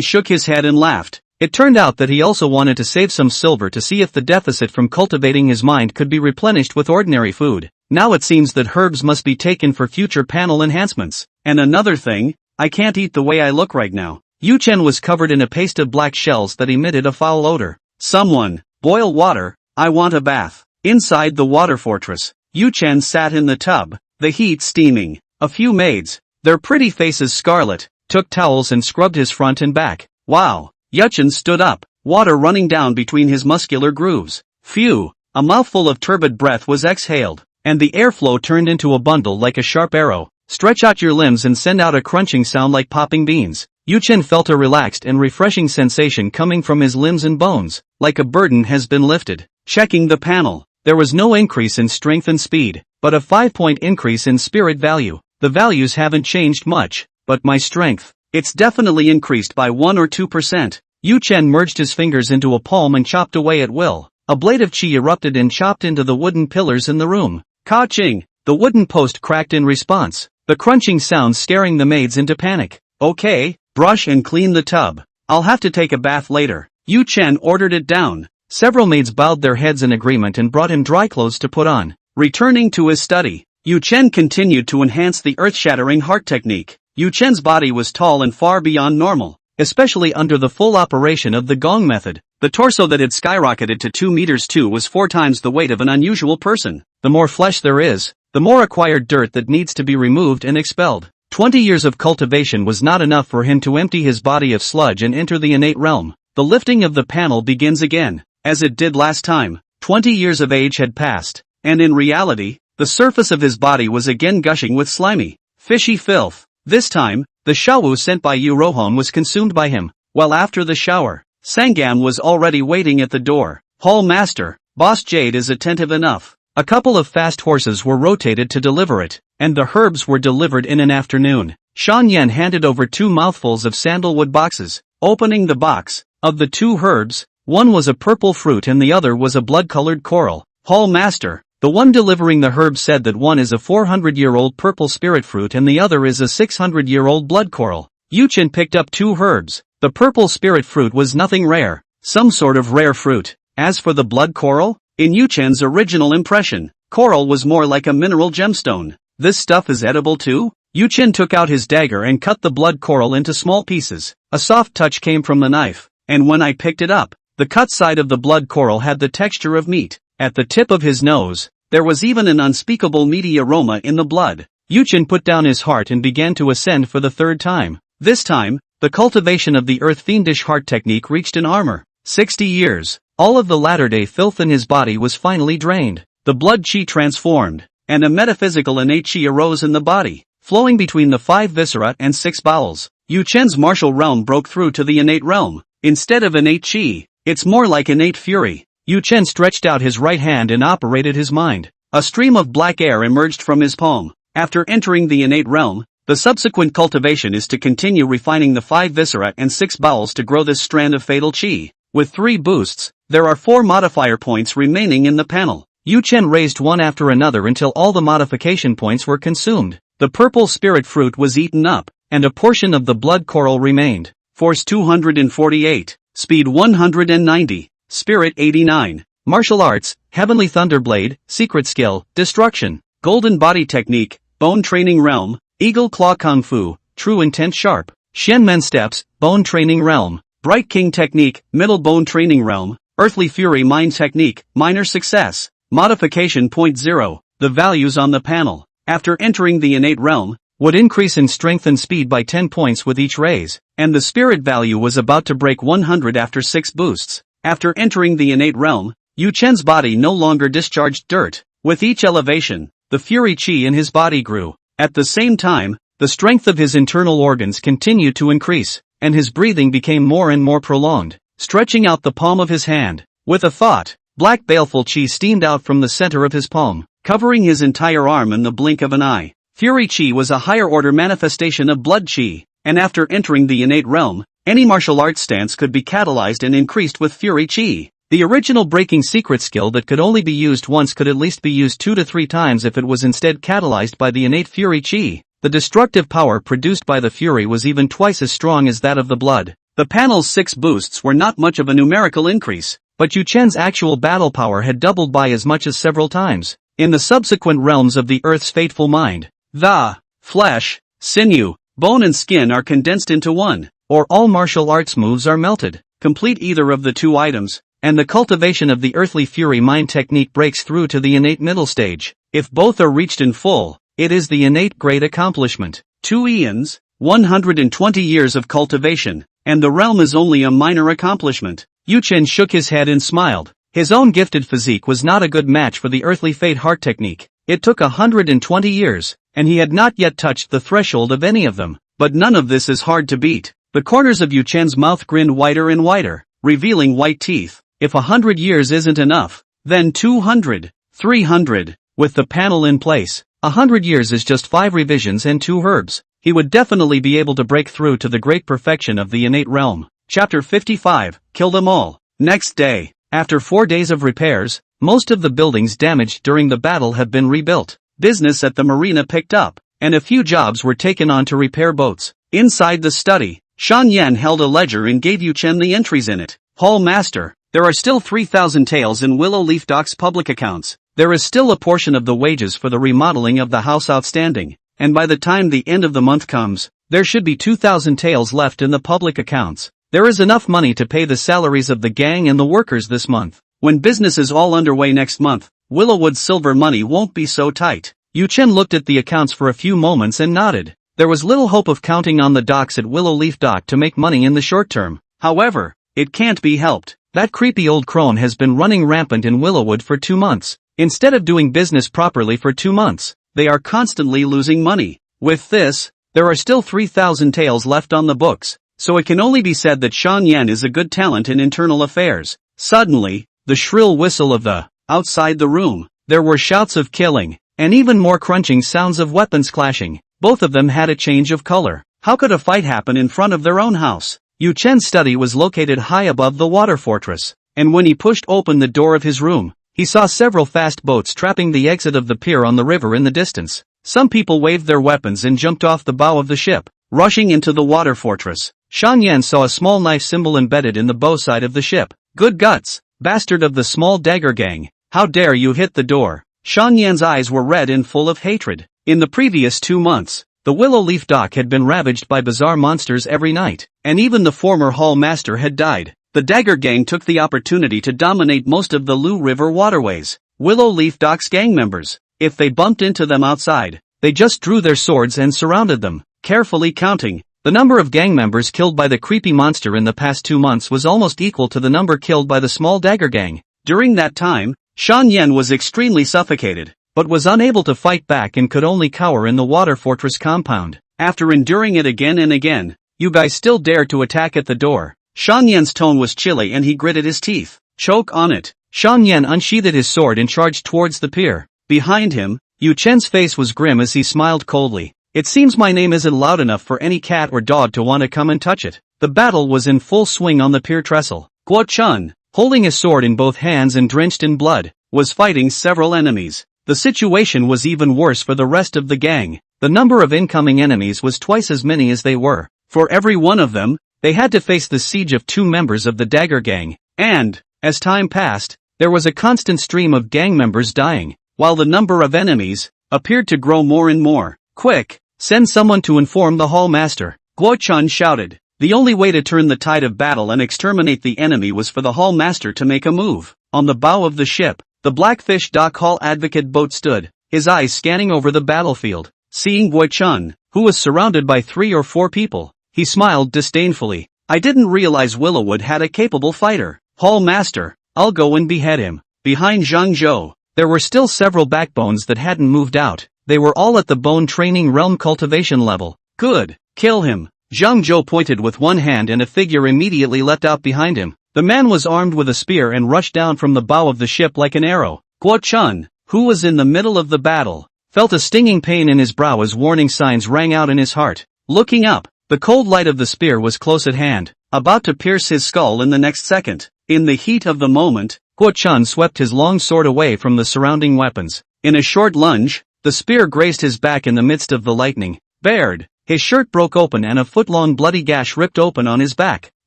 shook his head and laughed. It turned out that he also wanted to save some silver to see if the deficit from cultivating his mind could be replenished with ordinary food. Now it seems that herbs must be taken for future panel enhancements. And another thing, I can't eat the way I look right now. Yu Chen was covered in a paste of black shells that emitted a foul odor. Someone, boil water, I want a bath. Inside the water fortress, Yu Chen sat in the tub, the heat steaming. A few maids, their pretty faces scarlet, took towels and scrubbed his front and back. Wow! Yu Chen stood up, water running down between his muscular grooves. Phew! A mouthful of turbid breath was exhaled, and the airflow turned into a bundle like a sharp arrow. Stretch out your limbs and send out a crunching sound like popping beans. Yu Chen felt a relaxed and refreshing sensation coming from his limbs and bones, like a burden has been lifted. Checking the panel, there was no increase in strength and speed, but a 5-point increase in spirit value. The values haven't changed much, but my strength, it's definitely increased by 1 or 2%. Yu Chen merged his fingers into a palm and chopped away at will. A blade of qi erupted and chopped into the wooden pillars in the room. Ka-ching! The wooden post cracked in response, the crunching sound scaring the maids into panic. Okay, brush and clean the tub. I'll have to take a bath later. Yu Chen ordered it down. Several maids bowed their heads in agreement and brought him dry clothes to put on. Returning to his study, Yu Chen continued to enhance the earth-shattering heart technique. Yu Chen's body was tall and far beyond normal, especially under the full operation of the gong method. The torso that had skyrocketed to 2 meters 2 was 4 times the weight of an unusual person. The more flesh there is, the more acquired dirt that needs to be removed and expelled. 20 years of cultivation was not enough for him to empty his body of sludge and enter the innate realm. The lifting of the panel begins again, as it did last time. 20 years of age had passed, and in reality, the surface of his body was again gushing with slimy, fishy filth. This time, the shawu sent by Yu Rohon was consumed by him, while after the shower, Sangam was already waiting at the door. Hall Master, Boss Jade is attentive enough. A couple of fast horses were rotated to deliver it, and the herbs were delivered in an afternoon. Shan Yan handed over 2 mouthfuls of sandalwood boxes. Opening the box, of the 2 herbs, one was a purple fruit and the other was a blood-colored coral. Hall Master, the one delivering the herbs said that one is a 400-year-old purple spirit fruit and the other is a 600-year-old blood coral. Yu Chen picked up 2 herbs. The purple spirit fruit was nothing rare, some sort of rare fruit. As for the blood coral, in Yu Chen's original impression, coral was more like a mineral gemstone. This stuff is edible too? Yu Chen took out his dagger and cut the blood coral into small pieces. A soft touch came from the knife, and when I picked it up, the cut side of the blood coral had the texture of meat. At the tip of his nose, there was even an unspeakable meaty aroma in the blood. Yu Chen put down his heart and began to ascend for the 3rd time. This time, the cultivation of the earth fiendish heart technique reached an armor. 60 years. All of the latter-day filth in his body was finally drained. The blood chi transformed, and a metaphysical innate chi arose in the body, flowing between the 5 viscera and 6 bowels. Yu Chen's martial realm broke through to the innate realm. Instead of innate chi, it's more like innate fury. Yu Chen stretched out his right hand and operated his mind. A stream of black air emerged from his palm. After entering the innate realm, the subsequent cultivation is to continue refining the 5 viscera and 6 bowels to grow this strand of fatal chi. With 3 boosts, there are 4 modifier points remaining in the panel. Yu Chen raised one after another until all the modification points were consumed. The purple spirit fruit was eaten up, and a portion of the blood coral remained. Force 248, Speed 190, Spirit 89, Martial Arts, Heavenly Thunderblade, Secret Skill, Destruction, Golden Body Technique, Bone Training Realm, Eagle Claw Kung Fu, True Intent Sharp, Shenmen Steps, Bone Training Realm, Bright King Technique, Middle Bone Training Realm, Earthly Fury Mind Technique, Minor Success, Modification Point 0, the values on the panel, after entering the innate realm, would increase in strength and speed by 10 points with each raise, and the spirit value was about to break 100 after 6 boosts. After entering the innate realm, Yu Chen's body no longer discharged dirt. With each elevation, the fury chi in his body grew. At the same time, the strength of his internal organs continued to increase, and his breathing became more and more prolonged, stretching out the palm of his hand. With a thought, black baleful chi steamed out from the center of his palm, covering his entire arm in the blink of an eye. Fury chi was a higher-order manifestation of blood chi, and after entering the innate realm, any martial arts stance could be catalyzed and increased with fury chi. The original breaking secret skill that could only be used once could at least be used 2 to 3 times if it was instead catalyzed by the innate fury chi. The destructive power produced by the fury was even twice as strong as that of the blood. The panel's 6 boosts were not much of a numerical increase, but Yu Chen's actual battle power had doubled by as much as several times. In the subsequent realms of the Earth's fateful mind, the flesh, sinew, bone and skin are condensed into one, or all martial arts moves are melted. Complete either of the 2 items, and the cultivation of the earthly fury mind technique breaks through to the innate middle stage. If both are reached in full, it is the innate great accomplishment. 2 eons, 120 years of cultivation, and the realm is only a minor accomplishment. Yu Chen shook his head and smiled. His own gifted physique was not a good match for the earthly fate heart technique. It took 120 years, and he had not yet touched the threshold of any of them. But none of this is hard to beat. The corners of Yu Chen's mouth grinned wider and wider, revealing white teeth. If 100 years isn't enough, then 200, 300, with the panel in place, 100 years is just 5 revisions and 2 herbs. He would definitely be able to break through to the great perfection of the innate realm. Chapter 55, Kill Them All. Next day, after 4 days of repairs, most of the buildings damaged during the battle have been rebuilt. Business at the marina picked up, and a few jobs were taken on to repair boats. Inside the study, Shan Yan held a ledger and gave Yu Chen the entries in it. Hall Master, there are still 3,000 taels in Willow Leaf Dock's public accounts. There is still a portion of the wages for the remodeling of the house outstanding, and by the time the end of the month comes, there should be 2,000 taels left in the public accounts. There is enough money to pay the salaries of the gang and the workers this month. When business is all underway next month, Willowwood's silver money won't be so tight. Yu Chen looked at the accounts for a few moments and nodded. There was little hope of counting on the docks at Willow Leaf Dock to make money in the short term. However, it can't be helped. That creepy old crone has been running rampant in Willowwood for 2 months. Instead of doing business properly for 2 months, they are constantly losing money. With this, there are still 3,000 taels left on the books, so it can only be said that Shan Yan is a good talent in internal affairs. Suddenly, the shrill whistle of the outside the room. There were shouts of killing, and even more crunching sounds of weapons clashing. Both of them had a change of color. How could a fight happen in front of their own house? Yu Chen's study was located high above the water fortress, and when he pushed open the door of his room, he saw several fast boats trapping the exit of the pier on the river in the distance. Some people waved their weapons and jumped off the bow of the ship. rushing into the water fortress. Shan Yan saw a small knife symbol embedded in the bow side of the ship. Good guts, bastard of the small dagger gang. How dare you hit the door? Shan Yan's eyes were red and full of hatred. In the previous 2 months, the Willow Leaf dock had been ravaged by bizarre monsters every night, and even the former hall master had died. The Dagger Gang took the opportunity to dominate most of the Lu River waterways. Willow Leaf dock's gang members, if they bumped into them outside, they just drew their swords and surrounded them, carefully counting. The number of gang members killed by the creepy monster in the past 2 months was almost equal to the number killed by the small Dagger Gang. During that time, Shan Yan was extremely suffocated, but was unable to fight back and could only cower in the water fortress compound. After enduring it again and again, you guys still dare to attack at the door. Shan Yan's tone was chilly and he gritted his teeth. Choke on it. Shan Yan unsheathed his sword and charged towards the pier. Behind him, Yu Chen's face was grim as he smiled coldly. It seems my name isn't loud enough for any cat or dog to want to come and touch it. The battle was in full swing on the pier trestle. Guo Chun, holding his sword in both hands and drenched in blood, was fighting several enemies. The situation was even worse for the rest of the gang. The number of incoming enemies was twice as many as they were. For every one of them, they had to face the siege of 2 members of the Dagger Gang. And, as time passed, there was a constant stream of gang members dying, while the number of enemies appeared to grow more and more. Quick, send someone to inform the hall master. Guo Chun shouted. The only way to turn the tide of battle and exterminate the enemy was for the hall master to make a move. On the bow of the ship, the Blackfish Dock Hall Advocate boat stood, his eyes scanning over the battlefield. Seeing Guo Chun, who was surrounded by 3 or 4 people, he smiled disdainfully. I didn't realize Willowwood had a capable fighter. Hall Master, I'll go and behead him. Behind Zhang Zhou, there were still several backbones that hadn't moved out. They were all at the bone training realm cultivation level. Good, kill him. Zhang Zhou pointed with one hand and a figure immediately leapt out behind him. The man was armed with a spear and rushed down from the bow of the ship like an arrow. Guo Chun, who was in the middle of the battle, felt a stinging pain in his brow as warning signs rang out in his heart. Looking up, the cold light of the spear was close at hand, about to pierce his skull in the next second. In the heat of the moment, Guo Chun swept his long sword away from the surrounding weapons. In a short lunge, the spear grazed his back in the midst of the lightning. Bared, his shirt broke open and a foot-long bloody gash ripped open on his back.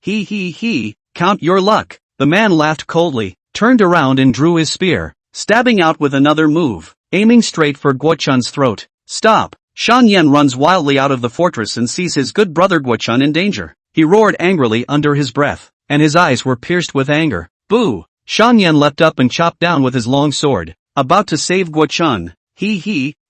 He. Count your luck. The man laughed coldly, turned around and drew his spear, stabbing out with another move, aiming straight for Guo Chun's throat. Stop! Shan Yan runs wildly out of the fortress and sees his good brother Guo Chun in danger. He roared angrily under his breath, and his eyes were pierced with anger. Boo! Shan Yan leapt up and chopped down with his long sword, about to save Guo Chun.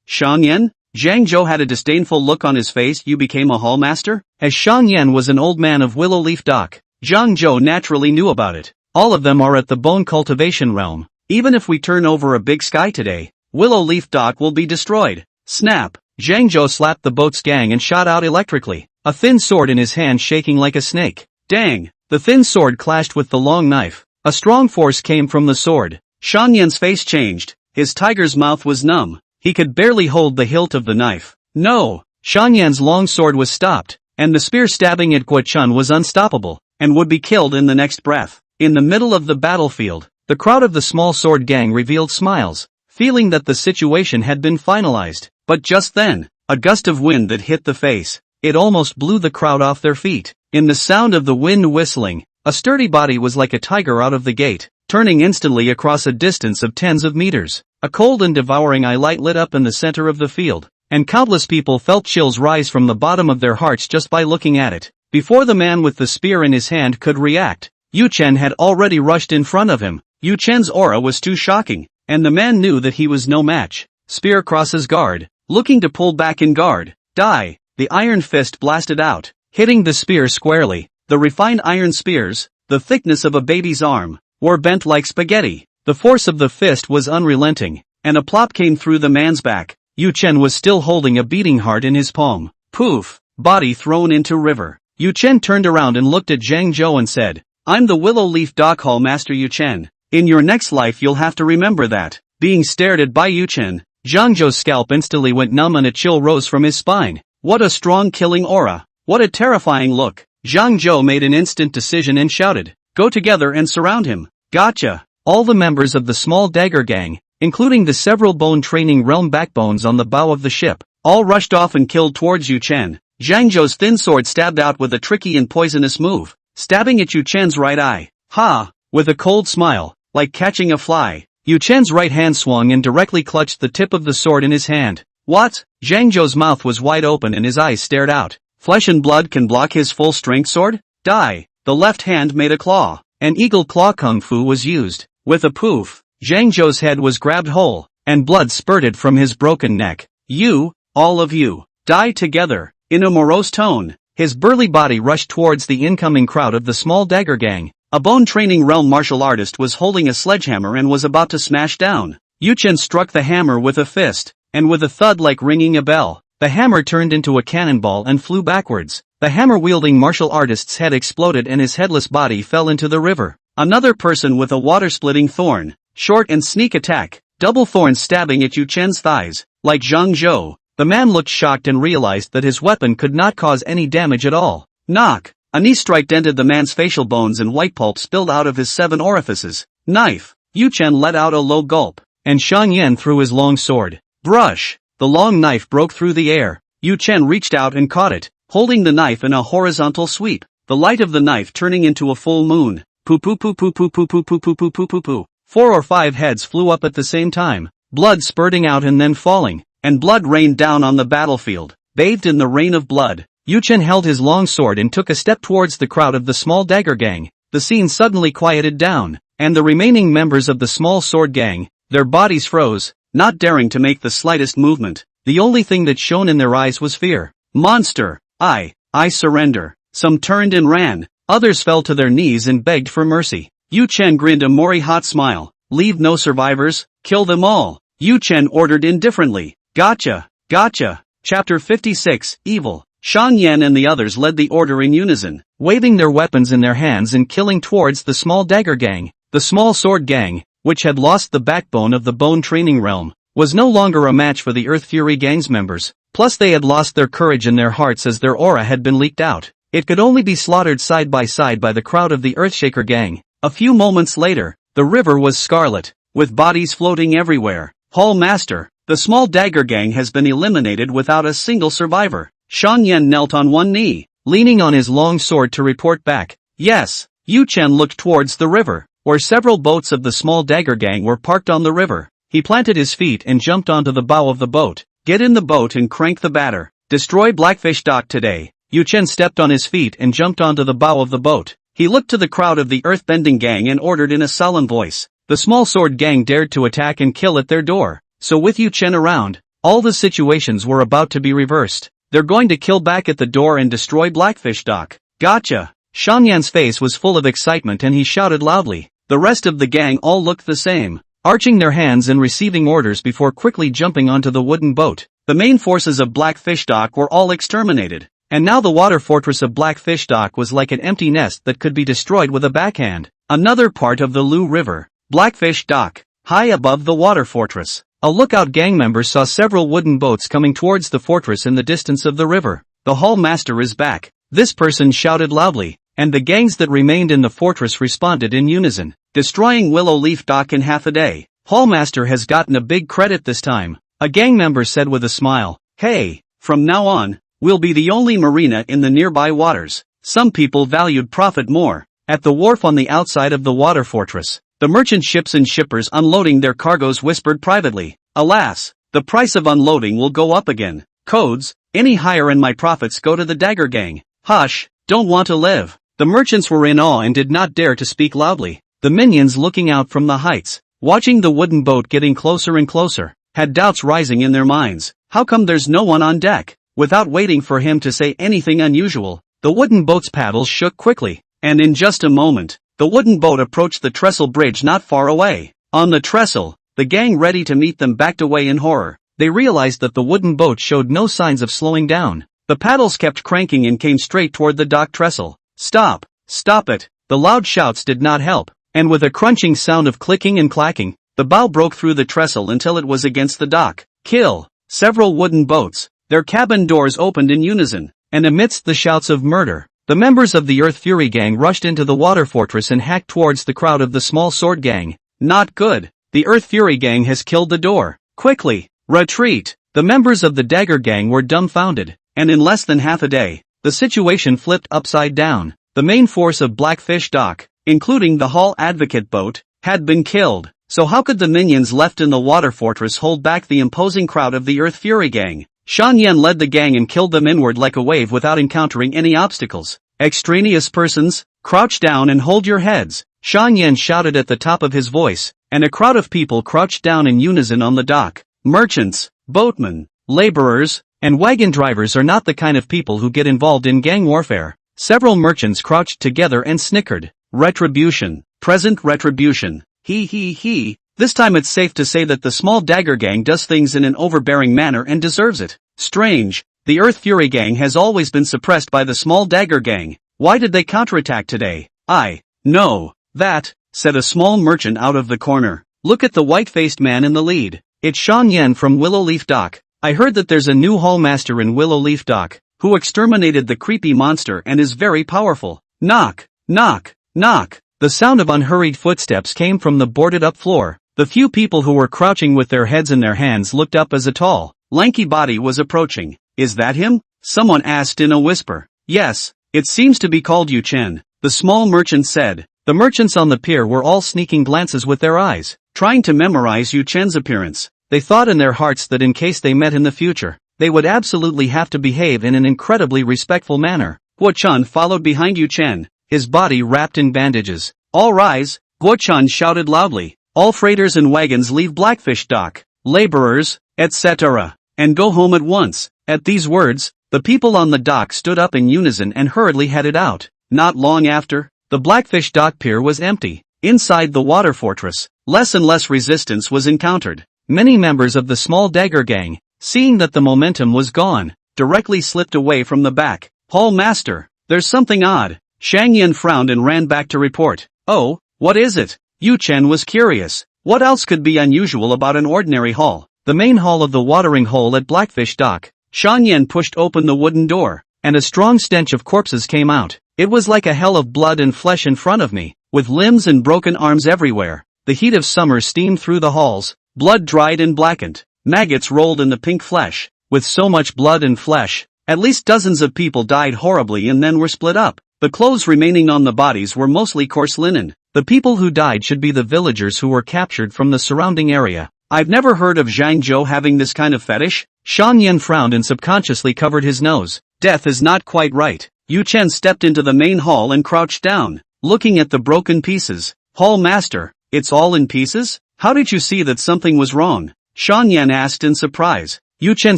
Shan Yan? Zhang Zhou had a disdainful look on his face. You became a hall master? As Shan Yan was an old man of Willow Leaf Dock, Zhang Zhou naturally knew about it. All of them are at the bone cultivation realm. Even if we turn over a big sky today, Willow Leaf Dock will be destroyed. Snap! Zhang Zhou slapped the boat's gang and shot out electrically, a thin sword in his hand shaking like a snake. Dang! The thin sword clashed with the long knife. A strong force came from the sword. Shan Yan's face changed. His tiger's mouth was numb. He could barely hold the hilt of the knife. No! Shan Yan's long sword was stopped, and the spear stabbing at Guo Chun was unstoppable, and would be killed in the next breath. In the middle of the battlefield, the crowd of the small sword gang revealed smiles, feeling that the situation had been finalized. But just then, a gust of wind that hit the face. It almost blew the crowd off their feet. In the sound of the wind whistling, a sturdy body was like a tiger out of the gate, turning instantly across a distance of tens of meters. A cold and devouring eye light lit up in the center of the field, and countless people felt chills rise from the bottom of their hearts just by looking at it. Before the man with the spear in his hand could react, Yu Chen had already rushed in front of him. Yu Chen's aura was too shocking, and the man knew that he was no match. Spear crosses guard, looking to pull back in guard. Die! The iron fist blasted out, hitting the spear squarely. The refined iron spears, the thickness of a baby's arm, were bent like spaghetti. The force of the fist was unrelenting, and a plop came through the man's back. Yu Chen was still holding a beating heart in his palm. Poof! Body thrown into river. Yu Chen turned around and looked at Zhang Zhou and said, I'm the Willow Leaf Dock Hall Master Yu Chen. In your next life you'll have to remember that. Being stared at by Yu Chen, Zhang Zhou's scalp instantly went numb and a chill rose from his spine. What a strong killing aura! What a terrifying look! Zhang Zhou made an instant decision and shouted, Go together and surround him. Gotcha! All the members of the small Dagger Gang, including the several bone training realm backbones on the bow of the ship, all rushed off and killed towards Yu Chen. Zhang Zhou's thin sword stabbed out with a tricky and poisonous move, stabbing at Yu Chen's right eye. Ha! With a cold smile, like catching a fly, Yu Chen's right hand swung and directly clutched the tip of the sword in his hand. What? Zhang Zhou's mouth was wide open and his eyes stared out. Flesh and blood can block his full-strength sword? Die! The left hand made a claw. An eagle claw kung fu was used. With a poof, Zhang Zhou's head was grabbed whole, and blood spurted from his broken neck. You, all of you, die together. In a morose tone, his burly body rushed towards the incoming crowd of the small dagger gang. A bone training realm martial artist was holding a sledgehammer and was about to smash down. Yu Chen struck the hammer with a fist, and with a thud like ringing a bell, the hammer turned into a cannonball and flew backwards. The hammer-wielding martial artist's head exploded and his headless body fell into the river. Another person with a water-splitting thorn, short and sneak attack, double thorns stabbing at Yu Chen's thighs. Like Zhang Zhou, the man looked shocked and realized that his weapon could not cause any damage at all. Knock! A knee strike dented the man's facial bones and white pulp spilled out of his 7 orifices. Knife! Yu Chen let out a low gulp, and Shang Yan threw his long sword. Brush! The long knife broke through the air. Yu Chen reached out and caught it, holding the knife in a horizontal sweep, the light of the knife turning into a full moon. Poo poo poo poo poo poo poo poo poo poo poo poo poo. 4 or 5 heads flew up at the same time, blood spurting out and then falling, and blood rained down on the battlefield. Bathed in the rain of blood, Yu Chen held his long sword and took a step towards the crowd of the small dagger gang. The scene suddenly quieted down, and the remaining members of the small sword gang, their bodies froze, not daring to make the slightest movement. The only thing that shone in their eyes was fear. Monster! I surrender. Some turned and ran, others fell to their knees and begged for mercy. Yu Chen grinned a mori hot smile. Leave no survivors, kill them all. Yu Chen ordered indifferently. Gotcha, gotcha. Chapter 56, Evil. Shang Yan and the others led the order in unison, waving their weapons in their hands and killing towards the small dagger gang. The small sword gang, which had lost the backbone of the bone training realm, was no longer a match for the Earth Fury gang's members, plus they had lost their courage in their hearts as their aura had been leaked out. It could only be slaughtered side by the crowd of the Earthshaker gang. A few moments later, the river was scarlet, with bodies floating everywhere. Hall Master, the small dagger gang has been eliminated without a single survivor. Shang Yan knelt on one knee, leaning on his long sword to report back. Yes. Yu Chen looked towards the river, where several boats of the small dagger gang were parked on the river. He planted his feet and jumped onto the bow of the boat. Get in the boat and crank the batter. Destroy Blackfish Dock today. Yu Chen stepped on his feet and jumped onto the bow of the boat. He looked to the crowd of the earthbending gang and ordered in a sullen voice. The small sword gang dared to attack and kill at their door. So with Yu Chen around, all the situations were about to be reversed. They're going to kill back at the door and destroy Blackfish Dock. Gotcha. Shang Yan's face was full of excitement and he shouted loudly. The rest of the gang all looked the same, arching their hands and receiving orders before quickly jumping onto the wooden boat. The main forces of Blackfish Dock were all exterminated, and now the water fortress of Blackfish Dock was like an empty nest that could be destroyed with a backhand. Another part of the Lu River, Blackfish Dock, high above the water fortress. A lookout gang member saw several wooden boats coming towards the fortress in the distance of the river. The hall master is back. This person shouted loudly, and the gangs that remained in the fortress responded in unison. Destroying Willow Leaf Dock in half a day. Hallmaster has gotten a big credit this time. A gang member said with a smile. Hey, from now on, we'll be the only marina in the nearby waters. Some people valued profit more. At the wharf on the outside of the water fortress, the merchant ships and shippers unloading their cargoes whispered privately. Alas, the price of unloading will go up again. Codes, any higher and my profits go to the dagger gang. Hush, don't want to live. The merchants were in awe and did not dare to speak loudly. The minions looking out from the heights, watching the wooden boat getting closer and closer, had doubts rising in their minds. How come there's no one on deck? Without waiting for him to say anything unusual, the wooden boat's paddles shook quickly, and in just a moment, the wooden boat approached the trestle bridge not far away. On the trestle, the gang ready to meet them backed away in horror. They realized that the wooden boat showed no signs of slowing down. The paddles kept cranking and came straight toward the dock trestle. Stop! Stop it! The loud shouts did not help, and with a crunching sound of clicking and clacking, the bow broke through the trestle until it was against the dock. Kill! Several wooden boats, their cabin doors opened in unison, and amidst the shouts of murder, the members of the Earth Fury gang rushed into the water fortress and hacked towards the crowd of the small sword gang. Not good! The Earth Fury gang has killed the door. Quickly! Retreat! The members of the dagger gang were dumbfounded, and in less than half a day, the situation flipped upside down. The main force of Blackfish Dock, including the Hall Advocate boat, had been killed. So how could the minions left in the water fortress hold back the imposing crowd of the Earth Fury gang? Shan Yan led the gang and killed them inward like a wave without encountering any obstacles. Extraneous persons, crouch down and hold your heads, Shan Yan shouted at the top of his voice, and a crowd of people crouched down in unison on the dock. Merchants, boatmen, laborers, and wagon drivers are not the kind of people who get involved in gang warfare. Several merchants crouched together and snickered. Retribution. Present retribution. He. This time it's safe to say that the small dagger gang does things in an overbearing manner and deserves it. Strange. The Earth Fury gang has always been suppressed by the small dagger gang. Why did they counterattack today? I know that, said a small merchant out of the corner. Look at the white-faced man in the lead. It's Shan Yan from Willowleaf Dock. I heard that there's a new hallmaster in Willowleaf Dock, who exterminated the creepy monster and is very powerful. Knock, knock, knock. The sound of unhurried footsteps came from the boarded-up floor. The few people who were crouching with their heads in their hands looked up as a tall, lanky body was approaching. Is that him? Someone asked in a whisper. Yes, it seems to be called Yu Chen, the small merchant said. The merchants on the pier were all sneaking glances with their eyes, trying to memorize Yu Chen's appearance. They thought in their hearts that in case they met in the future, they would absolutely have to behave in an incredibly respectful manner. Guo Chen followed behind Yu Chen, his body wrapped in bandages. All rise, Guo Chen shouted loudly. All freighters and wagons leave Blackfish Dock, laborers, etc., and go home at once. At these words, the people on the dock stood up in unison and hurriedly headed out. Not long after, the Blackfish Dock pier was empty. Inside the water fortress, less and less resistance was encountered. Many members of the small dagger gang, seeing that the momentum was gone, directly slipped away from the back. Hall Master, there's something odd. Shang Yan frowned and ran back to report. Oh, what is it? Yu Chen was curious. What else could be unusual about an ordinary hall? The main hall of the watering hole at Blackfish Dock. Shan Yan pushed open the wooden door, and a strong stench of corpses came out. It was like a hell of blood and flesh in front of me, with limbs and broken arms everywhere. The heat of summer steamed through the halls. Blood dried and blackened. Maggots rolled in the pink flesh. With so much blood and flesh, at least dozens of people died horribly and then were split up. The clothes remaining on the bodies were mostly coarse linen. The people who died should be the villagers who were captured from the surrounding area. I've never heard of Zhang Zhou having this kind of fetish. Shan Yan frowned and subconsciously covered his nose. Death is not quite right. Yu Chen stepped into the main hall and crouched down, looking at the broken pieces. Hall Master, it's all in pieces? How did you see that something was wrong? Shan Yan asked in surprise. Yu Chen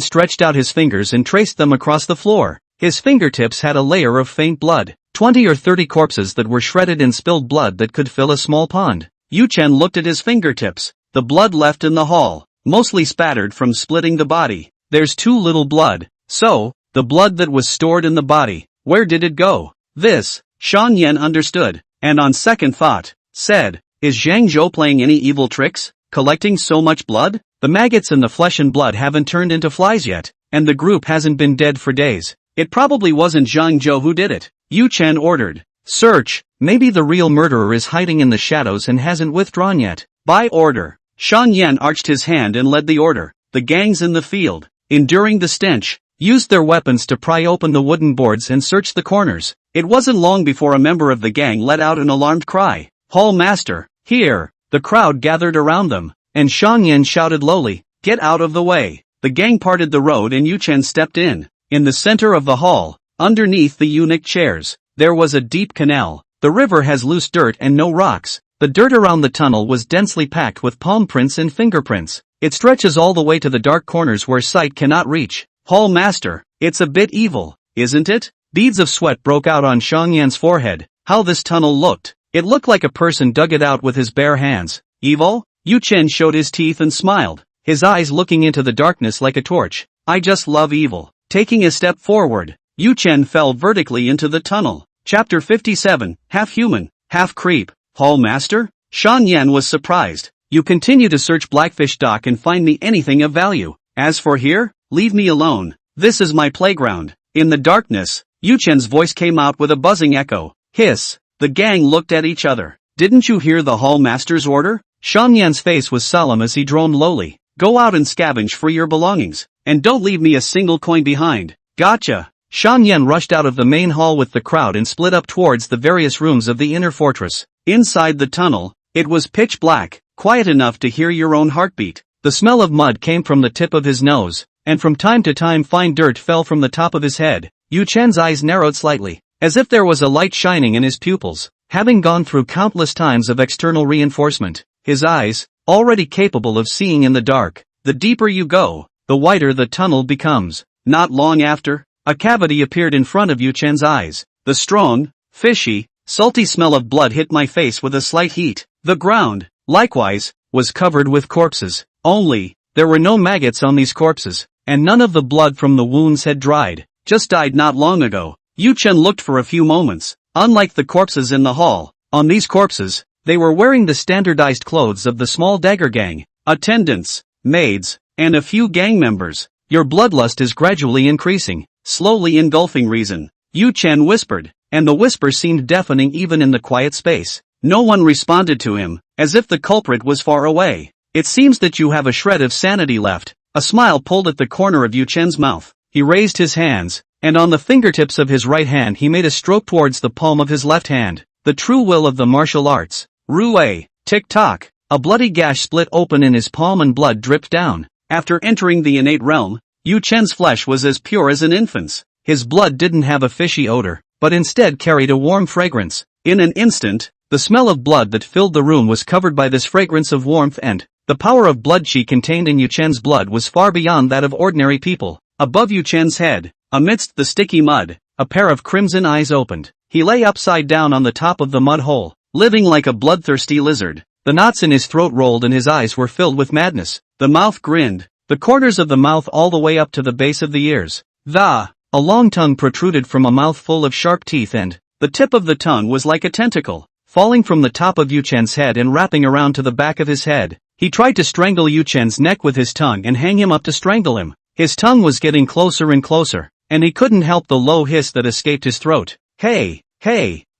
stretched out his fingers and traced them across the floor. His fingertips had a layer of faint blood. 20 or 30 corpses that were shredded in spilled blood that could fill a small pond. Yu Chen looked at his fingertips. The blood left in the hall, mostly spattered from splitting the body. There's too little blood. So, the blood that was stored in the body, where did it go? This, Shan Yan understood, and on second thought, said, is Zhang Zhou playing any evil tricks, collecting so much blood? The maggots in the flesh and blood haven't turned into flies yet, and the group hasn't been dead for days. It probably wasn't Zhang Zhou who did it. Yu Chen ordered. Search. Maybe the real murderer is hiding in the shadows and hasn't withdrawn yet. By order. Shan Yan arched his hand and led the order. The gangs in the field, enduring the stench, used their weapons to pry open the wooden boards and search the corners. It wasn't long before a member of the gang let out an alarmed cry. Hall Master, here. The crowd gathered around them, and Shan Yan shouted lowly, get out of the way. The gang parted the road and Yu Chen stepped in. In the center of the hall, underneath the eunuch chairs, there was a deep canal. The river has loose dirt and no rocks. The dirt around the tunnel was densely packed with palm prints and fingerprints. It stretches all the way to the dark corners where sight cannot reach. Hall Master, it's a bit evil, isn't it? Beads of sweat broke out on Shang Yan's forehead. How this tunnel looked. It looked like a person dug it out with his bare hands. Evil? Yu Chen showed his teeth and smiled, his eyes looking into the darkness like a torch. I just love evil. Taking a step forward, Yu Chen fell vertically into the tunnel. Chapter 57, half human, half creep. Hall Master? Shan Yan was surprised. You continue to search Blackfish Dock and find me anything of value. As for here, leave me alone. This is my playground. In the darkness, Yu Chen's voice came out with a buzzing echo. Hiss. The gang looked at each other. Didn't you hear the Hall Master's order? Shan Yan's face was solemn as he droned lowly. Go out and scavenge for your belongings. And don't leave me a single coin behind. Gotcha! Shan Yan rushed out of the main hall with the crowd and split up towards the various rooms of the inner fortress. Inside the tunnel, it was pitch black, quiet enough to hear your own heartbeat. The smell of mud came from the tip of his nose, and from time to time fine dirt fell from the top of his head. Yu Chen's eyes narrowed slightly, as if there was a light shining in his pupils. Having gone through countless times of external reinforcement, his eyes, already capable of seeing in the dark, the deeper you go, the wider the tunnel becomes. Not long after, a cavity appeared in front of Yu Chen's eyes. The strong, fishy, salty smell of blood hit my face with a slight heat. The ground, likewise, was covered with corpses. Only, there were no maggots on these corpses, and none of the blood from the wounds had dried. Just died not long ago. Yu Chen looked for a few moments. Unlike the corpses in the hall, on these corpses, they were wearing the standardized clothes of the small dagger gang, attendants, maids, and a few gang members. Your bloodlust is gradually increasing, slowly engulfing reason, Yu Chen whispered, and the whisper seemed deafening even in the quiet space. No one responded to him, as if the culprit was far away. It seems that you have a shred of sanity left. A smile pulled at the corner of Yu Chen's mouth. He raised his hands, and on the fingertips of his right hand he made a stroke towards the palm of his left hand. The true will of the martial arts. Rue, tick-tock. A bloody gash split open in his palm and blood dripped down. After entering the innate realm, Yu Chen's flesh was as pure as an infant's. His blood didn't have a fishy odor, but instead carried a warm fragrance. In an instant, the smell of blood that filled the room was covered by this fragrance of warmth, and the power of blood chi contained in Yu Chen's blood was far beyond that of ordinary people. Above Yu Chen's head, amidst the sticky mud, a pair of crimson eyes opened. He lay upside down on the top of the mud hole, living like a bloodthirsty lizard. The knots in his throat rolled and his eyes were filled with madness. The mouth grinned, the corners of the mouth all the way up to the base of the ears. A long tongue protruded from a mouth full of sharp teeth, and the tip of the tongue was like a tentacle, falling from the top of Yu Chen's head and wrapping around to the back of his head. He tried to strangle Yu Chen's neck with his tongue and hang him up to strangle him. His tongue was getting closer and closer, and he couldn't help the low hiss that escaped his throat. Hey,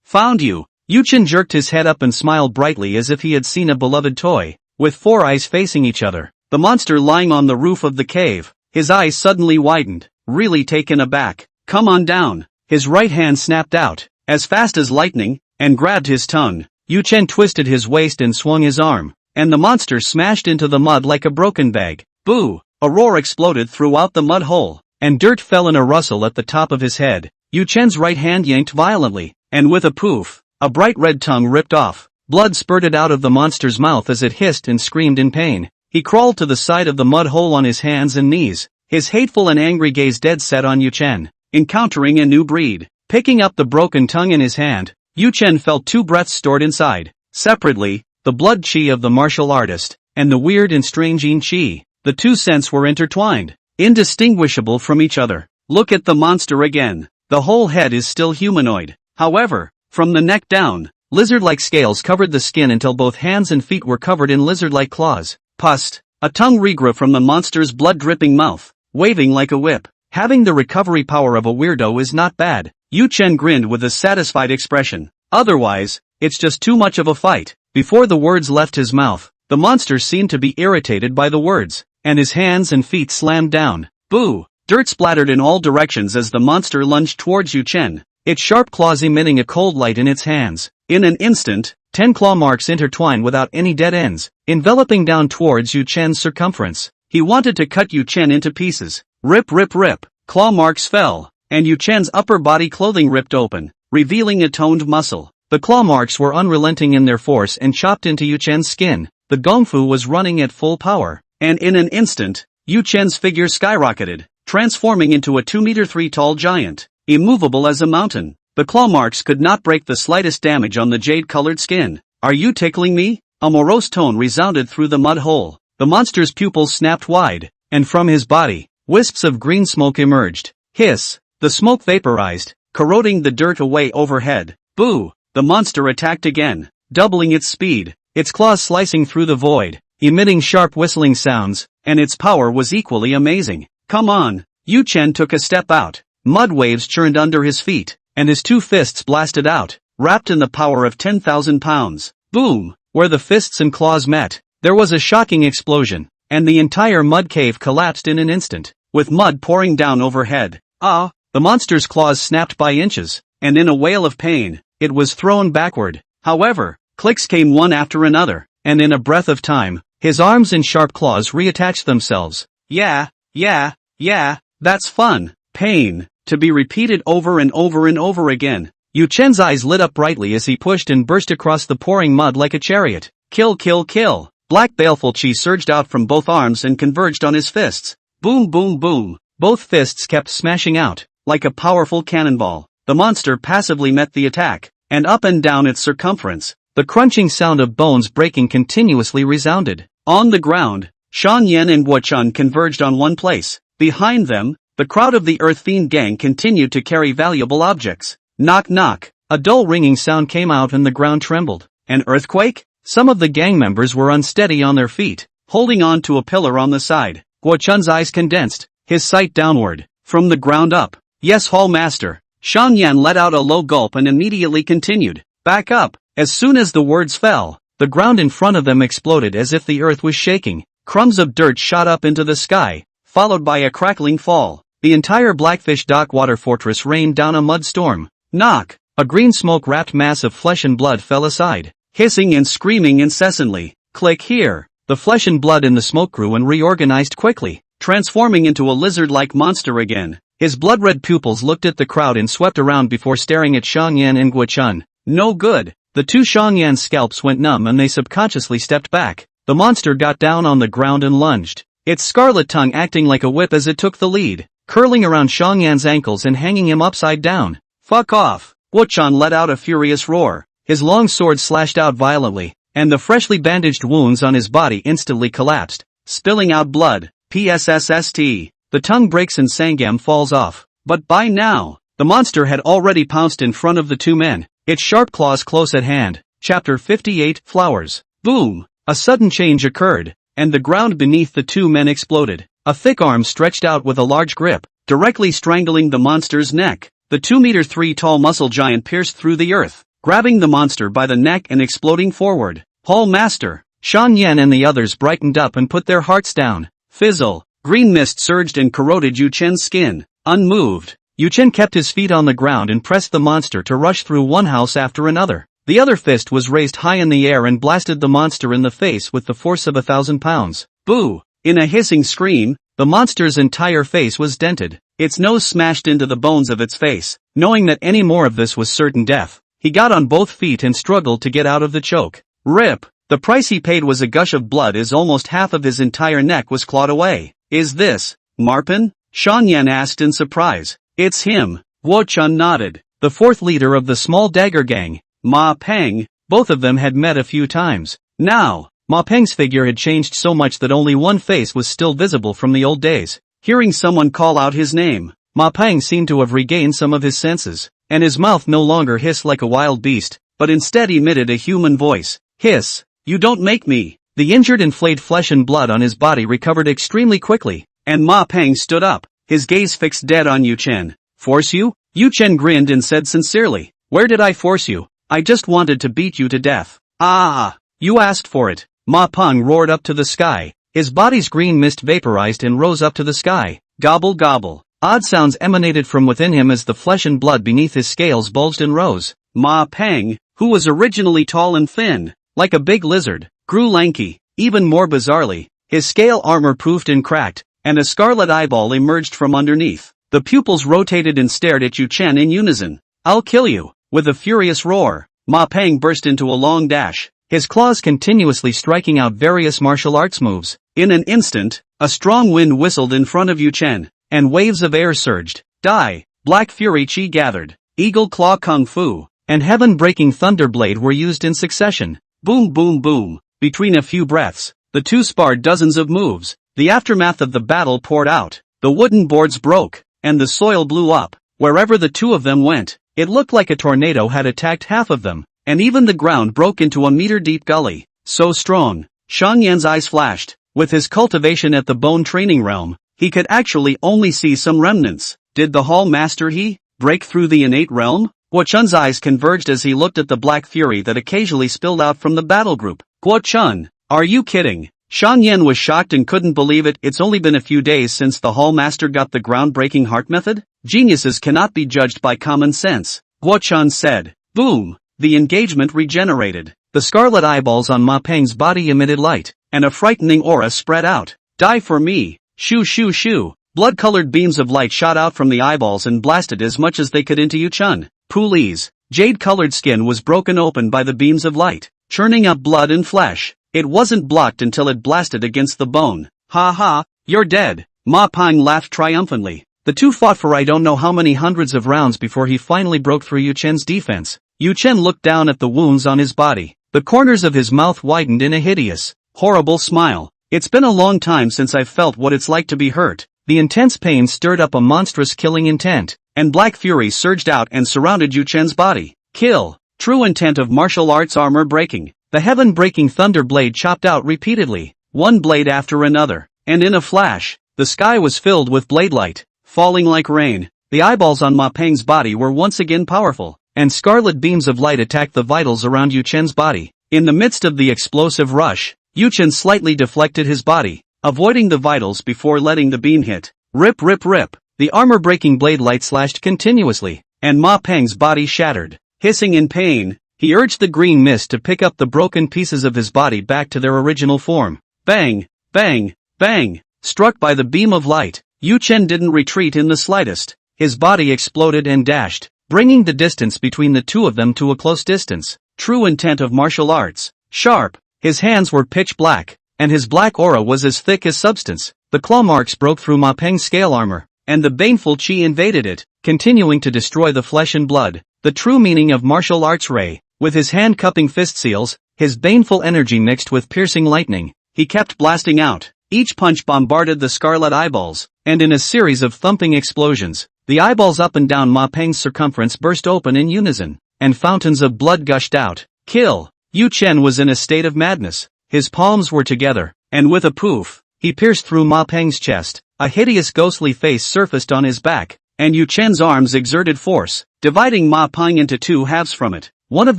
found you. Yu Chen jerked his head up and smiled brightly as if he had seen a beloved toy. With four eyes facing each other, the monster lying on the roof of the cave, his eyes suddenly widened, really taken aback. Come on down. His right hand snapped out, as fast as lightning, and grabbed his tongue. Yu Chen twisted his waist and swung his arm, and the monster smashed into the mud like a broken bag. Boo! A roar exploded throughout the mud hole, and dirt fell in a rustle at the top of his head. Yu Chen's right hand yanked violently, and with a poof, a bright red tongue ripped off. Blood spurted out of the monster's mouth as it hissed and screamed in pain. He crawled to the side of the mud hole on his hands and knees, his hateful and angry gaze dead set on Yu Chen. Encountering a new breed. Picking up the broken tongue in his hand, Yu Chen felt two breaths stored inside. Separately, the blood chi of the martial artist, and the weird and strange yin chi. The two scents were intertwined, indistinguishable from each other. Look at the monster again. The whole head is still humanoid. However, from the neck down, lizard-like scales covered the skin until both hands and feet were covered in lizard-like claws. Pust. A tongue regrew from the monster's blood-dripping mouth, waving like a whip. Having the recovery power of a weirdo is not bad. Yu Chen grinned with a satisfied expression. Otherwise, it's just too much of a fight. Before the words left his mouth, the monster seemed to be irritated by the words, and his hands and feet slammed down. Boo! Dirt splattered in all directions as the monster lunged towards Yu Chen, its sharp claws emitting a cold light in its hands. In an instant, 10 claw marks intertwined without any dead ends, enveloping down towards Yu Chen's circumference. He wanted to cut Yu Chen into pieces. Rip, rip, rip. Claw marks fell, and Yu Chen's upper body clothing ripped open, revealing a toned muscle. The claw marks were unrelenting in their force and chopped into Yu Chen's skin. The gongfu was running at full power, and in an instant, Yu Chen's figure skyrocketed, transforming into a 2-meter-3 tall giant, immovable as a mountain. The claw marks could not break the slightest damage on the jade-colored skin. Are you tickling me? A morose tone resounded through the mud hole. The monster's pupils snapped wide, and from his body, wisps of green smoke emerged. Hiss! The smoke vaporized, corroding the dirt away overhead. Boo! The monster attacked again, doubling its speed, its claws slicing through the void, emitting sharp whistling sounds, and its power was equally amazing. Come on! Yu Chen took a step out. Mud waves churned under his feet, and his two fists blasted out, wrapped in the power of 10,000 pounds. Boom! Where the fists and claws met, there was a shocking explosion, and the entire mud cave collapsed in an instant, with mud pouring down overhead. Ah! The monster's claws snapped by inches, and in a wail of pain, it was thrown backward. However, clicks came one after another, and in a breath of time, his arms and sharp claws reattached themselves. Yeah, that's fun. Pain, to be repeated over and over and over again. Yu Chen's eyes lit up brightly as he pushed and burst across the pouring mud like a chariot. Kill, kill, kill. Black baleful chi surged out from both arms and converged on his fists. Boom, boom, boom. Both fists kept smashing out, like a powerful cannonball. The monster passively met the attack, and up and down its circumference, the crunching sound of bones breaking continuously resounded. On the ground, Shan Yan and Guo Chun converged on one place. Behind them, the crowd of the Earth Fiend gang continued to carry valuable objects. Knock knock. A dull ringing sound came out and the ground trembled. An earthquake? Some of the gang members were unsteady on their feet, holding on to a pillar on the side. Guo Chun's eyes condensed, his sight downward, from the ground up. Yes, Hall Master. Shan Yan let out a low gulp and immediately continued. Back up. As soon as the words fell, the ground in front of them exploded as if the earth was shaking. Crumbs of dirt shot up into the sky, followed by a crackling fall. The entire Blackfish Dock water fortress rained down a mud storm. Knock! A green smoke-wrapped mass of flesh and blood fell aside, hissing and screaming incessantly. Click here. The flesh and blood in the smoke grew and reorganized quickly, transforming into a lizard-like monster again. His blood-red pupils looked at the crowd and swept around before staring at Shan Yan and Guo Chun. No good. The two Shan Yan's scalps went numb and they subconsciously stepped back. The monster got down on the ground and lunged, its scarlet tongue acting like a whip as it took the lead, curling around Shan Yan's ankles and hanging him upside down. Fuck off! Guo Chun let out a furious roar. His long sword slashed out violently, and the freshly bandaged wounds on his body instantly collapsed, spilling out blood. PSSST. The tongue breaks and Sangam falls off. But by now, the monster had already pounced in front of the two men, its sharp claws close at hand. Chapter 58 Flowers. Boom! A sudden change occurred, and the ground beneath the two men exploded. A thick arm stretched out with a large grip, directly strangling the monster's neck. The 2-meter-3 tall muscle giant pierced through the earth, grabbing the monster by the neck and exploding forward. Hall Master! Shan Yan and the others brightened up and put their hearts down. Fizzle! Green mist surged and corroded Yu Chen's skin. Unmoved, Yu Chen kept his feet on the ground and pressed the monster to rush through one house after another. The other fist was raised high in the air and blasted the monster in the face with the force of 1,000 pounds. Boo! In a hissing scream, the monster's entire face was dented, its nose smashed into the bones of its face. Knowing that any more of this was certain death, he got on both feet and struggled to get out of the choke. Rip! The price he paid was a gush of blood as almost half of his entire neck was clawed away. Is this Marpin? Shan Yan asked in surprise. It's him. Guo Chun nodded. The fourth leader of the small dagger gang, Ma Peng. Both of them had met a few times. Now, Ma Peng's figure had changed so much that only one face was still visible from the old days. Hearing someone call out his name, Ma Peng seemed to have regained some of his senses, and his mouth no longer hissed like a wild beast, but instead emitted a human voice. Hiss! You don't make me! The injured and flayed flesh and blood on his body recovered extremely quickly, and Ma Peng stood up, his gaze fixed dead on Yu Chen. Force you? Yu Chen grinned and said sincerely, where did I force you? I just wanted to beat you to death. Ah! You asked for it. Ma Peng roared up to the sky. His body's green mist vaporized and rose up to the sky. Gobble gobble. Odd sounds emanated from within him as the flesh and blood beneath his scales bulged and rose. Ma Peng, who was originally tall and thin, like a big lizard, grew lanky. Even more bizarrely, his scale armor poofed and cracked, and a scarlet eyeball emerged from underneath. The pupils rotated and stared at Yu Chen in unison. I'll kill you! With a furious roar, Ma Peng burst into a long dash, his claws continuously striking out various martial arts moves. In an instant, a strong wind whistled in front of Yu Chen, and waves of air surged. Die! Black Fury Chi gathered, Eagle Claw Kung Fu, and Heaven-Breaking Thunderblade were used in succession. Boom boom boom. Between a few breaths, the two sparred dozens of moves. The aftermath of the battle poured out. The wooden boards broke, and the soil blew up. Wherever the two of them went, it looked like a tornado had attacked half of them, and even the ground broke into a meter-deep gully. So strong. Shan Yan's eyes flashed. With his cultivation at the bone training realm, he could actually only see some remnants. Did the Hall Master break through the innate realm? Guo Chun's eyes converged as he looked at the black fury that occasionally spilled out from the battle group. Guo Chun, are you kidding? Shan Yan was shocked and couldn't believe it. It's only been a few days since the Hall Master got the groundbreaking heart method? Geniuses cannot be judged by common sense, Guo-chan said. Boom! The engagement regenerated. The scarlet eyeballs on Ma Peng's body emitted light, and a frightening aura spread out. Die for me! Shoo shoo shoo! Blood-colored beams of light shot out from the eyeballs and blasted as much as they could into Yu-chun. Pulis. Jade-colored skin was broken open by the beams of light, churning up blood and flesh. It wasn't blocked until it blasted against the bone. Ha ha, you're dead. Ma Peng laughed triumphantly. The two fought for I don't know how many hundreds of rounds before he finally broke through Yu Chen's defense. Yu Chen looked down at the wounds on his body. The corners of his mouth widened in a hideous, horrible smile. It's been a long time since I've felt what it's like to be hurt. The intense pain stirred up a monstrous killing intent, and black fury surged out and surrounded Yu Chen's body. Kill. True intent of martial arts armor breaking. The heaven-breaking thunder blade chopped out repeatedly, one blade after another, and in a flash, the sky was filled with blade light, falling like rain. The eyeballs on Ma Peng's body were once again powerful, and scarlet beams of light attacked the vitals around Yu Chen's body. In the midst of the explosive rush, Yu Chen slightly deflected his body, avoiding the vitals before letting the beam hit. Rip rip rip. The armor-breaking blade light slashed continuously, and Ma Peng's body shattered. Hissing in pain, he urged the green mist to pick up the broken pieces of his body back to their original form. Bang! Bang! Bang! Struck by the beam of light, Yu Chen didn't retreat in the slightest. His body exploded and dashed, bringing the distance between the two of them to a close distance. True intent of martial arts. Sharp. His hands were pitch black, and his black aura was as thick as substance. The claw marks broke through Ma Peng's scale armor, and the baneful chi invaded it, continuing to destroy the flesh and blood. The true meaning of martial arts Ray. With his hand-cupping fist seals, his baneful energy mixed with piercing lightning, he kept blasting out. Each punch bombarded the scarlet eyeballs, and in a series of thumping explosions, the eyeballs up and down Ma Peng's circumference burst open in unison, and fountains of blood gushed out. Kill! Yu Chen was in a state of madness. His palms were together, and with a poof, he pierced through Ma Peng's chest. A hideous ghostly face surfaced on his back, and Yu Chen's arms exerted force, dividing Ma Peng into two halves from it. One of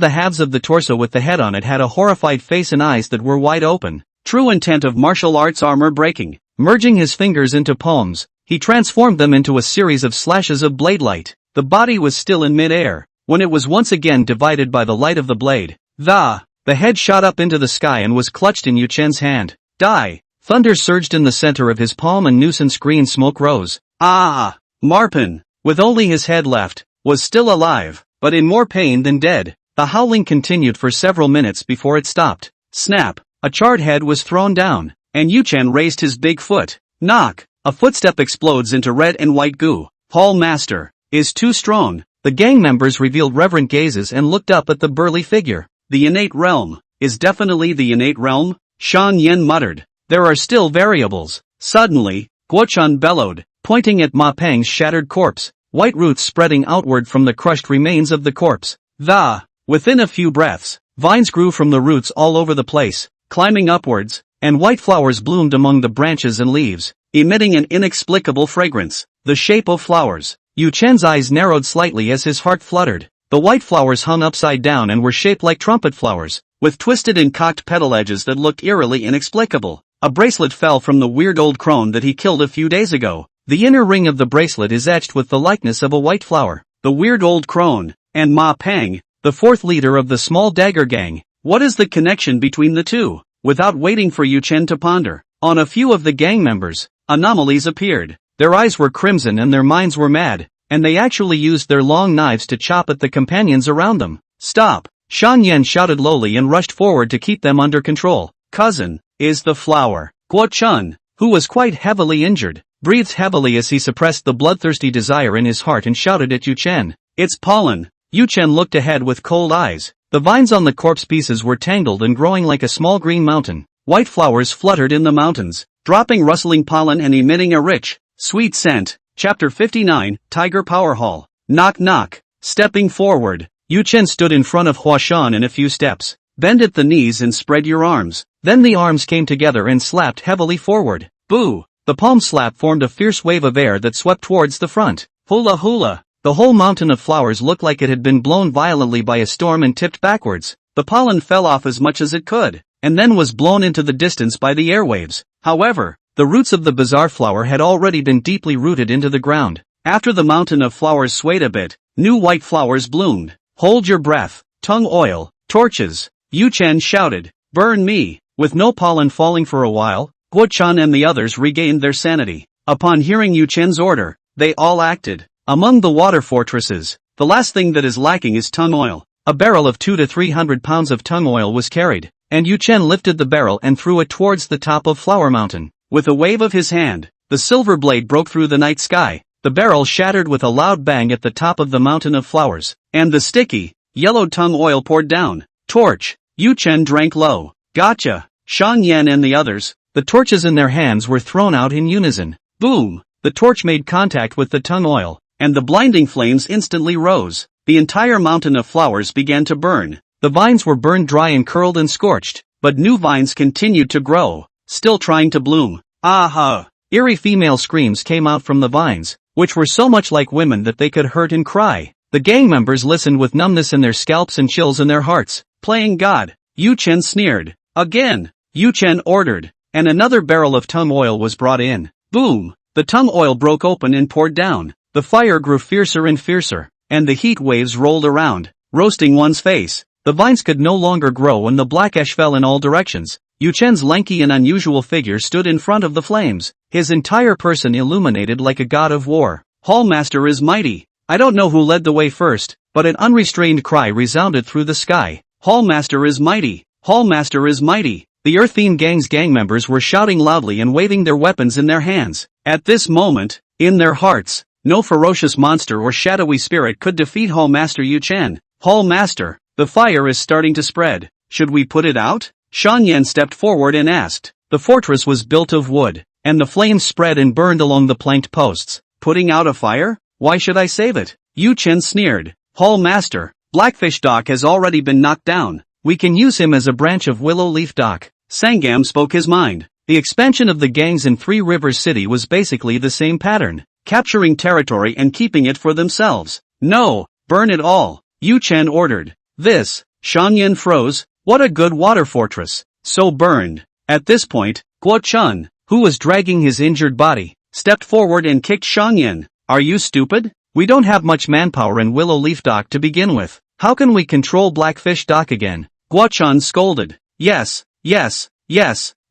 the halves of the torso with the head on it had a horrified face and eyes that were wide open. True intent of martial arts armor breaking. Merging his fingers into palms, he transformed them into a series of slashes of blade light. The body was still in mid-air, when it was once again divided by the light of the blade. The head shot up into the sky and was clutched in Yu Chen's hand. Die! Thunder surged in the center of his palm and nuisance green smoke rose. Ah! Marpen, with only his head left, was still alive, but in more pain than dead. The howling continued for several minutes before it stopped. Snap! A charred head was thrown down, and Yu Chen raised his big foot. Knock! A footstep explodes into red and white goo. Paul Master is too strong. The gang members revealed reverent gazes and looked up at the burly figure. The innate realm is definitely the innate realm, Shan Yen muttered. There are still variables. Suddenly, Guo-chan bellowed, pointing at Ma Peng's shattered corpse, white roots spreading outward from the crushed remains of the corpse. Within a few breaths, vines grew from the roots all over the place, climbing upwards, and white flowers bloomed among the branches and leaves, emitting an inexplicable fragrance. The shape of flowers. Yu Chen's eyes narrowed slightly as his heart fluttered. The white flowers hung upside down and were shaped like trumpet flowers, with twisted and cocked petal edges that looked eerily inexplicable. A bracelet fell from the weird old crone that he killed a few days ago. The inner ring of the bracelet is etched with the likeness of a white flower. The weird old crone, and Ma Peng, the fourth leader of the small dagger gang. What is the connection between the two? Without waiting for Yu Chen to ponder, on a few of the gang members, anomalies appeared. Their eyes were crimson and their minds were mad, and they actually used their long knives to chop at the companions around them. Stop! Shan Yen shouted lowly and rushed forward to keep them under control. Cousin, is the flower. Guo-chun, who was quite heavily injured, breathed heavily as he suppressed the bloodthirsty desire in his heart and shouted at Yu Chen. It's pollen. Yu Chen looked ahead with cold eyes. The vines on the corpse pieces were tangled and growing like a small green mountain. White flowers fluttered in the mountains, dropping rustling pollen and emitting a rich, sweet scent. Chapter 59, Tiger Power Hall. Knock knock. Stepping forward, Yu Chen stood in front of Huashan in a few steps. Bend at the knees and spread your arms. Then the arms came together and slapped heavily forward. Boo! The palm slap formed a fierce wave of air that swept towards the front. Hula hula! The whole mountain of flowers looked like it had been blown violently by a storm and tipped backwards. The pollen fell off as much as it could, and then was blown into the distance by the airwaves. However, the roots of the bizarre flower had already been deeply rooted into the ground. After the mountain of flowers swayed a bit, new white flowers bloomed. Hold your breath. Tongue oil, torches. Yu Chen shouted. Burn me. With no pollen falling for a while, Guo Chen and the others regained their sanity. Upon hearing Yu Chen's order, they all acted. Among the water fortresses, the last thing that is lacking is tongue oil. A barrel of 200 to 300 pounds of tongue oil was carried, and Yu Chen lifted the barrel and threw it towards the top of Flower Mountain. With a wave of his hand, the silver blade broke through the night sky. The barrel shattered with a loud bang at the top of the mountain of flowers, and the sticky, yellow tongue oil poured down. Torch. Yu Chen drank low. Gotcha. Shan Yan and the others, the torches in their hands were thrown out in unison. Boom! The torch made contact with the tongue oil, and the blinding flames instantly rose. The entire mountain of flowers began to burn. The vines were burned dry and curled and scorched, but new vines continued to grow, still trying to bloom. Aha! Eerie female screams came out from the vines, which were so much like women that they could hurt and cry. The gang members listened with numbness in their scalps and chills in their hearts. Playing God. Yu Chen sneered. Again. Yu Chen ordered, and another barrel of tongue oil was brought in. Boom! The tongue oil broke open and poured down. The fire grew fiercer and fiercer, and the heat waves rolled around, roasting one's face. The vines could no longer grow and the black ash fell in all directions. Yu Chen's lanky and unusual figure stood in front of the flames, his entire person illuminated like a god of war. Hallmaster is mighty. I don't know who led the way first, but an unrestrained cry resounded through the sky. Hallmaster is mighty. Hallmaster is mighty. The Earth Fiend Gang's gang members were shouting loudly and waving their weapons in their hands. At this moment, in their hearts, no ferocious monster or shadowy spirit could defeat Hallmaster Yu Chen. Hallmaster, the fire is starting to spread. Should we put it out? Shan Yan stepped forward and asked. The fortress was built of wood, and the flames spread and burned along the planked posts. Putting out a fire? Why should I save it? Yu Chen sneered. Hallmaster, Blackfish Dock has already been knocked down. We can use him as a branch of Willow Leaf Dock. Sangam spoke his mind. The expansion of the gangs in Three Rivers City was basically the same pattern, capturing territory and keeping it for themselves. No, burn it all, Yu Chen ordered. This, Shan Yan froze. What a good water fortress. So burned. At this point, Guo Chen, who was dragging his injured body, stepped forward and kicked Shan Yan. Are you stupid? We don't have much manpower in Willow Leaf Dock to begin with. How can we control Blackfish Dock again? Guo Chen scolded. Yes,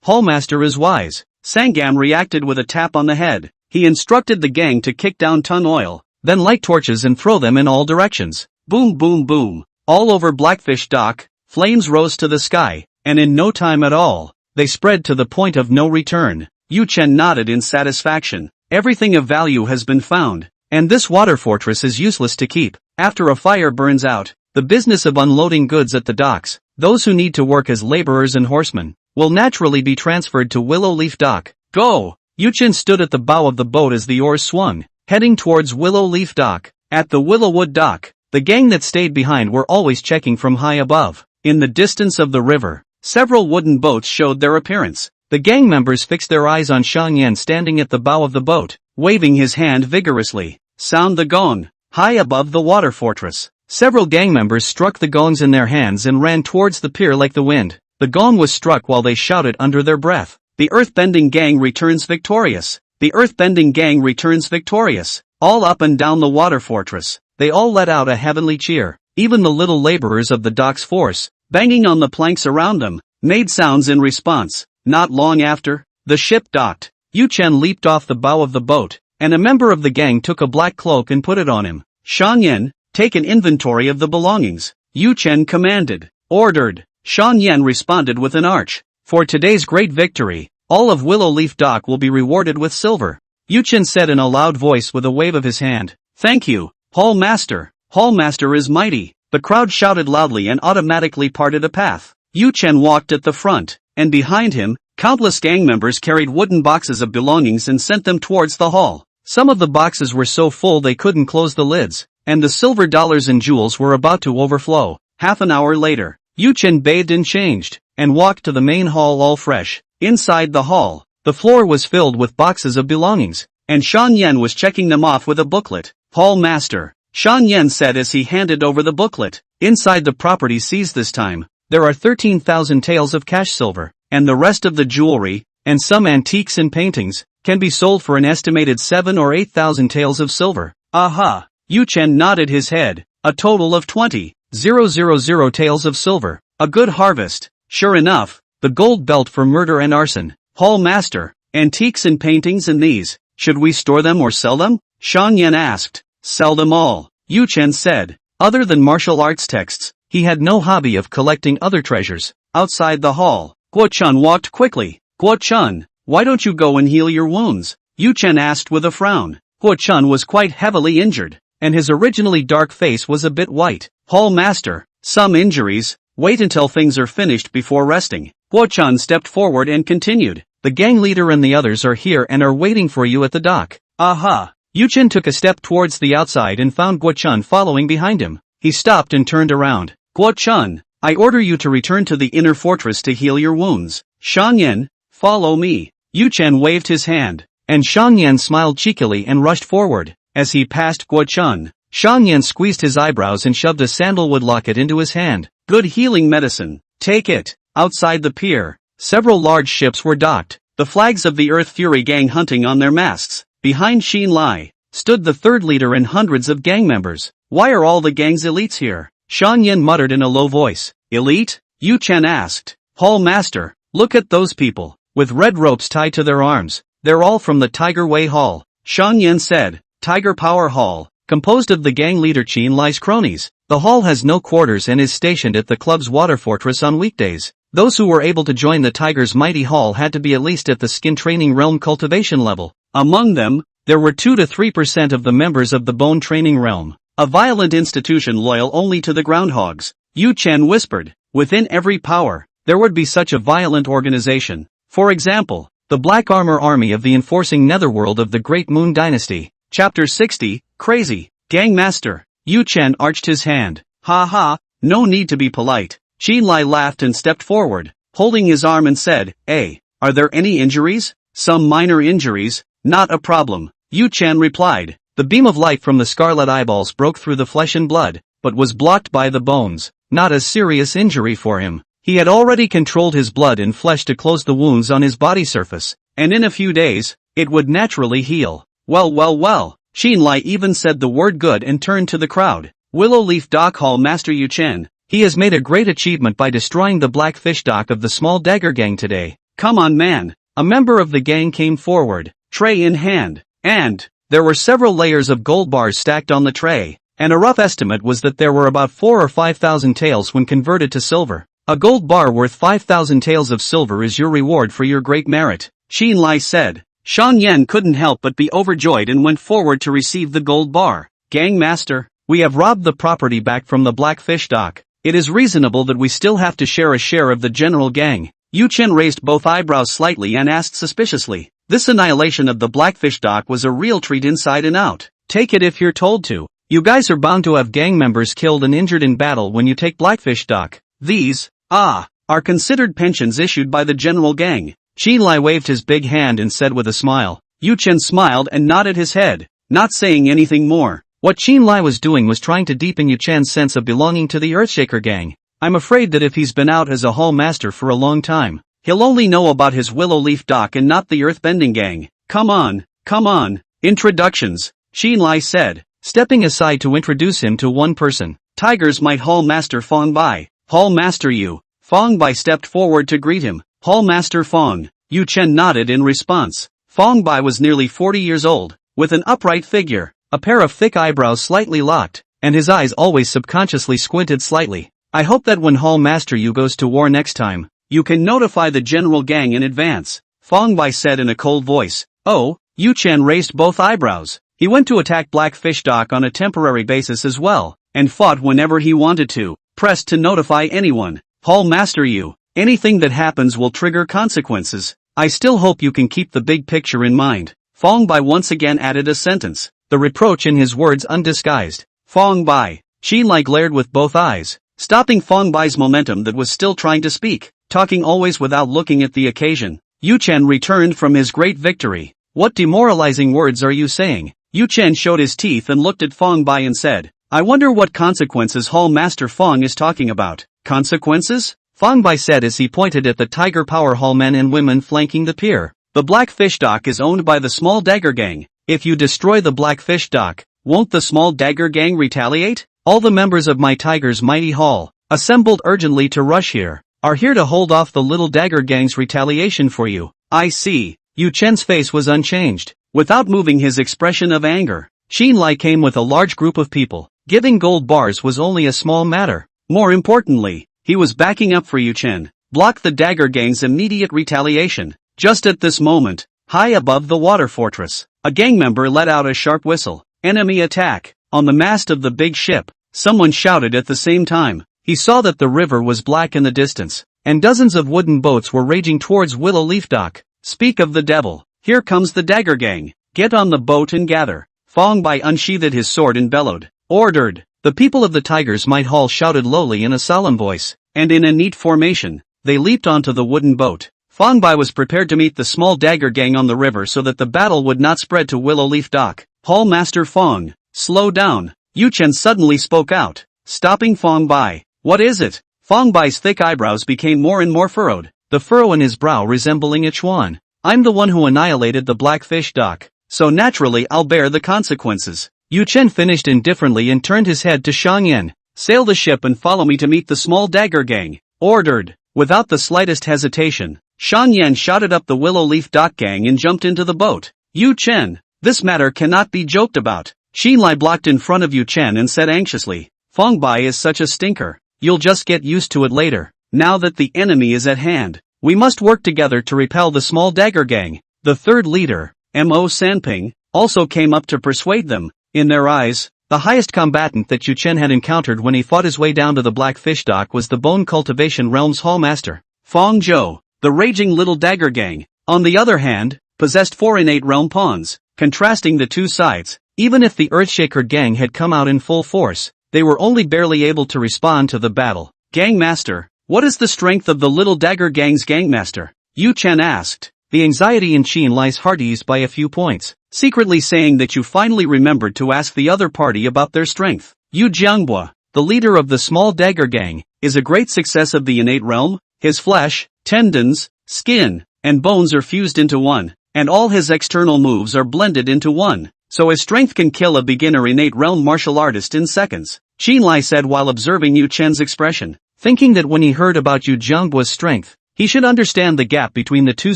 Hallmaster is wise. Sangam reacted with a tap on the head. He instructed the gang to kick down tongue oil, then light torches and throw them in all directions. Boom boom boom. All over Blackfish Dock, flames rose to the sky, and in no time at all, they spread to the point of no return. Yu Chen nodded in satisfaction. Everything of value has been found, and this water fortress is useless to keep. After a fire burns out, the business of unloading goods at the docks, those who need to work as laborers and horsemen, will naturally be transferred to Willow Leaf Dock. Go! Yu Chen stood at the bow of the boat as the oars swung, heading towards Willow Leaf Dock. At the Willowwood Dock, the gang that stayed behind were always checking from high above. In the distance of the river, several wooden boats showed their appearance. The gang members fixed their eyes on Shan Yan standing at the bow of the boat, waving his hand vigorously. Sound the gong. High above the water fortress, several gang members struck the gongs in their hands and ran towards the pier like the wind. The gong was struck while they shouted under their breath. The Earthbending Gang returns victorious. The Earthbending Gang returns victorious. All up and down the water fortress, they all let out a heavenly cheer. Even the little laborers of the dock's force, banging on the planks around them, made sounds in response. Not long after, the ship docked. Yu Chen leaped off the bow of the boat, and a member of the gang took a black cloak and put it on him. Shan Yan, take an inventory of the belongings. Yu Chen commanded. Ordered. Shan Yan responded with an arch. For today's great victory, all of Willow Leaf Dock will be rewarded with silver. Yu Chen said in a loud voice with a wave of his hand. Thank you, Hallmaster. Hallmaster is mighty. The crowd shouted loudly and automatically parted a path. Yu Chen walked at the front, and behind him, countless gang members carried wooden boxes of belongings and sent them towards the hall. Some of the boxes were so full they couldn't close the lids, and the silver dollars and jewels were about to overflow. Half an hour later, Yu Chen bathed and changed, and walked to the main hall all fresh. Inside the hall, the floor was filled with boxes of belongings, and Shan Yan was checking them off with a booklet. Hallmaster, Shan Yan said as he handed over the booklet. Inside the property seized this time, there are 13,000 taels of cash silver, and the rest of the jewelry, and some antiques and paintings. can be sold for an estimated 7 or 8,000 taels of silver. Aha! Yu Chen nodded his head. A total of 20,000 taels of silver. A good harvest. Sure enough, the gold belt for murder and arson. Hall Master, antiques and paintings and these, should we store them or sell them? Shang Yan asked. Sell them all, Yu Chen said. Other than martial arts texts, he had no hobby of collecting other treasures. Outside the hall, Guo Chun walked quickly. Guo Chun, why don't you go and heal your wounds? Yu Chen asked with a frown. Guo Chun was quite heavily injured, and his originally dark face was a bit white. Hall Master, some injuries, wait until things are finished before resting. Guo Chun stepped forward and continued. The gang leader and the others are here and are waiting for you at the dock. Aha! Yu Chen took a step towards the outside and found Guo Chun following behind him. He stopped and turned around. Guo Chun, I order you to return to the inner fortress to heal your wounds. Shang Yan, follow me. Yu Chen waved his hand, and Shang Yan smiled cheekily and rushed forward. As he passed Guo Chun, Shang Yan squeezed his eyebrows and shoved a sandalwood locket into his hand. Good healing medicine. Take it. Outside the pier, several large ships were docked, the flags of the Earth Fury gang hunting on their masts. Behind Xin Lai, stood the third leader and hundreds of gang members. Why are all the gang's elites here? Shang Yan muttered in a low voice. Elite? Yu Chen asked. Hall Master, look at those people, with red ropes tied to their arms. They're all from the Tiger Way Hall. Shang Yan said. Tiger Power Hall, composed of the gang leader Xin Lai's cronies. The hall has no quarters and is stationed at the club's water fortress on weekdays. Those who were able to join the Tiger's mighty hall had to be at least at the skin training realm cultivation level. Among them, there were 2 to 3% of the members of the bone training realm. A violent institution loyal only to the groundhogs. Yu Chen whispered. Within every power, there would be such a violent organization. For example, the Black Armor Army of the Enforcing Netherworld of the Great Moon Dynasty. Chapter 60, Crazy. Gang Master. Yu Chen arched his hand. Ha ha, no need to be polite. Xin Lai laughed and stepped forward, holding his arm and said, are there any injuries? Some minor injuries, not a problem. Yu Chen replied. The beam of light from the scarlet eyeballs broke through the flesh and blood, but was blocked by the bones. Not a serious injury for him. He had already controlled his blood and flesh to close the wounds on his body surface, and in a few days, it would naturally heal. Well. Xin Lai even said the word good and turned to the crowd. Willow Leaf Dock Hall Master Yu Chen. He has made a great achievement by destroying the black fish dock of the small dagger gang today. Come on man. A member of the gang came forward, tray in hand, and there were several layers of gold bars stacked on the tray, and a rough estimate was that there were about 4 or 5,000 taels when converted to silver. A gold bar worth 5,000 taels of silver is your reward for your great merit, Xin Lai said. Shang Yan couldn't help but be overjoyed and went forward to receive the gold bar. Gang Master, we have robbed the property back from the black fish dock. It is reasonable that we still have to share a share of the general gang. Yu Chen raised both eyebrows slightly and asked suspiciously. This annihilation of the blackfish dock was a real treat inside and out. Take it if you're told to. You guys are bound to have gang members killed and injured in battle when you take blackfish dock. These, are considered pensions issued by the general gang. Xin Lai waved his big hand and said with a smile. Yu Chen smiled and nodded his head, not saying anything more. What Xin Lai was doing was trying to deepen Yu Chen's sense of belonging to the Earthshaker gang. I'm afraid that if he's been out as a hall master for a long time, he'll only know about his Willow Leaf Dock and not the Earthbending gang. Come on. Introductions, Xin Lai said, stepping aside to introduce him to one person. Tiger's Might Hall Master Fong Bai. Hall Master Yu. Fong Bai stepped forward to greet him. Hall Master Fong. Yu Chen nodded in response. Fong Bai was nearly 40 years old, with an upright figure, a pair of thick eyebrows slightly locked, and his eyes always subconsciously squinted slightly. I hope that when Hall Master Yu goes to war next time, you can notify the general gang in advance, Fong Bai said in a cold voice. Oh, Yu Chen raised both eyebrows. He went to attack Blackfish Dock on a temporary basis as well, and fought whenever he wanted to, pressed to notify anyone. Hall Master Yu, anything that happens will trigger consequences. I still hope you can keep the big picture in mind. Fong Bai once again added a sentence, the reproach in his words undisguised. Fong Bai. Xin Lai glared with both eyes, stopping Fong Bai's momentum that was still trying to speak, talking always without looking at the occasion. Yu Chen returned from his great victory. What demoralizing words are you saying? Yu Chen showed his teeth and looked at Fong Bai and said, I wonder what consequences Hall Master Fong is talking about. Consequences? Fong Bai said as he pointed at the Tiger Power Hall men and women flanking the pier. The Black Fish Dock is owned by the Small Dagger Gang. If you destroy the Black Fish Dock, won't the Small Dagger Gang retaliate? All the members of my Tiger's Mighty Hall, assembled urgently to rush here, are here to hold off the Little Dagger Gang's retaliation for you. I see. Yu Chen's face was unchanged. Without moving his expression of anger, Xin Lai came with a large group of people. Giving gold bars was only a small matter. More importantly, he was backing up for Yu Chen. Block the Dagger Gang's immediate retaliation. Just at this moment, high above the water fortress, a gang member let out a sharp whistle. Enemy attack! On the mast of the big ship, someone shouted at the same time. He saw that the river was black in the distance, and dozens of wooden boats were raging towards Willow Leaf Dock. Speak of the devil, here comes the Dagger Gang. Get on the boat and gather. Fong Bai unsheathed his sword and bellowed. Ordered. The people of the Tiger's Might Hall shouted lowly in a solemn voice, and in a neat formation, they leaped onto the wooden boat. Fong Bai was prepared to meet the Small Dagger Gang on the river so that the battle would not spread to Willow Leaf Dock. Hall Master Fong, slow down. Yu Chen suddenly spoke out, stopping Fong Bai. What is it? Fong Bai's thick eyebrows became more and more furrowed, the furrow in his brow resembling a chuan. I'm the one who annihilated the Black Fish Dock, so naturally I'll bear the consequences. Yu Chen finished indifferently and turned his head to Shang Yan. Sail the ship and follow me to meet the Small Dagger Gang. Ordered. Without the slightest hesitation, Shang Yan shouted up the Willow Leaf Dock Gang and jumped into the boat. Yu Chen, this matter cannot be joked about. Xin Lai blocked in front of Yu Chen and said anxiously, Fong Bai is such a stinker. You'll just get used to it later. Now that the enemy is at hand, we must work together to repel the Small Dagger Gang. The third leader, Mo Sanping, also came up to persuade them. In their eyes, the highest combatant that Yu Chen had encountered when he fought his way down to the Black Fish Dock was the Bone Cultivation Realm's Hallmaster, Fong Zhou. The raging Little Dagger Gang, on the other hand, possessed 4 innate realm pawns. Contrasting the two sides, even if the Earthshaker Gang had come out in full force, they were only barely able to respond to the battle. Gangmaster, what is the strength of the Little Dagger Gang's Gangmaster? Yu Chen asked. The anxiety in Xin Lai's heart eased by a few points, secretly saying that you finally remembered to ask the other party about their strength. Yu Jianghua, the leader of the Small Dagger Gang, is a great success of the innate realm. His flesh, tendons, skin, and bones are fused into one, and all his external moves are blended into one, so his strength can kill a beginner innate realm martial artist in seconds. Xin Lai said while observing Yu Chen's expression, thinking that when he heard about Yu Jianghua's strength, he should understand the gap between the two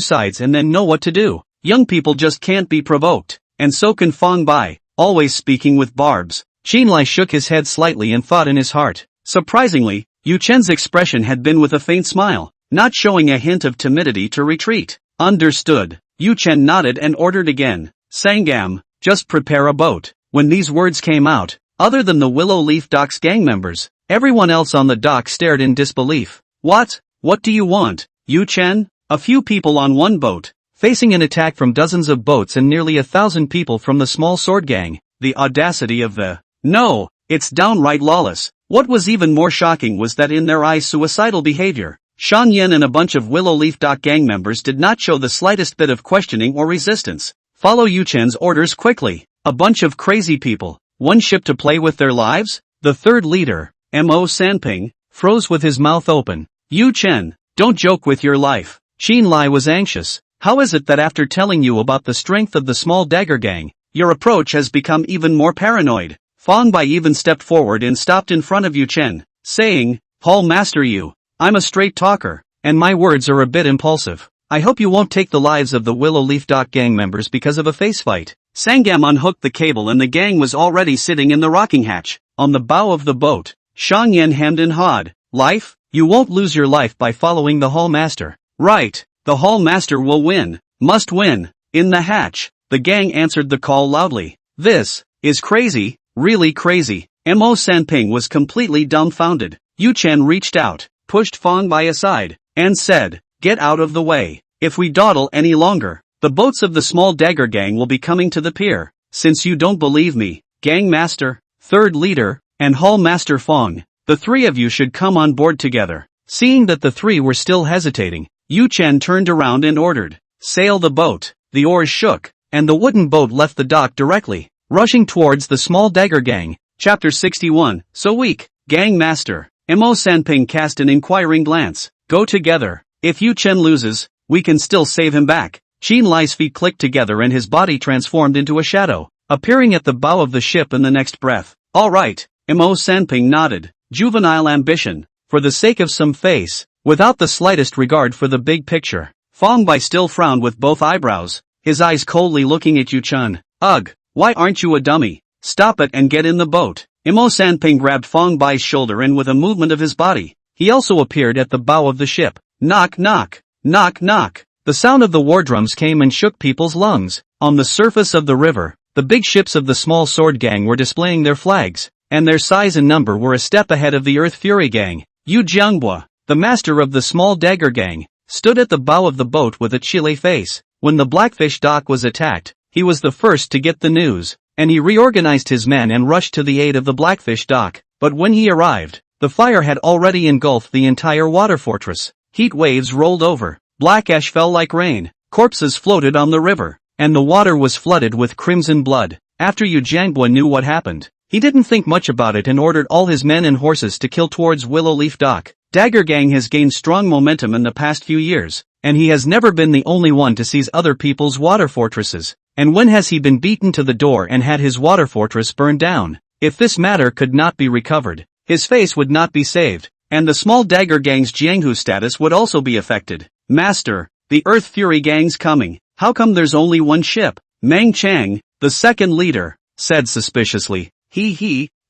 sides and then know what to do. Young people just can't be provoked, and so can Fong Bai, always speaking with barbs. Xin Lai shook his head slightly and thought in his heart. Surprisingly, Yu Chen's expression had been with a faint smile, not showing a hint of timidity to retreat. Understood. Yu Chen nodded and ordered again. Sangam, just prepare a boat. When these words came out, other than the Willow Leaf Dock's gang members, everyone else on the dock stared in disbelief. What? What do you want, Yu Chen? A few people on one boat, facing an attack from dozens of boats and nearly 1,000 people from the Small Sword Gang. The audacity of the... No, it's downright lawless. What was even more shocking was that in their eyes suicidal behavior. Shang Yan and a bunch of Willow Leaf Dock gang members did not show the slightest bit of questioning or resistance. Follow Yu Chen's orders quickly. A bunch of crazy people. One ship to play with their lives? The third leader, Mo Sanping, froze with his mouth open. Yu Chen, don't joke with your life. Xin Lai was anxious. How is it that after telling you about the strength of the Small Dagger Gang, your approach has become even more paranoid? Fong Bai even stepped forward and stopped in front of Yu Chen, saying, Hall Master Yu, I'm a straight talker, and my words are a bit impulsive. I hope you won't take the lives of the Willow Leaf Dock gang members because of a face fight. Sangam unhooked the cable and the gang was already sitting in the rocking hatch, on the bow of the boat. Shang Yan hemmed and hawed. Life? You won't lose your life by following the Hall Master. Right, the Hall Master will win. Must win. In the hatch, the gang answered the call loudly. This is crazy, really crazy. Mo Sanping was completely dumbfounded. Yu Chen reached out, pushed Fong Bai aside, and said, Get out of the way. If we dawdle any longer, the boats of the Small Dagger Gang will be coming to the pier. Since you don't believe me, Gang Master, Third Leader, and Hall Master Fong, the three of you should come on board together. Seeing that the three were still hesitating, Yu Chen turned around and ordered, Sail the boat. The oars shook, and the wooden boat left the dock directly, rushing towards the Small Dagger Gang. Chapter 61, So Weak. Gang Master, Mo Sanping cast an inquiring glance. Go together. If Yu Chen loses, we can still save him back. Qin Lai's feet clicked together and his body transformed into a shadow, appearing at the bow of the ship in the next breath. Alright, Mo Sanping nodded. Juvenile ambition. For the sake of some face, without the slightest regard for the big picture. Fong Bai still frowned with both eyebrows, his eyes coldly looking at Yu Chun. Ugh, why aren't you a dummy? Stop it and get in the boat. Mo Sanping grabbed Fong Bai's shoulder and with a movement of his body, he also appeared at the bow of the ship. Knock knock, knock knock. The sound of the war drums came and shook people's lungs. On the surface of the river, the big ships of the small sword gang were displaying their flags, and their size and number were a step ahead of the Earth Fury gang. Yu Jianghua, the master of the small dagger gang, stood at the bow of the boat with a chilly face. When the Blackfish dock was attacked, he was the first to get the news, and he reorganized his men and rushed to the aid of the Blackfish dock. But when he arrived, the fire had already engulfed the entire water fortress. Heat waves rolled over, black ash fell like rain, corpses floated on the river, and the water was flooded with crimson blood. After Yu Jianghua knew what happened, he didn't think much about it and ordered all his men and horses to kill towards Willow Leaf Dock. Dagger Gang has gained strong momentum in the past few years, and he has never been the only one to seize other people's water fortresses. And when has he been beaten to the door and had his water fortress burned down? If this matter could not be recovered, his face would not be saved, and the small Dagger Gang's Jianghu status would also be affected. Master, the Earth Fury Gang's coming. How come there's only one ship? Meng Chang, the second leader, said suspiciously.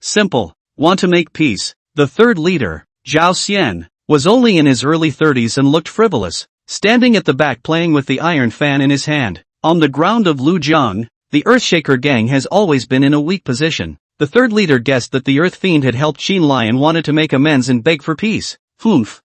Simple. Want to make peace. The third leader, Zhao Xian, was only in his early 30s and looked frivolous, standing at the back playing with the iron fan in his hand. On the ground of Lujiang, the Earthshaker gang has always been in a weak position. The third leader guessed that the Earth Fiend had helped Qin Lai and wanted to make amends and beg for peace.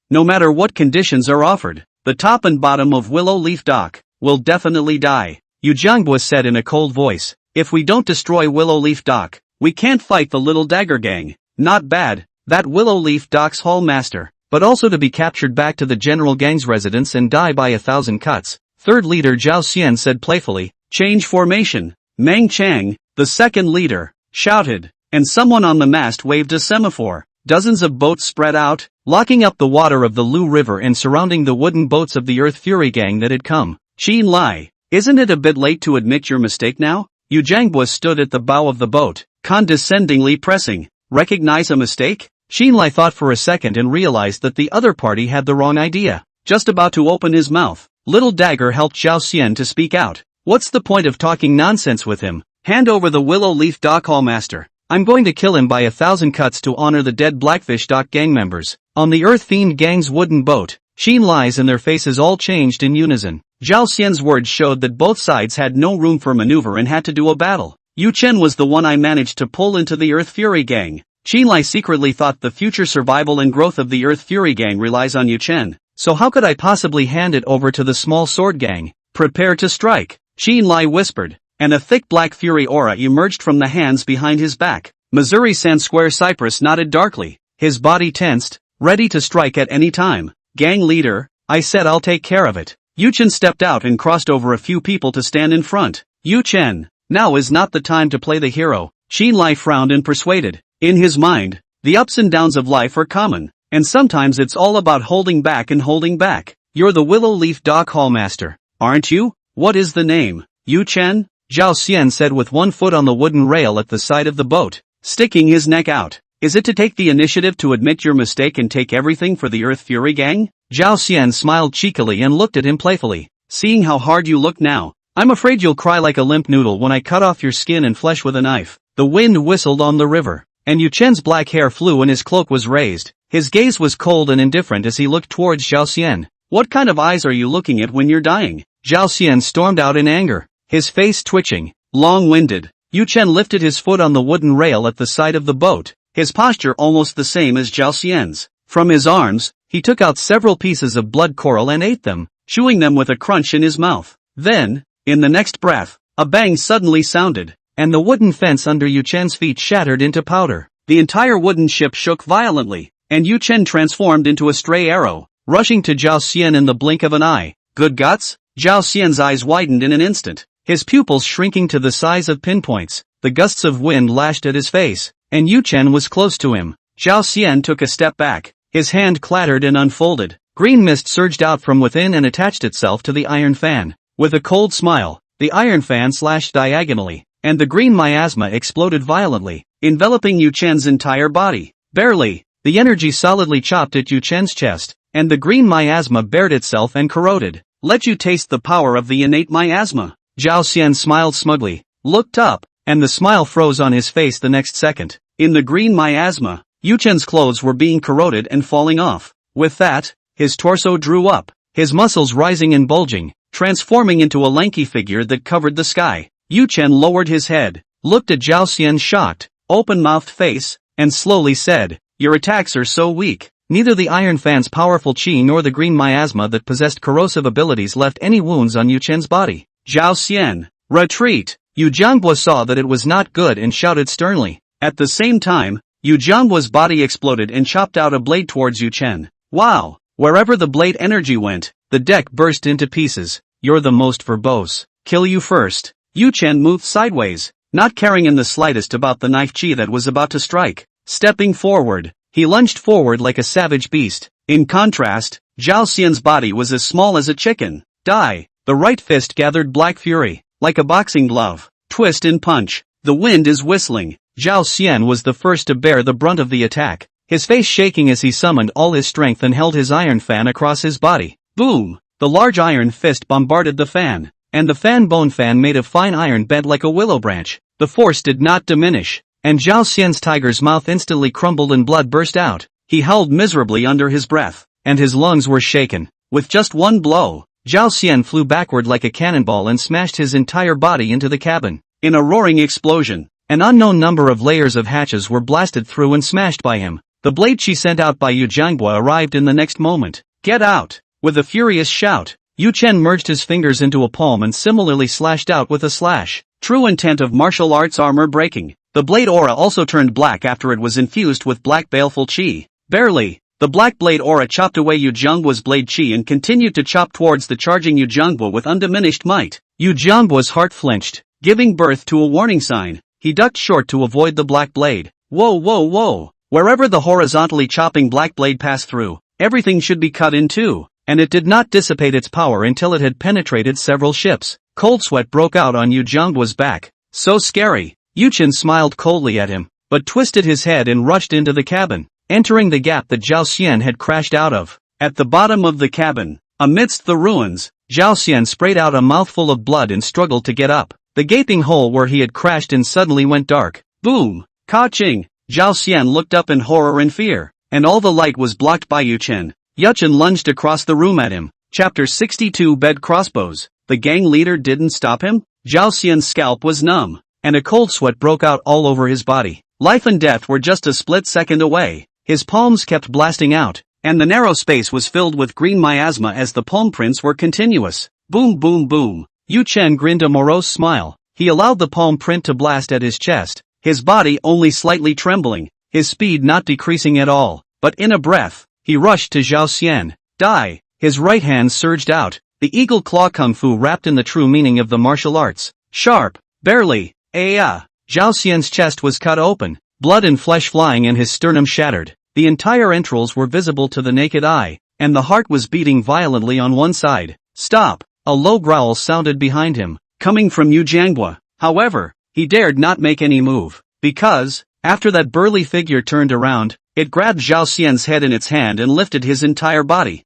No matter what conditions are offered, the top and bottom of Willow Leaf Dock will definitely die. Yu Jianghua said in a cold voice. If we don't destroy Willow Leaf Dock, we can't fight the little Dagger Gang. Not bad, that Willow Leaf Dock's hall master, but also to be captured back to the general gang's residence and die by 1,000 cuts. Third leader Zhao Xian said playfully. Change formation. Meng Chang, the second leader, shouted, and someone on the mast waved a semaphore. Dozens of boats spread out, locking up the water of the Lu River and surrounding the wooden boats of the Earth Fury gang that had come. Qin Lai, isn't it a bit late to admit your mistake now? Yu Jianghua stood at the bow of the boat, condescendingly pressing. Recognize a mistake? Qin Lai thought for a second and realized that the other party had the wrong idea. Just about to open his mouth, Little Dagger helped Zhao Xian to speak out. What's the point of talking nonsense with him? Hand over the Willow Leaf Dock Hallmaster. I'm going to kill him by 1,000 cuts to honor the dead Blackfish Dock gang members. On the Earth Fiend gang's wooden boat, Qin Lai's and their faces all changed in unison. Zhao Xian's words showed that both sides had no room for maneuver and had to do a battle. Yu Chen was the one I managed to pull into the Earth Fury gang. Qin Lai secretly thought the future survival and growth of the Earth Fury gang relies on Yu Chen. So how could I possibly hand it over to the small sword gang? Prepare to strike, Qin Lai whispered, and a thick black fury aura emerged from the hands behind his back. Missouri Sand Square Cypress nodded darkly, his body tensed, ready to strike at any time. Gang leader, I said I'll take care of it. Yu Chen stepped out and crossed over a few people to stand in front. Yu Chen, now is not the time to play the hero. Qin Lai frowned and persuaded. In his mind, the ups and downs of life are common, and sometimes it's all about holding back and holding back. You're the Willow Leaf Dock Hallmaster, aren't you? What is the name? Yu Chen? Zhao Xian said with one foot on the wooden rail at the side of the boat, sticking his neck out. Is it to take the initiative to admit your mistake and take everything for the Earth Fury gang? Zhao Xian smiled cheekily and looked at him playfully. Seeing how hard you look now, I'm afraid you'll cry like a limp noodle when I cut off your skin and flesh with a knife. The wind whistled on the river, and Yu Chen's black hair flew and his cloak was raised. His gaze was cold and indifferent as he looked towards Zhao Xian. What kind of eyes are you looking at when you're dying? Zhao Xian stormed out in anger, his face twitching, long-winded. Yu Chen lifted his foot on the wooden rail at the side of the boat, his posture almost the same as Zhao Xian's. From his arms, he took out several pieces of blood coral and ate them, chewing them with a crunch in his mouth. Then, in the next breath, a bang suddenly sounded, and the wooden fence under Yu Chen's feet shattered into powder. The entire wooden ship shook violently, and Yu Chen transformed into a stray arrow, rushing to Zhao Xian in the blink of an eye. Good guts? Zhao Xian's eyes widened in an instant, his pupils shrinking to the size of pinpoints. The gusts of wind lashed at his face, and Yu Chen was close to him. Zhao Xian took a step back, his hand clattered and unfolded. Green mist surged out from within and attached itself to the iron fan. With a cold smile, the iron fan slashed diagonally, and the green miasma exploded violently, enveloping Yu Chen's entire body. Barely, the energy solidly chopped at Yu Chen's chest, and the green miasma bared itself and corroded. Let you taste the power of the innate miasma. Zhao Xian smiled smugly, looked up, and the smile froze on his face the next second. In the green miasma, Yu Chen's clothes were being corroded and falling off. With that, his torso drew up, his muscles rising and bulging, transforming into a lanky figure that covered the sky. Yu Chen lowered his head, looked at Zhao Xian's shocked, open-mouthed face, and slowly said, "Your attacks are so weak." Neither the iron fan's powerful qi nor the green miasma that possessed corrosive abilities left any wounds on Yu Chen's body. "Zhao Xian, retreat!" Yu Jianghua saw that it was not good and shouted sternly. At the same time, Yu Jianghua's body exploded and chopped out a blade towards Yu Chen. Wow! Wherever the blade energy went, the deck burst into pieces. "You're the most verbose. Kill you first." Yu Chen moved sideways, not caring in the slightest about the knife qi that was about to strike. Stepping forward, he lunged forward like a savage beast. In contrast, Zhao Xian's body was as small as a chicken. Die! The right fist gathered black fury, like a boxing glove. Twist and punch. The wind is whistling. Zhao Xian was the first to bear the brunt of the attack, his face shaking as he summoned all his strength and held his iron fan across his body. Boom! The large iron fist bombarded the fan, and the fan bone fan made of fine iron bent like a willow branch. The force did not diminish, and Zhao Xian's tiger's mouth instantly crumbled and blood burst out. He howled miserably under his breath, and his lungs were shaken. With just one blow, Zhao Xian flew backward like a cannonball and smashed his entire body into the cabin. In a roaring explosion, an unknown number of layers of hatches were blasted through and smashed by him. The blade she sent out by Yu Jianghua arrived in the next moment. "Get out!" With a furious shout, Yu Chen merged his fingers into a palm and similarly slashed out with a slash. True intent of martial arts armor breaking. The blade aura also turned black after it was infused with black baleful qi. Barely, the black blade aura chopped away Yu Jianghua's blade qi and continued to chop towards the charging Yu Jianghua with undiminished might. Yu Jianghua's heart flinched, giving birth to a warning sign. He ducked short to avoid the black blade. Whoa whoa whoa! Wherever the horizontally chopping black blade passed through, everything should be cut in two, and it did not dissipate its power until it had penetrated several ships. Cold sweat broke out on Yu Jianghua's back. So scary. Yu Chen smiled coldly at him, but twisted his head and rushed into the cabin, entering the gap that Zhao Xian had crashed out of. At the bottom of the cabin, amidst the ruins, Zhao Xian sprayed out a mouthful of blood and struggled to get up. The gaping hole where he had crashed in suddenly went dark. Boom! Ka-ching! Zhao Xian looked up in horror and fear, and all the light was blocked by Yu Chen. Yu Chen lunged across the room at him. Chapter 62 Bed Crossbows. The gang leader didn't stop him? Zhao Xian's scalp was numb, and a cold sweat broke out all over his body. Life and death were just a split second away. His palms kept blasting out, and the narrow space was filled with green miasma as the palm prints were continuous. Boom boom boom. Yu Chen grinned a morose smile. He allowed the palm print to blast at his chest, his body only slightly trembling, his speed not decreasing at all. But in a breath, he rushed to Zhao Xian. Die! His right hand surged out, the eagle claw kung fu wrapped in the true meaning of the martial arts. Sharp, barely, Zhao Xian's chest was cut open, blood and flesh flying and his sternum shattered. The entire entrails were visible to the naked eye, and the heart was beating violently on one side. Stop! A low growl sounded behind him, coming from Yu Jianghua. However, he dared not make any move, because, after that burly figure turned around, it grabbed Zhao Xian's head in its hand and lifted his entire body.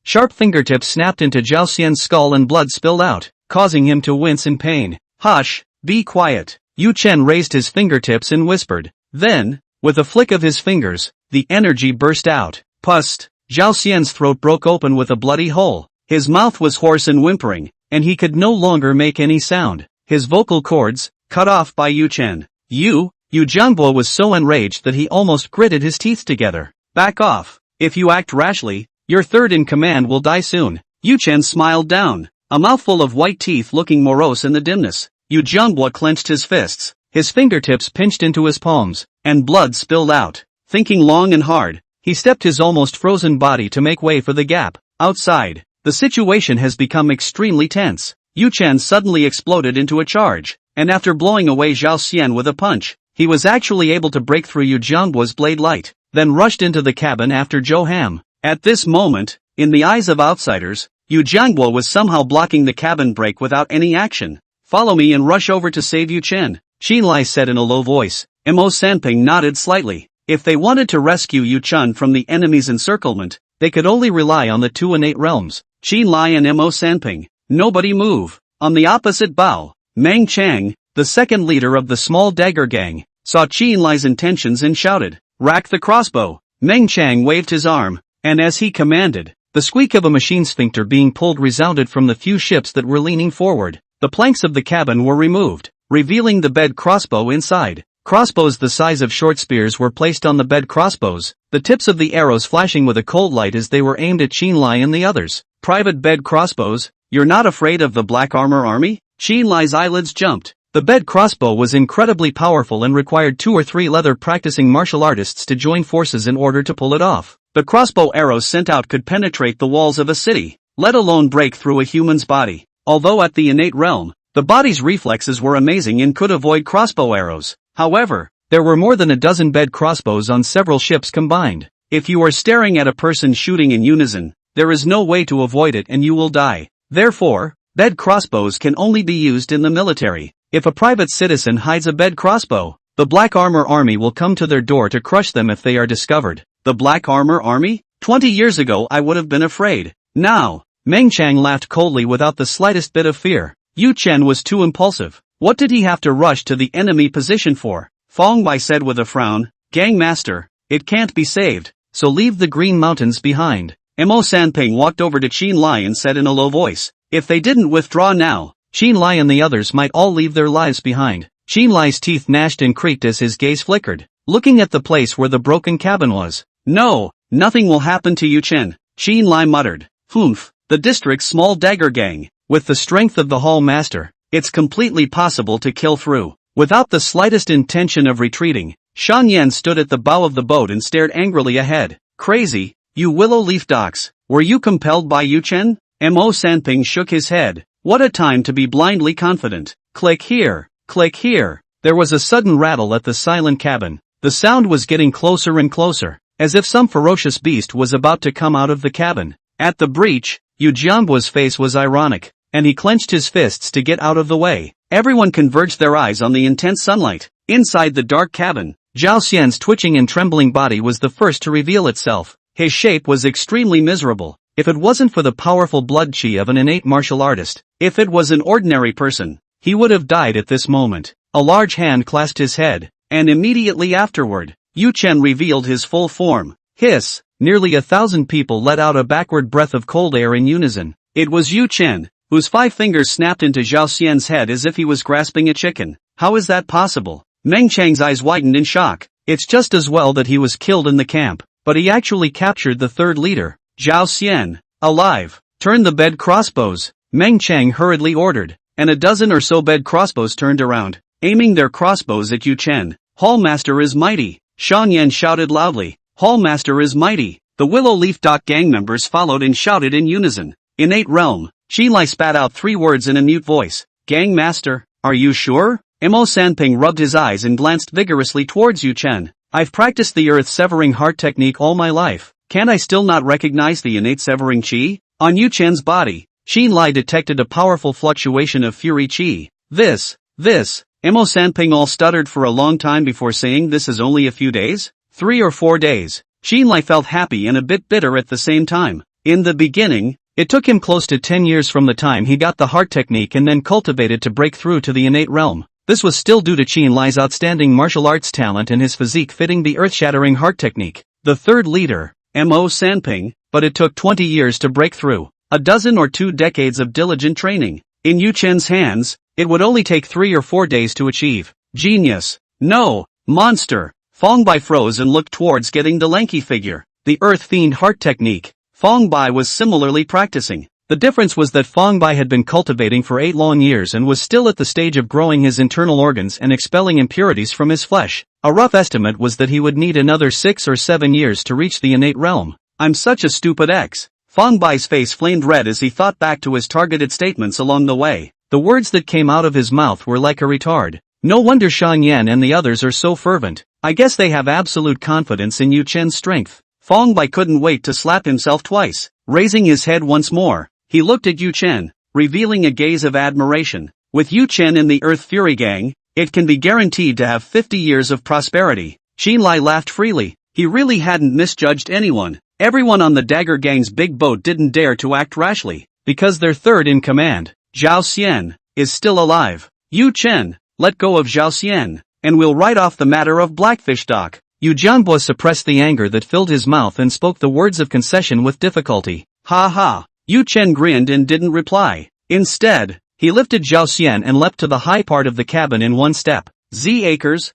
Sharp fingertips snapped into Zhao Xian's skull and blood spilled out, causing him to wince in pain. Hush, be quiet. Yu Chen raised his fingertips and whispered. Then, with a flick of his fingers, the energy burst out. Pust! Zhao Xian's throat broke open with a bloody hole. His mouth was hoarse and whimpering, and he could no longer make any sound. His vocal cords, cut off by Yu Chen. Yu Jianghua was so enraged that he almost gritted his teeth together. Back off. If you act rashly, your third in command will die soon. Yu Chen smiled down, a mouthful of white teeth looking morose in the dimness. Yu Jianghua clenched his fists, his fingertips pinched into his palms, and blood spilled out. Thinking long and hard, he stepped his almost frozen body to make way for the gap. Outside, the situation has become extremely tense. Yu Chen suddenly exploded into a charge, and after blowing away Zhao Xian with a punch, he was actually able to break through Yu Jianghua's blade light, then rushed into the cabin after Zhou Ham. At this moment, in the eyes of outsiders, Yu Jiangbo was somehow blocking the cabin brake without any action. Follow me and rush over to save Yu Chen, Qinlai said in a low voice. Mo Sanping nodded slightly. If they wanted to rescue Yu Chen from the enemy's encirclement, they could only rely on the two innate realms, Qinlai and Mo Sanping. Nobody move. On the opposite bow, Meng Chang, the second leader of the small dagger gang, saw Qinlai's intentions and shouted, "Rack the crossbow." Meng Chang waved his arm, and as he commanded, the squeak of a machine sphincter being pulled resounded from the few ships that were leaning forward. The planks of the cabin were removed, revealing the bed crossbow inside. Crossbows the size of short spears were placed on the bed crossbows, the tips of the arrows flashing with a cold light as they were aimed at Qinlai and the others. Private bed crossbows, you're not afraid of the Black Armor Army? Qinlai's eyelids jumped. The bed crossbow was incredibly powerful and required 2 or 3 leather practicing martial artists to join forces in order to pull it off. The crossbow arrows sent out could penetrate the walls of a city, let alone break through a human's body. Although at the innate realm, the body's reflexes were amazing and could avoid crossbow arrows. However, there were more than a dozen bed crossbows on several ships combined. If you are staring at a person shooting in unison, there is no way to avoid it and you will die. Therefore, bed crossbows can only be used in the military. If a private citizen hides a bed crossbow, the Black Armor Army will come to their door to crush them if they are discovered. The Black Armor Army? 20 years ago I would have been afraid. Now, Meng Chang laughed coldly without the slightest bit of fear. Yu Chen was too impulsive. What did he have to rush to the enemy position for? Fong Bai said with a frown, "Gang Master, it can't be saved, so leave the Green Mountains behind." Mo Sanping walked over to Qinlai and said in a low voice, "If they didn't withdraw now, Qinlai and the others might all leave their lives behind." Qinlai's teeth gnashed and creaked as his gaze flickered, looking at the place where the broken cabin was. "No, nothing will happen to Yu Chen," Qinlai muttered. "Humph, the district's small dagger gang, with the strength of the Hall Master, it's completely possible to kill through." Without the slightest intention of retreating, Shan Yan stood at the bow of the boat and stared angrily ahead. "Crazy, you willow leaf docks, were you compelled by Yu Chen?" Mo Sanping shook his head. What a time to be blindly confident. Click here, click here. There was a sudden rattle at the silent cabin. The sound was getting closer and closer, as if some ferocious beast was about to come out of the cabin. At the breach, Yu Jiangbo's face was ironic, and he clenched his fists to get out of the way. Everyone converged their eyes on the intense sunlight. Inside the dark cabin, Zhao Xian's twitching and trembling body was the first to reveal itself. His shape was extremely miserable. If it wasn't for the powerful blood qi of an innate martial artist, if it was an ordinary person, he would have died at this moment. A large hand clasped his head, and immediately afterward, Yu Chen revealed his full form. Hiss! Nearly 1,000 people let out a backward breath of cold air in unison. It was Yu Chen, whose 5 fingers snapped into Zhao Xian's head as if he was grasping a chicken. How is that possible? Meng Chang's eyes widened in shock. It's just as well that he was killed in the camp, but he actually captured the third leader, Zhao Xian, alive. Turn the bed crossbows, Meng Chang hurriedly ordered, and a dozen or so bed crossbows turned around, aiming their crossbows at Yu Chen. Hallmaster is mighty, Shan Yan shouted loudly. Hallmaster is mighty. The Willow Leaf Dock gang members followed and shouted in unison. Innate realm. Qinlai spat out 3 words in a mute voice. Gang Master, are you sure? Mo Sanping rubbed his eyes and glanced vigorously towards Yu Chen. I've practiced the earth-severing heart technique all my life. Can't I still not recognize the innate severing qi? On Yu Chen's body, Qinlai detected a powerful fluctuation of fury qi. This. Mo Sanping all stuttered for a long time before saying this is only a few days? 3 or 4 days. Qinlai felt happy and a bit bitter at the same time. In the beginning, it took him close to 10 years from the time he got the heart technique and then cultivated to break through to the innate realm. This was still due to Qinlai's outstanding martial arts talent and his physique fitting the earth-shattering heart technique. The third leader, Mo Sanping, but it took 20 years to break through. A dozen or 2 decades of diligent training. In Yu Chen's hands, it would only take 3 or 4 days to achieve. Genius. No, monster. Fong Bai froze and looked towards getting the lanky figure. The Earth Fiend heart technique. Fong Bai was similarly practicing. The difference was that Fong Bai had been cultivating for 8 long years and was still at the stage of growing his internal organs and expelling impurities from his flesh. A rough estimate was that he would need another 6 or 7 years to reach the innate realm. I'm such a stupid X. Fong Bai's face flamed red as he thought back to his targeted statements along the way. The words that came out of his mouth were like a retard. No wonder Shan Yan and the others are so fervent. I guess they have absolute confidence in Yu Chen's strength. Fong Bai couldn't wait to slap himself twice. Raising his head once more, he looked at Yu Chen, revealing a gaze of admiration. With Yu Chen in the Earth Fury Gang, it can be guaranteed to have 50 years of prosperity. Qinlai laughed freely. He really hadn't misjudged anyone. Everyone on the Dagger Gang's big boat didn't dare to act rashly, because their third in command, Zhao Xian, is still alive. Yu Chen, let go of Zhao Xian, and we'll write off the matter of Blackfish Dock. Yu Jianbo suppressed the anger that filled his mouth and spoke the words of concession with difficulty. Ha ha. Yu Chen grinned and didn't reply. Instead, he lifted Zhao Xian and leapt to the high part of the cabin in one step. Z acres.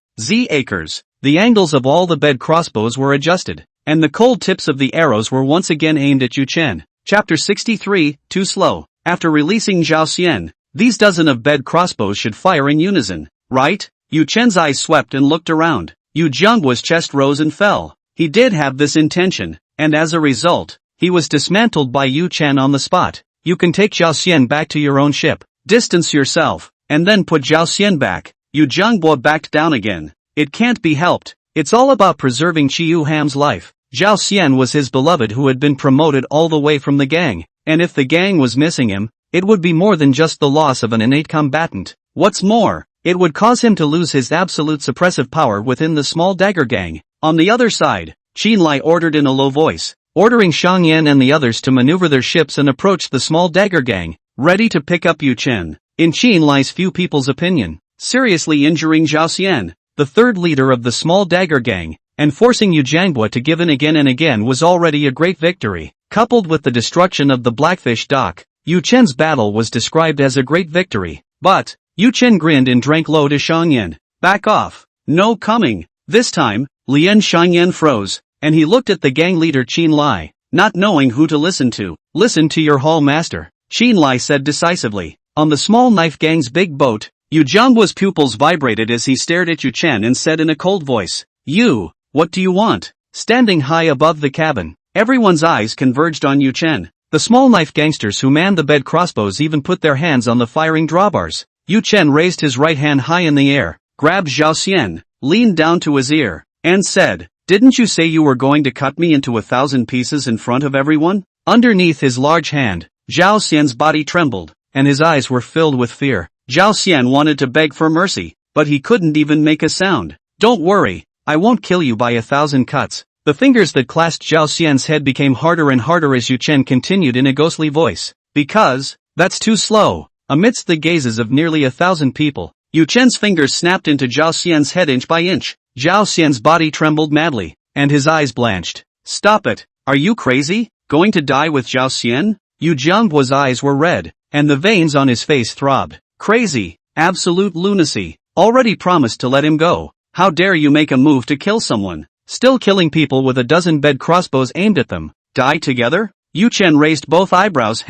The angles of all the bed crossbows were adjusted, and the cold tips of the arrows were once again aimed at Yu Chen. Chapter 63, Too Slow. After releasing Zhao Xian, these dozen of bed crossbows should fire in unison, right? Yu Chen's eyes swept and looked around. Yu Jianghua's chest rose and fell. He did have this intention, and as a result, he was dismantled by Yu Chen on the spot. You can take Zhao Xian back to your own ship, distance yourself, and then put Zhao Xian back. Yu Jianghua backed down again. It can't be helped. It's all about preserving Qiu Ham's life. Zhao Xian was his beloved who had been promoted all the way from the gang, and if the gang was missing him, it would be more than just the loss of an innate combatant. What's more, it would cause him to lose his absolute suppressive power within the small Dagger Gang. On the other side, Qinlai ordered in a low voice, ordering Shang Yan and the others to maneuver their ships and approach the small Dagger Gang, ready to pick up Yu Chen. In Qinlai's few people's opinion, seriously injuring Zhao Xian, the third leader of the small Dagger Gang, and forcing Yu Jianghua to give in again and again was already a great victory. Coupled with the destruction of the Blackfish Dock, Yu Chen's battle was described as a great victory. But, Yu Chen grinned and drank low to Shangyan. Back off. No coming. This time, Lian Shangyan froze, and he looked at the gang leader Qinlai, not knowing who to listen to. Listen to your hall master, Qinlai said decisively. On the small knife gang's big boat, Yu Jianghua's pupils vibrated as he stared at Yu Chen and said in a cold voice, "You, what do you want?" Standing high above the cabin, everyone's eyes converged on Yu Chen. The small knife gangsters who manned the bed crossbows even put their hands on the firing drawbars. Yu Chen raised his right hand high in the air, grabbed Zhao Xian, leaned down to his ear, and said, "Didn't you say you were going to cut me into 1,000 pieces in front of everyone?" Underneath his large hand, Zhao Xian's body trembled, and his eyes were filled with fear. Zhao Xian wanted to beg for mercy, but he couldn't even make a sound. "Don't worry, I won't kill you by 1,000 cuts." The fingers that clasped Zhao Xian's head became harder and harder as Yu Chen continued in a ghostly voice. "Because, that's too slow." Amidst the gazes of nearly 1,000 people, Yu Chen's fingers snapped into Zhao Xian's head inch by inch. Zhao Xian's body trembled madly, and his eyes blanched. "Stop it, are you crazy? Going to die with Zhao Xian?" Yu Jianghua's eyes were red, and the veins on his face throbbed. "Crazy, absolute lunacy, already promised to let him go. How dare you make a move to kill someone, still killing people with a dozen bed crossbows aimed at them. Die together?" Yu Chen raised both eyebrows.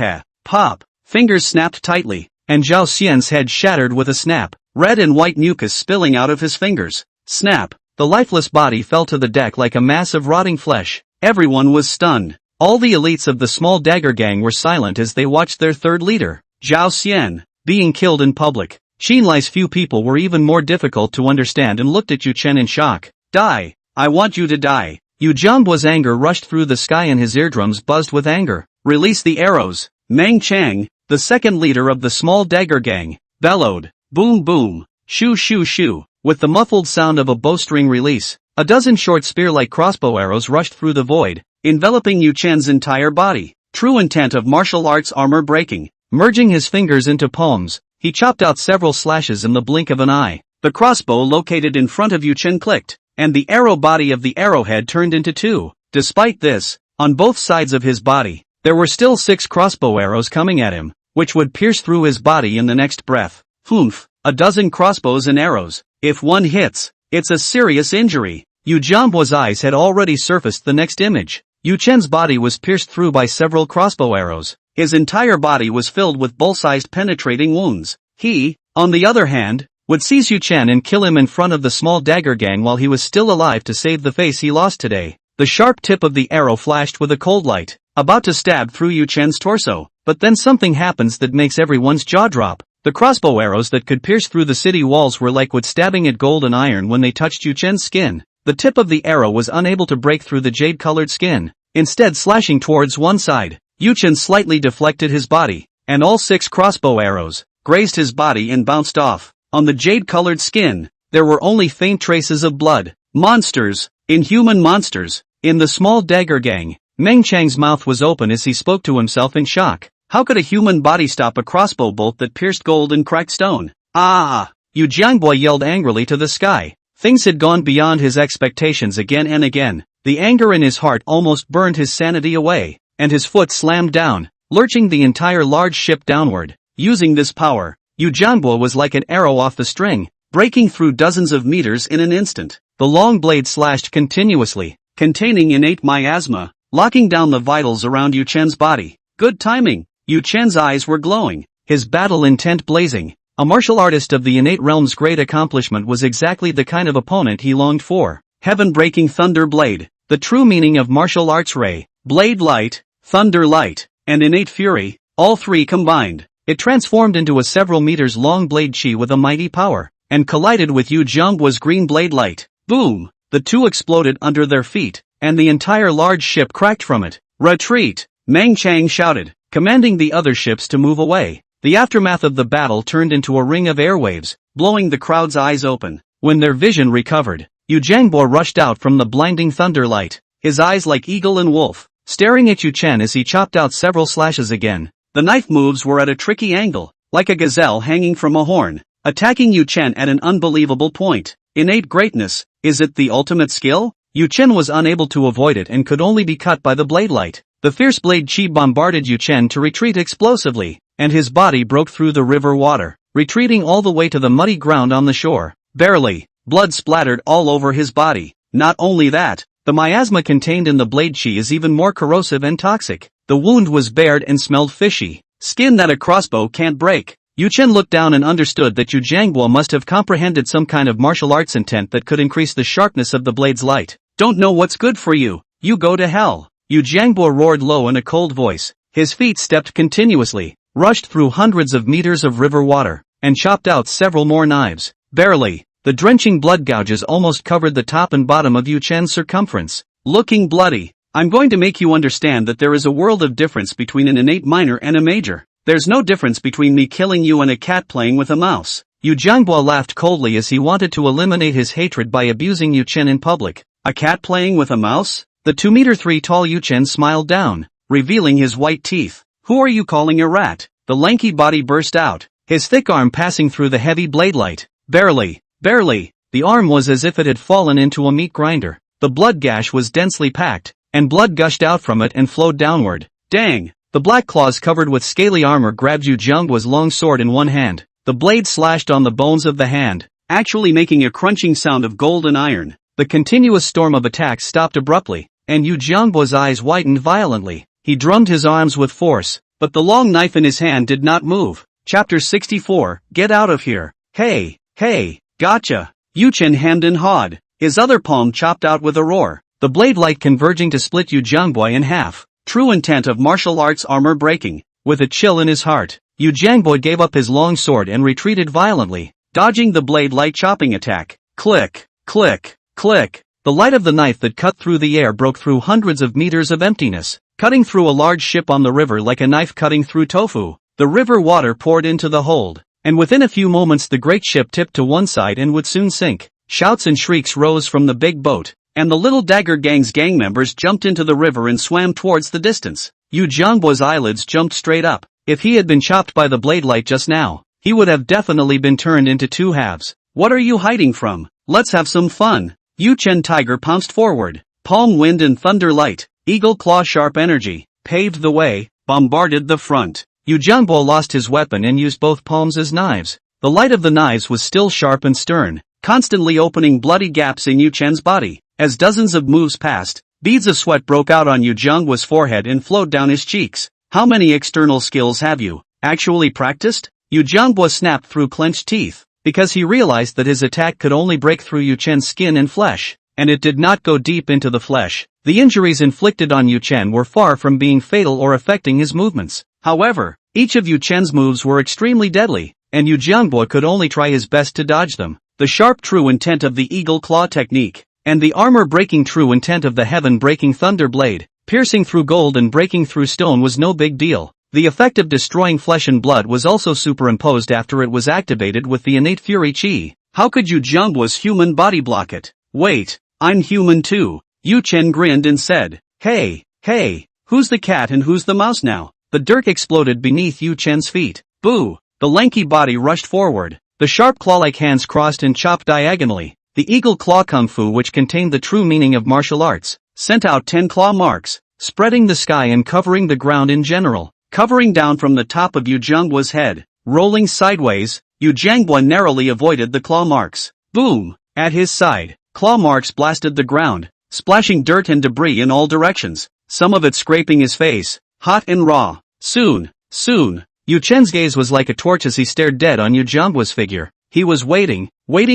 Pop, fingers snapped tightly, and Zhao Xian's head shattered with a snap, red and white mucus spilling out of his fingers. Snap, the lifeless body fell to the deck like a mass of rotting flesh. Everyone was stunned. All the elites of the small Dagger Gang were silent as they watched their third leader, Zhao Xian, being killed in public. Qinlai's few people were even more difficult to understand and looked at Yu Chen in shock. "Die! I want you to die!" Yu Jianghua's anger rushed through the sky and his eardrums buzzed with anger. "Release the arrows!" Meng Chang, the second leader of the small Dagger Gang, bellowed. Boom boom, shoo shoo shoo. With the muffled sound of a bowstring release, a dozen short spear-like crossbow arrows rushed through the void, enveloping Yu Chen's entire body. True intent of martial arts armor breaking. Merging his fingers into palms, he chopped out several slashes in the blink of an eye. The crossbow located in front of Yu Chen clicked, and the arrow body of the arrowhead turned into two. Despite this, on both sides of his body, there were still 6 crossbow arrows coming at him, which would pierce through his body in the next breath. Humph, a dozen crossbows and arrows. If one hits, it's a serious injury. Yu Jianghua's eyes had already surfaced the next image. Yu Chen's body was pierced through by several crossbow arrows. His entire body was filled with bull-sized penetrating wounds. He, on the other hand, would seize Yu Chen and kill him in front of the small Dagger Gang while he was still alive to save the face he lost today. The sharp tip of the arrow flashed with a cold light, about to stab through Yu Chen's torso, but then something happens that makes everyone's jaw drop. The crossbow arrows that could pierce through the city walls were like wood stabbing at gold and iron when they touched Yu Chen's skin. The tip of the arrow was unable to break through the jade-colored skin, instead slashing towards one side. Yu Chen slightly deflected his body, and all 6 crossbow arrows grazed his body and bounced off. On the jade-colored skin, there were only faint traces of blood. Monsters, inhuman monsters. In the small dagger gang, Meng Chang's mouth was open as he spoke to himself in shock. How could a human body stop a crossbow bolt that pierced gold and cracked stone? Ah! Yu Jiangbo yelled angrily to the sky. Things had gone beyond his expectations again and again. The anger in his heart almost burned his sanity away, and his foot slammed down, lurching the entire large ship downward. Using this power, Yu Jiangbo was like an arrow off the string, breaking through dozens of meters in an instant. The long blade slashed continuously, containing innate miasma, locking down the vitals around Yu Chen's body. Good timing. Yu Chen's eyes were glowing, his battle intent blazing. A martial artist of the innate realm's great accomplishment was exactly the kind of opponent he longed for. Heaven-breaking thunder blade, the true meaning of martial arts ray, blade light, thunder light, and innate fury, all 3 combined. It transformed into a several meters long blade chi with a mighty power, and collided with Yu Jiangbo's green blade light. Boom! The 2 exploded under their feet, and the entire large ship cracked from it. Retreat! Meng Chang shouted, commanding the other ships to move away. The aftermath of the battle turned into a ring of airwaves, blowing the crowd's eyes open. When their vision recovered, Yu Jiangbo rushed out from the blinding thunder light, his eyes like eagle and wolf, staring at Yu Chen as he chopped out several slashes again. The knife moves were at a tricky angle, like a gazelle hanging from a horn, attacking Yu Chen at an unbelievable point. Innate greatness, is it the ultimate skill? Yu Chen was unable to avoid it and could only be cut by the blade light. The fierce blade chi bombarded Yu Chen to retreat explosively, and his body broke through the river water, retreating all the way to the muddy ground on the shore. Barely, blood splattered all over his body. Not only that, the miasma contained in the blade chi is even more corrosive and toxic. The wound was bared and smelled fishy, skin that a crossbow can't break. Yu Chen looked down and understood that Yu Jiangbo must have comprehended some kind of martial arts intent that could increase the sharpness of the blade's light. Don't know what's good for you, you go to hell. Yu Jiangbo roared low in a cold voice. His feet stepped continuously, rushed through hundreds of meters of river water, and chopped out several more knives. Barely, the drenching blood gouges almost covered the top and bottom of Yu Chen's circumference. Looking bloody, I'm going to make you understand that there is a world of difference between an innate minor and a major. There's no difference between me killing you and a cat playing with a mouse. Yu Jiangbo laughed coldly as he wanted to eliminate his hatred by abusing Yu Chen in public. A cat playing with a mouse? The 2-meter-3 tall Yu Chen smiled down, revealing his white teeth. Who are you calling a rat? The lanky body burst out, his thick arm passing through the heavy blade light. Barely, the arm was as if it had fallen into a meat grinder. The blood gash was densely packed, and blood gushed out from it and flowed downward. Dang! The black claws covered with scaly armor grabbed Yu Jiangbo's long sword in one hand. The blade slashed on the bones of the hand, actually making a crunching sound of gold and iron. The continuous storm of attacks stopped abruptly, and Yu Jiangbo's eyes widened violently. He drummed his arms with force, but the long knife in his hand did not move. Chapter 64, Get out of here. Hey, gotcha. Yu Chen hemmed and hawed, his other palm chopped out with a roar, the blade light converging to split Yu Jiangbo in half. True intent of martial arts armor breaking. With a chill in his heart, Yu Jiangbo gave up his long sword and retreated violently, dodging the blade light chopping attack. Click, click, click. The light of the knife that cut through the air broke through hundreds of meters of emptiness, cutting through a large ship on the river like a knife cutting through tofu. The river water poured into the hold, and within a few moments the great ship tipped to one side and would soon sink. Shouts and shrieks rose from the big boat, and the little dagger gang's gang members jumped into the river and swam towards the distance. Yu Jiangbo's eyelids jumped straight up. If he had been chopped by the blade light just now, he would have definitely been turned into 2 halves. What are you hiding from? Let's have some fun. Yu Chen Tiger pounced forward. Palm wind and thunder light, eagle claw sharp energy, paved the way, bombarded the front. Yu Jiangbo lost his weapon and used both palms as knives. The light of the knives was still sharp and stern, constantly opening bloody gaps in Yu Chen's body. As dozens of moves passed, beads of sweat broke out on Yu Jiangbo's forehead and flowed down his cheeks. How many external skills have you actually practiced? Yu Jiangbo snapped through clenched teeth, because he realized that his attack could only break through Yu Chen's skin and flesh, and it did not go deep into the flesh. The injuries inflicted on Yu Chen were far from being fatal or affecting his movements. However, each of Yu Chen's moves were extremely deadly, and Yu Jiangbo could only try his best to dodge them. The sharp true intent of the eagle claw technique, and the armor-breaking true intent of the heaven-breaking thunder blade, Piercing through gold and breaking through stone was no big deal. The effect of destroying flesh and blood was also superimposed after it was activated with the innate fury chi. How could Yu Jiangbo's human body block it? Wait, I'm human too. Yu Chen grinned and said, hey, who's the cat and who's the mouse now? The dirt exploded beneath Yu Chen's feet. Boo! The lanky body rushed forward. The sharp claw-like hands crossed and chopped diagonally. The eagle claw kung fu, which contained the true meaning of martial arts, sent out 10 claw marks, spreading the sky and covering the ground in general. Covering down from the top of Yu Jiangbo's head, rolling sideways, Yu Jiangbo narrowly avoided the claw marks. Boom! At his side, claw marks blasted the ground, splashing dirt and debris in all directions, some of it scraping his face, hot and raw. Soon, Yu Chen's gaze was like a torch as he stared dead on Yu Jiangbo's figure. He was waiting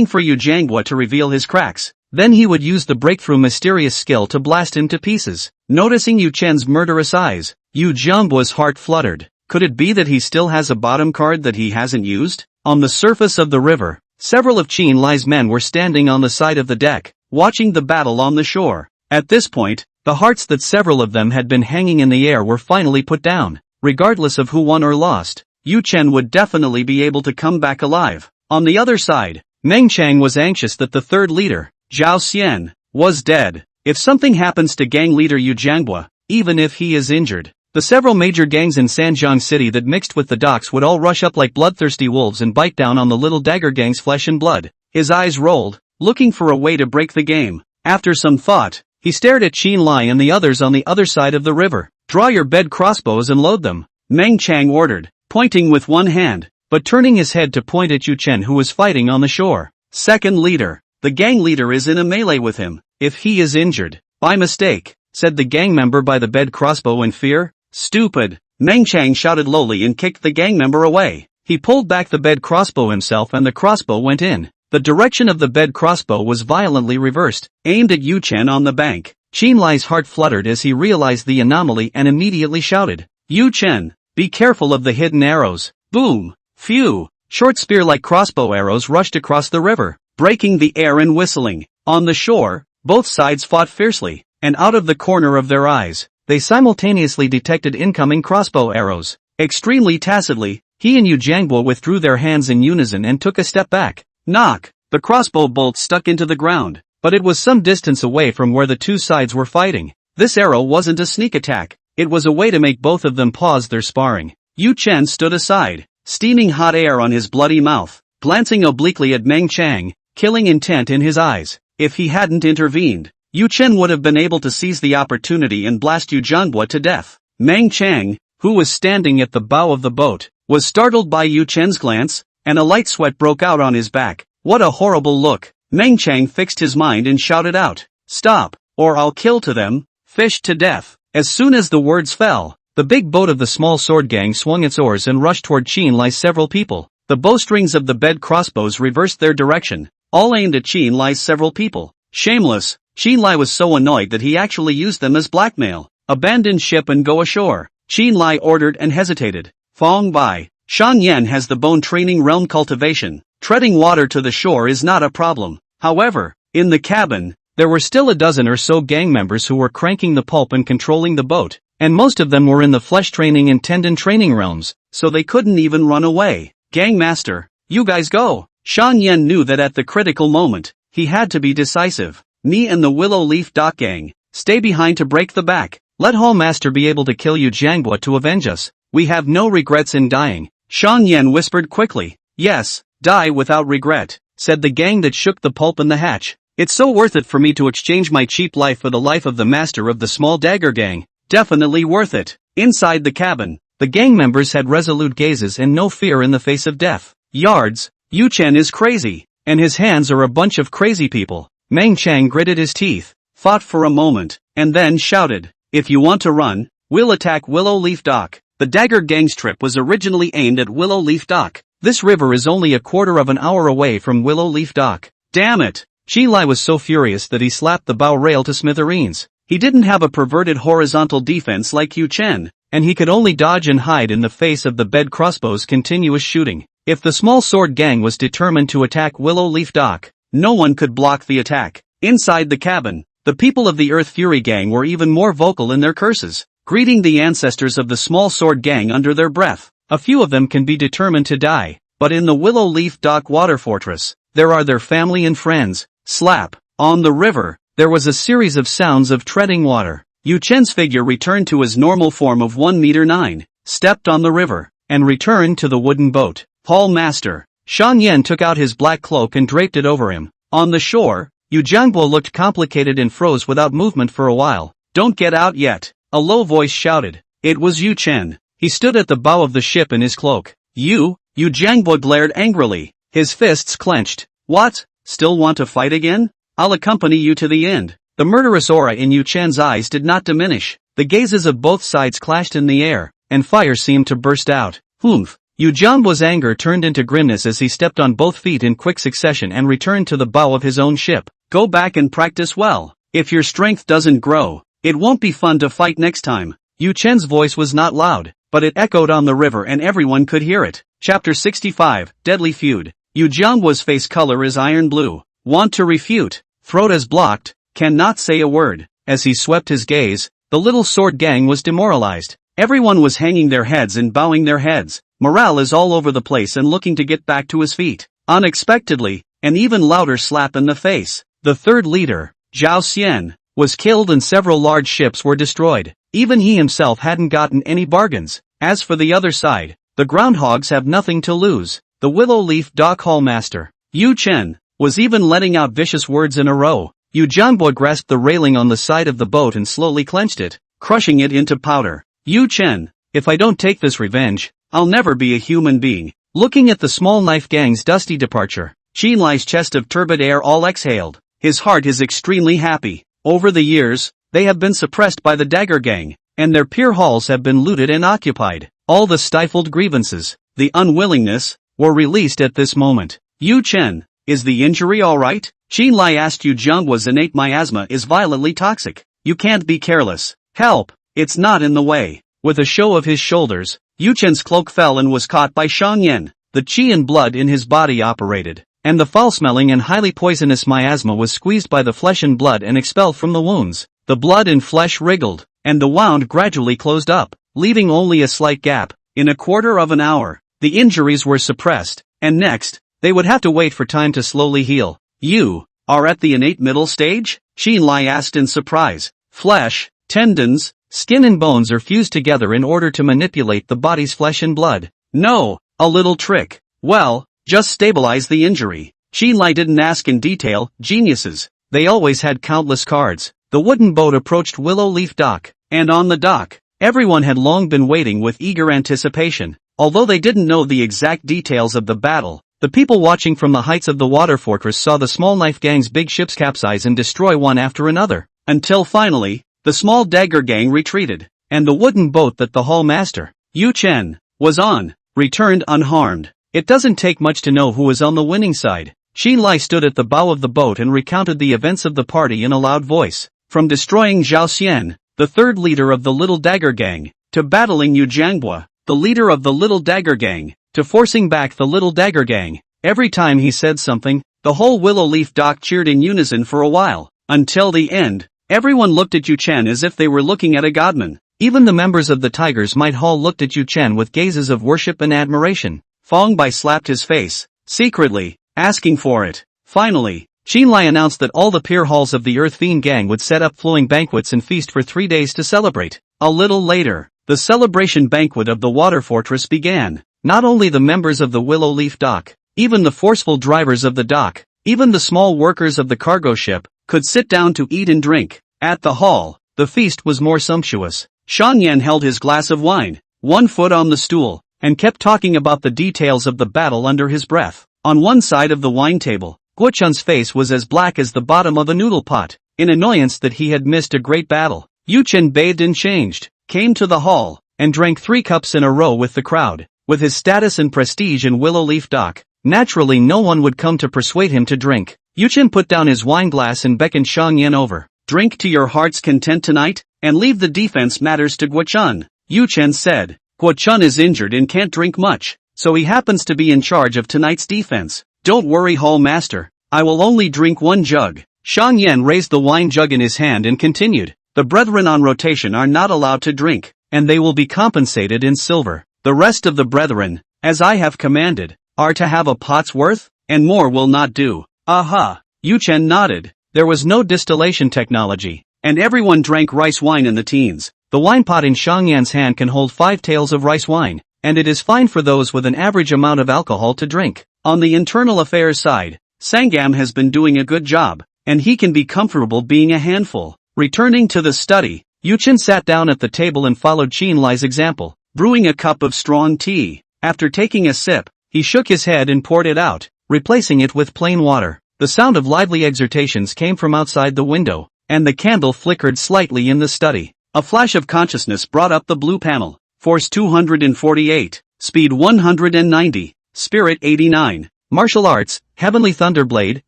for Yu Jiangbo to reveal his cracks. Then he would use the breakthrough mysterious skill to blast him to pieces. Noticing Yu Chen's murderous eyes, Yu Jiangbo's heart fluttered. Could it be that he still has a bottom card that he hasn't used? On the surface of the river, several of Qin Lai's men were standing on the side of the deck, watching the battle on the shore. At this point, the hearts that several of them had been hanging in the air were finally put down. Regardless of who won or lost, Yu Chen would definitely be able to come back alive. On the other side, Meng Chang was anxious that the third leader, Zhao Xian, was dead. If something happens to gang leader Yu Jiangbo, even if he is injured, the several major gangs in Sanjiang City that mixed with the docks would all rush up like bloodthirsty wolves and bite down on the little dagger gang's flesh and blood. His eyes rolled, looking for a way to break the game. After some thought, he stared at Qin Lai and the others on the other side of the river. Draw your bed crossbows and load them, Meng Chang ordered, pointing with one hand, but turning his head to point at Yu Chen, who was fighting on the shore. Second leader, the gang leader is in a melee with him. If he is injured, by mistake, said the gang member by the bed crossbow in fear. Stupid, Meng Chang shouted lowly and kicked the gang member away. He pulled back the bed crossbow himself and the crossbow went in. The direction of the bed crossbow was violently reversed, aimed at Yu Chen on the bank. Qin Lai's heart fluttered as he realized the anomaly and immediately shouted, Yu Chen, be careful of the hidden arrows. Boom! Phew! Short spear-like crossbow arrows rushed across the river, breaking the air and whistling. On the shore, both sides fought fiercely, and out of the corner of their eyes, they simultaneously detected incoming crossbow arrows. Extremely tacitly, he and Yu Jiangbo withdrew their hands in unison and took a step back. Knock! The crossbow bolt stuck into the ground, but it was some distance away from where the two sides were fighting. This arrow wasn't a sneak attack, it was a way to make both of them pause their sparring. Yu Chen stood aside, steaming hot air on his bloody mouth, glancing obliquely at Meng Chang, killing intent in his eyes. If he hadn't intervened, Yu Chen would have been able to seize the opportunity and blast Yu Jiangbo to death. Meng Chang, who was standing at the bow of the boat, was startled by Yu Chen's glance, and a light sweat broke out on his back. What a horrible look! Meng Chang fixed his mind and shouted out, "Stop, or I'll kill to them, fish to death." As soon as the words fell, the big boat of the small sword gang swung its oars and rushed toward Qin Lai's several people. The bowstrings of the bed crossbows reversed their direction, all aimed at Qin Lai's several people. Shameless, Qin Lai was so annoyed that he actually used them as blackmail. Abandon ship and go ashore, Qin Lai ordered and hesitated. Fong Bai, Shang Yan has the bone training realm cultivation. Treading water to the shore is not a problem. However, in the cabin, there were still a dozen or so gang members who were cranking the pulp and controlling the boat, and most of them were in the flesh training and tendon training realms, so they couldn't even run away. Gang master, you guys go. Shang Yan knew that at the critical moment, he had to be decisive. Me and the Willow Leaf Dock gang, stay behind to break the back. Let Hall Master be able to kill Yu Jiangbo to avenge us. We have no regrets in dying. Shang Yan whispered quickly. Yes, die without regret, said the gang that shook the pulp in the hatch. It's so worth it for me to exchange my cheap life for the life of the master of the small dagger gang. Definitely worth it. Inside the cabin, the gang members had resolute gazes and no fear in the face of death. Yards, Yu Chen is crazy, and his hands are a bunch of crazy people. Meng Chang gritted his teeth, fought for a moment, and then shouted, if you want to run, we'll attack Willow Leaf Dock. The dagger gang's trip was originally aimed at Willow Leaf Dock. This river is only a quarter of an hour away from Willow Leaf Dock. Damn it! Qin Lai was so furious that he slapped the bow rail to smithereens. He didn't have a perverted horizontal defense like Yu Chen, and he could only dodge and hide in the face of the bed crossbow's continuous shooting. If the small sword gang was determined to attack Willow Leaf Dock, no one could block the attack. Inside the cabin, The people of the Earth Fury Gang were even more vocal in their curses, greeting the ancestors of the Small Sword Gang under their breath. A few of them can be determined to die, but in the Willow Leaf Dock Water Fortress, there are their family and friends. Slap. On the river, there was a series of sounds of treading water. Yu Chen's figure returned to his normal form of 1 meter 9, stepped on the river, and returned to the wooden boat. Hall Master. Shan Yan took out his black cloak and draped it over him. On the shore, Yu Jiangbo looked complicated and froze without movement for a while. Don't get out yet, a low voice shouted. It was Yu Chen. He stood at the bow of the ship in his cloak. Yu Jiangbo glared angrily, his fists clenched. What? Still want to fight again? I'll accompany you to the end. The murderous aura in Yu Chen's eyes did not diminish. The gazes of both sides clashed in the air, and fire seemed to burst out. Humph. Yu Jiangbo's anger turned into grimness as he stepped on both feet in quick succession and returned to the bow of his own ship. Go back and practice well. If your strength doesn't grow, it won't be fun to fight next time. Yu Chen's voice was not loud, but it echoed on the river and everyone could hear it. Chapter 65, Deadly Feud. Yu Jiangbo's face color is iron blue. Want to refute? Throat is blocked, cannot say a word. As he swept his gaze, the little sword gang was demoralized. Everyone was hanging their heads and bowing their heads. Morale is all over the place and looking to get back to his feet. Unexpectedly, an even louder slap in the face. The third leader, Zhao Xian, was killed and several large ships were destroyed. Even he himself hadn't gotten any bargains. As for the other side, the groundhogs have nothing to lose. The Willow Leaf Dock Hall Master, Yu Chen, was even letting out vicious words in a row. Yu Jiangbo grasped the railing on the side of the boat and slowly clenched it, crushing it into powder. Yu Chen, if I don't take this revenge, I'll never be a human being. Looking at the small knife gang's dusty departure, Xin Lai's chest of turbid air all exhaled. His heart is extremely happy. Over the years, they have been suppressed by the Dagger Gang, and their pier halls have been looted and occupied. All the stifled grievances, the unwillingness, were released at this moment. Yu Chen, is the injury alright? Xin Lai asked Yu Jiangbo's innate miasma is violently toxic. You can't be careless. Help, it's not in the way. With a show of his shoulders, Yu Chen's cloak fell and was caught by Shang Yan. The qi and blood in his body operated, and the foul-smelling and highly poisonous miasma was squeezed by the flesh and blood and expelled from the wounds. The blood and flesh wriggled, and the wound gradually closed up, leaving only a slight gap. In a quarter of an hour, the injuries were suppressed, and next, they would have to wait for time to slowly heal. You are at the innate middle stage? Xin Lai asked in surprise. Flesh, tendons, skin and bones are fused together in order to manipulate the body's flesh and blood. No, a little trick. Well, just stabilize the injury. Xin Lai didn't ask in detail. Geniuses. They always had countless cards. The wooden boat approached Willow Leaf Dock, and on the dock, everyone had long been waiting with eager anticipation. Although they didn't know the exact details of the battle, the people watching from the heights of the water fortress saw the small knife gang's big ships capsize and destroy one after another, until finally, the small Dagger Gang retreated, and the wooden boat that the hall master, Yu Chen, was on, returned unharmed. It doesn't take much to know who was on the winning side. Xin Lai stood at the bow of the boat and recounted the events of the party in a loud voice. From destroying Zhao Xian, the third leader of the Little Dagger Gang, to battling Yu Jiangbo, the leader of the Little Dagger Gang, to forcing back the Little Dagger Gang. Every time he said something, the whole Willow Leaf Dock cheered in unison for a while. Until the end, everyone looked at Yu Chen as if they were looking at a godman. Even the members of the Tigers Might Hall looked at Yu Chen with gazes of worship and admiration. Fong Bai slapped his face, secretly, asking for it. Finally, Xin Lai announced that all the pier halls of the Earth Fiend Gang would set up flowing banquets and feast for 3 days to celebrate. A little later, the celebration banquet of the water fortress began. Not only the members of the Willow Leaf Dock, even the forceful drivers of the dock, even the small workers of the cargo ship, could sit down to eat and drink. At the hall, the feast was more sumptuous. Shang Yan held his glass of wine, 1 foot on the stool, and kept talking about the details of the battle under his breath. On one side of the wine table, Guo Chun's face was as black as the bottom of a noodle pot, in annoyance that he had missed a great battle. Yu Chen bathed and changed, came to the hall, and drank 3 cups in a row with the crowd. With his status and prestige in Willow Leaf Dock, naturally no one would come to persuade him to drink. Yu Chen put down his wine glass and beckoned Shang Yan over. Drink to your heart's content tonight, and leave the defense matters to Guo Chun. Yu Chen said. Guo Chun is injured and can't drink much, so he happens to be in charge of tonight's defense. Don't worry, Hall Master, I will only drink 1 jug. Xiang Yan raised the wine jug in his hand and continued. The brethren on rotation are not allowed to drink, and they will be compensated in silver. The rest of the brethren, as I have commanded, are to have a pot's worth, and more will not do. Aha! Yu Chen nodded. There was no distillation technology, and everyone drank rice wine in the teens. The wine pot in Xiang Yan's hand can hold 5 taels of rice wine, and it is fine for those with an average amount of alcohol to drink. On the internal affairs side, Sangam has been doing a good job, and he can be comfortable being a handful. Returning to the study, Yu Chen sat down at the table and followed Qin Lai's example, brewing a cup of strong tea. After taking a sip, he shook his head and poured it out, replacing it with plain water. The sound of lively exertions came from outside the window, and the candle flickered slightly in the study. A flash of consciousness brought up the blue panel. Force 248, Speed 190, Spirit 89, Martial Arts, Heavenly Thunderblade,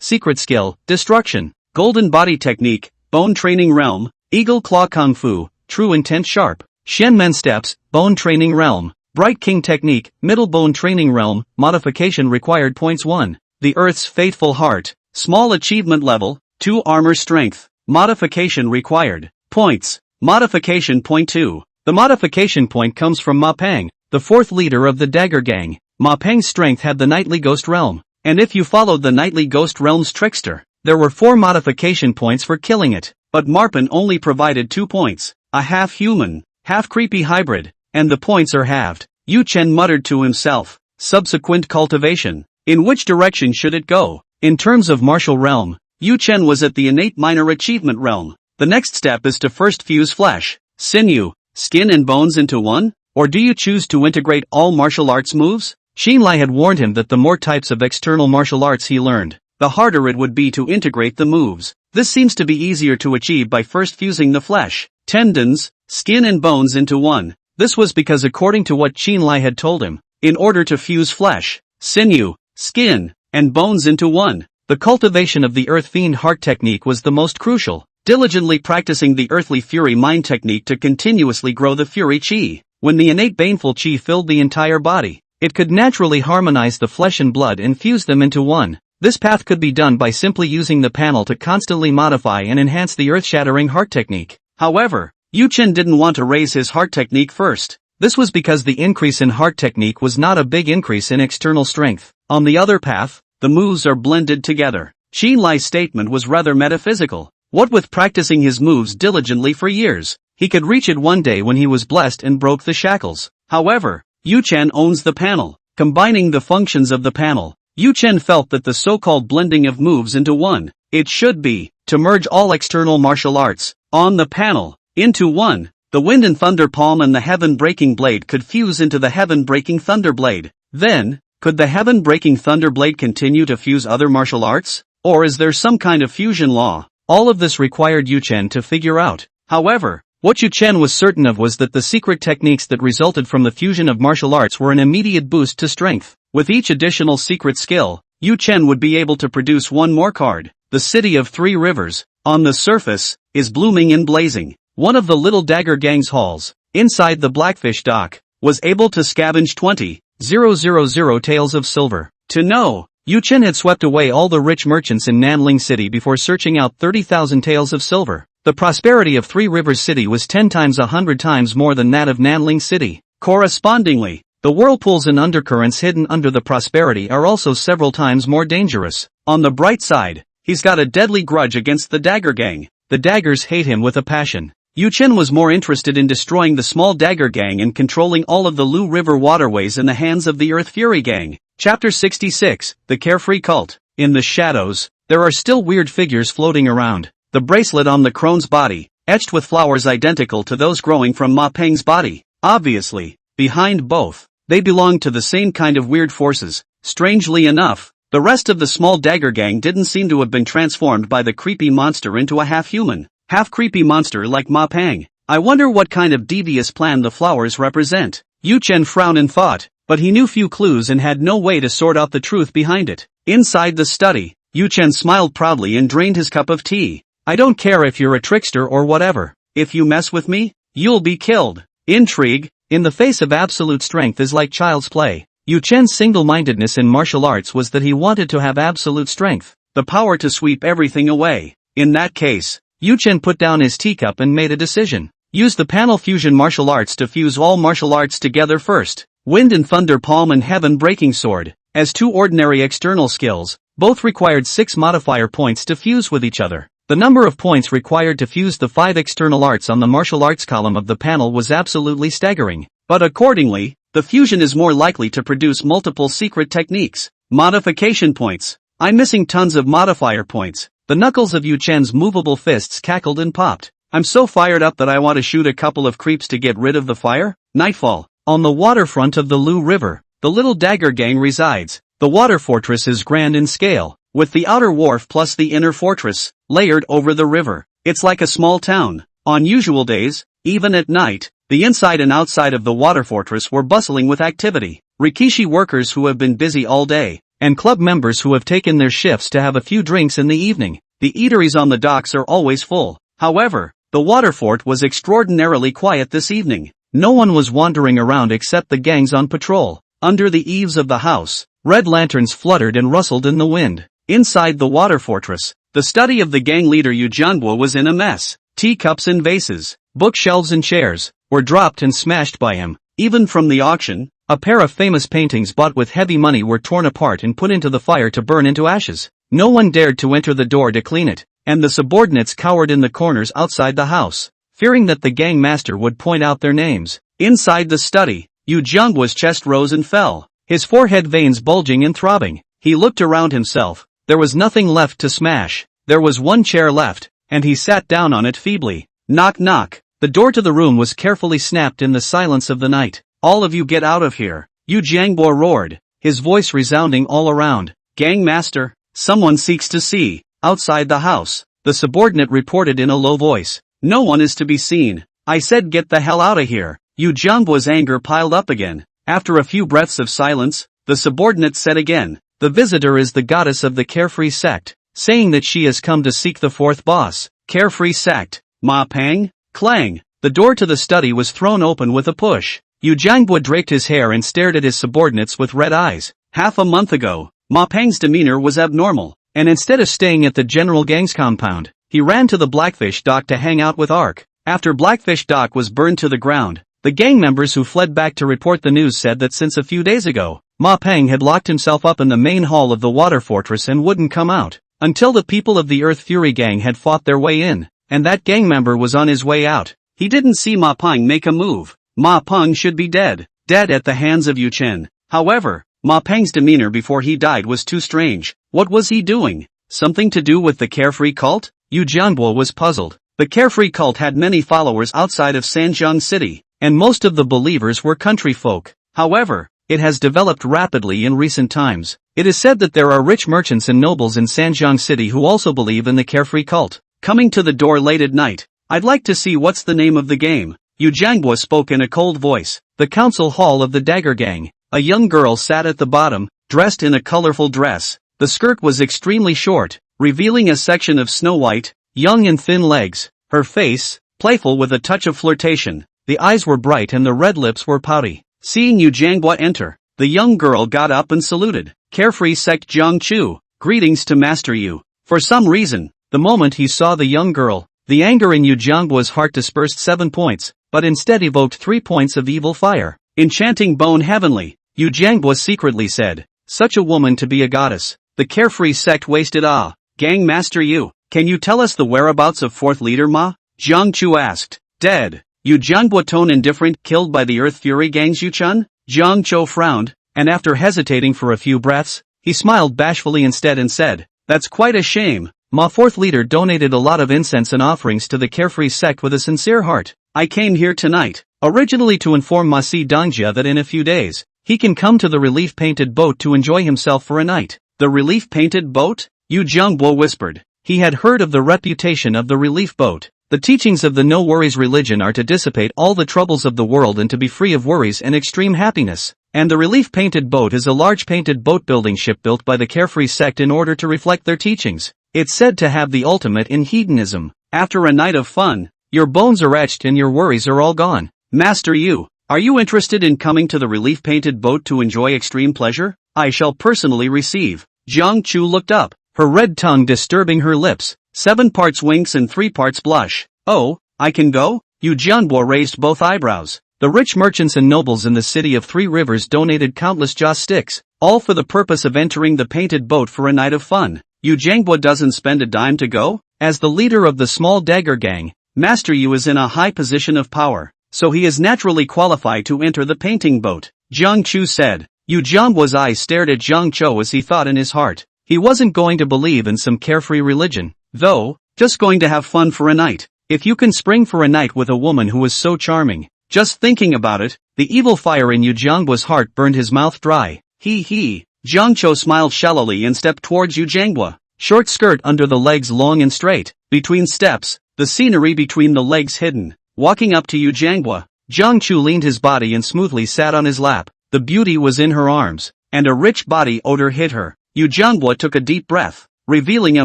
Secret Skill, Destruction, Golden Body Technique, Bone Training Realm, Eagle Claw Kung Fu, True Intent Sharp, Shenmen Steps, Bone Training Realm, Bright King Technique, Middle Bone Training Realm, Modification Required Points 1, The Earth's Faithful Heart, Small Achievement Level, 2 Armor Strength, Modification Required, Points. Modification Point 2. The modification point comes from Ma Pang, the 4th leader of the Dagger Gang. Ma Pang's strength had the Nightly Ghost Realm, and if you followed the Nightly Ghost Realm's trickster, there were 4 modification points for killing it, but Marpan only provided 2 points, a half-human, half-creepy hybrid, and the points are halved. Yu Chen muttered to himself, subsequent cultivation. In which direction should it go? In terms of martial realm, Yu Chen was at the innate minor achievement realm. The next step is to first fuse flesh, sinew, skin and bones into one? Or do you choose to integrate all martial arts moves? Qin Lai had warned him that the more types of external martial arts he learned, the harder it would be to integrate the moves. This seems to be easier to achieve by first fusing the flesh, tendons, skin and bones into one. This was because according to what Qin Lai had told him, in order to fuse flesh, sinew, skin, and bones into one, the cultivation of the Earth Fiend Heart technique was the most crucial. Diligently practicing the Earthly Fury Mind technique to continuously grow the Fury Chi. When the innate baneful Chi filled the entire body, it could naturally harmonize the flesh and blood and fuse them into one. This path could be done by simply using the panel to constantly modify and enhance the earth-shattering heart technique. However, Yu Chen didn't want to raise his heart technique first. This was because the increase in heart technique was not a big increase in external strength. On the other path, the moves are blended together. Qin Lai's statement was rather metaphysical. What with practicing his moves diligently for years, he could reach it one day when he was blessed and broke the shackles. However, Yu Chen owns the panel. Combining the functions of the panel, Yu Chen felt that the so-called blending of moves into one, it should be, to merge all external martial arts, on the panel, into one. The Wind and Thunder Palm and the Heaven-Breaking Blade could fuse into the Heaven-Breaking Thunder Blade. Then, could the Heaven-Breaking Thunder Blade continue to fuse other martial arts? Or is there some kind of fusion law? All of this required Yu Chen to figure out. However, what Yu Chen was certain of was that the secret techniques that resulted from the fusion of martial arts were an immediate boost to strength. With each additional secret skill, Yu Chen would be able to produce one more card. The City of 3 Rivers, on the surface, is blooming and blazing. One of the little Dagger Gang's halls, inside the Blackfish dock, was able to scavenge 20,000 taels of silver. To know, Yu Chen had swept away all the rich merchants in Nanling City before searching out 30,000 taels of silver. The prosperity of 3 Rivers City was 10 times 100 times more than that of Nanling City. Correspondingly, the whirlpools and undercurrents hidden under the prosperity are also several times more dangerous. On the bright side, he's got a deadly grudge against the Dagger Gang. The Daggers hate him with a passion. Yu Chen was more interested in destroying the small Dagger Gang and controlling all of the Lu River waterways in the hands of the Earth Fury Gang. Chapter 66, The Carefree Cult. In the shadows, there are still weird figures floating around. The bracelet on the crone's body, etched with flowers identical to those growing from Ma Peng's body. Obviously, behind both, they belong to the same kind of weird forces. Strangely enough, the rest of the small Dagger Gang didn't seem to have been transformed by the creepy monster into a half-human, half-creepy monster like Ma Peng. I wonder what kind of devious plan the flowers represent. Yu Chen frowned and thought, but he knew few clues and had no way to sort out the truth behind it. Inside the study, Yu Chen smiled proudly and drained his cup of tea. I don't care if you're a trickster or whatever. If you mess with me, you'll be killed. Intrigue, in the face of absolute strength, is like child's play. Yu Chen's single-mindedness in martial arts was that he wanted to have absolute strength, the power to sweep everything away. In that case, Yu Chen put down his teacup and made a decision. Use the panel fusion martial arts to fuse all martial arts together first. Wind and Thunder Palm and Heaven Breaking Sword. As two ordinary external skills, both required 6 modifier points to fuse with each other. The number of points required to fuse the 5 external arts on the martial arts column of the panel was absolutely staggering. But accordingly, the fusion is more likely to produce multiple secret techniques. Modification points. I'm missing tons of modifier points. The knuckles of Yu Chen's movable fists cackled and popped. I'm so fired up that I want to shoot a couple of creeps to get rid of the fire. Nightfall. On the waterfront of the Lu River, the little dagger gang resides. The water fortress is grand in scale, with the outer wharf plus the inner fortress, layered over the river. It's like a small town. On usual days, even at night, the inside and outside of the water fortress were bustling with activity. Rikishi workers who have been busy all day, and club members who have taken their shifts to have a few drinks in the evening. The eateries on the docks are always full. However, the water fort was extraordinarily quiet this evening. No one was wandering around except the gangs on patrol. Under the eaves of the house, red lanterns fluttered and rustled in the wind. Inside the water fortress, the study of the gang leader Yu Jianbo was in a mess. Teacups and vases, bookshelves and chairs, were dropped and smashed by him. Even from the auction, a pair of famous paintings bought with heavy money were torn apart and put into the fire to burn into ashes. No one dared to enter the door to clean it, and the subordinates cowered in the corners outside the house, fearing that the gang master would point out their names. Inside the study, Yu Jianbo's chest rose and fell, his forehead veins bulging and throbbing. He looked around himself. There was nothing left to smash. There was one chair left, and he sat down on it feebly. Knock knock. The door to the room was carefully snapped in the silence of the night. All of you get out of here, Yu Jianbo roared, his voice resounding all around. Gang master, someone seeks to see. Outside the house, the subordinate reported in a low voice. No one is to be seen. I said get the hell out of here. Yu Jianbo's anger piled up again. After a few breaths of silence, the subordinate said again, the visitor is the goddess of the Carefree sect, saying that she has come to seek the fourth boss. Carefree sect. Ma Pang? Clang. The door to the study was thrown open with a push. Yu Jianbo draped his hair and stared at his subordinates with red eyes. Half a month ago, Ma Pang's demeanor was abnormal, and instead of staying at the general gang's compound, he ran to the Blackfish dock to hang out with Ark. After Blackfish dock was burned to the ground, the gang members who fled back to report the news said that since a few days ago, Ma Pang had locked himself up in the main hall of the water fortress and wouldn't come out, until the people of the Earth Fury gang had fought their way in, and that gang member was on his way out. He didn't see Ma Pang make a move. Ma Pang should be dead at the hands of Yu Chen. However, Ma Pang's demeanor before he died was too strange. What was he doing? Something to do with the Carefree cult? Yu Jianbo was puzzled. The Carefree cult had many followers outside of Sanjiang City, and most of the believers were country folk. However, it has developed rapidly in recent times. It is said that there are rich merchants and nobles in Sanjiang City who also believe in the Carefree cult. Coming to the door late at night. I'd like to see what's the name of the game. Yu Jianbo spoke in a cold voice. The council hall of the Dagger Gang. A young girl sat at the bottom, dressed in a colorful dress. The skirt was extremely short, revealing a section of snow-white, young and thin legs. Her face, playful with a touch of flirtation. The eyes were bright and the red lips were pouty. Seeing Yu Jianbo enter, the young girl got up and saluted. Carefree sect Jiang Chu, greetings to Master Yu. For some reason, the moment he saw the young girl, the anger in Yu Jianbo's heart dispersed 7 points, but instead evoked 3 points of evil fire. Enchanting bone heavenly, Yu Jianbo secretly said. Such a woman to be a goddess. The Carefree sect wasted awe. Gang Master Yu, can you tell us the whereabouts of fourth leader Ma? Jiang Chu asked. Dead. Yu Jianbo tone indifferent, killed by the Earth Fury gang's Yu Chun? Jiang Chu frowned, and after hesitating for a few breaths, he smiled bashfully instead and said, that's quite a shame. Ma fourth leader donated a lot of incense and offerings to the Carefree sect with a sincere heart. I came here tonight, originally to inform Ma Si Dongjia that in a few days, he can come to the relief-painted boat to enjoy himself for a night. The relief-painted boat? Yu Jianbo whispered. He had heard of the reputation of the relief boat. The teachings of the no-worries religion are to dissipate all the troubles of the world and to be free of worries and extreme happiness. And the relief-painted boat is a large painted boat-building ship built by the Carefree sect in order to reflect their teachings. It's said to have the ultimate in hedonism. After a night of fun, your bones are etched and your worries are all gone. Master Yu, are you interested in coming to the relief-painted boat to enjoy extreme pleasure? I shall personally receive. Jiang Chu looked up, her red tongue disturbing her lips. 7 parts winks and 3 parts blush. Oh, I can go? Yu Jianbo raised both eyebrows. The rich merchants and nobles in the city of Three Rivers donated countless joss sticks, all for the purpose of entering the painted boat for a night of fun. Yu Jianbo doesn't spend a dime to go? As the leader of the small dagger gang, Master Yu is in a high position of power, so he is naturally qualified to enter the painting boat, Jiang Chu said. Yu Jianbo's eyes stared at Jiang Chou as he thought in his heart. He wasn't going to believe in some carefree religion, though, just going to have fun for a night. If you can spring for a night with a woman who is so charming, just thinking about it, the evil fire in Yu Jianbo's heart burned his mouth dry. He. Jiang Chou smiled shallowly and stepped towards Yu Jianbo. Short skirt under the legs long and straight, between steps, the scenery between the legs hidden. Walking up to Yu Jianbo, Jiang Chu leaned his body and smoothly sat on his lap. The beauty was in her arms, and a rich body odor hit her. Yu Jianbo took a deep breath, revealing a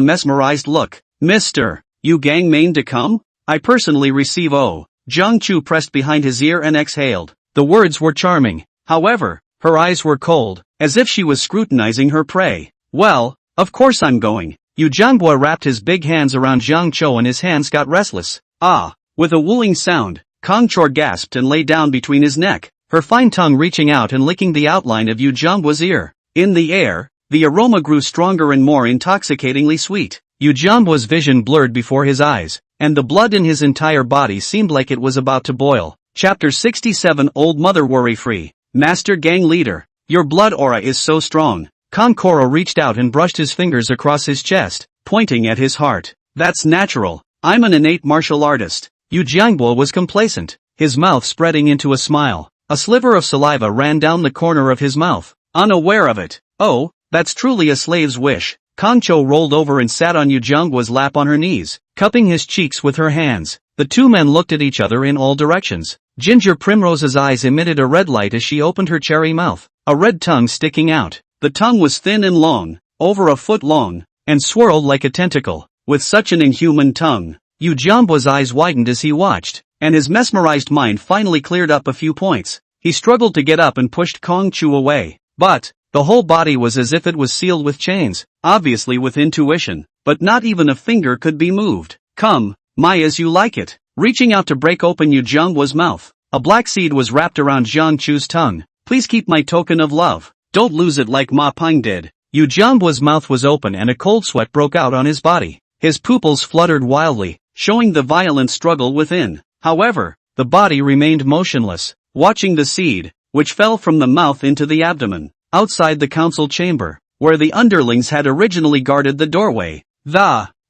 mesmerized look. Mr. Yu Gang Main to come? I personally receive oh. Jiang Chu pressed behind his ear and exhaled. The words were charming. However, her eyes were cold, as if she was scrutinizing her prey. Well, of course I'm going. Yu Jianbo wrapped his big hands around Jiang Chou and his hands got restless. Ah! With a wooing sound, Kong Chor gasped and lay down between his neck, her fine tongue reaching out and licking the outline of Yu Jianbo's ear. In the air, the aroma grew stronger and more intoxicatingly sweet. Yu Jianbo's vision blurred before his eyes, and the blood in his entire body seemed like it was about to boil. Chapter 67 Old Mother Worry Free. Master Gang Leader, your blood aura is so strong. Kong Koro reached out and brushed his fingers across his chest, pointing at his heart. That's natural. I'm an innate martial artist. Yu Jianbo was complacent, his mouth spreading into a smile. A sliver of saliva ran down the corner of his mouth, unaware of it. Oh, that's truly a slave's wish. Kong Chou rolled over and sat on Yu Jianbo's lap on her knees, cupping his cheeks with her hands. The two men looked at each other in all directions. Ginger Primrose's eyes emitted a red light as she opened her cherry mouth, a red tongue sticking out. The tongue was thin and long, over a foot long, and swirled like a tentacle. With such an inhuman tongue, Yu Jianbo's eyes widened as he watched, and his mesmerized mind finally cleared up a few points. He struggled to get up and pushed Kong Chu away, but the whole body was as if it was sealed with chains, obviously with intuition, but not even a finger could be moved. Come, my as you like it. Reaching out to break open Yu Jianbo's mouth, a black seed was wrapped around Jiang Chu's tongue. Please keep my token of love. Don't lose it like Ma Peng did. Yu Jianbo's mouth was open and a cold sweat broke out on his body. His pupils fluttered wildly, showing the violent struggle within. However, the body remained motionless, watching the seed, which fell from the mouth into the abdomen. Outside the council chamber, where the underlings had originally guarded the doorway,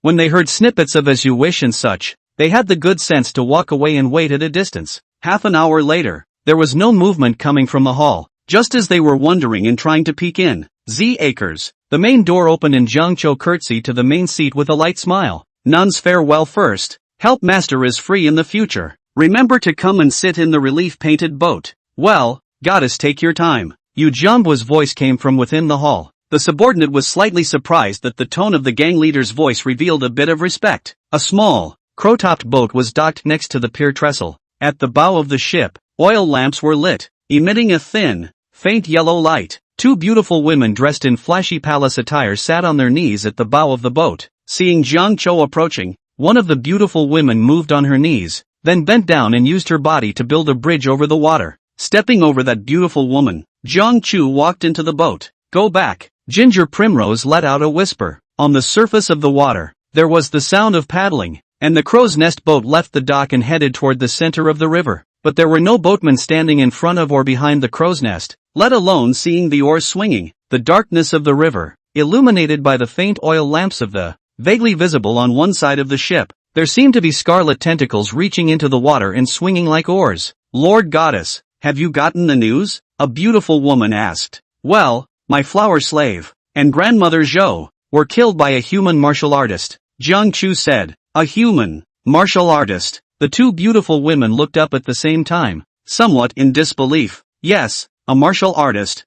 when they heard snippets of As You Wish and such, they had the good sense to walk away and wait at a distance. Half an hour later, there was no movement coming from the hall. Just as they were wondering and trying to peek in, acres, the main door opened and Jiang Chou curtsied to the main seat with a light smile. Nuns farewell first. Help master is free in the future. Remember to come and sit in the relief-painted boat. Well, goddess, take your time. Yu Jianbo's voice came from within the hall. The subordinate was slightly surprised that the tone of the gang leader's voice revealed a bit of respect. A small, crow-topped boat was docked next to the pier trestle. At the bow of the ship, oil lamps were lit, emitting a thin, faint yellow light. Two beautiful women dressed in flashy palace attire sat on their knees at the bow of the boat. Seeing Jiang Chou approaching, one of the beautiful women moved on her knees, then bent down and used her body to build a bridge over the water. Stepping over that beautiful woman, Jiang Chu walked into the boat. Go back. Ginger Primrose let out a whisper. On the surface of the water, there was the sound of paddling, and the crow's nest boat left the dock and headed toward the center of the river. But there were no boatmen standing in front of or behind the crow's nest, let alone seeing the oars swinging. The darkness of the river, illuminated by the faint oil lamps of the, vaguely visible on one side of the ship, there seemed to be scarlet tentacles reaching into the water and swinging like oars. Lord Goddess, have you gotten the news? A beautiful woman asked. Well, my flower slave, and grandmother Zhou, were killed by a human martial artist, Jiang Chu said. A human martial artist? The two beautiful women looked up at the same time, somewhat in disbelief. Yes, a martial artist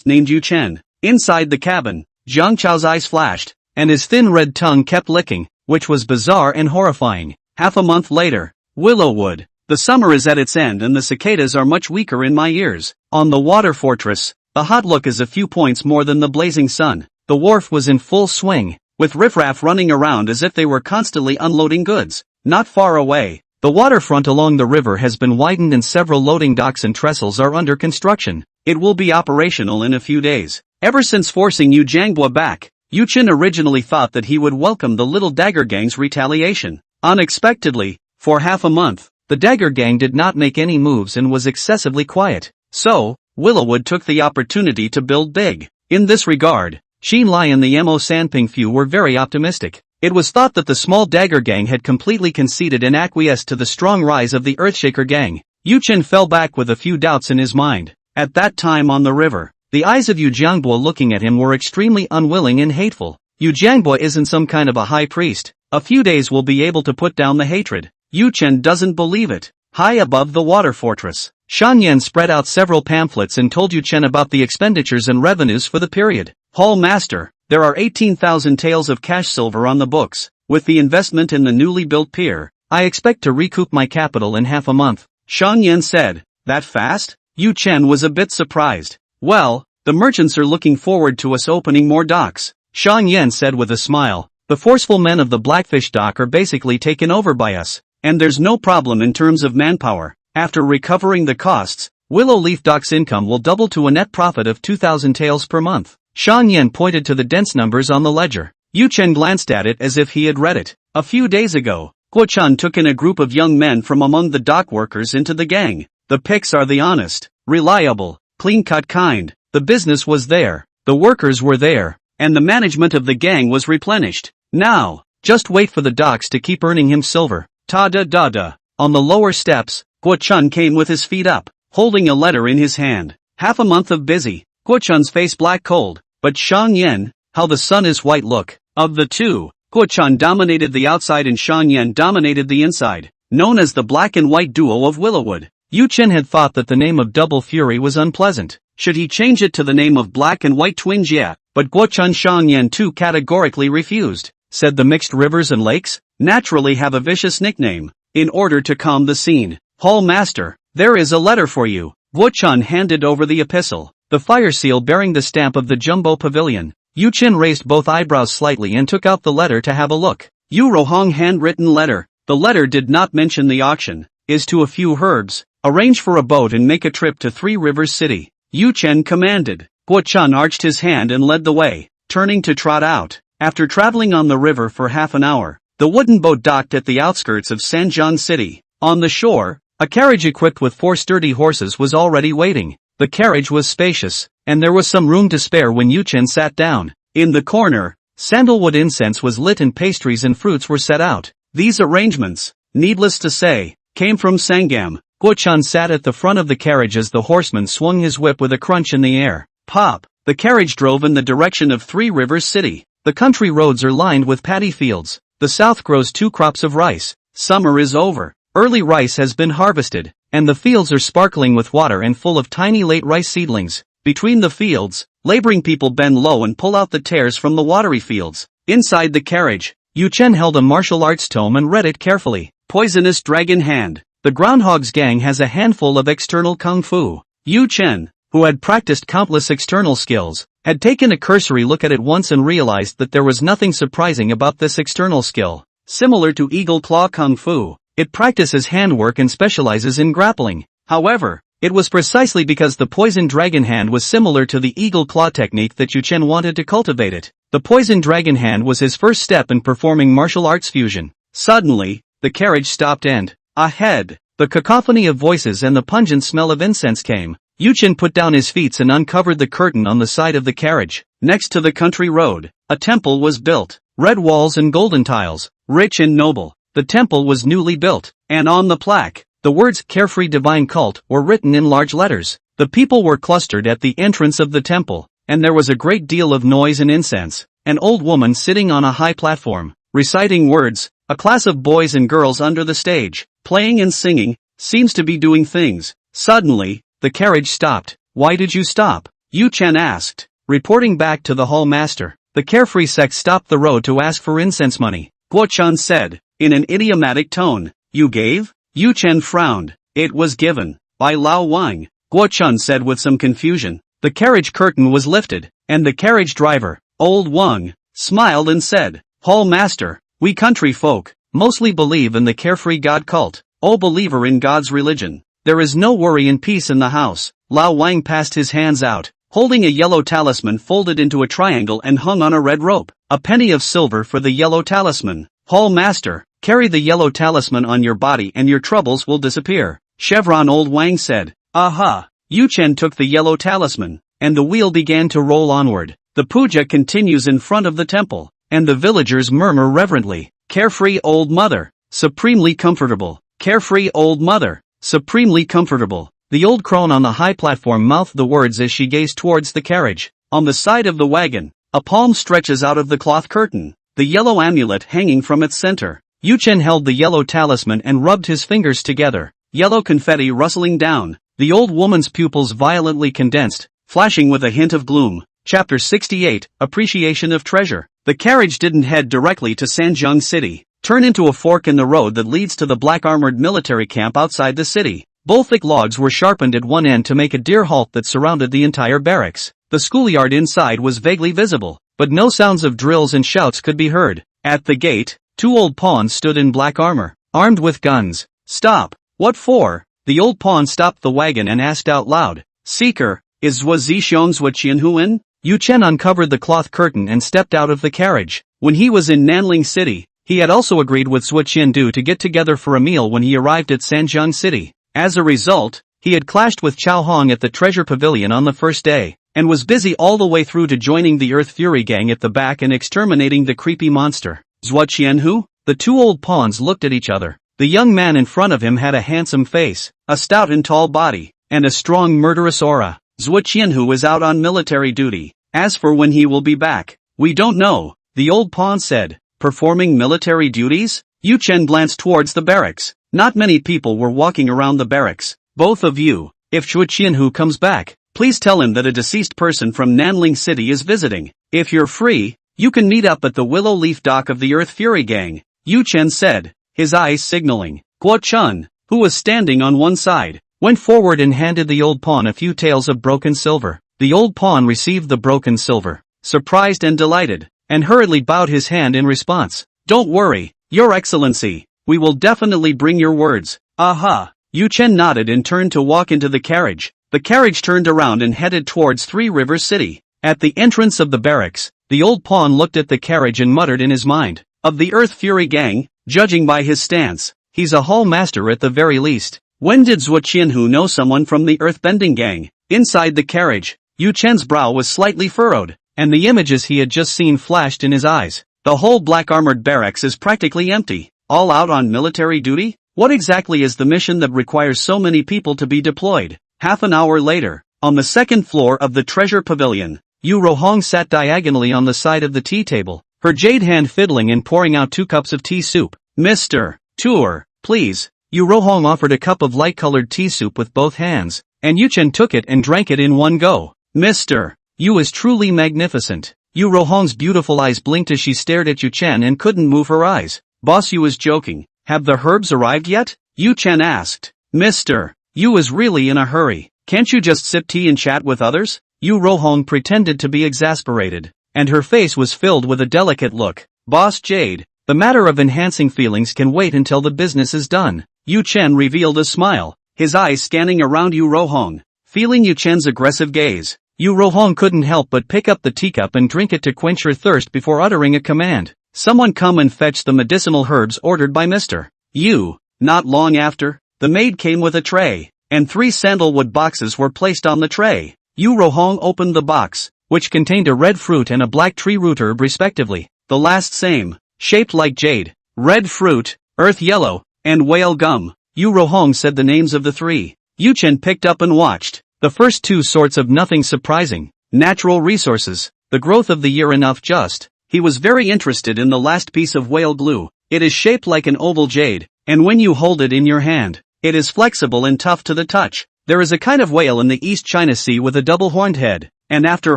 named Yu Chen. Inside the cabin, Jiang Chao's eyes flashed, and his thin red tongue kept licking, which was bizarre and horrifying. Half a month later, Willowwood. The summer is at its end and the cicadas are much weaker in my ears. On the water fortress, the hot look is a few points more than the blazing sun. The wharf was in full swing, with riffraff running around as if they were constantly unloading goods. Not far away, the waterfront along the river has been widened and several loading docks and trestles are under construction. It will be operational in a few days. Ever since forcing Yu Jiangbua back, Yu Qin originally thought that he would welcome the little dagger gang's retaliation. Unexpectedly, for half a month, the dagger gang did not make any moves and was excessively quiet. So, Willowwood took the opportunity to build big. In this regard, Xin Lai and the Mo Sanping few were very optimistic. It was thought that the small dagger gang had completely conceded and acquiesced to the strong rise of the Earthshaker gang. Yu Qin fell back with a few doubts in his mind. At that time on the river, the eyes of Yu Jiangbua looking at him were extremely unwilling and hateful. Yu Jiangbua isn't some kind of a high priest. A few days will be able to put down the hatred. Yu Chen doesn't believe it. High above the water fortress, Shan Yan spread out several pamphlets and told Yu Chen about the expenditures and revenues for the period. Hall Master, there are 18,000 taels of cash silver on the books. With the investment in the newly built pier, I expect to recoup my capital in half a month. Shan Yan said. That fast? Yu Chen was a bit surprised. Well, the merchants are looking forward to us opening more docks, Shan Yan said with a smile. The forceful men of the Blackfish dock are basically taken over by us. And there's no problem in terms of manpower. After recovering the costs, Willow Leaf Dock's income will double to a net profit of 2,000 taels per month. Shan Yan pointed to the dense numbers on the ledger. Yu Chen glanced at it as if he had read it. A few days ago, Guo Chun took in a group of young men from among the dock workers into the gang. The picks are the honest, reliable, clean-cut kind. The business was there, the workers were there, and the management of the gang was replenished. Now, just wait for the docks to keep earning him silver. Ta-da-da-da. On the lower steps, Guo Chun came with his feet up, holding a letter in his hand. Half a month of busy. Guo Chun's face black cold, but Shan Yan, how the sun is white look. Of the two, Guo Chun dominated the outside and Shan Yan dominated the inside, known as the black and white duo of Willowwood. Yu Chen had thought that the name of Double Fury was unpleasant. Should he change it to the name of Black and White Twin Jia? But Guo Chun Shan Yan too categorically refused. Said the mixed rivers and lakes naturally have a vicious nickname. In order to calm the scene, Hall Master, there is a letter for you. Guo Chun handed over the epistle, the fire seal bearing the stamp of the Jumbo Pavilion. Yu Chen raised both eyebrows slightly and took out the letter to have a look. Yu Rohong handwritten letter. The letter did not mention the auction. Is to a few herbs. Arrange for a boat and make a trip to Three Rivers City. Yu Chen commanded. Guo Chun arched his hand and led the way, turning to trot out. After traveling on the river for half an hour, the wooden boat docked at the outskirts of Sanjian City. On the shore, a carriage equipped with 4 sturdy horses was already waiting. The carriage was spacious, and there was some room to spare when Yu Chen sat down. In the corner, sandalwood incense was lit and pastries and fruits were set out. These arrangements, needless to say, came from Sangam. Guo Chun sat at the front of the carriage as the horseman swung his whip with a crunch in the air. Pop! The carriage drove in the direction of Three Rivers City. The country roads are lined with paddy fields. The south grows 2 crops of rice. Summer is over. Early rice has been harvested, and the fields are sparkling with water and full of tiny late rice seedlings. Between the fields, laboring people bend low and pull out the tares from the watery fields. Inside the carriage, Yu Chen held a martial arts tome and read it carefully. Poisonous Dragon Hand. The Groundhog's gang has a handful of external kung fu. Yu Chen, who had practiced countless external skills, had taken a cursory look at it once and realized that there was nothing surprising about this external skill. Similar to Eagle Claw Kung Fu, it practices handwork and specializes in grappling. However, it was precisely because the Poison Dragon Hand was similar to the Eagle Claw technique that Yu Chen wanted to cultivate it. The Poison Dragon Hand was his first step in performing martial arts fusion. Suddenly, the carriage stopped and, ahead, the cacophony of voices and the pungent smell of incense came. Yu Chen put down his feet and uncovered the curtain on the side of the carriage. Next to the country road, a temple was built. Red walls and golden tiles, rich and noble. The temple was newly built, and on the plaque, the words Carefree Divine Cult were written in large letters. The people were clustered at the entrance of the temple, and there was a great deal of noise and incense. An old woman sitting on a high platform, reciting words, a class of boys and girls under the stage, playing and singing, seems to be doing things. Suddenly, the carriage stopped. Why did you stop? Yu Chen asked. Reporting back to the hall master, the carefree sect stopped the road to ask for incense money. Guo Chun said, in an idiomatic tone, you gave? Yu Chen frowned. It was given. By Lao Wang. Guo Chun said with some confusion. The carriage curtain was lifted, and the carriage driver, Old Wang, smiled and said, "Hall Master, we country folk mostly believe in the carefree God cult. O believer in God's religion, there is no worry and peace in the house." Lao Wang passed his hands out, holding a yellow talisman folded into a triangle and hung on a red rope. "A penny of silver for the yellow talisman. Hall Master, carry the yellow talisman on your body and your troubles will disappear." Chevron Old Wang said. "Aha." Yu Chen took the yellow talisman, and the wheel began to roll onward. The puja continues in front of the temple, and the villagers murmur reverently, "Carefree old mother, supremely comfortable. Carefree old mother, supremely comfortable." The old crone on the high platform mouthed the words as she gazed towards the carriage. On the side of the wagon, a palm stretches out of the cloth curtain, the yellow amulet hanging from its center. Yu Chen held the yellow talisman and rubbed his fingers together, yellow confetti rustling down. The old woman's pupils violently condensed, flashing with a hint of gloom. Chapter 68, Appreciation of Treasure. The carriage didn't head directly to Sanjiang City. Turn into a fork in the road that leads to the black armored military camp outside the city. Both thick logs were sharpened at one end to make a deer halt that surrounded the entire barracks. The schoolyard inside was vaguely visible, but no sounds of drills and shouts could be heard. At the gate, two old pawns stood in black armor, armed with guns. "Stop! What for?" The old pawn stopped the wagon and asked out loud, "Seeker, is Zhuo Zishong Zhuo Qianhu in?" Yu Chen uncovered the cloth curtain and stepped out of the carriage. When he was in Nanling City, he had also agreed with Zhuo Qiandu to get together for a meal when he arrived at Sanjiang City. As a result, he had clashed with Chao Hong at the Treasure Pavilion on the first day, and was busy all the way through to joining the Earth Fury gang at the back and exterminating the creepy monster. "Zhuo Qianhu?" The two old pawns looked at each other. The young man in front of him had a handsome face, a stout and tall body, and a strong murderous aura. "Zhuo Qianhu is out on military duty. As for when he will be back, we don't know," the old pawn said. "Performing military duties?" Yu Chen glanced towards the barracks. Not many people were walking around the barracks. "Both of you, if Zhuo Qianhu comes back, please tell him that a deceased person from Nanling City is visiting. If you're free, you can meet up at the Willow Leaf dock of the Earth Fury gang," Yu Chen said, his eyes signaling. Guo Chun, who was standing on one side, went forward and handed the old pawn a few taels of broken silver. The old pawn received the broken silver, surprised and delighted, and hurriedly bowed his hand in response. "Don't worry, Your Excellency, we will definitely bring your words." "Aha." Yu Chen nodded and turned to walk into the carriage. The carriage turned around and headed towards Three Rivers City. At the entrance of the barracks, the old pawn looked at the carriage and muttered in his mind, "Of the Earth Fury gang, judging by his stance, he's a hall master at the very least. When did Zhuo Qianhu know someone from the Earthbending gang?" Inside the carriage, Yu Chen's brow was slightly furrowed, and the images he had just seen flashed in his eyes. The whole black armored barracks is practically empty. All out on military duty? What exactly is the mission that requires so many people to be deployed? Half an hour later, on the second floor of the Treasure Pavilion, Yu Rohong sat diagonally on the side of the tea table, her jade hand fiddling and pouring out 2 cups of tea soup. "Mr. Tour, please." Yu Rohong offered a cup of light-colored tea soup with both hands, and Yu Chen took it and drank it in one go. "Mr. Yu is truly magnificent." Yu Rohong's beautiful eyes blinked as she stared at Yu Chen and couldn't move her eyes. "Boss Yu is joking. Have the herbs arrived yet?" Yu Chen asked. "Mr. Yu is really in a hurry. Can't you just sip tea and chat with others?" Yu Rohong pretended to be exasperated, and her face was filled with a delicate look. "Boss Jade, the matter of enhancing feelings can wait until the business is done." Yu Chen revealed a smile, his eyes scanning around Yu Rohong. Feeling Yu Chen's aggressive gaze, Yu Rohong couldn't help but pick up the teacup and drink it to quench her thirst before uttering a command. "Someone come and fetch the medicinal herbs ordered by Mr. Yu." Not long after, the maid came with a tray, and 3 sandalwood boxes were placed on the tray. Yu Rohong opened the box, which contained a red fruit and a black tree root herb respectively, the last same, shaped like jade, red fruit, earth yellow, and whale gum. Yu Rohong said the names of the 3. Yu Chen picked up and watched. The first 2 sorts of nothing surprising, natural resources, the growth of the year enough just. He was very interested in the last piece of whale glue. It is shaped like an oval jade, and when you hold it in your hand, it is flexible and tough to the touch. There is a kind of whale in the East China Sea with a double-horned head, and after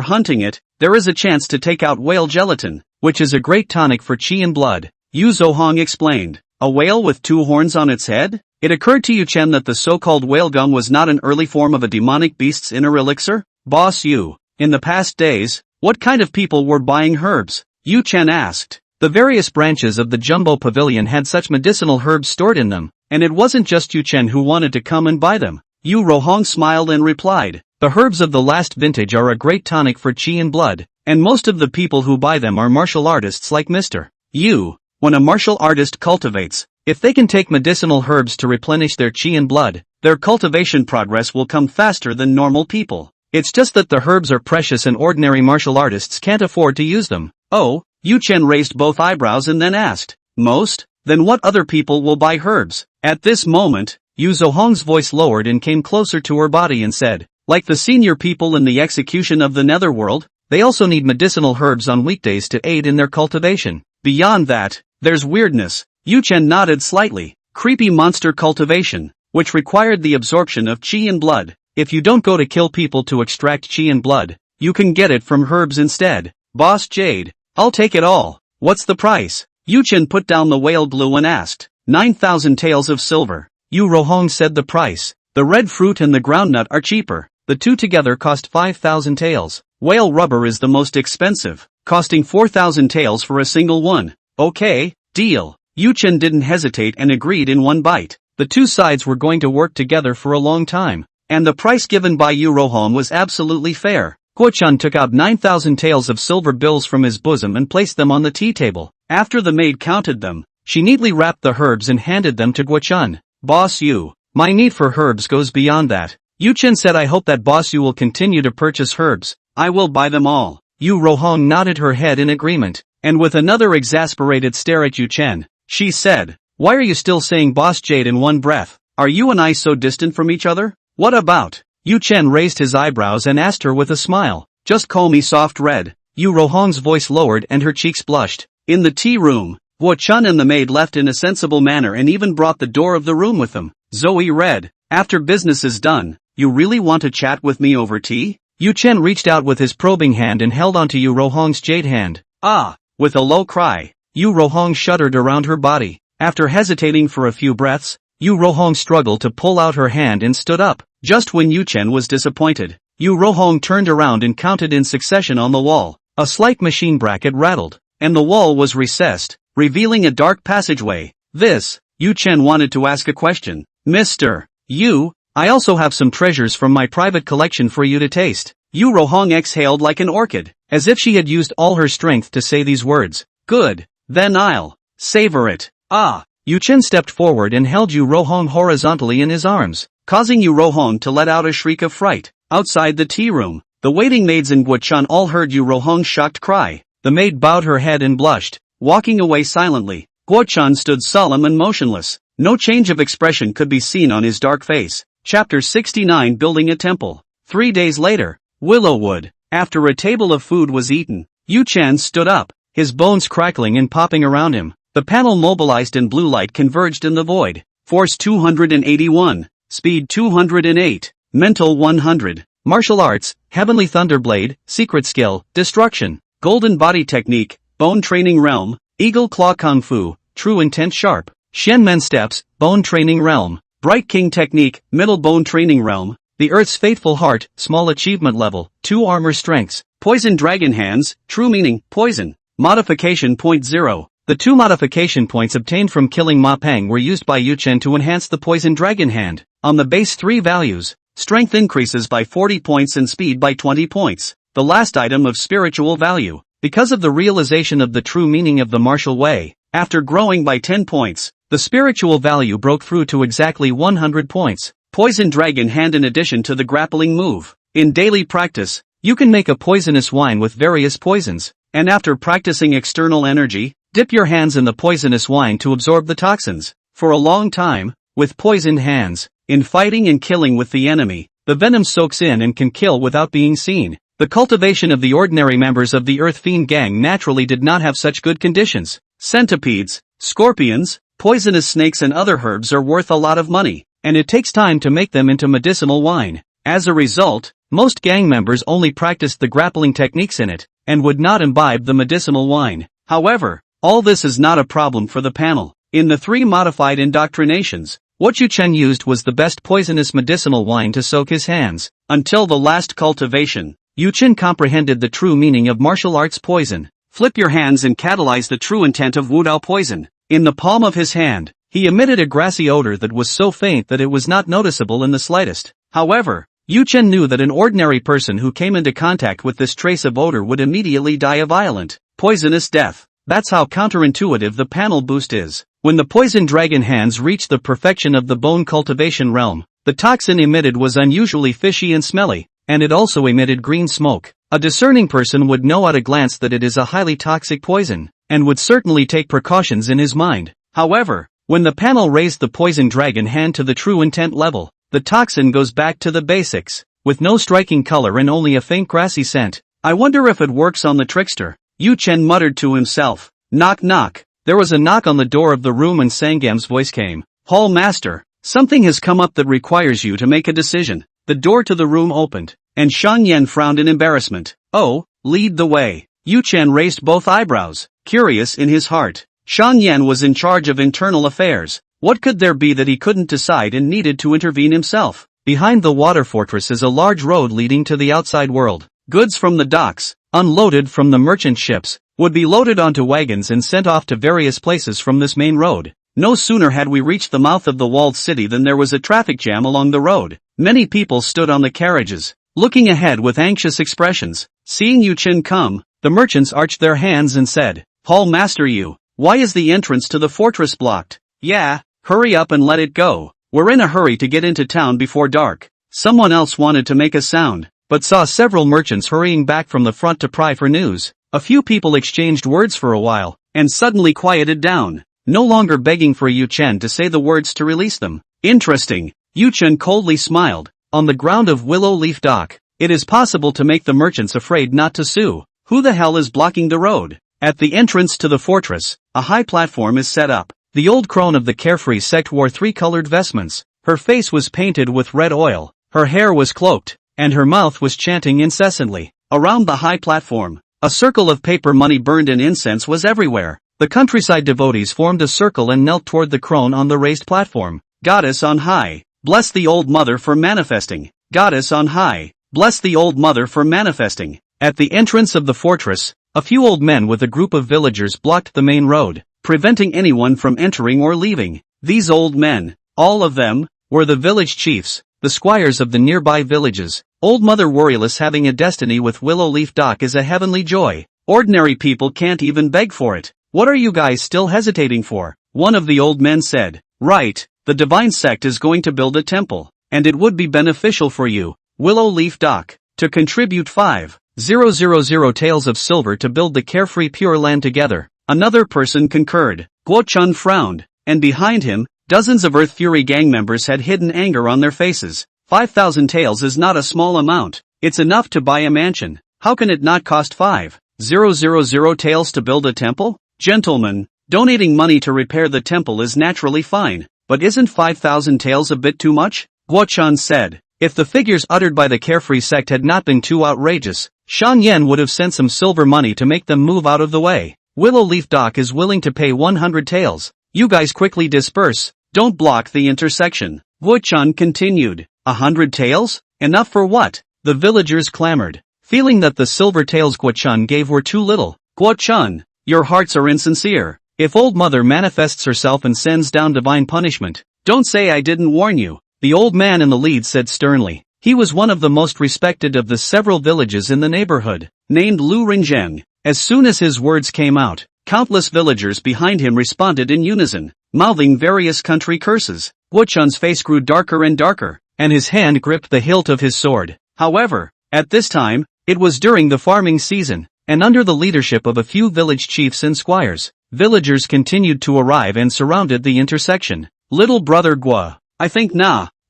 hunting it, there is a chance to take out whale gelatin, which is a great tonic for qi and blood. Yu Zohong explained. A whale with 2 horns on its head? It occurred to Yu Chen that the so-called whale gum was not an early form of a demonic beast's inner elixir. "Boss Yu, in the past days, what kind of people were buying herbs?" Yu Chen asked. The various branches of the Jumbo Pavilion had such medicinal herbs stored in them, and it wasn't just Yu Chen who wanted to come and buy them. Yu Rohong smiled and replied, the herbs of the last vintage are a great tonic for qi and blood, and most of the people who buy them are martial artists like Mr. Yu. When a martial artist cultivates, if they can take medicinal herbs to replenish their qi and blood, their cultivation progress will come faster than normal people. It's just that the herbs are precious and ordinary martial artists can't afford to use them. Oh, Yu Chen raised both eyebrows and then asked, most? Then what other people will buy herbs? At this moment, Yu Zohong's voice lowered and came closer to her body and said, like the senior people in the execution of the netherworld, they also need medicinal herbs on weekdays to aid in their cultivation. Beyond that, there's weirdness. Yu Chen nodded slightly. Creepy monster cultivation, which required the absorption of qi and blood. If you don't go to kill people to extract qi and blood, you can get it from herbs instead. Boss Jade, I'll take it all. What's the price? Yu Chen put down the whale glue and asked. 9,000 taels of silver. Yu Rohong said the price. The red fruit and the groundnut are cheaper. The two together cost 5,000 taels. Whale rubber is the most expensive, costing 4,000 taels for a single one. Okay, deal. Yu Chen didn't hesitate and agreed in one bite. The two sides were going to work together for a long time, and the price given by Yu Rohong was absolutely fair. Guo Chun took out 9,000 taels of silver bills from his bosom and placed them on the tea table. After the maid counted them, she neatly wrapped the herbs and handed them to Guo Chun. Boss Yu, my need for herbs goes beyond that. Yu Chen said, I hope that Boss Yu will continue to purchase herbs. I will buy them all. Yu Rohong nodded her head in agreement, and with another exasperated stare at Yu Chen, she said, why are you still saying Boss Jade in one breath? Are you and I so distant from each other? What about? Yu Chen raised his eyebrows and asked her with a smile. Just call me Soft Red. Yu Rohong's voice lowered and her cheeks blushed. In the tea room, Guo Chun and the maid left in a sensible manner and even brought the door of the room with them. Zoe read, after business is done, you really want to chat with me over tea? Yu Chen reached out with his probing hand and held onto Yu Rohong's jade hand. Ah! With a low cry, Yu Rohong shuddered around her body. After hesitating for a few breaths, Yu Rohong struggled to pull out her hand and stood up. Just when Yu Chen was disappointed, Yu Rohong turned around and counted in succession on the wall. A slight machine bracket rattled, and the wall was recessed, revealing a dark passageway. This, Yu Chen wanted to ask a question. Mr. Yu, I also have some treasures from my private collection for you to taste. Yu Rohong exhaled like an orchid, as if she had used all her strength to say these words. Good, then I'll savor it. Ah! Yu Chen stepped forward and held Yu Rohong horizontally in his arms, causing Yu Rohong to let out a shriek of fright. Outside the tea room, the waiting maids and Guo Chun all heard Yu Rohong's shocked cry. The maid bowed her head and blushed, walking away silently. Guo Chun stood solemn and motionless. No change of expression could be seen on his dark face. Chapter 69, Building a Temple. 3 days later, Willowwood. After a table of food was eaten, Yu Chen stood up, his bones crackling and popping around him. The panel mobilized and blue light converged in the void. Force 281, Speed 208, Mental 100, Martial Arts, Heavenly Thunderblade, Secret Skill, Destruction, Golden Body Technique, Bone Training Realm, Eagle Claw Kung Fu, True Intent Sharp, Shenmen Steps, Bone Training Realm, Bright King Technique, Middle Bone Training Realm, The Earth's Faithful Heart, Small Achievement Level, 2 Armor Strengths, Poison Dragon Hands, True Meaning, Poison, Modification Point 0. The 2 modification points obtained from killing Ma Peng were used by Yu Chen to enhance the Poison Dragon Hand. On the base 3 values, strength increases by 40 points and speed by 20 points. The last item of spiritual value, because of the realization of the true meaning of the martial way, after growing by 10 points, the spiritual value broke through to exactly 100 points. Poison Dragon Hand. In addition to the grappling move, in daily practice, you can make a poisonous wine with various poisons, and after practicing external energy, dip your hands in the poisonous wine to absorb the toxins. For a long time, with poisoned hands, in fighting and killing with the enemy, the venom soaks in and can kill without being seen. The cultivation of the ordinary members of the Earth Fiend gang naturally did not have such good conditions. Centipedes, scorpions, poisonous snakes and other herbs are worth a lot of money, and it takes time to make them into medicinal wine. As a result, most gang members only practiced the grappling techniques in it, and would not imbibe the medicinal wine. However, all this is not a problem for the panel. In the 3 modified indoctrinations, what Yu Chen used was the best poisonous medicinal wine to soak his hands. Until the last cultivation, Yu Chen comprehended the true meaning of martial arts poison. flip your hands and catalyze the true intent of Wudao poison. In the palm of his hand, he emitted a grassy odor that was so faint that it was not noticeable in the slightest. However, Yu Chen knew that an ordinary person who came into contact with this trace of odor would immediately die a violent, poisonous death. That's how counterintuitive the panel boost is. When the poison dragon hands reached the perfection of the bone cultivation realm, the toxin emitted was unusually fishy and smelly, and it also emitted green smoke. A discerning person would know at a glance that it is a highly toxic poison, and would certainly take precautions in his mind. However, when the panel raised the poison dragon hand to the true intent level, the toxin goes back to the basics, with no striking color and only a faint grassy scent. I wonder if it works on the trickster, Yu Chen muttered to himself. Knock knock. There was a knock on the door of the room and Sangam's voice came. Hall Master, something has come up that requires you to make a decision. The door to the room opened, and Shan Yan frowned in embarrassment. Oh, lead the way. Yu Chen raised both eyebrows, curious in his heart. Shan Yan was in charge of internal affairs. What could there be that he couldn't decide and needed to intervene himself? Behind the water fortress is a large road leading to the outside world. Goods from the docks, unloaded from the merchant ships, would be loaded onto wagons and sent off to various places from this main road. No sooner had we reached the mouth of the walled city than there was a traffic jam along the road. Many people stood on the carriages, looking ahead with anxious expressions. Seeing Yu Chen come, the merchants arched their hands and said, Hall Master Yu, why is the entrance to the fortress blocked? Yeah, hurry up and let it go. We're in a hurry to get into town before dark. Someone else wanted to make a sound, but saw several merchants hurrying back from the front to pry for news. A few people exchanged words for a while, and suddenly quieted down, no longer begging for Yu Chen to say the words to release them. Interesting, Yu Chen coldly smiled. On the ground of Willow Leaf Dock, it is possible to make the merchants afraid not to sue. Who the hell is blocking the road? At the entrance to the fortress, a high platform is set up. The old crone of the carefree sect wore three-colored vestments. Her face was painted with red oil, her hair was cloaked, and her mouth was chanting incessantly. Around the high platform, a circle of paper money burned in incense was everywhere. The countryside devotees formed a circle and knelt toward the crone on the raised platform. Goddess on high, bless the old mother for manifesting. Goddess on high, bless the old mother for manifesting. At the entrance of the fortress, a few old men with a group of villagers blocked the main road, preventing anyone from entering or leaving. These old men, all of them, were the village chiefs, the squires of the nearby villages. Old Mother Warriorless having a destiny with Willow Leaf Dock is a heavenly joy. Ordinary people can't even beg for it. What are you guys still hesitating for? One of the old men said. Right, the divine sect is going to build a temple, and it would be beneficial for you, Willow Leaf Dock, to contribute 5,000 taels of silver to build the carefree Pure Land together. Another person concurred. Guo Chun frowned, and behind him, dozens of Earth Fury gang members had hidden anger on their faces. 5,000 taels is not a small amount. It's enough to buy a mansion. How can it not cost 5,000 taels to build a temple? Gentlemen, donating money to repair the temple is naturally fine, but isn't 5,000 taels a bit too much? Guo Chun said. If the figures uttered by the carefree sect had not been too outrageous, Shan Yan would have sent some silver money to make them move out of the way. Willow Leaf Dock is willing to pay 100 taels. You guys quickly disperse. Don't block the intersection. Guo Chun continued. 100 taels? Enough for what? The villagers clamored, feeling that the silver taels Guo Chun gave were too little. Guo Chun, your hearts are insincere. If Old Mother manifests herself and sends down divine punishment, don't say I didn't warn you. The old man in the lead said sternly. He was one of the most respected of the several villages in the neighborhood, named Lu Rinzheng. As soon as his words came out, countless villagers behind him responded in unison, mouthing various country curses. Guo Chun's face grew darker and darker, and his hand gripped the hilt of his sword. However, at this time, it was during the farming season, and under the leadership of a few village chiefs and squires, villagers continued to arrive and surrounded the intersection. Little brother Guo, I think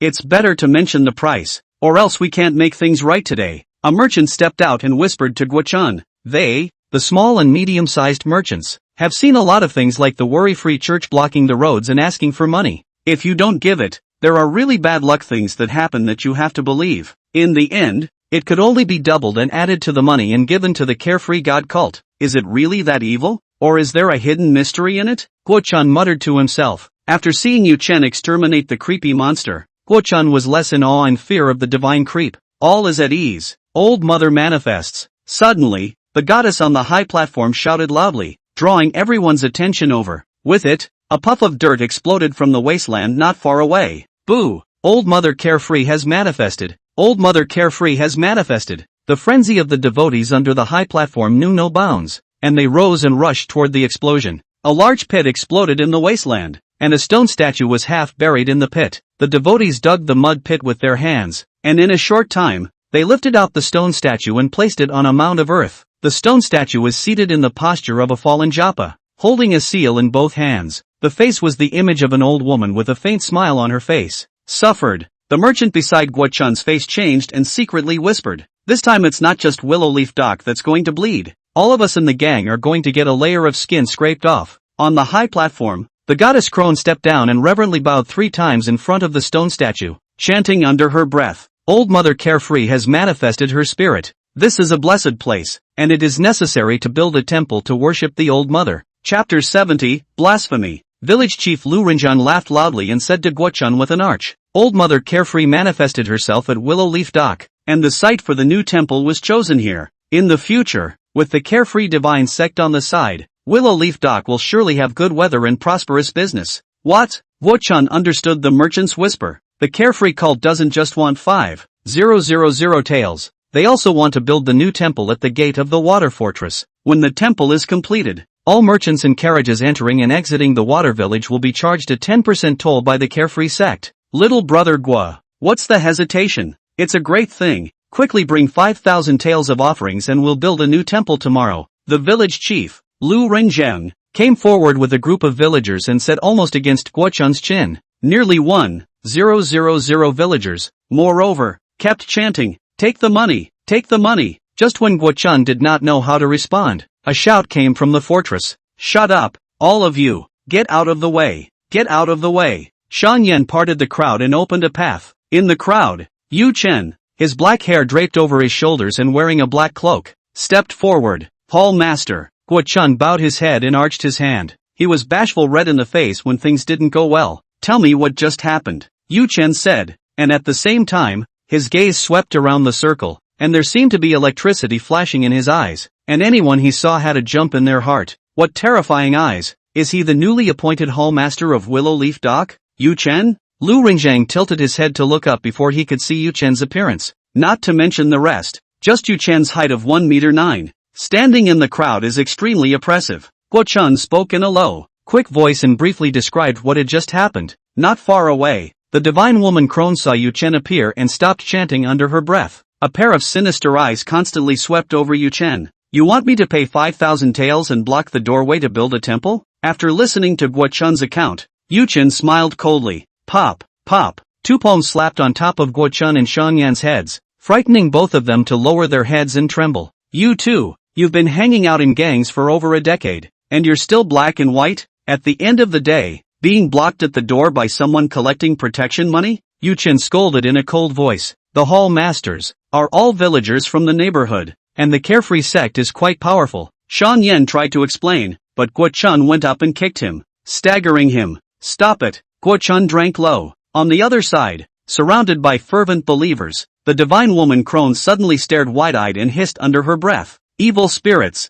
it's better to mention the price, or else we can't make things right today. A merchant stepped out and whispered to Guo Chun. They, the small and medium-sized merchants, have seen a lot of things like the worry-free church blocking the roads and asking for money. If you don't give it, there are really bad luck things that happen that you have to believe. In the end, it could only be doubled and added to the money and given to the carefree god cult. Is it really that evil? Or is there a hidden mystery in it? Guo Chun muttered to himself. After seeing Yu Chen exterminate the creepy monster, Guo Chun was less in awe and fear of the divine creep. All is at ease. Old Mother manifests. Suddenly, The goddess on the high platform shouted loudly, drawing everyone's attention over. With it, a puff of dirt exploded from the wasteland not far away. Boo! Old Mother Carefree has manifested. Old Mother Carefree has manifested. The frenzy of the devotees under the high platform knew no bounds, and they rose and rushed toward the explosion. A large pit exploded in the wasteland, and a stone statue was half buried in the pit. The devotees dug the mud pit with their hands, and in a short time, they lifted out the stone statue and placed it on a mound of earth. The stone statue was seated in the posture of a fallen japa, holding a seal in both hands. The face was the image of an old woman with a faint smile on her face. Suffered. The merchant beside Guo Chun's face changed and secretly whispered, "This time it's not just Willow Leaf Doc that's going to bleed. All of us in the gang are going to get a layer of skin scraped off." On the high platform, the goddess crone stepped down and reverently bowed 3 times in front of the stone statue, chanting under her breath, "Old Mother Carefree has manifested her spirit. This is a blessed place, and it is necessary to build a temple to worship the Old Mother." Chapter 70, Blasphemy. Village Chief Lu Rinzhan laughed loudly and said to Guo Chun with an arch, "Old Mother Carefree manifested herself at Willow Leaf Dock, and the site for the new temple was chosen here. In the future, with the Carefree Divine Sect on the side, Willow Leaf Dock will surely have good weather and prosperous business." What? Guo Chun understood the merchant's whisper. The Carefree cult doesn't just want 5,000 taels. They also want to build the new temple at the gate of the water fortress. When the temple is completed, all merchants and carriages entering and exiting the water village will be charged a 10% toll by the Carefree sect. Little brother Guo, what's the hesitation? It's a great thing. Quickly bring 5,000 taels of offerings and we'll build a new temple tomorrow. The village chief, Lu Rinzhang, came forward with a group of villagers and said almost against Guo Chun's chin. Nearly 1,000 villagers, moreover, kept chanting, "Take the money, take the money." Just when Guo Chun did not know how to respond, a shout came from the fortress. "Shut up, all of you, get out of the way, get out of the way." Shan Yan parted the crowd and opened a path. In the crowd, Yu Chen, his black hair draped over his shoulders and wearing a black cloak, stepped forward. "Hall Master." Guo Chun bowed his head and arched his hand. He was bashful, red in the face when things didn't go well. "Tell me what just happened," Yu Chen said, and at the same time, his gaze swept around the circle, and there seemed to be electricity flashing in his eyes, and anyone he saw had a jump in their heart. What terrifying eyes! Is he the newly appointed Hall Master of Willow Leaf Dock? Yu Chen? Lu Rinzhang tilted his head to look up before he could see Yu Chen's appearance, not to mention the rest. Just Yu Chen's height of 1.9 meters. Standing in the crowd is extremely oppressive. Guo Chun spoke in a low, quick voice and briefly described what had just happened. Not far away, the divine woman crone saw Yu Chen appear and stopped chanting under her breath. A pair of sinister eyes constantly swept over Yu Chen. "You want me to pay 5,000 taels and block the doorway to build a temple?" After listening to Guo Chun's account, Yu Chen smiled coldly. Pop, pop. 2 palms slapped on top of Guo Chun and Shan Yan's heads, frightening both of them to lower their heads and tremble. "You too, you've been hanging out in gangs for over a decade, and you're still black and white? At the end of the day, being blocked at the door by someone collecting protection money?" Yu Chen scolded in a cold voice. "The Hall Masters are all villagers from the neighborhood, and the Carefree sect is quite powerful." Shan Yan tried to explain, but Guo Chun went up and kicked him, staggering him. "Stop it." Guo Chun drank low. On the other side, surrounded by fervent believers, the divine woman crone suddenly stared wide-eyed and hissed under her breath. Evil spirits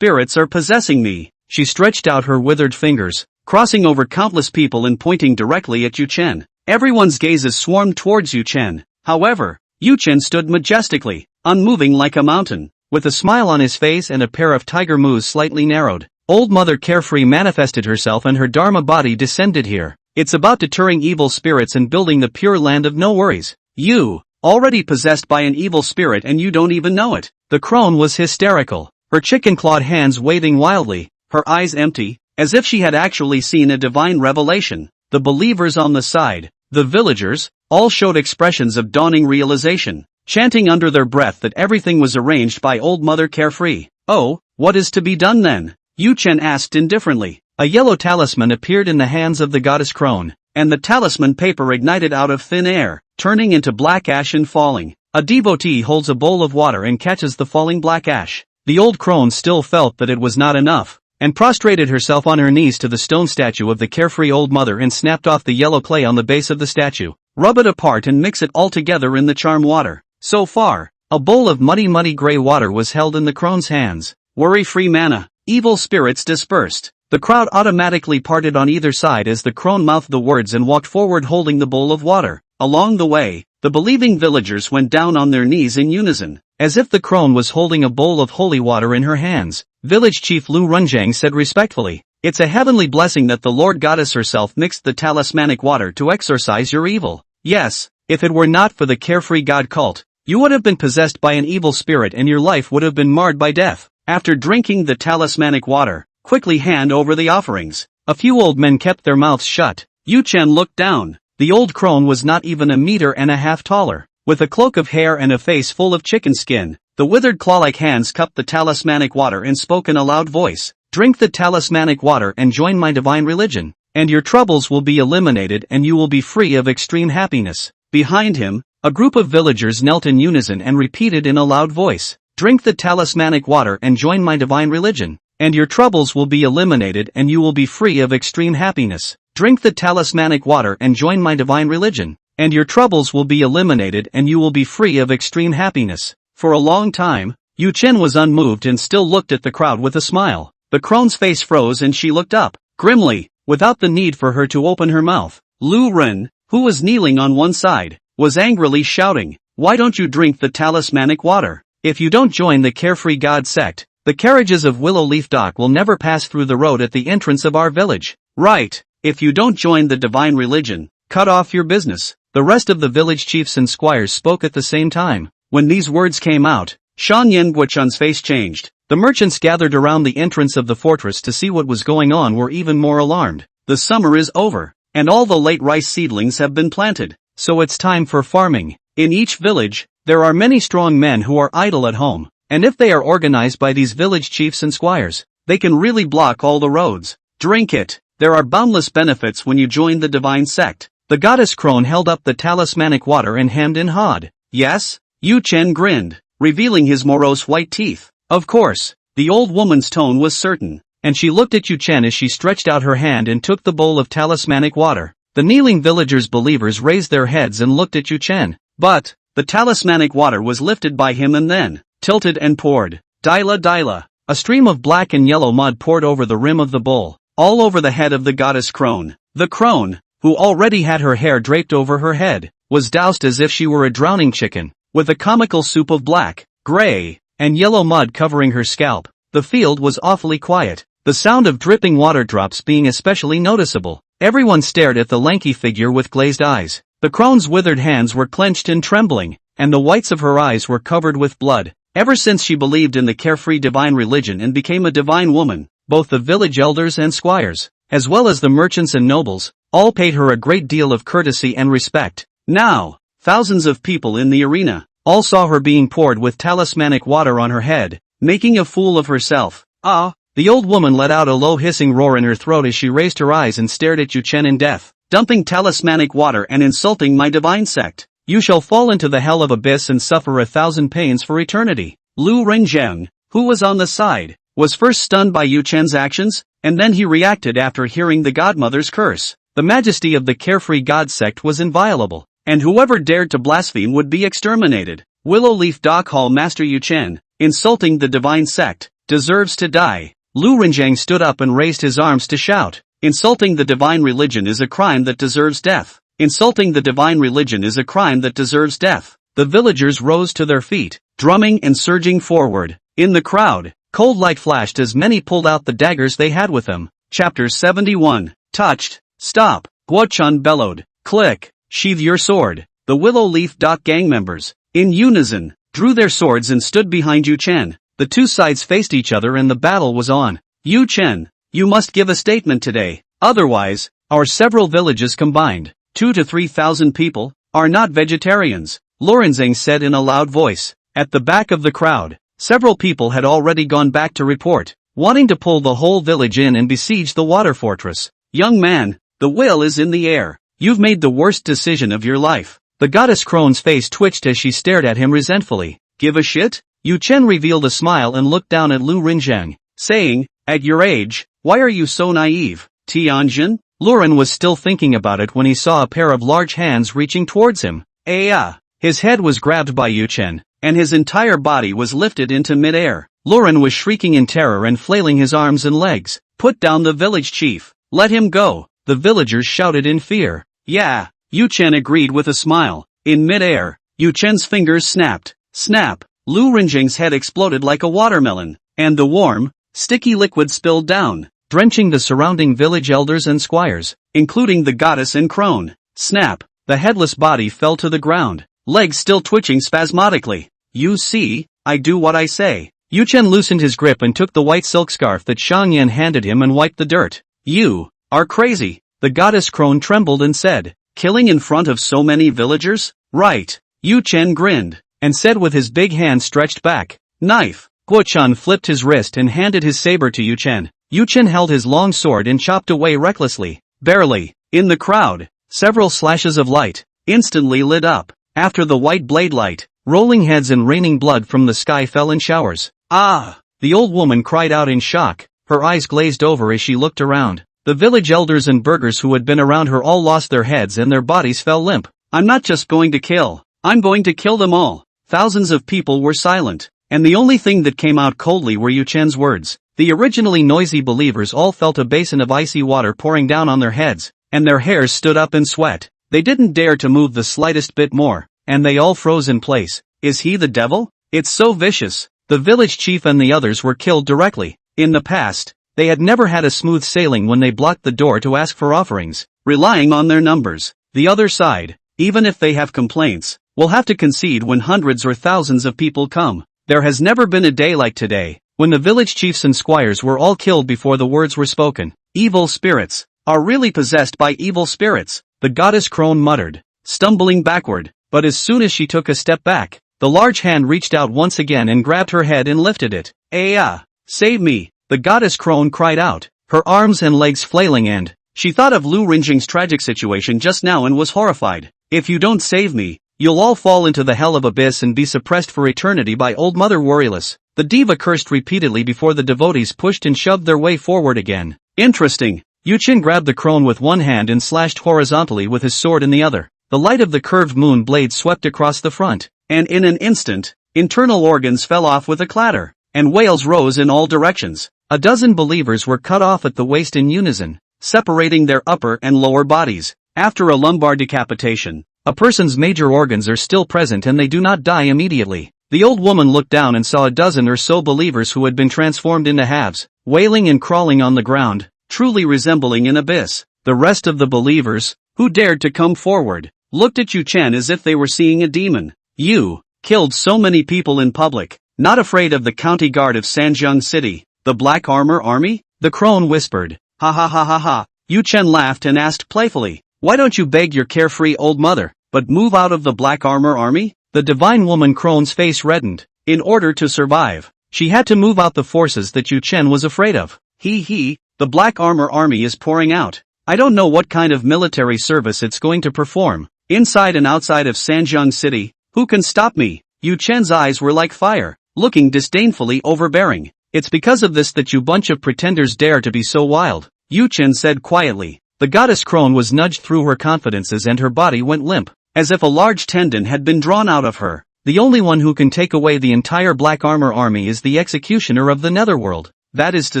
are possessing me." She stretched out her withered fingers, crossing over countless people and pointing directly at Yu Chen. Everyone's gazes swarmed towards Yu Chen. However, Yu Chen stood majestically, unmoving like a mountain, with a smile on his face and a pair of tiger moos slightly narrowed. Old Mother Carefree manifested herself and her Dharma body descended here. It's about deterring evil spirits and building the pure land of no worries. You, already possessed by an evil spirit and you don't even know it. The crone was hysterical, her chicken-clawed hands waving wildly, her eyes empty, as if she had actually seen a divine revelation. The believers on the side, the villagers, all showed expressions of dawning realization, chanting under their breath that everything was arranged by Old Mother Carefree. "Oh, what is to be done then?" Yu Chen asked indifferently. A yellow talisman appeared in the hands of the goddess crone, and the talisman paper ignited out of thin air, turning into black ash and falling. A devotee holds a bowl of water and catches the falling black ash. The old crone still felt that it was not enough, and prostrated herself on her knees to the stone statue of the Carefree Old Mother and snapped off the yellow clay on the base of the statue. "Rub it apart and mix it all together in the charm water." So far, A bowl of muddy gray water was held in the crone's hands. Worry-free mana. Evil spirits dispersed. The crowd automatically parted on either side as the crone mouthed the words and walked forward holding the bowl of water. Along the way, the believing villagers went down on their knees in unison, as if the crone was holding a bowl of holy water in her hands. Village chief Lu Runjiang said respectfully, "It's a heavenly blessing that the Lord Goddess herself mixed the talismanic water to exorcise your evil. Yes, if it were not for the carefree god cult, you would have been possessed by an evil spirit and your life would have been marred by death. After drinking the talismanic water, quickly hand over the offerings." A few old men kept their mouths shut. Yu Chen looked down. The old crone was not even a meter and a half taller. With a cloak of hair and a face full of chicken skin, the withered claw-like hands cupped the talismanic water and spoke in a loud voice. "Drink the talismanic water and join my divine religion, and your troubles will be eliminated and you will be free of extreme happiness." Behind him, a group of villagers knelt in unison and repeated in a loud voice, "Drink the talismanic water and join my divine religion, and your troubles will be eliminated and you will be free of extreme happiness. Drink the talismanic water and join my divine religion, and your troubles will be eliminated and you will be free of extreme happiness." For a long time, Yu Chen was unmoved and still looked at the crowd with a smile. The crone's face froze and she looked up, grimly, without the need for her to open her mouth. Lu Ren, who was kneeling on one side, was angrily shouting, "Why don't you drink the talismanic water? If you don't join the carefree god sect, the carriages of Willow Leaf Dock will never pass through the road at the entrance of our village. Right, if you don't join the divine religion, cut off your business." The rest of the village chiefs and squires spoke at the same time. When these words came out, Shan Yen Guochun's face changed. The merchants gathered around the entrance of the fortress to see what was going on were even more alarmed. The summer is over, and all the late rice seedlings have been planted, so it's time for farming. In each village, there are many strong men who are idle at home, and if they are organized by these village chiefs and squires, they can really block all the roads. Drink it. There are boundless benefits when you join the divine sect. The goddess crone held up the talismanic water and hemmed and hawed. Yes? Yu Chen grinned, revealing his morose white teeth. Of course. The old woman's tone was certain, and she looked at Yu Chen as she stretched out her hand and took the bowl of talismanic water. The kneeling villagers' believers raised their heads and looked at Yu Chen. But, the talismanic water was lifted by him and then, tilted and poured. Dila. A stream of black and yellow mud poured over the rim of the bowl, all over the head of the goddess crone. The crone, who already had her hair draped over her head, was doused as if she were a drowning chicken, with a comical soup of black, gray, and yellow mud covering her scalp. The field was awfully quiet, the sound of dripping water drops being especially noticeable. Everyone stared at the lanky figure with glazed eyes. The crone's withered hands were clenched and trembling, and the whites of her eyes were covered with blood. Ever since she believed in the carefree divine religion and became a divine woman, both the village elders and squires, as well as the merchants and nobles, all paid her a great deal of courtesy and respect. Now, thousands of people in the arena, all saw her being poured with talismanic water on her head, making a fool of herself. Ah! The old woman let out a low hissing roar in her throat as she raised her eyes and stared at Yu Chen in death. Dumping talismanic water and insulting my divine sect. You shall fall into the hell of abyss and suffer 1,000 pains for eternity. Lu Renjiang, who was on the side, was first stunned by Yu Chen's actions, and then he reacted after hearing the godmother's curse. The majesty of the carefree god sect was inviolable, and whoever dared to blaspheme would be exterminated. Willow Leaf Dock Hall Master Yu Chen, insulting the divine sect, deserves to die. Lu Renjiang stood up and raised his arms to shout. Insulting the divine religion is a crime that deserves death. Insulting the divine religion is a crime that deserves death. The villagers rose to their feet, drumming and surging forward. In the crowd, cold light flashed as many pulled out the daggers they had with them. Chapter 71. Touched. Stop. Guochun bellowed. Click. Sheathe your sword. The Willow Leaf Dock gang members, in unison, drew their swords and stood behind Yu Chen. The two sides faced each other and the battle was on. Yu Chen, you must give a statement today, otherwise, our several villages combined, 2,000 to 3,000 people, are not vegetarians, Lorenzang said in a loud voice. At the back of the crowd, several people had already gone back to report, wanting to pull the whole village in and besiege the water fortress. Young man, the will is in the air. You've made the worst decision of your life. The goddess crone's face twitched as she stared at him resentfully. Give a shit? Yu Chen revealed a smile and looked down at Lu Renjiang, saying, at your age, why are you so naive? Tianjin? Luren was still thinking about it when he saw a pair of large hands reaching towards him. His head was grabbed by Yu Chen, and his entire body was lifted into mid-air. Lauren was shrieking in terror and flailing his arms and legs. "Put down the village chief. Let him go," the villagers shouted in fear. "Yeah," Yu Chen agreed with a smile. In mid-air, Yu Chen's fingers snapped. Snap! Lu Rinjing's head exploded like a watermelon, and the warm, sticky liquid spilled down, drenching the surrounding village elders and squires, including the goddess and crone. Snap! The headless body fell to the ground, legs still twitching spasmodically. "You see, I do what I say." Yu Chen loosened his grip and took the white silk scarf that Shang Yan handed him and wiped the dirt. "You are crazy," the goddess crone trembled and said. "Killing in front of so many villagers? Right." Yu Chen grinned, and said with his big hand stretched back, "Knife." Guo Chen flipped his wrist and handed his saber to Yu Chen. Yu Chen held his long sword and chopped away recklessly. Barely. In the crowd, several slashes of light instantly lit up. After the white blade light, rolling heads and raining blood from the sky fell in showers. "Ah!" The old woman cried out in shock, her eyes glazed over as she looked around. The village elders and burghers who had been around her all lost their heads and their bodies fell limp. "I'm not just going to kill, I'm going to kill them all." Thousands of people were silent, and the only thing that came out coldly were Yu Chen's words. The originally noisy believers all felt a basin of icy water pouring down on their heads, and their hairs stood up in sweat. They didn't dare to move the slightest bit more, and they all froze in place. Is he the devil? It's so vicious. The village chief and the others were killed directly. In the past, they had never had a smooth sailing when they blocked the door to ask for offerings, relying on their numbers. The other side, even if they have complaints, will have to concede when hundreds or thousands of people come. There has never been a day like today, when the village chiefs and squires were all killed before the words were spoken. "Evil spirits are really possessed by evil spirits," the goddess crone muttered, stumbling backward, but as soon as she took a step back, the large hand reached out once again and grabbed her head and lifted it. "Aya! Save me!" the goddess crone cried out, her arms and legs flailing, and she thought of Lu Rinjing's tragic situation just now and was horrified. "If you don't save me, you'll all fall into the hell of abyss and be suppressed for eternity by Old Mother Warriorless." The diva cursed repeatedly before the devotees pushed and shoved their way forward again. Interesting. Yu Chen grabbed the crone with one hand and slashed horizontally with his sword in the other. The light of the curved moon blade swept across the front, and in an instant, internal organs fell off with a clatter, and wails rose in all directions. A dozen believers were cut off at the waist in unison, separating their upper and lower bodies. After a lumbar decapitation, a person's major organs are still present and they do not die immediately. The old woman looked down and saw a dozen or so believers who had been transformed into halves, wailing and crawling on the ground, truly resembling an abyss. The rest of the believers, who dared to come forward, looked at Yu Chen as if they were seeing a demon. "You killed so many people in public, not afraid of the county guard of Sanjiang City, the Black Armor Army?" the crone whispered. "Ha ha ha ha ha." Yu Chen laughed and asked playfully, "Why don't you beg your carefree old mother, but move out of the Black Armor Army?" The divine woman crone's face reddened. In order to survive, she had to move out the forces that Yu Chen was afraid of. He, the Black Armor Army is pouring out. I don't know what kind of military service it's going to perform, inside and outside of Sanjiang City. Who can stop me? Yu Chen's eyes were like fire, looking disdainfully overbearing. "It's because of this that you bunch of pretenders dare to be so wild," Yu Chen said quietly. The goddess crone was nudged through her confidences and her body went limp, as if a large tendon had been drawn out of her. "The only one who can take away the entire Black Armor Army is the executioner of the Netherworld. That is to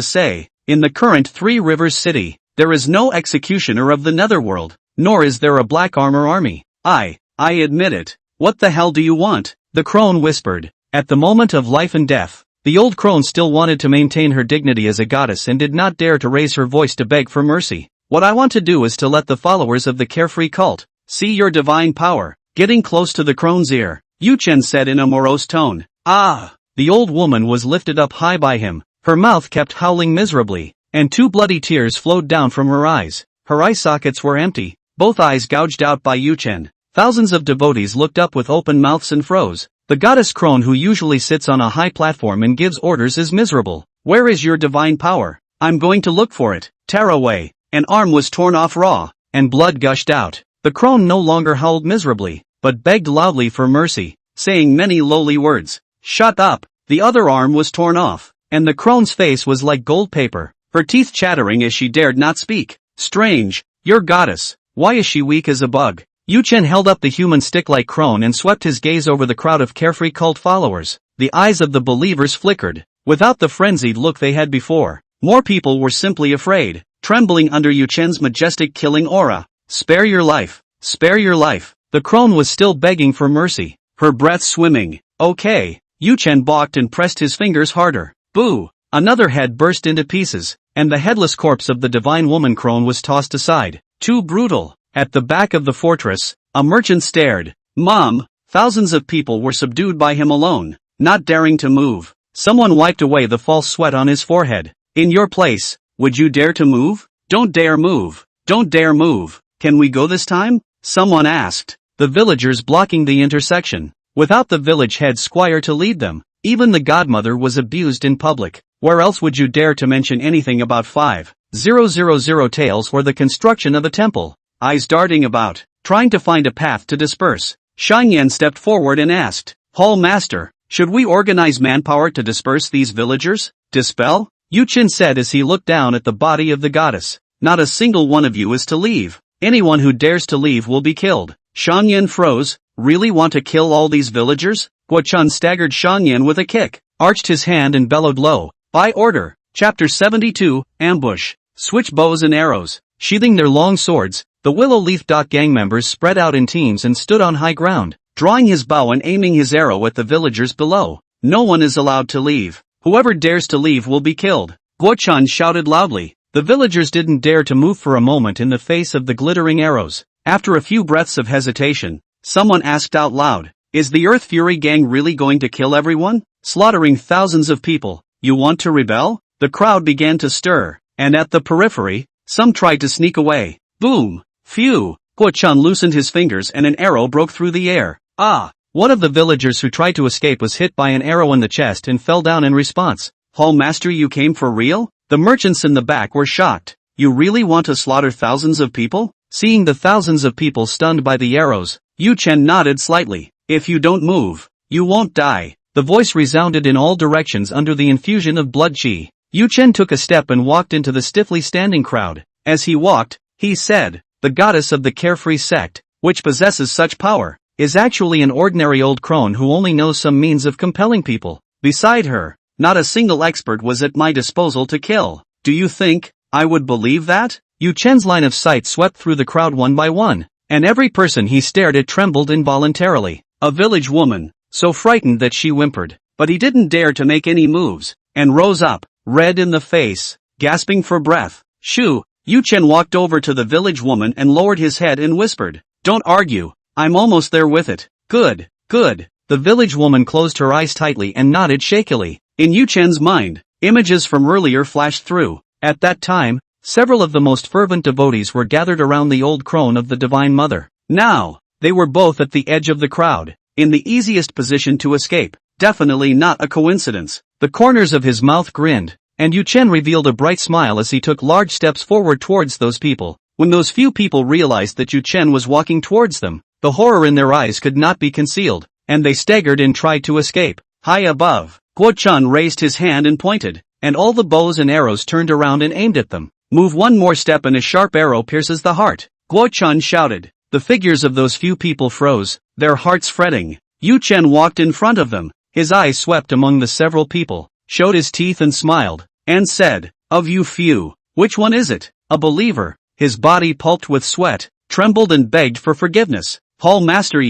say, in the current Three Rivers City, there is no executioner of the Netherworld, nor is there a Black Armor Army. I admit it. What the hell do you want?" the crone whispered. At the moment of life and death, the old crone still wanted to maintain her dignity as a goddess and did not dare to raise her voice to beg for mercy. "What I want to do is to let the followers of the carefree cult see your divine power." Getting close to the crone's ear, Yu Chen said in a morose tone. "Ah!" The old woman was lifted up high by him, her mouth kept howling miserably, and 2 bloody tears flowed down from her eyes. Her eye sockets were empty, both eyes gouged out by Yu Chen. Thousands of devotees looked up with open mouths and froze. The goddess crone who usually sits on a high platform and gives orders is miserable. "Where is your divine power? I'm going to look for it." Tear away. An arm was torn off raw, and blood gushed out. The crone no longer howled miserably, but begged loudly for mercy, saying many lowly words. "Shut up." The other arm was torn off, and the crone's face was like gold paper, her teeth chattering as she dared not speak. "Strange, your goddess, why is she weak as a bug?" Yu Chen held up the human stick-like crone and swept his gaze over the crowd of carefree cult followers. The eyes of the believers flickered. Without the frenzied look they had before, more people were simply afraid, trembling under Yu Chen's majestic killing aura. Spare your life. Spare your life. The crone was still begging for mercy, her breath swimming. Okay. Yu Chen balked and pressed his fingers harder. Boo! Another head burst into pieces, and the headless corpse of the divine woman crone was tossed aside. Too brutal. At the back of the fortress, a merchant stared. Mom! Thousands of people were subdued by him alone, not daring to move. Someone wiped away the false sweat on his forehead. In your place, would you dare to move? Don't dare move. Don't dare move. Can we go this time? Someone asked. The villagers blocking the intersection. Without the village head squire to lead them, even the godmother was abused in public. Where else would you dare to mention anything about 5000 tales or the construction of a temple? Eyes darting about, trying to find a path to disperse. Shangyan stepped forward and asked, Hall Master, should we organize manpower to disperse these villagers? Dispel? Yu Chen said as he looked down at the body of the goddess. Not a single one of you is to leave. Anyone who dares to leave will be killed. Shangyan froze. Really want to kill all these villagers? Guo Chun staggered Shangyan with a kick, arched his hand and bellowed low. By order. Chapter 72, Ambush. Switch bows and arrows. Sheathing their long swords, the Willow Leaf gang members spread out in teams and stood on high ground, drawing his bow and aiming his arrow at the villagers below. No one is allowed to leave. Whoever dares to leave will be killed. Guo Chun shouted loudly. The villagers didn't dare to move for a moment in the face of the glittering arrows. After a few breaths of hesitation, someone asked out loud, Is the Earth Fury gang really going to kill everyone? Slaughtering thousands of people. You want to rebel? The crowd began to stir, and at the periphery, some tried to sneak away. Boom! Phew! Guo Chun loosened his fingers and an arrow broke through the air. Ah! One of the villagers who tried to escape was hit by an arrow in the chest and fell down in response. Hall Master, you came for real? The merchants in the back were shocked. You really want to slaughter thousands of people? Seeing the thousands of people stunned by the arrows, Yu Chen nodded slightly. If you don't move, you won't die. The voice resounded in all directions under the infusion of blood qi. Yu Chen took a step and walked into the stiffly standing crowd. As he walked, he said, The goddess of the carefree sect, which possesses such power, is actually an ordinary old crone who only knows some means of compelling people. Beside her, not a single expert was at my disposal to kill. Do you think I would believe that? Yu Chen's line of sight swept through the crowd one by one, and every person he stared at trembled involuntarily. A village woman, so frightened that she whimpered, but he didn't dare to make any moves, and rose up, red in the face, gasping for breath. Shoo! Yu Chen walked over to the village woman and lowered his head and whispered, Don't argue, I'm almost there with it. Good, good. The village woman closed her eyes tightly and nodded shakily. In Yu Chen's mind, images from earlier flashed through. At that time, several of the most fervent devotees were gathered around the old crone of the Divine Mother. Now, they were both at the edge of the crowd, in the easiest position to escape. Definitely not a coincidence. The corners of his mouth grinned, and Yu Chen revealed a bright smile as he took large steps forward towards those people. When those few people realized that Yu Chen was walking towards them, the horror in their eyes could not be concealed, and they staggered and tried to escape. High above, Guo Chun raised his hand and pointed, and all the bows and arrows turned around and aimed at them. Move one more step and a sharp arrow pierces the heart. Guo Chun shouted. The figures of those few people froze, their hearts fretting. Yu Chen walked in front of them, his eyes swept among the several people, showed his teeth and smiled, and said, Of you few, which one is it? A believer, his body pulped with sweat, trembled and begged for forgiveness. Hall Master,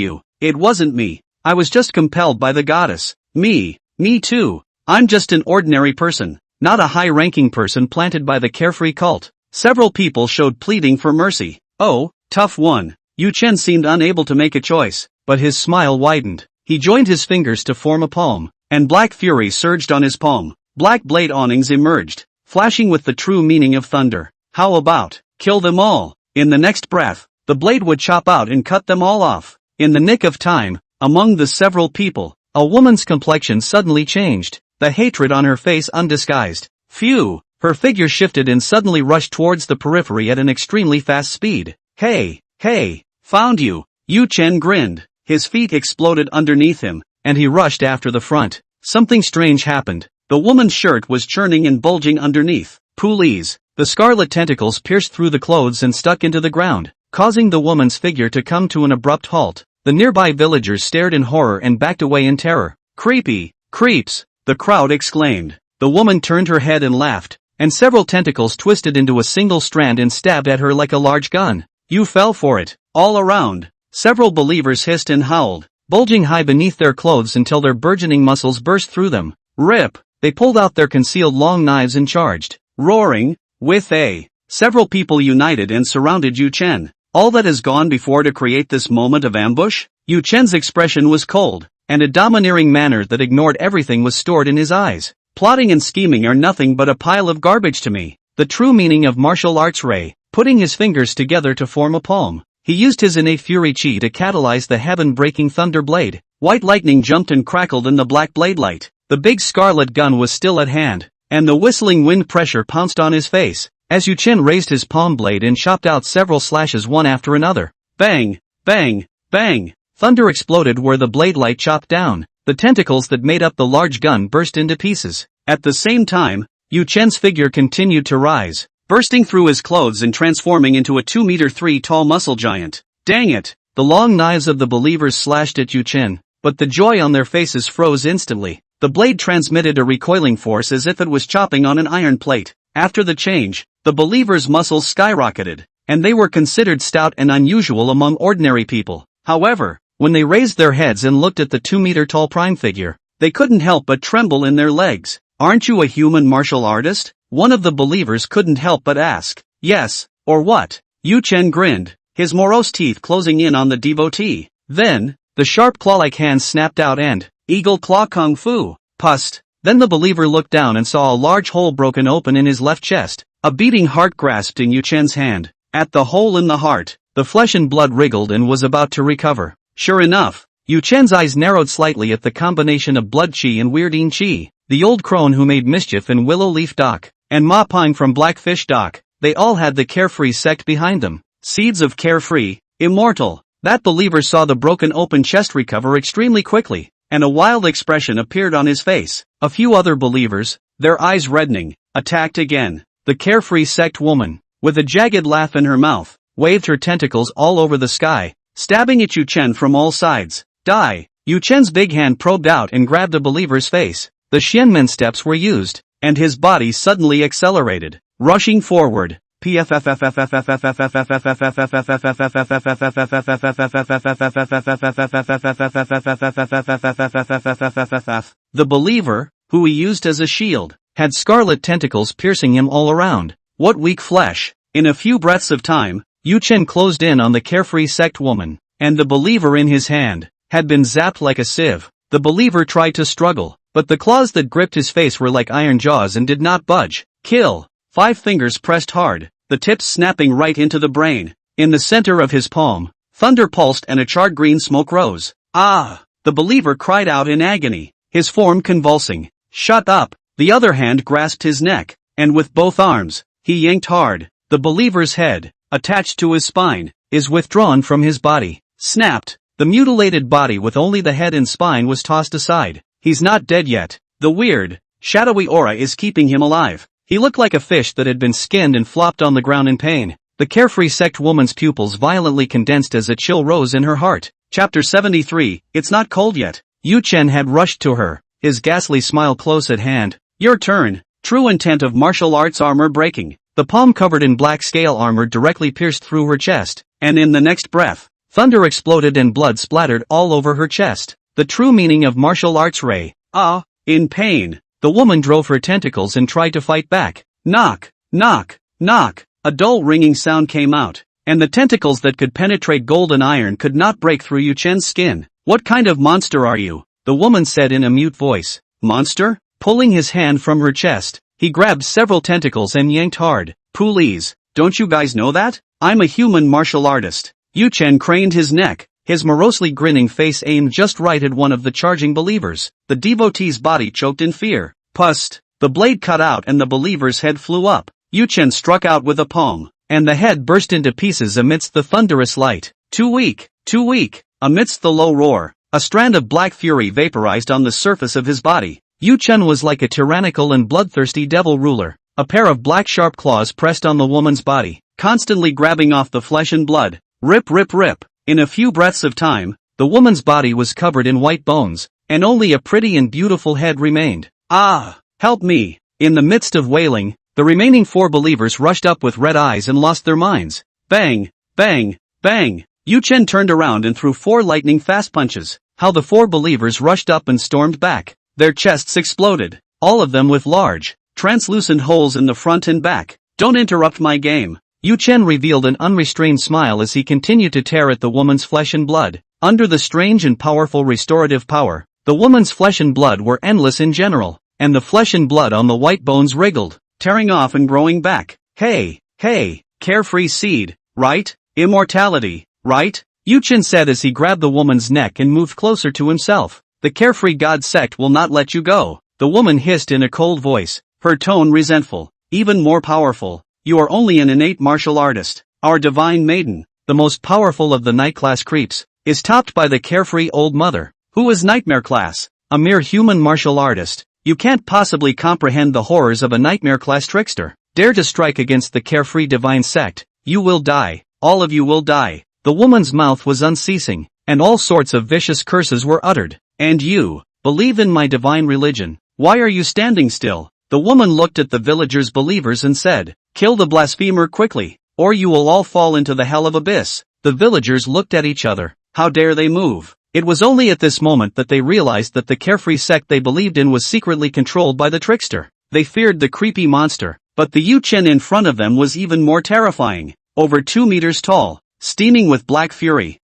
it wasn't me. I was just compelled by the goddess. Me too. I'm just an ordinary person, not a high-ranking person planted by the carefree cult. Several people showed pleading for mercy. Oh, tough one. Yu Chen seemed unable to make a choice, but his smile widened. He joined his fingers to form a palm, and black fury surged on his palm. Black blade awnings emerged, flashing with the true meaning of thunder. How about, kill them all? In the next breath, the blade would chop out and cut them all off. In the nick of time, among the several people, a woman's complexion suddenly changed, the hatred on her face undisguised. Phew! Her figure shifted and suddenly rushed towards the periphery at an extremely fast speed. Hey! Found you! Yu Chen grinned. His feet exploded underneath him, and he rushed after the front. Something strange happened. The woman's shirt was churning and bulging underneath. Pulleys. The scarlet tentacles pierced through the clothes and stuck into the ground. causing the woman's figure to come to an abrupt halt. The nearby villagers stared in horror and backed away in terror. "Creepy! Creeps!" the crowd exclaimed. The woman turned her head and laughed, and several tentacles twisted into a single strand and stabbed at her like a large gun. "You fell for it." All around, several believers hissed and howled, bulging high beneath their clothes until their burgeoning muscles burst through them. Rip! They pulled out their concealed long knives and charged, roaring, with a. Several people united and surrounded Yu Chen. All that has gone before to create this moment of ambush? Yu Chen's expression was cold, and a domineering manner that ignored everything was stored in his eyes. "Plotting and scheming are nothing but a pile of garbage to me." The true meaning of martial arts Ray, putting his fingers together to form a palm. He used his innate fury chi to catalyze the heaven-breaking thunder blade. White lightning jumped and crackled in the black blade light. The big scarlet gun was still at hand, and the whistling wind pressure pounced on his face, as Yu Chen raised his palm blade and chopped out several slashes one after another. Bang! Bang! Bang! Thunder exploded where the blade light chopped down. The tentacles that made up the large gun burst into pieces. At the same time, Yu Chen's figure continued to rise, bursting through his clothes and transforming into a 2-meter-3 tall muscle giant. Dang it! The long knives of the believers slashed at Yu Chen, but the joy on their faces froze instantly. The blade transmitted a recoiling force as if it was chopping on an iron plate. After the change, the believers' muscles skyrocketed, and they were considered stout and unusual among ordinary people. However, when they raised their heads and looked at the 2-meter-tall prime figure, they couldn't help but tremble in their legs. "Aren't you a human martial artist?" one of the believers couldn't help but ask. "Yes, or what?" Yu Chen grinned, his morose teeth closing in on the devotee. Then, the sharp claw-like hands snapped out and, "Eagle Claw Kung Fu!" Pust. Then the believer looked down and saw a large hole broken open in his left chest. A beating heart grasped in Yu Chen's hand. At the hole in the heart, the flesh and blood wriggled and was about to recover. Sure enough, Yu Chen's eyes narrowed slightly at the combination of blood chi and weirdine chi. The old crone who made mischief in Willow Leaf Dock, and Ma Pine from Blackfish Dock, they all had the Carefree sect behind them. Seeds of Carefree, immortal. That believer saw the broken open chest recover extremely quickly, and a wild expression appeared on his face. A few other believers, their eyes reddening, attacked again. The Carefree sect woman, with a jagged laugh in her mouth, waved her tentacles all over the sky, stabbing at Yu Chen from all sides. Die! Yu Chen's big hand probed out and grabbed a believer's face. The Xianmen steps were used, and his body suddenly accelerated, rushing forward. The believer, who he used as a shield, had scarlet tentacles piercing him all around. What weak flesh! In a few breaths of time, Yu Chen closed in on the Carefree sect woman, and the believer in his hand had been zapped like a sieve. The believer tried to struggle, but the claws that gripped his face were like iron jaws and did not budge. Kill! 5 fingers pressed hard, the tips snapping right into the brain. In the center of his palm, thunder pulsed and a charred green smoke rose. Ah! The believer cried out in agony, his form convulsing. Shut up! The other hand grasped his neck, and with both arms, he yanked hard. The believer's head, attached to his spine, is withdrawn from his body. Snapped! The mutilated body with only the head and spine was tossed aside. He's not dead yet. The weird, shadowy aura is keeping him alive. He looked like a fish that had been skinned and flopped on the ground in pain. The Carefree sect woman's pupils violently condensed as a chill rose in her heart. Chapter 73, It's Not Cold Yet. Yu Chen had rushed to her, his ghastly smile close at hand. Your turn. True intent of martial arts armor breaking. The palm covered in black scale armor directly pierced through her chest, and in the next breath, thunder exploded and blood splattered all over her chest. The true meaning of martial arts Ray. Ah, in pain. The woman drove her tentacles and tried to fight back. Knock, knock, knock. A dull ringing sound came out, and the tentacles that could penetrate gold and iron could not break through Yu Chen's skin. What kind of monster are you? The woman said in a mute voice. Monster? Pulling his hand from her chest, he grabbed several tentacles and yanked hard. Please, don't you guys know that? I'm a human martial artist. Yu Chen craned his neck, his morosely grinning face aimed just right at one of the charging believers. The devotee's body choked in fear. Pust! The blade cut out and the believer's head flew up. Yu Chen struck out with a palm, and the head burst into pieces amidst the thunderous light. Too weak! Too weak! Amidst the low roar, a strand of black fury vaporized on the surface of his body. Yu Chen was like a tyrannical and bloodthirsty devil ruler. A pair of black sharp claws pressed on the woman's body. constantly grabbing off the flesh and blood. Rip rip rip. In a few breaths of time, the woman's body was covered in white bones, and only a pretty and beautiful head remained. Ah! Help me! In the midst of wailing, the remaining 4 believers rushed up with red eyes and lost their minds. Bang! Bang! Bang! Yu Chen turned around and threw 4 lightning-fast punches. How the 4 believers rushed up and stormed back. Their chests exploded, all of them with large, translucent holes in the front and back. Don't interrupt my game. Yu Chen revealed an unrestrained smile as he continued to tear at the woman's flesh and blood. Under the strange and powerful restorative power, the woman's flesh and blood were endless in general, and the flesh and blood on the white bones wriggled, tearing off and growing back. Hey, hey, carefree seed, right? Immortality, right? Yu Chen said as he grabbed the woman's neck and moved closer to himself. The carefree god sect will not let you go, the woman hissed in a cold voice, her tone resentful. Even more powerful. You are only an innate martial artist. Our divine maiden, the most powerful of the night class creeps, is topped by the carefree old mother, who is nightmare class, a mere human martial artist. You can't possibly comprehend the horrors of a nightmare class trickster. Dare to strike against the carefree divine sect, you will die, all of you will die. The woman's mouth was unceasing, and all sorts of vicious curses were uttered. And you, believe in my divine religion. Why are you standing still? The woman looked at the villagers' believers and said, kill the blasphemer quickly, or you will all fall into the hell of abyss. The villagers looked at each other. How dare they move? It was only at this moment that they realized that the carefree sect they believed in was secretly controlled by the trickster. They feared the creepy monster, but the Yu Chen in front of them was even more terrifying. Over 2 meters tall, steaming with black fury,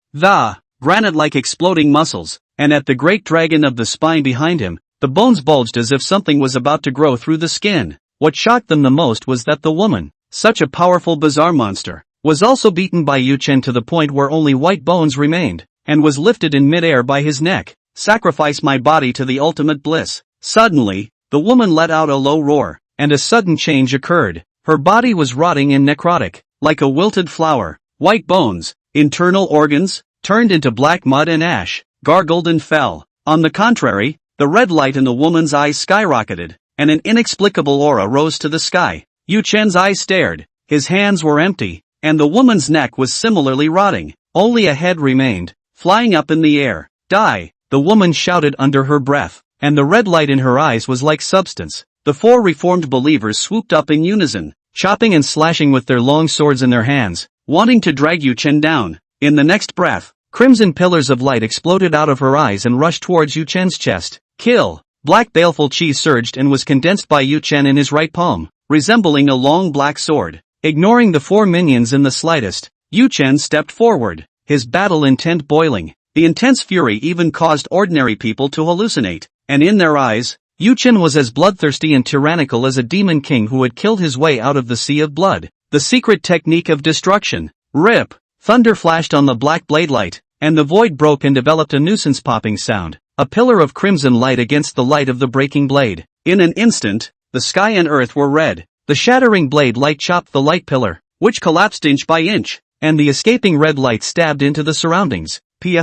granite-like exploding muscles, and at the great dragon of the spine behind him, the bones bulged as if something was about to grow through the skin. What shocked them the most was that the woman, such a powerful bizarre monster, was also beaten by Yu Chen to the point where only white bones remained, and was lifted in midair by his neck. Sacrifice my body to the ultimate bliss. Suddenly, the woman let out a low roar, and a sudden change occurred. Her body was rotting and necrotic, like a wilted flower. White bones, internal organs, turned into black mud and ash, gargled and fell. On the contrary, the red light in the woman's eyes skyrocketed, and an inexplicable aura rose to the sky. Yu Chen's eyes stared, his hands were empty, and the woman's neck was similarly rotting. Only a head remained, flying up in the air. Die, the woman shouted under her breath, and the red light in her eyes was like substance. The 4 reformed believers swooped up in unison, chopping and slashing with their long swords in their hands, wanting to drag Yu Chen down. In the next breath, crimson pillars of light exploded out of her eyes and rushed towards Yu Chen's chest. Kill! Black baleful chi surged and was condensed by Yu Chen in his right palm, resembling a long black sword. Ignoring the 4 minions in the slightest, Yu Chen stepped forward, his battle intent boiling. The intense fury even caused ordinary people to hallucinate, and in their eyes, Yu Chen was as bloodthirsty and tyrannical as a demon king who had killed his way out of the sea of blood. The secret technique of destruction. Rip! Thunder flashed on the black blade light, and the void broke and developed a nuisance popping sound. A pillar of crimson light against the light of the breaking blade. In an instant, the sky and earth were red. The shattering blade light chopped the light pillar, which collapsed inch by inch, and the escaping red light stabbed into the surroundings. The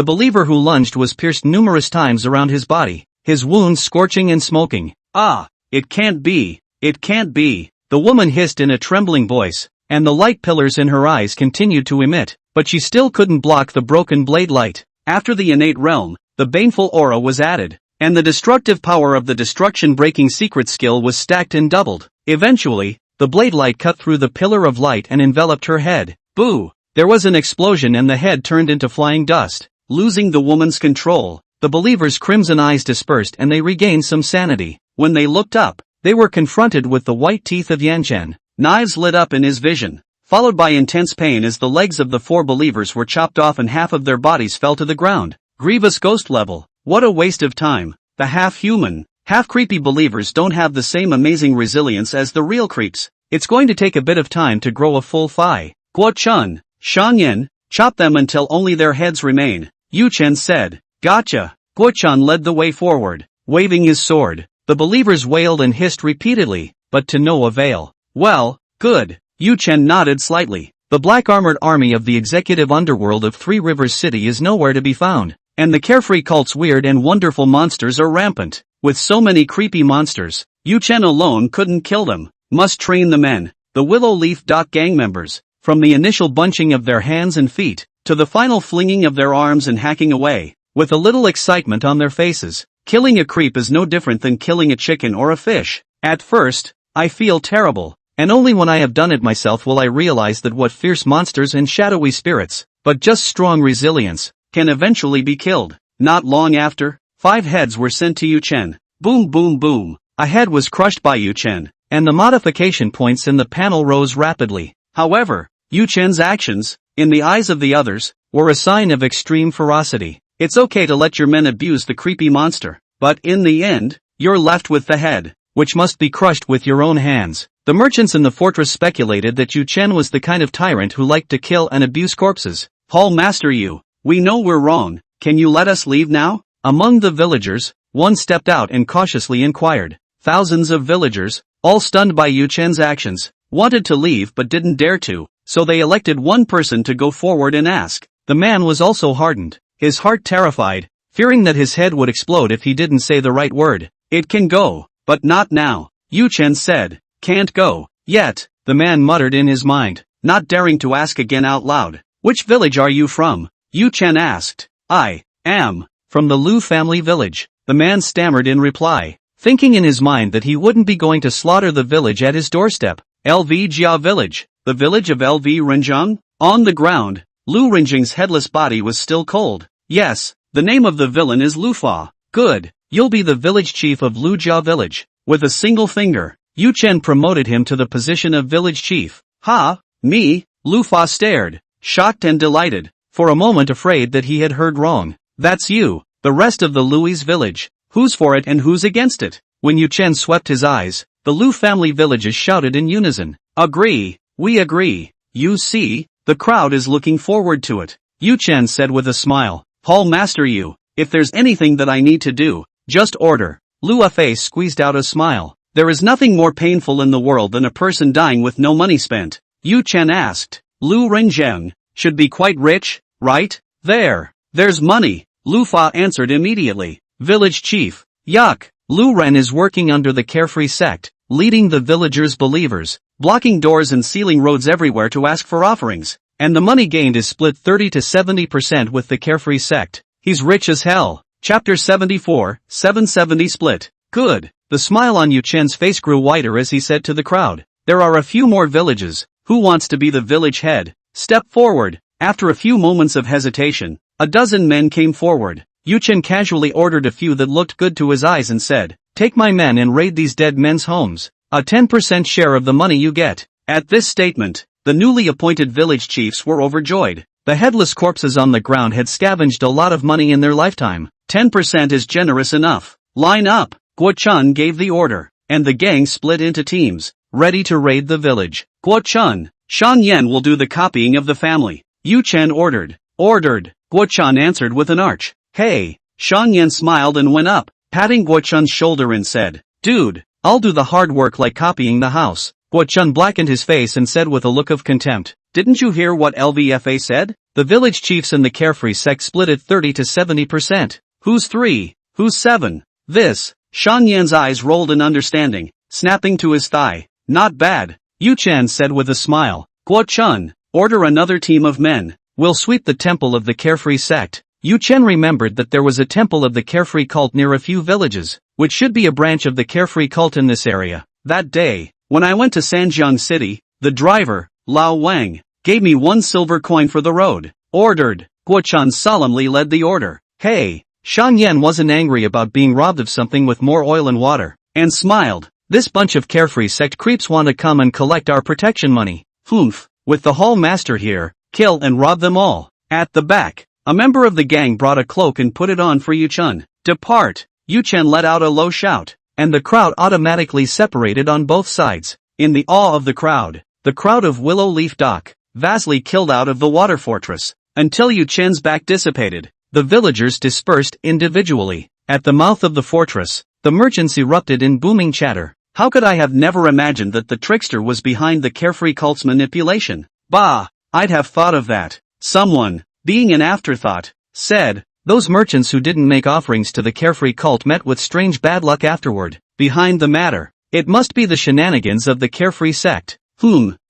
believer who lunged was pierced numerous times around his body, his wounds scorching and smoking. Ah, it can't be, it can't be. The woman hissed in a trembling voice, and the light pillars in her eyes continued to emit, but she still couldn't block the broken blade light. After the innate realm, the baneful aura was added, and the destructive power of the destruction-breaking secret skill was stacked and doubled. Eventually, the blade light cut through the pillar of light and enveloped her head. Boo! There was an explosion and the head turned into flying dust. Losing the woman's control, the believer's crimson eyes dispersed and they regained some sanity. When they looked up, they were confronted with the white teeth of Yanchen. Knives lit up in his vision, followed by intense pain as the legs of the 4 believers were chopped off and half of their bodies fell to the ground. Grievous ghost level. What a waste of time. The half-human, half-creepy believers don't have the same amazing resilience as the real creeps. It's going to take a bit of time to grow a full thigh. Guo Chun, Shangyan, chop them until only their heads remain. Yu Chen said. Gotcha. Guo Chun led the way forward, waving his sword. The believers wailed and hissed repeatedly, but to no avail. Well, good. Yu Chen nodded slightly. The black armored army of the executive underworld of 3 Rivers City is nowhere to be found. And the carefree cult's weird and wonderful monsters are rampant. With so many creepy monsters, Yu Chen alone couldn't kill them. Must train the men, the Willow Leaf Dock gang members, from the initial bunching of their hands and feet, to the final flinging of their arms and hacking away, with a little excitement on their faces. Killing a creep is no different than killing a chicken or a fish. At first, I feel terrible, and only when I have done it myself will I realize that what fierce monsters and shadowy spirits, but just strong resilience, can eventually be killed. Not long after, 5 heads were sent to Yu Chen. Boom boom boom. A head was crushed by Yu Chen, and the modification points in the panel rose rapidly. However, Yu Chen's actions, in the eyes of the others, were a sign of extreme ferocity. It's okay to let your men abuse the creepy monster, but in the end, you're left with the head, which must be crushed with your own hands. The merchants in the fortress speculated that Yu Chen was the kind of tyrant who liked to kill and abuse corpses. Paul Master Yu, we know we're wrong, can you let us leave now? Among the villagers, one stepped out and cautiously inquired. Thousands of villagers, all stunned by Yu Chen's actions, wanted to leave but didn't dare to, so they elected one person to go forward and ask. The man was also hardened, his heart terrified, fearing that his head would explode if he didn't say the right word. It can go, but not now, Yu Chen said. Can't go, yet, the man muttered in his mind, not daring to ask again out loud. Which village are you from? Yu Chen asked. I am from the Lu family village, the man stammered in reply, thinking in his mind that he wouldn't be going to slaughter the village at his doorstep. LV Jia village, the village of LV Renjiang? On the ground, Lu Renjing's headless body was still cold. Yes, the name of the villain is Lu Fa. Good, you'll be the village chief of Lu Jia village. With a single finger, Yu Chen promoted him to the position of village chief. Ha, me? Lu Fa stared, shocked and delighted, for a moment afraid that he had heard wrong. That's you, the rest of the Lui's village. Who's for it and who's against it? When Yu Chen swept his eyes, the Lu family villages shouted in unison. Agree, we agree. You see, the crowd is looking forward to it. Yu Chen said with a smile. Paul Master Yu, if there's anything that I need to do, just order. Lu's face squeezed out a smile. There is nothing more painful in the world than a person dying with no money spent. Yu Chen asked. Lu Renjiang should be quite rich, right? There's money. Lu Fa answered immediately. Village chief. Yuck. Lu Ren is working under the Carefree sect, leading the villagers' believers, blocking doors and sealing roads everywhere to ask for offerings. And the money gained is split 30 to 70% with the Carefree sect. He's rich as hell. Chapter 74, 770 split. Good. The smile on Yu Chen's face grew wider as he said to the crowd. There are a few more villages. Who wants to be the village head? Step forward. After a few moments of hesitation, a dozen men came forward. Yu Chen casually ordered a few that looked good to his eyes and said, take my men and raid these dead men's homes. A 10% share of the money you get. At this statement, the newly appointed village chiefs were overjoyed. The headless corpses on the ground had scavenged a lot of money in their lifetime. 10% is generous enough. Line up. Guo Chun gave the order, and the gang split into teams, ready to raid the village. Guo Chun, Shan Yan will do the copying of the family. Yu Chen ordered. Ordered. Guo Chun answered with an arch. Hey. Shan Yan smiled and went up, patting Guo Chun's shoulder and said, dude, I'll do the hard work like copying the house. Guo Chun blackened his face and said with a look of contempt, didn't you hear what LVFA said? The village chiefs and the Carefree sect split at 30 to 70%. Who's 3? Who's 7? This. Shan Yan's eyes rolled in understanding, snapping to his thigh. Not bad, Yu Chen said with a smile. Guo Chun, order another team of men. We'll sweep the temple of the Carefree sect. Yu Chen remembered that there was a temple of the Carefree cult near a few villages, which should be a branch of the Carefree cult in this area. That day, when I went to Sanjiang City, the driver, Lao Wang, gave me 1 silver coin for the road. Ordered. Guo Chun solemnly led the order. Hey. Shan Yan wasn't angry about being robbed of something with more oil and water, and smiled. This bunch of Carefree sect creeps want to come and collect our protection money. Humph. With the hall master here, kill and rob them all. At the back, a member of the gang brought a cloak and put it on for Yu Chen. Depart. Yu Chen let out a low shout, and the crowd automatically separated on both sides. In the awe of the crowd of Willow Leaf Dock, vastly killed out of the water fortress, until Yu Chen's back dissipated. The villagers dispersed individually. At the mouth of the fortress, the merchants erupted in booming chatter. How could I have never imagined that the trickster was behind the Carefree cult's manipulation? Bah! I'd have thought of that. Someone, being an afterthought, said, Those merchants who didn't make offerings to the carefree cult met with strange bad luck afterward. Behind the matter, it must be the shenanigans of the carefree sect.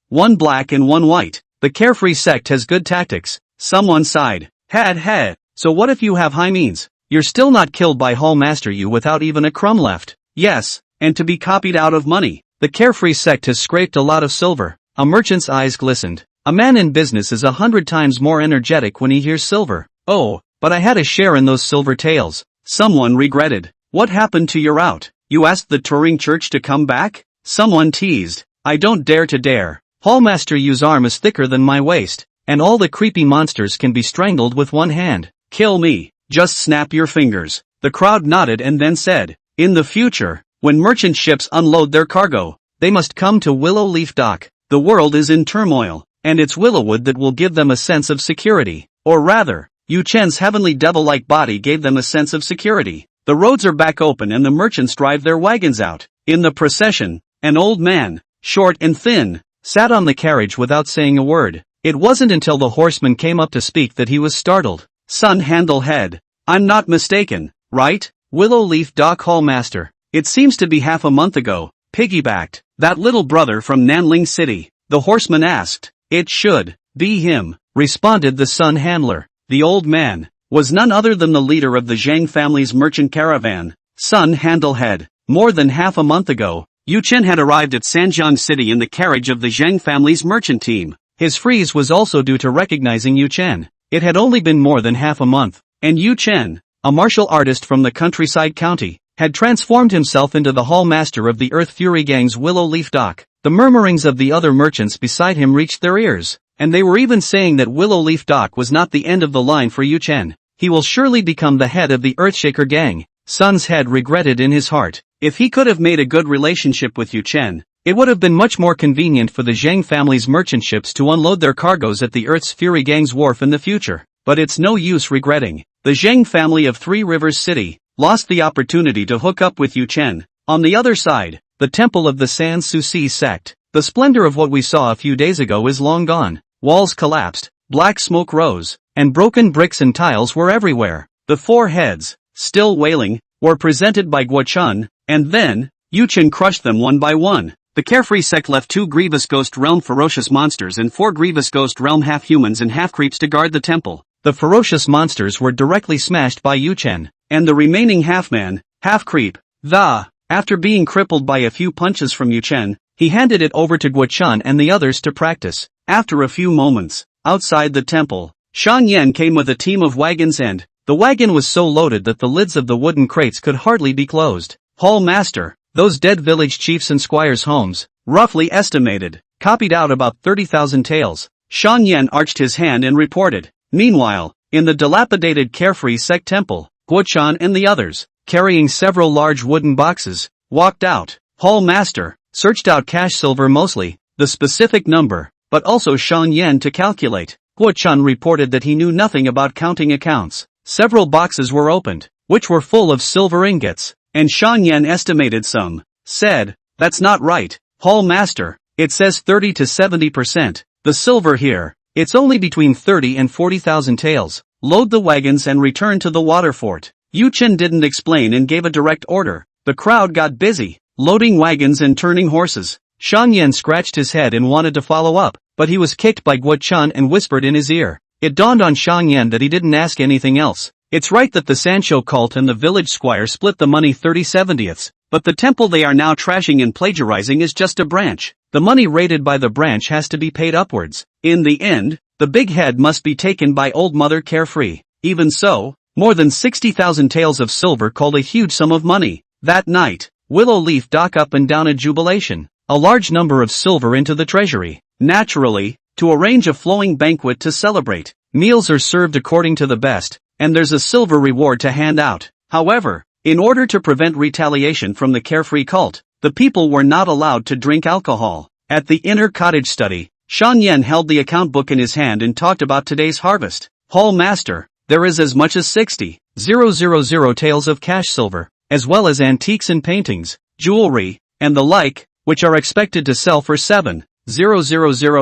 One black and one white. The carefree sect has good tactics, someone sighed. Had. So what if you have high means? You're still not killed by Hall Master you without even a crumb left. Yes, and to be copied out of money. The carefree sect has scraped a lot of silver. A merchant's eyes glistened. A man in business is 100 times more energetic when he hears silver. Oh, but I had a share in those silver tails. Someone regretted. What happened to your route? You asked the touring church to come back? Someone teased. I don't dare to dare. Hallmaster Yu's arm is thicker than my waist, and all the creepy monsters can be strangled with one hand. Kill me. Just snap your fingers. The crowd nodded and then said, in the future, when merchant ships unload their cargo, they must come to Willow Leaf Dock. The world is in turmoil, and it's Willowwood that will give them a sense of security. Or rather, Yu Chen's heavenly devil-like body gave them a sense of security. The roads are back open and the merchants drive their wagons out. In the procession, an old man, short and thin, sat on the carriage without saying a word. It wasn't until the horseman came up to speak that he was startled. Sun Handle Head. I'm not mistaken, right? Willow Leaf Dock Hall Master. It seems to be half a month ago. Piggybacked. That little brother from Nanling City. The horseman asked. It should be him, responded the Sun Handler. The old man was none other than the leader of the Zhang family's merchant caravan. Sun Handle Head. More than half a month ago, Yu Chen had arrived at Sanjiang City in the carriage of the Zhang family's merchant team. His freeze was also due to recognizing Yu Chen. It had only been more than half a month, and Yu Chen, a martial artist from the countryside county, had transformed himself into the hall master of the Earth Fury Gang's Willow Leaf Dock. The murmurings of the other merchants beside him reached their ears, and they were even saying that Willow Leaf Dock was not the end of the line for Yu Chen. He will surely become the head of the Earthshaker Gang. Sun's head regretted in his heart. If he could have made a good relationship with Yu Chen, it would have been much more convenient for the Zhang family's merchant ships to unload their cargoes at the Earth's Fury Gang's wharf in the future. But it's no use regretting. The Zhang family of Three Rivers City lost the opportunity to hook up with Yu Chen. On the other side, the temple of the San Suu Kyi sect. The splendor of what we saw a few days ago is long gone. Walls collapsed, black smoke rose, and broken bricks and tiles were everywhere. The four heads, still wailing, were presented by Guo Chun, and then, Yu Chen crushed them one by one. The carefree sect left 2 grievous ghost realm ferocious monsters and 4 grievous ghost realm half-humans and half-creeps to guard the temple. The ferocious monsters were directly smashed by Yu Chen, and the remaining half-man, half-creep, after being crippled by a few punches from Yu Chen, he handed it over to Guo Chun and the others to practice. After a few moments, outside the temple, Shan Yan came with a team of wagons and, the wagon was so loaded that the lids of the wooden crates could hardly be closed. Hall Master, those dead village chiefs and squires' homes, roughly estimated, copied out about 30,000 taels. Shan Yan arched his hand and reported. Meanwhile, in the dilapidated carefree sect temple, Guo Chun and the others, carrying several large wooden boxes, walked out. Hall Master searched out cash silver mostly, the specific number, but also Shan Yan to calculate. Guo Chun reported that he knew nothing about counting accounts. Several boxes were opened, which were full of silver ingots, and Shan Yan estimated some. Said, that's not right, Hall Master, it says 30 to 70%. The silver here, it's only between 30 and 40,000 taels. Load the wagons and return to the water fort. Yu Chen didn't explain and gave a direct order. The crowd got busy, loading wagons and turning horses. Shan Yan scratched his head and wanted to follow up, but he was kicked by Guo Chun and whispered in his ear. It dawned on Shan Yan that he didn't ask anything else. It's right that the Sancho cult and the village squire split the money 30/70ths, but the temple they are now trashing and plagiarizing is just a branch. The money raided by the branch has to be paid upwards. In the end, the big head must be taken by Old Mother Carefree. Even so, more than 60,000 taels of silver called a huge sum of money. That night, Willow Leaf Dock up and down a jubilation, a large number of silver into the treasury. Naturally, to arrange a flowing banquet to celebrate, meals are served according to the best, and there's a silver reward to hand out. However, in order to prevent retaliation from the Carefree cult, the people were not allowed to drink alcohol. At the inner cottage study, Shan Yan held the account book in his hand and talked about today's harvest. Hall Master, there is as much as 60,000 taels of cash silver, as well as antiques and paintings, jewelry, and the like, which are expected to sell for 7,000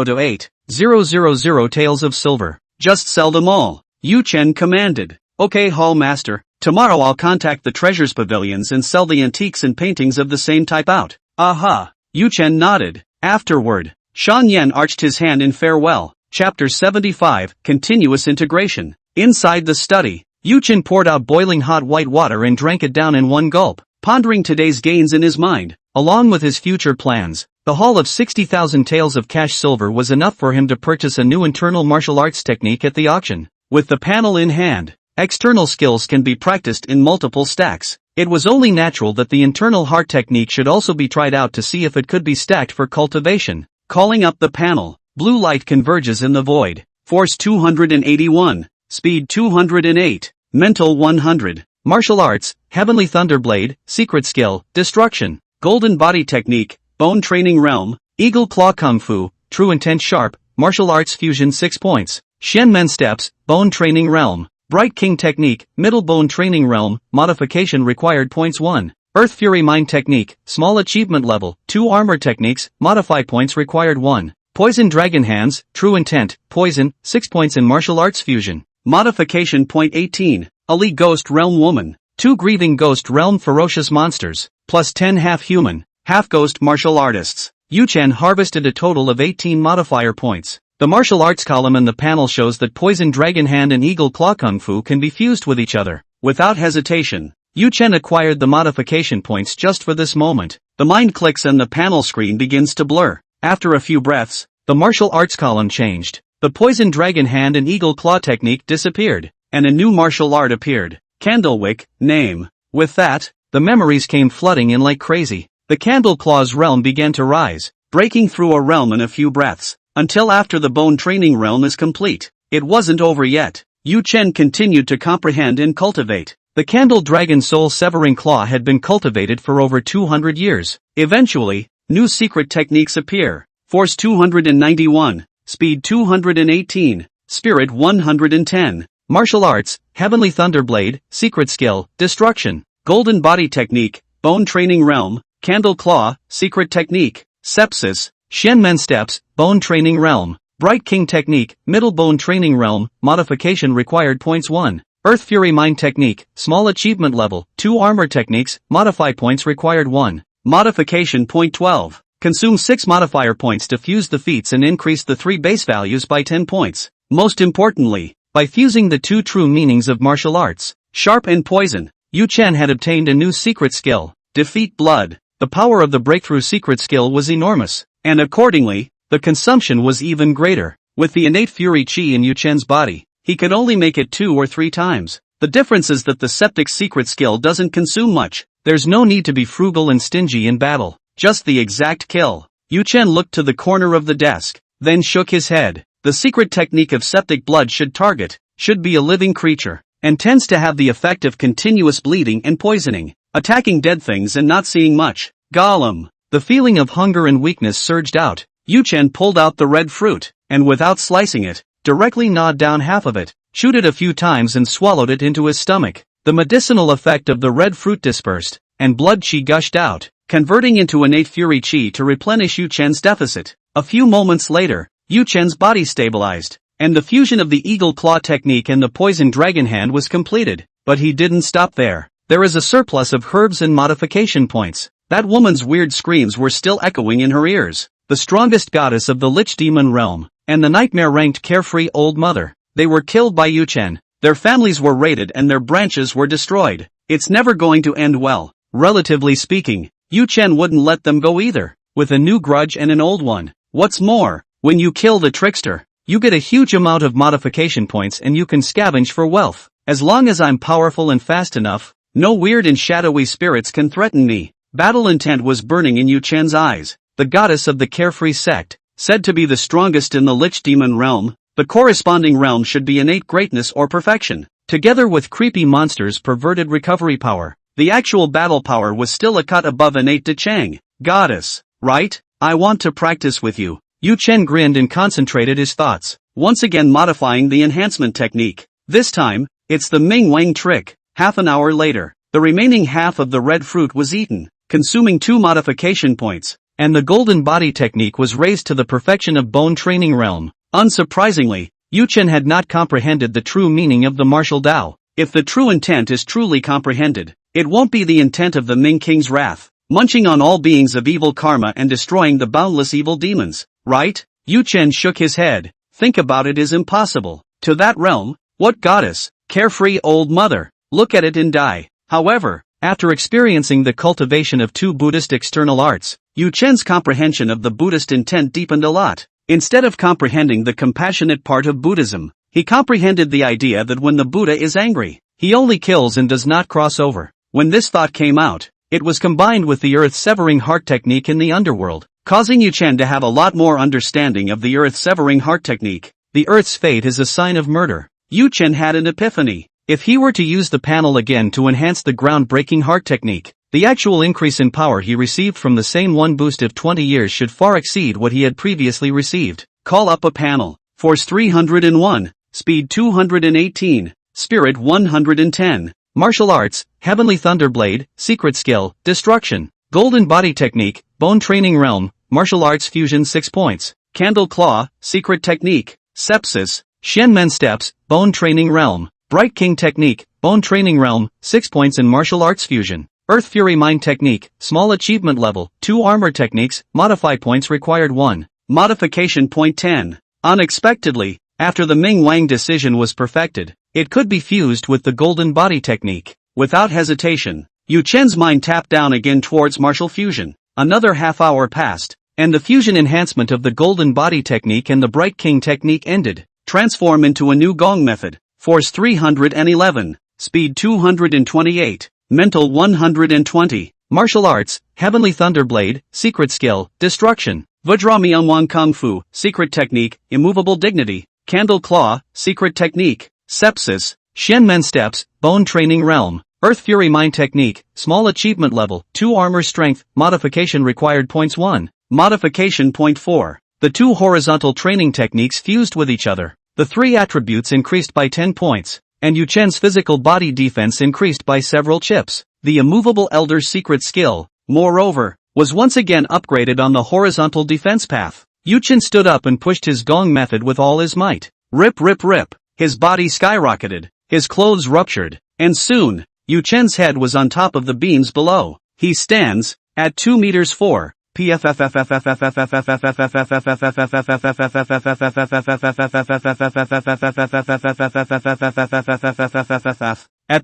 to 8,000 taels of silver. Just sell them all, Yu Chen commanded. Okay, Hall Master, tomorrow I'll contact the treasures pavilions and sell the antiques and paintings of the same type out. Aha! Yu Chen nodded. Afterward, Shan Yan arched his hand in farewell. Chapter 75, Continuous Integration. Inside the study, Yu Chen poured out boiling hot white water and drank it down in one gulp, pondering today's gains in his mind, along with his future plans. The haul of 60,000 taels of cash silver was enough for him to purchase a new internal martial arts technique at the auction. With the panel in hand, external skills can be practiced in multiple stacks. It was only natural that the internal heart technique should also be tried out to see if it could be stacked for cultivation. Calling up the panel, blue light converges in the void. Force 281, speed 208, mental 100. Martial arts, Heavenly Thunderblade, secret skill, destruction. Golden body technique, bone training realm, eagle claw kung fu, true intent sharp, martial arts fusion 6 points. Shenmen steps, bone training realm. Bright King technique, middle bone training realm, modification required points 1. Earth Fury Mind technique, small achievement level, 2 armor techniques, modify points required 1. Poison Dragon hands, true intent, poison, 6 points in martial arts fusion. Modification point 18, Ali Ghost Realm Woman, 2 Grieving Ghost Realm Ferocious Monsters, plus 10 half human, half ghost martial artists. Yu Chen harvested a total of 18 modifier points. The martial arts column in the panel shows that Poison Dragon Hand and Eagle Claw Kung Fu can be fused with each other. Without hesitation, Yu Chen acquired the modification points just for this moment. The mind clicks and the panel screen begins to blur. After a few breaths, the martial arts column changed. The Poison Dragon Hand and Eagle Claw technique disappeared, and a new martial art appeared. Candlewick, name. With that, the memories came flooding in like crazy. The Candle Claw's realm began to rise, breaking through a realm in a few breaths. Until after the bone training realm is complete. It wasn't over yet. Yu Chen continued to comprehend and cultivate. The Candle Dragon Soul Severing Claw had been cultivated for over 200 years. Eventually, new secret techniques appear. Force 291, Speed 218, Spirit 110. Martial arts, Heavenly Thunderblade, secret skill, destruction. Golden body technique, bone training realm, Candle Claw, secret technique, sepsis. Shenmen steps, bone training realm. Bright King technique, middle bone training realm, modification required points 1. Earth Fury Mind technique, small achievement level, 2 armor techniques, modify points required 1. Modification point 12. Consume 6 modifier points to fuse the feats and increase the 3 base values by 10 points. Most importantly, by fusing the 2 true meanings of martial arts, sharp and poison, Yu Chen had obtained a new secret skill, defeat blood. The power of the breakthrough secret skill was enormous. And accordingly, the consumption was even greater. With the innate fury chi in Yu Chen's body, he could only make it 2 or 3 times. The difference is that the septic secret skill doesn't consume much. There's no need to be frugal and stingy in battle. Just the exact kill. Yu Chen looked to the corner of the desk, then shook his head. The secret technique of septic blood should be a living creature, and tends to have the effect of continuous bleeding and poisoning, attacking dead things and not seeing much. Golem. The feeling of hunger and weakness surged out. Yu Chen pulled out the red fruit, and without slicing it, directly gnawed down half of it, chewed it a few times and swallowed it into his stomach. The medicinal effect of the red fruit dispersed, and blood chi gushed out, converting into innate fury chi to replenish Yu Chen's deficit. A few moments later, Yu Chen's body stabilized, and the fusion of the Eagle Claw technique and the Poison Dragon Hand was completed. But he didn't stop there. There is a surplus of herbs and modification points. That woman's weird screams were still echoing in her ears. The strongest goddess of the Lich Demon realm, and the nightmare-ranked carefree old mother. They were killed by Yu Chen. Their families were raided and their branches were destroyed. It's never going to end well. Relatively speaking, Yu Chen wouldn't let them go either, with a new grudge and an old one. What's more, when you kill the trickster, you get a huge amount of modification points and you can scavenge for wealth. As long as I'm powerful and fast enough, no weird and shadowy spirits can threaten me. Battle intent was burning in Yu Chen's eyes. The goddess of the carefree sect, said to be the strongest in the Lich Demon realm, the corresponding realm should be innate greatness or perfection. Together with creepy monsters' perverted recovery power, the actual battle power was still a cut above innate to Chang. Goddess, right? I want to practice with you. Yu Chen grinned and concentrated his thoughts, once again modifying the enhancement technique. This time, it's the Ming Wang trick. Half an hour later, the remaining half of the red fruit was eaten, consuming 2 modification points, and the golden body technique was raised to the perfection of bone training realm. Unsurprisingly, Yu Chen had not comprehended the true meaning of the martial Dao. If the true intent is truly comprehended, it won't be the intent of the Ming King's wrath, munching on all beings of evil karma and destroying the boundless evil demons, right? Yu Chen shook his head. Think about it is impossible. To that realm, what goddess? Carefree old mother. Look at it and die. However, after experiencing the cultivation of two Buddhist external arts, Yu Chen's comprehension of the Buddhist intent deepened a lot. Instead of comprehending the compassionate part of Buddhism, he comprehended the idea that when the Buddha is angry, he only kills and does not cross over. When this thought came out, it was combined with the earth-severing heart technique in the underworld, causing Yu Chen to have a lot more understanding of the earth-severing heart technique. The earth's fate is a sign of murder. Yu Chen had an epiphany. If he were to use the panel again to enhance the groundbreaking heart technique, the actual increase in power he received from the same one boost of 20 years should far exceed what he had previously received. Call up a panel. Force 301. Speed 218. Spirit 110. Martial Arts, Heavenly Thunderblade, Secret Skill, Destruction. Golden Body Technique, Bone Training Realm, Martial Arts Fusion 6 points. Candle Claw, Secret Technique, Sepsis, Shenmen Steps, Bone Training Realm. Bright King Technique, Bone Training Realm, 6 points in Martial Arts Fusion. Earth Fury Mind Technique, Small Achievement Level, 2 Armor Techniques, Modify Points Required 1. Modification Point 10. Unexpectedly, after the Ming Wang decision was perfected, it could be fused with the Golden Body Technique. Without hesitation, Yu Chen's mind tapped down again towards martial fusion. Another half hour passed, and the fusion enhancement of the Golden Body Technique and the Bright King Technique ended. Transform into a new Gong method. Force 311. Speed 228. Mental 120. Martial Arts, Heavenly Thunderblade, Secret Skill, Destruction. Vajramianwang Kung Fu, Secret Technique, Immovable Dignity. Candle Claw, Secret Technique. Sepsis, Shenmen Steps, Bone Training Realm. Earth Fury Mind Technique, Small Achievement Level, 2 Armor Strength, Modification Required Points 1. Modification Point 4. The two horizontal training techniques fused with each other. The 3 attributes increased by 10 points, and Yu Chen's physical body defense increased by several chips. The Immovable Elder's secret skill, moreover, was once again upgraded on the horizontal defense path. Yu Chen stood up and pushed his Gong method with all his might. Rip rip rip. His body skyrocketed, his clothes ruptured, and soon, Yu Chen's head was on top of the beams below. He stands at 2 meters 4. At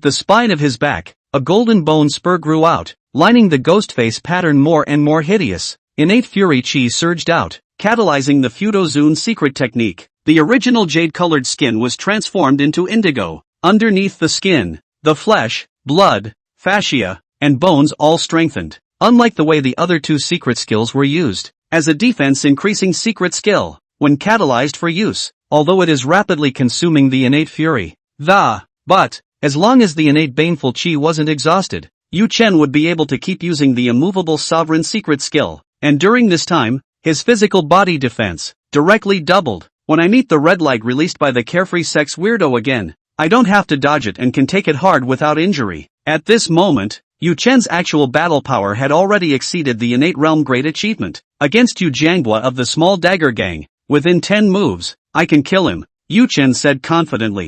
the spine of his back, a golden bone spur grew out, lining the ghost face pattern more and more hideous. Innate fury chi surged out, catalyzing the Fudozun secret technique. The original jade-colored skin was transformed into indigo. Underneath the skin, the flesh, blood, fascia, and bones all strengthened. Unlike the way the other 2 secret skills were used, as a defense-increasing secret skill, when catalyzed for use, although it is rapidly consuming the innate fury. But, as long as the innate baneful chi wasn't exhausted, Yu Chen would be able to keep using the immovable sovereign secret skill, and during this time, his physical body defense, directly doubled. When I meet the red light released by the carefree sex weirdo again, I don't have to dodge it and can take it hard without injury. At this moment, Yu Chen's actual battle power had already exceeded the innate realm great achievement. Against Yu Jianghua of the small dagger gang, within 10 moves, I can kill him, Yu Chen said confidently.